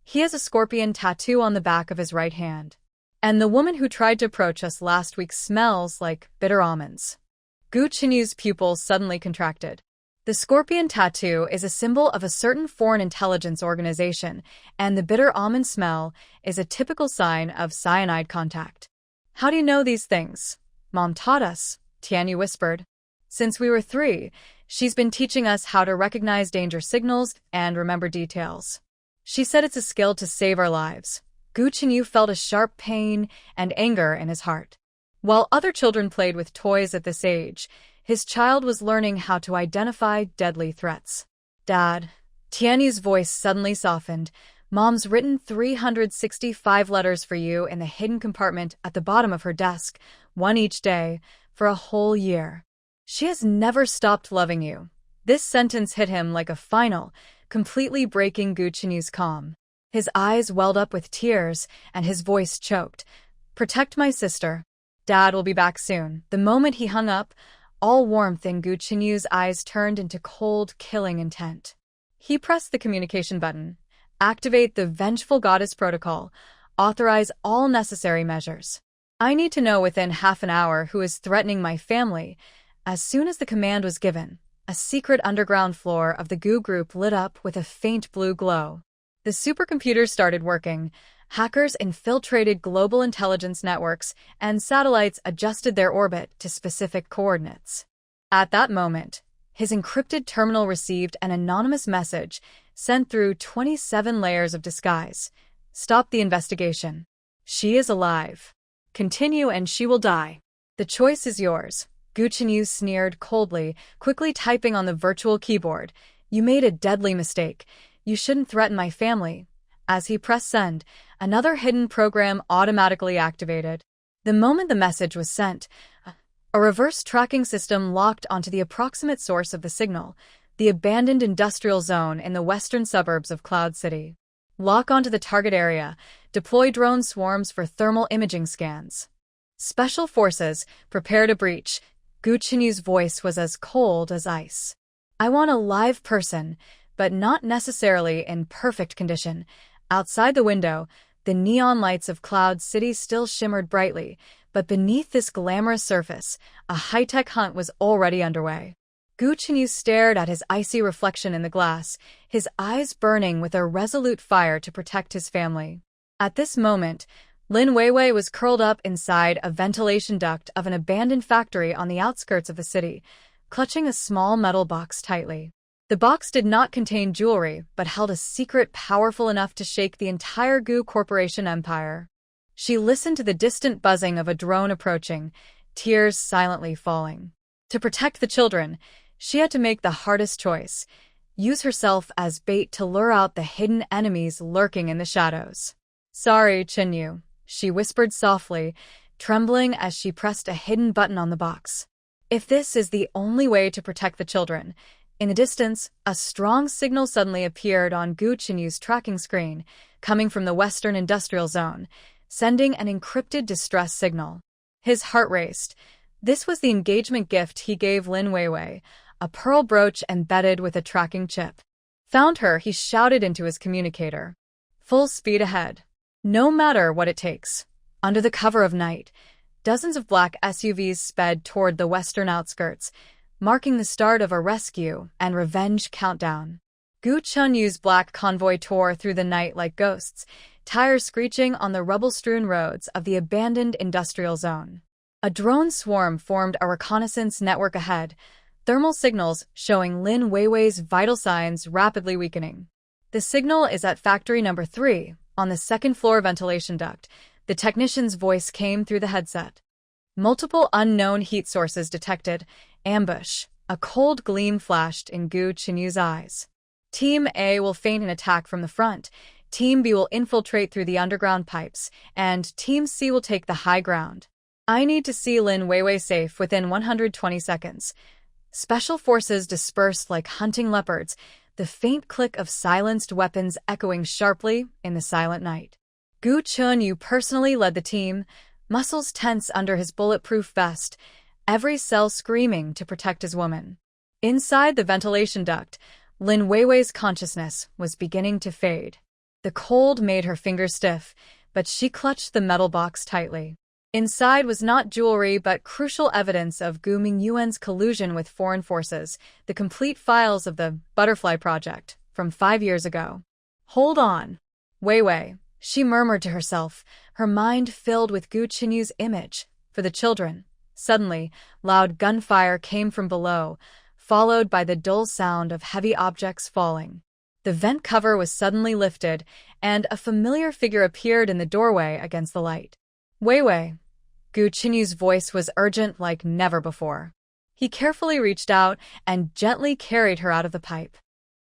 He has a scorpion tattoo on the back of his right hand. And the woman who tried to approach us last week smells like bitter almonds." Gu Qinyu's pupils suddenly contracted. The scorpion tattoo is a symbol of a certain foreign intelligence organization, and the bitter almond smell is a typical sign of cyanide contact. "How do you know these things?" "Mom taught us," Tianyu whispered. "Since we were 3, she's been teaching us how to recognize danger signals and remember details. She said it's a skill to save our lives." Gu Qinyu felt a sharp pain and anger in his heart. While other children played with toys at this age, his child was learning how to identify deadly threats. "Dad," Tianyu's voice suddenly softened. "Mom's written 365 letters for you in the hidden compartment at the bottom of her desk, one each day, for a whole year. She has never stopped loving you." This sentence hit him like a final, completely breaking Gu Qinyu's calm. His eyes welled up with tears, and his voice choked. "Protect my sister. Dad will be back soon." The moment he hung up, all warmth in Gu Qinyu's eyes turned into cold, killing intent. He pressed the communication button. "Activate the Vengeful Goddess Protocol. Authorize all necessary measures. I need to know within half an hour who is threatening my family." As soon as the command was given, a secret underground floor of the Gu group lit up with a faint blue glow. The supercomputer started working, Hackers infiltrated global intelligence networks, and satellites adjusted their orbit to specific coordinates. At that moment, his encrypted terminal received an anonymous message sent through 27 layers of disguise. Stop the investigation. She is alive. Continue and she will die. The choice is yours. Gu Chenyu sneered coldly, quickly typing on the virtual keyboard. You made a deadly mistake. You shouldn't threaten my family. As he pressed send, another hidden program automatically activated. The moment the message was sent, a reverse tracking system locked onto the approximate source of the signal, the abandoned industrial zone in the western suburbs of Cloud City. Lock onto the target area. Deploy drone swarms for thermal imaging scans. Special forces, prepare to breach. Gu Chenyu's voice was as cold as ice. I want a live person, but not necessarily in perfect condition. Outside the window, the neon lights of Cloud City still shimmered brightly, but beneath this glamorous surface, a high-tech hunt was already underway. Gu Chenyu stared at his icy reflection in the glass, his eyes burning with a resolute fire to protect his family. At this moment, Lin Weiwei was curled up inside a ventilation duct of an abandoned factory on the outskirts of the city, clutching a small metal box tightly. The box did not contain jewelry, but held a secret powerful enough to shake the entire Gu Corporation empire. She listened to the distant buzzing of a drone approaching, tears silently falling. To protect the children, she had to make the hardest choice: use herself as bait to lure out the hidden enemies lurking in the shadows. Sorry, Chenyu, she whispered softly, trembling as she pressed a hidden button on the box. If this is the only way to protect the children. In the distance, a strong signal suddenly appeared on Gu Chenyu's tracking screen, coming from the western industrial zone, sending an encrypted distress signal. His heart raced. This was the engagement gift he gave Lin Weiwei, a pearl brooch embedded with a tracking chip. Found her, he shouted into his communicator. Full speed ahead. No matter what it takes. Under the cover of night, dozens of black SUVs sped toward the western outskirts, marking the start of a rescue and revenge countdown. Gu Chenyu's black convoy tore through the night like ghosts, tires screeching on the rubble-strewn roads of the abandoned industrial zone. A drone swarm formed a reconnaissance network ahead, thermal signals showing Lin Weiwei's vital signs rapidly weakening. The signal is at factory number 3, on the second-floor ventilation duct. The technician's voice came through the headset. Multiple unknown heat sources detected. Ambush. A cold gleam flashed in Gu Chenyu's eyes. Team A will feint an attack from the front, Team B will infiltrate through the underground pipes, and Team C will take the high ground. I need to see Lin Weiwei safe within 120 seconds. Special forces dispersed like hunting leopards, the faint click of silenced weapons echoing sharply in the silent night. Gu Chenyu personally led the team, muscles tense under his bulletproof vest, every cell screaming to protect his woman. Inside the ventilation duct, Lin Weiwei's consciousness was beginning to fade. The cold made her fingers stiff, but she clutched the metal box tightly. Inside was not jewelry but crucial evidence of Gu Mingyuan's collusion with foreign forces, the complete files of the Butterfly Project from 5 years ago. Hold on. Weiwei, she murmured to herself, her mind filled with Gu Chenyu's image. For the children. Suddenly, loud gunfire came from below, followed by the dull sound of heavy objects falling. The vent cover was suddenly lifted, and a familiar figure appeared in the doorway against the light. Weiwei. Gu Chenyu's voice was urgent like never before. He carefully reached out and gently carried her out of the pipe.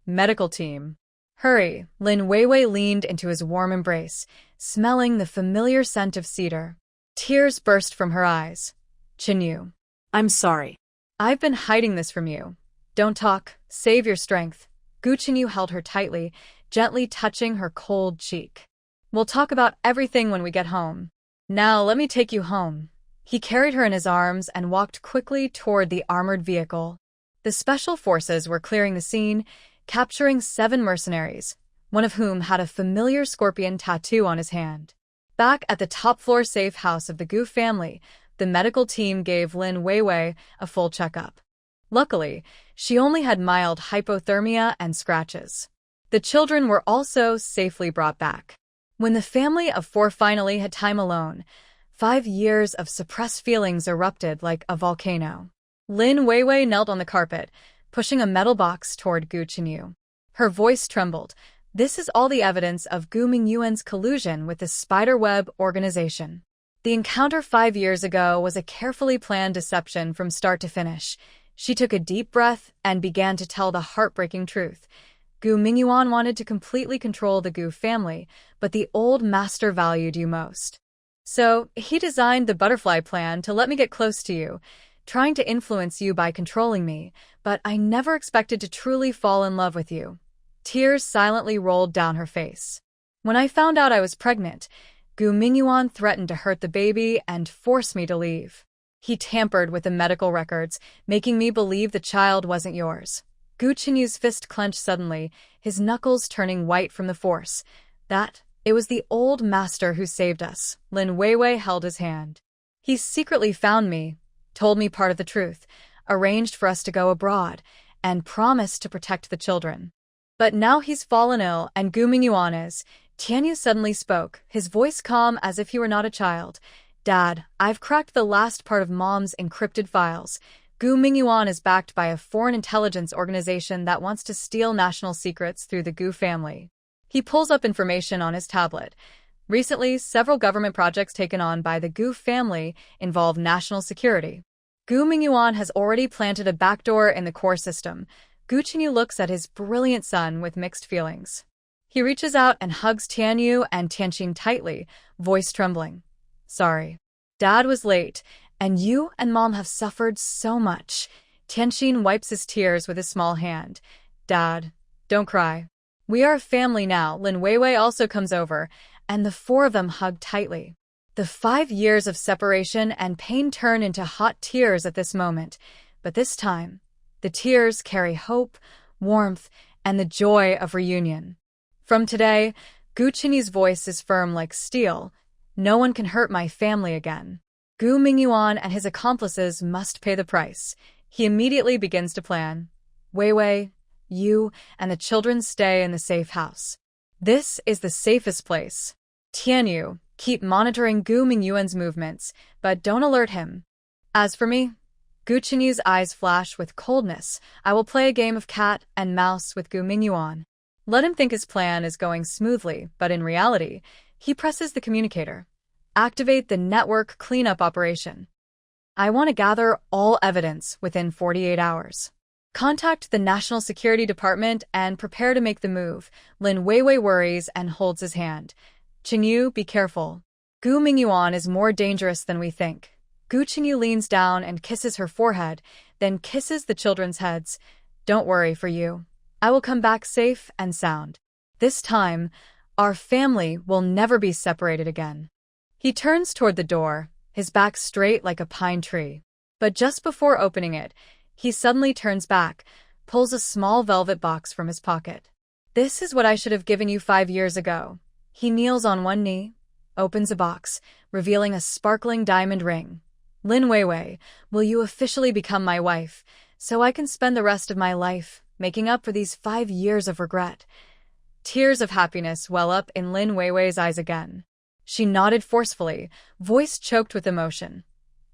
Medical team. Hurry. Lin Weiwei leaned into his warm embrace, smelling the familiar scent of cedar. Tears burst from her eyes. Chenyu. I'm sorry. I've been hiding this from you. Don't talk. Save your strength. Gu Chenyu held her tightly, gently touching her cold cheek. We'll talk about everything when we get home. Now let me take you home. He carried her in his arms and walked quickly toward the armored vehicle. The special forces were clearing the scene, capturing 7 mercenaries, one of whom had a familiar scorpion tattoo on his hand. Back at the top-floor safe house of the Gu family, the medical team gave Lin Weiwei a full checkup. Luckily, she only had mild hypothermia and scratches. The children were also safely brought back. When the family of four finally had time alone, 5 years of suppressed feelings erupted like a volcano. Lin Weiwei knelt on the carpet, pushing a metal box toward Gu Chenyu. Her voice trembled. This is all the evidence of Gu Mingyuan's collusion with the Spiderweb organization. The encounter 5 years ago was a carefully planned deception from start to finish. She took a deep breath and began to tell the heartbreaking truth. Gu Mingyuan wanted to completely control the Gu family, but the old master valued you most. So, he designed the butterfly plan to let me get close to you, trying to influence you by controlling me, but I never expected to truly fall in love with you. Tears silently rolled down her face. When I found out I was pregnant, Gu Mingyuan threatened to hurt the baby and force me to leave. He tampered with the medical records, making me believe the child wasn't yours. Gu Chenyu's fist clenched suddenly, his knuckles turning white from the force. It was the old master who saved us. Lin Weiwei held his hand. He secretly found me, told me part of the truth, arranged for us to go abroad, and promised to protect the children. But now he's fallen ill and Gu Mingyuan is. Tianyu suddenly spoke, his voice calm as if he were not a child. Dad, I've cracked the last part of Mom's encrypted files. Gu Mingyuan is backed by a foreign intelligence organization that wants to steal national secrets through the Gu family. He pulls up information on his tablet. Recently, several government projects taken on by the Gu family involve national security. Gu Mingyuan has already planted a backdoor in the core system. Gu Chenyu looks at his brilliant son with mixed feelings. He reaches out and hugs Tianyu and Tianqing tightly, voice trembling. Sorry. Dad was late, and you and Mom have suffered so much. Tianqing wipes his tears with his small hand. Dad, don't cry. We are a family now. Lin Weiwei also comes over, and the four of them hug tightly. The 5 years of separation and pain turn into hot tears at this moment, but this time, the tears carry hope, warmth, and the joy of reunion. From today, Gu Chenyu's voice is firm like steel. No one can hurt my family again. Gu Mingyuan and his accomplices must pay the price. He immediately begins to plan. Weiwei, you and the children stay in the safe house. This is the safest place. Tianyu, keep monitoring Gu Mingyuan's movements, but don't alert him. As for me, Gu Chenyu's eyes flash with coldness. I will play a game of cat and mouse with Gu Mingyuan. Let him think his plan is going smoothly, but in reality, he presses the communicator. Activate the network cleanup operation. I want to gather all evidence within 48 hours. Contact the National Security Department and prepare to make the move. Lin Weiwei worries and holds his hand. Chenyu, be careful. Gu Mingyuan is more dangerous than we think. Gu Chenyu leans down and kisses her forehead, then kisses the children's heads. Don't worry for you. I will come back safe and sound. This time, our family will never be separated again. He turns toward the door, his back straight like a pine tree. But just before opening it, he suddenly turns back, pulls a small velvet box from his pocket. This is what I should have given you 5 years ago. He kneels on one knee, opens a box, revealing a sparkling diamond ring. Lin Weiwei, will you officially become my wife, so I can spend the rest of my life making up for these 5 years of regret? Tears of happiness well up in Lin Weiwei's eyes again. She nodded forcefully, voice choked with emotion.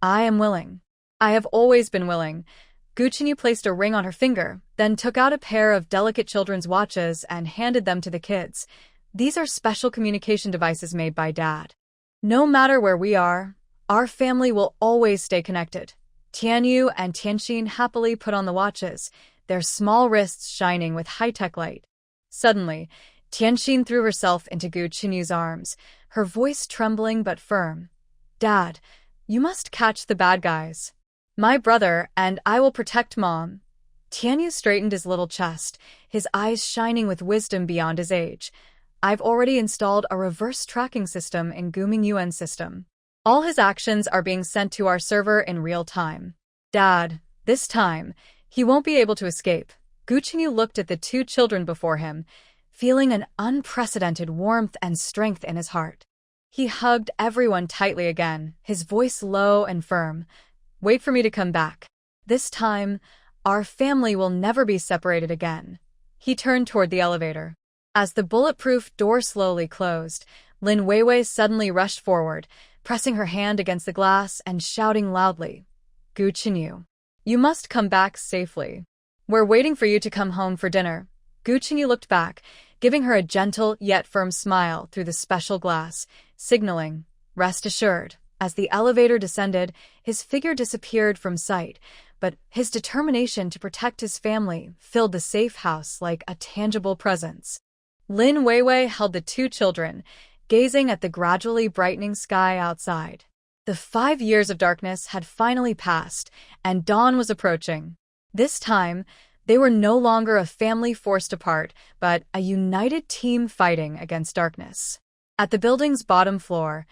I am willing. I have always been willing. Gu Chenyu placed a ring on her finger, then took out a pair of delicate children's watches and handed them to the kids. These are special communication devices made by Dad. No matter where we are, our family will always stay connected. Tianyu and Tianqing happily put on the watches, their small wrists shining with high-tech light. Suddenly, Tianqing threw herself into Gu Chenyu's arms, her voice trembling but firm. Dad, you must catch the bad guys. My brother and I will protect Mom. Tianyu straightened his little chest, his eyes shining with wisdom beyond his age. I've already installed a reverse tracking system in Gu Mingyuan's system. All his actions are being sent to our server in real time. Dad, this time, he won't be able to escape. Gu Chenyu looked at the 2 children before him, feeling an unprecedented warmth and strength in his heart. He hugged everyone tightly again, his voice low and firm. Wait for me to come back. This time, our family will never be separated again. He turned toward the elevator. As the bulletproof door slowly closed, Lin Weiwei suddenly rushed forward, pressing her hand against the glass and shouting loudly, "Gu Qinyu, you must come back safely. We're waiting for you to come home for dinner." Gu Qinyu looked back, giving her a gentle yet firm smile through the special glass, signaling, "Rest assured." As the elevator descended, his figure disappeared from sight, but his determination to protect his family filled the safe house like a tangible presence. Lin Weiwei held the two children, gazing at the gradually brightening sky outside. The 5 years of darkness had finally passed, and dawn was approaching. This time, they were no longer a family forced apart, but a united team fighting against darkness. At the building's bottom floor,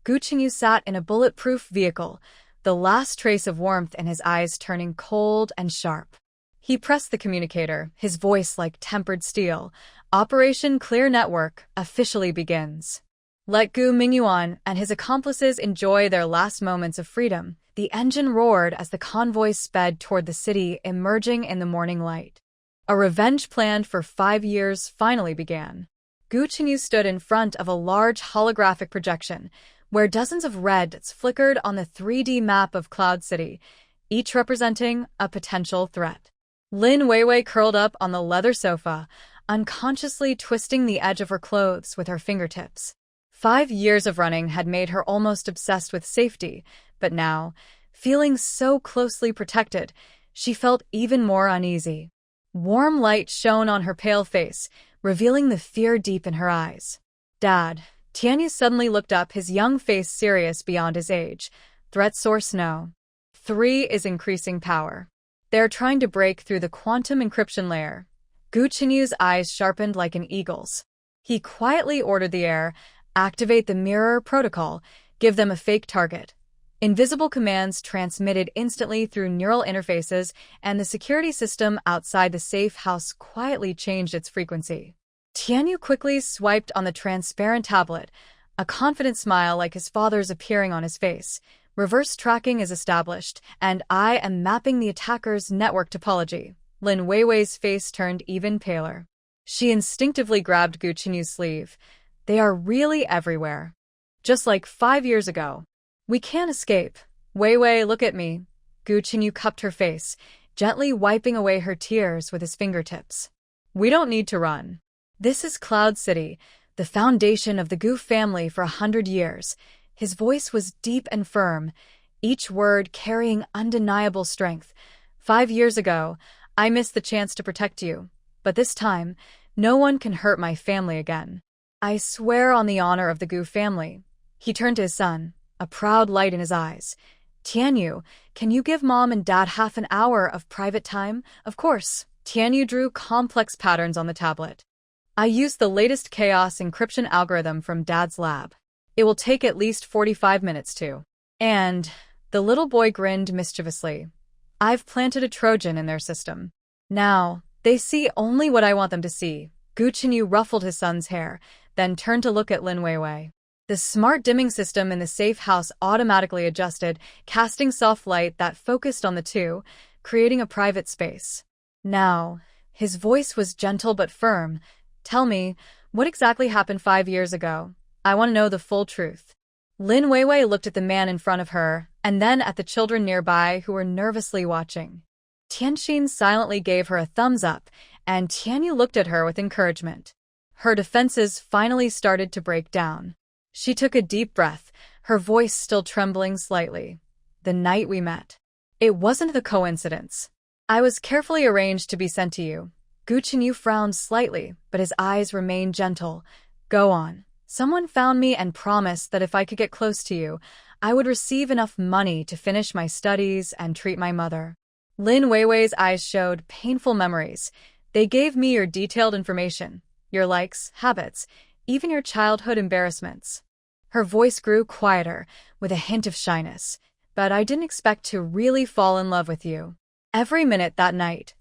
Gu Qinyu sat in a bulletproof vehicle, the last trace of warmth in his eyes turning cold and sharp. He pressed the communicator, his voice like tempered steel. "Operation Clear Network officially begins." Let Gu Mingyuan and his accomplices enjoy their last moments of freedom. The engine roared as the convoy sped toward the city, emerging in the morning light. A revenge planned for 5 years finally began. Gu Qinyu stood in front of a large holographic projection, where dozens of red dots flickered on the 3D map of Cloud City, each representing a potential threat. Lin Weiwei curled up on the leather sofa, unconsciously twisting the edge of her clothes with her fingertips. 5 years of running had made her almost obsessed with safety, but now, feeling so closely protected, she felt even more uneasy. Warm light shone on her pale face, revealing the fear deep in her eyes. "Dad." Tianyu suddenly looked up, his young face serious beyond his age. "Threat source no. 3 is increasing power. They're trying to break through the quantum encryption layer." Gu Qinyu's eyes sharpened like an eagle's. He quietly ordered the air, "Activate the mirror protocol, give them a fake target." Invisible commands transmitted instantly through neural interfaces, and the security system outside the safe house quietly changed its frequency. Tianyu quickly swiped on the transparent tablet, a confident smile like his father's appearing on his face. "Reverse tracking is established, and I am mapping the attacker's network topology." Lin Weiwei's face turned even paler. She instinctively grabbed Gu Qinyu's sleeve. "They are really everywhere. Just like 5 years ago. We can't escape. Weiwei, look at me." Gu Qinyu cupped her face, gently wiping away her tears with his fingertips. "We don't need to run. This is Cloud City, the foundation of the Gu family for 100 years. His voice was deep and firm, each word carrying undeniable strength. 5 years ago, I missed the chance to protect you, but this time, no one can hurt my family again. I swear on the honor of the Gu family." He turned to his son, a proud light in his eyes. "Tianyu, can you give Mom and Dad half an hour of private time?" "Of course." Tianyu drew complex patterns on the tablet. "I used the latest chaos encryption algorithm from Dad's lab. It will take at least 45 minutes to." And the little boy grinned mischievously. "I've planted a Trojan in their system. Now, they see only what I want them to see." Gu Qinyu ruffled his son's hair, then turned to look at Lin Weiwei. The smart dimming system in the safe house automatically adjusted, casting soft light that focused on the two, creating a private space. Now, his voice was gentle but firm. "Tell me, what exactly happened 5 years ago? I want to know the full truth." Lin Weiwei looked at the man in front of her, and then at the children nearby who were nervously watching. Tianxin silently gave her a thumbs up, and Tianyu looked at her with encouragement. Her defenses finally started to break down. She took a deep breath, her voice still trembling slightly. "The night we met. It wasn't the coincidence. I was carefully arranged to be sent to you." Gu Qinyu frowned slightly, but his eyes remained gentle. "Go on." "Someone found me and promised that if I could get close to you, I would receive enough money to finish my studies and treat my mother." Lin Weiwei's eyes showed painful memories. "They gave me your detailed information, your likes, habits, even your childhood embarrassments." Her voice grew quieter, with a hint of shyness. "But I didn't expect to really fall in love with you. Every minute that night,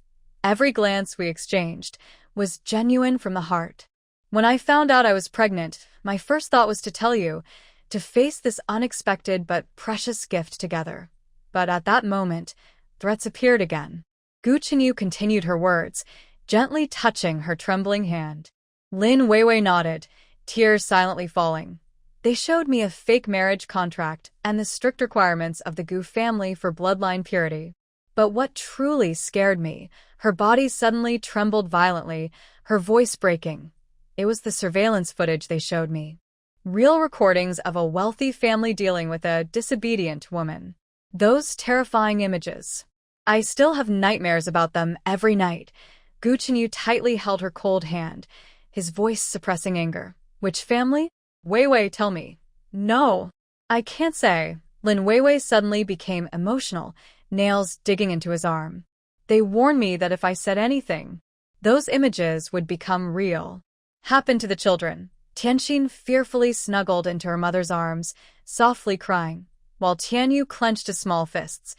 every glance we exchanged, was genuine from the heart. When I found out I was pregnant, my first thought was to tell you, to face this unexpected but precious gift together. But at that moment, threats appeared again." Gu Qinyu continued her words, gently touching her trembling hand. Lin Weiwei nodded. tears silently falling. They showed me a fake marriage contract and the strict requirements of the Gu family for bloodline purity. But what truly scared me, her body suddenly trembled violently, her voice breaking. It was the surveillance footage they showed me. Real recordings of a wealthy family dealing with a disobedient woman. Those terrifying images. I still have nightmares about them every night. Gu Chenyu tightly held her cold hand, his voice suppressing anger. Which family? Wei Wei, tell me. No. I can't say. Lin Weiwei suddenly became emotional, nails digging into his arm. They warned me that if I said anything, those images would become real. Happened to the children. Tianxin fearfully snuggled into her mother's arms, softly crying, while Tianyu clenched his small fists.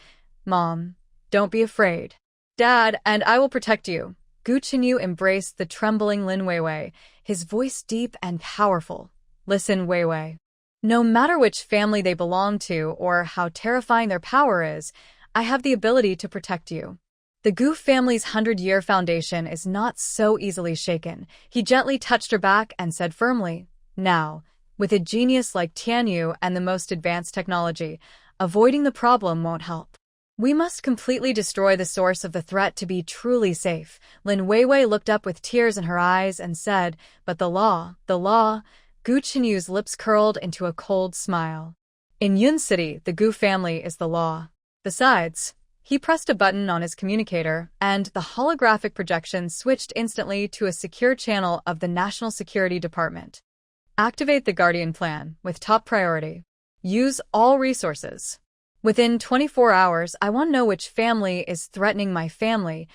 Mom, don't be afraid. Dad, and I will protect you. Gu Chenyu embraced the trembling Lin Weiwei, his voice deep and powerful. Listen, Weiwei. No matter which family they belong to or how terrifying their power is, I have the ability to protect you. The Gu family's 100-year foundation is not so easily shaken. He gently touched her back and said firmly, now, with a genius like Tianyu and the most advanced technology, avoiding the problem won't help. We must completely destroy the source of the threat to be truly safe. Lin Weiwei looked up with tears in her eyes and said, but the law. Gu Chenyu's lips curled into a cold smile. In Yun City, the Gu family is the law. Besides, he pressed a button on his communicator, and the holographic projection switched instantly to a secure channel of the National Security Department. Activate the Guardian Plan, with top priority. Use all resources. Within 24 hours, I want to know which family is threatening my family.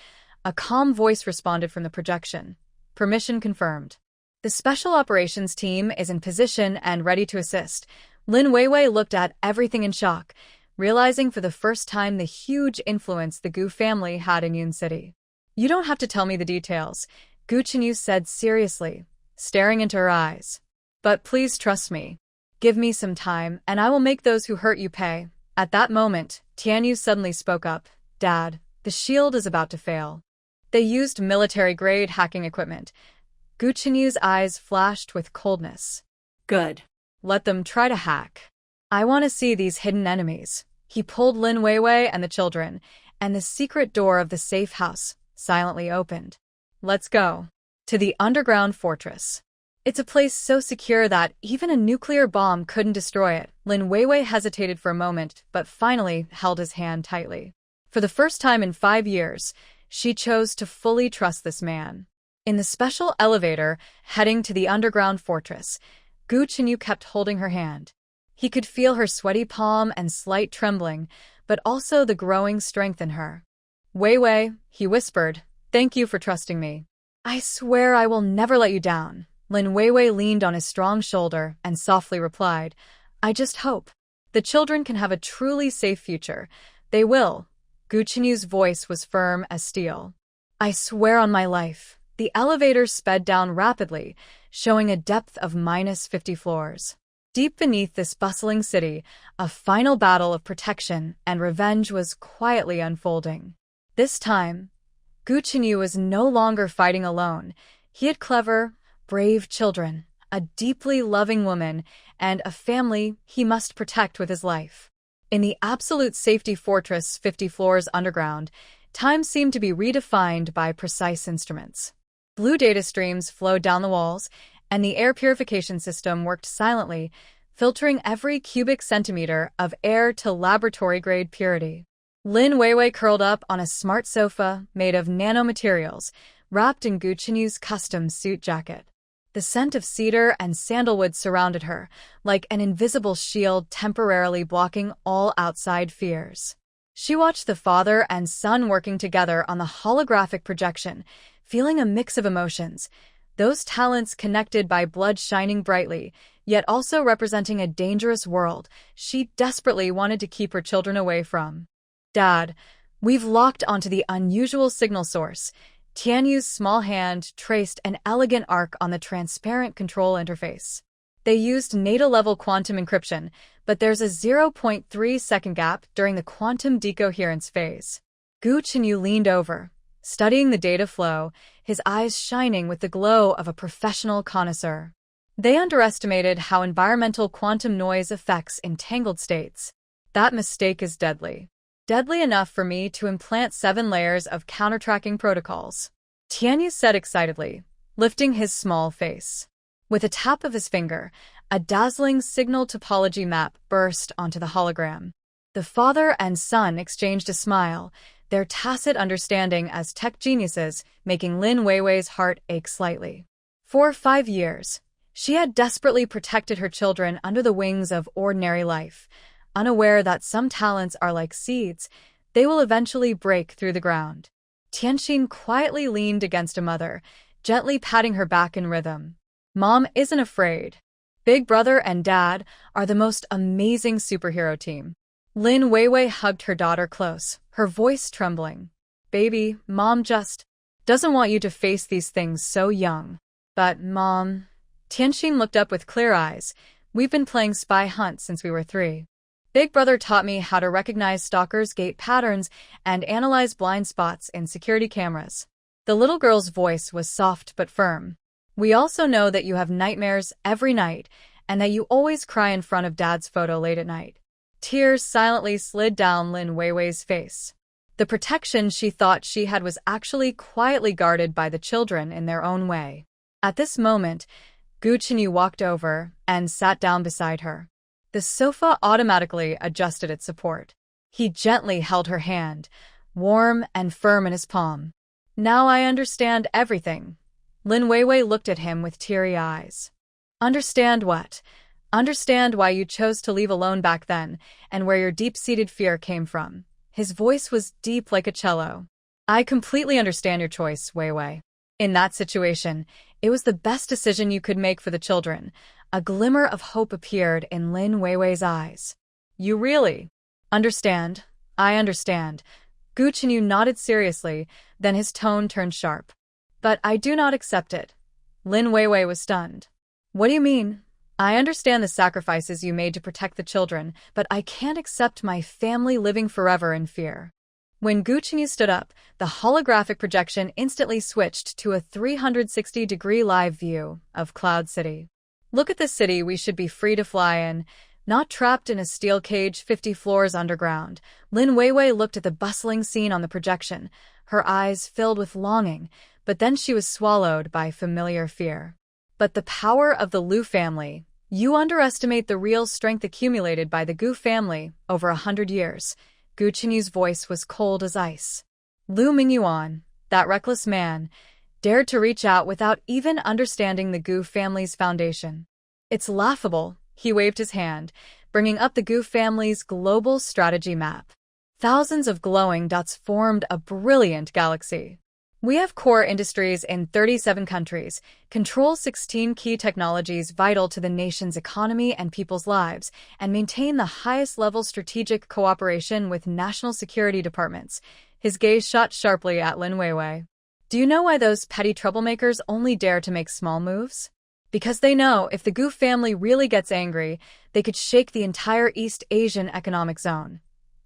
A calm voice responded from the projection. Permission confirmed. The Special Operations Team is in position and ready to assist. Lin Weiwei looked at everything in shock, realizing for the first time the huge influence the Gu family had in Yun City. You don't have to tell me the details, Gu Chenyu said seriously, staring into her eyes. But please trust me. Give me some time, and I will make those who hurt you pay. At that moment, Tianyu suddenly spoke up. Dad, the shield is about to fail. They used military-grade hacking equipment. Gu Chenyu's eyes flashed with coldness. Good. Let them try to hack. I want to see these hidden enemies. He pulled Lin Weiwei and the children, and the secret door of the safe house silently opened. Let's go. To the underground fortress. It's a place so secure that even a nuclear bomb couldn't destroy it. Lin Weiwei hesitated for a moment, but finally held his hand tightly. For the first time in 5 years, she chose to fully trust this man. In the special elevator heading to the underground fortress, Gu Chenyu kept holding her hand. He could feel her sweaty palm and slight trembling, but also the growing strength in her. Weiwei, he whispered, thank you for trusting me. I swear I will never let you down. Lin Weiwei leaned on his strong shoulder and softly replied, I just hope the children can have a truly safe future. They will. Gu Chenyu's voice was firm as steel. I swear on my life. The elevator sped down rapidly, showing a depth of -50 floors. Deep beneath this bustling city, a final battle of protection and revenge was quietly unfolding. This time, Gu Chenyu was no longer fighting alone. He had clever, brave children, a deeply loving woman, and a family he must protect with his life. In the absolute safety fortress 50 floors underground, time seemed to be redefined by precise instruments. Blue data streams flowed down the walls, and the air purification system worked silently, filtering every cubic centimeter of air to laboratory-grade purity. Lin Weiwei curled up on a smart sofa made of nanomaterials, wrapped in Gu Chenyu's custom suit jacket. The scent of cedar and sandalwood surrounded her, like an invisible shield temporarily blocking all outside fears. She watched the father and son working together on the holographic projection, feeling a mix of emotions, those talents connected by blood shining brightly, yet also representing a dangerous world she desperately wanted to keep her children away from. Dad, we've locked onto the unusual signal source. Tianyu's small hand traced an elegant arc on the transparent control interface. They used NATO-level quantum encryption, but there's a 0.3-second gap during the quantum decoherence phase. Gu Chenyu leaned over, studying the data flow, his eyes shining with the glow of a professional connoisseur. They underestimated how environmental quantum noise affects entangled states. That mistake is deadly. Deadly enough for me to implant 7 layers of counter-tracking protocols. Tianyu said excitedly, lifting his small face. With a tap of his finger, a dazzling signal topology map burst onto the hologram. The father and son exchanged a smile, their tacit understanding as tech geniuses making Lin Weiwei's heart ache slightly. For 5 years, she had desperately protected her children under the wings of ordinary life, unaware that some talents are like seeds, they will eventually break through the ground. Tianxin quietly leaned against a mother, gently patting her back in rhythm. Mom isn't afraid. Big Brother and Dad are the most amazing superhero team. Lin Weiwei hugged her daughter close, her voice trembling. Baby, Mom just doesn't want you to face these things so young. But, Mom... Tianxin looked up with clear eyes. We've been playing spy hunt since we were 3. Big Brother taught me how to recognize stalkers' gait patterns and analyze blind spots in security cameras. The little girl's voice was soft but firm. We also know that you have nightmares every night and that you always cry in front of Dad's photo late at night. Tears silently slid down Lin Weiwei's face. The protection she thought she had was actually quietly guarded by the children in their own way. At this moment, Gu Chenyu walked over and sat down beside her. The sofa automatically adjusted its support. He gently held her hand, warm and firm in his palm. Now I understand everything. Lin Weiwei looked at him with teary eyes. Understand what? Understand why you chose to leave alone back then, and where your deep-seated fear came from. His voice was deep like a cello. I completely understand your choice, Weiwei. In that situation, it was the best decision you could make for the children. A glimmer of hope appeared in Lin Weiwei's eyes. You really understand? I understand. Gu Chenyu nodded seriously, then his tone turned sharp. But I do not accept it. Lin Weiwei was stunned. What do you mean? I understand the sacrifices you made to protect the children, but I can't accept my family living forever in fear. When Gu Chenyu stood up, the holographic projection instantly switched to a 360-degree live view of Cloud City. Look at the city we should be free to fly in, not trapped in a steel cage 50 floors underground. Lin Weiwei looked at the bustling scene on the projection, her eyes filled with longing, but then she was swallowed by familiar fear. But the power of the Liu family. You underestimate the real strength accumulated by the Gu family over 100 years. Gu Chenyu's voice was cold as ice. Liu Mingyuan, that reckless man, dared to reach out without even understanding the Gu family's foundation. It's laughable, he waved his hand, bringing up the Gu family's global strategy map. Thousands of glowing dots formed a brilliant galaxy. We have core industries in 37 countries, control 16 key technologies vital to the nation's economy and people's lives, and maintain the highest-level strategic cooperation with national security departments. His gaze shot sharply at Lin Weiwei. Do you know why those petty troublemakers only dare to make small moves? Because they know if the Gu family really gets angry, they could shake the entire East Asian economic zone.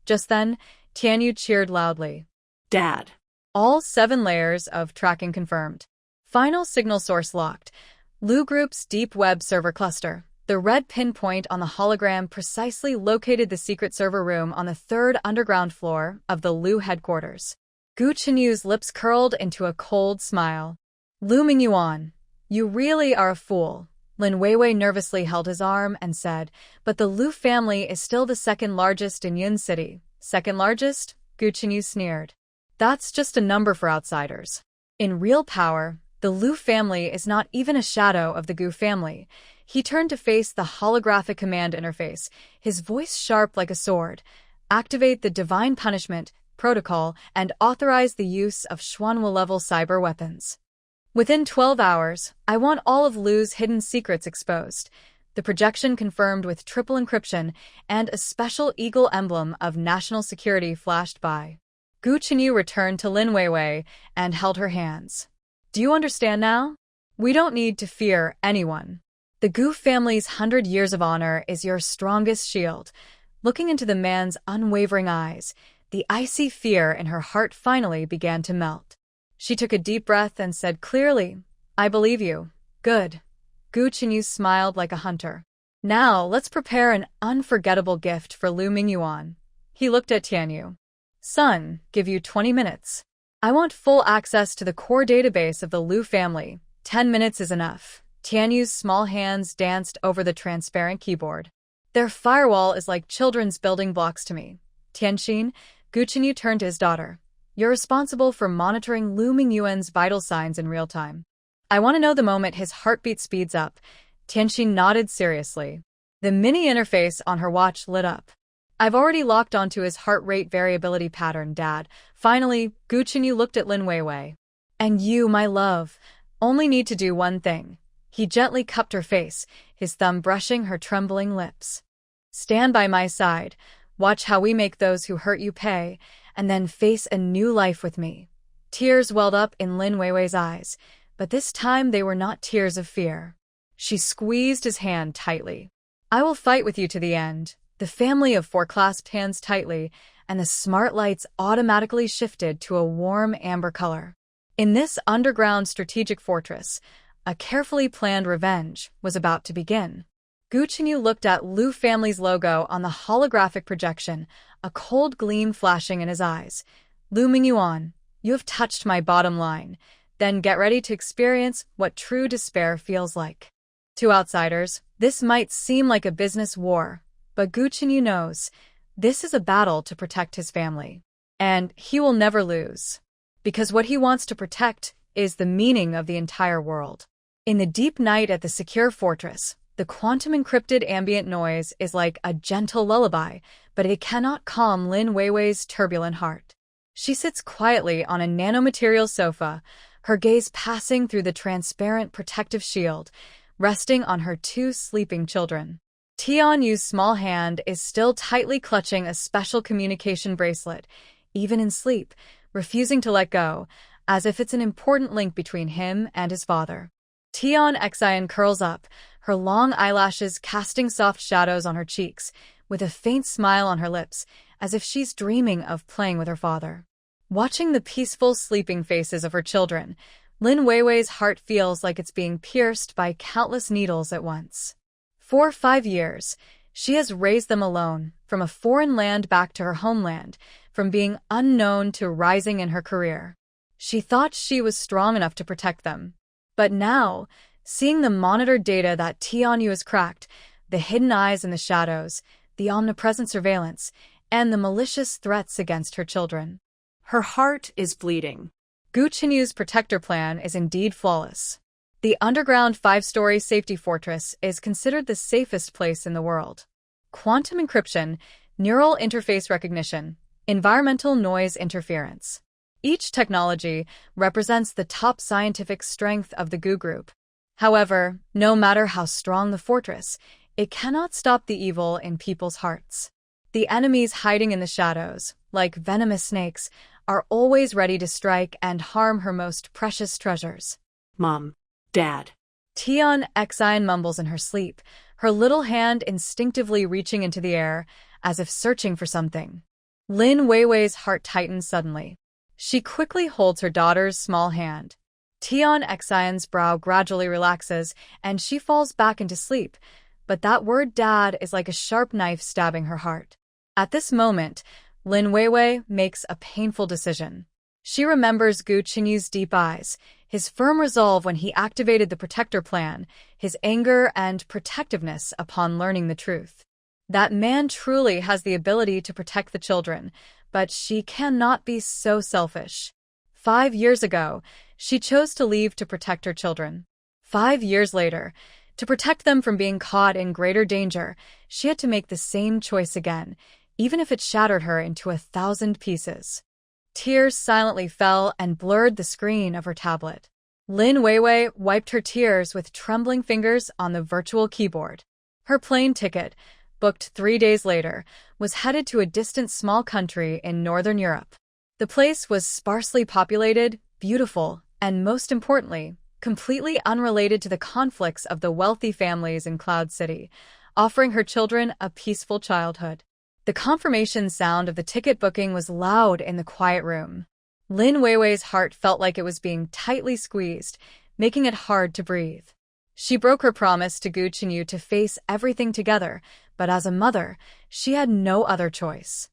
Just then, Tianyu cheered loudly. Dad. All 7 layers of tracking confirmed. Final signal source locked. Liu Group's deep web server cluster. The red pinpoint on the hologram precisely located the secret server room on the 3rd underground floor of the Liu headquarters. Gu Chenyu's lips curled into a cold smile. Liu Mingyuan, you really are a fool. Lin Weiwei nervously held his arm and said, but the Liu family is still the 2nd largest in Yun City. 2nd largest? Gu Chenyu sneered. That's just a number for outsiders. In real power, the Liu family is not even a shadow of the Gu family. He turned to face the holographic command interface, his voice sharp like a sword. Activate the Divine Punishment protocol and authorize the use of Xuanwu-level cyber weapons. Within 12 hours, I want all of Liu's hidden secrets exposed. The projection confirmed with triple encryption and a special eagle emblem of national security flashed by. Gu Chenyu returned to Lin Weiwei and held her hands. Do you understand now? We don't need to fear anyone. The Gu family's 100 years of honor is your strongest shield. Looking into the man's unwavering eyes, the icy fear in her heart finally began to melt. She took a deep breath and said clearly, I believe you. Good. Gu Qinyu smiled like a hunter. Now, let's prepare an unforgettable gift for Lu Mingyuan. He looked at Tianyu. Son, give you 20 minutes. I want full access to the core database of the Lu family. 10 minutes is enough. Tianyu's small hands danced over the transparent keyboard. Their firewall is like children's building blocks to me. Tianxin, Gu Qinyu turned to his daughter. You're responsible for monitoring Lu Mingyuan's vital signs in real time. I want to know the moment his heartbeat speeds up. Tianxin nodded seriously. The mini interface on her watch lit up. I've already locked onto his heart rate variability pattern, Dad. Finally, Gu Qinyu looked at Lin Weiwei. And you, my love, only need to do one thing. He gently cupped her face, his thumb brushing her trembling lips. Stand by my side, watch how we make those who hurt you pay, and then face a new life with me. Tears welled up in Lin Weiwei's eyes, but this time they were not tears of fear. She squeezed his hand tightly. I will fight with you to the end. The family of four clasped hands tightly, and the smart lights automatically shifted to a warm amber color. In this underground strategic fortress, a carefully planned revenge was about to begin. Gu Qinyu looked at Lu family's logo on the holographic projection, a cold gleam flashing in his eyes. Lu Mingyuan, you have touched my bottom line. Then get ready to experience what true despair feels like. To outsiders, this might seem like a business war, but Gu Qinyu knows this is a battle to protect his family. And he will never lose. Because what he wants to protect is the meaning of the entire world. In the deep night at the secure fortress, the quantum-encrypted ambient noise is like a gentle lullaby, but it cannot calm Lin Weiwei's turbulent heart. She sits quietly on a nanomaterial sofa, her gaze passing through the transparent protective shield, resting on her two sleeping children. Tianyu's small hand is still tightly clutching a special communication bracelet, even in sleep, refusing to let go, as if it's an important link between him and his father. Tian Xian curls up, her long eyelashes casting soft shadows on her cheeks, with a faint smile on her lips, as if she's dreaming of playing with her father. Watching the peaceful sleeping faces of her children, Lin Weiwei's heart feels like it's being pierced by countless needles at once. For 5 years, she has raised them alone, from a foreign land back to her homeland, from being unknown to rising in her career. She thought she was strong enough to protect them. But now, seeing the monitored data that Tianyu has cracked, the hidden eyes in the shadows, the omnipresent surveillance, and the malicious threats against her children, Her heart is bleeding. Gu Qinyu's protector plan is indeed flawless. The underground 5-story safety fortress is considered the safest place in the world. Quantum encryption, neural interface recognition, environmental noise interference. Each technology represents the top scientific strength of the Gu Group. However, no matter how strong the fortress, it cannot stop the evil in people's hearts. The enemies hiding in the shadows, like venomous snakes, are always ready to strike and harm her most precious treasures. Mom, Dad. Tian Xian mumbles in her sleep, her little hand instinctively reaching into the air, as if searching for something. Lin Weiwei's heart tightens suddenly. She quickly holds her daughter's small hand. Tian Xian's brow gradually relaxes, and she falls back into sleep, but that word Dad is like a sharp knife stabbing her heart. At this moment, Lin Weiwei makes a painful decision. She remembers Gu Qinyu's deep eyes, his firm resolve when he activated the protector plan, his anger and protectiveness upon learning the truth. That man truly has the ability to protect the children, but she cannot be so selfish. 5 years ago, she chose to leave to protect her children. 5 years later, to protect them from being caught in greater danger, she had to make the same choice again, even if it shattered her into 1,000 pieces. Tears silently fell and blurred the screen of her tablet. Lin Weiwei wiped her tears with trembling fingers on the virtual keyboard. Her plane ticket, booked 3 days later, was headed to a distant small country in Northern Europe. The place was sparsely populated, beautiful, and most importantly, completely unrelated to the conflicts of the wealthy families in Cloud City, offering her children a peaceful childhood. The confirmation sound of the ticket booking was loud in the quiet room. Lin Weiwei's heart felt like it was being tightly squeezed, making it hard to breathe. She broke her promise to Gu Chenyu to face everything together, but as a mother, she had no other choice.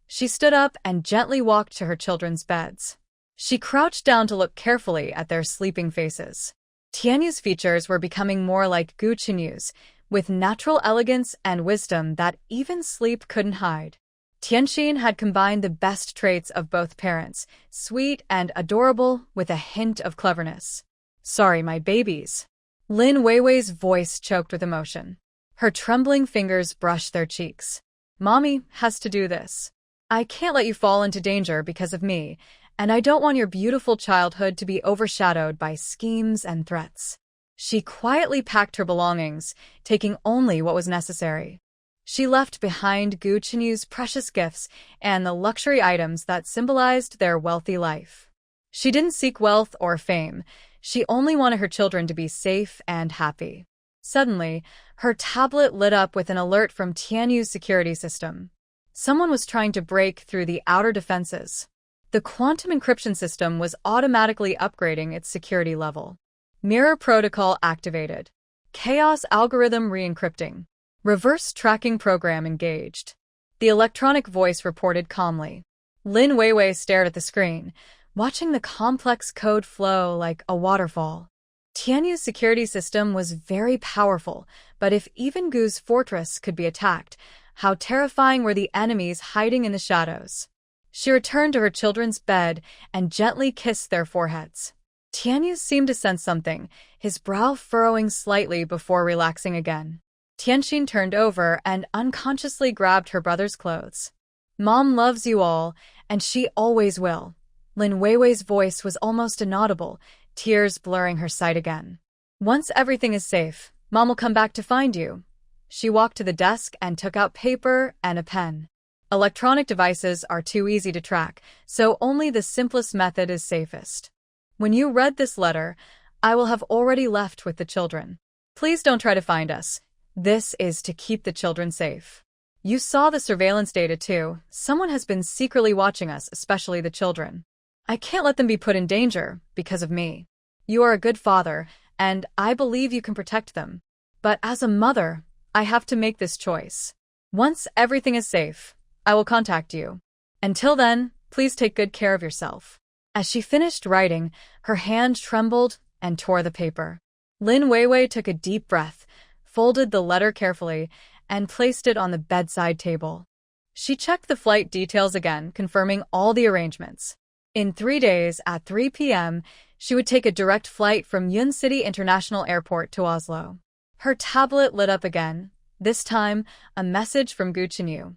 She stood up and gently walked to her children's beds. She crouched down to look carefully at their sleeping faces. Tianyu's features were becoming more like Gu Chenyu's, with natural elegance and wisdom that even sleep couldn't hide. Tianxin had combined the best traits of both parents, sweet and adorable, with a hint of cleverness. "Sorry, my babies." Lin Weiwei's voice choked with emotion. Her trembling fingers brushed their cheeks. "Mommy has to do this. I can't let you fall into danger because of me, and I don't want your beautiful childhood to be overshadowed by schemes and threats." She quietly packed her belongings, taking only what was necessary. She left behind Gu Chenyu's precious gifts and the luxury items that symbolized their wealthy life. She didn't seek wealth or fame. She only wanted her children to be safe and happy. Suddenly, her tablet lit up with an alert from Tianyu's security system. Someone was trying to break through the outer defenses. The quantum encryption system was automatically upgrading its security level. Mirror protocol activated. Chaos algorithm re-encrypting. Reverse tracking program engaged. The electronic voice reported calmly. Lin Weiwei stared at the screen, watching the complex code flow like a waterfall. Tianyu's security system was very powerful, but if even Gu's fortress could be attacked, how terrifying were the enemies hiding in the shadows. She returned to her children's bed and gently kissed their foreheads. Tianyu seemed to sense something, his brow furrowing slightly before relaxing again. Tianxin turned over and unconsciously grabbed her brother's clothes. "Mom loves you all, and she always will." Lin Weiwei's voice was almost inaudible, tears blurring her sight again. "Once everything is safe, Mom will come back to find you." She walked to the desk and took out paper and a pen. Electronic devices are too easy to track, so only the simplest method is safest. "When you read this letter, I will have already left with the children. Please don't try to find us. This is to keep the children safe. You saw the surveillance data too. Someone has been secretly watching us, especially the children. I can't let them be put in danger because of me. You are a good father, and I believe you can protect them. But as a mother, I have to make this choice. Once everything is safe, I will contact you. Until then, please take good care of yourself." As she finished writing, her hand trembled and tore the paper. Lin Weiwei took a deep breath, folded the letter carefully, and placed it on the bedside table. She checked the flight details again, confirming all the arrangements. In 3 days, at 3 p.m., she would take a direct flight from Yun City International Airport to Oslo. Her tablet lit up again, this time a message from Gu Chenyu.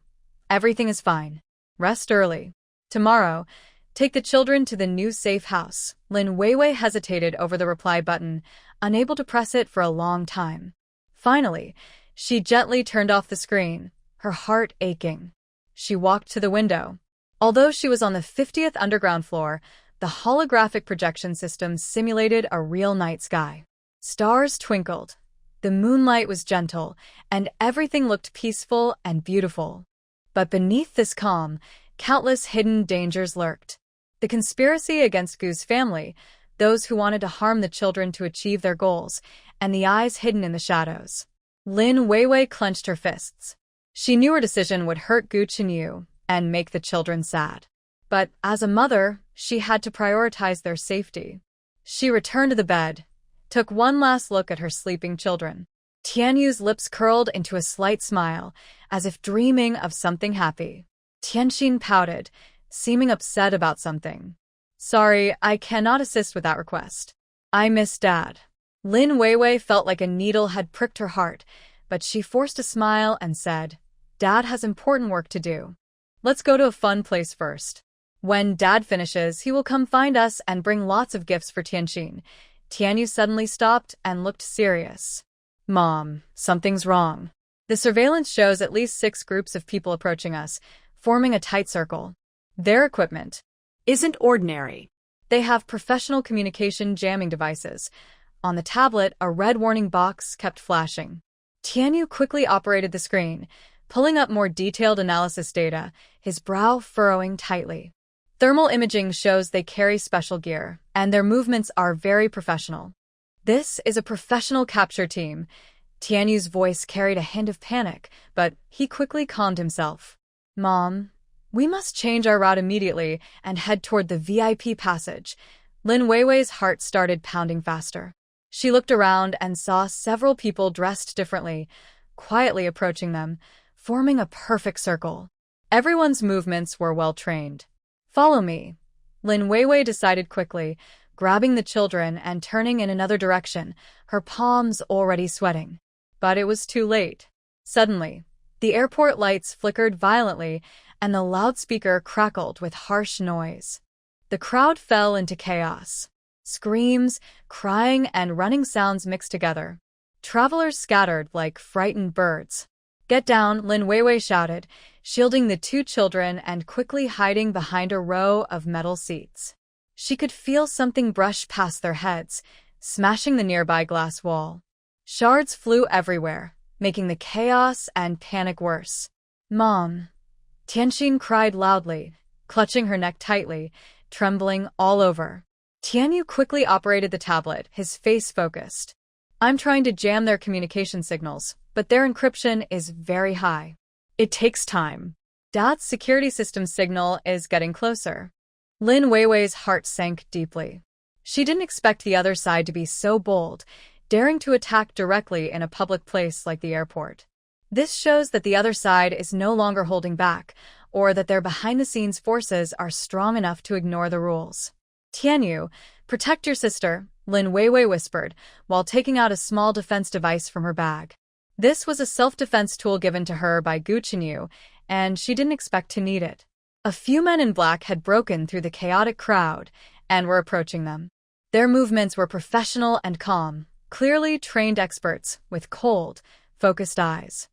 "Everything is fine. Rest early. Tomorrow, take the children to the new safe house." Lin Weiwei hesitated over the reply button, unable to press it for a long time. Finally, she gently turned off the screen, her heart aching. She walked to the window. Although she was on the 50th underground floor, the holographic projection system simulated a real night sky. Stars twinkled. The moonlight was gentle, and everything looked peaceful and beautiful. But beneath this calm, countless hidden dangers lurked. The conspiracy against Gu's family, those who wanted to harm the children to achieve their goals, and the eyes hidden in the shadows. Lin Weiwei clenched her fists. She knew her decision would hurt Gu Chenyu and make the children sad. But as a mother, she had to prioritize their safety. She returned to the bed, took one last look at her sleeping children. Tianyu's lips curled into a slight smile, as if dreaming of something happy. Tianxin pouted, seeming upset about something. "Sorry, I cannot assist with that request. I miss Dad." Lin Weiwei felt like a needle had pricked her heart, but she forced a smile and said, "Dad has important work to do. Let's go to a fun place first. When Dad finishes, he will come find us and bring lots of gifts for Tianxin." Tianyu suddenly stopped and looked serious. "Mom, something's wrong. The surveillance shows at least 6 groups of people approaching us, forming a tight circle. Their equipment Isn't ordinary. They have professional communication jamming devices. On the tablet, a red warning box kept flashing. Tianyu quickly operated the screen, pulling up more detailed analysis data, his brow furrowing tightly. Thermal imaging shows they carry special gear, and their movements are very professional. This is a professional capture team. Tianyu's voice carried a hint of panic, but he quickly calmed himself. Mom, we must change our route immediately and head toward the VIP passage. Lin Weiwei's heart started pounding faster. She looked around and saw several people dressed differently, quietly approaching them, forming a perfect circle. Everyone's movements were well-trained. Follow me. Lin Weiwei decided quickly, grabbing the children and turning in another direction, her palms already sweating. But it was too late. Suddenly, the airport lights flickered violently and the loudspeaker crackled with harsh noise. The crowd fell into chaos. Screams, crying, and running sounds mixed together. Travelers scattered like frightened birds. Get down, Lin Weiwei shouted, shielding the two children and quickly hiding behind a row of metal seats. She could feel something brush past their heads, smashing the nearby glass wall. Shards flew everywhere, making the chaos and panic worse. Mom! Tianxin cried loudly, clutching her neck tightly, trembling all over. Tianyu quickly operated the tablet, his face focused. I'm trying to jam their communication signals, but their encryption is very high. It takes time. Dad's security system signal is getting closer. Lin Weiwei's heart sank deeply. She didn't expect the other side to be so bold, daring to attack directly in a public place like the airport. This shows that the other side is no longer holding back, or that their behind-the-scenes forces are strong enough to ignore the rules. Tianyu, protect your sister, Lin Weiwei whispered, while taking out a small defense device from her bag. This was a self-defense tool given to her by Gu Chenyu, and she didn't expect to need it. A few men in black had broken through the chaotic crowd and were approaching them. Their movements were professional and calm, clearly trained experts with cold, focused eyes.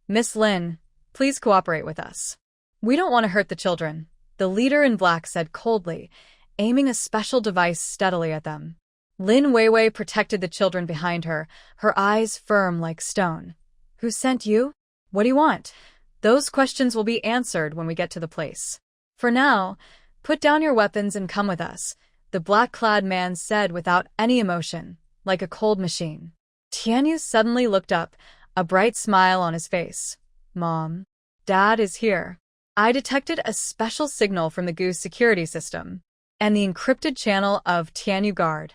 Miss Lin, please cooperate with us. We don't want to hurt the children, the leader in black said coldly, aiming a special device steadily at them. Lin Weiwei protected the children behind her, her eyes firm like stone. Who sent you? What do you want? Those questions will be answered when we get to the place. For now, put down your weapons and come with us, the black-clad man said without any emotion, like a cold machine. Tianyu suddenly looked up, a bright smile on his face. Mom, Dad is here. I detected a special signal from the Goose security system and the encrypted channel of Tianyu Guard.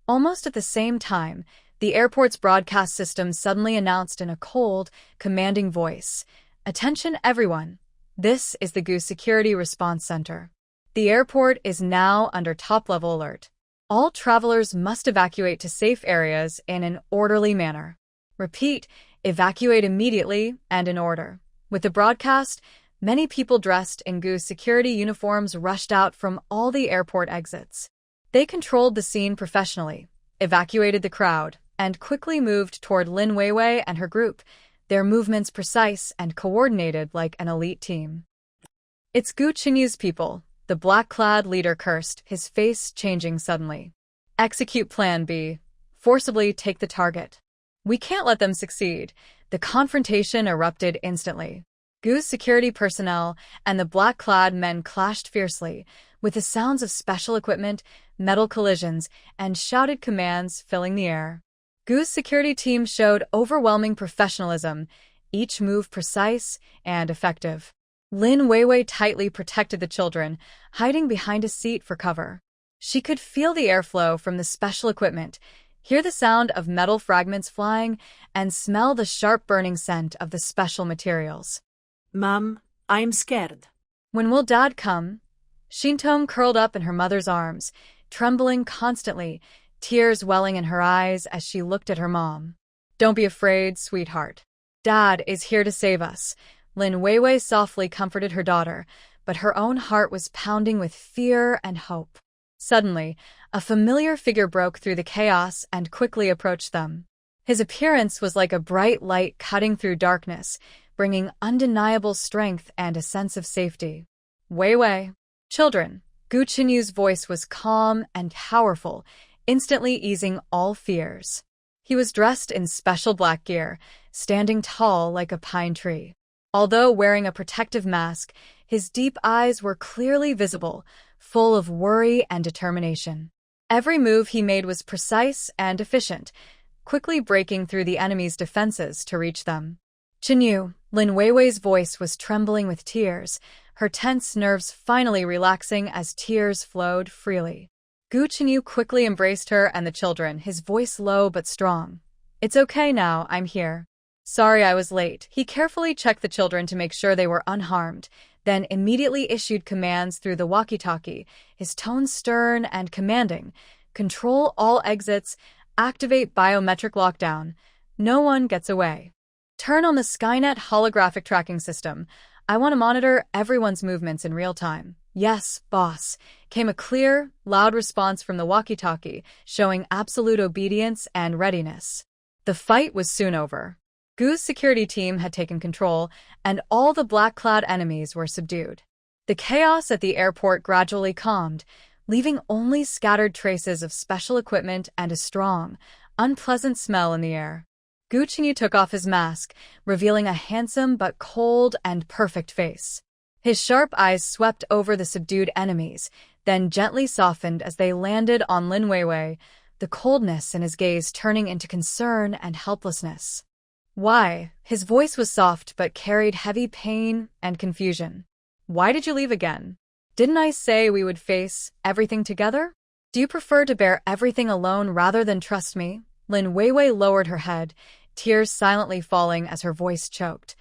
Almost at the same time, the airport's broadcast system suddenly announced in a cold, commanding voice, "Attention everyone, this is the Goose Security Response Center. The airport is now under top-level alert. All travelers must evacuate to safe areas in an orderly manner. Repeat, evacuate immediately and in order." With the broadcast, many people dressed in Goose security uniforms rushed out from all the airport exits. They controlled the scene professionally, evacuated the crowd, and quickly moved toward Lin Weiwei and her group, their movements precise and coordinated like an elite team. It's Gu Chenyu's people, the black-clad leader cursed, his face changing suddenly. Execute Plan B. Forcibly take the target. We can't let them succeed. The confrontation erupted instantly. Gu's security personnel and the black-clad men clashed fiercely, with the sounds of special equipment, metal collisions, and shouted commands filling the air. Gu's security team showed overwhelming professionalism, each move precise and effective. Lin Weiwei tightly protected the children, hiding behind a seat for cover. She could feel the airflow from the special equipment, hear the sound of metal fragments flying, and smell the sharp burning scent of the special materials. Mom, I'm scared. When will Dad come? Shintong curled up in her mother's arms, trembling constantly, tears welling in her eyes as she looked at her mom. Don't be afraid, sweetheart. Dad is here to save us. Lin Weiwei softly comforted her daughter, but her own heart was pounding with fear and hope. Suddenly, a familiar figure broke through the chaos and quickly approached them. His appearance was like a bright light cutting through darkness, bringing undeniable strength and a sense of safety. Weiwei. Children. Gu Chenyu's voice was calm and powerful, instantly easing all fears. He was dressed in special black gear, standing tall like a pine tree. Although wearing a protective mask, his deep eyes were clearly visible, full of worry and determination. Every move he made was precise and efficient, quickly breaking through the enemy's defenses to reach them. Chinyu, Lin Weiwei's voice was trembling with tears, her tense nerves finally relaxing as tears flowed freely. Gu Chinyu quickly embraced her and the children, his voice low but strong. "It's okay now, I'm here. Sorry I was late." He carefully checked the children to make sure they were unharmed, then immediately issued commands through the walkie-talkie, his tone stern and commanding. "Control all exits, activate biometric lockdown. No one gets away. Turn on the Skynet holographic tracking system. I want to monitor everyone's movements in real time." "Yes, boss," came a clear, loud response from the walkie-talkie, showing absolute obedience and readiness. The fight was soon over. Gu's security team had taken control, and all the black-clad enemies were subdued. The chaos at the airport gradually calmed, leaving only scattered traces of special equipment and a strong, unpleasant smell in the air. Gu Chinyu took off his mask, revealing a handsome but cold and perfect face. His sharp eyes swept over the subdued enemies, then gently softened as they landed on Lin Weiwei, the coldness in his gaze turning into concern and helplessness. "Why?" His voice was soft but carried heavy pain and confusion. "Why did you leave again? Didn't I say we would face everything together? Do you prefer to bear everything alone rather than trust me?" Lin Weiwei lowered her head, tears silently falling as her voice choked.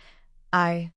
I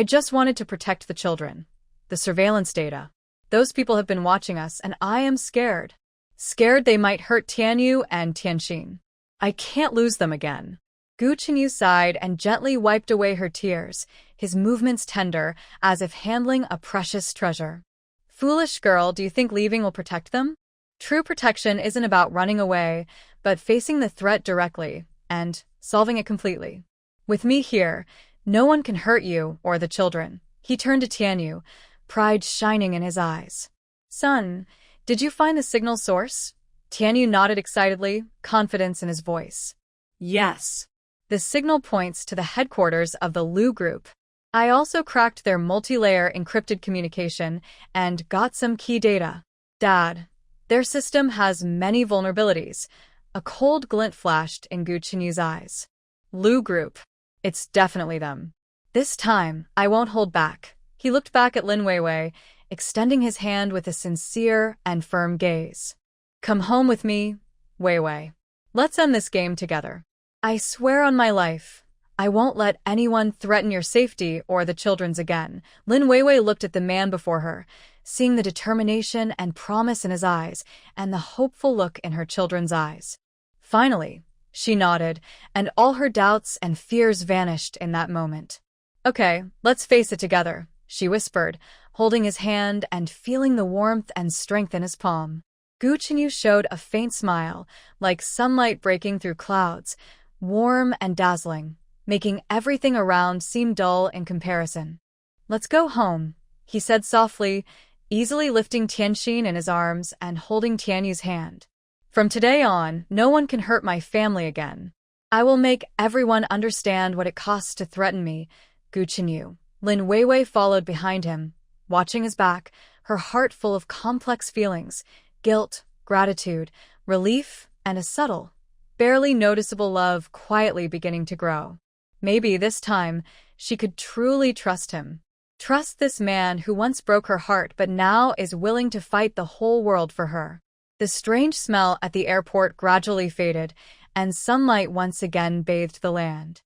just wanted to protect the children. The surveillance data. Those people have been watching us, and I am scared. Scared they might hurt Tianyu and Tianxin. I can't lose them again." Gu Chinyu sighed and gently wiped away her tears, his movements tender, as if handling a precious treasure. "Foolish girl, do you think leaving will protect them? True protection isn't about running away, but facing the threat directly and solving it completely. With me here, no one can hurt you or the children." He turned to Tianyu, pride shining in his eyes. "Son, did you find the signal source?" Tianyu nodded excitedly, confidence in his voice. "Yes. The signal points to the headquarters of the Lu Group. I also cracked their multi-layer encrypted communication and got some key data. Dad, their system has many vulnerabilities." A cold glint flashed in Gu Chinyu's eyes. "Lu Group. It's definitely them. This time, I won't hold back." He looked back at Lin Weiwei, extending his hand with a sincere and firm gaze. "Come home with me, Weiwei. Let's end this game together. I swear on my life, I won't let anyone threaten your safety or the children's again." Lin Weiwei looked at the man before her, seeing the determination and promise in his eyes and the hopeful look in her children's eyes. Finally, she nodded, and all her doubts and fears vanished in that moment. "Okay, let's face it together," she whispered, holding his hand and feeling the warmth and strength in his palm. Gu Chinyu showed a faint smile, like sunlight breaking through clouds, warm and dazzling, making everything around seem dull in comparison. "Let's go home," he said softly, easily lifting Tianxin in his arms and holding Tianyu's hand. "From today on, no one can hurt my family again. I will make everyone understand what it costs to threaten me." Gu Chinyu. Lin Weiwei followed behind him, watching his back, her heart full of complex feelings, guilt, gratitude, relief, and a subtle, barely noticeable love quietly beginning to grow. Maybe this time, she could truly trust him. Trust this man who once broke her heart but now is willing to fight the whole world for her. The strange smell at the airport gradually faded, and sunlight once again bathed the land.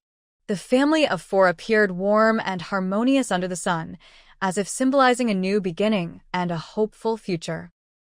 The family of four appeared warm and harmonious under the sun, as if symbolizing a new beginning and a hopeful future.